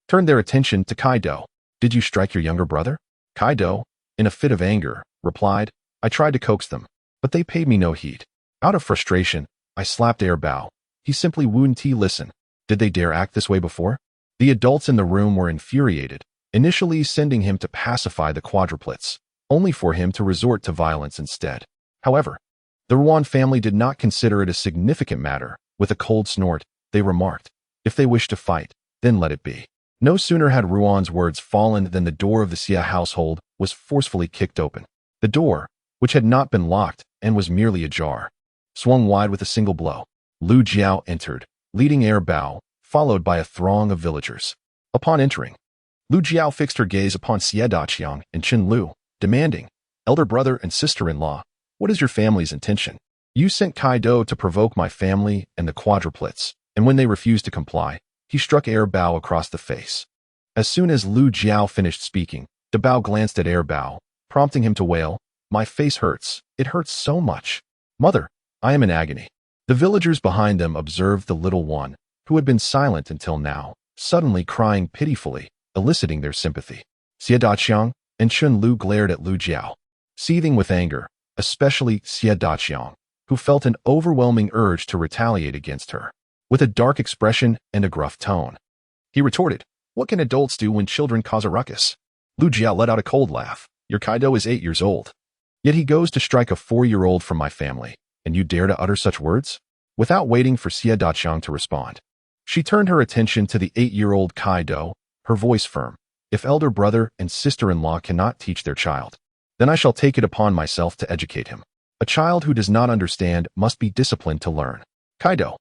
turned their attention to Kaido. "Did you strike your younger brother?" Kaido, in a fit of anger, replied, "I tried to coax them, but they paid me no heed. Out of frustration, I slapped Bao. He simply wouldn't listen. Did they dare act this way before?" The adults in the room were infuriated, initially sending him to pacify the quadruplets, only for him to resort to violence instead. However, the Ruan family did not consider it a significant matter. With a cold snort, they remarked, "If they wish to fight, then let it be." No sooner had Ruan's words fallen than the door of the Xie household was forcefully kicked open. The door, which had not been locked and was merely ajar, swung wide with a single blow. Lu Jiao entered, leading Bao, followed by a throng of villagers. Upon entering, Lu Jiao fixed her gaze upon Xie Daqiang and Chen Lu, demanding, "Elder brother and sister-in-law, what is your family's intention? You sent Kaido to provoke my family and the quadruplets, and when they refused to comply, he struck Bao across the face." As soon as Lu Jiao finished speaking, Bao glanced at Bao, prompting him to wail, "My face hurts. It hurts so much. Mother, I am in agony." The villagers behind them observed the little one, who had been silent until now, suddenly crying pitifully, eliciting their sympathy. Xie Daqiang and Chun Lu glared at Lu Jiao, seething with anger, especially Xie Daqiang, who felt an overwhelming urge to retaliate against her. With a dark expression and a gruff tone, he retorted, "What can adults do when children cause a ruckus?" Lu Jiao let out a cold laugh. "Your Kaido is 8 years old. Yet he goes to strike a 4-year-old from my family, and you dare to utter such words?" Without waiting for Xie Daqiang to respond, she turned her attention to the 8-year-old Kaido, her voice firm. "If elder brother and sister-in-law cannot teach their child, then I shall take it upon myself to educate him. A child who does not understand must be disciplined to learn." Kaido,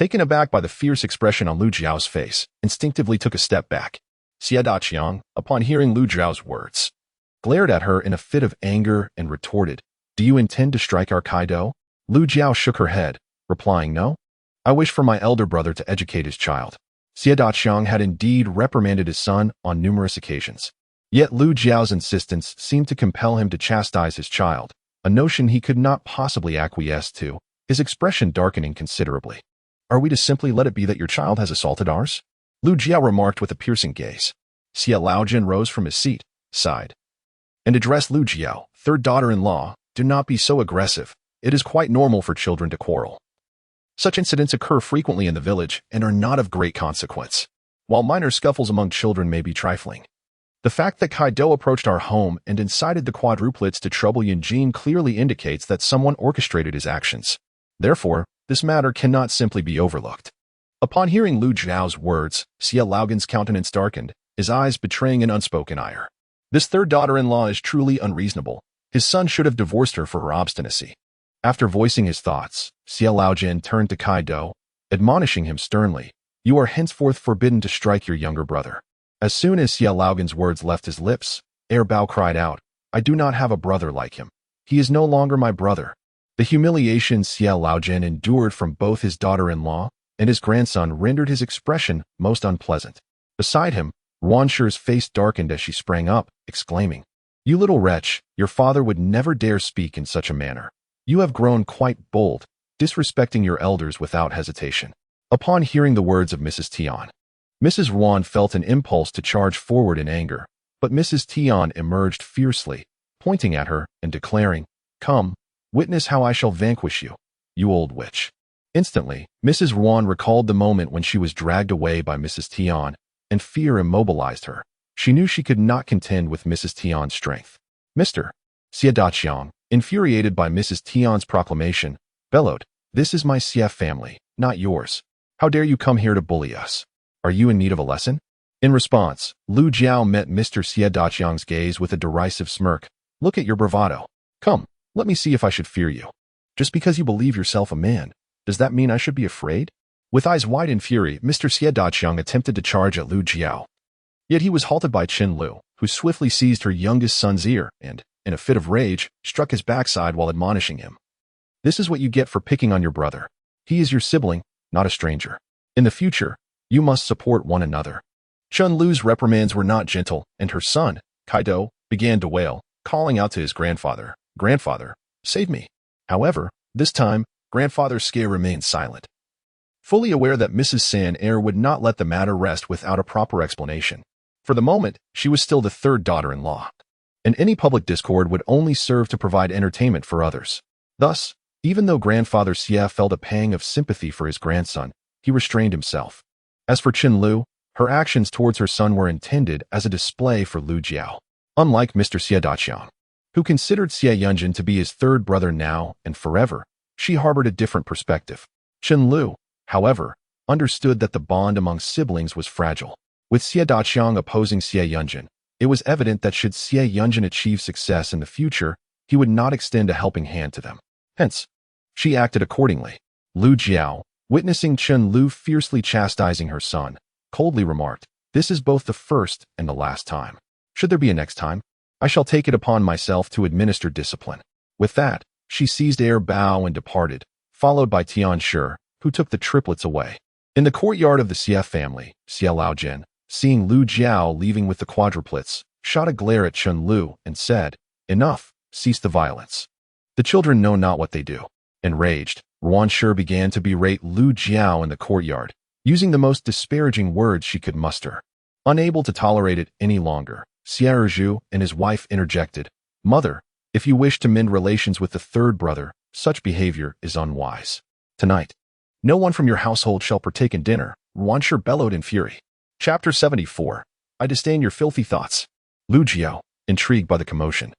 taken aback by the fierce expression on Lu Jiao's face, instinctively took a step back. Xie Daqiang, upon hearing Lu Jiao's words, glared at her in a fit of anger and retorted, "Do you intend to strike our Kaido?" Lu Jiao shook her head, replying, "No. I wish for my elder brother to educate his child." Xie Daqiang had indeed reprimanded his son on numerous occasions. Yet Lu Jiao's insistence seemed to compel him to chastise his child, a notion he could not possibly acquiesce to, his expression darkening considerably. "Are we to simply let it be that your child has assaulted ours?" Lu Jiao remarked with a piercing gaze. Xie Laojin rose from his seat, sighed, and addressed Lu Jiao, "Third daughter-in-law, do not be so aggressive. It is quite normal for children to quarrel. Such incidents occur frequently in the village and are not of great consequence, while minor scuffles among children may be trifling. The fact that Kaido approached our home and incited the quadruplets to trouble Yunjin clearly indicates that someone orchestrated his actions. Therefore, this matter cannot simply be overlooked." Upon hearing Lu Jiao's words, Xie Laogan's countenance darkened, his eyes betraying an unspoken ire. This third daughter-in-law is truly unreasonable. His son should have divorced her for her obstinacy. After voicing his thoughts, Xie Laojin turned to Kaido, admonishing him sternly, "You are henceforth forbidden to strike your younger brother." As soon as Xie Laogan's words left his lips, Bao cried out, "I do not have a brother like him. He is no longer my brother." The humiliation Xie Laojin endured from both his daughter-in-law and his grandson rendered his expression most unpleasant. Beside him, Ruanshi's face darkened as she sprang up, exclaiming, "You little wretch, your father would never dare speak in such a manner. You have grown quite bold, disrespecting your elders without hesitation." Upon hearing the words of Mrs. Tian, Mrs. Ruan felt an impulse to charge forward in anger, but Mrs. Tian emerged fiercely, pointing at her and declaring, "Come, witness how I shall vanquish you, you old witch." Instantly, Mrs. Ruan recalled the moment when she was dragged away by Mrs. Tian, and fear immobilized her. She knew she could not contend with Mrs. Tian's strength. "Mr. Xie Daqiang," infuriated by Mrs. Tian's proclamation, bellowed, "This is my Xie family, not yours. How dare you come here to bully us? Are you in need of a lesson?" In response, Lu Jiao met Mr. Xie Daqiang's gaze with a derisive smirk. "Look at your bravado. Come, let me see if I should fear you. Just because you believe yourself a man, does that mean I should be afraid?" With eyes wide in fury, Mr. Xie Daqiang attempted to charge at Lu Jiao. Yet he was halted by Qin Lu, who swiftly seized her youngest son's ear and, in a fit of rage, struck his backside while admonishing him. "This is what you get for picking on your brother. He is your sibling, not a stranger. In the future, you must support one another." Qin Lu's reprimands were not gentle, and her son, Kaido, began to wail, calling out to his grandfather, "Grandfather, save me." However, this time, Grandfather Scare remained silent, fully aware that Mrs. San would not let the matter rest without a proper explanation. For the moment, she was still the third daughter-in-law, and any public discord would only serve to provide entertainment for others. Thus, even though Grandfather Xie felt a pang of sympathy for his grandson, he restrained himself. As for Qin Lu, her actions towards her son were intended as a display for Lu Jiao. Unlike Mr. Xie Daqiang, who considered Xie Yunjin to be his third brother now and forever, she harbored a different perspective. Qin Lu, however, understood that the bond among siblings was fragile. With Xie Daqiang opposing Xie Yunjin, it was evident that should Xie Yunjin achieve success in the future, he would not extend a helping hand to them. Hence, she acted accordingly. Lu Jiao, witnessing Qin Lu fiercely chastising her son, coldly remarked, "This is both the first and the last time. Should there be a next time, I shall take it upon myself to administer discipline." With that, she seized Bao and departed, followed by Tian Shi, who took the triplets away. In the courtyard of the Xie family, Xie Laojin, seeing Lu Jiao leaving with the quadruplets, shot a glare at Qin Lu and said, "Enough, cease the violence. The children know not what they do." Enraged, Ruanshi began to berate Lu Jiao in the courtyard, using the most disparaging words she could muster. Unable to tolerate it any longer, Xie Zhu and his wife interjected, "Mother, if you wish to mend relations with the third brother, such behavior is unwise. Tonight, no one from your household shall partake in dinner." Ruanshi bellowed in fury. Chapter 74. I disdain your filthy thoughts. Lu Jiao, intrigued by the commotion,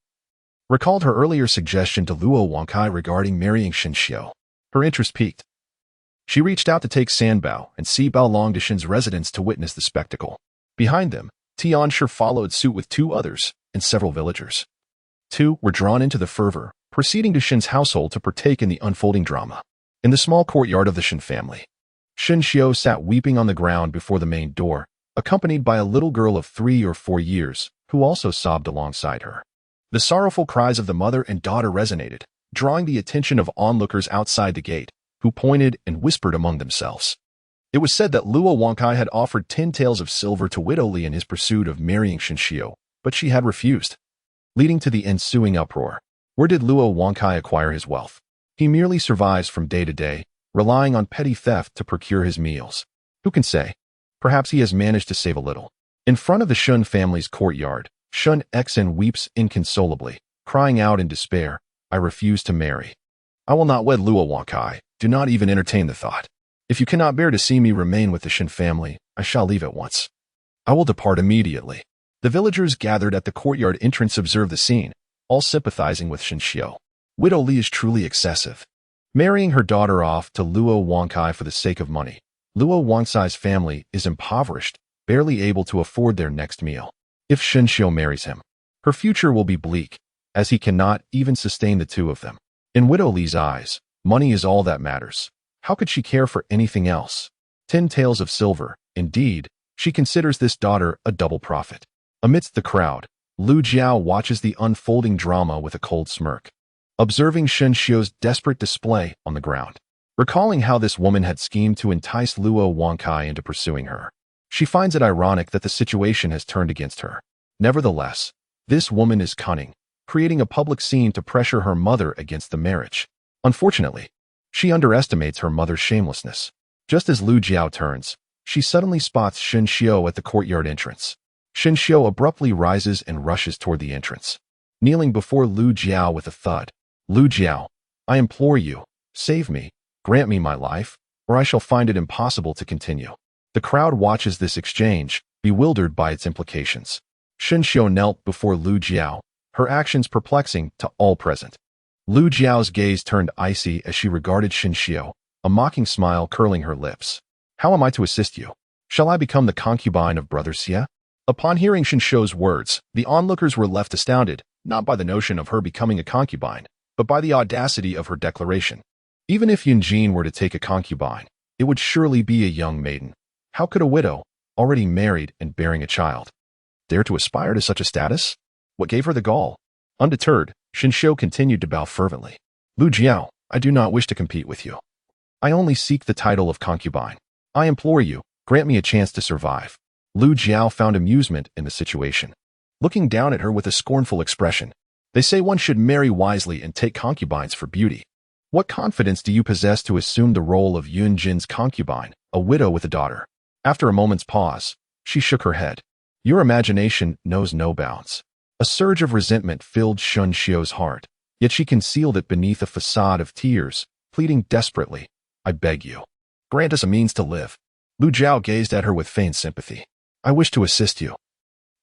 recalled her earlier suggestion to Luo Wangkai regarding marrying Shinxiu. Her interest piqued. She reached out to take Sanbao and Sibao Long to Shin's residence to witness the spectacle. Behind them, Tianshi followed suit with two others and several villagers. Two were drawn into the fervor, proceeding to Shin's household to partake in the unfolding drama. In the small courtyard of the Shin family, Shen Xiao sat weeping on the ground before the main door, accompanied by a little girl of 3 or 4 years, who also sobbed alongside her. The sorrowful cries of the mother and daughter resonated, drawing the attention of onlookers outside the gate, who pointed and whispered among themselves. It was said that Luo Wangkai had offered 10 taels of silver to Widow Li in his pursuit of marrying Shen Xiao, but she had refused, leading to the ensuing uproar. Where did Luo Wangkai acquire his wealth? He merely survives from day to day, relying on petty theft to procure his meals. Who can say? Perhaps he has managed to save a little. In front of the Shun family's courtyard, Shun Xen weeps inconsolably, crying out in despair, "I refuse to marry. I will not wed Luo Wangkai. Do not even entertain the thought. If you cannot bear to see me remain with the Shen family, I shall leave at once. I will depart immediately." The villagers gathered at the courtyard entrance observed the scene, all sympathizing with Shen Xiao. Widow Li is truly excessive. Marrying her daughter off to Luo Wangkai for the sake of money. Luo Wangkai's family is impoverished, barely able to afford their next meal. If Shen Xiao marries him, her future will be bleak, as he cannot even sustain the two of them. In Widow Li's eyes, money is all that matters. How could she care for anything else? 10 taels of silver. Indeed, she considers this daughter a double profit. Amidst the crowd, Lu Jiao watches the unfolding drama with a cold smirk, observing Shen Xiao's desperate display on the ground. Recalling how this woman had schemed to entice Luo Wangkai into pursuing her, she finds it ironic that the situation has turned against her. Nevertheless, this woman is cunning, creating a public scene to pressure her mother against the marriage. Unfortunately, she underestimates her mother's shamelessness. Just as Lu Jiao turns, she suddenly spots Shen Xiao at the courtyard entrance. Shen Xiao abruptly rises and rushes toward the entrance, kneeling before Lu Jiao with a thud. "Lu Jiao, I implore you, save me, grant me my life, or I shall find it impossible to continue." The crowd watches this exchange, bewildered by its implications. Shen Xiao knelt before Lu Jiao, her actions perplexing to all present. Lu Jiao's gaze turned icy as she regarded Shen Xiao, a mocking smile curling her lips. "How am I to assist you? Shall I become the concubine of Brother Xie?" Upon hearing Shen Xiao's words, the onlookers were left astounded, not by the notion of her becoming a concubine, but by the audacity of her declaration. Even if Yunjin were to take a concubine, it would surely be a young maiden. How could a widow, already married and bearing a child, dare to aspire to such a status? What gave her the gall? Undeterred, Shen Xiao continued to bow fervently. "Lu Jiao, I do not wish to compete with you. I only seek the title of concubine. I implore you, grant me a chance to survive." Lu Jiao found amusement in the situation, looking down at her with a scornful expression. "They say one should marry wisely and take concubines for beauty. What confidence do you possess to assume the role of Yunjin's concubine, a widow with a daughter?" After a moment's pause, she shook her head. "Your imagination knows no bounds." A surge of resentment filled Shen Xiao's heart, yet she concealed it beneath a facade of tears, pleading desperately, "I beg you, grant us a means to live." Lu Jiao gazed at her with feigned sympathy. "I wish to assist you,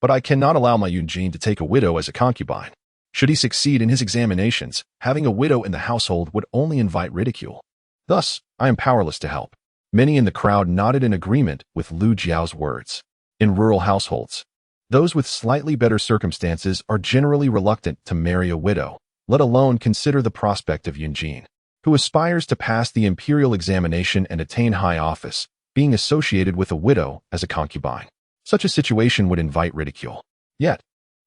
but I cannot allow my Yunjin to take a widow as a concubine. Should he succeed in his examinations, having a widow in the household would only invite ridicule. Thus, I am powerless to help." Many in the crowd nodded in agreement with Lu Jiao's words. In rural households, those with slightly better circumstances are generally reluctant to marry a widow, let alone consider the prospect of Yunjin, who aspires to pass the imperial examination and attain high office, being associated with a widow as a concubine. Such a situation would invite ridicule. Yet,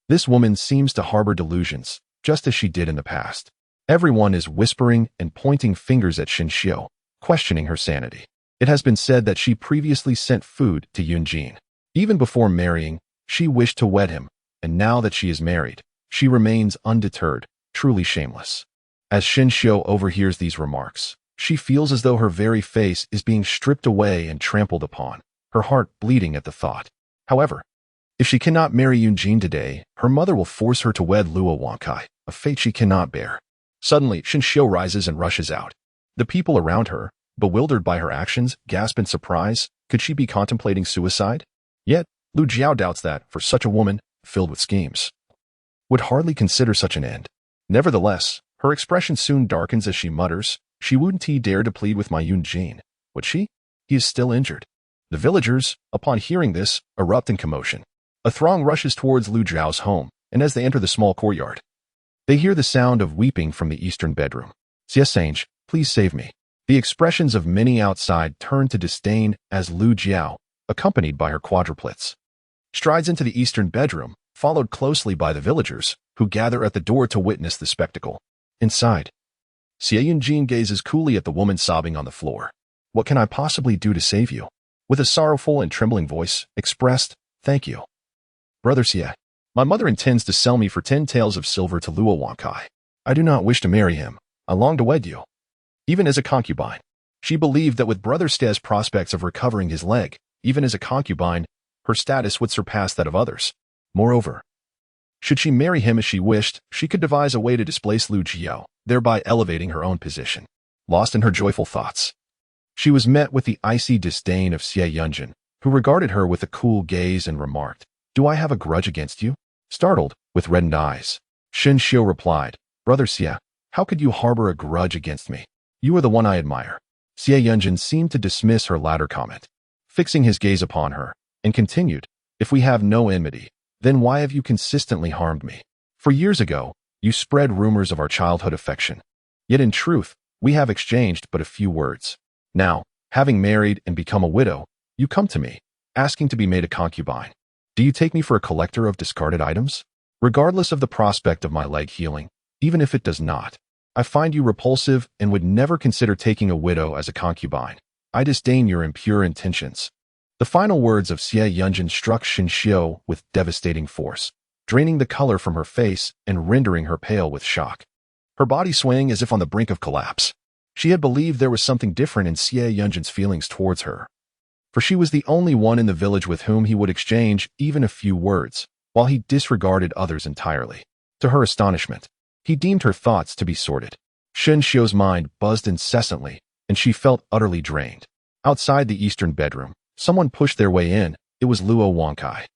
this woman seems to harbor delusions, just as she did in the past. Everyone is whispering and pointing fingers at Shen Xiao, questioning her sanity. It has been said that she previously sent food to Yunjin. Even before marrying, she wished to wed him, and now that she is married, she remains undeterred, truly shameless. As Shen Xiao overhears these remarks, she feels as though her very face is being stripped away and trampled upon, her heart bleeding at the thought. However, if she cannot marry Yunjin today, her mother will force her to wed Luo Wangkai, a fate she cannot bear. Suddenly, Shen Xiao rises and rushes out. The people around her, bewildered by her actions, gasp in surprise. Could she be contemplating suicide? Yet, Lu Jiao doubts that, for such a woman, filled with schemes, would hardly consider such an end. Nevertheless, her expression soon darkens as she mutters, "She wouldn't dare to plead with my Yunjin, would she? He is still injured." The villagers, upon hearing this, erupt in commotion. A throng rushes towards Lu Jiao's home, and as they enter the small courtyard, they hear the sound of weeping from the eastern bedroom. "Xie Sange, please save me." The expressions of many outside turned to disdain as Lu Jiao, accompanied by her quadruplets, strides into the eastern bedroom, followed closely by the villagers, who gather at the door to witness the spectacle. Inside, Xie Yunjin gazes coolly at the woman sobbing on the floor. "What can I possibly do to save you?" With a sorrowful and trembling voice, expressed, "Thank you, Brother Xie. My mother intends to sell me for 10 taels of silver to Luo Wankai. I do not wish to marry him. I long to wed you, even as a concubine." She believed that with Brother Xie's prospects of recovering his leg, even as a concubine, her status would surpass that of others. Moreover, should she marry him as she wished, she could devise a way to displace Lu Jiao, thereby elevating her own position. Lost in her joyful thoughts, she was met with the icy disdain of Xie Yunjin, who regarded her with a cool gaze and remarked, "Do I have a grudge against you?" Startled, with reddened eyes, Shen Xiu replied, "Brother Xie, how could you harbor a grudge against me? You are the one I admire." Xie Yunjin seemed to dismiss her latter comment, fixing his gaze upon her, and continued, "If we have no enmity, then why have you consistently harmed me? For years ago, you spread rumors of our childhood affection. Yet in truth, we have exchanged but a few words. Now, having married and become a widow, you come to me, asking to be made a concubine. Do you take me for a collector of discarded items? Regardless of the prospect of my leg healing, even if it does not, I find you repulsive and would never consider taking a widow as a concubine. I disdain your impure intentions." The final words of Xie Yunjin struck Shen Xiu with devastating force, draining the color from her face and rendering her pale with shock. Her body swaying as if on the brink of collapse. She had believed there was something different in Xie Yunjin's feelings towards her, for she was the only one in the village with whom he would exchange even a few words, while he disregarded others entirely. To her astonishment, he deemed her thoughts to be sordid. Shen Xiu's mind buzzed incessantly, and she felt utterly drained. Outside the eastern bedroom, someone pushed their way in. It was Luo Wankai.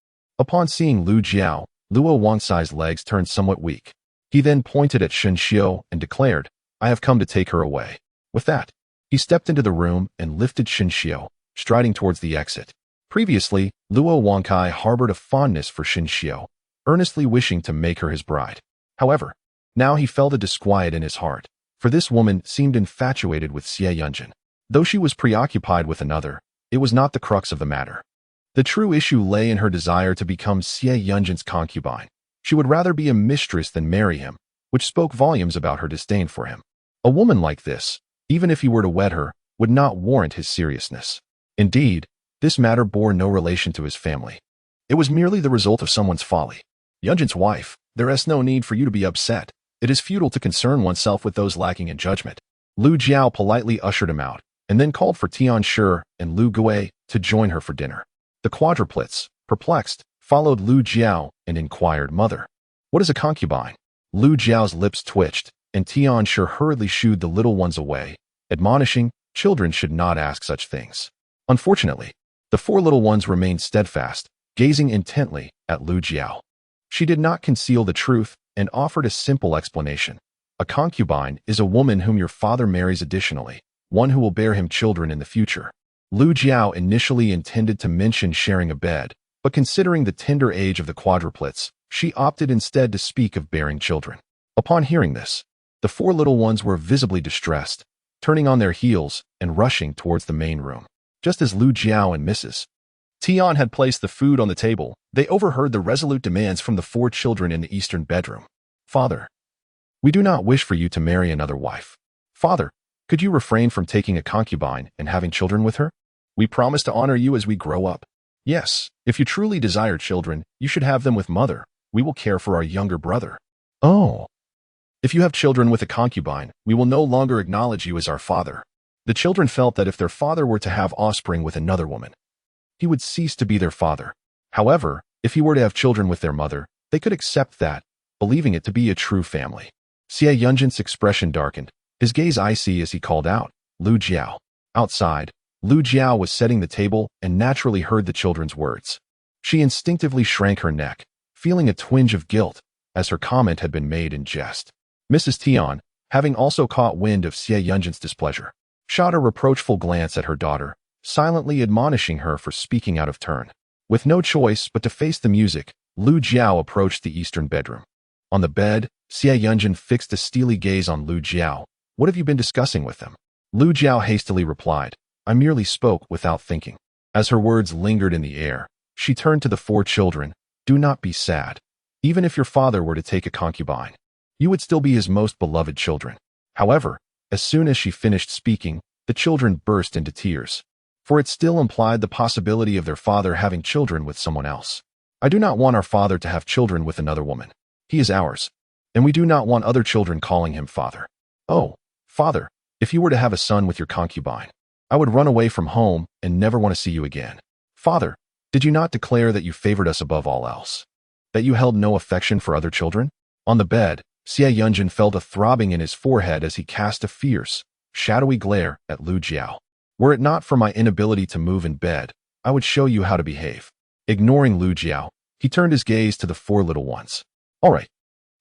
Upon seeing Lu Jiao, Luo Wankai's legs turned somewhat weak. He then pointed at Shen Xiu and declared, "I have come to take her away." With that, he stepped into the room and lifted Shen Xiu, striding towards the exit. Previously, Luo Wankai harbored a fondness for Shen Xiu, earnestly wishing to make her his bride. However, now he felt a disquiet in his heart, for this woman seemed infatuated with Xie Yunjin. Though she was preoccupied with another, it was not the crux of the matter. The true issue lay in her desire to become Xie Yunjin's concubine. She would rather be a mistress than marry him, which spoke volumes about her disdain for him. A woman like this, even if he were to wed her, would not warrant his seriousness. Indeed, this matter bore no relation to his family. It was merely the result of someone's folly. Yunjin's wife, there is no need for you to be upset. It is futile to concern oneself with those lacking in judgment. Lu Jiao politely ushered him out, and then called for Tian Shi and Lu Gui to join her for dinner. The quadruplets, perplexed, followed Lu Jiao and inquired, "Mother, what is a concubine?" Lu Jiao's lips twitched, and Tian Shi hurriedly shooed the little ones away, admonishing, "Children should not ask such things." Unfortunately, the 4 little ones remained steadfast, gazing intently at Lu Jiao. She did not conceal the truth and offered a simple explanation. "A concubine is a woman whom your father marries additionally, one who will bear him children in the future." Lu Jiao initially intended to mention sharing a bed, but considering the tender age of the quadruplets, she opted instead to speak of bearing children. Upon hearing this, the 4 little ones were visibly distressed, turning on their heels and rushing towards the main room. Just as Lu Jiao and Mrs. Tian had placed the food on the table, they overheard the resolute demands from the 4 children in the eastern bedroom. "Father, we do not wish for you to marry another wife. Father, could you refrain from taking a concubine and having children with her? We promise to honor you as we grow up. Yes, if you truly desire children, you should have them with mother. We will care for our younger brother." "Oh, if you have children with a concubine, we will no longer acknowledge you as our father." The children felt that if their father were to have offspring with another woman, he would cease to be their father. However, if he were to have children with their mother, they could accept that, believing it to be a true family. Xie Yunjin's expression darkened, his gaze icy as he called out, "Lu Jiao." Outside, Lu Jiao was setting the table and naturally heard the children's words. She instinctively shrank her neck, feeling a twinge of guilt, as her comment had been made in jest. Mrs. Tian, having also caught wind of Xie Yunjin's displeasure, shot a reproachful glance at her daughter, silently admonishing her for speaking out of turn. With no choice but to face the music, Lu Jiao approached the eastern bedroom. On the bed, Xie Yunjin fixed a steely gaze on Lu Jiao. "What have you been discussing with them?" Lu Jiao hastily replied, I merely spoke without thinking. As her words lingered in the air, she turned to the 4 children. Do not be sad. Even if your father were to take a concubine, you would still be his most beloved children. However, as soon as she finished speaking, the children burst into tears, for it still implied the possibility of their father having children with someone else. I do not want our father to have children with another woman. He is ours, and we do not want other children calling him father. Oh, father, if you were to have a son with your concubine, I would run away from home and never want to see you again. Father, did you not declare that you favored us above all else? That you held no affection for other children? On the bed, Xie Yunjin felt a throbbing in his forehead as he cast a fierce, shadowy glare at Lu Jiao. Were it not for my inability to move in bed, I would show you how to behave. Ignoring Lu Jiao, he turned his gaze to the 4 little ones. All right,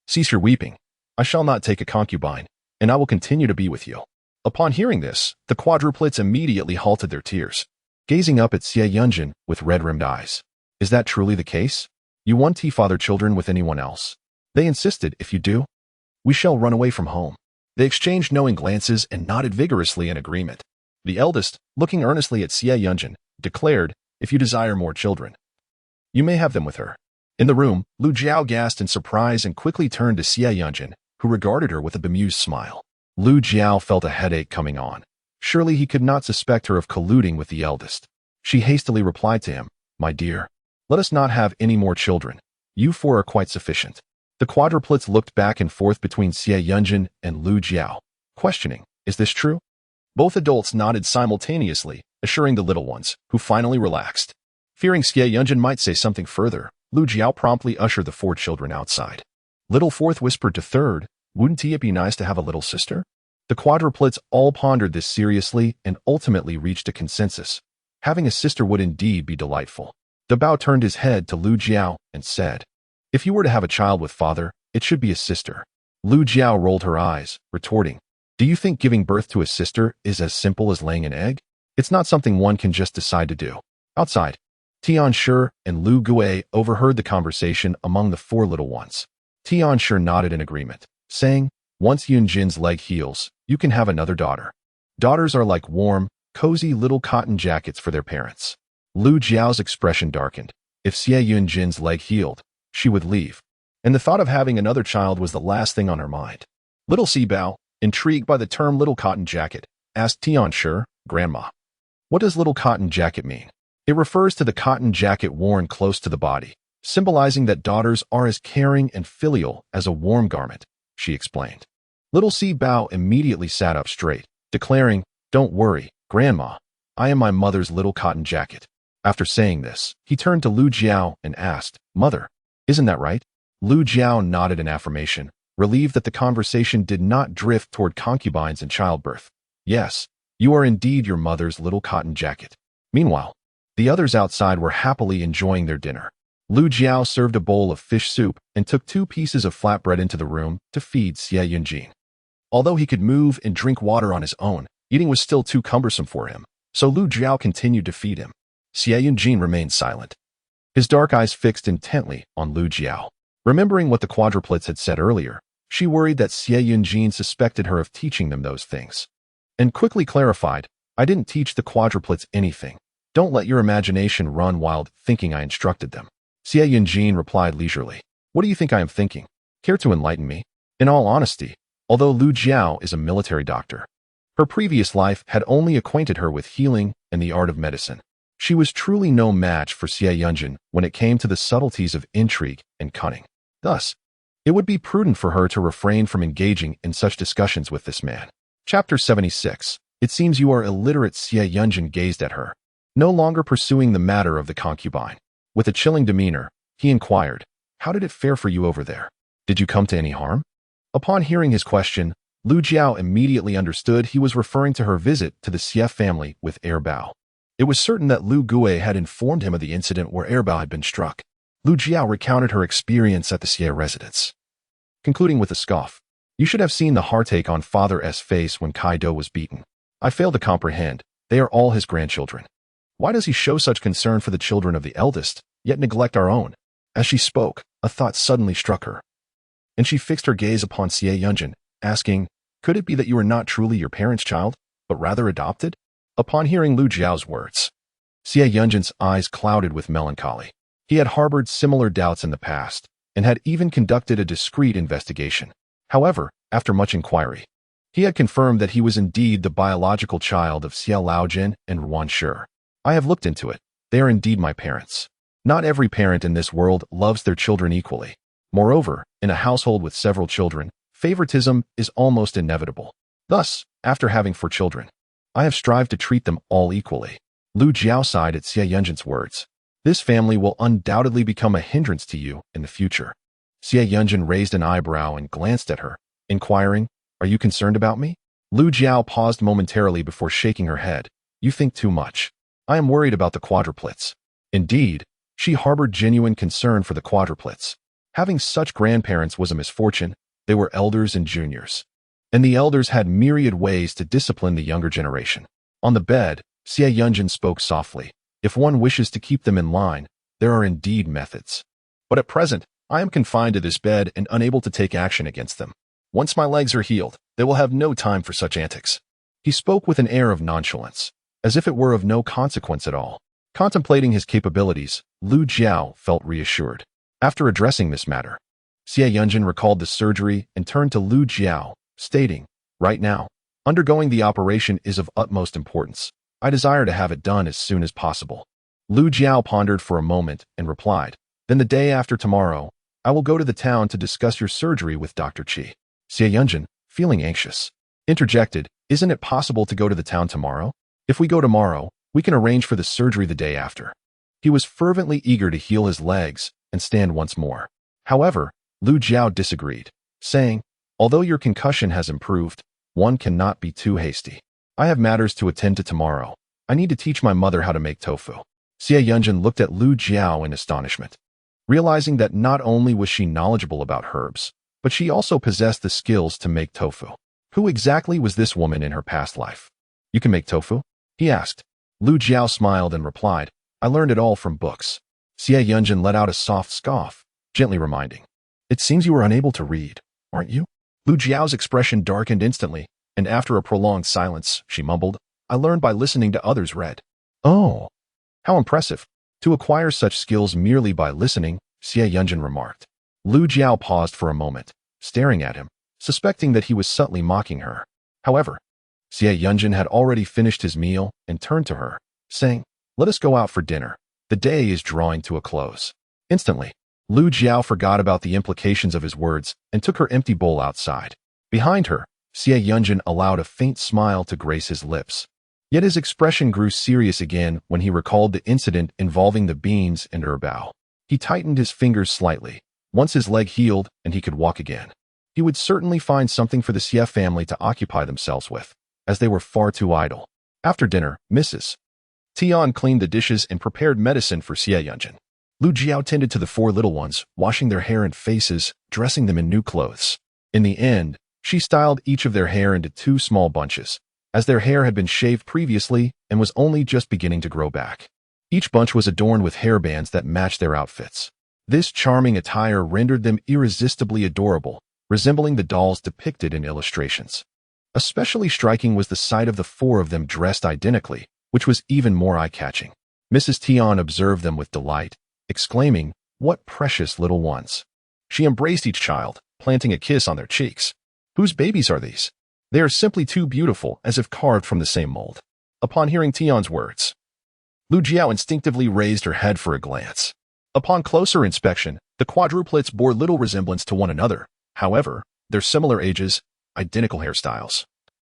cease your weeping. I shall not take a concubine, and I will continue to be with you. Upon hearing this, the quadruplets immediately halted their tears, gazing up at Xie Yunjin with red-rimmed eyes. Is that truly the case? You want to father children with anyone else? They insisted, if you do, we shall run away from home. They exchanged knowing glances and nodded vigorously in agreement. The eldest, looking earnestly at Xie Yunjin, declared, if you desire more children, you may have them with her. In the room, Lu Jiao gasped in surprise and quickly turned to Xie Yunjin, who regarded her with a bemused smile. Lu Jiao felt a headache coming on. Surely he could not suspect her of colluding with the eldest. She hastily replied to him, my dear, let us not have any more children. You 4 are quite sufficient. The quadruplets looked back and forth between Xie Yunjin and Lu Jiao, questioning, is this true? Both adults nodded simultaneously, assuring the little ones, who finally relaxed. Fearing Xie Yunjin might say something further, Lu Jiao promptly ushered the 4 children outside. Little fourth whispered to third, wouldn't it be nice to have a little sister? The quadruplets all pondered this seriously and ultimately reached a consensus. Having a sister would indeed be delightful. The Bao turned his head to Lu Jiao and said, if you were to have a child with father, it should be a sister. Lu Jiao rolled her eyes, retorting, do you think giving birth to a sister is as simple as laying an egg? It's not something one can just decide to do. Outside, Tianshi and Lu Gui overheard the conversation among the 4 little ones. Tianshi nodded in agreement, saying, once Yunjin's leg heals, you can have another daughter. Daughters are like warm, cozy little cotton jackets for their parents. Lu Jiao's expression darkened. If Xie Yunjin's leg healed, she would leave, and the thought of having another child was the last thing on her mind. Little Bao, intrigued by the term little cotton jacket, asked Tianshi, Grandma, what does little cotton jacket mean? It refers to the cotton jacket worn close to the body, symbolizing that daughters are as caring and filial as a warm garment, she explained. Little Bao immediately sat up straight, declaring, don't worry, Grandma, I am my mother's little cotton jacket. After saying this, he turned to Lu Jiao and asked, Mother, isn't that right? Lu Jiao nodded in affirmation, relieved that the conversation did not drift toward concubines and childbirth. Yes, you are indeed your mother's little cotton jacket. Meanwhile, the others outside were happily enjoying their dinner. Lu Jiao served a bowl of fish soup and took 2 pieces of flatbread into the room to feed Xie Yunjin. Although he could move and drink water on his own, eating was still too cumbersome for him, so Lu Jiao continued to feed him. Xie Yunjin remained silent, his dark eyes fixed intently on Lu Jiao. Remembering what the quadruplets had said earlier, she worried that Xie Yunjin suspected her of teaching them those things, and quickly clarified, I didn't teach the quadruplets anything. Don't let your imagination run wild thinking I instructed them. Xie Yunjin replied leisurely, what do you think I am thinking? Care to enlighten me? In all honesty, although Lu Jiao is a military doctor, her previous life had only acquainted her with healing and the art of medicine. She was truly no match for Xie Yunjin when it came to the subtleties of intrigue and cunning. Thus, it would be prudent for her to refrain from engaging in such discussions with this man. Chapter 76. It seems you are illiterate. Xie Yunjin gazed at her, no longer pursuing the matter of the concubine. With a chilling demeanor, he inquired, how did it fare for you over there? Did you come to any harm? Upon hearing his question, Lu Jiao immediately understood he was referring to her visit to the Xie family with Bao. It was certain that Lu Gui had informed him of the incident where Bao had been struck. Lu Jiao recounted her experience at the Xie residence, concluding with a scoff. You should have seen the heartache on Father S.'s face when Kaido was beaten. I fail to comprehend. They are all his grandchildren. Why does he show such concern for the children of the eldest, yet neglect our own? As she spoke, a thought suddenly struck her, and she fixed her gaze upon Xie Yunjin, asking, could it be that you are not truly your parents' child? but rather adopted? Upon hearing Lu Jiao's words, Xie Yunjin's eyes clouded with melancholy. He had harbored similar doubts in the past, and had even conducted a discreet investigation. However, after much inquiry, he had confirmed that he was indeed the biological child of Xie Laojin and Ruan Shi. I have looked into it. They are indeed my parents. Not every parent in this world loves their children equally. Moreover, in a household with several children, favoritism is almost inevitable. Thus, after having 4 children, I have strived to treat them all equally. Lu Jiao sighed at Xie Yunjin's words. This family will undoubtedly become a hindrance to you in the future. Xie Yunjin raised an eyebrow and glanced at her, inquiring, "Are you concerned about me?" Lu Jiao paused momentarily before shaking her head. "You think too much. I am worried about the quadruplets." Indeed, she harbored genuine concern for the quadruplets. Having such grandparents was a misfortune. They were elders and juniors, and the elders had myriad ways to discipline the younger generation. On the bed, Xie Yunjin spoke softly. If one wishes to keep them in line, there are indeed methods. But at present, I am confined to this bed and unable to take action against them. Once my legs are healed, they will have no time for such antics. He spoke with an air of nonchalance, as if it were of no consequence at all. Contemplating his capabilities, Lu Jiao felt reassured. After addressing this matter, Xie Yunjin recalled the surgery and turned to Lu Jiao, stating, "Right now, undergoing the operation is of utmost importance. I desire to have it done as soon as possible." Lu Jiao pondered for a moment and replied, "Then the day after tomorrow, I will go to the town to discuss your surgery with Dr. Qi." Xie Yunjin, feeling anxious, interjected, "Isn't it possible to go to the town tomorrow? If we go tomorrow, we can arrange for the surgery the day after." He was fervently eager to heal his legs and stand once more. However, Lu Jiao disagreed, saying, "Although your concussion has improved, one cannot be too hasty. I have matters to attend to tomorrow. I need to teach my mother how to make tofu." Xie Yunjin looked at Lu Jiao in astonishment, realizing that not only was she knowledgeable about herbs, but she also possessed the skills to make tofu. Who exactly was this woman in her past life? "You can make tofu?" he asked. Lu Jiao smiled and replied, "I learned it all from books." Xie Yunjin let out a soft scoff, gently reminding, "It seems you are unable to read, aren't you?" Lu Jiao's expression darkened instantly, and after a prolonged silence, she mumbled, "I learned by listening to others read." "Oh, how impressive. To acquire such skills merely by listening," Xie Yunjin remarked. Lu Jiao paused for a moment, staring at him, suspecting that he was subtly mocking her. However, Xie Yunjin had already finished his meal and turned to her, saying, "Let us go out for dinner. The day is drawing to a close." Instantly, Lu Jiao forgot about the implications of his words and took her empty bowl outside. Behind her, Xie Yunjin allowed a faint smile to grace his lips. Yet his expression grew serious again when he recalled the incident involving the beans and herbal. He tightened his fingers slightly. Once his leg healed and he could walk again, he would certainly find something for the Xie family to occupy themselves with, as they were far too idle. After dinner, Mrs. Tian cleaned the dishes and prepared medicine for Xie Yunjin. Lu Jiao tended to the 4 little ones, washing their hair and faces, dressing them in new clothes. In the end, she styled each of their hair into 2 small bunches, as their hair had been shaved previously and was only just beginning to grow back. Each bunch was adorned with hairbands that matched their outfits. This charming attire rendered them irresistibly adorable, resembling the dolls depicted in illustrations. Especially striking was the sight of the 4 of them dressed identically, which was even more eye-catching. Mrs. Tian observed them with delight, exclaiming, "What precious little ones." She embraced each child, planting a kiss on their cheeks. "Whose babies are these? They are simply too beautiful, as if carved from the same mold." Upon hearing Tian's words, Lu Jiao instinctively raised her head for a glance. Upon closer inspection, the quadruplets bore little resemblance to one another. However, their similar ages, identical hairstyles,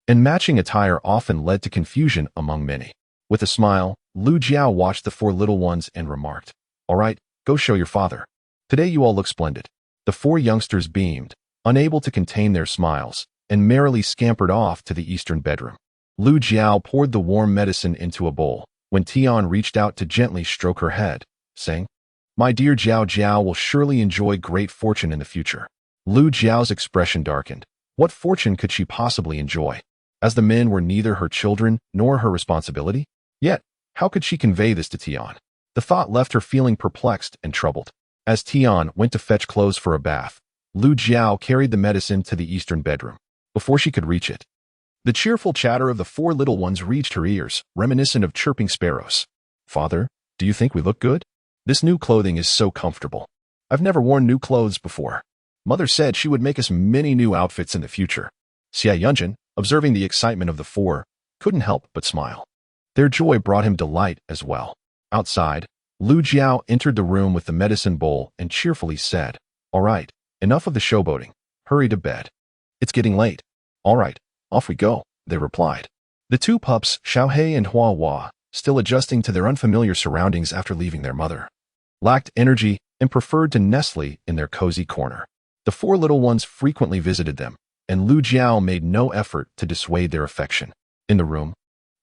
and matching attire often led to confusion among many. With a smile, Lu Jiao watched the 4 little ones and remarked, "All right, go show your father. Today you all look splendid." The 4 youngsters beamed, unable to contain their smiles, and merrily scampered off to the eastern bedroom. Lu Jiao poured the warm medicine into a bowl, when Tian reached out to gently stroke her head, saying, "My dear Jiao Jiao will surely enjoy great fortune in the future." Lu Jiao's expression darkened. What fortune could she possibly enjoy, as the men were neither her children nor her responsibility? Yet, how could she convey this to Tian? The thought left her feeling perplexed and troubled. As Tian went to fetch clothes for a bath, Lu Jiao carried the medicine to the eastern bedroom. Before she could reach it, The cheerful chatter of the four little ones reached her ears, reminiscent of chirping sparrows. Father, do you think we look good? This new clothing is so comfortable. I've never worn new clothes before. Mother said she would make us many new outfits in the future. Xie Yunjin, observing the excitement of the four, couldn't help but smile. Their joy brought him delight as well. Outside, Lu Jiao entered the room with the medicine bowl and cheerfully said, "All right, enough of the showboating. Hurry to bed. It's getting late." "All right, off we go," they replied. The two pups, Xiaohei and Hua, still adjusting to their unfamiliar surroundings after leaving their mother, lacked energy and preferred to nestle in their cozy corner. The four little ones frequently visited them, and Lu Jiao made no effort to dissuade their affection. In the room,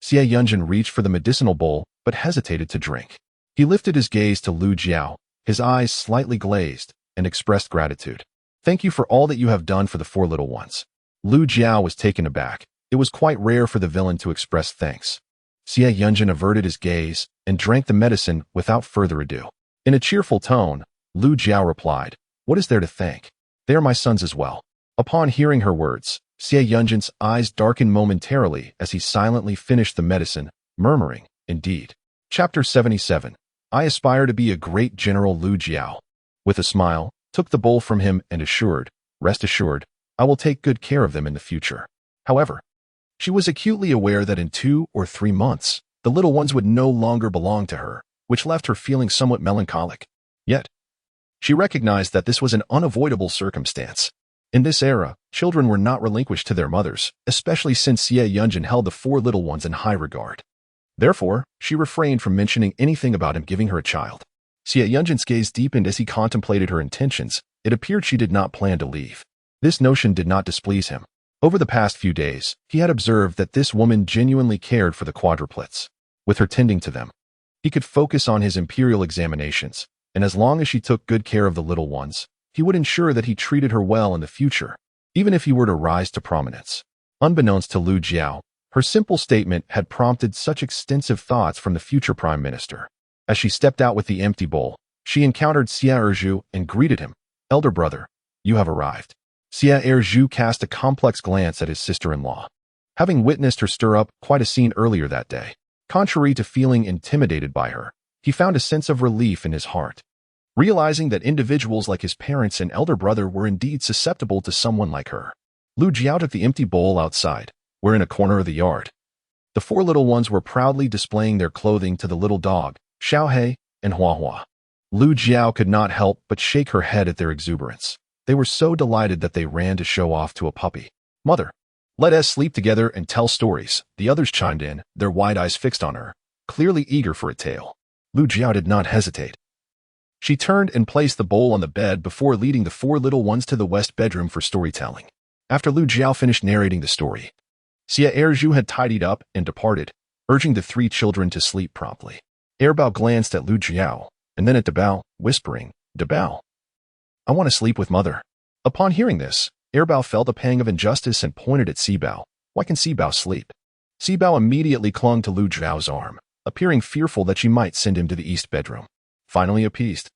Xie Yunjin reached for the medicinal bowl but hesitated to drink. He lifted his gaze to Lu Jiao, his eyes slightly glazed, and expressed gratitude. "Thank you for all that you have done for the four little ones." Lu Jiao was taken aback. It was quite rare for the villain to express thanks. Xie Yunjin averted his gaze and drank the medicine without further ado. In a cheerful tone, Lu Jiao replied, "What is there to thank? They are my sons as well." Upon hearing her words, Xie Yunjin's eyes darkened momentarily as he silently finished the medicine, murmuring, "Indeed." Chapter 77. I aspire to be a great general. Lu Jiao, with a smile, took the bowl from him and assured, "Rest assured, I will take good care of them in the future." However, she was acutely aware that in 2 or 3 months, the little ones would no longer belong to her, which left her feeling somewhat melancholic. Yet, she recognized that this was an unavoidable circumstance. In this era, children were not relinquished to their mothers, especially since Xie Yunjin held the four little ones in high regard. Therefore, she refrained from mentioning anything about him giving her a child. Xie Yunjin's gaze deepened as he contemplated her intentions. It appeared she did not plan to leave. This notion did not displease him. Over the past few days, he had observed that this woman genuinely cared for the quadruplets. With her tending to them, he could focus on his imperial examinations, and as long as she took good care of the little ones, he would ensure that he treated her well in the future, even if he were to rise to prominence. Unbeknownst to Lu Jiao, her simple statement had prompted such extensive thoughts from the future prime minister. As she stepped out with the empty bowl, she encountered Xia Erju and greeted him. "Elder brother, you have arrived." Xia Erju cast a complex glance at his sister-in-law. Having witnessed her stir up quite a scene earlier that day, contrary to feeling intimidated by her, he found a sense of relief in his heart. Realizing that individuals like his parents and elder brother were indeed susceptible to someone like her, Lu Jiao took the empty bowl outside, where in a corner of the yard, the four little ones were proudly displaying their clothing to the little dog, Xiaohei and Hua. Lu Jiao could not help but shake her head at their exuberance. They were so delighted that they ran to show off to a puppy. "Mother, let us sleep together and tell stories," the others chimed in, their wide eyes fixed on her, clearly eager for a tale. Lu Jiao did not hesitate. She turned and placed the bowl on the bed before leading the four little ones to the west bedroom for storytelling. After Lu Jiao finished narrating the story, Xia Erju had tidied up and departed, urging the 3 children to sleep promptly. Erbao glanced at Lu Jiao, and then at Debao, whispering, "Debao, I want to sleep with mother." Upon hearing this, Erbao felt a pang of injustice and pointed at Sibao. "Why can Sibao sleep?" Sibao immediately clung to Lu Jiao's arm, appearing fearful that she might send him to the east bedroom. Finally appeased,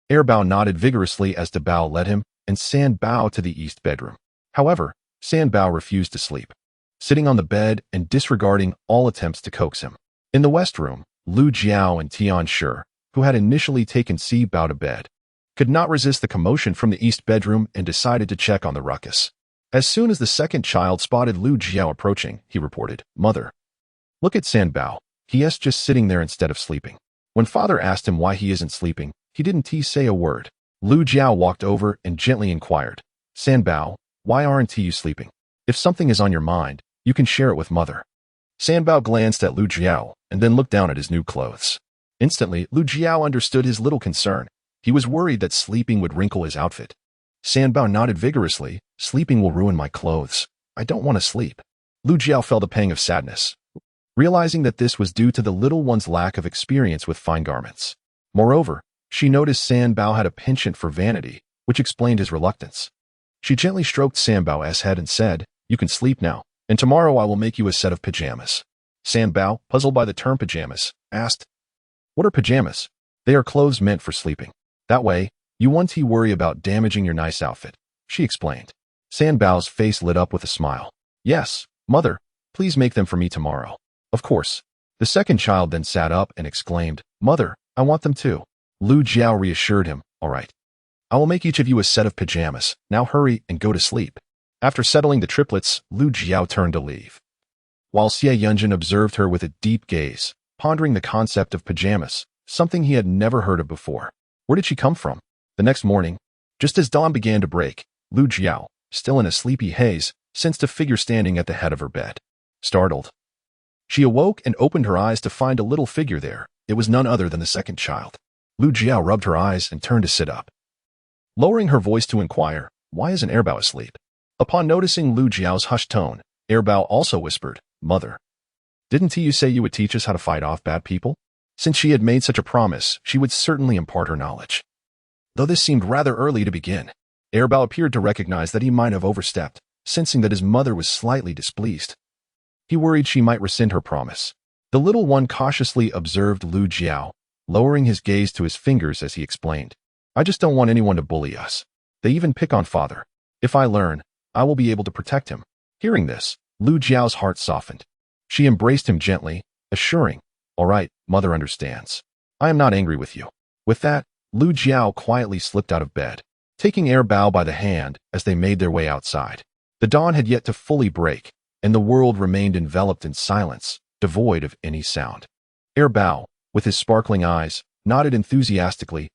Erbao nodded vigorously as Debao led him and Sanbao to the east bedroom. However, Sanbao refused to sleep, sitting on the bed and disregarding all attempts to coax him. In the west room, Lu Jiao and Tian Shi, who had initially taken Sibao to bed, could not resist the commotion from the east bedroom and decided to check on the ruckus. As soon as the second child spotted Lu Jiao approaching, he reported, "Mother, look at Sanbao. He is just sitting there instead of sleeping." When father asked him why he isn't sleeping, he didn't say a word. Lu Jiao walked over and gently inquired, "Sanbao, why aren't you sleeping? If something is on your mind, you can share it with mother." Sanbao glanced at Lu Jiao and then looked down at his new clothes. Instantly, Lu Jiao understood his little concern. He was worried that sleeping would wrinkle his outfit. Sanbao nodded vigorously, "Sleeping will ruin my clothes. I don't want to sleep." Lu Jiao felt a pang of sadness, realizing that this was due to the little one's lack of experience with fine garments. Moreover, she noticed Sanbao had a penchant for vanity, which explained his reluctance. She gently stroked Sanbao's head and said, "You can sleep now, and tomorrow I will make you a set of pajamas." Sanbao, puzzled by the term pajamas, asked, "What are pajamas?" "They are clothes meant for sleeping. That way, you won't worry about damaging your nice outfit," she explained. Sanbao's face lit up with a smile. "Yes, mother, Please make them for me tomorrow. Of course. The second child then sat up and exclaimed, Mother, I want them too. Lu Jiao reassured him, All right. I will make each of you a set of pajamas. Now hurry and go to sleep. After settling the triplets, Lu Jiao turned to leave. While Xie Yunjin observed her with a deep gaze, pondering the concept of pajamas, something he had never heard of before. Where did she come from? The next morning, just as dawn began to break, Lu Jiao, still in a sleepy haze, sensed a figure standing at the head of her bed. Startled, she awoke and opened her eyes to find a little figure there. It was none other than the second child. Lu Jiao rubbed her eyes and turned to sit up, lowering her voice to inquire, Why isn't Erbao asleep? Upon noticing Lu Jiao's hushed tone, Erbao also whispered, Mother, didn't you say you would teach us how to fight off bad people? Since she had made such a promise, she would certainly impart her knowledge. Though this seemed rather early to begin, Erbao appeared to recognize that he might have overstepped, sensing that his mother was slightly displeased. He worried she might rescind her promise. The little one cautiously observed Lu Jiao, lowering his gaze to his fingers as he explained, I just don't want anyone to bully us. They even pick on father. If I learn, I will be able to protect him. Hearing this, Lu Jiao's heart softened. She embraced him gently, assuring, All right, mother understands. I am not angry with you. With that, Lu Jiao quietly slipped out of bed, taking Erbao by the hand as they made their way outside. The dawn had yet to fully break, and the world remained enveloped in silence, devoid of any sound. Erbao, with his sparkling eyes, nodded enthusiastically,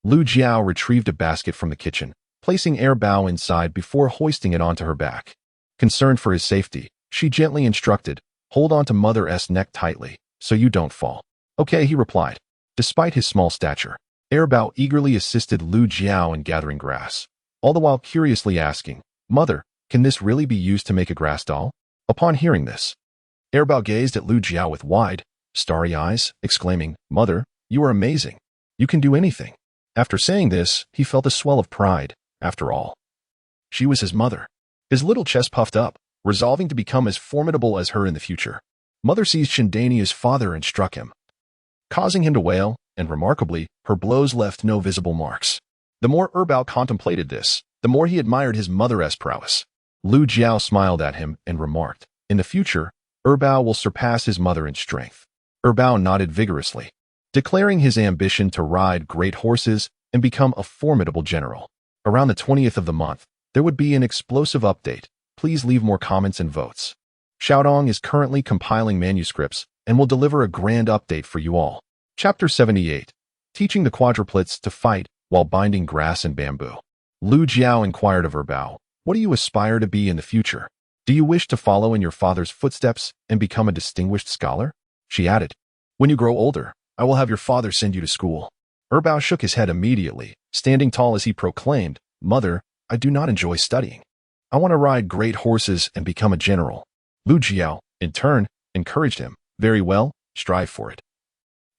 Lu Jiao retrieved a basket from the kitchen, placing Erbao inside before hoisting it onto her back. Concerned for his safety, she gently instructed, Hold on to Mother's neck tightly, so you don't fall. Okay, he replied. Despite his small stature, Erbao eagerly assisted Lu Jiao in gathering grass, all the while curiously asking, Mother, can this really be used to make a grass doll? Upon hearing this, Erbao gazed at Lu Jiao with wide, starry eyes, exclaiming, Mother, you are amazing. You can do anything. After saying this, he felt a swell of pride. After all, she was his mother. His little chest puffed up, resolving to become as formidable as her in the future. Mother seized Shindania's father and struck him, causing him to wail, and remarkably, her blows left no visible marks. The more Erbao contemplated this, the more he admired his mother's prowess. Lu Jiao smiled at him and remarked, In the future, Erbao will surpass his mother in strength. Erbao nodded vigorously, declaring his ambition to ride great horses and become a formidable general. Around the 20th of the month, there would be an explosive update. Please leave more comments and votes. Xiaodong is currently compiling manuscripts and will deliver a grand update for you all. Chapter 78. Teaching the quadruplets to fight while binding grass and bamboo. Lu Jiao inquired of Erbao, What do you aspire to be in the future? Do you wish to follow in your father's footsteps and become a distinguished scholar? She added, When you grow older, I will have your father send you to school. Erbao shook his head immediately, standing tall as he proclaimed, Mother, I do not enjoy studying. I want to ride great horses and become a general. Lu Jiao, in turn, encouraged him, Very well, strive for it.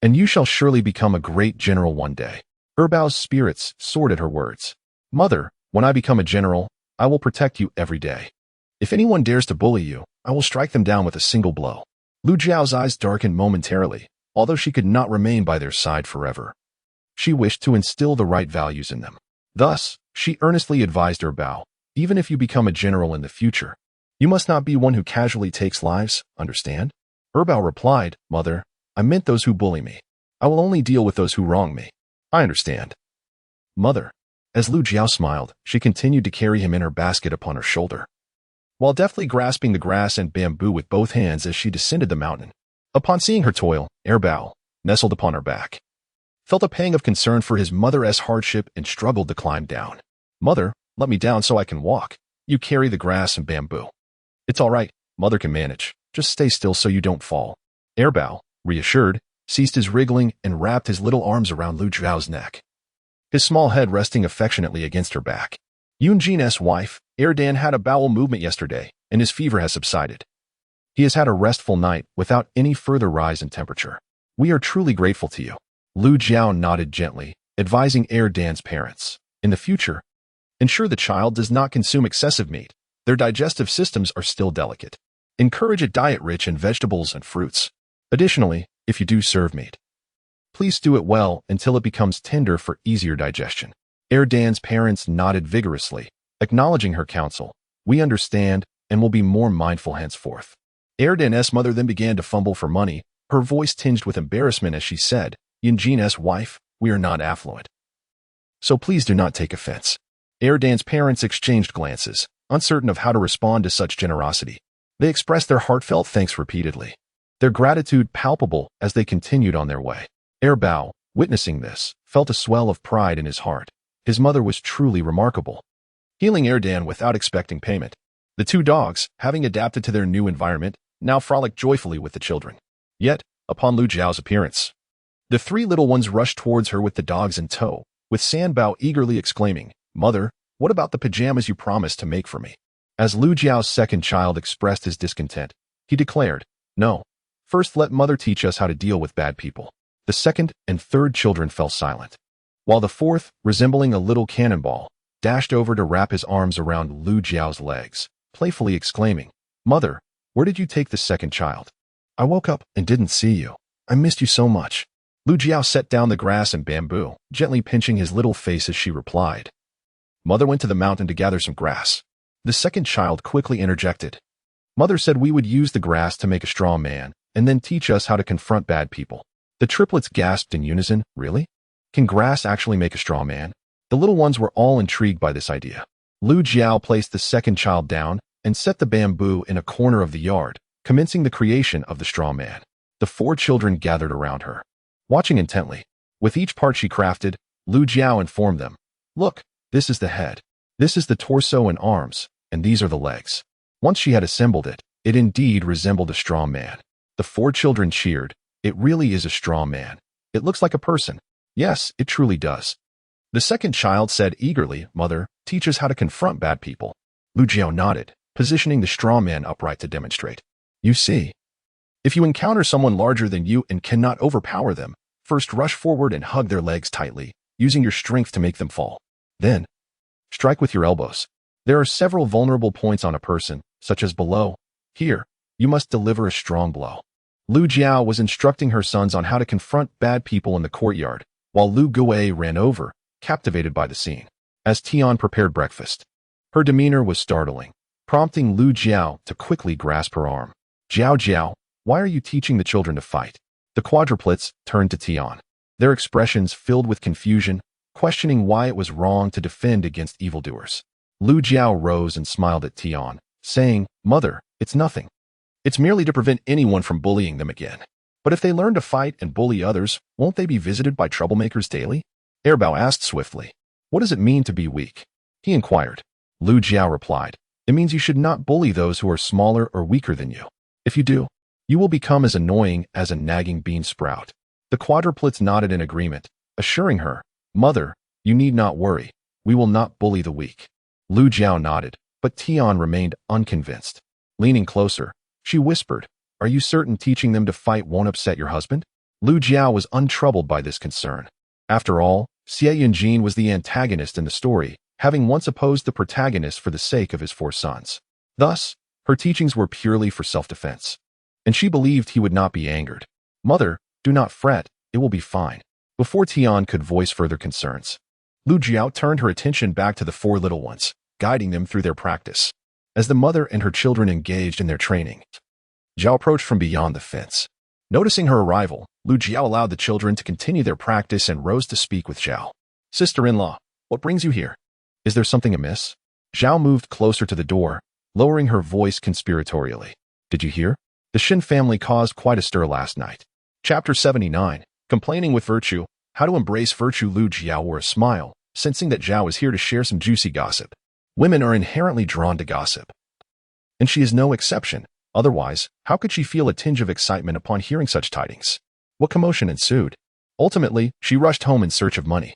And you shall surely become a great general one day. Erbao's spirits soared at her words. Mother, when I become a general, I will protect you every day. If anyone dares to bully you, I will strike them down with a single blow. Lu Jiao's eyes darkened momentarily, although she could not remain by their side forever. She wished to instill the right values in them. Thus, she earnestly advised Erbao, Even if you become a general in the future, you must not be one who casually takes lives, understand? Erbao replied, Mother, I meant those who bully me. I will only deal with those who wrong me. I understand. Mother. As Lu Jiao smiled, she continued to carry him in her basket upon her shoulder, while deftly grasping the grass and bamboo with both hands as she descended the mountain. Upon seeing her toil, Erbao, nestled upon her back, felt a pang of concern for his mother's hardship and struggled to climb down. Mother, let me down so I can walk. You carry the grass and bamboo. It's all right, Mother can manage. Just stay still so you don't fall. Erbao, reassured, ceased his wriggling and wrapped his little arms around Lu Jiao's neck, his small head resting affectionately against her back. Yunjin's wife, Erdan, had a bowel movement yesterday, and his fever has subsided. He has had a restful night without any further rise in temperature. We are truly grateful to you. Lu Jiao nodded gently, advising Erdan's parents, In the future, ensure the child does not consume excessive meat. Their digestive systems are still delicate. Encourage a diet rich in vegetables and fruits. Additionally, if you do serve meat, please stew it well until it becomes tender for easier digestion. Erdan's parents nodded vigorously, acknowledging her counsel. We understand and will be more mindful henceforth. Erdan's mother then began to fumble for money, her voice tinged with embarrassment as she said, Yunjin's wife, we are not affluent. So please do not take offense. Erdan's parents exchanged glances, uncertain of how to respond to such generosity. They expressed their heartfelt thanks repeatedly, their gratitude palpable as they continued on their way. Bao, witnessing this, felt a swell of pride in his heart. His mother was truly remarkable, healing Erdan without expecting payment. The two dogs, having adapted to their new environment, now frolicked joyfully with the children. Yet, upon Lu Jiao's appearance, the three little ones rushed towards her with the dogs in tow, with Sanbao eagerly exclaiming, Mother, what about the pajamas you promised to make for me? As Lu Jiao's second child expressed his discontent, he declared, No, first let Mother teach us how to deal with bad people. The second and third children fell silent, while the fourth, resembling a little cannonball, dashed over to wrap his arms around Lu Jiao's legs, playfully exclaiming, Mother, where did you take the second child? I woke up and didn't see you. I missed you so much. Lu Jiao set down the grass and bamboo, gently pinching his little face as she replied. Mother went to the mountain to gather some grass. The second child quickly interjected. Mother said we would use the grass to make a strong man, and then teach us how to confront bad people. The triplets gasped in unison, Really? Can grass actually make a strong man? The little ones were all intrigued by this idea. Lu Jiao placed the second child down and set the bamboo in a corner of the yard, commencing the creation of the straw man. The four children gathered around her, watching intently. With each part she crafted, Lu Jiao informed them, Look, this is the head, this is the torso and arms, and these are the legs. Once she had assembled it, it indeed resembled a straw man. The four children cheered. It really is a straw man. It looks like a person. Yes, it truly does. The second child said eagerly, Mother, teach us how to confront bad people. Lu Jiao nodded, positioning the straw man upright to demonstrate. You see, if you encounter someone larger than you and cannot overpower them, first rush forward and hug their legs tightly, using your strength to make them fall. Then, strike with your elbows. There are several vulnerable points on a person, such as below. Here, you must deliver a strong blow. Lu Jiao was instructing her sons on how to confront bad people in the courtyard, while Lu Gui ran over, captivated by the scene. As Tian prepared breakfast, her demeanor was startling, prompting Lu Jiao to quickly grasp her arm. Jiao, why are you teaching the children to fight? The quadruplets turned to Tian, their expressions filled with confusion, questioning why it was wrong to defend against evildoers. Lu Jiao rose and smiled at Tian, saying, Mother, it's nothing. It's merely to prevent anyone from bullying them again. But if they learn to fight and bully others, won't they be visited by troublemakers daily? Bao asked swiftly. What does it mean to be weak? He inquired. Lu Jiao replied. It means you should not bully those who are smaller or weaker than you. If you do, you will become as annoying as a nagging bean sprout. The quadruplets nodded in agreement, assuring her, Mother, you need not worry. We will not bully the weak. Lu Jiao nodded, but Tian remained unconvinced. Leaning closer, she whispered, Are you certain teaching them to fight won't upset your husband? Lu Jiao was untroubled by this concern. After all, Xie Yunjin was the antagonist in the story, having once opposed the protagonist for the sake of his four sons. Thus, her teachings were purely for self-defense. And she believed he would not be angered. Mother, do not fret, it will be fine. Before Tian could voice further concerns, Lu Jiao turned her attention back to the four little ones, guiding them through their practice. As the mother and her children engaged in their training, Jiao approached from beyond the fence. Noticing her arrival, Lu Jiao allowed the children to continue their practice and rose to speak with Zhao. Sister-in-law, what brings you here? Is there something amiss? Zhao moved closer to the door, lowering her voice conspiratorially. Did you hear? The Shin family caused quite a stir last night. Chapter 79, Complaining with Virtue, How to Embrace Virtue. Lu Jiao wore a smile, sensing that Zhao was here to share some juicy gossip. Women are inherently drawn to gossip, and she is no exception. Otherwise, how could she feel a tinge of excitement upon hearing such tidings? What commotion ensued? Ultimately, she rushed home in search of money.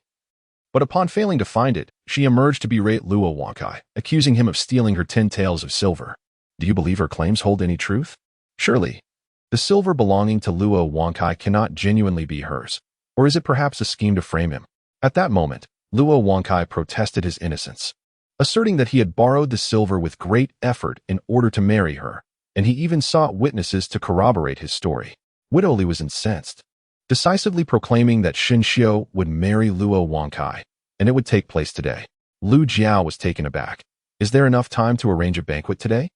But upon failing to find it, she emerged to berate Luo Wankai, accusing him of stealing her 10 taels of silver. Do you believe her claims hold any truth? Surely, the silver belonging to Luo Wankai cannot genuinely be hers. Or is it perhaps a scheme to frame him? At that moment, Luo Wankai protested his innocence, asserting that he had borrowed the silver with great effort in order to marry her, and he even sought witnesses to corroborate his story. Widow Li was incensed, decisively proclaiming that Shin Xiu would marry Luo Wankai, and it would take place today. Lu Jiao was taken aback. Is there enough time to arrange a banquet today?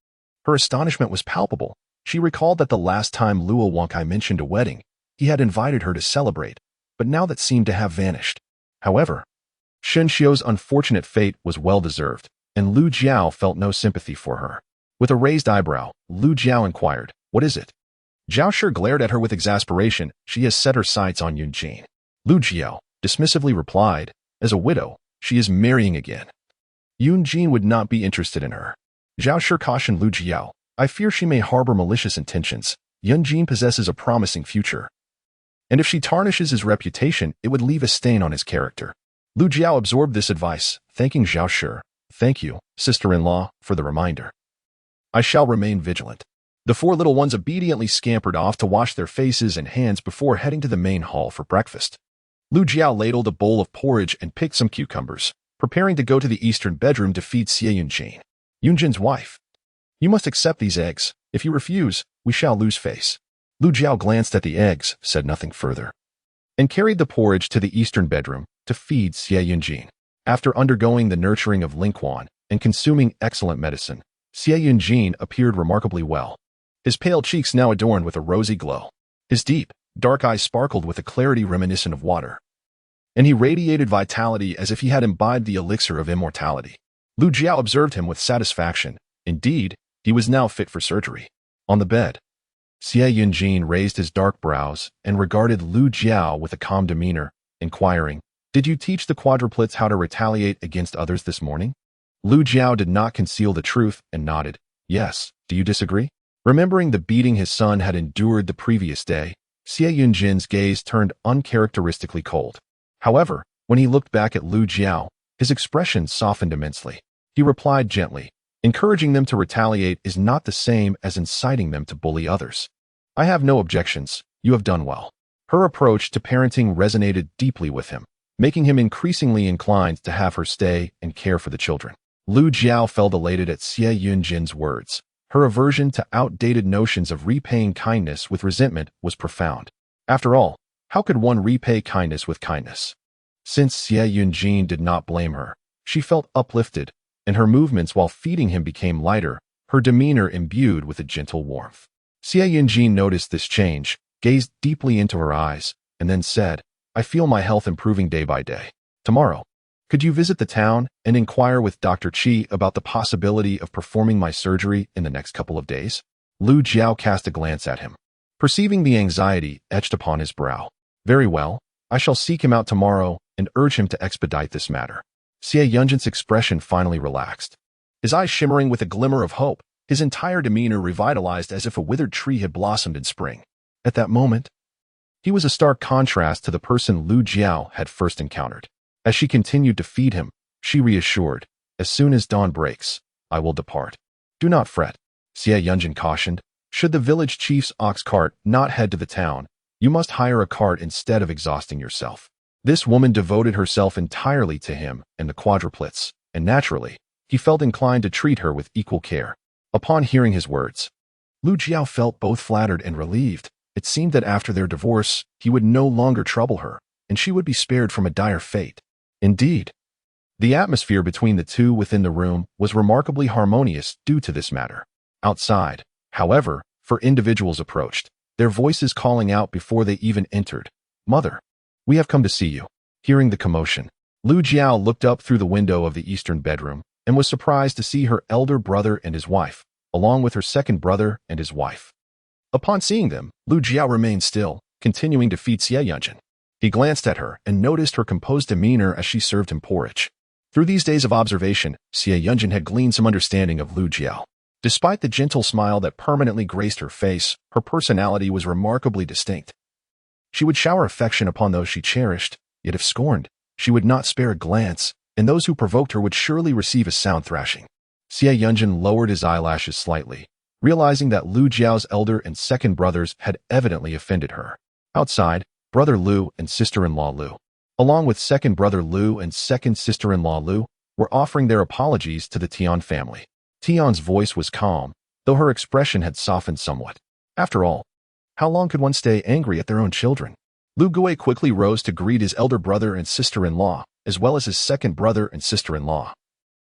Her astonishment was palpable. She recalled that the last time Luo Wonkai mentioned a wedding, he had invited her to celebrate, but now that seemed to have vanished. However, Shen Xiu's unfortunate fate was well-deserved, and Lu Jiao felt no sympathy for her. With a raised eyebrow, Lu Jiao inquired, "What is it?" Zhao Shi glared at her with exasperation. "She has set her sights on Yunjin." Lu Jiao dismissively replied, "As a widow, she is marrying again. Yunjin would not be interested in her." Zhao Shi cautioned Lu Jiao, "I fear she may harbor malicious intentions. Yunjin possesses a promising future, and if she tarnishes his reputation, it would leave a stain on his character." Lu Jiao absorbed this advice, thanking Zhao Shi. "Thank you, sister-in-law, for the reminder. I shall remain vigilant." The four little ones obediently scampered off to wash their faces and hands before heading to the main hall for breakfast. Lu Jiao ladled a bowl of porridge and picked some cucumbers, preparing to go to the eastern bedroom to feed Xie Yunjin, Yunjin's wife. "You must accept these eggs. If you refuse, we shall lose face." Lu Jiao glanced at the eggs, said nothing further, and carried the porridge to the eastern bedroom to feed Xie Yunjin. After undergoing the nurturing of Lingquan and consuming excellent medicine, Xie Yunjin appeared remarkably well. His pale cheeks now adorned with a rosy glow. His deep, dark eyes sparkled with a clarity reminiscent of water, and he radiated vitality as if he had imbibed the elixir of immortality. Lu Jiao observed him with satisfaction. Indeed, he was now fit for surgery. On the bed, Xie Yunjin raised his dark brows and regarded Lu Jiao with a calm demeanor, inquiring, "Did you teach the quadruplets how to retaliate against others this morning?" Lu Jiao did not conceal the truth and nodded. "Yes, do you disagree?" Remembering the beating his son had endured the previous day, Xie Yunjin's gaze turned uncharacteristically cold. However, when he looked back at Lu Jiao, his expression softened immensely. He replied gently, "Encouraging them to retaliate is not the same as inciting them to bully others. I have no objections. You have done well." Her approach to parenting resonated deeply with him, making him increasingly inclined to have her stay and care for the children. Lu Jiao felt elated at Xie Yunjin's words. Her aversion to outdated notions of repaying kindness with resentment was profound. After all, how could one repay kindness with kindness? Since Xie Yunjin did not blame her, she felt uplifted, and her movements while feeding him became lighter, her demeanor imbued with a gentle warmth. Xie Yunjin noticed this change, gazed deeply into her eyes, and then said, "I feel my health improving day by day. Tomorrow, could you visit the town and inquire with Dr. Qi about the possibility of performing my surgery in the next couple of days?" Lu Jiao cast a glance at him, perceiving the anxiety etched upon his brow. "Very well, I shall seek him out tomorrow and urge him to expedite this matter." Xie Yunjin's expression finally relaxed. His eyes shimmering with a glimmer of hope, his entire demeanor revitalized as if a withered tree had blossomed in spring. At that moment, he was a stark contrast to the person Lu Jiao had first encountered. As she continued to feed him, she reassured, "As soon as dawn breaks, I will depart." "Do not fret," Xie Yunjin cautioned. "Should the village chief's ox cart not head to the town, you must hire a cart instead of exhausting yourself." This woman devoted herself entirely to him and the quadruplets, and naturally, he felt inclined to treat her with equal care. Upon hearing his words, Lu Jiao felt both flattered and relieved. It seemed that after their divorce, he would no longer trouble her, and she would be spared from a dire fate. Indeed, the atmosphere between the two within the room was remarkably harmonious due to this matter. Outside, however, four individuals approached, their voices calling out before they even entered, "Mother, we have come to see you." Hearing the commotion, Lu Jiao looked up through the window of the eastern bedroom and was surprised to see her elder brother and his wife, along with her second brother and his wife. Upon seeing them, Lu Jiao remained still, continuing to feed Xie Yunjin. He glanced at her and noticed her composed demeanor as she served him porridge. Through these days of observation, Xie Yunjin had gleaned some understanding of Lu Jiao. Despite the gentle smile that permanently graced her face, her personality was remarkably distinct. She would shower affection upon those she cherished, yet if scorned, she would not spare a glance, and those who provoked her would surely receive a sound thrashing. Xie Yunjin lowered his eyelashes slightly, realizing that Lu Jiao's elder and second brothers had evidently offended her. Outside, brother Lu and sister-in-law Lu, along with second brother Lu and second sister-in-law Lu, were offering their apologies to the Tian family. Tian's voice was calm, though her expression had softened somewhat. After all, how long could one stay angry at their own children? Lu Gui quickly rose to greet his elder brother and sister-in-law, as well as his second brother and sister-in-law,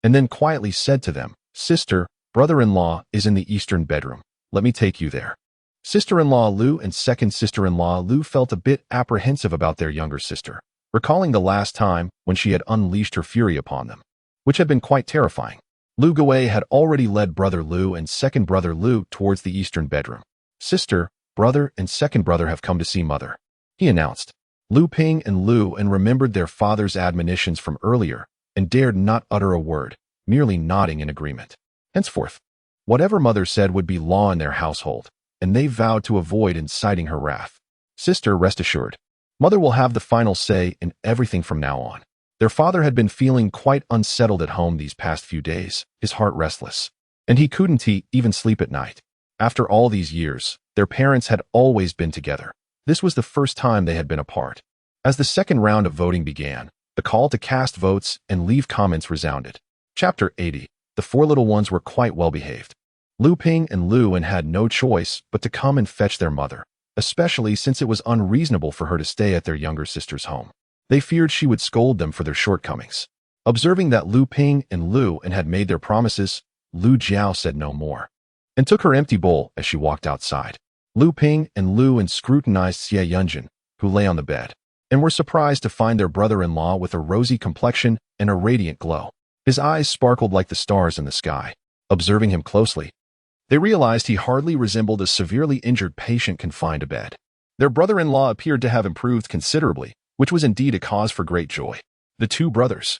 and then quietly said to them, "Sister, brother-in-law is in the eastern bedroom. Let me take you there. Sister-in-law Lu and second sister-in-law Lu felt a bit apprehensive about their younger sister, recalling the last time when she had unleashed her fury upon them, which had been quite terrifying. Lu Gui had already led brother Lu and second brother Lu towards the eastern bedroom. Sister, brother, and second brother have come to see mother, he announced. Lu Ping and Lu and remembered their father's admonitions from earlier and dared not utter a word, merely nodding in agreement. Henceforth, whatever mother said would be law in their household, and they vowed to avoid inciting her wrath. Sister, rest assured, mother will have the final say in everything from now on. Their father had been feeling quite unsettled at home these past few days, his heart restless, and he couldn't even sleep at night. After all these years, their parents had always been together. This was the first time they had been apart. As the second round of voting began, the call to cast votes and leave comments resounded. Chapter 80. The four little ones were quite well behaved. Lu Ping and Lu En had no choice but to come and fetch their mother, especially since it was unreasonable for her to stay at their younger sister's home. They feared she would scold them for their shortcomings. Observing that Lu Ping and Lu En had made their promises, Lu Jiao said no more, and took her empty bowl as she walked outside. Lu Ping and Lu En scrutinized Xie Yunjin, who lay on the bed, and were surprised to find their brother-in-law with a rosy complexion and a radiant glow. His eyes sparkled like the stars in the sky. Observing him closely, they realized he hardly resembled a severely injured patient confined to bed. Their brother-in-law appeared to have improved considerably, which was indeed a cause for great joy. The two brothers,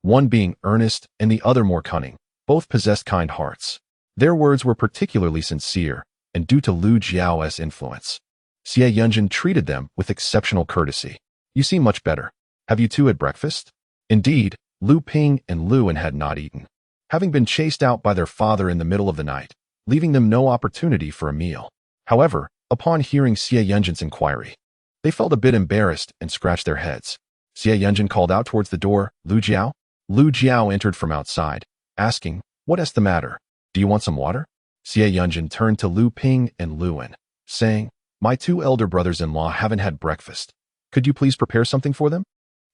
one being earnest and the other more cunning, both possessed kind hearts. Their words were particularly sincere, and due to Lu Jiao's influence, Xie Yunjin treated them with exceptional courtesy. You seem much better. Have you two had breakfast? Indeed, Lu Ping and Lu En had not eaten, having been chased out by their father in the middle of the night, leaving them no opportunity for a meal. However, upon hearing Xie Yunjin's inquiry, they felt a bit embarrassed and scratched their heads. Xie Yunjin called out towards the door, Lu Jiao? Lu Jiao entered from outside, asking, what is the matter? Do you want some water? Xie Yunjin turned to Lu Ping and Lu En, saying, my two elder brothers-in-law haven't had breakfast. Could you please prepare something for them?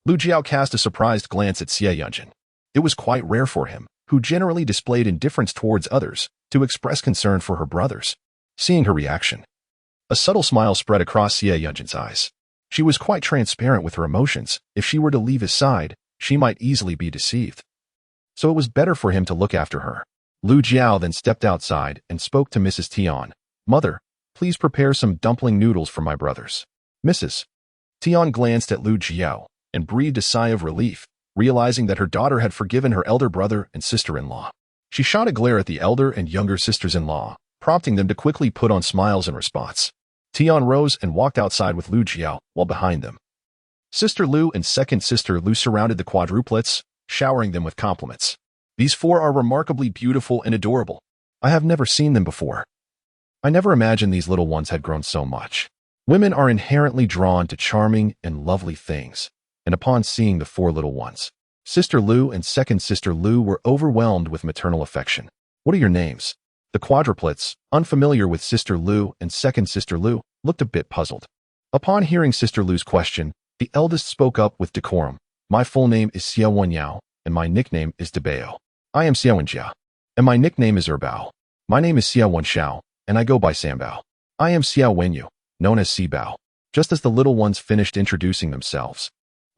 Lu Jiao cast a surprised glance at Xie Yunjin. It was quite rare for him, who generally displayed indifference towards others, to express concern for her brothers. Seeing her reaction, a subtle smile spread across Xie Yunjin's eyes. She was quite transparent with her emotions. If she were to leave his side, she might easily be deceived. So it was better for him to look after her. Lu Jiao then stepped outside and spoke to Mrs. Tian. Mother, please prepare some dumpling noodles for my brothers. Mrs. Tian glanced at Lu Jiao and breathed a sigh of relief, realizing that her daughter had forgiven her elder brother and sister-in-law. She shot a glare at the elder and younger sisters-in-law, prompting them to quickly put on smiles in response. Tian rose and walked outside with Lu Jiao, while behind them, Sister Lu and second sister Lu surrounded the quadruplets, showering them with compliments. These four are remarkably beautiful and adorable. I have never seen them before. I never imagined these little ones had grown so much. Women are inherently drawn to charming and lovely things, and upon seeing the four little ones, Sister Lu and second sister Lu were overwhelmed with maternal affection. What are your names? The quadruplets, unfamiliar with Sister Lu and second sister Lu, looked a bit puzzled. Upon hearing Sister Lu's question, the eldest spoke up with decorum. My full name is Xiao Wenyao, and my nickname is Debao. I am Xiao Wenjia, and my nickname is Erbao. My name is Xiao Wenshao, and I go by Sambao. I am Xiao Wenyu, known as Sibao. Just as the little ones finished introducing themselves,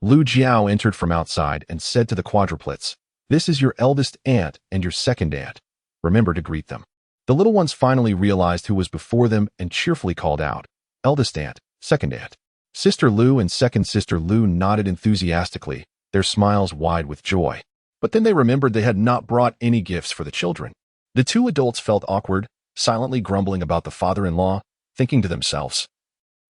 Lu Jiao entered from outside and said to the quadruplets, "This is your eldest aunt and your second aunt. Remember to greet them." The little ones finally realized who was before them and cheerfully called out, "Eldest aunt, second aunt." Sister Lu and second sister Lu nodded enthusiastically, their smiles wide with joy. But then they remembered they had not brought any gifts for the children. The two adults felt awkward, silently grumbling about the father-in-law, thinking to themselves,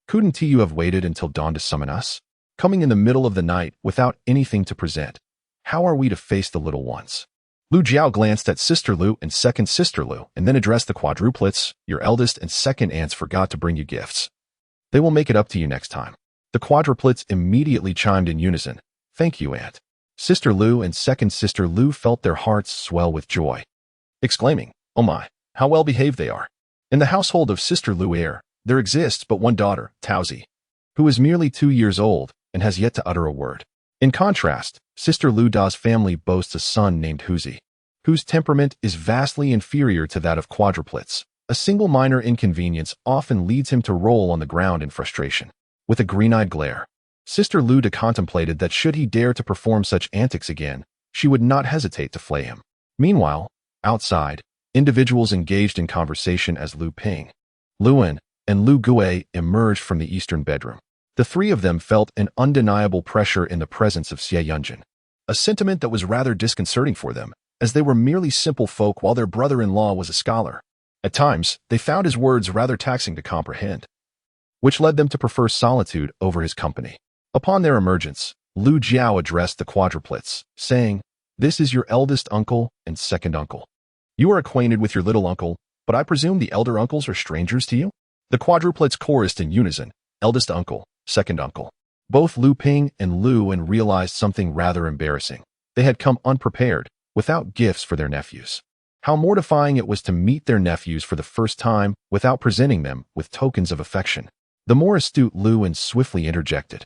"Couldn't you have waited until dawn to summon us? Coming in the middle of the night without anything to present. How are we to face the little ones?" Lu Jiao glanced at Sister Lu and second sister Lu and then addressed the quadruplets. "Your eldest and second aunts forgot to bring you gifts. They will make it up to you next time." The quadruplets immediately chimed in unison, "Thank you, aunt." Sister Lu and second sister Lu felt their hearts swell with joy, exclaiming, "Oh my, how well behaved they are." In the household of Sister Lu there exists but one daughter, Taozi, who is merely 2 years old and has yet to utter a word. In contrast, Sister Lu Da's family boasts a son named Huzi, whose temperament is vastly inferior to that of quadruplets, A single minor inconvenience often leads him to roll on the ground in frustration. With a green-eyed glare, Sister Lu contemplated that should he dare to perform such antics again, she would not hesitate to flay him. Meanwhile, outside, individuals engaged in conversation as Lu Ping, Luan, and Lu Gui emerged from the eastern bedroom. The three of them felt an undeniable pressure in the presence of Xie Yunjin, a sentiment that was rather disconcerting for them, as they were merely simple folk while their brother-in-law was a scholar. At times, they found his words rather taxing to comprehend, which led them to prefer solitude over his company. Upon their emergence, Lu Jiao addressed the quadruplets, saying, "This is your eldest uncle and second uncle. You are acquainted with your little uncle, but I presume the elder uncles are strangers to you?" The quadruplets chorused in unison, "Eldest uncle, second uncle." Both Lu Ping and Luan realized something rather embarrassing. They had come unprepared, without gifts for their nephews. How mortifying it was to meet their nephews for the first time without presenting them with tokens of affection. The more astute Luan swiftly interjected,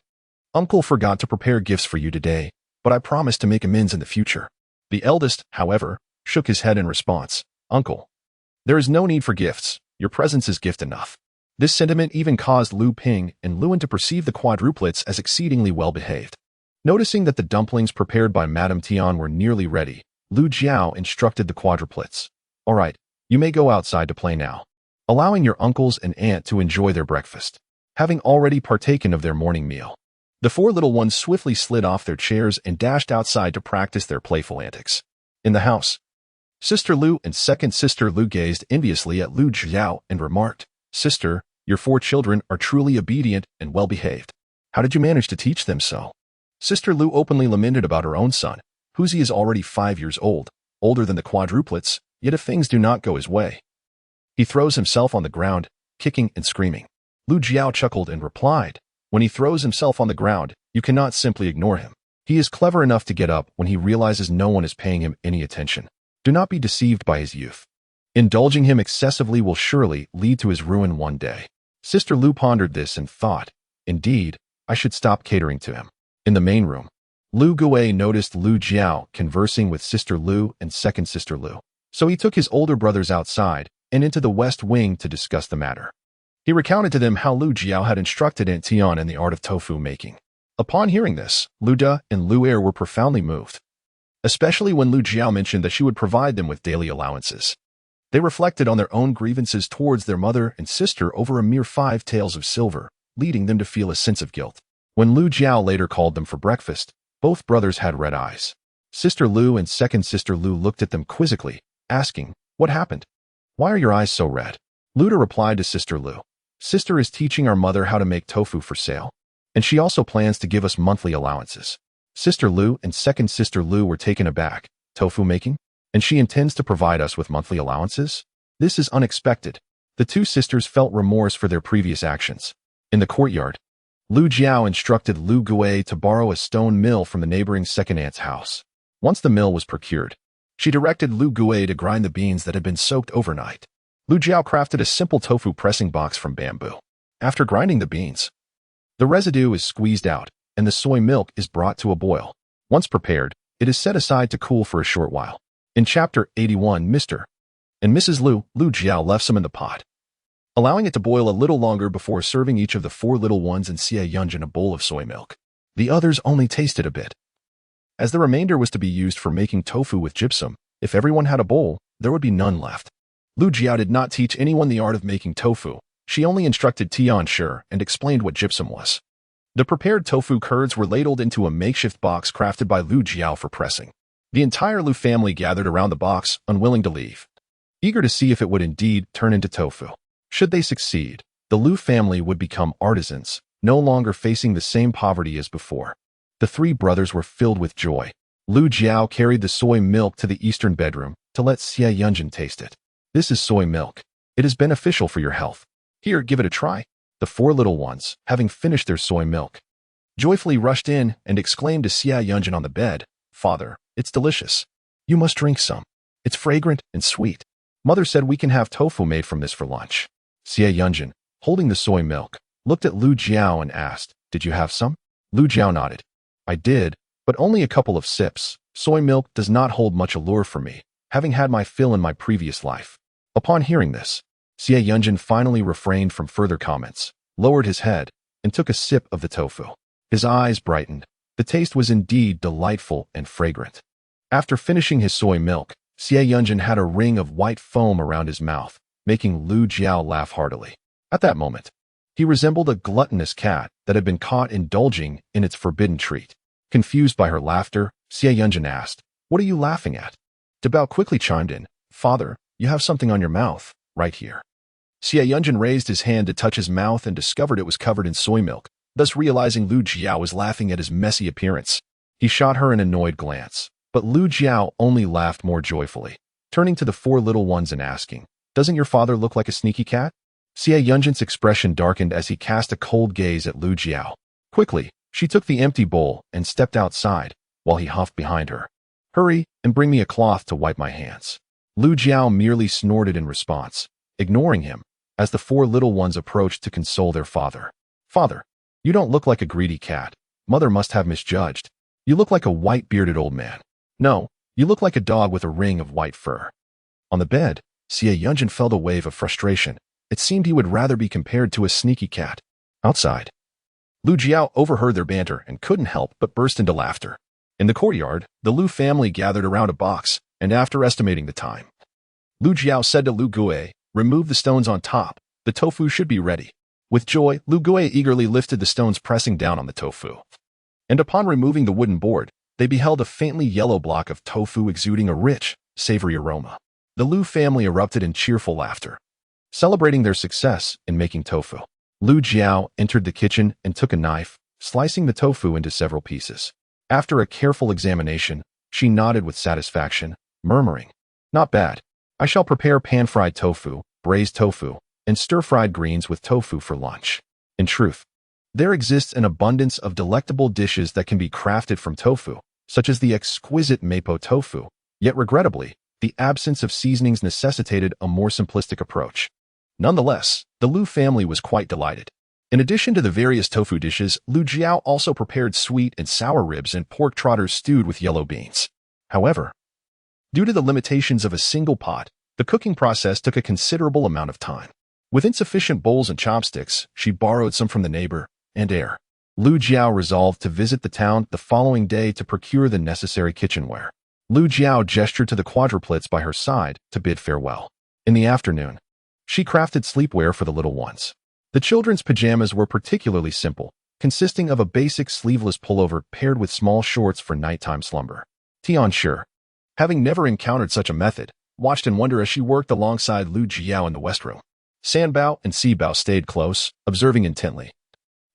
"Uncle forgot to prepare gifts for you today, but I promise to make amends in the future." The eldest, however, shook his head in response. "Uncle, there is no need for gifts. Your presence is gift enough." This sentiment even caused Lu Ping and Luan to perceive the quadruplets as exceedingly well-behaved. Noticing that the dumplings prepared by Madame Tian were nearly ready, Lu Jiao instructed the quadruplets, "All right, you may go outside to play now," allowing your uncles and aunt to enjoy their breakfast, having already partaken of their morning meal. The four little ones swiftly slid off their chairs and dashed outside to practice their playful antics. In the house, Sister Lu and second Sister Lu gazed enviously at Lu Jiao and remarked, "Sister, your four children are truly obedient and well-behaved. How did you manage to teach them so?" Sister Lu openly lamented about her own son, whose he is already 5 years old, older than the quadruplets, yet if things do not go his way, he throws himself on the ground, kicking and screaming. Lu Jiao chuckled and replied, "When he throws himself on the ground, you cannot simply ignore him. He is clever enough to get up when he realizes no one is paying him any attention. Do not be deceived by his youth. Indulging him excessively will surely lead to his ruin one day." Sister Lu pondered this and thought, "Indeed, I should stop catering to him." In the main room, Lu Gui noticed Lu Jiao conversing with Sister Lu and second Sister Lu, so he took his older brothers outside and into the west wing to discuss the matter. He recounted to them how Lu Jiao had instructed Aunt Tian in the art of tofu making. Upon hearing this, Lu Da and Lu Er were profoundly moved, especially when Lu Jiao mentioned that she would provide them with daily allowances. They reflected on their own grievances towards their mother and sister over a mere 5 taels of silver, leading them to feel a sense of guilt. When Lu Jiao later called them for breakfast, both brothers had red eyes. Sister Lu and second Sister Lu looked at them quizzically, asking, "What happened? Why are your eyes so red?" Lu Da replied to Sister Lu, "Sister is teaching our mother how to make tofu for sale, and she also plans to give us monthly allowances." Sister Lu and second Sister Lu were taken aback. "Tofu making? And she intends to provide us with monthly allowances? This is unexpected." The two sisters felt remorse for their previous actions. In the courtyard, Lu Jiao instructed Lu Gui to borrow a stone mill from the neighboring second aunt's house. Once the mill was procured, she directed Lu Gui to grind the beans that had been soaked overnight. Lu Jiao crafted a simple tofu pressing box from bamboo. After grinding the beans, the residue is squeezed out, and the soy milk is brought to a boil. Once prepared, it is set aside to cool for a short while. In Chapter 81, Mr. and Mrs. Lu Jiao left some in the pot, allowing it to boil a little longer before serving each of the four little ones and Xie Yunjin a bowl of soy milk. The others only tasted a bit, as the remainder was to be used for making tofu with gypsum. If everyone had a bowl, there would be none left. Lu Jiao did not teach anyone the art of making tofu. She only instructed Tian Shi and explained what gypsum was. The prepared tofu curds were ladled into a makeshift box crafted by Lu Jiao for pressing. The entire Lu family gathered around the box, unwilling to leave, eager to see if it would indeed turn into tofu. Should they succeed, the Lu family would become artisans, no longer facing the same poverty as before. The three brothers were filled with joy. Lu Jiao carried the soy milk to the eastern bedroom to let Xie Yunjin taste it. "This is soy milk. It is beneficial for your health. Here, give it a try." The four little ones, having finished their soy milk, joyfully rushed in and exclaimed to Xie Yunjin on the bed, "Father, it's delicious. You must drink some. It's fragrant and sweet. Mother said we can have tofu made from this for lunch." Xie Yunjin, holding the soy milk, looked at Lu Jiao and asked, "Did you have some?" Lu Jiao nodded. "I did, but only a couple of sips. Soy milk does not hold much allure for me, having had my fill in my previous life." Upon hearing this, Xie Yunjin finally refrained from further comments, lowered his head, and took a sip of the tofu. His eyes brightened. The taste was indeed delightful and fragrant. After finishing his soy milk, Xie Yunjin had a ring of white foam around his mouth, making Lu Jiao laugh heartily. At that moment, he resembled a gluttonous cat that had been caught indulging in its forbidden treat. Confused by her laughter, Xie Yunjin asked, "What are you laughing at?" Dabao quickly chimed in, "Father, you have something on your mouth, right here." Xie Yunjin raised his hand to touch his mouth and discovered it was covered in soy milk, thus realizing Lu Jiao was laughing at his messy appearance. He shot her an annoyed glance, but Lu Jiao only laughed more joyfully, turning to the four little ones and asking, "Doesn't your father look like a sneaky cat?" Xie Yunjin's expression darkened as he cast a cold gaze at Lu Jiao. Quickly, she took the empty bowl and stepped outside, while he huffed behind her. "Hurry and bring me a cloth to wipe my hands." Lu Jiao merely snorted in response, ignoring him, as the four little ones approached to console their father. "Father, you don't look like a greedy cat. Mother must have misjudged. You look like a white-bearded old man. No, you look like a dog with a ring of white fur." On the bed, Xie Yunjin felt a wave of frustration. It seemed he would rather be compared to a sneaky cat. Outside, Lu Jiao overheard their banter and couldn't help but burst into laughter. In the courtyard, the Lu family gathered around a box, and after estimating the time, Lu Jiao said to Lu Gue, "Remove the stones on top. The tofu should be ready." With joy, Lu Gue eagerly lifted the stones, pressing down on the tofu. And upon removing the wooden board, they beheld a faintly yellow block of tofu exuding a rich, savory aroma. The Lu family erupted in cheerful laughter, celebrating their success in making tofu. Lu Jiao entered the kitchen and took a knife, slicing the tofu into several pieces. After a careful examination, she nodded with satisfaction, murmuring, "Not bad. I shall prepare pan-fried tofu, braised tofu, and stir-fried greens with tofu for lunch." In truth, there exists an abundance of delectable dishes that can be crafted from tofu, such as the exquisite mapo tofu, yet regrettably, the absence of seasonings necessitated a more simplistic approach. Nonetheless, the Lu family was quite delighted. In addition to the various tofu dishes, Lu Jiao also prepared sweet and sour ribs and pork trotters stewed with yellow beans. However, due to the limitations of a single pot, the cooking process took a considerable amount of time. With insufficient bowls and chopsticks, she borrowed some from the neighbor and heir. Lu Jiao resolved to visit the town the following day to procure the necessary kitchenware. Lu Jiao gestured to the quadruplets by her side to bid farewell. In the afternoon, she crafted sleepwear for the little ones. The children's pajamas were particularly simple, consisting of a basic sleeveless pullover paired with small shorts for nighttime slumber. Tian Shi, having never encountered such a method, watched in wonder as she worked alongside Lu Jiao in the west room. Sanbao and Sibao stayed close, observing intently,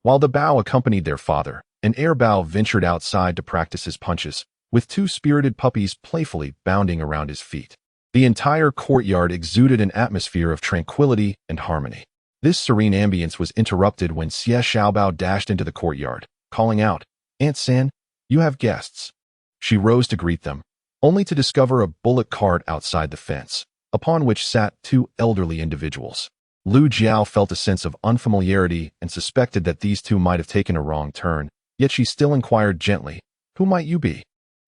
while the Bao accompanied their father, and Air Bao ventured outside to practice his punches, with two spirited puppies playfully bounding around his feet. The entire courtyard exuded an atmosphere of tranquility and harmony. This serene ambience was interrupted when Xie Xiaobao dashed into the courtyard, calling out, "Aunt San, you have guests." She rose to greet them, only to discover a bullock cart outside the fence, upon which sat two elderly individuals. Lu Jiao felt a sense of unfamiliarity and suspected that these two might have taken a wrong turn, yet she still inquired gently, "Who might you be?"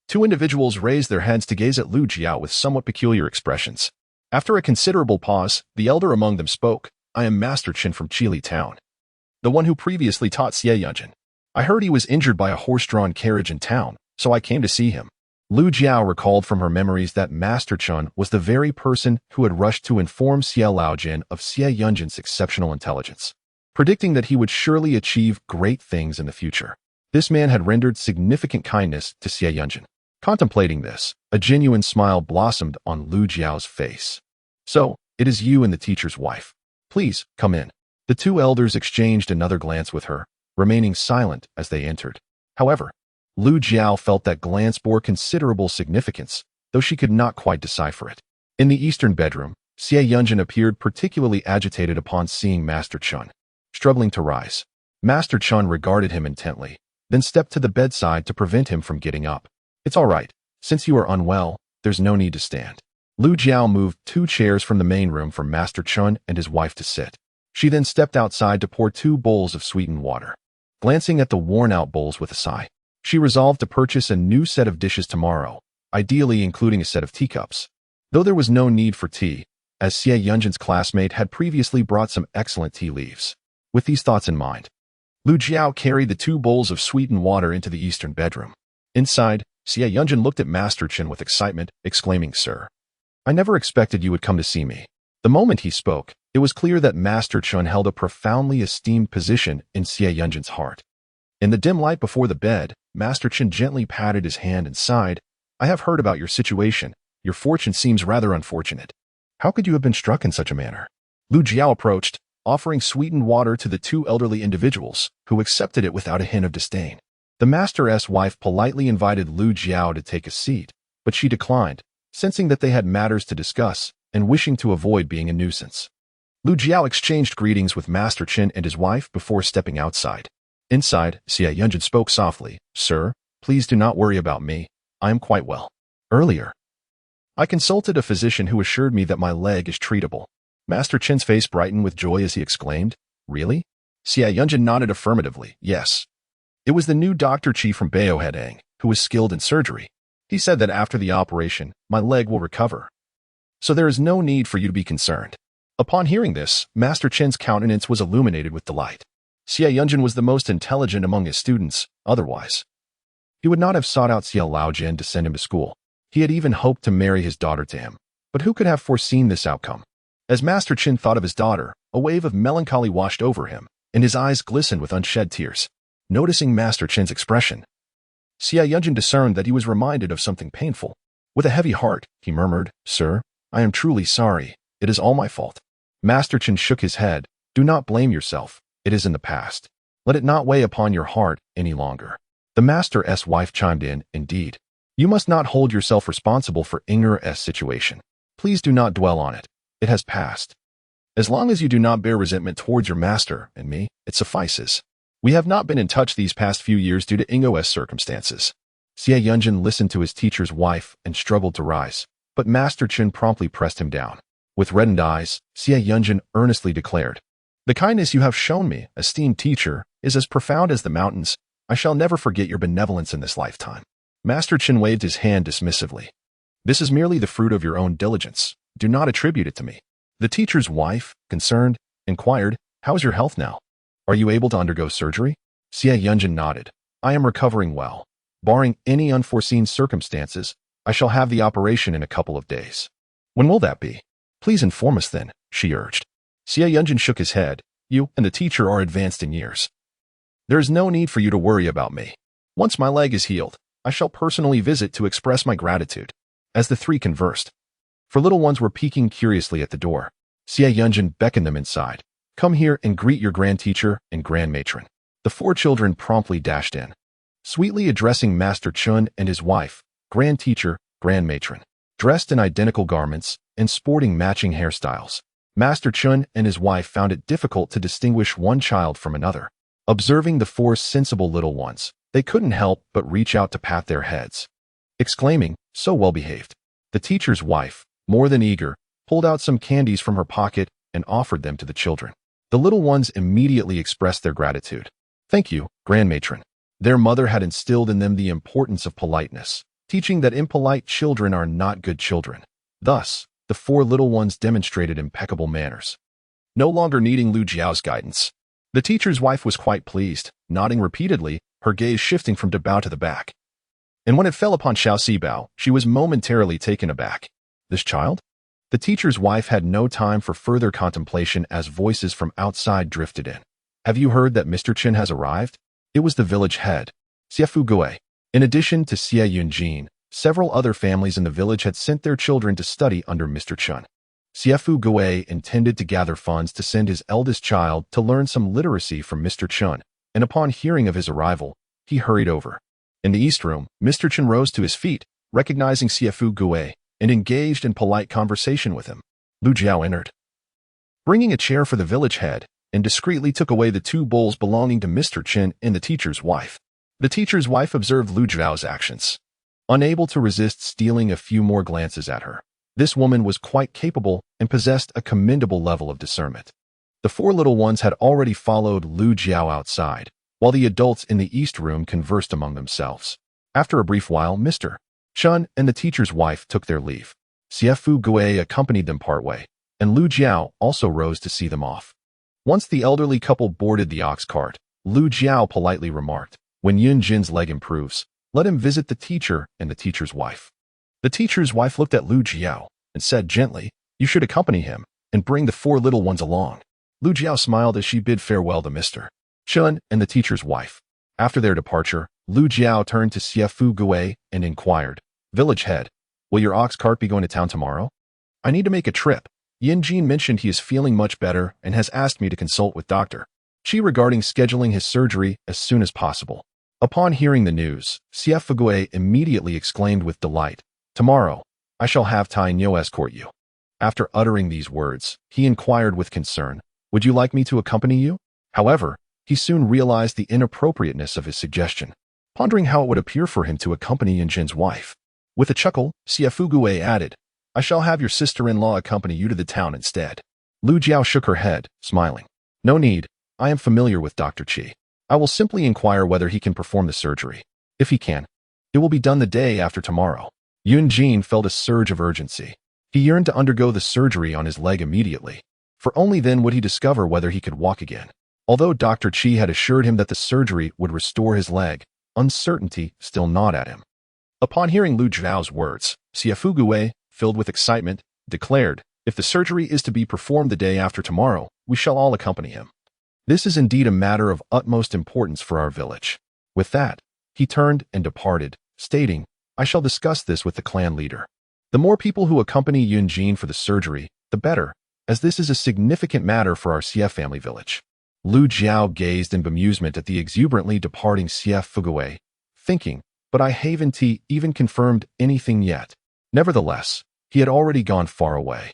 Two individuals raised their heads to gaze at Lu Jiao with somewhat peculiar expressions. After a considerable pause, the elder among them spoke, "I am Master Chen from Chili Town, the one who previously taught Xie Yunjin. I heard he was injured by a horse-drawn carriage in town, so I came to see him." Lu Jiao recalled from her memories that Master Chen was the very person who had rushed to inform Xie Laojin of Xie Yunjin's exceptional intelligence, predicting that he would surely achieve great things in the future. This man had rendered significant kindness to Xie Yunjin. Contemplating this, a genuine smile blossomed on Lu Jiao's face. "So, it is you and the teacher's wife. Please, come in." The two elders exchanged another glance with her, remaining silent as they entered. However, Lu Jiao felt that glance bore considerable significance, though she could not quite decipher it. In the eastern bedroom, Xie Yunjin appeared particularly agitated upon seeing Master Chen. Struggling to rise, Master Chen regarded him intently, then stepped to the bedside to prevent him from getting up. "It's all right. Since you are unwell, there's no need to stand." Lu Jiao moved two chairs from the main room for Master Chen and his wife to sit. She then stepped outside to pour 2 bowls of sweetened water. Glancing at the worn-out bowls with a sigh, she resolved to purchase a new set of dishes tomorrow, ideally including a set of teacups. Though there was no need for tea, as Xie Yunjin's classmate had previously brought some excellent tea leaves. With these thoughts in mind, Lu Jiao carried the 2 bowls of sweetened water into the eastern bedroom. Inside, Xie Yunjin looked at Master Chen with excitement, exclaiming, "Sir, I never expected you would come to see me." The moment he spoke, it was clear that Master Chen held a profoundly esteemed position in Xie Yunjin's heart. In the dim light before the bed, Master Chen gently patted his hand and sighed, "I have heard about your situation. Your fortune seems rather unfortunate. How could you have been struck in such a manner?" Lu Jiao approached, offering sweetened water to the 2 elderly individuals, who accepted it without a hint of disdain. The master's wife politely invited Lu Jiao to take a seat, but she declined, sensing that they had matters to discuss and wishing to avoid being a nuisance. Lu Jiao exchanged greetings with Master Chen and his wife before stepping outside. Inside, Xie Yunjin spoke softly, "Sir, please do not worry about me. I am quite well. Earlier, I consulted a physician who assured me that my leg is treatable." Master Chen's face brightened with joy as he exclaimed, "Really?" Xie Yunjin nodded affirmatively, "Yes. It was the new Dr. Qi from Baohedang, who was skilled in surgery. He said that after the operation, my leg will recover. So there is no need for you to be concerned." Upon hearing this, Master Chen's countenance was illuminated with delight. Xie Yunjin was the most intelligent among his students, otherwise he would not have sought out Xie Laojian to send him to school. He had even hoped to marry his daughter to him. But who could have foreseen this outcome? As Master Chen thought of his daughter, a wave of melancholy washed over him, and his eyes glistened with unshed tears. Noticing Master Chen's expression, Xie Yunjin discerned that he was reminded of something painful. With a heavy heart, he murmured, "Sir, I am truly sorry. It is all my fault." Master Chen shook his head. "Do not blame yourself. It is in the past. Let it not weigh upon your heart any longer." The master's wife chimed in, "Indeed. You must not hold yourself responsible for Enraged's situation. Please do not dwell on it. It has passed. As long as you do not bear resentment towards your master and me, it suffices. We have not been in touch these past few years due to Enraged's circumstances." Xie Yunjin listened to his teacher's wife and struggled to rise, but Master Chen promptly pressed him down. With reddened eyes, Xie Yunjin earnestly declared, "The kindness you have shown me, esteemed teacher, is as profound as the mountains. I shall never forget your benevolence in this lifetime." Master Chen waved his hand dismissively. "This is merely the fruit of your own diligence. Do not attribute it to me." The teacher's wife, concerned, inquired, "How is your health now? Are you able to undergo surgery?" Xie Yunjin nodded. "I am recovering well. Barring any unforeseen circumstances, I shall have the operation in a couple of days." "When will that be? Please inform us then," she urged. Xie Yunjin shook his head. "You and the teacher are advanced in years. There is no need for you to worry about me. Once my leg is healed, I shall personally visit to express my gratitude." As the 3 conversed, for little ones were peeking curiously at the door, Xie Yunjin beckoned them inside. "Come here and greet your grand teacher and grand matron." The 4 children promptly dashed in, sweetly addressing Master Chen and his wife, grand teacher, grand matron, dressed in identical garments and sporting matching hairstyles. Master Chen and his wife found it difficult to distinguish one child from another. Observing the 4 sensible little ones, they couldn't help but reach out to pat their heads, exclaiming, "So well behaved." The teacher's wife, more than eager, pulled out some candies from her pocket and offered them to the children. The little ones immediately expressed their gratitude. "Thank you, grand matron." Their mother had instilled in them the importance of politeness, teaching that impolite children are not good children. Thus, the 4 little ones demonstrated impeccable manners, no longer needing Lu Jiao's guidance. The teacher's wife was quite pleased, nodding repeatedly, her gaze shifting from Debao to the back. And when it fell upon Xiao Sibao, she was momentarily taken aback. This child? The teacher's wife had no time for further contemplation as voices from outside drifted in. "Have you heard that Mr. Chen has arrived?" It was the village head, Xiefu Gui. In addition to Xie Yunjin, several other families in the village had sent their children to study under Mr. Chen. Xiefu Gui intended to gather funds to send his eldest child to learn some literacy from Mr. Chen, and upon hearing of his arrival, he hurried over. In the east room, Mr. Chen rose to his feet, recognizing Xiefu Gui, and engaged in polite conversation with him. Lu Jiao entered, bringing a chair for the village head, and discreetly took away the 2 bowls belonging to Mr. Chen and the teacher's wife. The teacher's wife observed Lu Jiao's actions, unable to resist stealing a few more glances at her. This woman was quite capable and possessed a commendable level of discernment. The 4 little ones had already followed Lu Jiao outside, while the adults in the east room conversed among themselves. After a brief while, Mr. Chen and the teacher's wife took their leave. Xiefu Gui accompanied them partway, and Lu Jiao also rose to see them off. Once the elderly couple boarded the ox cart, Lu Jiao politely remarked, "When Yunjin's leg improves, let him visit the teacher and the teacher's wife." The teacher's wife looked at Lu Jiao and said gently, "You should accompany him and bring the 4 little ones along." Lu Jiao smiled as she bid farewell to Mr. Chun and the teacher's wife. After their departure, Lu Jiao turned to Xie Gui and inquired, "Village head, will your ox cart be going to town tomorrow? I need to make a trip. Yinjin mentioned he is feeling much better and has asked me to consult with Dr. Chi regarding scheduling his surgery as soon as possible." Upon hearing the news, Xie Gui immediately exclaimed with delight, "Tomorrow, I shall have Tai Nyo escort you." After uttering these words, he inquired with concern, "Would you like me to accompany you?" However, he soon realized the inappropriateness of his suggestion, pondering how it would appear for him to accompany Yinjin's wife. With a chuckle, Xie added, "I shall have your sister-in-law accompany you to the town instead." Lu Jiao shook her head, smiling. "No need. I am familiar with Dr. Chi. I will simply inquire whether he can perform the surgery. If he can, it will be done the day after tomorrow." Yunjin felt a surge of urgency. He yearned to undergo the surgery on his leg immediately, for only then would he discover whether he could walk again. Although Dr. Chi had assured him that the surgery would restore his leg, uncertainty still gnawed at him. Upon hearing Lu Jiao's words, Xie Gui, filled with excitement, declared, "If the surgery is to be performed the day after tomorrow, we shall all accompany him. This is indeed a matter of utmost importance for our village." With that, he turned and departed, stating, "I shall discuss this with the clan leader. The more people who accompany Yunjin for the surgery, the better, as this is a significant matter for our Xie family village." Lu Jiao gazed in bemusement at the exuberantly departing Xie Gui, thinking, "But I haven't even confirmed anything yet." Nevertheless, he had already gone far away,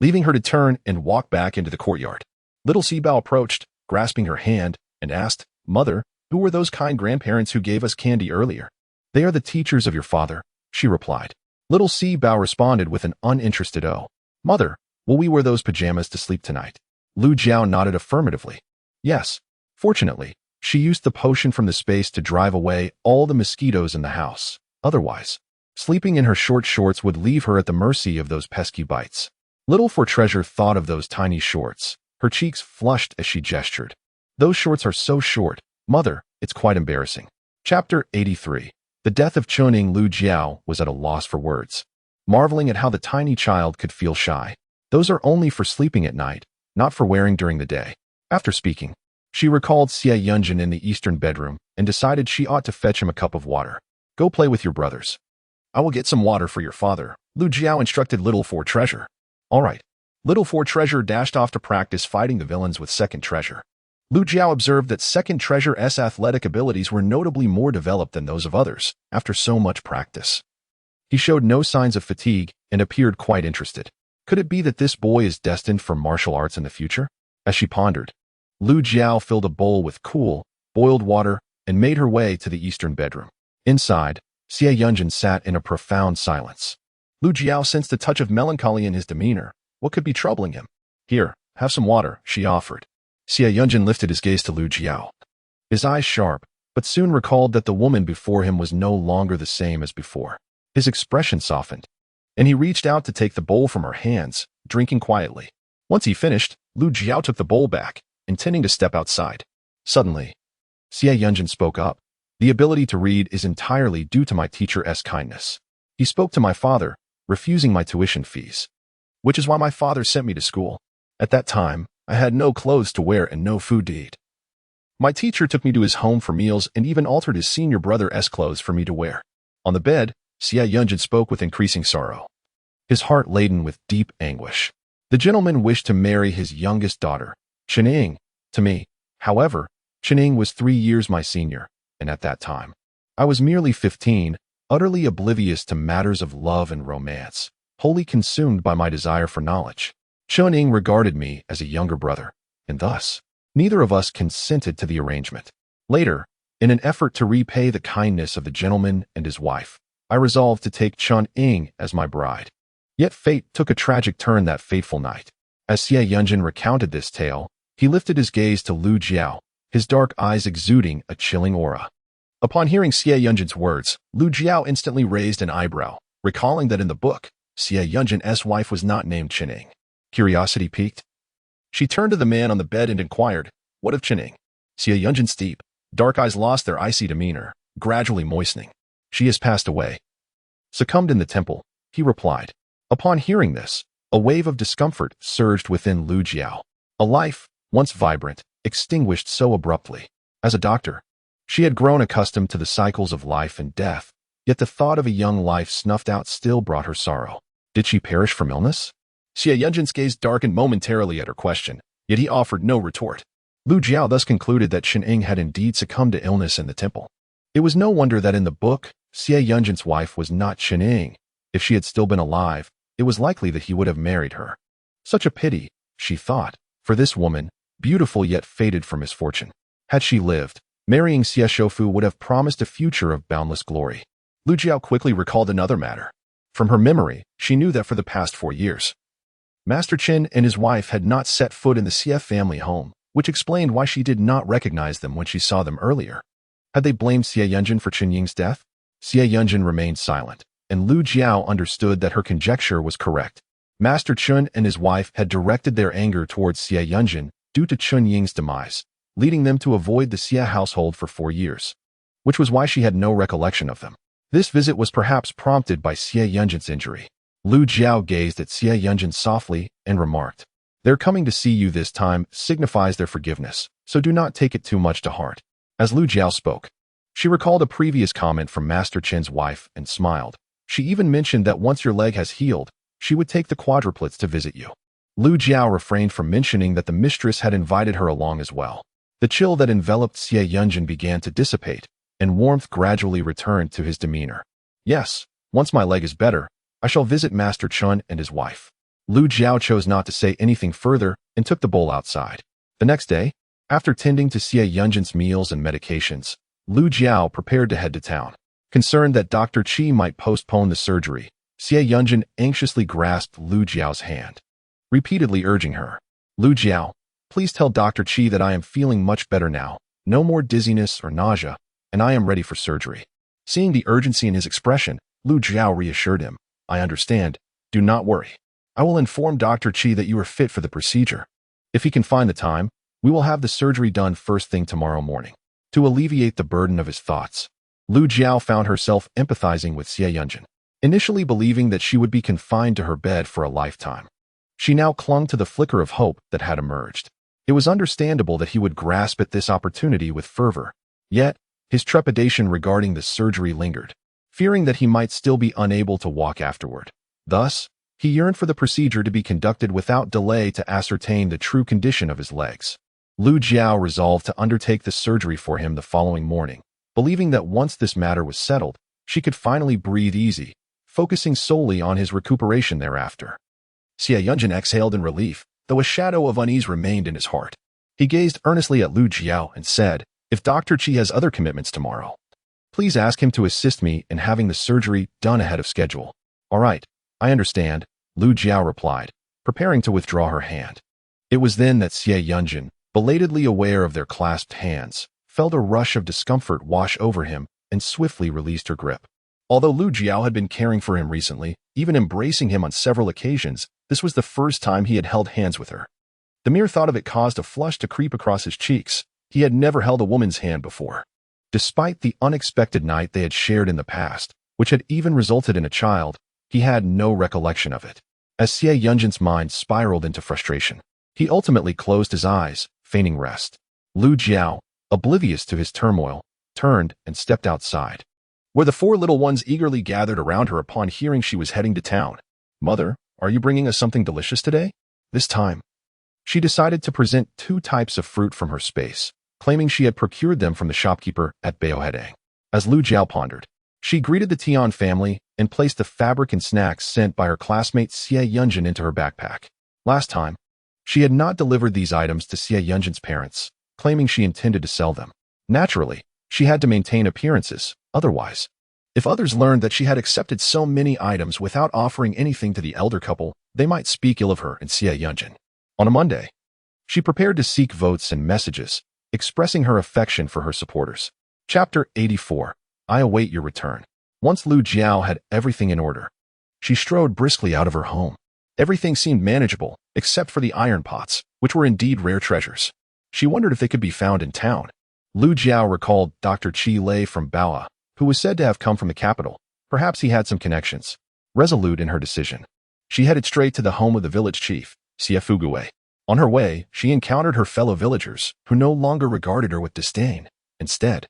leaving her to turn and walk back into the courtyard. Little Sibao approached, grasping her hand, and asked, "Mother, who were those kind grandparents who gave us candy earlier?" "They are the teachers of your father," she replied. Little Sibao responded with an uninterested "Oh. Mother, will we wear those pajamas to sleep tonight?" Lu Jiao nodded affirmatively. Yes. Fortunately, she used the potion from the space to drive away all the mosquitoes in the house. Otherwise, sleeping in her short shorts would leave her at the mercy of those pesky bites. Little For Treasure thought of those tiny shorts. Her cheeks flushed as she gestured. "Those shorts are so short, Mother, it's quite embarrassing." Chapter 83. The death of Chuning. Lu Jiao was at a loss for words, marveling at how the tiny child could feel shy. "Those are only for sleeping at night, not for wearing during the day." After speaking, she recalled Xie Yunjin in the eastern bedroom and decided she ought to fetch him a cup of water. "Go play with your brothers. I will get some water for your father," Lu Jiao instructed Little For Treasure. "All right." Little For Treasure dashed off to practice fighting the villains with Second Treasure. Lu Jiao observed that Second Treasure's athletic abilities were notably more developed than those of others after so much practice. He showed no signs of fatigue and appeared quite interested. Could it be that this boy is destined for martial arts in the future? As she pondered, Lu Jiao filled a bowl with cool, boiled water and made her way to the eastern bedroom. Inside, Xie Yunjin sat in a profound silence. Lu Jiao sensed a touch of melancholy in his demeanor. What could be troubling him? "Here, have some water," she offered. Xie Yunjin lifted his gaze to Lu Jiao. His eyes sharp, but soon recalled that the woman before him was no longer the same as before. His expression softened, and he reached out to take the bowl from her hands, drinking quietly. Once he finished, Lu Jiao took the bowl back, intending to step outside. Suddenly, Xie Yunjin spoke up. "The ability to read is entirely due to my teacher's kindness. He spoke to my father, refusing my tuition fees, which is why my father sent me to school. At that time, I had no clothes to wear and no food to eat. My teacher took me to his home for meals and even altered his senior brother's clothes for me to wear." On the bed, Xie Yunjin spoke with increasing sorrow, his heart laden with deep anguish. "The gentleman wished to marry his youngest daughter, Chening, to me. However, Chening was 3 years my senior, and at that time, I was merely 15, utterly oblivious to matters of love and romance, wholly consumed by my desire for knowledge. Chening regarded me as a younger brother, and thus, neither of us consented to the arrangement. Later, in an effort to repay the kindness of the gentleman and his wife, I resolved to take Chening as my bride. Yet fate took a tragic turn that fateful night." As Xie Yunjin recounted this tale, he lifted his gaze to Lu Jiao, his dark eyes exuding a chilling aura. Upon hearing Xie Yunjin's words, Lu Jiao instantly raised an eyebrow, recalling that in the book, Xie Yunjin's wife was not named Chening. Curiosity piqued. She turned to the man on the bed and inquired, "What of Qining?" Xie Yunjin's deep, dark eyes lost their icy demeanor, gradually moistening. "She has passed away. Succumbed in the temple," he replied. Upon hearing this, a wave of discomfort surged within Lu Jiao. A life, once vibrant, extinguished so abruptly. As a doctor, she had grown accustomed to the cycles of life and death, yet the thought of a young life snuffed out still brought her sorrow. Did she perish from illness? Xie Yunjin's gaze darkened momentarily at her question, yet he offered no retort. Lu Jiao thus concluded that Qining had indeed succumbed to illness in the temple. It was no wonder that in the book, Xie Yunjin's wife was not Qining. If she had still been alive, it was likely that he would have married her. Such a pity, she thought, for this woman, beautiful yet fated for misfortune. Had she lived, marrying Xie Shoufu would have promised a future of boundless glory. Lu Jiao quickly recalled another matter. From her memory, she knew that for the past 4 years, Master Qin and his wife had not set foot in the Xie family home, which explained why she did not recognize them when she saw them earlier. Had they blamed Xie Yunjin for Qin Ying's death? Xie Yunjin remained silent, and Lu Jiao understood that her conjecture was correct. Master Qin and his wife had directed their anger towards Xie Yunjin due to Qin Ying's demise, leading them to avoid the Xie household for 4 years, which was why she had no recollection of them. This visit was perhaps prompted by Xie Yunjin's injury. Lu Jiao gazed at Xie Yunjin softly and remarked, "Their coming to see you this time signifies their forgiveness, so do not take it too much to heart." As Lu Jiao spoke, she recalled a previous comment from Master Qin's wife and smiled. She even mentioned that once your leg has healed, she would take the quadruplets to visit you. Lu Jiao refrained from mentioning that the mistress had invited her along as well. The chill that enveloped Xie Yunjin began to dissipate, and warmth gradually returned to his demeanor. "Yes, once my leg is better, I shall visit Master Qin and his wife." Lu Jiao chose not to say anything further and took the bowl outside. The next day, after tending to Xie Yunjin's meals and medications, Lu Jiao prepared to head to town. Concerned that Dr. Qi might postpone the surgery, Xie Yunjin anxiously grasped Lu Jiao's hand, repeatedly urging her, "Lu Jiao, please tell Dr. Qi that I am feeling much better now, no more dizziness or nausea, and I am ready for surgery." Seeing the urgency in his expression, Lu Jiao reassured him, "I understand. Do not worry. I will inform Dr. Qi that you are fit for the procedure. If he can find the time, we will have the surgery done first thing tomorrow morning." To alleviate the burden of his thoughts, Lu Jiao found herself empathizing with Xie Yunjin. Initially believing that she would be confined to her bed for a lifetime, she now clung to the flicker of hope that had emerged. It was understandable that he would grasp at this opportunity with fervor. Yet, his trepidation regarding the surgery lingered, fearing that he might still be unable to walk afterward. Thus, he yearned for the procedure to be conducted without delay to ascertain the true condition of his legs. Lu Jiao resolved to undertake the surgery for him the following morning, believing that once this matter was settled, she could finally breathe easy, focusing solely on his recuperation thereafter. Xie Yunjin exhaled in relief, though a shadow of unease remained in his heart. He gazed earnestly at Lu Jiao and said, "If Dr. Qi has other commitments tomorrow, please ask him to assist me in having the surgery done ahead of schedule." "All right, I understand," Lu Jiao replied, preparing to withdraw her hand. It was then that Xie Yunjin, belatedly aware of their clasped hands, felt a rush of discomfort wash over him and swiftly released her grip. Although Lu Jiao had been caring for him recently, even embracing him on several occasions, this was the first time he had held hands with her. The mere thought of it caused a flush to creep across his cheeks. He had never held a woman's hand before. Despite the unexpected night they had shared in the past, which had even resulted in a child, he had no recollection of it. As Xie Yunjin's mind spiraled into frustration, he ultimately closed his eyes, feigning rest. Lu Jiao, oblivious to his turmoil, turned and stepped outside, where the 4 little ones eagerly gathered around her upon hearing she was heading to town. "Mother, are you bringing us something delicious today?" This time, she decided to present 2 types of fruit from her space, claiming she had procured them from the shopkeeper at Baohedang. As Lu Jiao pondered, she greeted the Tian family and placed the fabric and snacks sent by her classmate Xie Yunjin into her backpack. Last time, she had not delivered these items to Xie Yunjin's parents, claiming she intended to sell them. Naturally, she had to maintain appearances, otherwise, if others learned that she had accepted so many items without offering anything to the elder couple, they might speak ill of her and Xie Yunjin. On a Monday, she prepared to seek votes and messages, expressing her affection for her supporters. Chapter 84. I await your return. Once Lu Jiao had everything in order, she strode briskly out of her home. Everything seemed manageable, except for the iron pots, which were indeed rare treasures. She wondered if they could be found in town. Lu Jiao recalled Dr. Qi Lei from Baoa, who was said to have come from the capital. Perhaps he had some connections. Resolute in her decision, she headed straight to the home of the village chief, Xie Fugui. On her way, she encountered her fellow villagers, who no longer regarded her with disdain. Instead,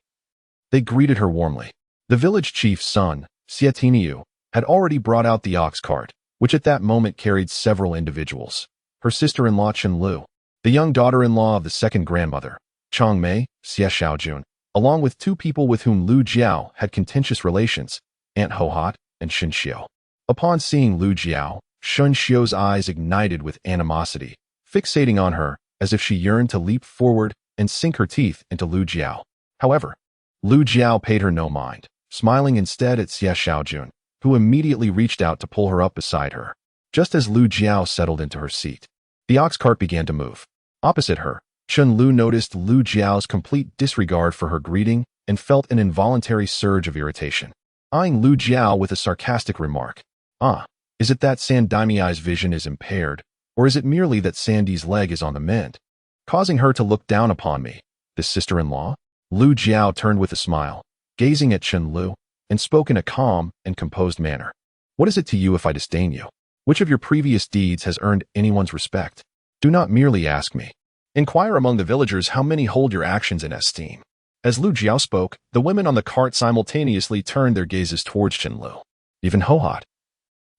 they greeted her warmly. The village chief's son, Xie Tiniu, had already brought out the ox cart, which at that moment carried several individuals. Her sister-in-law Chen Lu, the young daughter-in-law of the second grandmother, Chang Mei, Xie Xiaojun, along with two people with whom Lu Jiao had contentious relations, Aunt Hohot and Shen Xiu. Upon seeing Lu Jiao, Shen Xiu's eyes ignited with animosity, fixating on her as if she yearned to leap forward and sink her teeth into Lu Jiao. However, Lu Jiao paid her no mind, smiling instead at Xie Xiaojun, who immediately reached out to pull her up beside her. Just as Lu Jiao settled into her seat, the ox cart began to move. Opposite her, Chen Lu noticed Lu Jiao's complete disregard for her greeting and felt an involuntary surge of irritation. Eyeing Lu Jiao with a sarcastic remark, is it that Sandimi's vision is impaired, or is it merely that Sandy's leg is on the mend? Causing her to look down upon me, this sister-in-law? Lu Jiao turned with a smile, gazing at Chen Lu, and spoke in a calm and composed manner. What is it to you if I disdain you? Which of your previous deeds has earned anyone's respect? Do not merely ask me. Inquire among the villagers how many hold your actions in esteem. As Lu Jiao spoke, the women on the cart simultaneously turned their gazes towards Chen Lu. Even Hohot,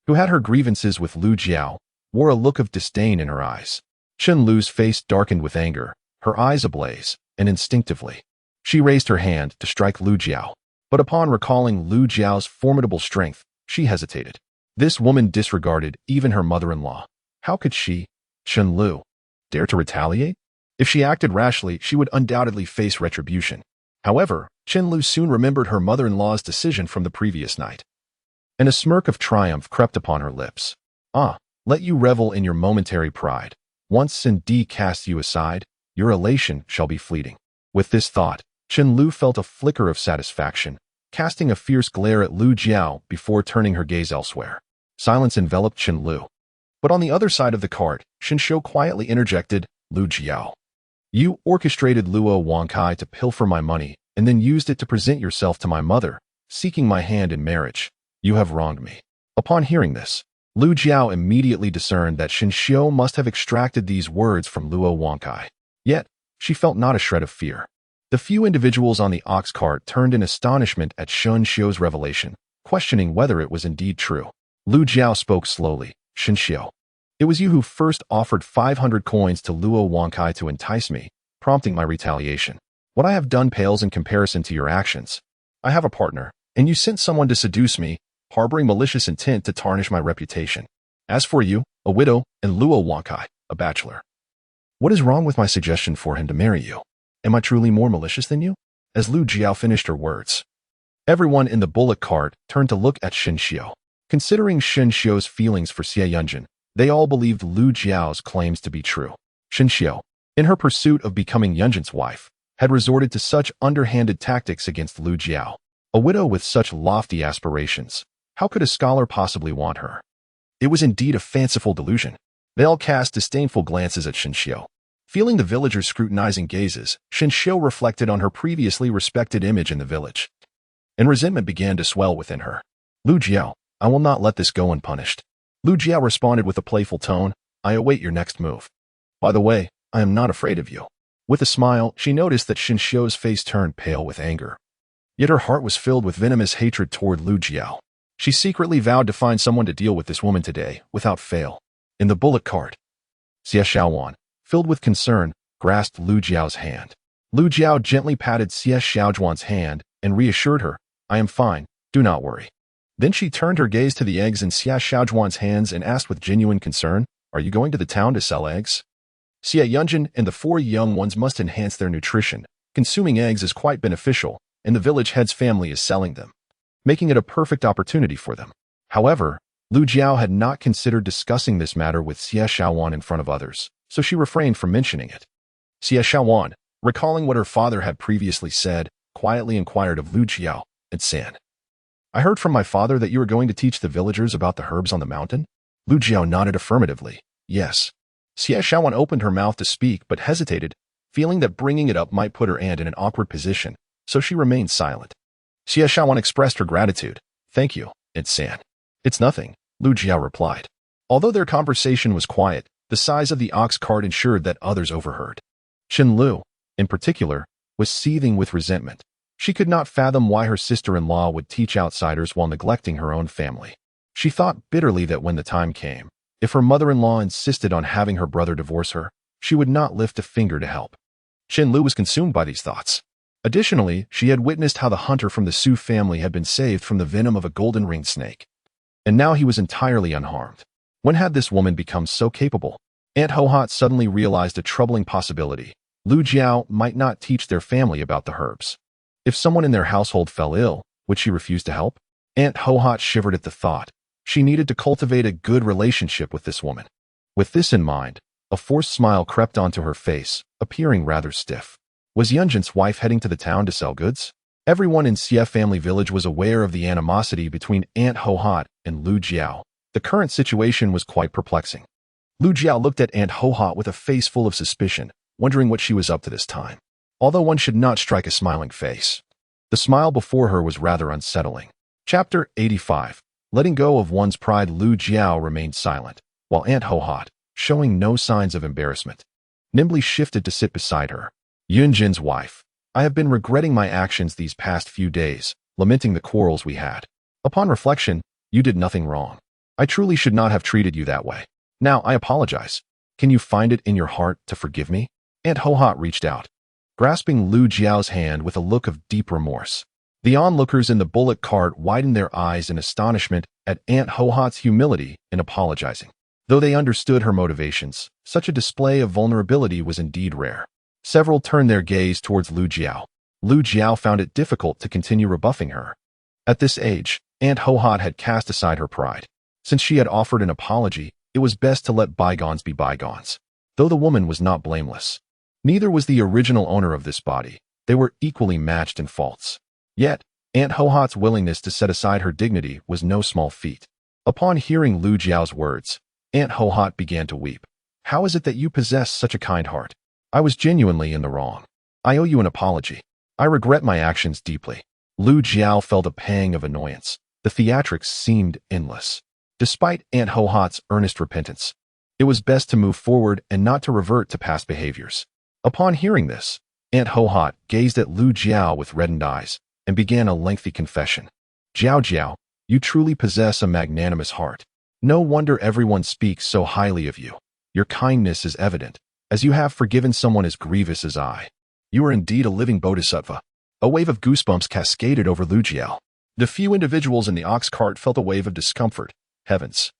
who had her grievances with Lu Jiao, wore a look of disdain in her eyes. Chen Lu's face darkened with anger, her eyes ablaze, and instinctively, she raised her hand to strike Lu Jiao. But upon recalling Lu Jiao's formidable strength, she hesitated. This woman disregarded even her mother-in-law. How could she, Chen Lu, dare to retaliate? If she acted rashly, she would undoubtedly face retribution. However, Chen Lu soon remembered her mother-in-law's decision from the previous night, and a smirk of triumph crept upon her lips. Let you revel in your momentary pride. Once Cindy casts you aside, your elation shall be fleeting. With this thought, Chen Lu felt a flicker of satisfaction, casting a fierce glare at Lu Jiao before turning her gaze elsewhere. Silence enveloped Chen Lu. But on the other side of the cart, Shen Xiu quietly interjected, Lu Jiao, you orchestrated Luo Wangkai to pilfer my money and then used it to present yourself to my mother, seeking my hand in marriage. You have wronged me. Upon hearing this, Lu Jiao immediately discerned that Shen Xiu must have extracted these words from Luo Wangkai. Yet, she felt not a shred of fear. The few individuals on the ox cart turned in astonishment at Shen Xiu's revelation, questioning whether it was indeed true. Lu Jiao spoke slowly, Shen Xiu, it was you who first offered 500 coins to Luo Wangkai to entice me, prompting my retaliation. What I have done pales in comparison to your actions. I have a partner, and you sent someone to seduce me, harboring malicious intent to tarnish my reputation. As for you, a widow, and Luo Wangkai, a bachelor. What is wrong with my suggestion for him to marry you? Am I truly more malicious than you? As Lu Jiao finished her words, everyone in the bullock cart turned to look at Shen Xiu. Considering Shen Xiu's feelings for Xie Yunjin, they all believed Lu Jiao's claims to be true. Shen Xiu, in her pursuit of becoming Yunjin's wife, had resorted to such underhanded tactics against Lu Jiao. A widow with such lofty aspirations, how could a scholar possibly want her? It was indeed a fanciful delusion. They all cast disdainful glances at Shen Xiu. Feeling the villagers' scrutinizing gazes, Shen Xiu reflected on her previously respected image in the village, and resentment began to swell within her. Lu Jiao, I will not let this go unpunished. Lu Jiao responded with a playful tone, I await your next move. By the way, I am not afraid of you. With a smile, she noticed that Shen Xiu's face turned pale with anger. Yet her heart was filled with venomous hatred toward Lu Jiao. She secretly vowed to find someone to deal with this woman today, without fail. In the bullock cart, Xie Xiaowan, filled with concern, grasped Lu Jiao's hand. Lu Jiao gently patted Xie Xiaojuan's hand and reassured her, I am fine, do not worry. Then she turned her gaze to the eggs in Xie Xiaojuan's hands and asked with genuine concern, are you going to the town to sell eggs? Xie Yunjin and the 4 young ones must enhance their nutrition. Consuming eggs is quite beneficial, and the village head's family is selling them, making it a perfect opportunity for them. However, Lu Jiao had not considered discussing this matter with Xie Xiaowan in front of others, so she refrained from mentioning it. Xie Xiaowan, recalling what her father had previously said, quietly inquired of Lu Jiao and San. I heard from my father that you were going to teach the villagers about the herbs on the mountain? Lu Jiao nodded affirmatively. Yes. Xie Xiaowan opened her mouth to speak but hesitated, feeling that bringing it up might put her aunt in an awkward position, so she remained silent. Xie Xiaowan expressed her gratitude. Thank you, Aunt San. It's nothing, Lu Jiao replied. Although their conversation was quiet, the size of the ox cart ensured that others overheard. Chen Lu, in particular, was seething with resentment. She could not fathom why her sister-in-law would teach outsiders while neglecting her own family. She thought bitterly that when the time came, if her mother-in-law insisted on having her brother divorce her, she would not lift a finger to help. Chen Lu was consumed by these thoughts. Additionally, she had witnessed how the hunter from the Su family had been saved from the venom of a golden-ringed snake. And now he was entirely unharmed. When had this woman become so capable? Aunt Hohat suddenly realized a troubling possibility. Lu Jiao might not teach their family about the herbs. If someone in their household fell ill, would she refuse to help? Aunt Hohat shivered at the thought. She needed to cultivate a good relationship with this woman. With this in mind, a forced smile crept onto her face, appearing rather stiff. Was Yunjin's wife heading to the town to sell goods? Everyone in Xie family village was aware of the animosity between Aunt Hohat and Lu Jiao. The current situation was quite perplexing. Lu Jiao looked at Aunt Hohat with a face full of suspicion, wondering what she was up to this time. Although one should not strike a smiling face. The smile before her was rather unsettling. Chapter 85. Letting go of one's pride. Lu Jiao remained silent, while Aunt Hohat, showing no signs of embarrassment, nimbly shifted to sit beside her. Yunjin's wife. I have been regretting my actions these past few days, lamenting the quarrels we had. Upon reflection, you did nothing wrong. I truly should not have treated you that way. Now I apologize. Can you find it in your heart to forgive me? Aunt Hohat reached out, grasping Lu Jiao's hand with a look of deep remorse. The onlookers in the bullock cart widened their eyes in astonishment at Aunt Hohat's humility in apologizing. Though they understood her motivations, such a display of vulnerability was indeed rare. Several turned their gaze towards Lu Jiao. Lu Jiao found it difficult to continue rebuffing her. At this age, Aunt Hohat had cast aside her pride. Since she had offered an apology, it was best to let bygones be bygones. Though the woman was not blameless, neither was the original owner of this body. They were equally matched in faults. Yet, Aunt Hohat's willingness to set aside her dignity was no small feat. Upon hearing Lu Jiao's words, Aunt Hohat began to weep. How is it that you possess such a kind heart? I was genuinely in the wrong. I owe you an apology. I regret my actions deeply. Lu Jiao felt a pang of annoyance. The theatrics seemed endless. Despite Aunt Hohat's earnest repentance, it was best to move forward and not to revert to past behaviors. Upon hearing this, Aunt Hohat gazed at Lu Jiao with reddened eyes and began a lengthy confession. Jiao Jiao, you truly possess a magnanimous heart. No wonder everyone speaks so highly of you. Your kindness is evident, as you have forgiven someone as grievous as I. You are indeed a living bodhisattva. A wave of goosebumps cascaded over Lu Jiao. The few individuals in the ox cart felt a wave of discomfort. Heavens.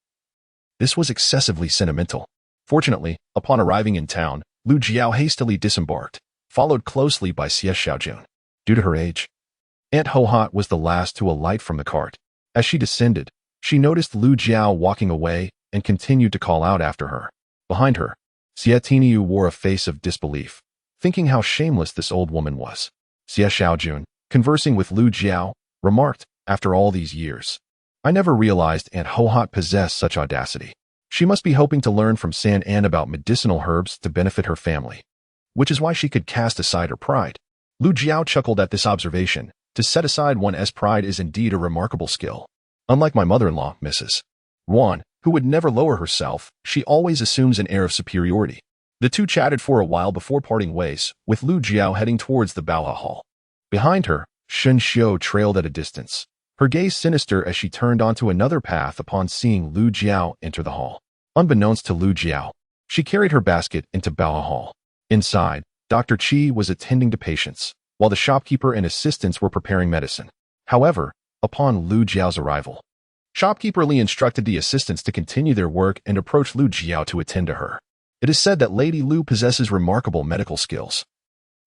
This was excessively sentimental. Fortunately, upon arriving in town, Lu Jiao hastily disembarked, followed closely by Xie Xiaojun. Due to her age, Aunt Hohat was the last to alight from the cart. As she descended, she noticed Lu Jiao walking away and continued to call out after her. Behind her, Xie Tiniu wore a face of disbelief, thinking how shameless this old woman was. Xie Xiaojun, conversing with Lu Jiao, remarked, after all these years, I never realized Aunt Hohat possessed such audacity. She must be hoping to learn from San An about medicinal herbs to benefit her family, which is why she could cast aside her pride. Lu Jiao chuckled at this observation. To set aside one's pride is indeed a remarkable skill. Unlike my mother-in-law, Mrs. Wan, who would never lower herself, she always assumes an air of superiority. The two chatted for a while before parting ways, with Lu Jiao heading towards the Baoha Hall. Behind her, Shen Xiu trailed at a distance, her gaze sinister as she turned onto another path upon seeing Lu Jiao enter the hall. Unbeknownst to Lu Jiao, she carried her basket into Baoha Hall. Inside, Dr. Qi was attending to patients, while the shopkeeper and assistants were preparing medicine. However, upon Lu Jiao's arrival, shopkeeper Li instructed the assistants to continue their work and approach Lu Jiao to attend to her. It is said that Lady Lu possesses remarkable medical skills.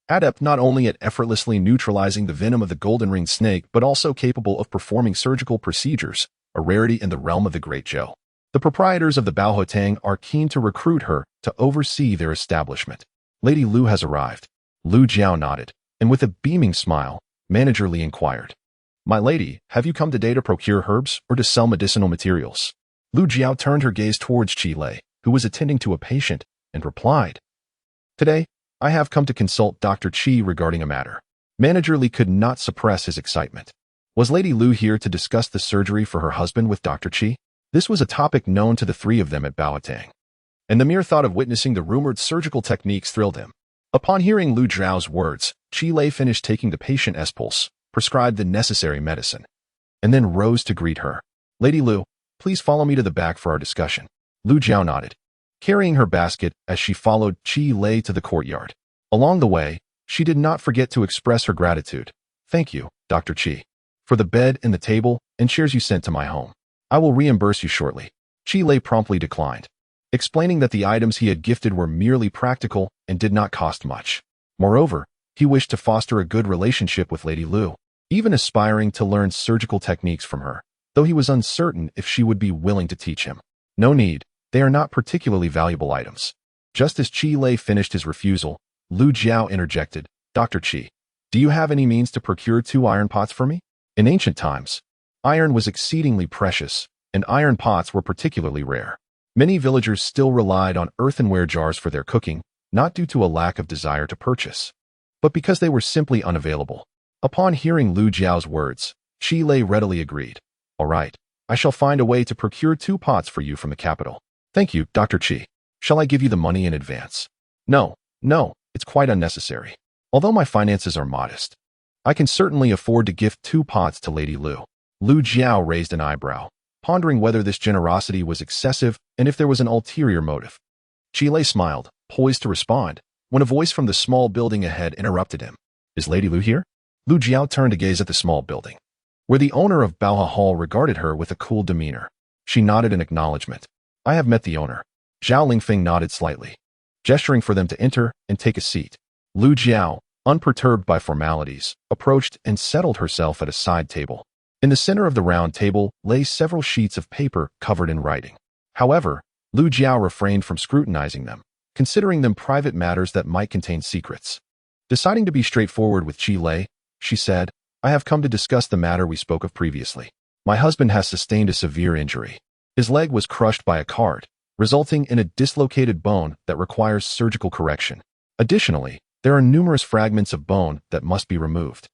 Adept not only at effortlessly neutralizing the venom of the golden-ringed snake, but also capable of performing surgical procedures, a rarity in the realm of the Great Zhou. The proprietors of the Baohotang are keen to recruit her to oversee their establishment. Lady Lu has arrived. Lu Jiao nodded, and with a beaming smile, Manager Li inquired, My lady, have you come today to procure herbs or to sell medicinal materials? Lu Jiao turned her gaze towards Qi Lei, who was attending to a patient, and replied, "Today, I have come to consult Dr. Qi regarding a matter." Manager Li could not suppress his excitement. Was Lady Lu here to discuss the surgery for her husband with Dr. Qi? This was a topic known to the three of them at Baotang, and the mere thought of witnessing the rumored surgical techniques thrilled him. Upon hearing Lu Jiao's words, Qi Lei finished taking the patient's pulse, prescribed the necessary medicine, and then rose to greet her. "Lady Lu, please follow me to the back for our discussion." Lu Jiao nodded, carrying her basket as she followed Qi Lei to the courtyard. Along the way, she did not forget to express her gratitude. "Thank you, Dr. Qi, for the bed and the table and chairs you sent to my home. I will reimburse you shortly." Qi Lei promptly declined, explaining that the items he had gifted were merely practical and did not cost much. Moreover, he wished to foster a good relationship with Lady Lu, even aspiring to learn surgical techniques from her, though he was uncertain if she would be willing to teach him. "No need, they are not particularly valuable items." Just as Qi Lei finished his refusal, Lu Jiao interjected, "Dr. Qi, do you have any means to procure 2 iron pots for me?" In ancient times, iron was exceedingly precious, and iron pots were particularly rare. Many villagers still relied on earthenware jars for their cooking, not due to a lack of desire to purchase, but because they were simply unavailable. Upon hearing Lu Jiao's words, Qi Lei readily agreed. "All right, I shall find a way to procure 2 pots for you from the capital." "Thank you, Dr. Qi. Shall I give you the money in advance?" No, it's quite unnecessary. Although my finances are modest, I can certainly afford to gift 2 pots to Lady Lu." Lu Jiao raised an eyebrow, pondering whether this generosity was excessive and if there was an ulterior motive. Qi Lei smiled, poised to respond, when a voice from the small building ahead interrupted him. "Is Lady Lu here?" Lu Jiao turned to gaze at the small building, where the owner of Baoha Hall regarded her with a cool demeanor. She nodded in acknowledgement. "I have met the owner." Zhao Lingfeng nodded slightly, gesturing for them to enter and take a seat. Lu Jiao, unperturbed by formalities, approached and settled herself at a side table. In the center of the round table lay several sheets of paper covered in writing. However, Lu Jiao refrained from scrutinizing them, considering them private matters that might contain secrets. Deciding to be straightforward with Qi Lei, she said, "I have come to discuss the matter we spoke of previously. My husband has sustained a severe injury. His leg was crushed by a cart, resulting in a dislocated bone that requires surgical correction. Additionally, there are numerous fragments of bone that must be removed."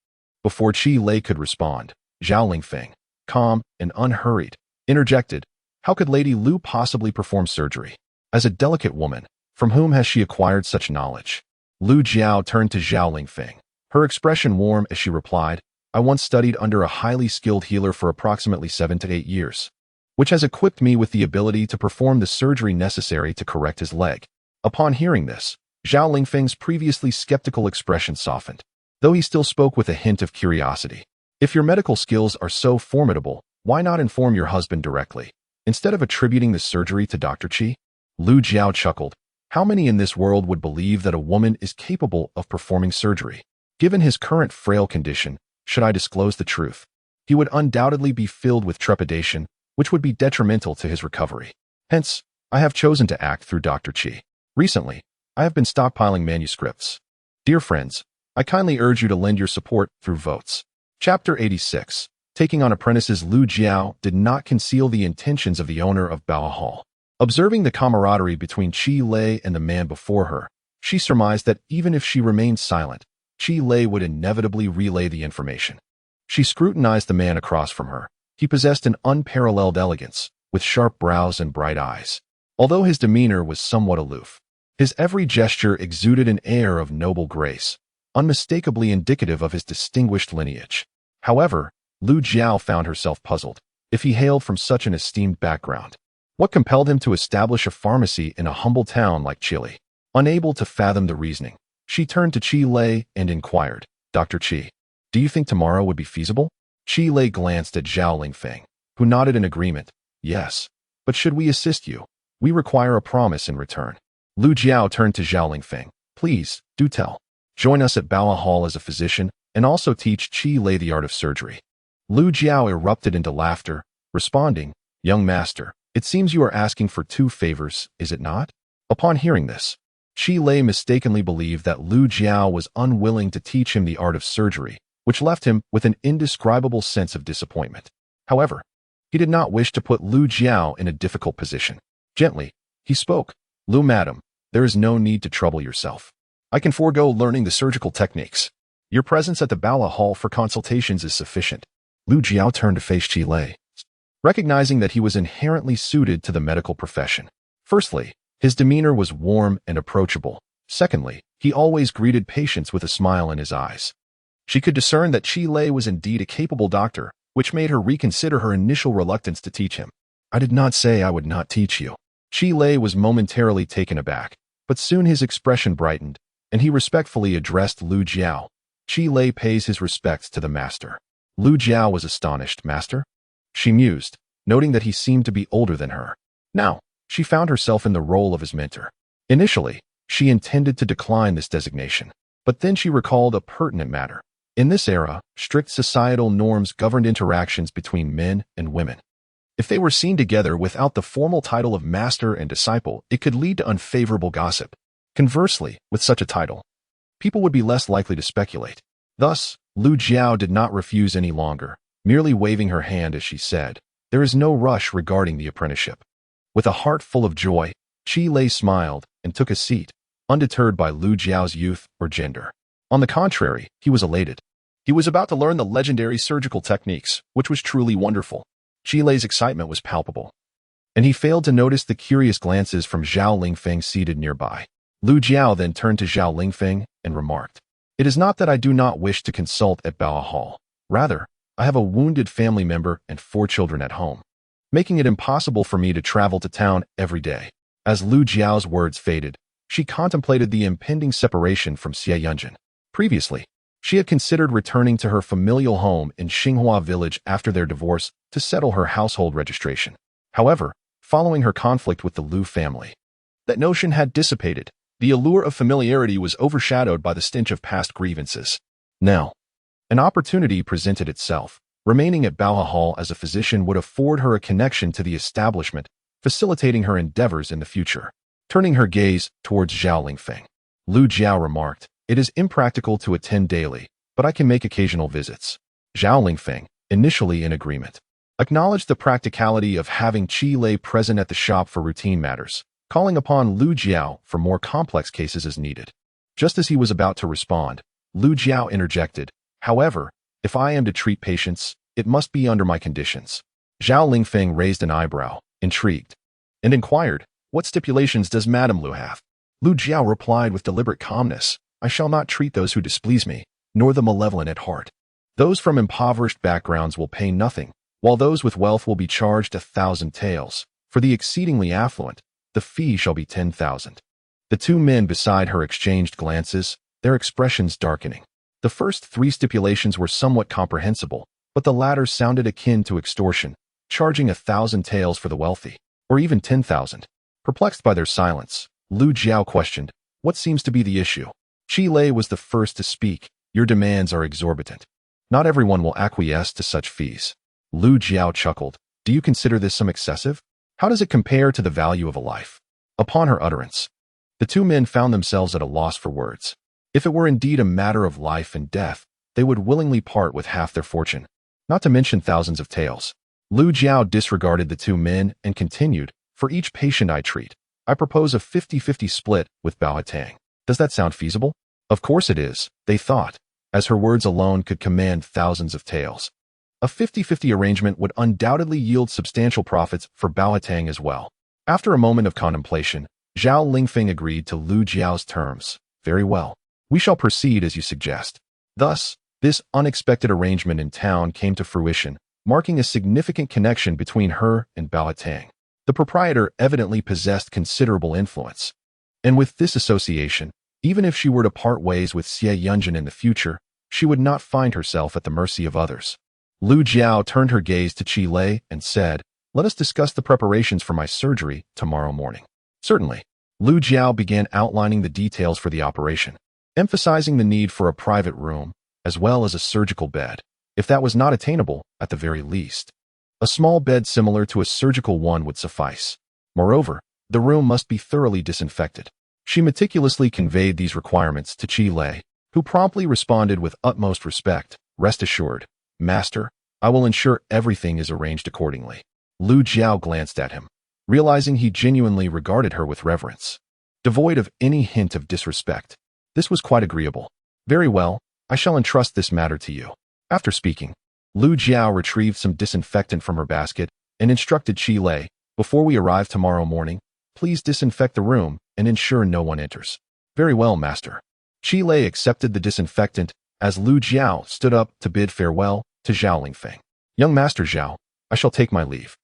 Before Qi Lei could respond, Zhao Lingfeng, calm and unhurried, interjected, "How could Lady Lu possibly perform surgery? As a delicate woman, from whom has she acquired such knowledge?" Lu Jiao turned to Zhao Lingfeng, her expression warm as she replied, "I once studied under a highly skilled healer for approximately 7 to 8 years, which has equipped me with the ability to perform the surgery necessary to correct his leg." Upon hearing this, Zhao Lingfeng's previously skeptical expression softened, though he still spoke with a hint of curiosity. "If your medical skills are so formidable, why not inform your husband directly, instead of attributing the surgery to Dr. Qi?" Lu Jiao chuckled. How many in this world would believe that a woman is capable of performing surgery? Given his current frail condition, should I disclose the truth, he would undoubtedly be filled with trepidation, which would be detrimental to his recovery. Hence, I have chosen to act through Dr. Qi. Recently, I have been stockpiling manuscripts. Dear friends, I kindly urge you to lend your support through votes. Chapter 86. Taking on apprentices. Lu Jiao did not conceal the intentions of the owner of Baoha Hall. Observing the camaraderie between Qi Lei and the man before her, she surmised that even if she remained silent, Qi Lei would inevitably relay the information. She scrutinized the man across from her. He possessed an unparalleled elegance, with sharp brows and bright eyes. Although his demeanor was somewhat aloof, his every gesture exuded an air of noble grace, unmistakably indicative of his distinguished lineage. However, Lu Jiao found herself puzzled. If he hailed from such an esteemed background, what compelled him to establish a pharmacy in a humble town like Chile? Unable to fathom the reasoning, she turned to Qi Lei and inquired, "Dr. Qi, do you think tomorrow would be feasible?" Qi Lei glanced at Zhao Lingfeng, who nodded in agreement. "Yes, but should we assist you? We require a promise in return." Lu Jiao turned to Zhao Lingfeng. "Please, do tell. Join us at Baoha Hall as a physician and also teach Qi Lei the art of surgery." Lu Jiao erupted into laughter, responding, "Young master, it seems you are asking for 2 favors, is it not?" Upon hearing this, Qi Lei mistakenly believed that Lu Jiao was unwilling to teach him the art of surgery, which left him with an indescribable sense of disappointment. However, he He did not wish to put Lu Jiao in a difficult position. Gently, he spoke. Lu madam, there is no need to trouble yourself. I can forego learning the surgical techniques. Your presence at the Bala Hall for consultations is sufficient. Lu Jiao turned to face Qi Lei, recognizing that he was inherently suited to the medical profession. Firstly, his demeanor was warm and approachable. Secondly, he always greeted patients with a smile in his eyes. She could discern that Qi Lei was indeed a capable doctor, which made her reconsider her initial reluctance to teach him. I did not say I would not teach you. Qi Lei was momentarily taken aback, but soon his expression brightened, and he respectfully addressed Lu Jiao. Qi Lei pays his respects to the master. Lu Jiao was astonished. Master? She mused, noting that he seemed to be older than her. Now, she found herself in the role of his mentor. Initially, she intended to decline this designation, but then she recalled a pertinent matter. In this era, strict societal norms governed interactions between men and women. If they were seen together without the formal title of master and disciple, it could lead to unfavorable gossip. Conversely, with such a title, people would be less likely to speculate. Thus, Lu Jiao did not refuse any longer, merely waving her hand as she said, "There is no rush regarding the apprenticeship." With a heart full of joy, Qi Lei smiled and took a seat, undeterred by Lu Jiao's youth or gender. On the contrary, he was elated. He was about to learn the legendary surgical techniques, which was truly wonderful. Qi Lei's excitement was palpable, and he failed to notice the curious glances from Zhao Lingfeng seated nearby. Lu Jiao then turned to Zhao Lingfeng and remarked, "It is not that I do not wish to consult at Bao Hall. Rather, I have a wounded family member and 4 children at home, making it impossible for me to travel to town every day." As Lu Jiao's words faded, she contemplated the impending separation from Xie Yunjin. Previously, she had considered returning to her familial home in Xinghua village after their divorce to settle her household registration. However, following her conflict with the Lu family, that notion had dissipated. The allure of familiarity was overshadowed by the stench of past grievances. Now, an opportunity presented itself. Remaining at Bao Hall as a physician would afford her a connection to the establishment, facilitating her endeavors in the future. Turning her gaze towards Zhao Lingfeng, Lu Jiao remarked, "It is impractical to attend daily, but I can make occasional visits." Zhao Lingfeng, initially in agreement, acknowledged the practicality of having Qi Lei present at the shop for routine matters, calling upon Lu Jiao for more complex cases as needed. Just as he was about to respond, Lu Jiao interjected, "However, if I am to treat patients, it must be under my conditions." Zhao Lingfeng raised an eyebrow, intrigued, and inquired, "What stipulations does Madame Lu have?" Lu Jiao replied with deliberate calmness, "I shall not treat those who displease me, nor the malevolent at heart. Those from impoverished backgrounds will pay nothing, while those with wealth will be charged 1,000 taels. For the exceedingly affluent, the fee shall be 10,000. The 2 men beside her exchanged glances, their expressions darkening. The first 3 stipulations were somewhat comprehensible, but the latter sounded akin to extortion, charging 1,000 taels for the wealthy, or even 10,000. Perplexed by their silence, Lu Jiao questioned, "What seems to be the issue?" Qi Lei was the first to speak. "Your demands are exorbitant. Not everyone will acquiesce to such fees." Lu Jiao chuckled. "Do you consider this some excessive? How does it compare to the value of a life?" Upon her utterance, the 2 men found themselves at a loss for words. If it were indeed a matter of life and death, they would willingly part with half their fortune, not to mention thousands of taels. Lu Jiao disregarded the 2 men and continued, "For each patient I treat, I propose a 50-50 split with Bao Tang. Does that sound feasible?" Of course it is, they thought, as her words alone could command thousands of taels. A 50-50 arrangement would undoubtedly yield substantial profits for Bao Tang as well. After a moment of contemplation, Zhao Lingfeng agreed to Lu Jiao's terms. "Very well. We shall proceed as you suggest." Thus, this unexpected arrangement in town came to fruition, marking a significant connection between her and Bao Tang. The proprietor evidently possessed considerable influence. And with this association, even if she were to part ways with Xie Yunjin in the future, she would not find herself at the mercy of others. Lu Jiao turned her gaze to Qi Lei and said, "Let us discuss the preparations for my surgery tomorrow morning." Certainly. Lu Jiao began outlining the details for the operation, emphasizing the need for a private room, as well as a surgical bed, if that was not attainable, at the very least. A small bed similar to a surgical one would suffice. Moreover, the room must be thoroughly disinfected. She meticulously conveyed these requirements to Qi Lei, who promptly responded with utmost respect, "Rest assured, Master, I will ensure everything is arranged accordingly. Lu Jiao glanced at him, realizing he genuinely regarded her with reverence, devoid of any hint of disrespect. This was quite agreeable. Very well, I shall entrust this matter to you. After speaking, Lu Jiao retrieved some disinfectant from her basket and instructed Qi Lei, before we arrive tomorrow morning, please disinfect the room and ensure no one enters. Very well, master. Qi Lei accepted the disinfectant as Lu Jiao stood up to bid farewell to Zhao Lingfeng. Young Master Zhao, I shall take my leave.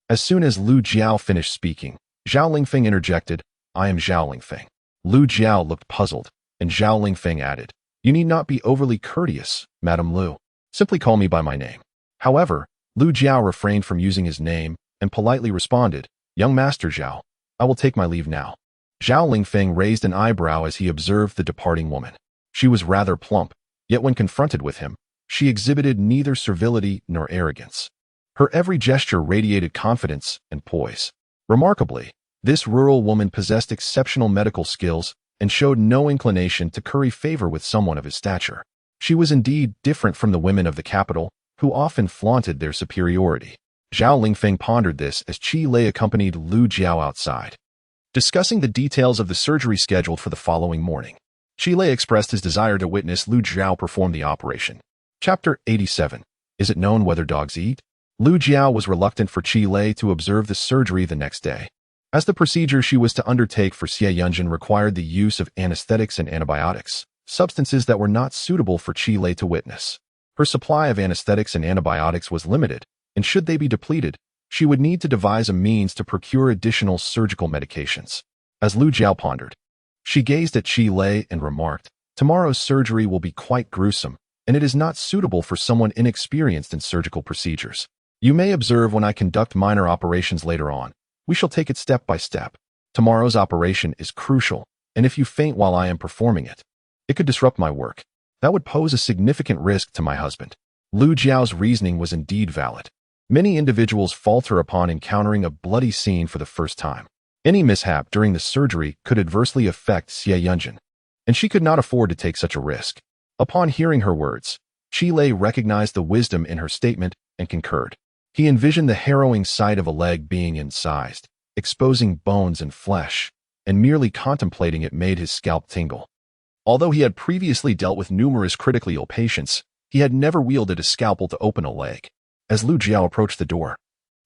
As soon as Lu Jiao finished speaking, Zhao Lingfeng interjected, I am Zhao Lingfeng. Lu Jiao looked puzzled, and Zhao Lingfeng added, you need not be overly courteous, Madam Lu. Simply call me by my name. However, Lu Jiao refrained from using his name and politely responded, Young Master Zhao, I will take my leave now. Zhao Lingfeng raised an eyebrow as he observed the departing woman. She was rather plump, yet when confronted with him, she exhibited neither servility nor arrogance. Her every gesture radiated confidence and poise. Remarkably, this rural woman possessed exceptional medical skills and showed no inclination to curry favor with someone of his stature. She was indeed different from the women of the capital, who often flaunted their superiority. Zhao Lingfeng pondered this as Qi Lei accompanied Lu Jiao outside, discussing the details of the surgery scheduled for the following morning. Qi Lei expressed his desire to witness Lu Jiao perform the operation. Chapter 87. Is it known whether dogs eat? Lu Jiao was reluctant for Qi Lei to observe the surgery the next day, as the procedure she was to undertake for Xie Yunjin required the use of anesthetics and antibiotics, substances that were not suitable for Qi Lei to witness. Her supply of anesthetics and antibiotics was limited, and should they be depleted, she would need to devise a means to procure additional surgical medications. As Lu Jiao pondered, she gazed at Qi Lei and remarked, tomorrow's surgery will be quite gruesome, and it is not suitable for someone inexperienced in surgical procedures. You may observe when I conduct minor operations later on. We shall take it step by step. Tomorrow's operation is crucial, and if you faint while I am performing it, it could disrupt my work. That would pose a significant risk to my husband. Lu Jiao's reasoning was indeed valid. Many individuals falter upon encountering a bloody scene for the first time. Any mishap during the surgery could adversely affect Xie Yunjin, and she could not afford to take such a risk. Upon hearing her words, Qi Lei recognized the wisdom in her statement and concurred. He envisioned the harrowing sight of a leg being incised, exposing bones and flesh, and merely contemplating it made his scalp tingle. Although he had previously dealt with numerous critically ill patients, he had never wielded a scalpel to open a leg. As Lu Jiao approached the door,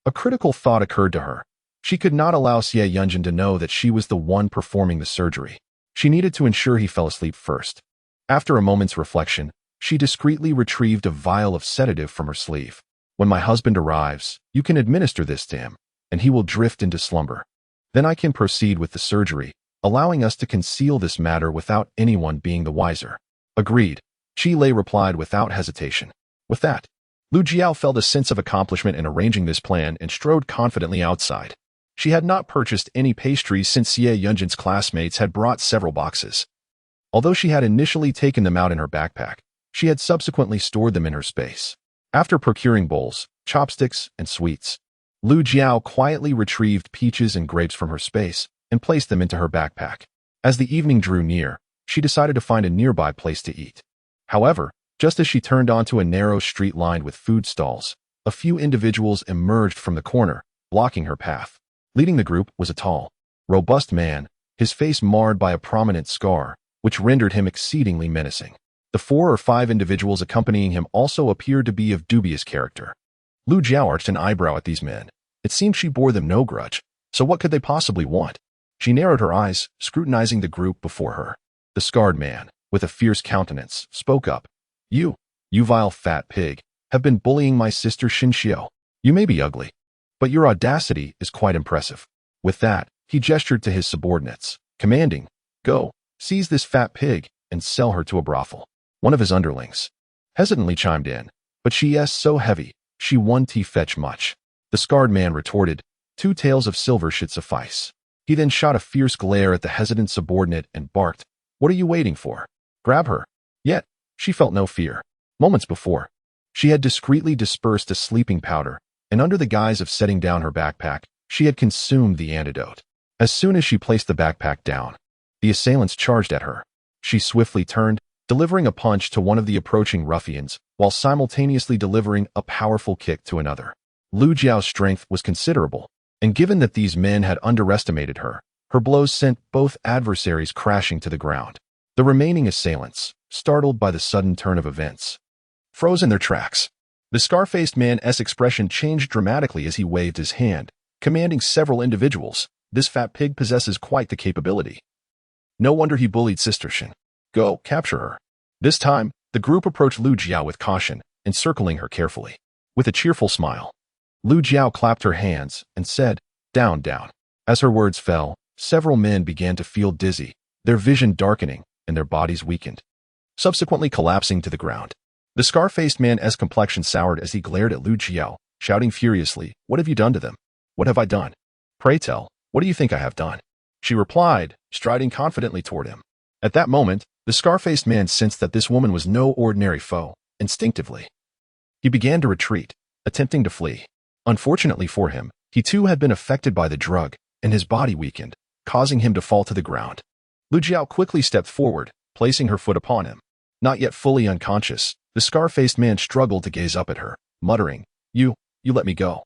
a critical thought occurred to her. She could not allow Xie Yunjin to know that she was the one performing the surgery. She needed to ensure he fell asleep first. After a moment's reflection, she discreetly retrieved a vial of sedative from her sleeve. When my husband arrives, you can administer this to him, and he will drift into slumber. Then I can proceed with the surgery, allowing us to conceal this matter without anyone being the wiser. Agreed, Qi Lei replied without hesitation. With that, Lu Jiao felt a sense of accomplishment in arranging this plan and strode confidently outside. She had not purchased any pastries since Xie Yunjin's classmates had brought several boxes. Although she had initially taken them out in her backpack, she had subsequently stored them in her space. After procuring bowls, chopsticks, and sweets, Lu Jiao quietly retrieved peaches and grapes from her space and placed them into her backpack. As the evening drew near, she decided to find a nearby place to eat. However, just as she turned onto a narrow street lined with food stalls, a few individuals emerged from the corner, blocking her path. Leading the group was a tall, robust man, his face marred by a prominent scar, which rendered him exceedingly menacing. The 4 or 5 individuals accompanying him also appeared to be of dubious character. Lu Jiao arched an eyebrow at these men. It seemed she bore them no grudge, so what could they possibly want? She narrowed her eyes, scrutinizing the group before her. The scarred man, with a fierce countenance, spoke up. You vile fat pig, have been bullying my sister Xinxiu. You may be ugly, but your audacity is quite impressive. With that, he gestured to his subordinates, commanding, go, seize this fat pig, and sell her to a brothel. One of his underlings hesitantly chimed in, but she is so heavy, she won't fetch much. The scarred man retorted, 2 taels of silver should suffice. He then shot a fierce glare at the hesitant subordinate and barked, what are you waiting for? Grab her. Yet, she felt no fear. Moments before, she had discreetly dispersed a sleeping powder, and under the guise of setting down her backpack, she had consumed the antidote. As soon as she placed the backpack down, the assailants charged at her. She swiftly turned, delivering a punch to one of the approaching ruffians while simultaneously delivering a powerful kick to another. Lu Jiao's strength was considerable, and given that these men had underestimated her, her blows sent both adversaries crashing to the ground. The remaining assailants, startled by the sudden turn of events, froze in their tracks. The scar-faced man's expression changed dramatically as he waved his hand, commanding several individuals. This fat pig possesses quite the capability. No wonder he bullied Sister Shin. Go, capture her. This time, the group approached Lu Jiao with caution, encircling her carefully. With a cheerful smile, Lu Jiao clapped her hands and said, "Down, down." As her words fell, several men began to feel dizzy, their vision darkening and their bodies weakened, subsequently collapsing to the ground. The scar-faced man's complexion soured as he glared at Lu Jiao, shouting furiously, "What have you done to them? What have I done? Pray tell, what do you think I have done?" She replied, striding confidently toward him. At that moment, the scar-faced man sensed that this woman was no ordinary foe. Instinctively, he began to retreat, attempting to flee. Unfortunately for him, he too had been affected by the drug, and his body weakened, causing him to fall to the ground. Lu Jiao quickly stepped forward, placing her foot upon him. Not yet fully unconscious, the scar-faced man struggled to gaze up at her, muttering, You let me go,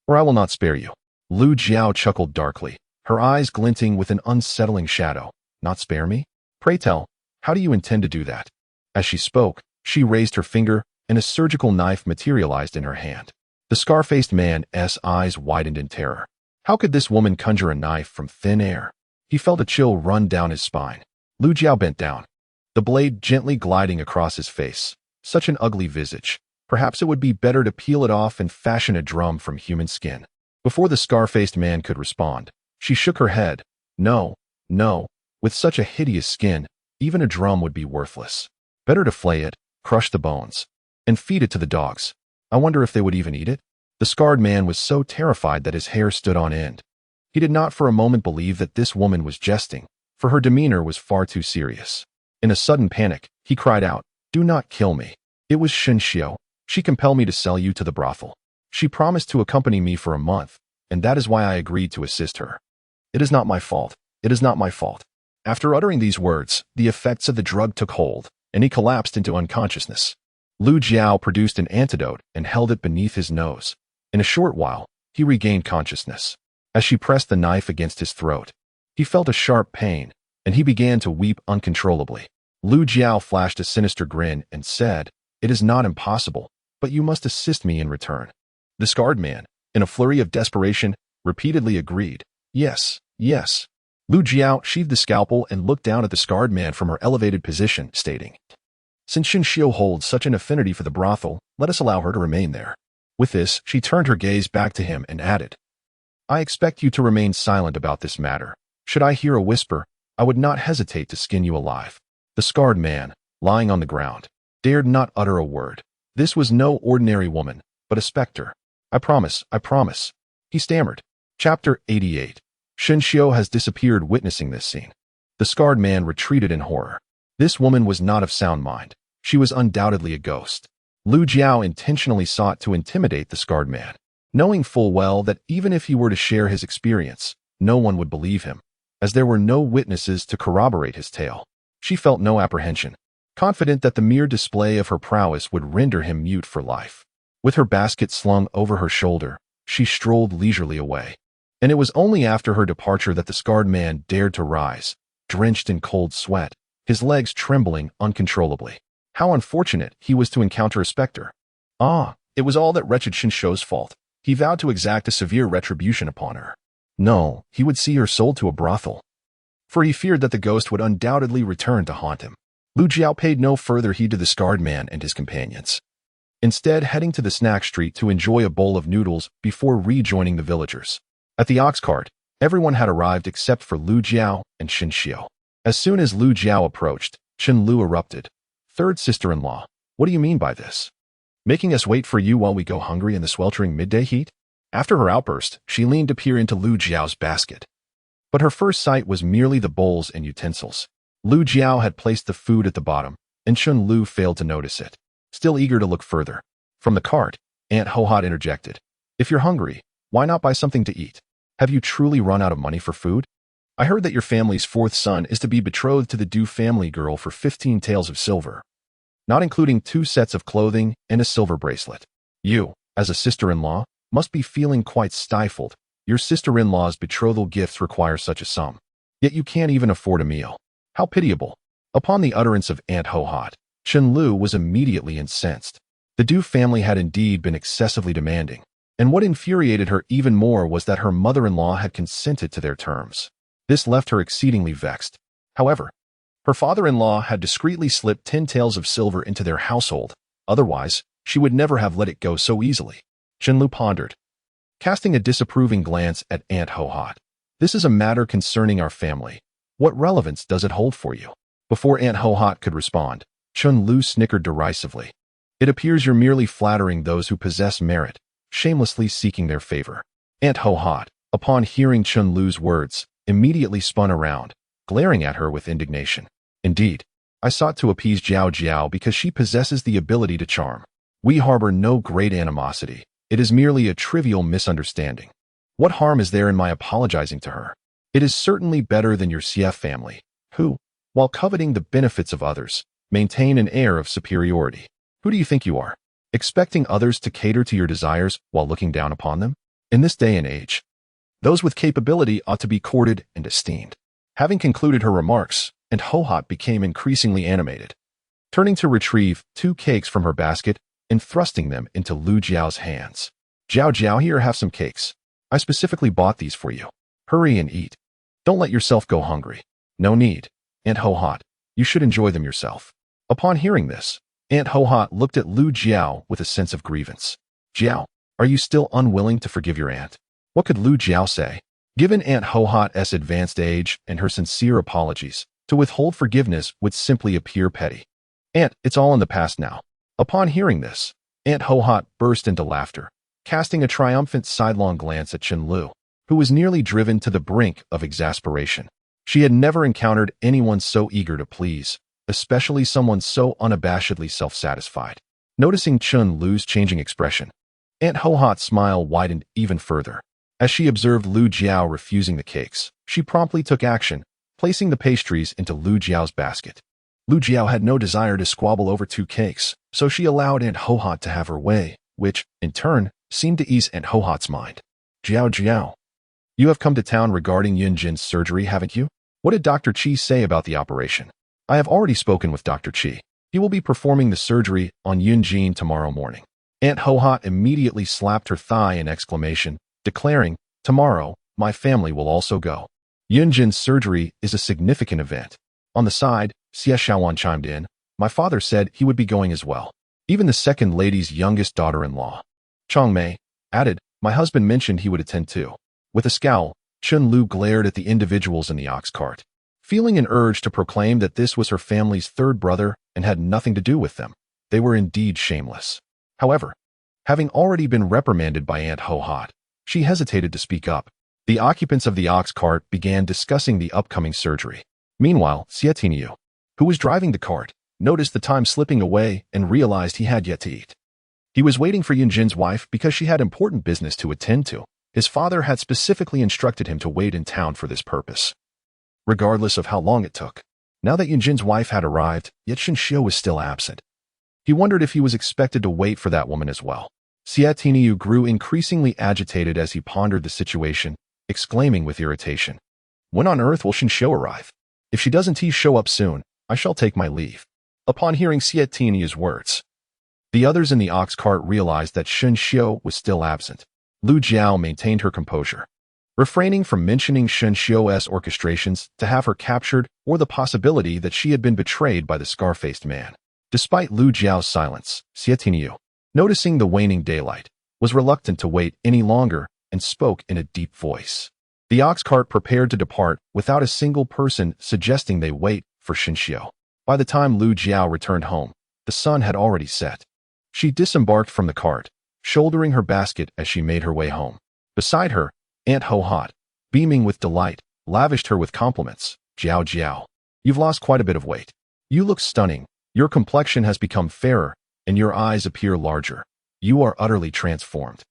or I will not spare you." Lu Jiao chuckled darkly, her eyes glinting with an unsettling shadow. "Not spare me? Pray tell, how do you intend to do that?" As she spoke, she raised her finger, and a surgical knife materialized in her hand. The scar-faced man's eyes widened in terror. How could this woman conjure a knife from thin air? He felt a chill run down his spine. Lu Jiao bent down, the blade gently gliding across his face. Such an ugly visage. Perhaps it would be better to peel it off and fashion a drum from human skin. Before the scar-faced man could respond, she shook her head. No, with such a hideous skin, even a drum would be worthless. Better to flay it, crush the bones, and feed it to the dogs. I wonder if they would even eat it? The scarred man was so terrified that his hair stood on end. He did not for a moment believe that this woman was jesting, for her demeanor was far too serious. In a sudden panic, he cried out, "Do not kill me. It was Shin Xiao. She compelled me to sell you to the brothel. She promised to accompany me for a month, and that is why I agreed to assist her. It is not my fault. It is not my fault." After uttering these words, the effects of the drug took hold, and he collapsed into unconsciousness. Lu Jiao produced an antidote and held it beneath his nose. In a short while, he regained consciousness. As she pressed the knife against his throat, he felt a sharp pain, and he began to weep uncontrollably. Lu Jiao flashed a sinister grin and said, "It is not impossible, but you must assist me in return." The scarred man, in a flurry of desperation, repeatedly agreed, "Yes, yes." Lu Jiao sheathed the scalpel and looked down at the scarred man from her elevated position, stating, "Since Shin Xiao holds such an affinity for the brothel, let us allow her to remain there." With this, she turned her gaze back to him and added, "I expect you to remain silent about this matter. Should I hear a whisper, I would not hesitate to skin you alive." The scarred man, lying on the ground, dared not utter a word. This was no ordinary woman, but a specter. I promise," he stammered. Chapter 88. Shin Xiao has disappeared. Witnessing this scene, the scarred man retreated in horror. This woman was not of sound mind. She was undoubtedly a ghost. Lu Jiao intentionally sought to intimidate the scarred man, knowing full well that even if he were to share his experience, no one would believe him, as there were no witnesses to corroborate his tale. She felt no apprehension, confident that the mere display of her prowess would render him mute for life. With her basket slung over her shoulder, she strolled leisurely away. And it was only after her departure that the scarred man dared to rise, drenched in cold sweat, his legs trembling uncontrollably. How unfortunate he was to encounter a specter. It was all that wretched Shin Xiao's fault. He vowed to exact a severe retribution upon her. No, he would see her sold to a brothel, for he feared that the ghost would undoubtedly return to haunt him. Lu Jiao paid no further heed to the scarred man and his companions, instead heading to the snack street to enjoy a bowl of noodles before rejoining the villagers. At the ox cart, everyone had arrived except for Lu Jiao and Shin Xiao. As soon as Lu Jiao approached, Chen Lu erupted. "Third sister-in-law, what do you mean by this? Making us wait for you while we go hungry in the sweltering midday heat?" After her outburst, she leaned to peer into Lu Jiao's basket. But her first sight was merely the bowls and utensils. Lu Jiao had placed the food at the bottom, and Chen Lu failed to notice it. Still eager to look further, from the cart, Aunt Hohot interjected, "If you're hungry, why not buy something to eat? Have you truly run out of money for food?" I heard that your family's fourth son is to be betrothed to the Du family girl for 15 taels of silver, not including 2 sets of clothing and a silver bracelet. You, as a sister-in-law, must be feeling quite stifled. Your sister-in-law's betrothal gifts require such a sum. Yet you can't even afford a meal. How pitiable. Upon the utterance of Aunt Ho-Hot, Chen Lu was immediately incensed. The Du family had indeed been excessively demanding, and what infuriated her even more was that her mother-in-law had consented to their terms. This left her exceedingly vexed. However, her father-in-law had discreetly slipped 10 taels of silver into their household, otherwise she would never have let it go so easily. Chen Lu pondered, casting a disapproving glance at Aunt Ho-Hot. This is a matter concerning our family. What relevance does it hold for you? Before Aunt Ho-Hot could respond, Chen Lu snickered derisively. It appears you're merely flattering those who possess merit, shamelessly seeking their favor. Aunt Ho-Hot, upon hearing Chen Lu's words, immediately spun around, glaring at her with indignation. Indeed, I sought to appease Lu Jiao because she possesses the ability to charm. We harbor no great animosity. It is merely a trivial misunderstanding. What harm is there in my apologizing to her? It is certainly better than your CF family, who, while coveting the benefits of others, maintain an air of superiority. Who do you think you are? Expecting others to cater to your desires while looking down upon them? In this day and age, those with capability ought to be courted and esteemed. Having concluded her remarks, Aunt Ho-Hot became increasingly animated, turning to retrieve 2 cakes from her basket and thrusting them into Lu Jiao's hands. Lu Jiao, here, have some cakes. I specifically bought these for you. Hurry and eat. Don't let yourself go hungry. No need. Aunt Ho-Hot, you should enjoy them yourself. Upon hearing this, Aunt Ho-Hot looked at Lu Jiao with a sense of grievance. Jiao, are you still unwilling to forgive your aunt? What could Lu Jiao say? Given Aunt Ho-Hot's advanced age and her sincere apologies, to withhold forgiveness would simply appear petty. Aunt, it's all in the past now. Upon hearing this, Aunt Ho-Hot burst into laughter, casting a triumphant sidelong glance at Chen Lu, who was nearly driven to the brink of exasperation. She had never encountered anyone so eager to please, especially someone so unabashedly self-satisfied. Noticing Chen Lu's changing expression, Aunt Ho-Hot's smile widened even further. As she observed Lu Jiao refusing the cakes, she promptly took action, placing the pastries into Lu Jiao's basket. Lu Jiao had no desire to squabble over 2 cakes, so she allowed Aunt Ho-Hot to have her way, which, in turn, seemed to ease Aunt Ho-Hot's mind. Lu Jiao, you have come to town regarding Yunjin's surgery, haven't you? What did Dr. Qi say about the operation? I have already spoken with Dr. Qi. He will be performing the surgery on Yunjin tomorrow morning. Aunt Ho-Hot immediately slapped her thigh in exclamation, declaring, tomorrow, my family will also go. Yunjin's surgery is a significant event. On the side, Xie Xiaowan chimed in, my father said he would be going as well. Even the second lady's youngest daughter-in-law, Chang Mei, added, my husband mentioned he would attend too. With a scowl, Chen Lu glared at the individuals in the ox cart, feeling an urge to proclaim that this was her family's 3rd brother and had nothing to do with them. They were indeed shameless. However, having already been reprimanded by Aunt Ho-Hot, she hesitated to speak up. The occupants of the ox cart began discussing the upcoming surgery. Meanwhile, Xie Tinyu, who was driving the cart, noticed the time slipping away and realized he had yet to eat. He was waiting for Yunjin's wife because she had important business to attend to. His father had specifically instructed him to wait in town for this purpose, regardless of how long it took. Now that Yunjin's wife had arrived, yet Shinshio was still absent. He wondered if he was expected to wait for that woman as well. Xie Tinyu grew increasingly agitated as he pondered the situation, exclaiming with irritation, when on earth will Shinshio arrive? If she doesn't show up soon, I shall take my leave. Upon hearing Xie Tinyu's words, the others in the ox cart realized that Shinshio was still absent. Lu Jiao maintained her composure, refraining from mentioning Shinshio's orchestrations to have her captured or the possibility that she had been betrayed by the scar-faced man. Despite Lu Jiao's silence, Xie Tinyu, noticing the waning daylight, was reluctant to wait any longer and spoke in a deep voice. The ox cart prepared to depart without a single person suggesting they wait for Shinshio. By the time Lu Jiao returned home, the sun had already set. She disembarked from the cart, shouldering her basket as she made her way home. Beside her, Aunt Ho-Hot, beaming with delight, lavished her with compliments. Lu Jiao, you've lost quite a bit of weight. You look stunning, your complexion has become fairer, and your eyes appear larger. You are utterly transformed.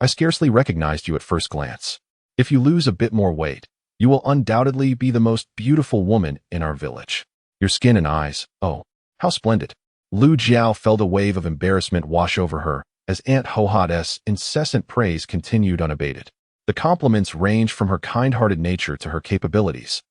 I scarcely recognized you at first glance. If you lose a bit more weight, You will undoubtedly be the most beautiful woman in our village. Your skin and eyes, oh, how splendid. Lu Jiao felt a wave of embarrassment wash over her as Aunt Hohat's incessant praise continued unabated. The compliments ranged from her kind-hearted nature to her capabilities,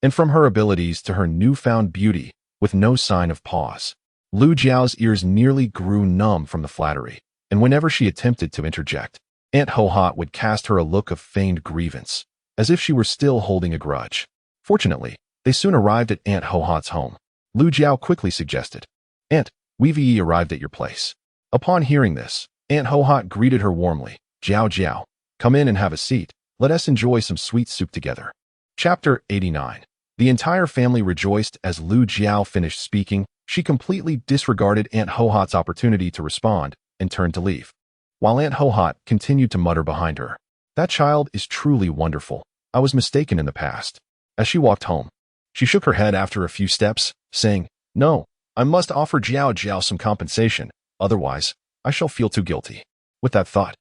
and from her abilities to her newfound beauty, with no sign of pause. Lu Jiao's ears nearly grew numb from the flattery, and whenever she attempted to interject, Aunt Hohat would cast her a look of feigned grievance, as if she were still holding a grudge. Fortunately, they soon arrived at Aunt Hohat's home. Lu Jiao quickly suggested, "Aunt, we've arrived at your place." Upon hearing this, Aunt Hohat greeted her warmly. "Jiao Jiao, come in and have a seat. Let us enjoy some sweet soup together." Chapter 89. The entire family rejoiced as Lu Jiao finished speaking. She completely disregarded Aunt Hohat's opportunity to respond and turned to leave, while Aunt Hohat continued to mutter behind her, "That child is truly wonderful. I was mistaken in the past." As she walked home, she shook her head after a few steps, saying, "No, I must offer Jiao Jiao some compensation, otherwise I shall feel too guilty." With that thought,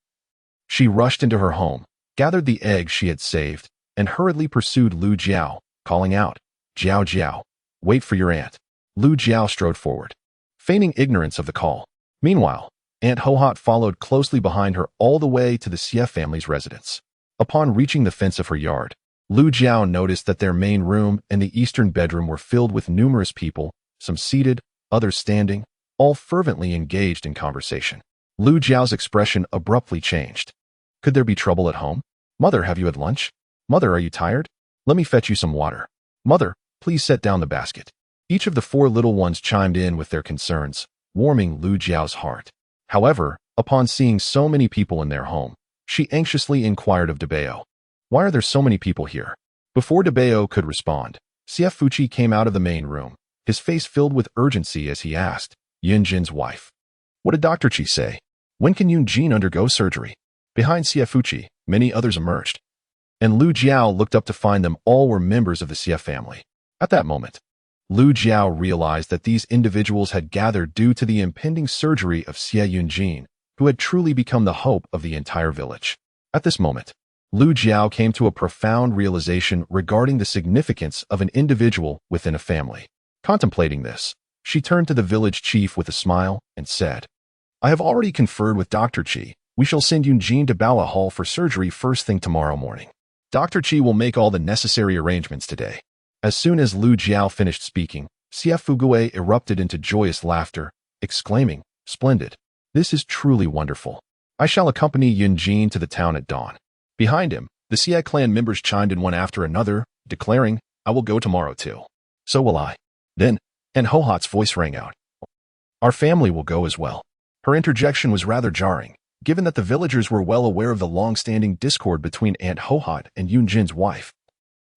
she rushed into her home, gathered the eggs she had saved, and hurriedly pursued Lu Jiao, calling out, "Jiao Jiao, wait for your aunt." Lu Jiao strode forward, feigning ignorance of the call. Meanwhile, Aunt Hohat followed closely behind her all the way to the Xie family's residence. Upon reaching the fence of her yard, Lu Jiao noticed that their main room and the eastern bedroom were filled with numerous people, some seated, others standing, all fervently engaged in conversation. Lu Jiao's expression abruptly changed. Could there be trouble at home? "Mother, have you had lunch? Mother, are you tired? Let me fetch you some water. Mother, please set down the basket." Each of the four little ones chimed in with their concerns, warming Lu Jiao's heart. However, upon seeing so many people in their home, she anxiously inquired of Debao, "Why are there so many people here?" Before Debao could respond, Xie Fuqi came out of the main room, his face filled with urgency as he asked, "Yunjin's wife. What did Dr. Qi say? When can Yunjin undergo surgery?" Behind Xie Fuqi, many others emerged, and Lu Jiao looked up to find them all were members of the Xie family. At that moment, Lu Jiao realized that these individuals had gathered due to the impending surgery of Xie Yunjin, who had truly become the hope of the entire village. At this moment, Lu Jiao came to a profound realization regarding the significance of an individual within a family. Contemplating this, she turned to the village chief with a smile and said, "I have already conferred with Dr. Qi. We shall send Yunjin to Baoa Hall for surgery first thing tomorrow morning. Dr. Qi will make all the necessary arrangements today." As soon as Lu Jiao finished speaking, Xie Fuguei erupted into joyous laughter, exclaiming, "Splendid! This is truly wonderful. I shall accompany Yunjin to the town at dawn." Behind him, the Xie clan members chimed in one after another, declaring, "I will go tomorrow too." "So will I." Then, Aunt Hohat's voice rang out, "Our family will go as well." Her interjection was rather jarring, given that the villagers were well aware of the long-standing discord between Aunt Hohat and Yunjin's wife,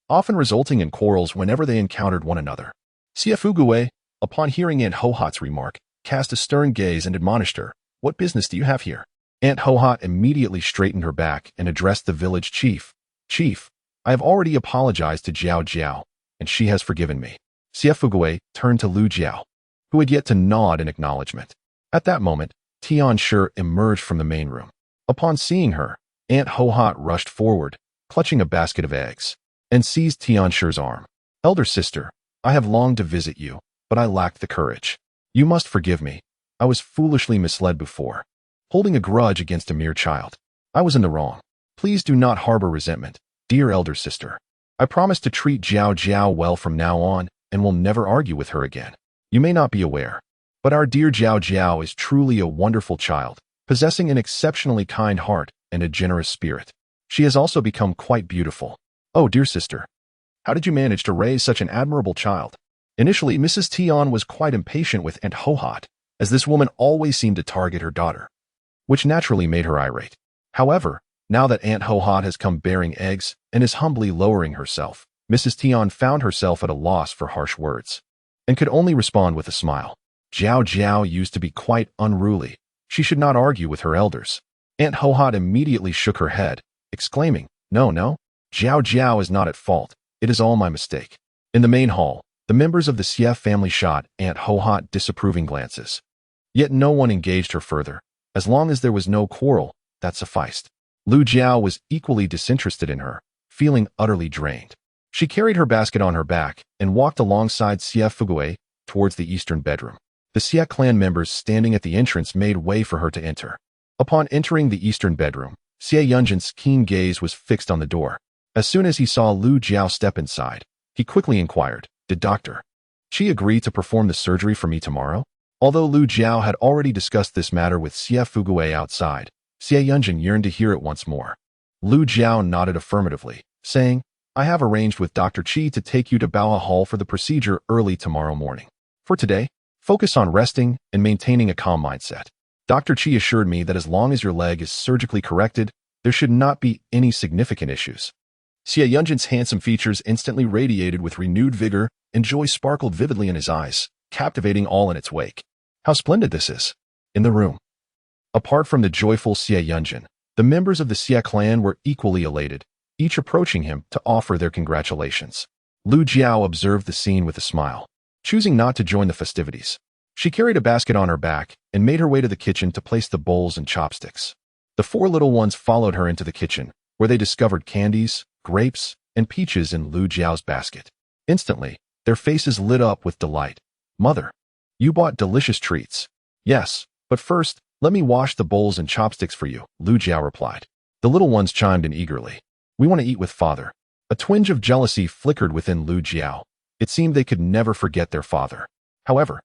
often resulting in quarrels whenever they encountered one another. Xie Fuguei, upon hearing Aunt Hohat's remark, cast a stern gaze and admonished her, "What business do you have here?" Aunt Hohat immediately straightened her back and addressed the village chief. "Chief, I have already apologized to Jiao Jiao, and she has forgiven me." Xie Fuguei turned to Lu Jiao, who had yet to nod in acknowledgement. At that moment, Tian Shi emerged from the main room. Upon seeing her, Aunt Hohat rushed forward, clutching a basket of eggs, and seized Tian Shi's arm. "Elder sister, I have longed to visit you, but I lacked the courage. You must forgive me. I was foolishly misled before, holding a grudge against a mere child. I was in the wrong. Please do not harbor resentment, dear elder sister. I promise to treat Jiao Jiao well from now on and will never argue with her again. You may not be aware, but our dear Jiao Jiao is truly a wonderful child, possessing an exceptionally kind heart and a generous spirit. She has also become quite beautiful. Oh, dear sister, how did you manage to raise such an admirable child?" Initially, Mrs. Tian was quite impatient with Aunt Hohat, as this woman always seemed to target her daughter, which naturally made her irate. However, now that Aunt Hohat has come bearing eggs and is humbly lowering herself, Mrs. Tian found herself at a loss for harsh words, and could only respond with a smile. Jiao Jiao used to be quite unruly. She should not argue with her elders. Aunt Hohat immediately shook her head, exclaiming, "No, Jiao Jiao is not at fault. It is all my mistake." In the main hall, the members of the Xie family shot Aunt Hohat disapproving glances. Yet no one engaged her further. As long as there was no quarrel, that sufficed. Lu Jiao was equally disinterested in her, feeling utterly drained. She carried her basket on her back and walked alongside Xie Fugui towards the eastern bedroom. The Xie clan members standing at the entrance made way for her to enter. Upon entering the eastern bedroom, Xie Yunjin's keen gaze was fixed on the door. As soon as he saw Lu Jiao step inside, he quickly inquired, "Did Dr. Qi agree to perform the surgery for me tomorrow?" Although Lu Jiao had already discussed this matter with Xie Fugui outside, Xie Yunjin yearned to hear it once more. Lu Jiao nodded affirmatively, saying, "I have arranged with Dr. Qi to take you to Baoa Hall for the procedure early tomorrow morning. For today, focus on resting and maintaining a calm mindset. Dr. Qi assured me that as long as your leg is surgically corrected, there should not be any significant issues." Xie Yunjin's handsome features instantly radiated with renewed vigor, and joy sparkled vividly in his eyes, captivating all in its wake. How splendid this is! In the room. Apart from the joyful Xie Yunjin, the members of the Xie clan were equally elated, each approaching him to offer their congratulations. Lu Jiao observed the scene with a smile, choosing not to join the festivities. She carried a basket on her back and made her way to the kitchen to place the bowls and chopsticks. The four little ones followed her into the kitchen, where they discovered candies, grapes, and peaches in Lu Jiao's basket. Instantly, their faces lit up with delight. "Mother, you bought delicious treats." "Yes, but first, let me wash the bowls and chopsticks for you," Lu Jiao replied. The little ones chimed in eagerly. "We want to eat with father." A twinge of jealousy flickered within Lu Jiao. It seemed they could never forget their father. However,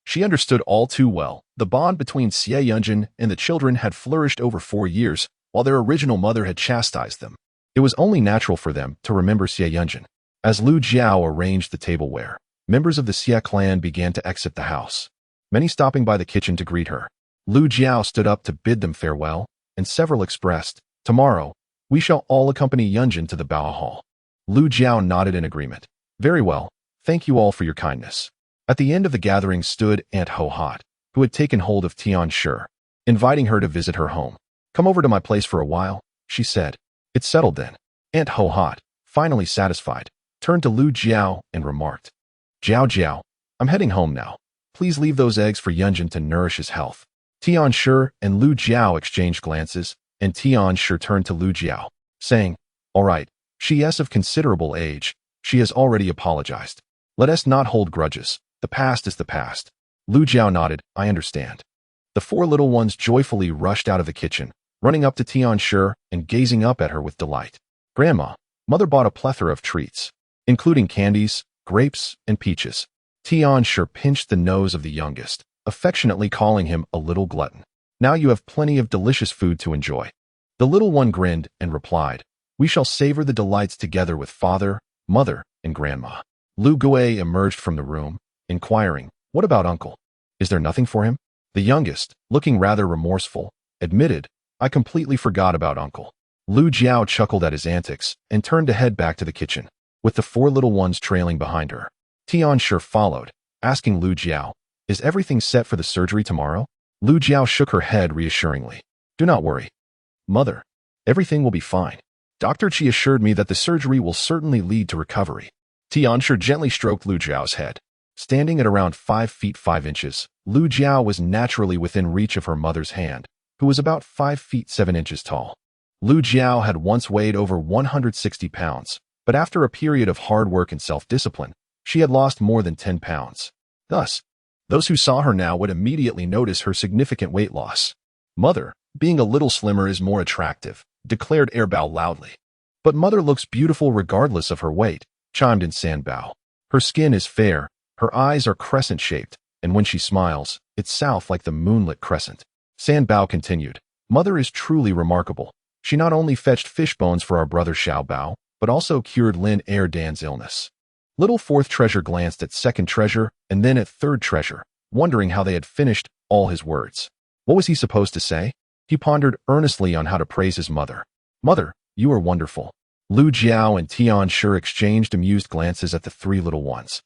she understood all too well. The bond between Xie Yunjin and the children had flourished over 4 years, while their original mother had chastised them. It was only natural for them to remember Xie Yunjin. As Lu Jiao arranged the tableware, members of the Xie clan began to exit the house, many stopping by the kitchen to greet her. Lu Jiao stood up to bid them farewell, and several expressed, "Tomorrow, we shall all accompany Yunjin to the Baoa Hall." Lu Jiao nodded in agreement. "Very well, thank you all for your kindness." At the end of the gathering stood Aunt Ho Hot, who had taken hold of Tian Shi, inviting her to visit her home. "Come over to my place for a while," she said. "It's settled then." Aunt Ho Hot, finally satisfied, turned to Lu Jiao and remarked, Jiao, I'm heading home now. Please leave those eggs for Yunjin to nourish his health." Tian Shi and Lu Jiao exchanged glances, and Tian Shi turned to Lu Jiao, saying, "All right, she is of considerable age. She has already apologized. Let us not hold grudges. The past is the past." Lu Jiao nodded, "I understand." The four little ones joyfully rushed out of the kitchen, running up to Tian Shi and gazing up at her with delight. "Grandma, Mother bought a plethora of treats, including candies, grapes, and peaches." Tian Shi pinched the nose of the youngest, affectionately calling him a little glutton. "Now you have plenty of delicious food to enjoy." The little one grinned and replied, "We shall savor the delights together with father, mother, and grandma." Lu Gui emerged from the room, inquiring, "What about uncle? Is there nothing for him?" The youngest, looking rather remorseful, admitted, "I completely forgot about uncle." Lu Jiao chuckled at his antics and turned to head back to the kitchen, with the four little ones trailing behind her. Tian Shi followed, asking Lu Jiao, "Is everything set for the surgery tomorrow?" Lu Jiao shook her head reassuringly. "Do not worry, Mother. Everything will be fine. Dr. Qi assured me that the surgery will certainly lead to recovery." Tian Shi gently stroked Lu Jiao's head. Standing at around 5 feet 5 inches, Lu Jiao was naturally within reach of her mother's hand, who was about 5 feet 7 inches tall. Lu Jiao had once weighed over 160 pounds, but after a period of hard work and self-discipline, she had lost more than 10 pounds. Thus, those who saw her now would immediately notice her significant weight loss. "Mother, being a little slimmer is more attractive," declared Bao loudly. "But Mother looks beautiful regardless of her weight," chimed in Bao. "Her skin is fair, her eyes are crescent-shaped, and when she smiles, it's south like the moonlit crescent." Bao continued, "Mother is truly remarkable. She not only fetched fish bones for our brother Xiao Bao, but also cured Lin Dan's illness." Little fourth treasure glanced at second treasure and then at third treasure, wondering how they had finished all his words. What was he supposed to say? He pondered earnestly on how to praise his mother. "Mother, you are wonderful." Lu Jiao and Tian Shi exchanged amused glances at the three little ones.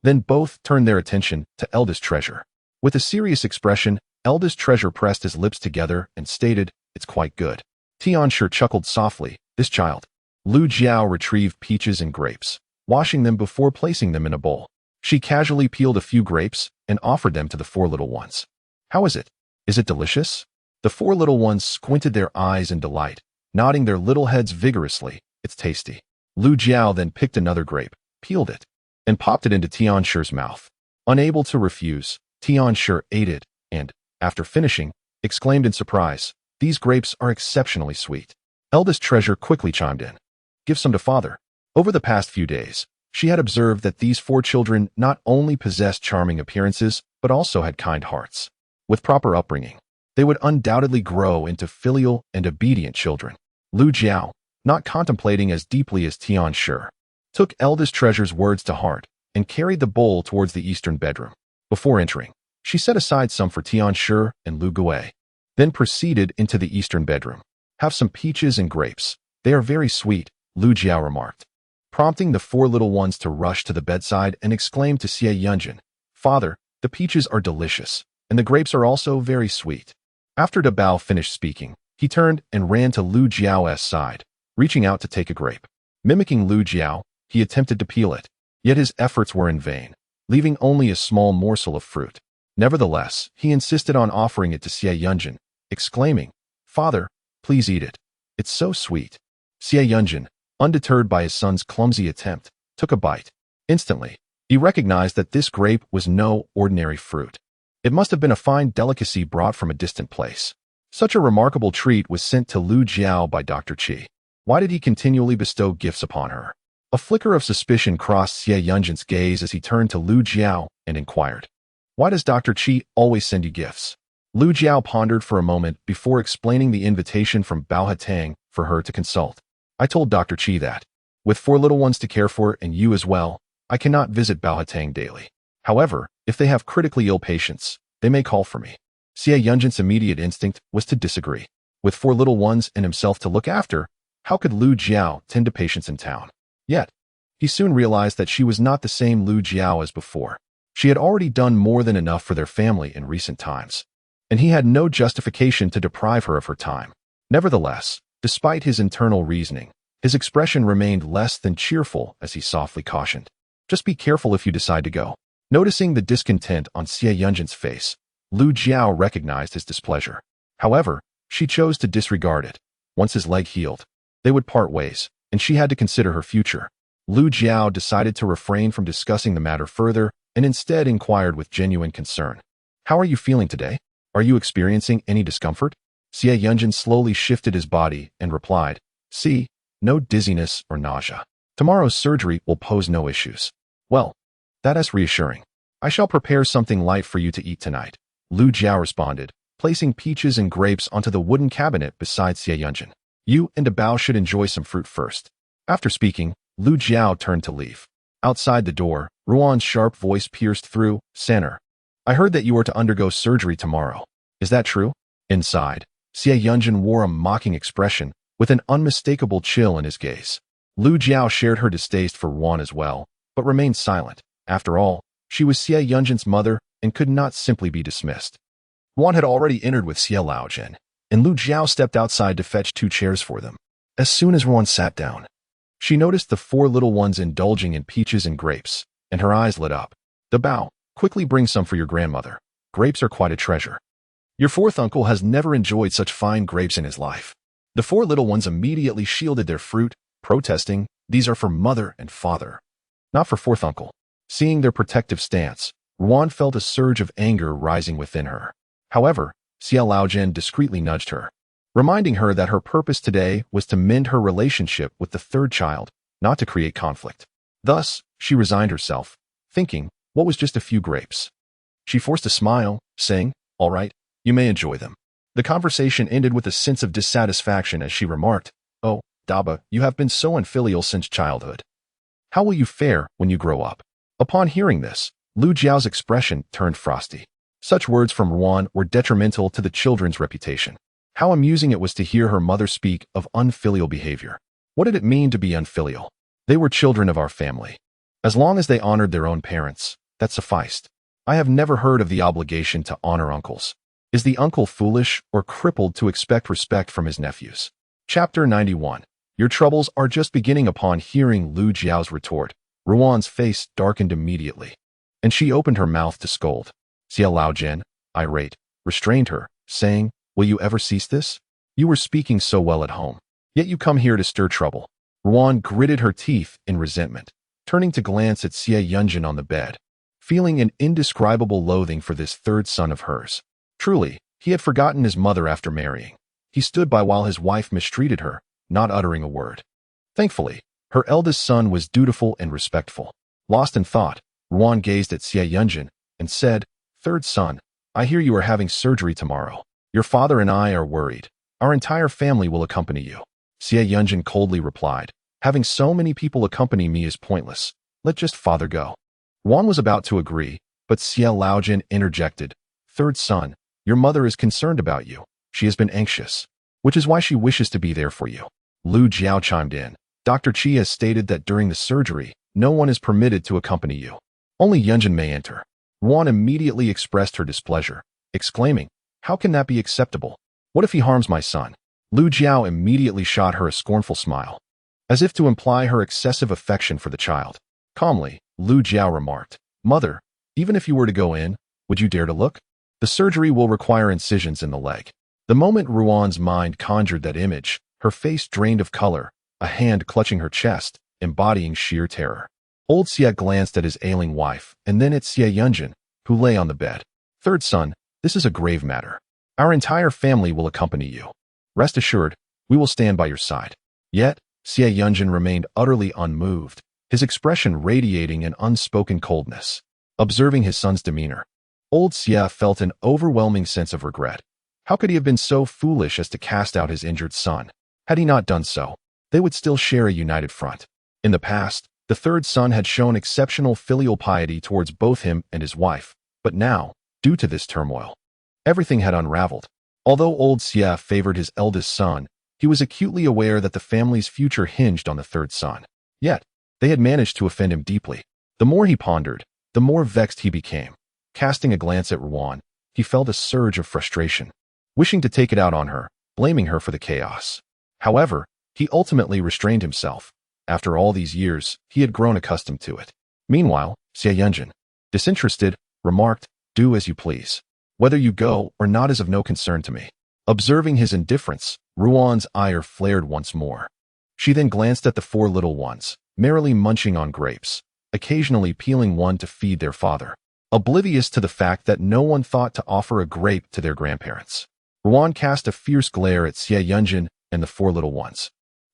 Then both turned their attention to eldest treasure. With a serious expression, eldest treasure pressed his lips together and stated, "It's quite good." Tian Shi chuckled softly, "This child." Lu Jiao retrieved peaches and grapes, washing them before placing them in a bowl. She casually peeled a few grapes and offered them to the four little ones. "How is it? Is it delicious?" The four little ones squinted their eyes in delight, nodding their little heads vigorously. "It's tasty." Lu Jiao then picked another grape, peeled it, and popped it into Tianshi's mouth. Unable to refuse, Tianshi ate it and, after finishing, exclaimed in surprise, "These grapes are exceptionally sweet." Eldest treasure quickly chimed in. "Give some to father." Over the past few days, she had observed that these four children not only possessed charming appearances, but also had kind hearts. With proper upbringing, they would undoubtedly grow into filial and obedient children. Lu Jiao, not contemplating as deeply as Tianshi, took eldest treasure's words to heart and carried the bowl towards the eastern bedroom. Before entering, she set aside some for Tianshi and Lu Gui, then proceeded into the eastern bedroom. "Have some peaches and grapes. They are very sweet," Lu Jiao remarked, prompting the four little ones to rush to the bedside and exclaim to Xie Yunjin, "Father, the peaches are delicious, and the grapes are also very sweet." After De Bao finished speaking, he turned and ran to Lu Jiao's side, reaching out to take a grape. Mimicking Lu Jiao, he attempted to peel it, yet his efforts were in vain, leaving only a small morsel of fruit. Nevertheless, he insisted on offering it to Xie Yunjin, exclaiming, "Father, please eat it. It's so sweet." Xie Yunjin, undeterred by his son's clumsy attempt, took a bite. Instantly, he recognized that this grape was no ordinary fruit. It must have been a fine delicacy brought from a distant place. Such a remarkable treat was sent to Lu Jiao by Dr. Qi. Why did he continually bestow gifts upon her? A flicker of suspicion crossed Xie Yunjin's gaze as he turned to Lu Jiao and inquired, "Why does Dr. Qi always send you gifts?" Lu Jiao pondered for a moment before explaining the invitation from Bao Hetang for her to consult. "I told Dr. Qi that, with four little ones to care for and you as well, I cannot visit Bao Hetang daily. However, if they have critically ill patients, they may call for me." Xie Yunjin's immediate instinct was to disagree. With four little ones and himself to look after, how could Lu Jiao tend to patients in town? Yet, he soon realized that she was not the same Lu Jiao as before. She had already done more than enough for their family in recent times, and he had no justification to deprive her of her time. Nevertheless, despite his internal reasoning, his expression remained less than cheerful as he softly cautioned, "Just be careful if you decide to go." Noticing the discontent on Xie Yunjin's face, Lu Jiao recognized his displeasure. However, she chose to disregard it. Once his leg healed, they would part ways, and she had to consider her future. Lu Jiao decided to refrain from discussing the matter further and instead inquired with genuine concern, "How are you feeling today? Are you experiencing any discomfort?" Xie Yunjin slowly shifted his body and replied, "See, no dizziness or nausea. Tomorrow's surgery will pose no issues." "Well, that is reassuring. I shall prepare something light for you to eat tonight," Lu Jiao responded, placing peaches and grapes onto the wooden cabinet beside Xie Yunjin. "You and De Bao should enjoy some fruit first." After speaking, Lu Jiao turned to leave. Outside the door, Ruan's sharp voice pierced through, "Sanner, I heard that you are to undergo surgery tomorrow. Is that true?" Inside, Xie Yunjin wore a mocking expression with an unmistakable chill in his gaze. Lu Jiao shared her distaste for Ruan as well, but remained silent. After all, she was Xie Yunjin's mother and could not simply be dismissed. Ruan had already entered with Xie Laojian, and Lu Jiao stepped outside to fetch 2 chairs for them. As soon as Ruan sat down, she noticed the 4 little ones indulging in peaches and grapes, and her eyes lit up. "De Bao, quickly bring some for your grandmother. Grapes are quite a treasure. Your 4th uncle has never enjoyed such fine grapes in his life." The 4 little ones immediately shielded their fruit, protesting, "These are for mother and father, not for 4th uncle." Seeing their protective stance, Ruan felt a surge of anger rising within her. However, Xie Laojian discreetly nudged her, reminding her that her purpose today was to mend her relationship with the 3rd child, not to create conflict. Thus, she resigned herself, thinking, what was just a few grapes? She forced a smile, saying, "All right, you may enjoy them." The conversation ended with a sense of dissatisfaction as she remarked, "Oh, Daba, you have been so unfilial since childhood. How will you fare when you grow up?" Upon hearing this, Lu Jiao's expression turned frosty. Such words from Ruan were detrimental to the children's reputation. How amusing it was to hear her mother speak of unfilial behavior. What did it mean to be unfilial? They were children of our family. As long as they honored their own parents, that sufficed. I have never heard of the obligation to honor uncles. Is the uncle foolish or crippled to expect respect from his nephews? Chapter 91. Your troubles are just beginning. Upon hearing Lu Jiao's retort, Ruan's face darkened immediately, and she opened her mouth to scold. Xie Laojian, irate, restrained her, saying, "Will you ever cease this? You were speaking so well at home, yet you come here to stir trouble." Ruan gritted her teeth in resentment, turning to glance at Xie Yunjin on the bed, feeling an indescribable loathing for this third son of hers. Truly, he had forgotten his mother after marrying. He stood by while his wife mistreated her, not uttering a word. Thankfully, her eldest son was dutiful and respectful. Lost in thought, Ruan gazed at Xie Yunjin and said, "Third son, I hear you are having surgery tomorrow. Your father and I are worried. Our entire family will accompany you." Xie Yunjin coldly replied, "Having so many people accompany me is pointless. Let just father go." Ruan was about to agree, but Xie Laojin interjected, "Third son, your mother is concerned about you. She has been anxious, which is why she wishes to be there for you." Lu Jiao chimed in, "Dr. Qi has stated that during the surgery, no one is permitted to accompany you. Only Yunjin may enter." Ruan immediately expressed her displeasure, exclaiming, "How can that be acceptable? What if he harms my son?" Lu Jiao immediately shot her a scornful smile, as if to imply her excessive affection for the child. Calmly, Lu Jiao remarked, "Mother, even if you were to go in, would you dare to look? The surgery will require incisions in the leg." The moment Ruan's mind conjured that image, her face drained of color, a hand clutching her chest, embodying sheer terror. Old Xie glanced at his ailing wife, and then at Xie Yunjin, who lay on the bed. "Third son, this is a grave matter. Our entire family will accompany you. Rest assured, we will stand by your side." Yet, Xie Yunjin remained utterly unmoved, his expression radiating an unspoken coldness. Observing his son's demeanor, old Xie felt an overwhelming sense of regret. How could he have been so foolish as to cast out his injured son? Had he not done so, they would still share a united front. In the past, the third son had shown exceptional filial piety towards both him and his wife, but now, due to this turmoil, everything had unraveled. Although old Xie favored his eldest son, he was acutely aware that the family's future hinged on the third son. Yet, they had managed to offend him deeply. The more he pondered, the more vexed he became. Casting a glance at Ruan, he felt a surge of frustration, wishing to take it out on her, blaming her for the chaos. However, he ultimately restrained himself. After all these years, he had grown accustomed to it. Meanwhile, Xie Yunjin, disinterested, remarked, "Do as you please. Whether you go or not is of no concern to me." Observing his indifference, Ruan's ire flared once more. She then glanced at the four little ones, merrily munching on grapes, occasionally peeling one to feed their father, oblivious to the fact that no one thought to offer a grape to their grandparents. Ruan cast a fierce glare at Xie Yunjin and the four little ones,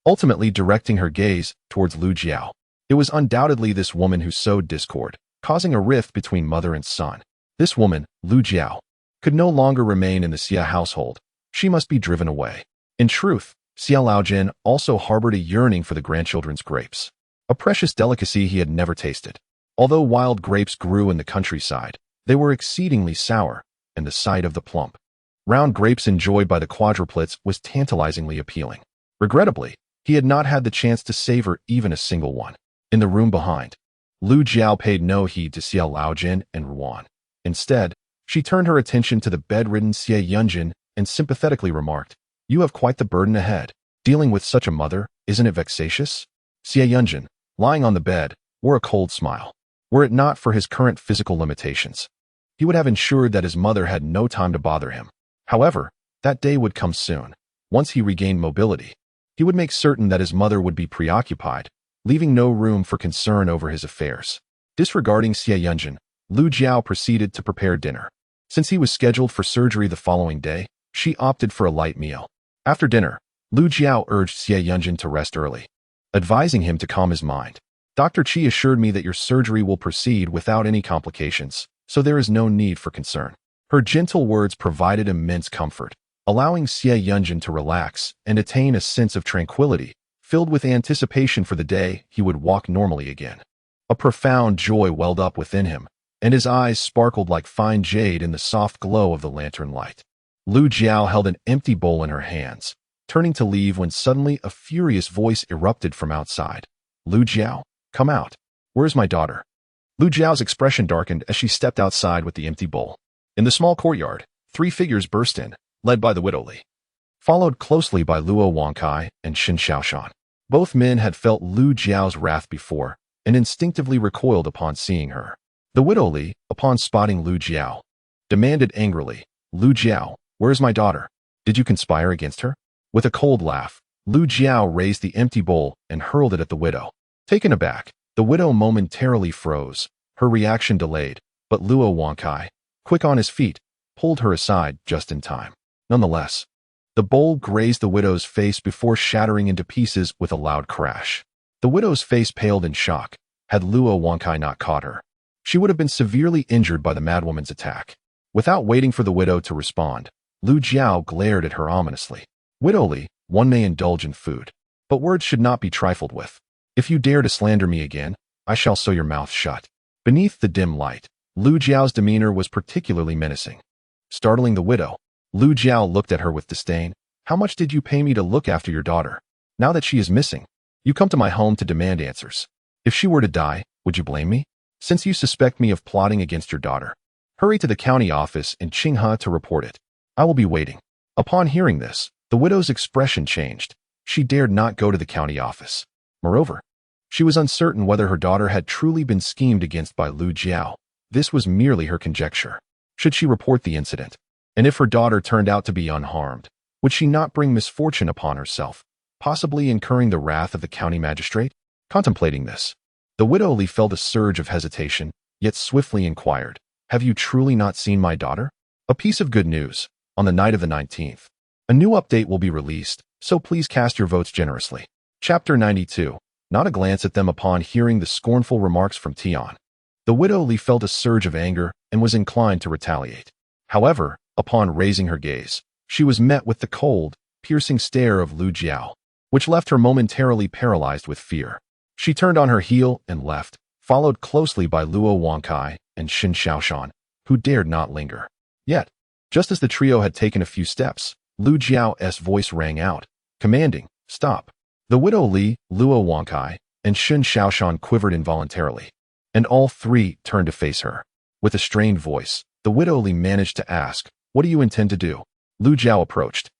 ultimately directing her gaze towards Lu Jiao. It was undoubtedly this woman who sowed discord, causing a rift between mother and son. This woman, Lu Jiao, could no longer remain in the Xie household. She must be driven away. In truth, Xie Laojin also harbored a yearning for the grandchildren's grapes, a precious delicacy he had never tasted. Although wild grapes grew in the countryside, they were exceedingly sour, and the sight of the plump, round grapes enjoyed by the quadruplets was tantalizingly appealing. Regrettably, he had not had the chance to savor even a single one. In the room behind, Lu Jiao paid no heed to Xie Laojin and Ruan. Instead, she turned her attention to the bedridden Xie Yunjin and sympathetically remarked, "You have quite the burden ahead. Dealing with such a mother, isn't it vexatious?" Xie Yunjin, lying on the bed, wore a cold smile. Were it not for his current physical limitations, he would have ensured that his mother had no time to bother him. However, that day would come soon. Once he regained mobility, he would make certain that his mother would be preoccupied, leaving no room for concern over his affairs. Disregarding Xie Yunjin, Lu Jiao proceeded to prepare dinner. Since he was scheduled for surgery the following day, she opted for a light meal. After dinner, Lu Jiao urged Xie Yunjin to rest early, advising him to calm his mind. "Dr. Qi assured me that your surgery will proceed without any complications, so there is no need for concern." Her gentle words provided immense comfort, allowing Xie Yunjin to relax and attain a sense of tranquility, filled with anticipation for the day he would walk normally again. A profound joy welled up within him, and his eyes sparkled like fine jade in the soft glow of the lantern light. Lu Jiao held an empty bowl in her hands, turning to leave when suddenly a furious voice erupted from outside. "Lu Jiao, come out. Where's my daughter?" Lu Jiao's expression darkened as she stepped outside with the empty bowl. In the small courtyard, three figures burst in, led by the widow Li, followed closely by Luo Wangkai and Xin Xiaoshan. Both men had felt Lu Jiao's wrath before and instinctively recoiled upon seeing her. The widow Li, upon spotting Lu Jiao, demanded angrily, "Lu Jiao, where's my daughter? Did you conspire against her?" With a cold laugh, Lu Jiao raised the empty bowl and hurled it at the widow. Taken aback, the widow momentarily froze, her reaction delayed, but Luo Wankai, quick on his feet, pulled her aside just in time. Nonetheless, the bowl grazed the widow's face before shattering into pieces with a loud crash. The widow's face paled in shock. Had Luo Wankai not caught her, she would have been severely injured by the madwoman's attack. Without waiting for the widow to respond, Lu Jiao glared at her ominously. Widowly, one may indulge in food, but words should not be trifled with. If you dare to slander me again, I shall sew your mouth shut. Beneath the dim light, Lu Jiao's demeanor was particularly menacing. Startling the widow, Lu Jiao looked at her with disdain. How much did you pay me to look after your daughter? Now that she is missing, you come to my home to demand answers. If she were to die, would you blame me? Since you suspect me of plotting against your daughter, hurry to the county office in Qinghe to report it. I will be waiting. Upon hearing this, the widow's expression changed. She dared not go to the county office. Moreover, she was uncertain whether her daughter had truly been schemed against by Lu Jiao. This was merely her conjecture. Should she report the incident? And if her daughter turned out to be unharmed, would she not bring misfortune upon herself, possibly incurring the wrath of the county magistrate? Contemplating this, the widow felt a surge of hesitation, yet swiftly inquired, Have you truly not seen my daughter? A piece of good news. On the night of the 19th, a new update will be released, so please cast your votes generously. Chapter 92. Not a glance at them upon hearing the scornful remarks from Tian. The widow felt a surge of anger and was inclined to retaliate. However, upon raising her gaze, she was met with the cold, piercing stare of Lu Jiao, which left her momentarily paralyzed with fear. She turned on her heel and left, followed closely by Luo Wankai and Xin Shaoshan, who dared not linger. Yet, just as the trio had taken a few steps, Lu Jiao's voice rang out, commanding, Stop. The widow Li, Luo Wankai, and Xin Shaoshan quivered involuntarily, and all three turned to face her. With a strained voice, the widow Li managed to ask, What do you intend to do? Lu Jiao approached.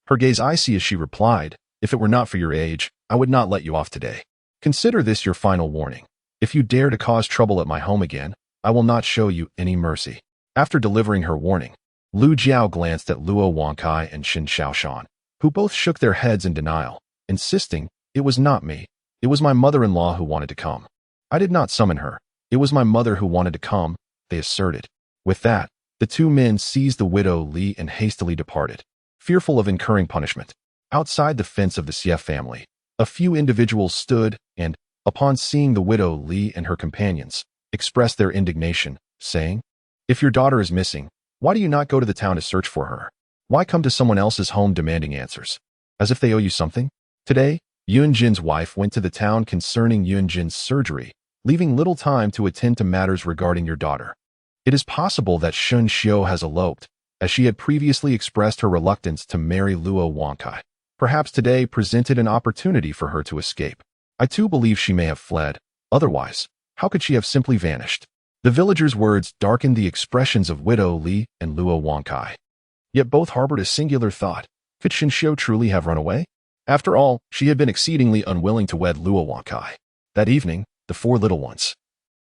Her gaze icy as she replied, If it were not for your age, I would not let you off today. Consider this your final warning. If you dare to cause trouble at my home again, I will not show you any mercy. After delivering her warning, Lu Jiao glanced at Luo Wankai and Xin Shaoshan, who both shook their heads in denial, insisting, It was not me. It was my mother-in-law who wanted to come. I did not summon her. It was my mother who wanted to come, they asserted. With that, the two men seized the widow Li and hastily departed, fearful of incurring punishment. Outside the fence of the Xie family, a few individuals stood and, upon seeing the widow Li and her companions, expressed their indignation, saying, If your daughter is missing, why do you not go to the town to search for her? Why come to someone else's home demanding answers? As if they owe you something? Today, Yunjin's wife went to the town concerning Yunjin's surgery, leaving little time to attend to matters regarding your daughter. It is possible that Shun Xiu has eloped, as she had previously expressed her reluctance to marry Luo Wankai. Perhaps today presented an opportunity for her to escape. I too believe she may have fled. Otherwise, how could she have simply vanished? The villagers' words darkened the expressions of widow Li and Luo Wankai. Yet both harbored a singular thought. Could Shun Xiu truly have run away? After all, she had been exceedingly unwilling to wed Luo Wankai. That evening, the four little ones,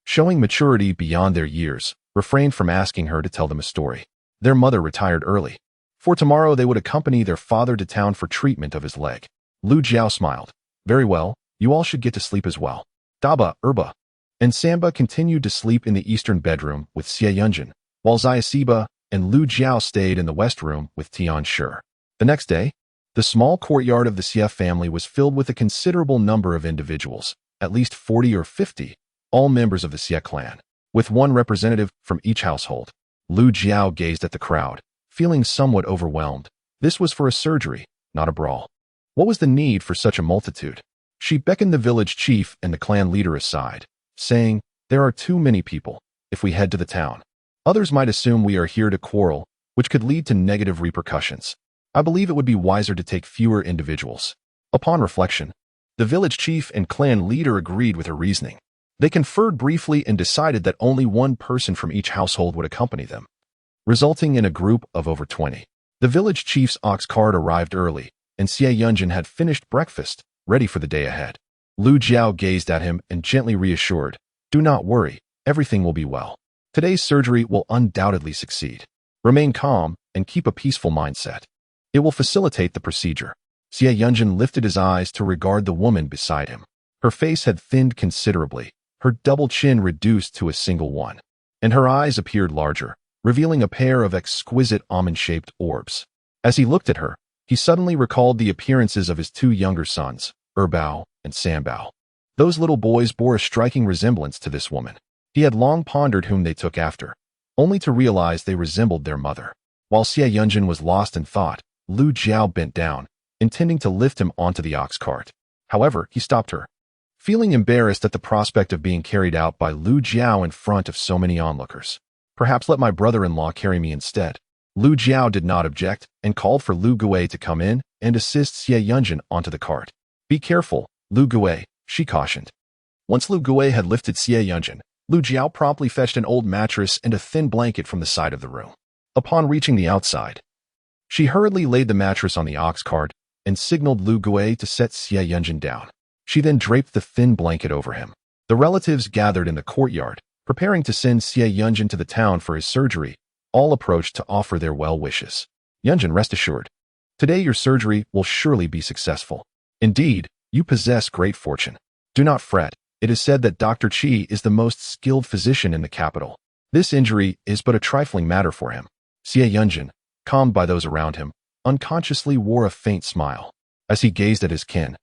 showing maturity beyond their years, refrained from asking her to tell them a story. Their mother retired early. For tomorrow they would accompany their father to town for treatment of his leg. Lu Jiao smiled. Very well, you all should get to sleep as well. Daba, Erba, and Samba continued to sleep in the eastern bedroom with Xie Yunjin, while Xiaxiba and Lu Jiao stayed in the west room with Tian Shi. The next day, the small courtyard of the Xie family was filled with a considerable number of individuals, at least 40 or 50, all members of the Xie clan, with one representative from each household. Lu Jiao gazed at the crowd, feeling somewhat overwhelmed. This was for a surgery, not a brawl. What was the need for such a multitude? She beckoned the village chief and the clan leader aside, saying, There are too many people. If we head to the town, others might assume we are here to quarrel, which could lead to negative repercussions. I believe it would be wiser to take fewer individuals. Upon reflection, the village chief and clan leader agreed with her reasoning. They conferred briefly and decided that only one person from each household would accompany them, resulting in a group of over 20. The village chief's ox cart arrived early, and Xie Yunjin had finished breakfast, ready for the day ahead. Lu Jiao gazed at him and gently reassured, Do not worry, everything will be well. Today's surgery will undoubtedly succeed. Remain calm and keep a peaceful mindset. It will facilitate the procedure. Xie Yunjin lifted his eyes to regard the woman beside him. Her face had thinned considerably, her double chin reduced to a single one, and her eyes appeared larger, revealing a pair of exquisite almond-shaped orbs. As he looked at her, he suddenly recalled the appearances of his two younger sons, Erbao and Sanbao. Those little boys bore a striking resemblance to this woman. He had long pondered whom they took after, only to realize they resembled their mother. While Xie Yunjin was lost in thought, Lu Jiao bent down, intending to lift him onto the ox cart. However, he stopped her. Feeling embarrassed at the prospect of being carried out by Lu Jiao in front of so many onlookers. Perhaps let my brother-in-law carry me instead. Lu Jiao did not object and called for Lu Gui to come in and assist Xie Yunjin onto the cart. Be careful, Lu Gui, she cautioned. Once Lu Gui had lifted Xie Yunjin, Lu Jiao promptly fetched an old mattress and a thin blanket from the side of the room. Upon reaching the outside, she hurriedly laid the mattress on the ox cart and signaled Lu Gui to set Xie Yunjin down. She then draped the thin blanket over him. The relatives gathered in the courtyard, preparing to send Xie Yunjin to the town for his surgery. All approached to offer their well wishes. Yunjin, rest assured. Today your surgery will surely be successful. Indeed, you possess great fortune. Do not fret. It is said that Dr. Qi is the most skilled physician in the capital. This injury is but a trifling matter for him. Xie Yunjin, calmed by those around him, unconsciously wore a faint smile. As he gazed at his kin,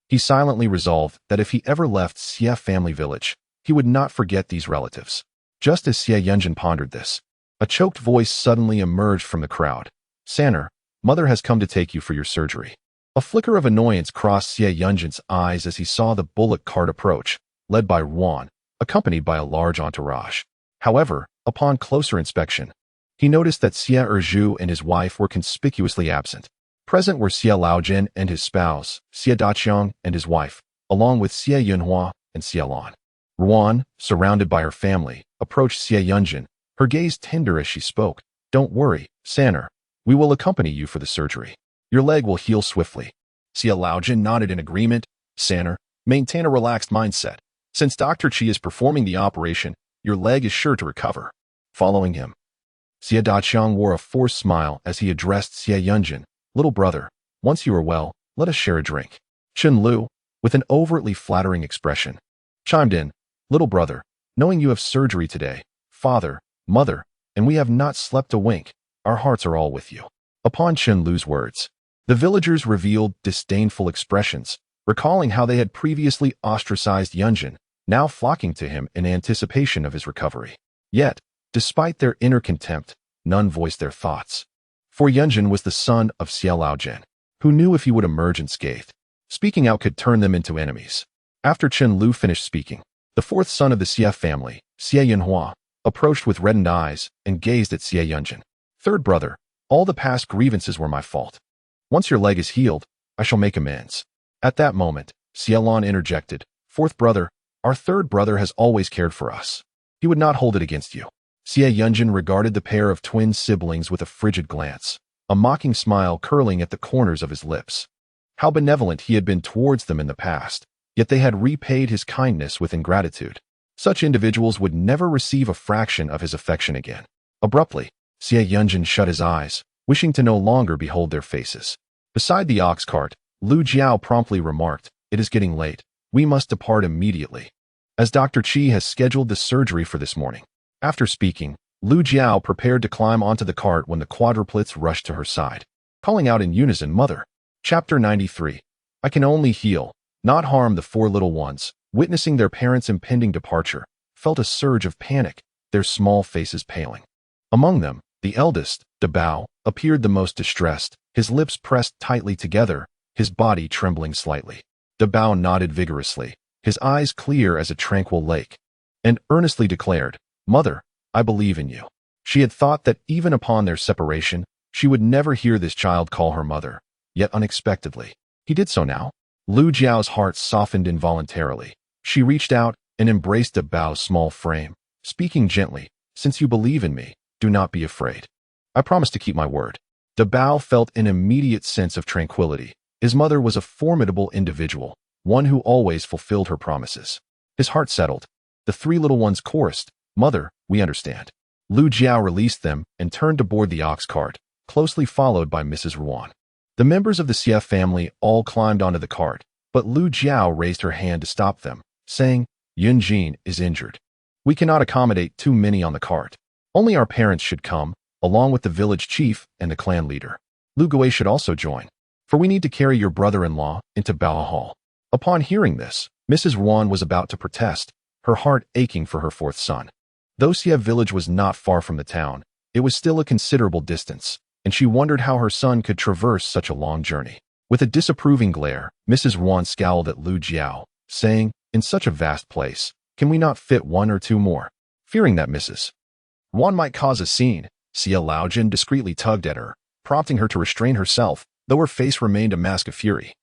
he silently resolved that if he ever left Xie family village, he would not forget these relatives. Just as Xie Yunjin pondered this, a choked voice suddenly emerged from the crowd. Sanner, mother has come to take you for your surgery. A flicker of annoyance crossed Xie Yunjin's eyes as he saw the bullock cart approach, led by Ruan, accompanied by a large entourage. However, upon closer inspection, he noticed that Xie Erju and his wife were conspicuously absent. Present were Xie Laojin and his spouse, Xie Daqiang and his wife, along with Xie Yunhua and Xie Lan. Ruan, surrounded by her family, approached Xie Yunjin, her gaze tender as she spoke. Don't worry, Sanner. We will accompany you for the surgery. Your leg will heal swiftly. Xie Laojin nodded in agreement. Sanner, maintain a relaxed mindset. Since Dr. Qi is performing the operation, your leg is sure to recover. Following him, Xie Daqiang wore a forced smile as he addressed Xie Yunjin. Little brother, once you are well, let us share a drink. Chen Lu, with an overtly flattering expression, chimed in. Little brother, knowing you have surgery today, father, mother, and we have not slept a wink, our hearts are all with you. Upon Chen Lu's words, the villagers revealed disdainful expressions, recalling how they had previously ostracized Yunjin, now flocking to him in anticipation of his recovery. Yet, despite their inner contempt, none voiced their thoughts. For Yunjin was the son of Xie Laojin, who knew if he would emerge unscathed, speaking out could turn them into enemies. After Chen Lu finished speaking, the fourth son of the Xie family, Xie Yunhua, approached with reddened eyes and gazed at Xie Yunjin. Third brother, all the past grievances were my fault. Once your leg is healed, I shall make amends. At that moment, Xie Lan interjected. Fourth brother, our third brother has always cared for us. He would not hold it against you. Xie Yunjin regarded the pair of twin siblings with a frigid glance, a mocking smile curling at the corners of his lips. How benevolent he had been towards them in the past, yet they had repaid his kindness with ingratitude. Such individuals would never receive a fraction of his affection again. Abruptly, Xie Yunjin shut his eyes, wishing to no longer behold their faces. Beside the ox cart, Lu Jiao promptly remarked, It is getting late. We must depart immediately, as Dr. Qi has scheduled the surgery for this morning. After speaking, Lu Jiao prepared to climb onto the cart when the quadruplets rushed to her side, calling out in unison, Mother. Chapter 93. I can only heal, not harm. The four little ones, witnessing their parents' impending departure, felt a surge of panic, their small faces paling. Among them, the eldest, Dabao, appeared the most distressed, his lips pressed tightly together, his body trembling slightly. Dabao nodded vigorously, his eyes clear as a tranquil lake, and earnestly declared, Mother, I believe in you. She had thought that even upon their separation, she would never hear this child call her mother, yet unexpectedly, he did so now. Lu Jiao's heart softened involuntarily. She reached out and embraced Dabao's small frame, speaking gently, Since you believe in me, do not be afraid. I promise to keep my word. Dabao felt an immediate sense of tranquility. His mother was a formidable individual, one who always fulfilled her promises. His heart settled. The three little ones chorused, Mother, we understand. Lu Jiao released them and turned to board the ox cart, closely followed by Mrs. Ruan. The members of the Xie family all climbed onto the cart, but Lu Jiao raised her hand to stop them, saying, Yunjin is injured. We cannot accommodate too many on the cart. Only our parents should come, along with the village chief and the clan leader. Lu Gui should also join, for we need to carry your brother-in-law into Bao Hall. Upon hearing this, Mrs. Wan was about to protest, her heart aching for her fourth son. Though Xie village was not far from the town, it was still a considerable distance, and she wondered how her son could traverse such a long journey. With a disapproving glare, Mrs. Wan scowled at Lu Jiao, saying, in such a vast place, can we not fit one or two more? Fearing that Mrs. Wan might cause a scene, Xie Laojin discreetly tugged at her, prompting her to restrain herself, though her face remained a mask of fury,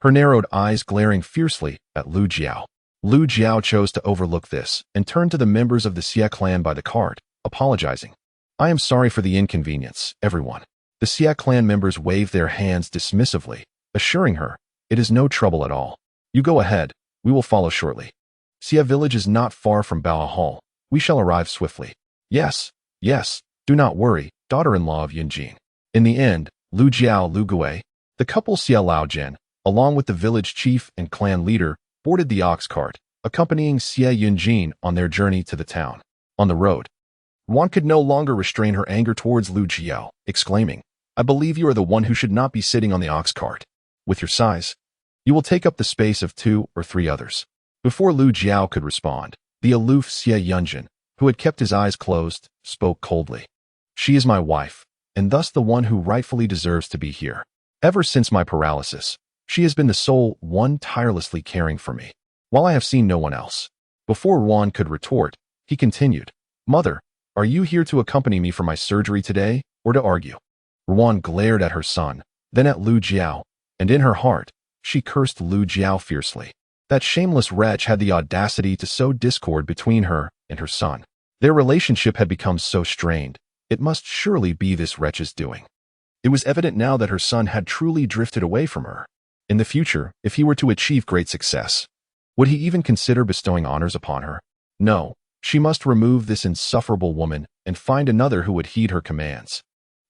her narrowed eyes glaring fiercely at Lu Jiao. Lu Jiao chose to overlook this and turned to the members of the Xie clan by the cart, apologizing. I am sorry for the inconvenience, everyone. The Xie clan members waved their hands dismissively, assuring her, it is no trouble at all. You go ahead, we will follow shortly. Xie village is not far from Bao Hall. We shall arrive swiftly. Yes, do not worry, daughter-in-law of Yunjin. In the end, Lu Jiao Lu Gui, the couple Xie Laojin, along with the village chief and clan leader, boarded the ox cart, accompanying Xie Yunjin on their journey to the town. On the road, Wan could no longer restrain her anger towards Lu Jiao, exclaiming, I believe you are the one who should not be sitting on the ox cart. With your size, you will take up the space of 2 or 3 others. Before Lu Jiao could respond, the aloof Xie Yunjin, who had kept his eyes closed, spoke coldly. She is my wife, and thus the one who rightfully deserves to be here. Ever since my paralysis, she has been the sole one tirelessly caring for me, while I have seen no one else. Before Wan could retort, he continued, Mother, are you here to accompany me for my surgery today, or to argue? Wan glared at her son, then at Lu Jiao, and in her heart, she cursed Lu Jiao fiercely. That shameless wretch had the audacity to sow discord between her and her son. Their relationship had become so strained, it must surely be this wretch's doing. It was evident now that her son had truly drifted away from her. In the future, if he were to achieve great success, would he even consider bestowing honors upon her? No, she must remove this insufferable woman and find another who would heed her commands,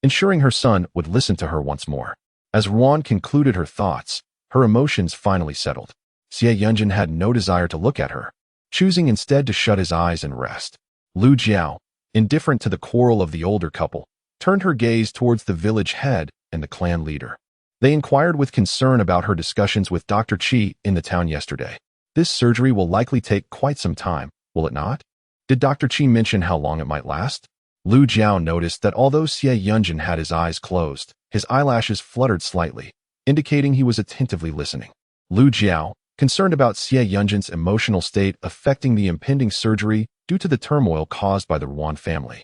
ensuring her son would listen to her once more. As Wan concluded her thoughts, her emotions finally settled. Xie Yunjin had no desire to look at her, choosing instead to shut his eyes and rest. Lu Jiao, indifferent to the quarrel of the older couple, turned her gaze towards the village head and the clan leader. They inquired with concern about her discussions with Dr. Qi in the town yesterday. This surgery will likely take quite some time, will it not? Did Dr. Qi mention how long it might last? Lu Jiao noticed that although Xie Yunjin had his eyes closed, his eyelashes fluttered slightly, indicating he was attentively listening. Lu Jiao, concerned about Xie Yunjin's emotional state affecting the impending surgery due to the turmoil caused by the Wan family,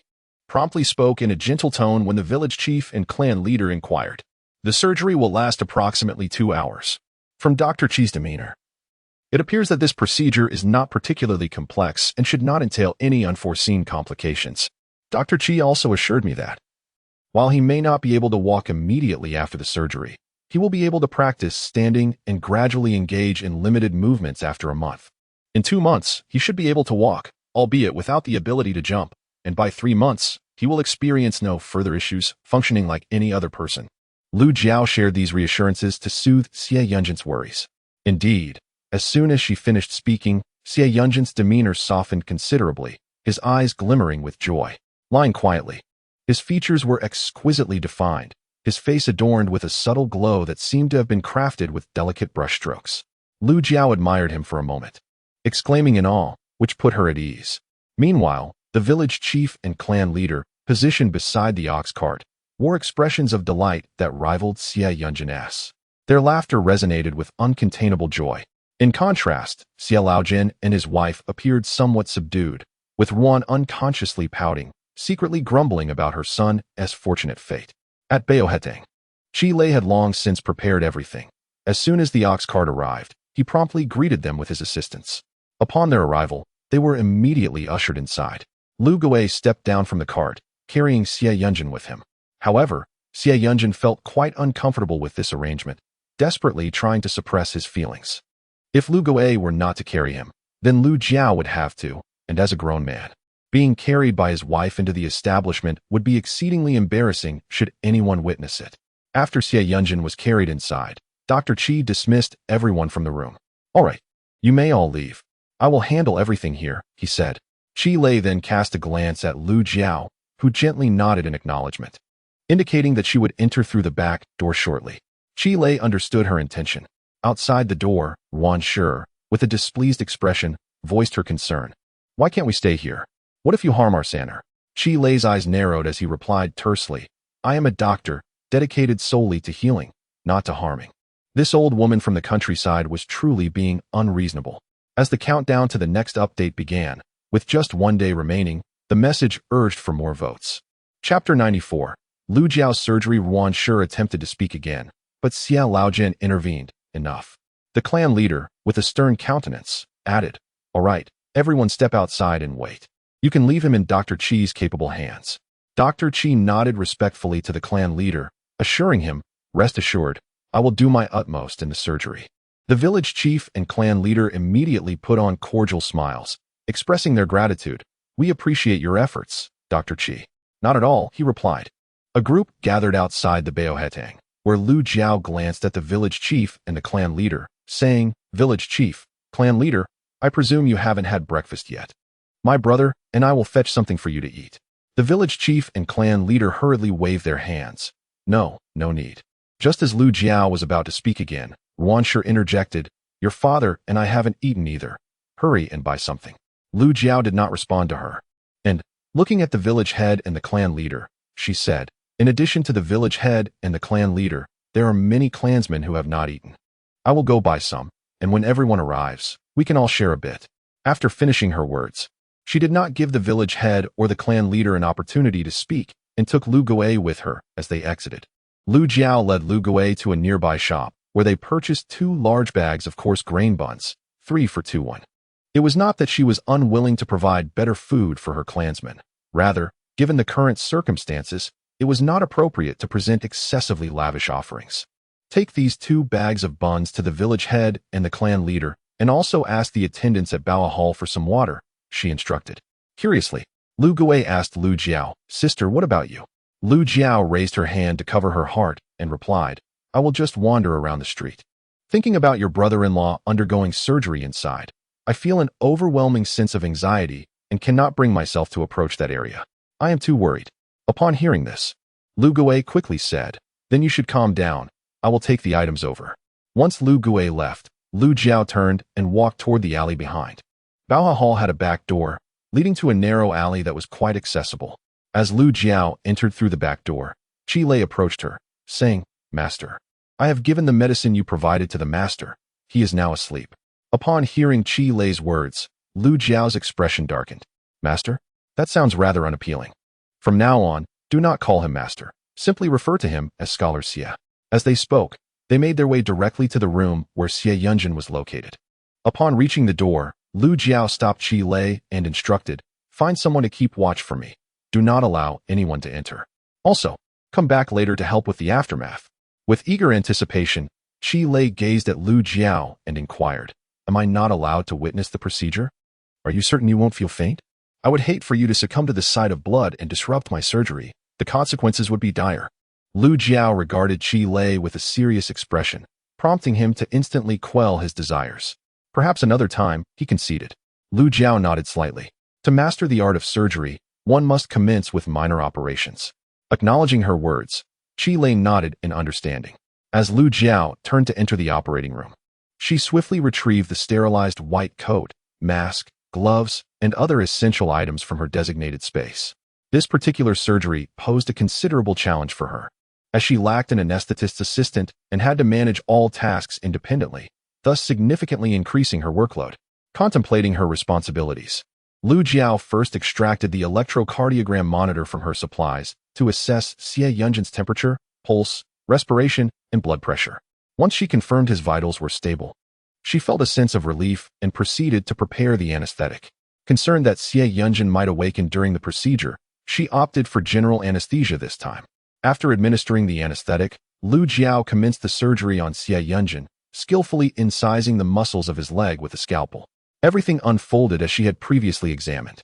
promptly spoke in a gentle tone when the village chief and clan leader inquired. The surgery will last approximately 2 hours. From Dr. Qi's demeanor, it appears that this procedure is not particularly complex and should not entail any unforeseen complications. Dr. Qi also assured me that, while he may not be able to walk immediately after the surgery, he will be able to practice standing and gradually engage in limited movements after a month. In 2 months, he should be able to walk, albeit without the ability to jump, and by 3 months, he will experience no further issues, functioning like any other person. Lu Jiao shared these reassurances to soothe Xie Yunjin's worries. Indeed, as soon as she finished speaking, Xie Yunjin's demeanor softened considerably, his eyes glimmering with joy. Lying quietly, his features were exquisitely defined, his face adorned with a subtle glow that seemed to have been crafted with delicate brushstrokes. Lu Jiao admired him for a moment, exclaiming in awe, which put her at ease. Meanwhile, the village chief and clan leader, positioned beside the ox cart, wore expressions of delight that rivaled Xie Yunjin's. Their laughter resonated with uncontainable joy. In contrast, Xie Laojin and his wife appeared somewhat subdued, with Wan unconsciously pouting, secretly grumbling about her son's fortunate fate. At Baohetang, Qi Lei had long since prepared everything. As soon as the ox cart arrived, he promptly greeted them with his assistants. Upon their arrival, they were immediately ushered inside. Lu Gui stepped down from the cart, carrying Xie Yunjin with him. However, Xie Yunjin felt quite uncomfortable with this arrangement, desperately trying to suppress his feelings. If Lu Gui were not to carry him, then Lu Jiao would have to, and as a grown man, being carried by his wife into the establishment would be exceedingly embarrassing should anyone witness it. After Xie Yunjin was carried inside, Dr. Qi dismissed everyone from the room. All right, you may all leave. I will handle everything here, he said. Qi Lei then cast a glance at Lu Jiao, who gently nodded in acknowledgement, indicating that she would enter through the back door shortly. Qi Lei understood her intention. Outside the door, Yuan Shi, with a displeased expression, voiced her concern. Why can't we stay here? What if you harm our Sanner? Qi Lei's eyes narrowed as he replied tersely, I am a doctor, dedicated solely to healing, not to harming. This old woman from the countryside was truly being unreasonable. As the countdown to the next update began, with just 1 day remaining, the message urged for more votes. Chapter 94. Lu Jiao's surgery. Yuan Shi attempted to speak again, but Xia Laojin intervened. Enough. The clan leader, with a stern countenance, added, All right, everyone step outside and wait. You can leave him in Dr. Qi's capable hands. Dr. Qi nodded respectfully to the clan leader, assuring him, Rest assured, I will do my utmost in the surgery. The village chief and clan leader immediately put on cordial smiles, expressing their gratitude. We appreciate your efforts, Dr. Qi. Not at all, he replied. A group gathered outside the Baohetang, where Lu Jiao glanced at the village chief and the clan leader, saying, Village chief, clan leader, I presume you haven't had breakfast yet. My brother and I will fetch something for you to eat. The village chief and clan leader hurriedly waved their hands. No need. Just as Lu Jiao was about to speak again, Yuan Shi interjected, Your father and I haven't eaten either. Hurry and buy something. Lu Jiao did not respond to her. And, looking at the village head and the clan leader, she said, In addition to the village head and the clan leader, there are many clansmen who have not eaten. I will go buy some, and when everyone arrives, we can all share a bit. After finishing her words, she did not give the village head or the clan leader an opportunity to speak and took Lu Gui with her as they exited. Lu Jiao led Lu Gui to a nearby shop where they purchased 2 large bags of coarse grain buns, 3 for 2-1. It was not that she was unwilling to provide better food for her clansmen. Rather, given the current circumstances, it was not appropriate to present excessively lavish offerings. Take these 2 bags of buns to the village head and the clan leader, and also ask the attendants at Bao Hall for some water, she instructed. Curiously, Lu Gui asked Lu Jiao, Sister, what about you? Lu Jiao raised her hand to cover her heart and replied, I will just wander around the street. Thinking about your brother-in-law undergoing surgery inside, I feel an overwhelming sense of anxiety and cannot bring myself to approach that area. I am too worried. Upon hearing this, Lu Gui quickly said, Then you should calm down. I will take the items over. Once Lu Gui left, Lu Jiao turned and walked toward the alley behind. Bao Hall had a back door, leading to a narrow alley that was quite accessible. As Lu Jiao entered through the back door, Qi Lei approached her, saying, Master, I have given the medicine you provided to the master. He is now asleep. Upon hearing Qi Lei's words, Lu Jiao's expression darkened. Master? That sounds rather unappealing. From now on, do not call him master. Simply refer to him as Scholar Xie. As they spoke, they made their way directly to the room where Xie Yunjin was located. Upon reaching the door, Lu Jiao stopped Qi Lei and instructed, Find someone to keep watch for me. Do not allow anyone to enter. Also, come back later to help with the aftermath. With eager anticipation, Qi Lei gazed at Lu Jiao and inquired, Am I not allowed to witness the procedure? Are you certain you won't feel faint? I would hate for you to succumb to the sight of blood and disrupt my surgery. The consequences would be dire. Lu Jiao regarded Qi Lei with a serious expression, prompting him to instantly quell his desires. Perhaps another time, he conceded. Lu Jiao nodded slightly. To master the art of surgery, one must commence with minor operations. Acknowledging her words, Qi Lei nodded in understanding. As Lu Jiao turned to enter the operating room, she swiftly retrieved the sterilized white coat, mask, gloves, and other essential items from her designated space. This particular surgery posed a considerable challenge for her, as she lacked an anesthetist's assistant and had to manage all tasks independently, thus significantly increasing her workload. Contemplating her responsibilities, Lu Jiao first extracted the electrocardiogram monitor from her supplies to assess Xie Yunjin's temperature, pulse, respiration, and blood pressure. Once she confirmed his vitals were stable, she felt a sense of relief and proceeded to prepare the anesthetic. Concerned that Xie Yunjin might awaken during the procedure, she opted for general anesthesia this time. After administering the anesthetic, Lu Jiao commenced the surgery on Xie Yunjin, skillfully incising the muscles of his leg with a scalpel. Everything unfolded as she had previously examined.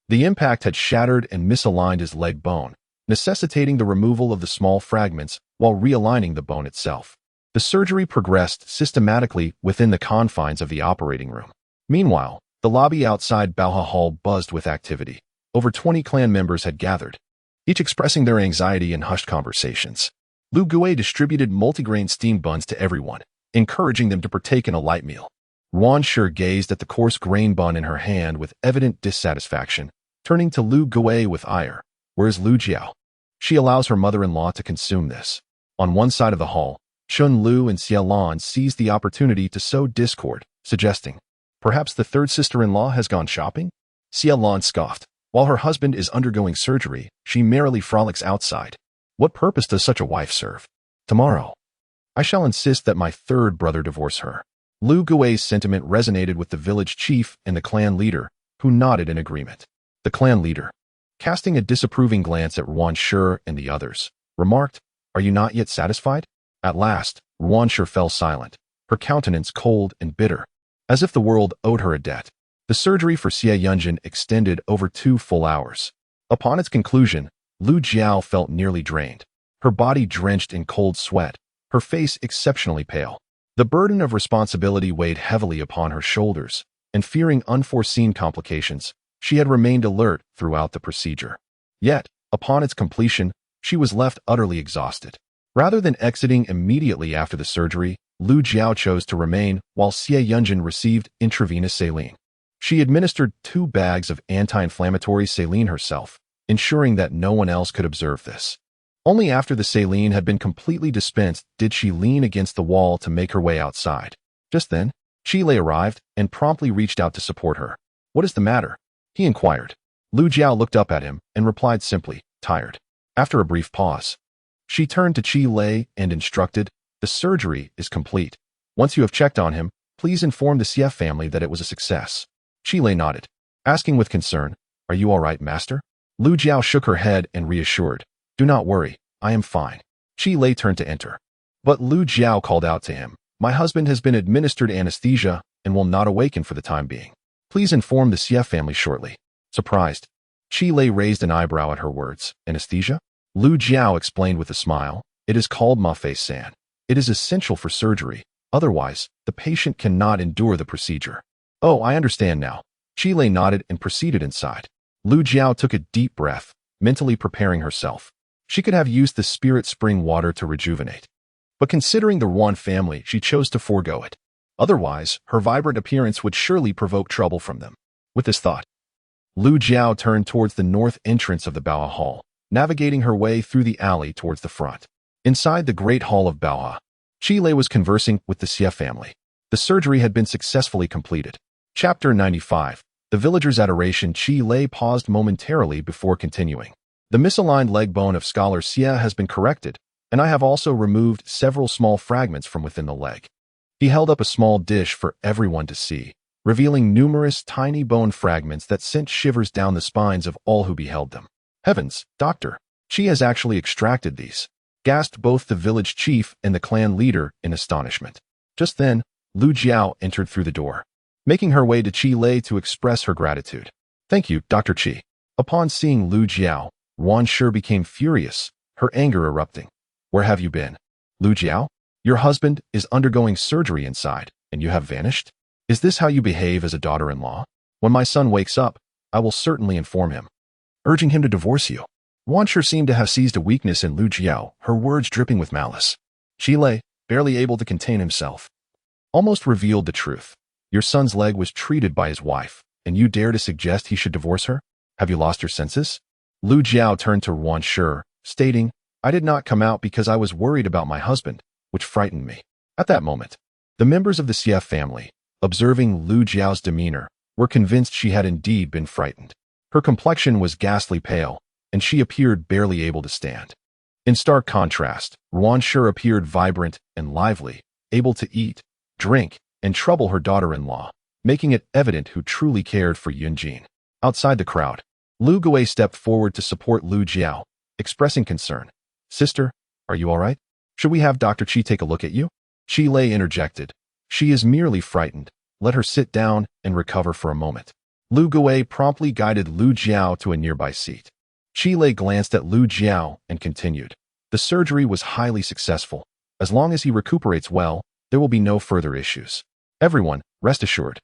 The impact had shattered and misaligned his leg bone, necessitating the removal of the small fragments while realigning the bone itself. The surgery progressed systematically within the confines of the operating room. Meanwhile, the lobby outside Baoha Hall buzzed with activity. Over 20 clan members had gathered, each expressing their anxiety in hushed conversations. Lu Jiao distributed multigrain steamed buns to everyone, encouraging them to partake in a light meal. Ruan Shi gazed at the coarse grain bun in her hand with evident dissatisfaction, turning to Lu Jiao with ire. "Where's Lu Jiao? She allows her mother-in-law to consume this." On one side of the hall, Chun Lu and Xie Lan seized the opportunity to sow discord, suggesting, "Perhaps the third sister-in-law has gone shopping?" Xie Lan scoffed. "While her husband is undergoing surgery, she merrily frolics outside. What purpose does such a wife serve? Tomorrow, I shall insist that my third brother divorce her." Lu Jiao's sentiment resonated with the village chief and the clan leader, who nodded in agreement. The clan leader, casting a disapproving glance at Ruan Shi and the others, remarked, "Are you not yet satisfied?" At last, Ruan Shi fell silent, her countenance cold and bitter, as if the world owed her a debt. The surgery for Xie Yunjin extended over 2 full hours. Upon its conclusion, Lu Jiao felt nearly drained, her body drenched in cold sweat, her face exceptionally pale. The burden of responsibility weighed heavily upon her shoulders, and fearing unforeseen complications, she had remained alert throughout the procedure. Yet, upon its completion, she was left utterly exhausted. Rather than exiting immediately after the surgery, Lu Jiao chose to remain while Xie Yunjin received intravenous saline. She administered 2 bags of anti-inflammatory saline herself, ensuring that no one else could observe this. Only after the saline had been completely dispensed did she lean against the wall to make her way outside. Just then, Qi Lei arrived and promptly reached out to support her. "What is the matter?" he inquired. Lu Jiao looked up at him and replied simply, "Tired." After a brief pause, she turned to Qi Lei and instructed, "The surgery is complete. Once you have checked on him, please inform the Xie family that it was a success." Qi Lei nodded, asking with concern, "Are you all right, master?" Lu Jiao shook her head and reassured, "Do not worry, I am fine." Qi Lei turned to enter, but Lu Jiao called out to him, "My husband has been administered anesthesia and will not awaken for the time being. Please inform the Xie family shortly." Surprised, Qi Lei raised an eyebrow at her words. "Anesthesia?" Lu Jiao explained with a smile, "It is called Mafei-san. It is essential for surgery. Otherwise, the patient cannot endure the procedure." "Oh, I understand now." Qi Lei nodded and proceeded inside. Lu Jiao took a deep breath, mentally preparing herself. She could have used the spirit spring water to rejuvenate. But considering the Ruan family, she chose to forego it. Otherwise, her vibrant appearance would surely provoke trouble from them. With this thought, Lu Jiao turned towards the north entrance of the Baoha Hall, navigating her way through the alley towards the front. Inside the Great Hall of Baoha, Qi Lei was conversing with the Xie family. The surgery had been successfully completed. Chapter 95. The Villager's Adoration. Qi Lei paused momentarily before continuing. "The misaligned leg bone of Scholar Xie has been corrected, and I have also removed several small fragments from within the leg." He held up a small dish for everyone to see, revealing numerous tiny bone fragments that sent shivers down the spines of all who beheld them. "Heavens, doctor, she has actually extracted these," gasped both the village chief and the clan leader in astonishment. Just then, Lu Jiao entered through the door, making her way to Qi Lei to express her gratitude. "Thank you, Dr. Qi." Upon seeing Lu Jiao, Ruan Shi became furious, her anger erupting. "Where have you been? Lu Jiao? Your husband is undergoing surgery inside, and you have vanished? Is this how you behave as a daughter-in-law? When my son wakes up, I will certainly inform him, urging him to divorce you." Ruan Shi seemed to have seized a weakness in Lu Jiao, her words dripping with malice. Qi Lei, barely able to contain himself, almost revealed the truth. "Your son's leg was treated by his wife, and you dare to suggest he should divorce her? Have you lost your senses?" Lu Jiao turned to Ruan Shi, stating, "I did not come out because I was worried about my husband, which frightened me." At that moment, the members of the Xie family, observing Lu Jiao's demeanor, were convinced she had indeed been frightened. Her complexion was ghastly pale, and she appeared barely able to stand. In stark contrast, Ruan Shi appeared vibrant and lively, able to eat, drink, and trouble her daughter-in-law, making it evident who truly cared for Yunjin. Outside the crowd, Lu Jiao stepped forward to support Lu Jiao, expressing concern. "Sister, are you all right? Should we have Dr. Qi take a look at you?" Qi Lei interjected. "She is merely frightened. Let her sit down and recover for a moment." Lu Jiao promptly guided Lu Jiao to a nearby seat. Lei glanced at Lu Jiao and continued. The surgery was highly successful. As long as he recuperates well, there will be no further issues. Everyone, rest assured.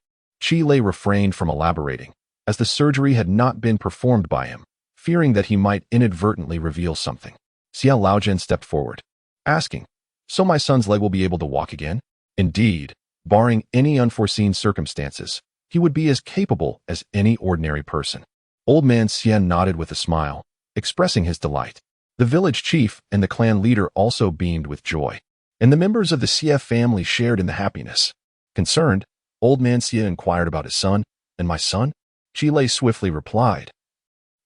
Lei refrained from elaborating, as the surgery had not been performed by him, fearing that he might inadvertently reveal something. Xia Laojian stepped forward, asking, "So my son's leg will be able to walk again?" Indeed, barring any unforeseen circumstances, he would be as capable as any ordinary person. Old man Xia nodded with a smile, expressing his delight. The village chief and the clan leader also beamed with joy, and the members of the Xia family shared in the happiness. Concerned, old man Xia inquired about his son. "And my son?" Lei swiftly replied.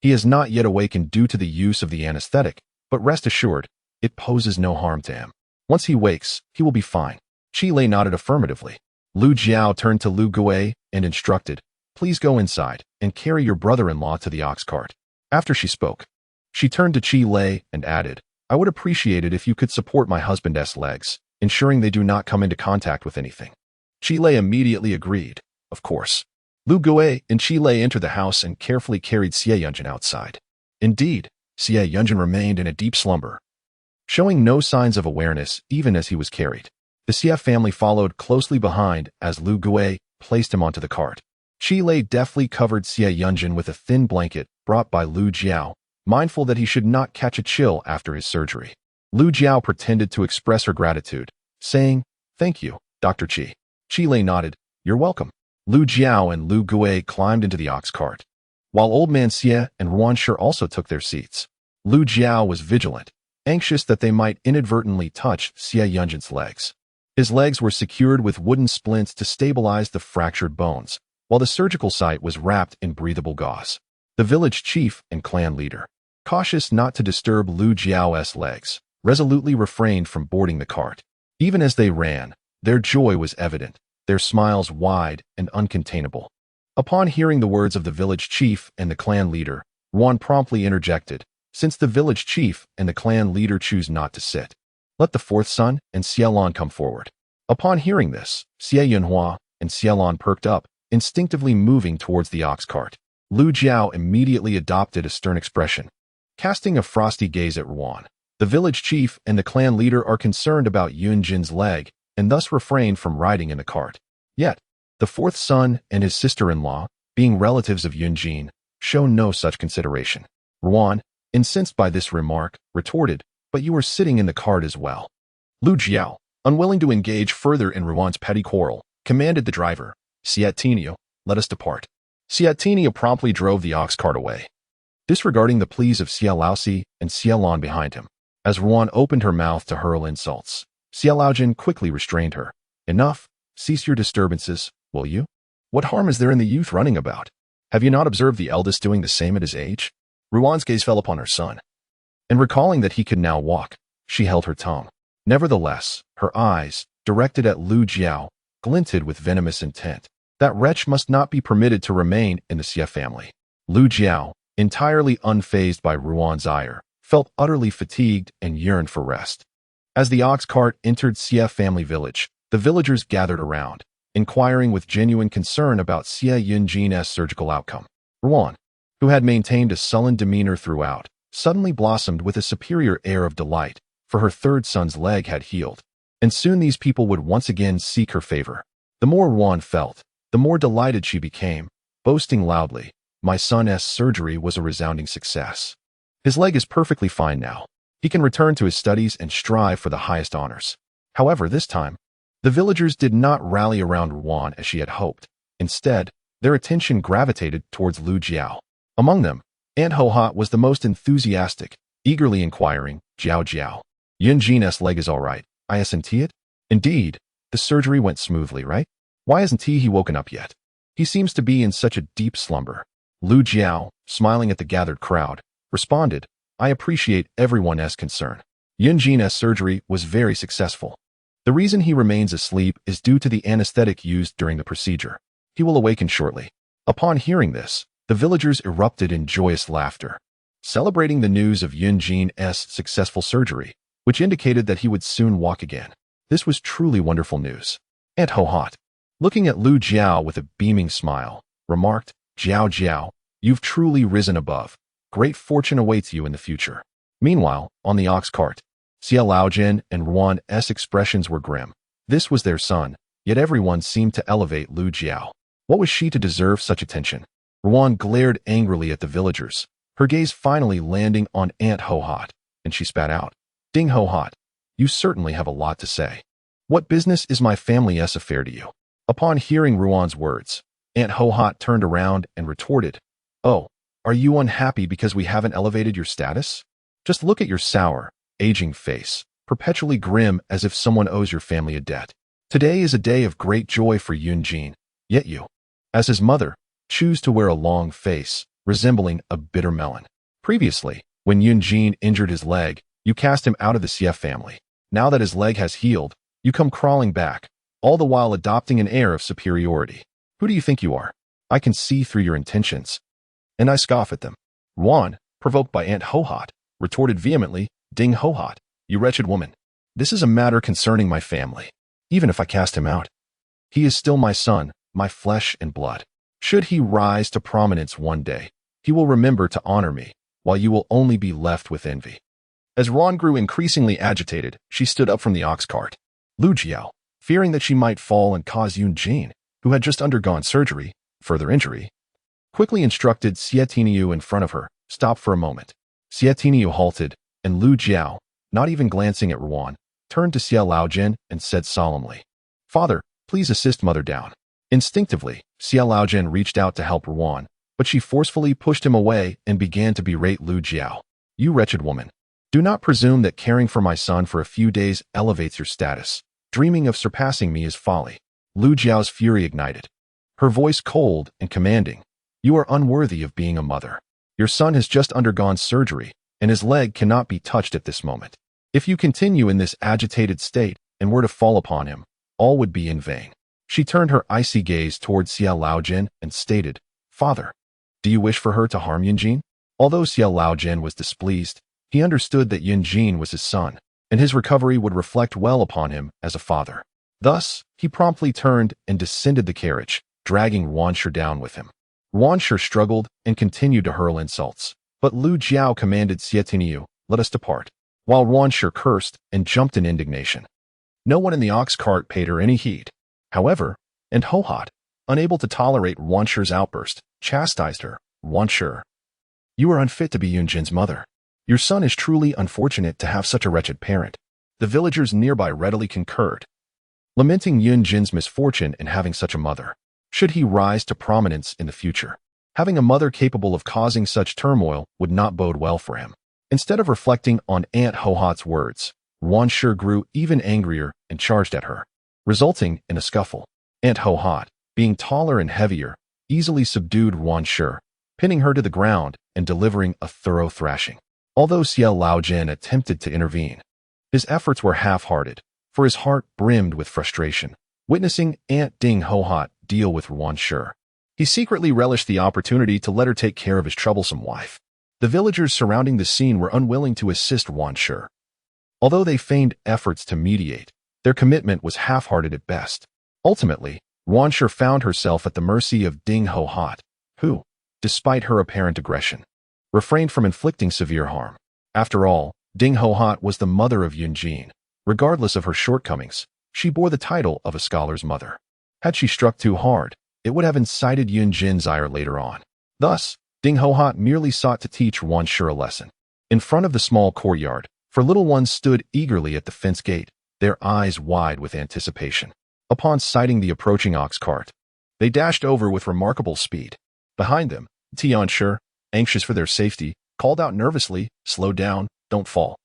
"He has not yet awakened due to the use of the anesthetic, but rest assured, it poses no harm to him. Once he wakes, he will be fine." Lei nodded affirmatively. Lu Jiao turned to Lu Gui and instructed, "Please go inside and carry your brother-in-law to the ox cart." After she spoke, she turned to Lei and added, "I would appreciate it if you could support my husband's legs, ensuring they do not come into contact with anything." Lei immediately agreed. Of course. Lu Gui and Lei entered the house and carefully carried Xie Yunjin outside. Indeed, Xie Yunjin remained in a deep slumber, showing no signs of awareness even as he was carried. The Xie family followed closely behind as Lu Gui placed him onto the cart. Lei deftly covered Xie Yunjin with a thin blanket brought by Lu Jiao, mindful that he should not catch a chill after his surgery. Lu Jiao pretended to express her gratitude, saying, "Thank you, Dr. Qi." Lei nodded, "You're welcome." Lu Jiao and Lu Gui climbed into the ox cart, while old man Xie and Ruanshi also took their seats. Lu Jiao was vigilant, anxious that they might inadvertently touch Xie Yunjin's legs. His legs were secured with wooden splints to stabilize the fractured bones, while the surgical site was wrapped in breathable gauze. The village chief and clan leader, cautious not to disturb Lu Jiao's legs, resolutely refrained from boarding the cart. Even as they ran, their joy was evident, their smiles wide and uncontainable. Upon hearing the words of the village chief and the clan leader, Ruan promptly interjected, "Since the village chief and the clan leader choose not to sit, let the fourth son and Xiaolon come forward." Upon hearing this, Xie Yunhua and Xiaolon perked up, instinctively moving towards the ox cart. Lu Jiao immediately adopted a stern expression, casting a frosty gaze at Ruan. The village chief and the clan leader are concerned about Yunjin's leg and thus refrained from riding in the cart. Yet, the fourth son and his sister-in-law, being relatives of Yunjin, show no such consideration. Ruan, incensed by this remark, retorted, "But you were sitting in the cart as well." Lu Jiao, unwilling to engage further in Ruan's petty quarrel, commanded the driver, "Siatinio, let us depart." Siatinio promptly drove the ox cart away, disregarding the pleas of Xia Laoxi and Xiaolon behind him. As Ruan opened her mouth to hurl insults, Xia Laojin quickly restrained her. "Enough, cease your disturbances, will you? What harm is there in the youth running about? Have you not observed the eldest doing the same at his age?" Ruan's gaze fell upon her son, and recalling that he could now walk, she held her tongue. Nevertheless, her eyes, directed at Lu Jiao, glinted with venomous intent. That wretch must not be permitted to remain in the Xie family. Lu Jiao, entirely unfazed by Ruan's ire, felt utterly fatigued and yearned for rest. As the ox cart entered Xie family village, the villagers gathered around, inquiring with genuine concern about Xie Yunjin's surgical outcome. Ruan, who had maintained a sullen demeanor throughout, suddenly blossomed with a superior air of delight, for her third son's leg had healed, and soon these people would once again seek her favor. The more Ruan felt, the more delighted she became, boasting loudly, "My son's surgery was a resounding success. His leg is perfectly fine now. He can return to his studies and strive for the highest honors." However, this time, the villagers did not rally around Ruan as she had hoped. Instead, their attention gravitated towards Lu Jiao. Among them, Aunt Ho-Ha was the most enthusiastic, eagerly inquiring, "Jiao Jiao, Yunjin's leg is all right, isn't it?" "Indeed, the surgery went smoothly, right? Why hasn't he woken up yet? He seems to be in such a deep slumber." Lu Jiao, smiling at the gathered crowd, responded, "I appreciate everyone's concern. Yunjin's surgery was very successful. The reason he remains asleep is due to the anesthetic used during the procedure. He will awaken shortly." Upon hearing this, the villagers erupted in joyous laughter, celebrating the news of Yunjin's successful surgery, which indicated that he would soon walk again. This was truly wonderful news. Aunt Ho-Ha, looking at Lu Jiao with a beaming smile, remarked, "Jiao Jiao, you've truly risen above. Great fortune awaits you in the future. Meanwhile, on the ox cart, Xia Laojin and Ruan's expressions were grim. This was their son, yet everyone seemed to elevate Lu Jiao. What was she to deserve such attention? Ruan glared angrily at the villagers, her gaze finally landing on Aunt Ho-Hot, and she spat out. Ding Ho-Hot, you certainly have a lot to say. What business is my family's affair to you? Upon hearing Ruan's words, Aunt Ho-Hot turned around and retorted, Oh, are you unhappy because we haven't elevated your status? Just look at your sour, aging face, perpetually grim as if someone owes your family a debt. Today is a day of great joy for Yunjin, yet you, as his mother, choose to wear a long face, resembling a bitter melon. Previously, when Yunjin injured his leg, you cast him out of the Xie family. Now that his leg has healed, you come crawling back, all the while adopting an air of superiority. Who do you think you are? I can see through your intentions. And I scoff at them. Ruan, provoked by Aunt Ho-Hot, retorted vehemently, Ding Ho-Hot, you wretched woman. This is a matter concerning my family. Even if I cast him out, he is still my son, my flesh and blood. Should he rise to prominence one day, he will remember to honor me, while you will only be left with envy. As Ruan grew increasingly agitated, she stood up from the ox cart. Lu Jiao, fearing that she might fall and cause Yunjin, who had just undergone surgery, further injury, quickly instructed Xie Tiniu in front of her, stop for a moment. Xie Tiniu halted, and Lu Jiao, not even glancing at Ruan, turned to Xie Laojin and said solemnly, Father, please assist mother down. Instinctively, Xie Laojin reached out to help Ruan, but she forcefully pushed him away and began to berate Lu Jiao. You wretched woman. Do not presume that caring for my son for a few days elevates your status. Dreaming of surpassing me is folly. Lu Jiao's fury ignited. Her voice cold and commanding. You are unworthy of being a mother. Your son has just undergone surgery, and his leg cannot be touched at this moment. If you continue in this agitated state and were to fall upon him, all would be in vain. She turned her icy gaze toward Xie Laojin and stated, Father, do you wish for her to harm Yunjin? Although Xie Laojin was displeased, he understood that Yunjin was his son, and his recovery would reflect well upon him as a father. Thus, he promptly turned and descended the carriage, dragging Ruanshi down with him. Ruanshi struggled and continued to hurl insults, but Lu Jiao commanded Xie Tiniu, let us depart, while Ruanshi cursed and jumped in indignation. No one in the ox cart paid her any heed. However, Aunt Ho-Hot, unable to tolerate Ruanshi's outburst, chastised her. Ruanshi, you are unfit to be Yunjin's mother. Your son is truly unfortunate to have such a wretched parent. The villagers nearby readily concurred, lamenting Yunjin's misfortune in having such a mother. Should he rise to prominence in the future, having a mother capable of causing such turmoil would not bode well for him. Instead of reflecting on Aunt Ho-Hot's words, Ruanshi grew even angrier and charged at her, resulting in a scuffle. Aunt Ho-Hot, being taller and heavier, easily subdued Ruanshi, pinning her to the ground and delivering a thorough thrashing. Although Xie Laojin attempted to intervene, his efforts were half-hearted, for his heart brimmed with frustration, witnessing Aunt Ding Ho-Hot deal with Ruanshi. He secretly relished the opportunity to let her take care of his troublesome wife. The villagers surrounding the scene were unwilling to assist Ruanshi. Although they feigned efforts to mediate, their commitment was half-hearted at best. Ultimately, Ruanshi found herself at the mercy of Ding Ho-Hot, who, despite her apparent aggression, refrained from inflicting severe harm. After all, Ding Ho-Hot was the mother of Yunjin. Regardless of her shortcomings, she bore the title of a scholar's mother. Had she struck too hard, it would have incited Yunjin's ire later on. Thus, Ding Ho-Hot merely sought to teach Ruanshi a lesson. In front of the small courtyard, four little ones stood eagerly at the fence gate, their eyes wide with anticipation. Upon sighting the approaching ox cart, they dashed over with remarkable speed. Behind them, Tianshi, anxious for their safety, called out nervously, slow down, don't fall.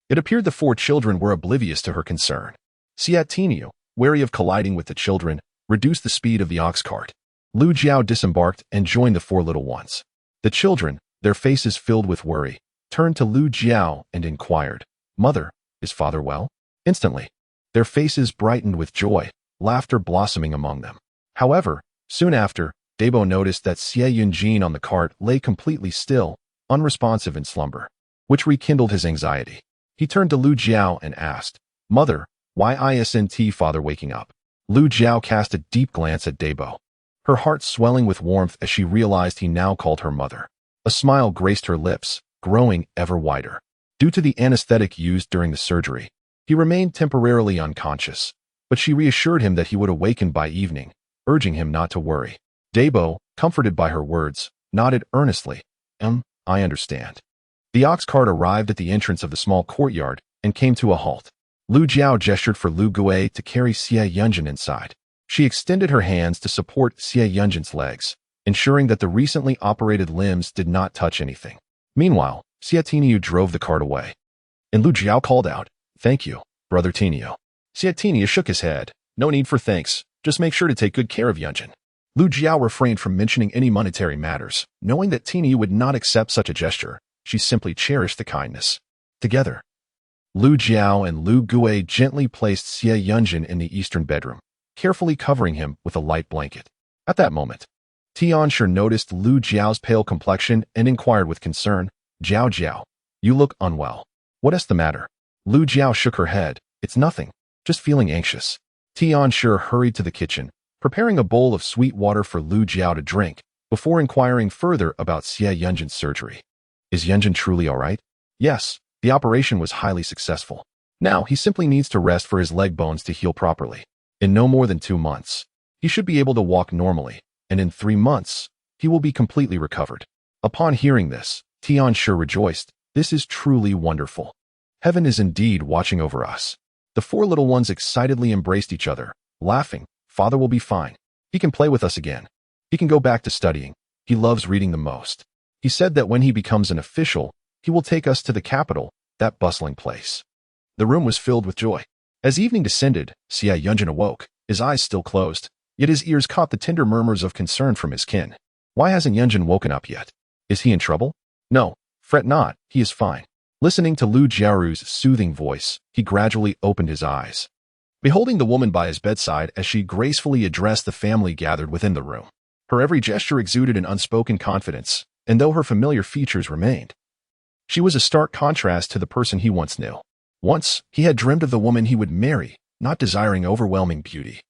It appeared the four children were oblivious to her concern. Xie Tiniu, wary of colliding with the children, reduced the speed of the ox cart. Lu Jiao disembarked and joined the four little ones. The children, their faces filled with worry, turned to Lu Jiao and inquired, Mother, is father well? Instantly, their faces brightened with joy, laughter blossoming among them. However, soon after, Debo noticed that Xie Yunjin on the cart lay completely still, unresponsive in slumber, which rekindled his anxiety. He turned to Lu Jiao and asked, Mother, why isn't father waking up? Lu Jiao cast a deep glance at Debo, her heart swelling with warmth as she realized he now called her mother. A smile graced her lips, growing ever wider. Due to the anesthetic used during the surgery, he remained temporarily unconscious, but she reassured him that he would awaken by evening, urging him not to worry. Debo, comforted by her words, nodded earnestly. I understand. The ox cart arrived at the entrance of the small courtyard and came to a halt. Lu Jiao gestured for Lu Gui to carry Xie Yunjin inside. She extended her hands to support Xie Yunjin's legs, ensuring that the recently operated limbs did not touch anything. Meanwhile, Xie Tinyu drove the cart away. And Lu Jiao called out, "Thank you, Brother Tinyu." Xie Tinyu shook his head. "No need for thanks. Just make sure to take good care of Yunjin." Lu Jiao refrained from mentioning any monetary matters, knowing that Tinyu would not accept such a gesture. She simply cherished the kindness. Together, Lu Jiao and Lu Gui gently placed Xie Yunjin in the eastern bedroom, carefully covering him with a light blanket. At that moment, Tianshi noticed Lu Jiao's pale complexion and inquired with concern, "Jiao Jiao, you look unwell. What is the matter?" Lu Jiao shook her head. "It's nothing, just feeling anxious." Tianshi hurried to the kitchen, preparing a bowl of sweet water for Lu Jiao to drink, before inquiring further about Xie Yunjin's surgery. "Is Yunjin truly all right?" "Yes, the operation was highly successful. Now he simply needs to rest for his leg bones to heal properly. In no more than 2 months, he should be able to walk normally, and in 3 months, he will be completely recovered." Upon hearing this, Tianshi rejoiced. "This is truly wonderful. Heaven is indeed watching over us." The 4 little ones excitedly embraced each other, laughing. "Father will be fine. He can play with us again. He can go back to studying. He loves reading the most. He said that when he becomes an official, he will take us to the capital, that bustling place." The room was filled with joy. As evening descended, Xie Yunjin awoke, his eyes still closed, yet his ears caught the tender murmurs of concern from his kin. Why hasn't Yunjin woken up yet? Is he in trouble? No, fret not, he is fine. Listening to Lu Jiao's soothing voice, he gradually opened his eyes. Beholding the woman by his bedside as she gracefully addressed the family gathered within the room, her every gesture exuded an unspoken confidence, and though her familiar features remained, she was a stark contrast to the person he once knew. Once, he had dreamed of the woman he would marry, not desiring overwhelming beauty,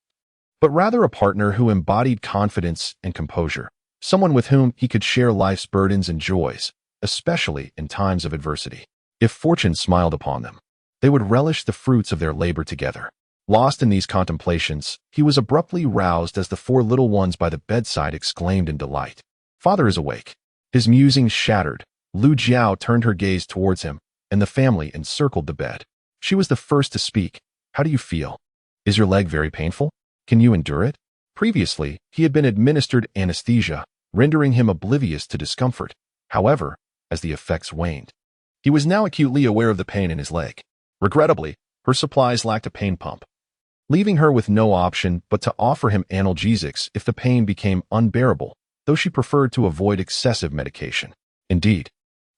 but rather a partner who embodied confidence and composure, someone with whom he could share life's burdens and joys, especially in times of adversity. If fortune smiled upon them, they would relish the fruits of their labor together. Lost in these contemplations, he was abruptly roused as the 4 little ones by the bedside exclaimed in delight, "Father is awake." His musings shattered, Lu Jiao turned her gaze towards him, and the family encircled the bed. She was the first to speak. "How do you feel? Is your leg very painful? Can you endure it?" Previously, he had been administered anesthesia, rendering him oblivious to discomfort. However, as the effects waned, he was now acutely aware of the pain in his leg. Regrettably, her supplies lacked a pain pump, leaving her with no option but to offer him analgesics if the pain became unbearable, though she preferred to avoid excessive medication. Indeed,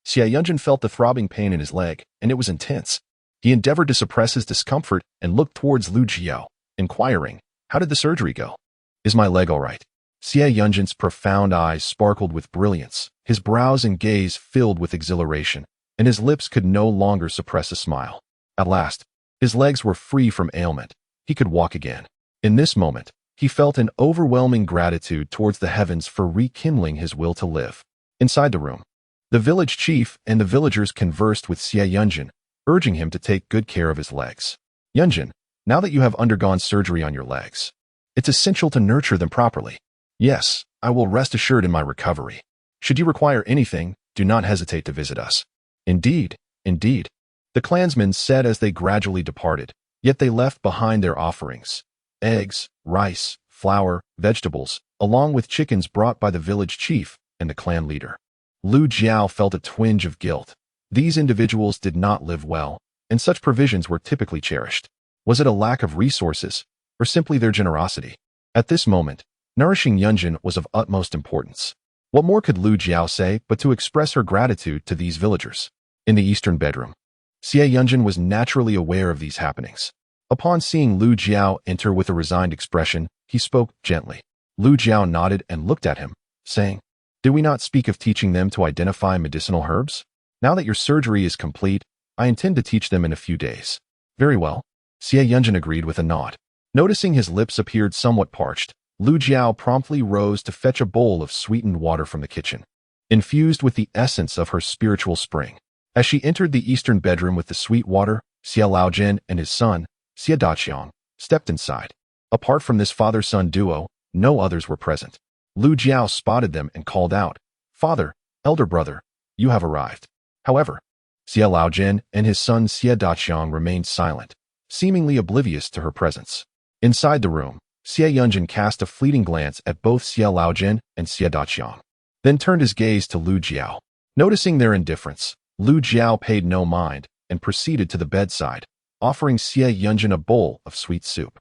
Xie Yunjin felt the throbbing pain in his leg, and it was intense. He endeavored to suppress his discomfort and looked towards Lu Jiao, inquiring, "How did the surgery go? Is my leg all right?" Xie Yunjin's profound eyes sparkled with brilliance, his brows and gaze filled with exhilaration, and his lips could no longer suppress a smile. At last, his legs were free from ailment. He could walk again. In this moment, he felt an overwhelming gratitude towards the heavens for rekindling his will to live. Inside the room, the village chief and the villagers conversed with Xie Yunjin, urging him to take good care of his legs. "Yunjin, now that you have undergone surgery on your legs, it's essential to nurture them properly. Yes, I will rest assured in my recovery. Should you require anything, do not hesitate to visit us." "Indeed, indeed," the clansmen said as they gradually departed, yet they left behind their offerings: eggs, rice, flour, vegetables, along with chickens brought by the village chief and the clan leader. Lu Jiao felt a twinge of guilt. These individuals did not live well, and such provisions were typically cherished. Was it a lack of resources, or simply their generosity? At this moment, nourishing Yunjin was of utmost importance. What more could Lu Jiao say but to express her gratitude to these villagers? In the eastern bedroom, Xie Yunjin was naturally aware of these happenings. Upon seeing Lu Jiao enter with a resigned expression, he spoke gently. Lu Jiao nodded and looked at him, saying, "Did we not speak of teaching them to identify medicinal herbs? Now that your surgery is complete, I intend to teach them in a few days." "Very well," Xie Yunjin agreed with a nod. Noticing his lips appeared somewhat parched, Lu Jiao promptly rose to fetch a bowl of sweetened water from the kitchen. infused with the essence of her spiritual spring. As she entered the eastern bedroom with the sweet water, Xie Laojin and his son, Xie Daqiang, stepped inside. Apart from this father-son duo, no others were present. Lu Jiao spotted them and called out, "Father, elder brother, you have arrived." However, Xie Laojin and his son Xie Daqiang remained silent, seemingly oblivious to her presence. Inside the room, Xie Yunjin cast a fleeting glance at both Xie Laojin and Xie Daqiang, then turned his gaze to Lu Jiao. Noticing their indifference, Lu Jiao paid no mind and proceeded to the bedside, offering Xie Yunjin a bowl of sweet soup.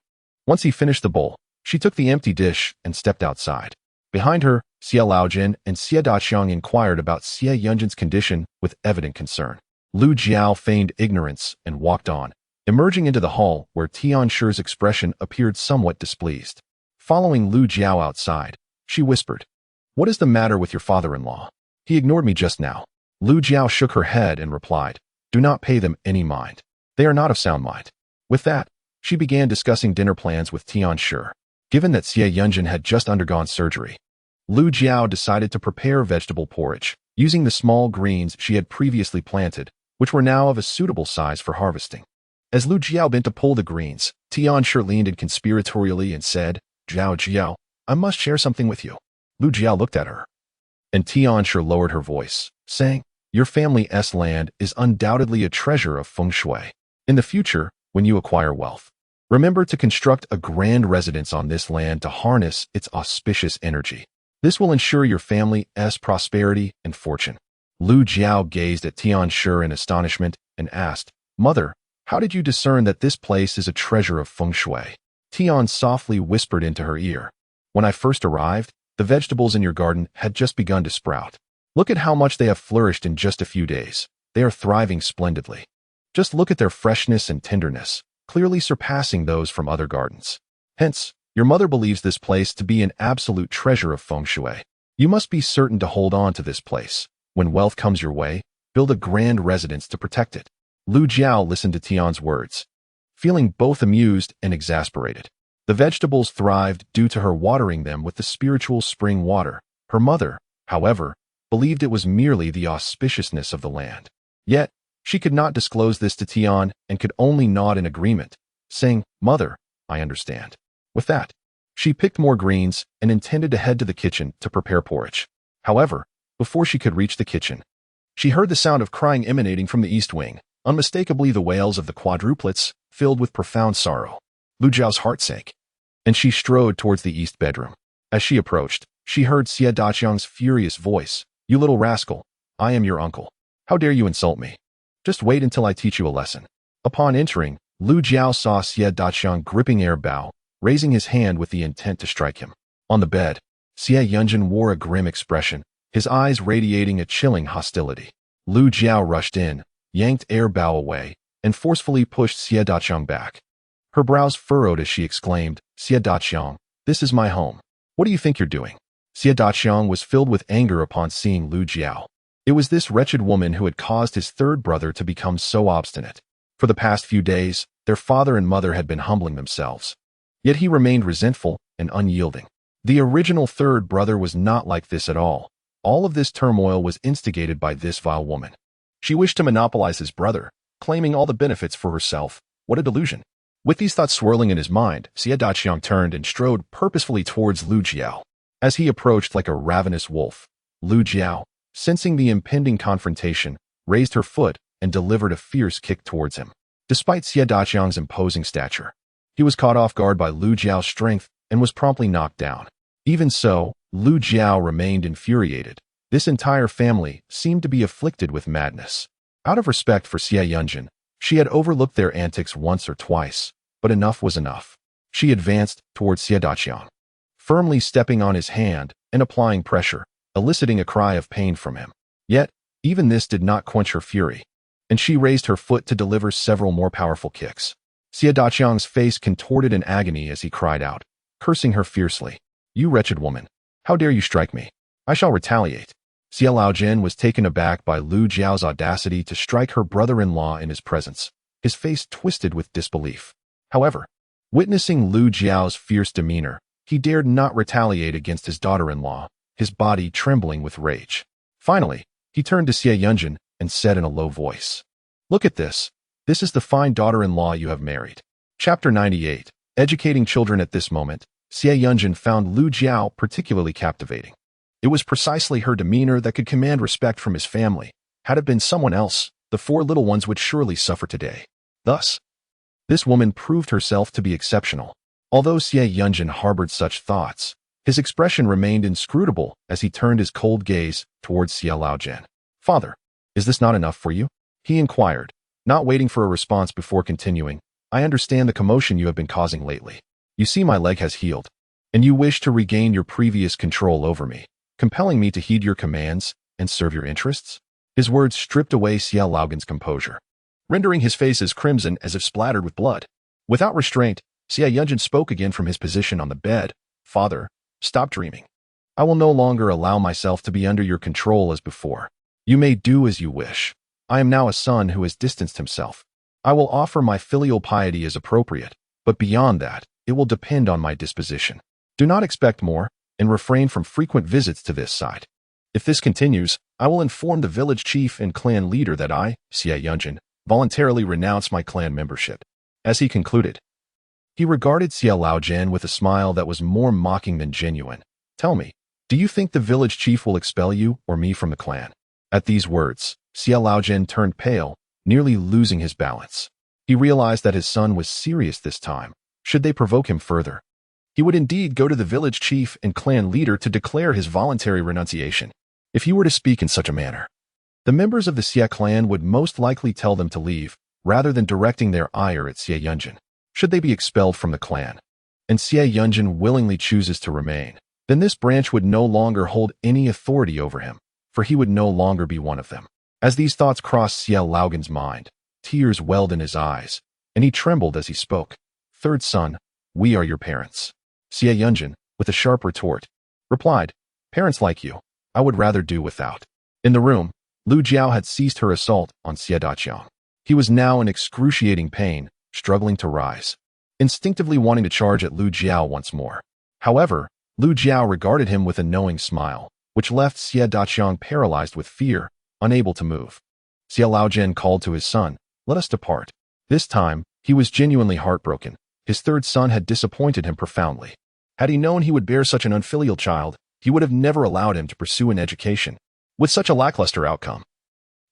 Once he finished the bowl, she took the empty dish and stepped outside. Behind her, Xie Laojin and Xie Daqiang inquired about Xie Yunjin's condition with evident concern. Lu Jiao feigned ignorance and walked on, emerging into the hall where Tianshi's expression appeared somewhat displeased. Following Lu Jiao outside, she whispered, "What is the matter with your father-in-law? He ignored me just now." Lu Jiao shook her head and replied, "Do not pay them any mind. They are not of sound mind." With that, she began discussing dinner plans with Tianshi. Given that Xie Yunjin had just undergone surgery, Lu Jiao decided to prepare vegetable porridge, using the small greens she had previously planted, which were now of a suitable size for harvesting. As Lu Jiao bent to pull the greens, Tianshi leaned in conspiratorially and said, Jiao, I must share something with you." Lu Jiao looked at her, and Tianshi lowered her voice, saying, "Your family's land is undoubtedly a treasure of feng shui. In the future, when you acquire wealth, remember to construct a grand residence on this land to harness its auspicious energy. This will ensure your family's prosperity and fortune." Lu Jiao gazed at Tianshi in astonishment and asked, "Mother, how did you discern that this place is a treasure of feng shui?" Tian softly whispered into her ear, "When I first arrived, the vegetables in your garden had just begun to sprout. Look at how much they have flourished in just a few days. They are thriving splendidly. Just look at their freshness and tenderness, clearly surpassing those from other gardens. Hence, your mother believes this place to be an absolute treasure of feng shui. You must be certain to hold on to this place. When wealth comes your way, build a grand residence to protect it." Lu Jiao listened to Tian's words, feeling both amused and exasperated. The vegetables thrived due to her watering them with the spiritual spring water. Her mother, however, believed it was merely the auspiciousness of the land. Yet, she could not disclose this to Tian and could only nod in agreement, saying, "Mother, I understand." With that, she picked more greens and intended to head to the kitchen to prepare porridge. However, before she could reach the kitchen, she heard the sound of crying emanating from the east wing, unmistakably the wails of the quadruplets, filled with profound sorrow. Lu Jiao's heart sank, and she strode towards the east bedroom. As she approached, she heard Xie Daqiang's furious voice, "You little rascal, I am your uncle. How dare you insult me? Just wait until I teach you a lesson." Upon entering, Lu Jiao saw Xie Daqiang gripping Air Bao, raising his hand with the intent to strike him. On the bed, Xie Yunjin wore a grim expression, his eyes radiating a chilling hostility. Lu Jiao rushed in, yanked Air Bao away, and forcefully pushed Xie Daqiang back. Her brows furrowed as she exclaimed, "Xie Daqiang, this is my home. What do you think you're doing?" Xie Daqiang was filled with anger upon seeing Lu Jiao. It was this wretched woman who had caused his third brother to become so obstinate. For the past few days, their father and mother had been humbling themselves. Yet he remained resentful and unyielding. The original third brother was not like this at all. All of this turmoil was instigated by this vile woman. She wished to monopolize his brother, claiming all the benefits for herself. What a delusion. With these thoughts swirling in his mind, Xie Daqiang turned and strode purposefully towards Lu Jiao. As he approached like a ravenous wolf, Lu Jiao, sensing the impending confrontation, raised her foot and delivered a fierce kick towards him. Despite Xie Daqiang's imposing stature, he was caught off guard by Lu Jiao's strength and was promptly knocked down. Even so, Lu Jiao remained infuriated. This entire family seemed to be afflicted with madness. Out of respect for Xie Yunjin, she had overlooked their antics once or twice, but enough was enough. She advanced towards Xie Daqiang, firmly stepping on his hand and applying pressure, eliciting a cry of pain from him. Yet, even this did not quench her fury, and she raised her foot to deliver several more powerful kicks. Xie Daqiang's face contorted in agony as he cried out, cursing her fiercely, "You wretched woman! How dare you strike me? I shall retaliate." Xie Laojin was taken aback by Lu Jiao's audacity to strike her brother-in-law in his presence, his face twisted with disbelief. However, witnessing Lu Jiao's fierce demeanor, he dared not retaliate against his daughter-in-law, his body trembling with rage. Finally, he turned to Xie Yunjin and said in a low voice, "Look at this. This is the fine daughter-in-law you have married." Chapter 98. Educating children. At this moment, Xie Yunjin found Lu Jiao particularly captivating. It was precisely her demeanor that could command respect from his family. Had it been someone else, the four little ones would surely suffer today. Thus, this woman proved herself to be exceptional. Although Xie Yunjin harbored such thoughts, his expression remained inscrutable as he turned his cold gaze towards Xie Laojian. "Father, is this not enough for you?" he inquired, not waiting for a response before continuing. "I understand the commotion you have been causing lately. You see my leg has healed, and you wish to regain your previous control over me, compelling me to heed your commands and serve your interests?" His words stripped away Xie Laojian's composure, rendering his face as crimson as if splattered with blood. Without restraint, Xie Yunjin spoke again from his position on the bed. "Father, stop dreaming. I will no longer allow myself to be under your control as before. You may do as you wish. I am now a son who has distanced himself. I will offer my filial piety as appropriate, but beyond that, it will depend on my disposition. Do not expect more, and refrain from frequent visits to this side. If this continues, I will inform the village chief and clan leader that I, Xie Yunjin, voluntarily renounce my clan membership." As he concluded, he regarded Xie Laojian with a smile that was more mocking than genuine. "Tell me, do you think the village chief will expel you or me from the clan?" At these words, Xie Laojian turned pale, nearly losing his balance. He realized that his son was serious this time. Should they provoke him further, he would indeed go to the village chief and clan leader to declare his voluntary renunciation. If he were to speak in such a manner, the members of the Xie clan would most likely tell them to leave, rather than directing their ire at Xie Yunjin. Should they be expelled from the clan, and Xie Yunjin willingly chooses to remain, then this branch would no longer hold any authority over him, for he would no longer be one of them. As these thoughts crossed Xie Laojian's mind, tears welled in his eyes, and he trembled as he spoke. "Third son, we are your parents." Xie Yunjin, with a sharp retort, replied, "Parents like you, I would rather do without." In the room, Lu Jiao had ceased her assault on Xie Daqiang. He was now in excruciating pain, struggling to rise, instinctively wanting to charge at Lu Jiao once more. However, Lu Jiao regarded him with a knowing smile, which left Xie Daqiang paralyzed with fear, unable to move. Xie Laojian called to his son, "Let us depart." This time, he was genuinely heartbroken. His third son had disappointed him profoundly. Had he known he would bear such an unfilial child, he would have never allowed him to pursue an education with such a lackluster outcome.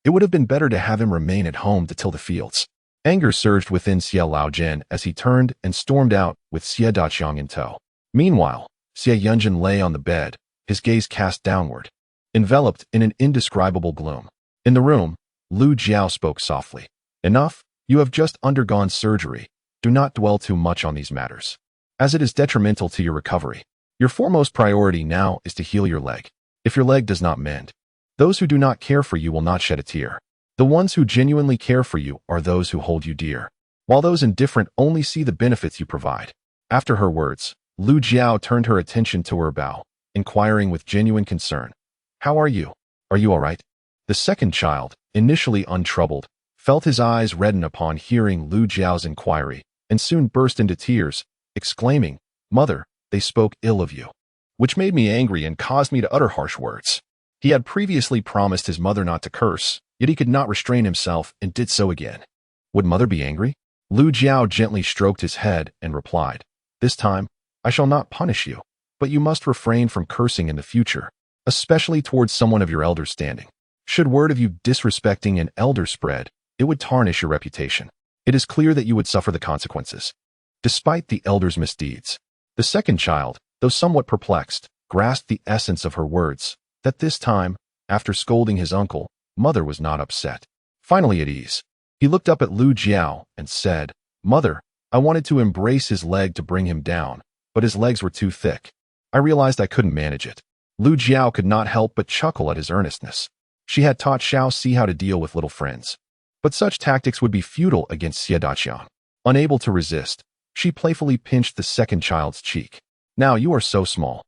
It would have been better to have him remain at home to till the fields. Anger surged within Xie Laojian as he turned and stormed out with Xie Daqiang in tow. Meanwhile, Xie Yunjin lay on the bed, his gaze cast downward, enveloped in an indescribable gloom. In the room, Lu Jiao spoke softly. "Enough, you have just undergone surgery. Do not dwell too much on these matters, as it is detrimental to your recovery. Your foremost priority now is to heal your leg. If your leg does not mend, those who do not care for you will not shed a tear. The ones who genuinely care for you are those who hold you dear, while those indifferent only see the benefits you provide." After her words, Lu Jiao turned her attention to her bow, inquiring with genuine concern, "How are you? Are you all right?" The second child, initially untroubled, felt his eyes redden upon hearing Lu Jiao's inquiry, and soon burst into tears, exclaiming, "Mother, they spoke ill of you," which made me angry and caused me to utter harsh words. He had previously promised his mother not to curse, yet he could not restrain himself and did so again. Would mother be angry? Lu Jiao gently stroked his head and replied, "This time, I shall not punish you, but you must refrain from cursing in the future, especially towards someone of your elder standing. Should word of you disrespecting an elder spread, it would tarnish your reputation. It is clear that you would suffer the consequences, despite the elder's misdeeds." The second child, though somewhat perplexed, grasped the essence of her words, that this time, after scolding his uncle, mother was not upset. Finally at ease, he looked up at Lu Jiao and said, "Mother, I wanted to embrace his leg to bring him down, but his legs were too thick. I realized I couldn't manage it." Lu Jiao could not help but chuckle at his earnestness. She had taught Xiao Si how to deal with little friends, but such tactics would be futile against Xie Daqiang. Unable to resist, she playfully pinched the second child's cheek. "Now you are so small.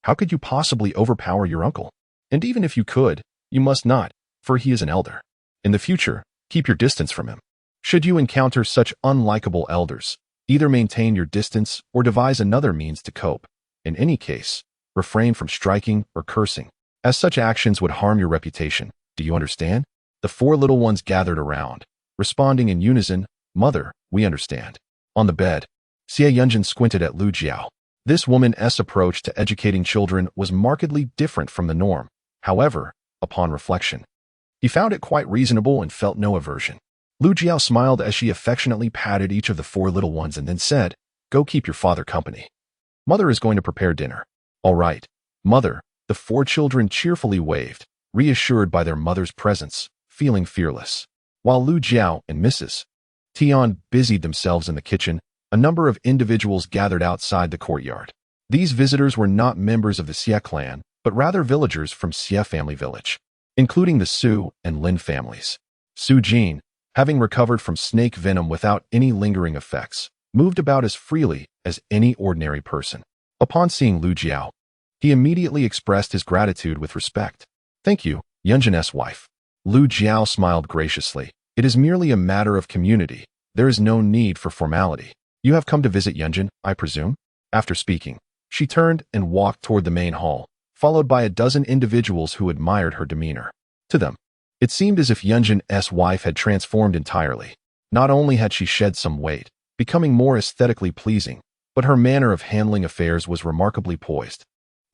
How could you possibly overpower your uncle? And even if you could, you must not, for he is an elder. In the future, keep your distance from him. Should you encounter such unlikable elders, either maintain your distance or devise another means to cope. In any case, refrain from striking or cursing. as such actions would harm your reputation. Do you understand? The four little ones gathered around, responding in unison, "Mother, we understand." On the bed, Xie Yunjin squinted at Lu Jiao. This woman's approach to educating children was markedly different from the norm. However, upon reflection, he found it quite reasonable and felt no aversion. Lu Jiao smiled as she affectionately patted each of the four little ones and then said, "Go keep your father company. Mother is going to prepare dinner." "All right, Mother." The four children cheerfully waved, reassured by their mother's presence, feeling fearless. While Lu Jiao and Mrs. Tian busied themselves in the kitchen, a number of individuals gathered outside the courtyard. These visitors were not members of the Xie clan, but rather villagers from Xie family village, including the Su and Lin families. Su Jin, having recovered from snake venom without any lingering effects, moved about as freely as any ordinary person. Upon seeing Lu Jiao, he immediately expressed his gratitude with respect. "Thank you, Yunjin's wife." Lu Jiao smiled graciously. "It is merely a matter of community. There is no need for formality. You have come to visit Yunjin, I presume?" After speaking, she turned and walked toward the main hall, followed by a dozen individuals who admired her demeanor. To them, it seemed as if Yunjin's wife had transformed entirely. Not only had she shed some weight, becoming more aesthetically pleasing, but her manner of handling affairs was remarkably poised.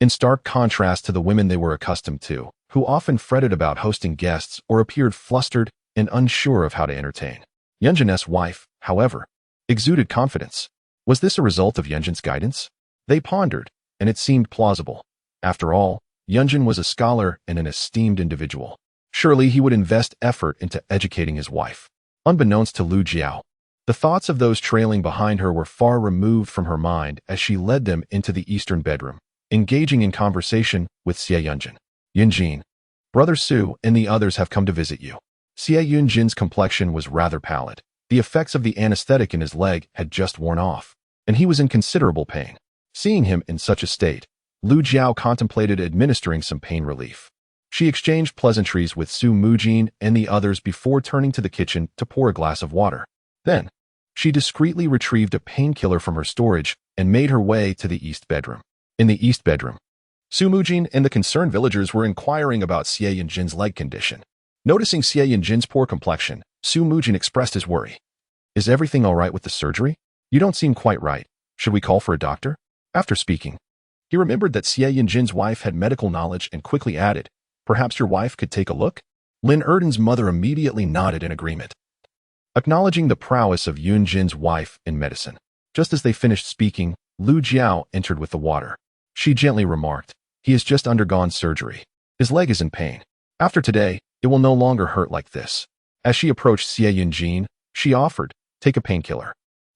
In stark contrast to the women they were accustomed to, who often fretted about hosting guests or appeared flustered and unsure of how to entertain. Yunjin's wife, however, exuded confidence. Was this a result of Yunjin's guidance? They pondered, and it seemed plausible. After all, Yunjin was a scholar and an esteemed individual. Surely he would invest effort into educating his wife. Unbeknownst to Lu Jiao, the thoughts of those trailing behind her were far removed from her mind as she led them into the eastern bedroom, engaging in conversation with Xie Yunjin. "Yunjin, Brother Su and the others have come to visit you." Xie Yunjin's complexion was rather pallid. The effects of the anesthetic in his leg had just worn off, and he was in considerable pain. Seeing him in such a state, Lu Jiao contemplated administering some pain relief. She exchanged pleasantries with Su Mujin and the others before turning to the kitchen to pour a glass of water. Then, she discreetly retrieved a painkiller from her storage and made her way to the east bedroom. In the east bedroom, Su Mujin and the concerned villagers were inquiring about Xie Yunjin's leg condition. Noticing Xie Yunjin's poor complexion, Su Mujin expressed his worry. "Is everything all right with the surgery? You don't seem quite right. Should we call for a doctor?" After speaking, he remembered that Xie Yunjin's wife had medical knowledge and quickly added, "Perhaps your wife could take a look?" Lin Erden's mother immediately nodded in agreement, acknowledging the prowess of Yunjin's wife in medicine. Just as they finished speaking, Lu Jiao entered with the water. She gently remarked, "He has just undergone surgery. His leg is in pain. After today, it will no longer hurt like this." As she approached Xie Yunjin, she offered, "Take a painkiller."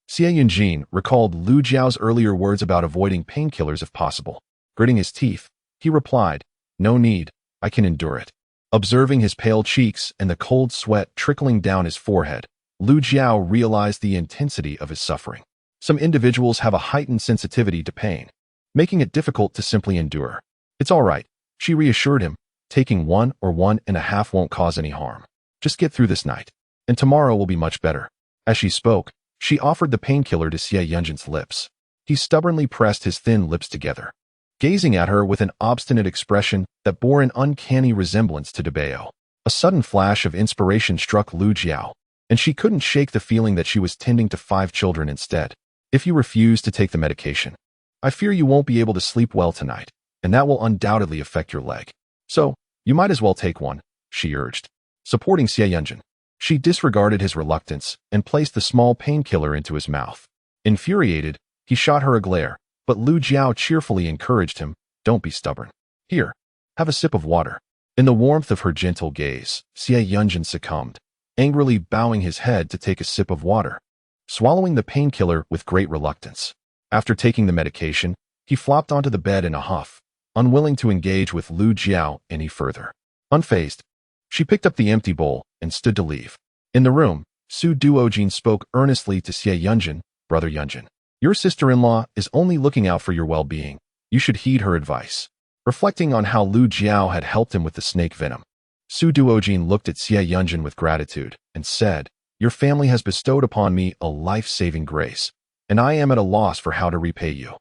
Xie Yunjin recalled Lu Jiao's earlier words about avoiding painkillers if possible. Gritting his teeth, he replied, "No need, I can endure it." Observing his pale cheeks and the cold sweat trickling down his forehead, Lu Jiao realized the intensity of his suffering. Some individuals have a heightened sensitivity to pain, making it difficult to simply endure. "It's all right," she reassured him. "Taking 1 or 1.5 won't cause any harm. Just get through this night, and tomorrow will be much better." As she spoke, she offered the painkiller to Xie Yunjin's lips. He stubbornly pressed his thin lips together, gazing at her with an obstinate expression that bore an uncanny resemblance to Debao. A sudden flash of inspiration struck Lu Jiao, and she couldn't shake the feeling that she was tending to 5 children instead. "If you refuse to take the medication, I fear you won't be able to sleep well tonight, and that will undoubtedly affect your leg. So, you might as well take one," she urged. Supporting Xie Yunjin, she disregarded his reluctance and placed the small painkiller into his mouth. Infuriated, he shot her a glare, but Lu Jiao cheerfully encouraged him, "Don't be stubborn. Here, have a sip of water." In the warmth of her gentle gaze, Xie Yunjin succumbed, angrily bowing his head to take a sip of water, swallowing the painkiller with great reluctance. After taking the medication, he flopped onto the bed in a huff, unwilling to engage with Lu Jiao any further. Unfazed, she picked up the empty bowl and stood to leave. In the room, Su Duojin spoke earnestly to Xie Yunjin, "Brother Yunjin, your sister-in-law is only looking out for your well-being. You should heed her advice." Reflecting on how Lu Jiao had helped him with the snake venom, Su Duojin looked at Xie Yunjin with gratitude and said, "Your family has bestowed upon me a life-saving grace, and I am at a loss for how to repay you.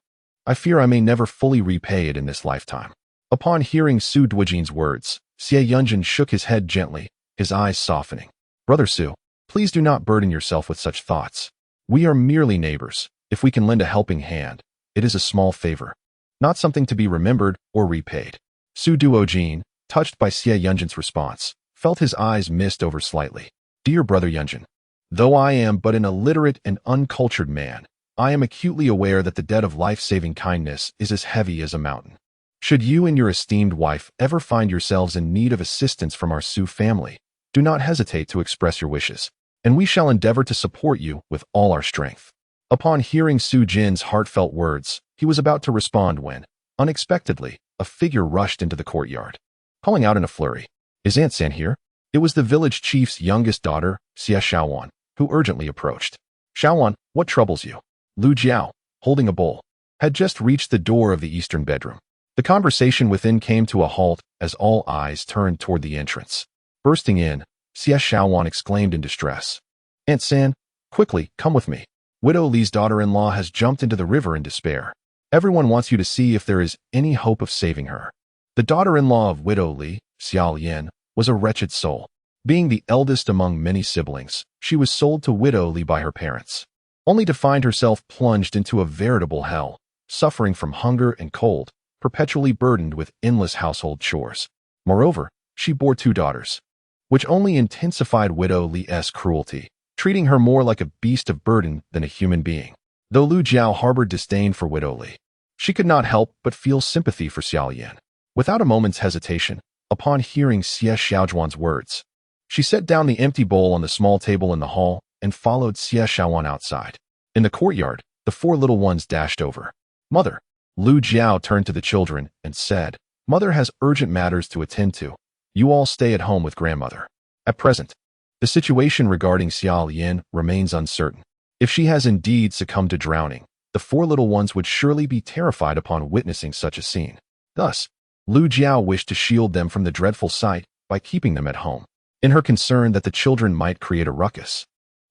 I fear I may never fully repay it in this lifetime." Upon hearing Su Duijin's words, Xie Yunjin shook his head gently, his eyes softening. Brother Su, please do not burden yourself with such thoughts. We are merely neighbors. If we can lend a helping hand, it is a small favor, not something to be remembered or repaid. Su Duojin, touched by Xie Yunjin's response, felt his eyes mist over slightly. Dear Brother Yunjin, though I am but an illiterate and uncultured man, I am acutely aware that the debt of life-saving kindness is as heavy as a mountain. Should you and your esteemed wife ever find yourselves in need of assistance from our Su family, do not hesitate to express your wishes, and we shall endeavor to support you with all our strength. Upon hearing Su Jin's heartfelt words, he was about to respond when, unexpectedly, a figure rushed into the courtyard, calling out in a flurry, "Is Aunt San here?" It was the village chief's youngest daughter, Xie Xiaowan, who urgently approached. "Xiaowan, what troubles you?" Lu Jiao, holding a bowl, had just reached the door of the eastern bedroom. The conversation within came to a halt as all eyes turned toward the entrance. Bursting in, Xie Xiaowan exclaimed in distress, "Aunt San, quickly, come with me. Widow Li's daughter-in-law has jumped into the river in despair. Everyone wants you to see if there is any hope of saving her." The daughter-in-law of Widow Li, Xiao Yin, was a wretched soul. Being the eldest among many siblings, she was sold to Widow Li by her parents, only to find herself plunged into a veritable hell, suffering from hunger and cold, perpetually burdened with endless household chores. Moreover, she bore 2 daughters, which only intensified Widow Li's cruelty, treating her more like a beast of burden than a human being. Though Lu Jiao harbored disdain for Widow Li, she could not help but feel sympathy for Xiao Yan. Without a moment's hesitation, upon hearing Xie Xiaojuan's words, she set down the empty bowl on the small table in the hall and followed Xie Xiaowan outside. In the courtyard, the 4 little ones dashed over. "Mother." Lu Jiao turned to the children and said, "Mother has urgent matters to attend to. You all stay at home with grandmother." At present, the situation regarding Xiao Yin remains uncertain. If she has indeed succumbed to drowning, the 4 little ones would surely be terrified upon witnessing such a scene. Thus, Lu Jiao wished to shield them from the dreadful sight by keeping them at home. In her concern that the children might create a ruckus,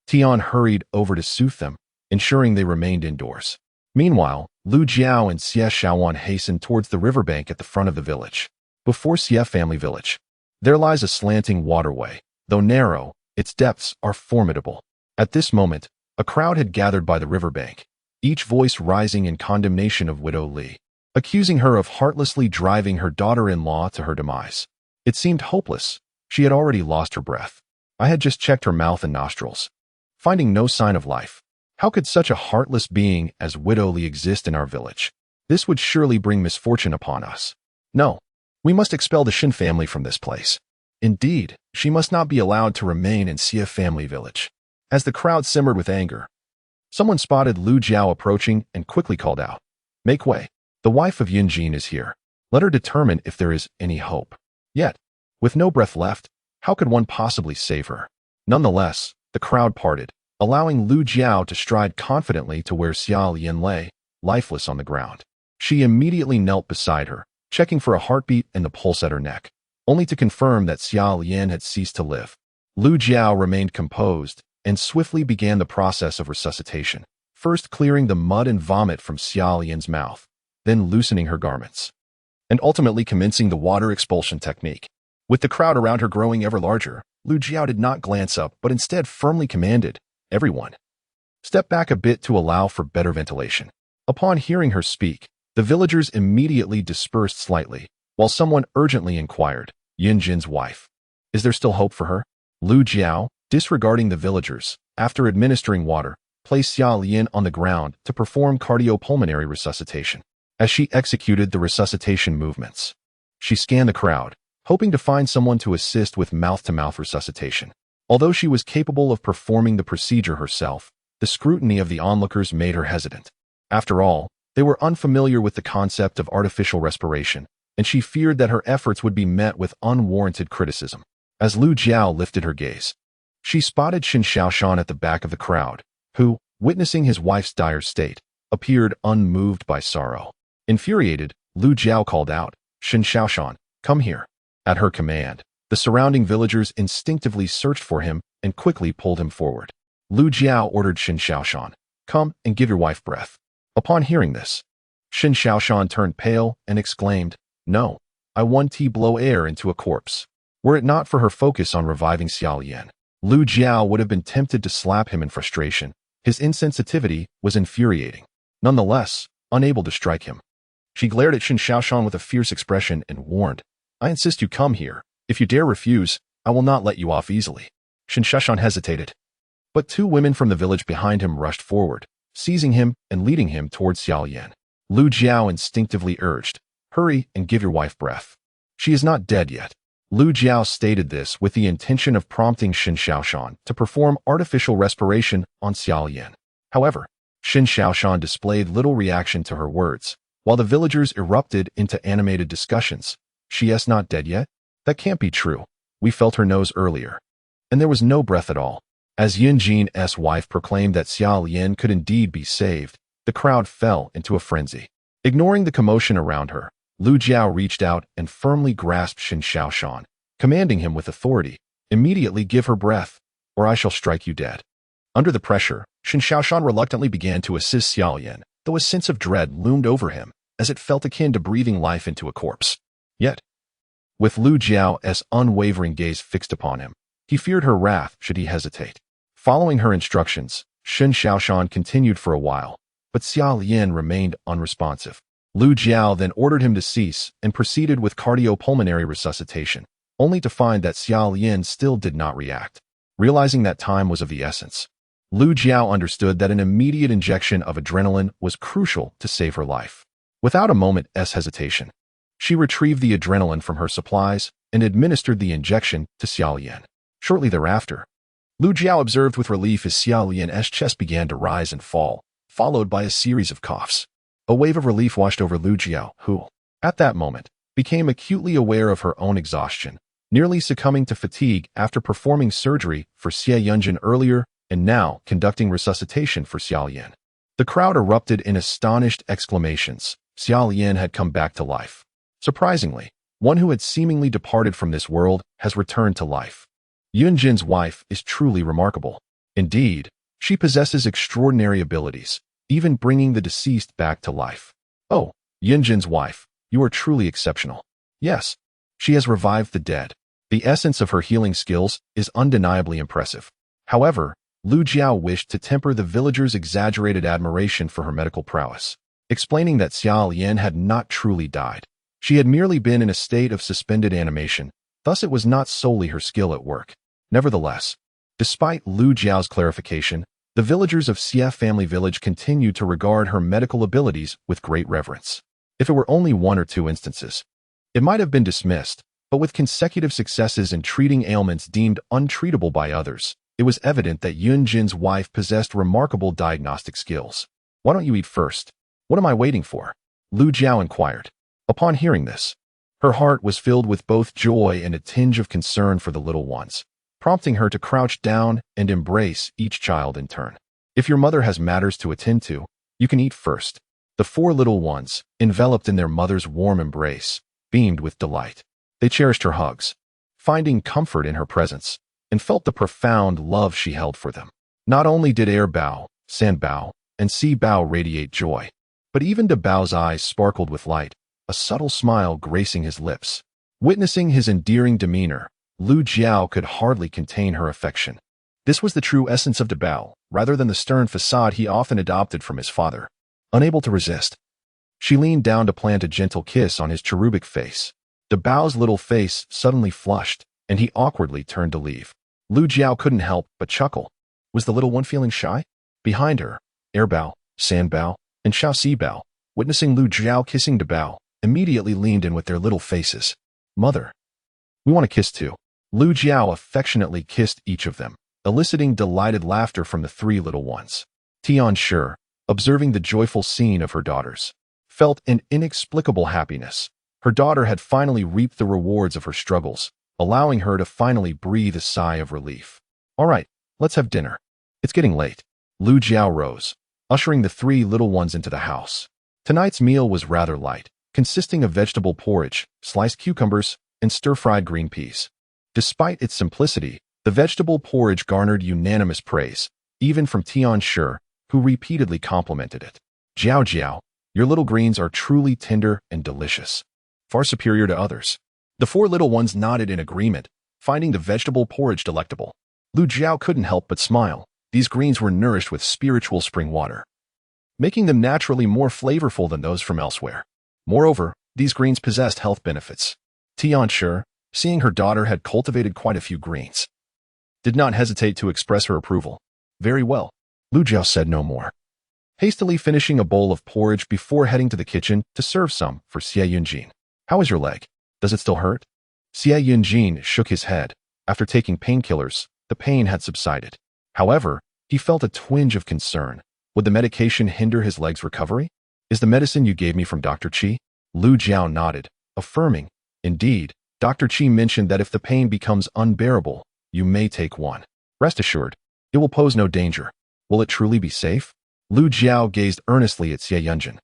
Tian hurried over to soothe them, ensuring they remained indoors. Meanwhile, Lu Jiao and Xie Xiaowan hastened towards the riverbank at the front of the village. Before Xie family village, there lies a slanting waterway. Though narrow, its depths are formidable. At this moment, a crowd had gathered by the riverbank, each voice rising in condemnation of Widow Li, accusing her of heartlessly driving her daughter-in-law to her demise. It seemed hopeless. She had already lost her breath. I had just checked her mouth and nostrils, finding no sign of life. How could such a heartless being as Widow Li exist in our village? This would surely bring misfortune upon us. No, we must expel the Shin family from this place. Indeed, she must not be allowed to remain in Xie family village. As the crowd simmered with anger, someone spotted Lu Jiao approaching and quickly called out, "Make way. The wife of Yunjin is here. Let her determine if there is any hope." Yet, with no breath left, how could one possibly save her? Nonetheless, the crowd parted, allowing Lu Jiao to stride confidently to where Xiao Yin lay, lifeless on the ground. She immediately knelt beside her, checking for a heartbeat and the pulse at her neck, only to confirm that Xiao Yin had ceased to live. Lu Jiao remained composed and swiftly began the process of resuscitation, first clearing the mud and vomit from Xiao Yin's mouth, then loosening her garments, and ultimately commencing the water expulsion technique. With the crowd around her growing ever larger, Lu Jiao did not glance up but instead firmly commanded, "Everyone, step back a bit to allow for better ventilation." Upon hearing her speak, the villagers immediately dispersed slightly, while someone urgently inquired, "Yunjin's wife. Is there still hope for her?" Lu Jiao, disregarding the villagers, after administering water, placed Xiao Yin on the ground to perform cardiopulmonary resuscitation. As she executed the resuscitation movements, she scanned the crowd, hoping to find someone to assist with mouth-to-mouth resuscitation. Although she was capable of performing the procedure herself, the scrutiny of the onlookers made her hesitant. After all, they were unfamiliar with the concept of artificial respiration, and she feared that her efforts would be met with unwarranted criticism. As Lu Jiao lifted her gaze, she spotted Shin Xiaoshan at the back of the crowd, who, witnessing his wife's dire state, appeared unmoved by sorrow. Infuriated, Lu Jiao called out, "Shin Xiaoshan, come here." At her command, the surrounding villagers instinctively searched for him and quickly pulled him forward. Lu Jiao ordered Shin Xiaoshan, "Come and give your wife breath." Upon hearing this, Shin Xiaoshan turned pale and exclaimed, "No, I 1T blow air into a corpse. Were it not for her focus on reviving Xiao Yan, Lu Jiao would have been tempted to slap him in frustration. His insensitivity was infuriating. Nonetheless, unable to strike him, she glared at Shen Xiaoshan with a fierce expression and warned, I insist you come here. If you dare refuse, I will not let you off easily. Shen Xiaoshan hesitated. But two women from the village behind him rushed forward, seizing him and leading him towards Xiao Yan. Lu Jiao instinctively urged, hurry and give your wife breath. She is not dead yet. Lu Jiao stated this with the intention of prompting Shen Xiaoshan to perform artificial respiration on Xiao Yan. However, Shen Xiaoshan displayed little reaction to her words, while the villagers erupted into animated discussions. She is not dead yet? That can't be true. We felt her nose earlier. And there was no breath at all. As Yin Jin's wife proclaimed that Xiao Yan could indeed be saved, the crowd fell into a frenzy. Ignoring the commotion around her, Lu Jiao reached out and firmly grasped Shen Xiaoshan, commanding him with authority, immediately give her breath, or I shall strike you dead. Under the pressure, Shen Xiaoshan reluctantly began to assist Xiao Yan, though a sense of dread loomed over him, as it felt akin to breathing life into a corpse. Yet, with Lu Jiao's unwavering gaze fixed upon him, he feared her wrath should he hesitate. Following her instructions, Shen Xiaoshan continued for a while, but Xiao Yan remained unresponsive. Lu Jiao then ordered him to cease and proceeded with cardiopulmonary resuscitation, only to find that Xiao Yan still did not react. Realizing that time was of the essence, Lu Jiao understood that an immediate injection of adrenaline was crucial to save her life. Without a moment's hesitation, she retrieved the adrenaline from her supplies and administered the injection to Xiao Yan. Shortly thereafter, Lu Jiao observed with relief as Xiao Yan's chest began to rise and fall, followed by a series of coughs. A wave of relief washed over Lu Jiao, who, at that moment, became acutely aware of her own exhaustion, nearly succumbing to fatigue after performing surgery for Xie Yunjin earlier and now conducting resuscitation for Xiao Yan. The crowd erupted in astonished exclamations. Xiao Yan had come back to life. Surprisingly, one who had seemingly departed from this world has returned to life. Yunjin's wife is truly remarkable. Indeed, she possesses extraordinary abilities, even bringing the deceased back to life. Oh, Yunjin's wife, you are truly exceptional. Yes, she has revived the dead. The essence of her healing skills is undeniably impressive. However, Lu Jiao wished to temper the villagers' exaggerated admiration for her medical prowess, explaining that Xiao Yan had not truly died. She had merely been in a state of suspended animation, thus it was not solely her skill at work. Nevertheless, despite Lu Jiao's clarification, the villagers of Xie family village continued to regard her medical abilities with great reverence. If it were only one or two instances, it might have been dismissed, but with consecutive successes in treating ailments deemed untreatable by others, it was evident that Yunjin's wife possessed remarkable diagnostic skills. Why don't you eat first? What am I waiting for? Lu Jiao inquired. Upon hearing this, her heart was filled with both joy and a tinge of concern for the little ones, prompting her to crouch down and embrace each child in turn. If your mother has matters to attend to, you can eat first. The four little ones, enveloped in their mother's warm embrace, beamed with delight. They cherished her hugs, finding comfort in her presence, and felt the profound love she held for them. Not only did air Bao, sand Bao, and sea Bao radiate joy, but even De Bao's eyes sparkled with light, a subtle smile gracing his lips. Witnessing his endearing demeanor, Lu Jiao could hardly contain her affection. This was the true essence of De Bao, rather than the stern facade he often adopted from his father. Unable to resist, she leaned down to plant a gentle kiss on his cherubic face. De Bao's little face suddenly flushed, and he awkwardly turned to leave. Lu Jiao couldn't help but chuckle. Was the little one feeling shy? Behind her, air Bao, sand Bao, and Shaoxi Bao, witnessing Lu Jiao kissing De Bao, immediately leaned in with their little faces. Mother, we want to kiss too. Lu Jiao affectionately kissed each of them, eliciting delighted laughter from the three little ones. Tian Shi, observing the joyful scene of her daughters, felt an inexplicable happiness. Her daughter had finally reaped the rewards of her struggles, allowing her to finally breathe a sigh of relief. All right, let's have dinner. It's getting late. Lu Jiao rose, ushering the three little ones into the house. Tonight's meal was rather light, consisting of vegetable porridge, sliced cucumbers, and stir-fried green peas. Despite its simplicity, the vegetable porridge garnered unanimous praise, even from Tian Shi, who repeatedly complimented it. Jiao Jiao, your little greens are truly tender and delicious. far superior to others. The four little ones nodded in agreement, finding the vegetable porridge delectable. Lu Jiao couldn't help but smile. These greens were nourished with spiritual spring water, making them naturally more flavorful than those from elsewhere. Moreover, these greens possessed health benefits. Tianshi, seeing her daughter had cultivated quite a few greens, did not hesitate to express her approval. Very well. Lu Jiao said no more, hastily finishing a bowl of porridge before heading to the kitchen to serve some for Xie Yunjin. How is your leg? Does it still hurt? Xie Yunjin shook his head. After taking painkillers, the pain had subsided. However, he felt a twinge of concern. Would the medication hinder his leg's recovery? Is the medicine you gave me from Dr. Qi? Lu Jiao nodded, affirming, indeed, Dr. Qi mentioned that if the pain becomes unbearable, you may take one. Rest assured, it will pose no danger. Will it truly be safe? Lu Jiao gazed earnestly at Xie Yunjin,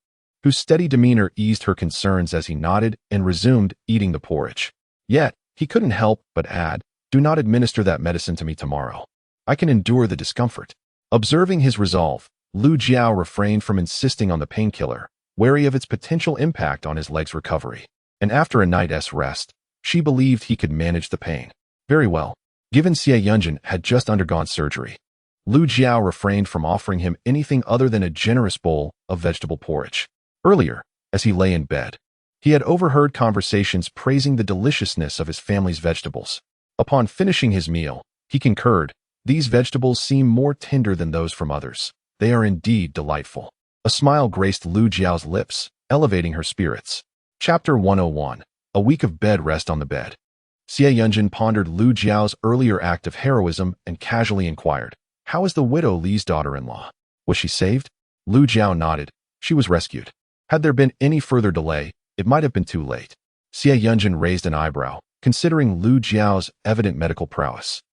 whose steady demeanor eased her concerns as he nodded and resumed eating the porridge. Yet, he couldn't help but add, do not administer that medicine to me tomorrow. I can endure the discomfort. Observing his resolve, Lu Jiao refrained from insisting on the painkiller, wary of its potential impact on his leg's recovery. And after a night's rest, she believed he could manage the pain. Very well. Given Xie Yunjin had just undergone surgery, Lu Jiao refrained from offering him anything other than a generous bowl of vegetable porridge. Earlier, as he lay in bed, he had overheard conversations praising the deliciousness of his family's vegetables. Upon finishing his meal, he concurred, these vegetables seem more tender than those from others. They are indeed delightful. A smile graced Lu Jiao's lips, elevating her spirits. Chapter 101. A week of bed rest on the bed. Xie Yunjin pondered Lu Jiao's earlier act of heroism and casually inquired, how is the widow Li's daughter-in-law? Was she saved? Lu Jiao nodded. She was rescued. Had there been any further delay, it might have been too late. Xie Yunjin raised an eyebrow, considering Lu Jiao's evident medical prowess.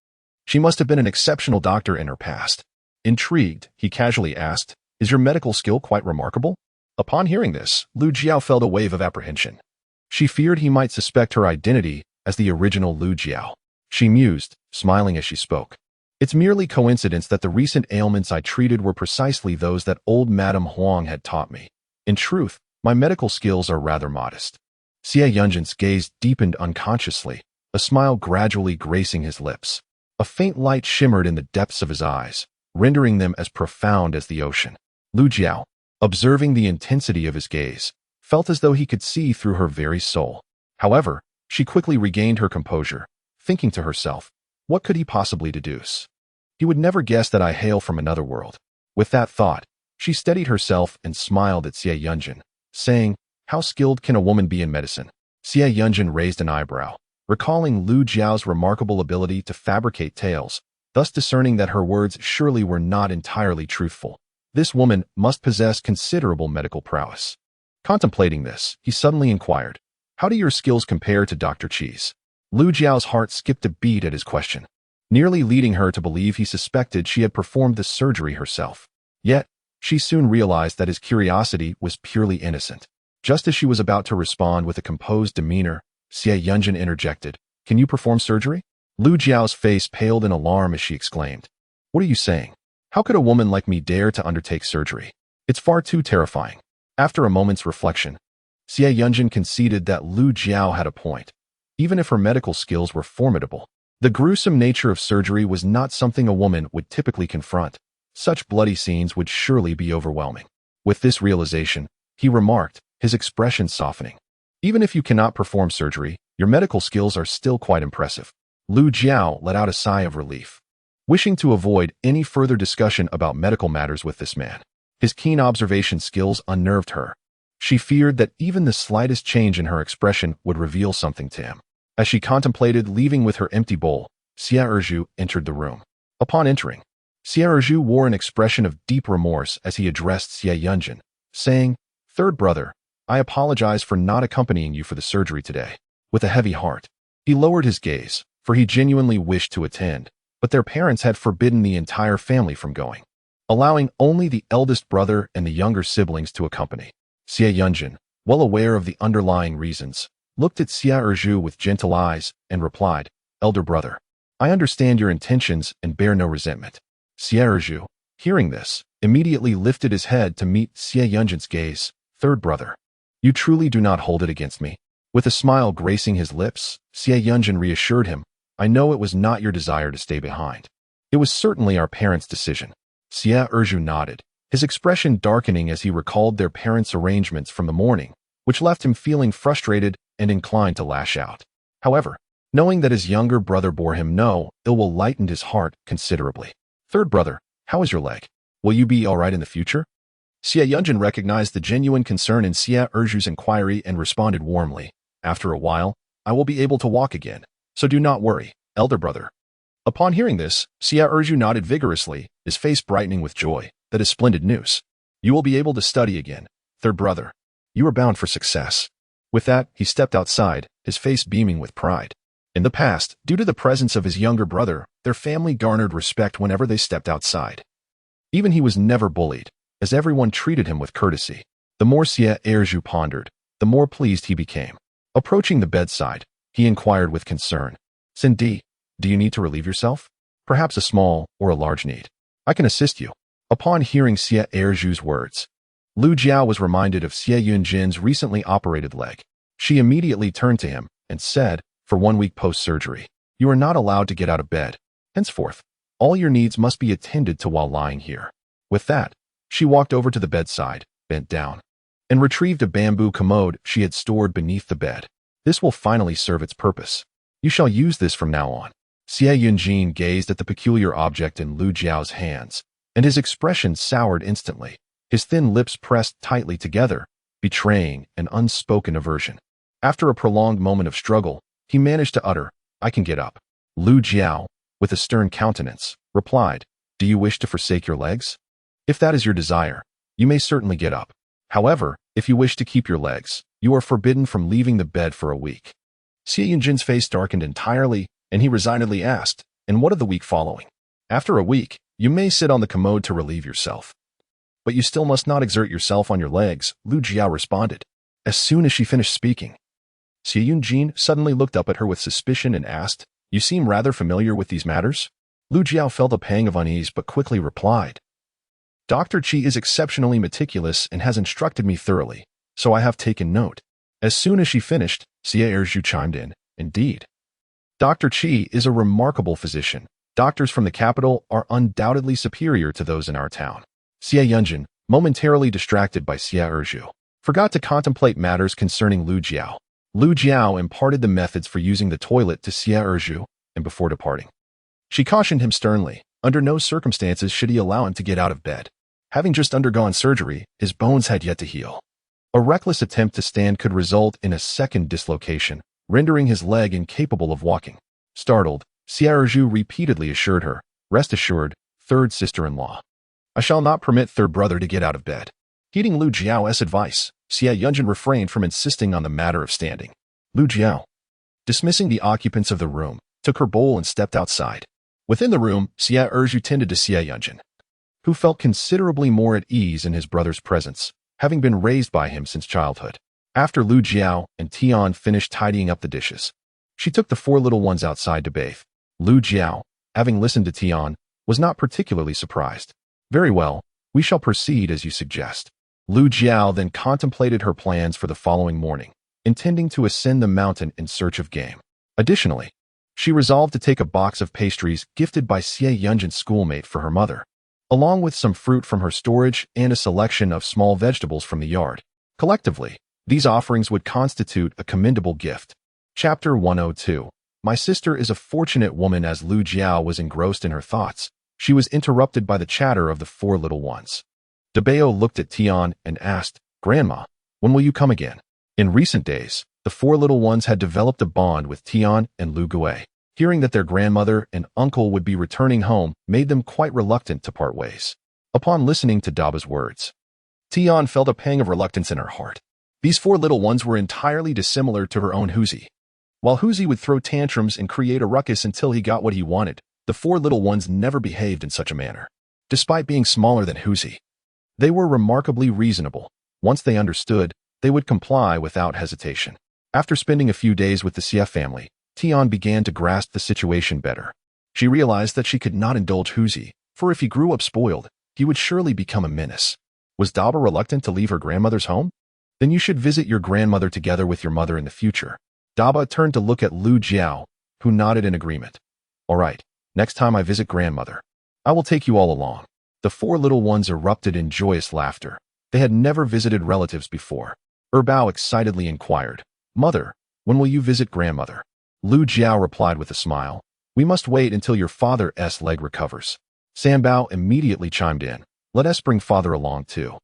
She must have been an exceptional doctor in her past. Intrigued, he casually asked, is your medical skill quite remarkable? Upon hearing this, Lu Jiao felt a wave of apprehension. She feared he might suspect her identity as the original Lu Jiao. She mused, smiling as she spoke. It's merely coincidence that the recent ailments I treated were precisely those that old Madame Huang had taught me. In truth, my medical skills are rather modest. Xie Yunjin's gaze deepened unconsciously, a smile gradually gracing his lips. A faint light shimmered in the depths of his eyes, rendering them as profound as the ocean. Lu Jiao, observing the intensity of his gaze, felt as though he could see through her very soul. However, she quickly regained her composure, thinking to herself, what could he possibly deduce? He would never guess that I hail from another world. With that thought, she steadied herself and smiled at Xie Yunjin, saying, how skilled can a woman be in medicine? Xie Yunjin raised an eyebrow, recalling Lu Jiao's remarkable ability to fabricate tales, thus discerning that her words surely were not entirely truthful. This woman must possess considerable medical prowess. Contemplating this, he suddenly inquired, how do your skills compare to Dr. Qi's? Lu Jiao's heart skipped a beat at his question, nearly leading her to believe he suspected she had performed the surgery herself. Yet, she soon realized that his curiosity was purely innocent. Just as she was about to respond with a composed demeanor, Xie Yunjin interjected, can you perform surgery? Lu Jiao's face paled in alarm as she exclaimed, what are you saying? How could a woman like me dare to undertake surgery? It's far too terrifying. After a moment's reflection, Xie Yunjin conceded that Lu Jiao had a point. Even if her medical skills were formidable, the gruesome nature of surgery was not something a woman would typically confront. Such bloody scenes would surely be overwhelming. With this realization, he remarked, his expression softening. Even if you cannot perform surgery, your medical skills are still quite impressive. Lu Jiao let out a sigh of relief, wishing to avoid any further discussion about medical matters with this man. His keen observation skills unnerved her. She feared that even the slightest change in her expression would reveal something to him. As she contemplated leaving with her empty bowl, Xie Erju entered the room. Upon entering, Xie Erju wore an expression of deep remorse as he addressed Xie Yunjin, saying, third brother, I apologize for not accompanying you for the surgery today. With a heavy heart, he lowered his gaze, for he genuinely wished to attend, but their parents had forbidden the entire family from going, allowing only the eldest brother and the younger siblings to accompany. Xie Yunjin, well aware of the underlying reasons, looked at Xie Erju with gentle eyes and replied, elder brother, I understand your intentions and bear no resentment. Xie Erju, hearing this, immediately lifted his head to meet Xie Yunjin's gaze. Third brother, you truly do not hold it against me. With a smile gracing his lips, Xie Yunjin reassured him, I know it was not your desire to stay behind. It was certainly our parents' decision. Xie Erju nodded, his expression darkening as he recalled their parents' arrangements from the morning, which left him feeling frustrated and inclined to lash out. However, knowing that his younger brother bore him no ill will lightened his heart considerably. Third brother, how is your leg? Will you be all right in the future? Xie Yunjin recognized the genuine concern in Xie Erju's inquiry and responded warmly, after a while, I will be able to walk again, so do not worry, elder brother. Upon hearing this, Xie Erju nodded vigorously, his face brightening with joy. That is splendid news. You will be able to study again, third brother. You are bound for success. With that, he stepped outside, his face beaming with pride. In the past, due to the presence of his younger brother, their family garnered respect whenever they stepped outside. Even he was never bullied, as everyone treated him with courtesy. The more Xie Erju pondered, the more pleased he became. Approaching the bedside, he inquired with concern, Cindy, do you need to relieve yourself? Perhaps a small or a large need. I can assist you. Upon hearing Xie Erju's words, Lu Jiao was reminded of Xie Yunjin's recently operated leg. She immediately turned to him and said, for 1 week post-surgery, you are not allowed to get out of bed. Henceforth, all your needs must be attended to while lying here. With that, she walked over to the bedside, bent down, and retrieved a bamboo commode she had stored beneath the bed. This will finally serve its purpose. You shall use this from now on. Xie Yunjin gazed at the peculiar object in Lu Jiao's hands, and his expression soured instantly. His thin lips pressed tightly together, betraying an unspoken aversion. After a prolonged moment of struggle, he managed to utter, I can get up. Lu Jiao, with a stern countenance, replied, do you wish to forsake your legs? If that is your desire, you may certainly get up. However, if you wish to keep your legs, you are forbidden from leaving the bed for a week. Xie Yunjin's face darkened entirely, and he resignedly asked, and what of the week following? After a week, you may sit on the commode to relieve yourself. But you still must not exert yourself on your legs, Lu Jiao responded. As soon as she finished speaking, Xie Yunjin suddenly looked up at her with suspicion and asked, you seem rather familiar with these matters? Lu Jiao felt a pang of unease but quickly replied, Dr. Qi is exceptionally meticulous and has instructed me thoroughly, so I have taken note. As soon as she finished, Xie Erju chimed in, indeed. Dr. Qi is a remarkable physician. Doctors from the capital are undoubtedly superior to those in our town. Xie Yunjin, momentarily distracted by Xie Erju, forgot to contemplate matters concerning Lu Jiao. Lu Jiao imparted the methods for using the toilet to Xie Erju, and before departing, she cautioned him sternly, under no circumstances should he allow him to get out of bed. Having just undergone surgery, his bones had yet to heal. A reckless attempt to stand could result in a second dislocation, rendering his leg incapable of walking. Startled, Xie Erju repeatedly assured her, rest assured, third sister-in-law. I shall not permit third brother to get out of bed. Heeding Lu Jiao's advice, Xie Yunjin refrained from insisting on the matter of standing. Lu Jiao, dismissing the occupants of the room, took her bowl and stepped outside. Within the room, Xie Erju tended to Xie Yunjin, who felt considerably more at ease in his brother's presence, having been raised by him since childhood. After Lu Jiao and Tian finished tidying up the dishes, she took the 4 little ones outside to bathe. Lu Jiao, having listened to Tian, was not particularly surprised. Very well, we shall proceed as you suggest. Lu Jiao then contemplated her plans for the following morning, intending to ascend the mountain in search of game. Additionally, she resolved to take a box of pastries gifted by Xie Yunjin's schoolmate for her mother, along with some fruit from her storage and a selection of small vegetables from the yard. Collectively, these offerings would constitute a commendable gift. Chapter 102. My sister is a fortunate woman. As Lu Jiao was engrossed in her thoughts, she was interrupted by the chatter of the 4 little ones. Debao looked at Tian and asked, Grandma, when will you come again? In recent days, the 4 little ones had developed a bond with Tian and Lu Gui. Hearing that their grandmother and uncle would be returning home made them quite reluctant to part ways. Upon listening to Daba's words, Tian felt a pang of reluctance in her heart. These 4 little ones were entirely dissimilar to her own Huzi. While Huzi would throw tantrums and create a ruckus until he got what he wanted, the 4 little ones never behaved in such a manner. Despite being smaller than Huzi, they were remarkably reasonable. Once they understood, they would comply without hesitation. After spending a few days with the Xie family, Tian began to grasp the situation better. She realized that she could not indulge Huzi, for if he grew up spoiled, he would surely become a menace. Was Daba reluctant to leave her grandmother's home? Then you should visit your grandmother together with your mother in the future. Daba turned to look at Lu Jiao, who nodded in agreement. All right, next time I visit grandmother, I will take you all along. The four little ones erupted in joyous laughter. They had never visited relatives before. Bao excitedly inquired, Mother, when will you visit grandmother? Lu Jiao replied with a smile, We must wait until your father's leg recovers. Sanbao immediately chimed in, Let us bring father along too.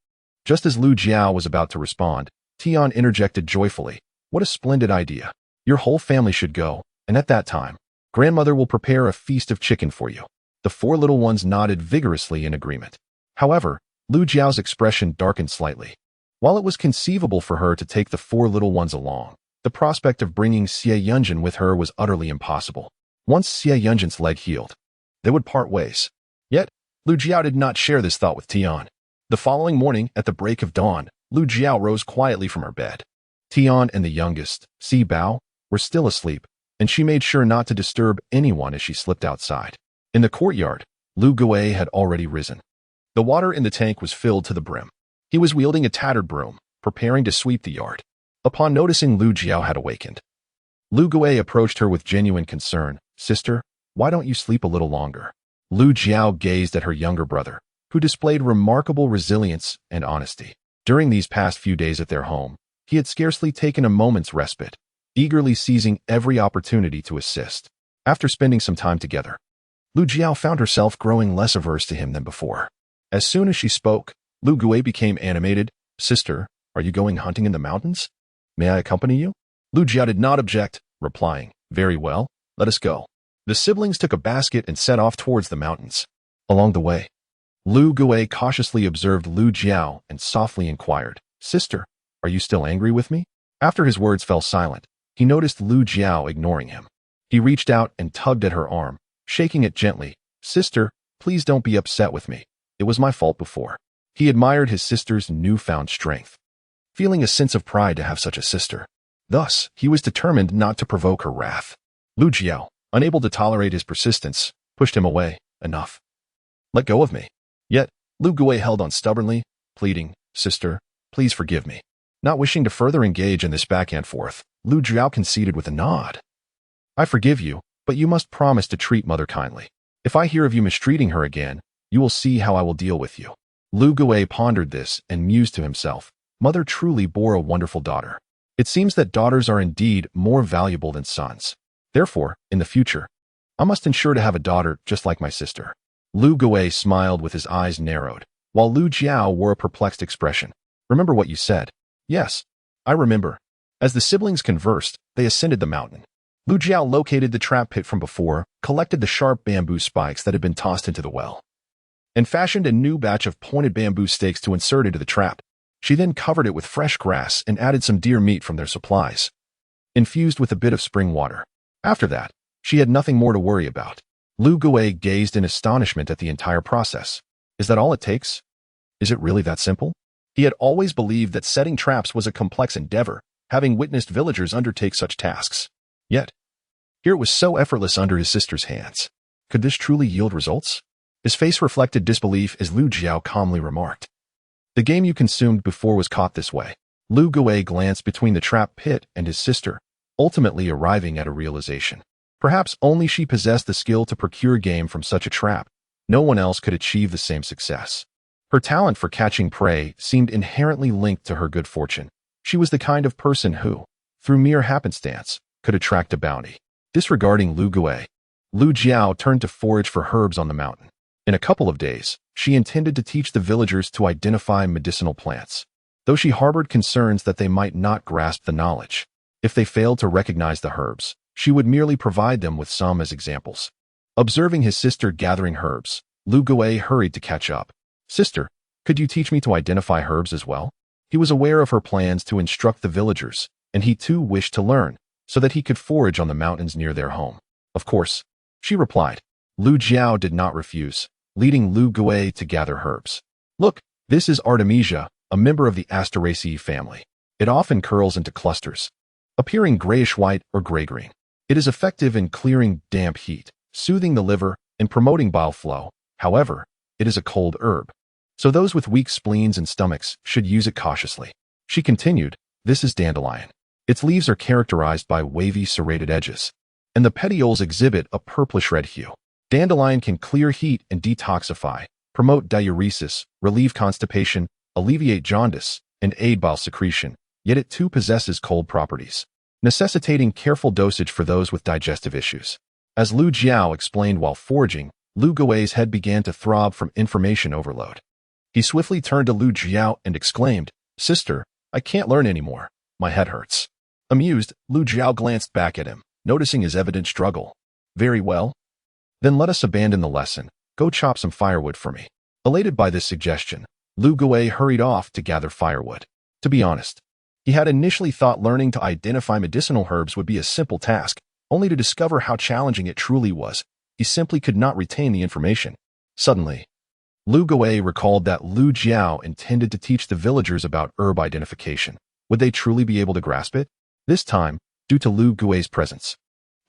Just as Lu Jiao was about to respond, Tian interjected joyfully, What a splendid idea. Your whole family should go, and at that time, grandmother will prepare a feast of chicken for you. The four little ones nodded vigorously in agreement. However, Lu Jiao's expression darkened slightly. While it was conceivable for her to take the four little ones along, the prospect of bringing Xie Yunjin with her was utterly impossible. Once Xie Yunjin's leg healed, they would part ways. Yet, Lu Jiao did not share this thought with Tian. The following morning, at the break of dawn, Lu Jiao rose quietly from her bed. Tian and the youngest, Si Bao, were still asleep, and she made sure not to disturb anyone as she slipped outside. In the courtyard, Lu Gui had already risen. The water in the tank was filled to the brim. He was wielding a tattered broom, preparing to sweep the yard. Upon noticing Lu Jiao had awakened, Lu Gui approached her with genuine concern. Sister, why don't you sleep a little longer? Lu Jiao gazed at her younger brother, who displayed remarkable resilience and honesty. During these past few days at their home, he had scarcely taken a moment's respite, eagerly seizing every opportunity to assist. After spending some time together, Lu Jiao found herself growing less averse to him than before. As soon as she spoke, Lu Gui became animated. Sister, are you going hunting in the mountains? May I accompany you? Lu Jiao did not object, replying, Very well, let us go. The siblings took a basket and set off towards the mountains. Along the way, Lu Gui cautiously observed Lu Jiao and softly inquired, Sister, are you still angry with me? After his words fell silent, he noticed Lu Jiao ignoring him. He reached out and tugged at her arm, shaking it gently. Sister, please don't be upset with me. It was my fault before. He admired his sister's newfound strength, feeling a sense of pride to have such a sister. Thus, he was determined not to provoke her wrath. Lu Jiao, unable to tolerate his persistence, pushed him away. Enough. Let go of me. Yet, Lu Gui held on stubbornly, pleading, Sister, please forgive me. Not wishing to further engage in this back and forth, Lu Jiao conceded with a nod. I forgive you, but you must promise to treat mother kindly. If I hear of you mistreating her again, you will see how I will deal with you. Lu Gui pondered this and mused to himself, Mother truly bore a wonderful daughter. It seems that daughters are indeed more valuable than sons. Therefore, in the future, I must ensure to have a daughter just like my sister. Lu Gui smiled with his eyes narrowed, while Lu Jiao wore a perplexed expression. Remember what you said? Yes, I remember. As the siblings conversed, they ascended the mountain. Lu Jiao located the trap pit from before, collected the sharp bamboo spikes that had been tossed into the well, and fashioned a new batch of pointed bamboo stakes to insert into the trap. She then covered it with fresh grass and added some deer meat from their supplies, infused with a bit of spring water. After that, she had nothing more to worry about. Lu Gui gazed in astonishment at the entire process. Is that all it takes? Is it really that simple? He had always believed that setting traps was a complex endeavor, having witnessed villagers undertake such tasks. Yet, here it was so effortless under his sister's hands. Could this truly yield results? His face reflected disbelief as Lu Jiao calmly remarked, The game you consumed before was caught this way. Lu Gui glanced between the trap pit and his sister, ultimately arriving at a realization. Perhaps only she possessed the skill to procure game from such a trap. No one else could achieve the same success. Her talent for catching prey seemed inherently linked to her good fortune. She was the kind of person who, through mere happenstance, could attract a bounty. Disregarding Lu Gui, Lu Jiao turned to forage for herbs on the mountain. In a couple of days, she intended to teach the villagers to identify medicinal plants, though she harbored concerns that they might not grasp the knowledge. If they failed to recognize the herbs, she would merely provide them with some as examples. Observing his sister gathering herbs, Lu Gui hurried to catch up. Sister, could you teach me to identify herbs as well? He was aware of her plans to instruct the villagers, and he too wished to learn, so that he could forage on the mountains near their home. Of course, she replied. Lu Jiao did not refuse, leading Lu Gui to gather herbs. Look, this is Artemisia, a member of the Asteraceae family. It often curls into clusters, appearing grayish-white or gray-green. It is effective in clearing damp heat, soothing the liver, and promoting bile flow. However, it is a cold herb, so those with weak spleens and stomachs should use it cautiously. She continued, "This is dandelion. Its leaves are characterized by wavy, serrated edges, and the petioles exhibit a purplish-red hue. Dandelion can clear heat and detoxify, promote diuresis, relieve constipation, alleviate jaundice, and aid bile secretion, yet it too possesses cold properties, necessitating careful dosage for those with digestive issues." As Lu Jiao explained while foraging, Lu Gui's head began to throb from information overload. He swiftly turned to Lu Jiao and exclaimed, "Sister, I can't learn anymore. My head hurts." Amused, Lu Jiao glanced back at him, noticing his evident struggle. "Very well. Then let us abandon the lesson. Go chop some firewood for me." Elated by this suggestion, Lu Gui hurried off to gather firewood. To be honest, he had initially thought learning to identify medicinal herbs would be a simple task, only to discover how challenging it truly was. He simply could not retain the information. Suddenly, Lu Gui recalled that Lu Jiao intended to teach the villagers about herb identification. Would they truly be able to grasp it? This time, due to Lu Gui's presence,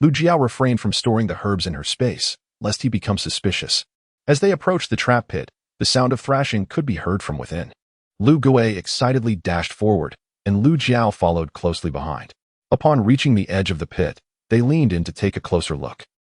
Lu Jiao refrained from storing the herbs in her space, lest he become suspicious. As they approached the trap pit, the sound of thrashing could be heard from within. Lu Gui excitedly dashed forward, and Lu Jiao followed closely behind. Upon reaching the edge of the pit, they leaned in to take a closer look.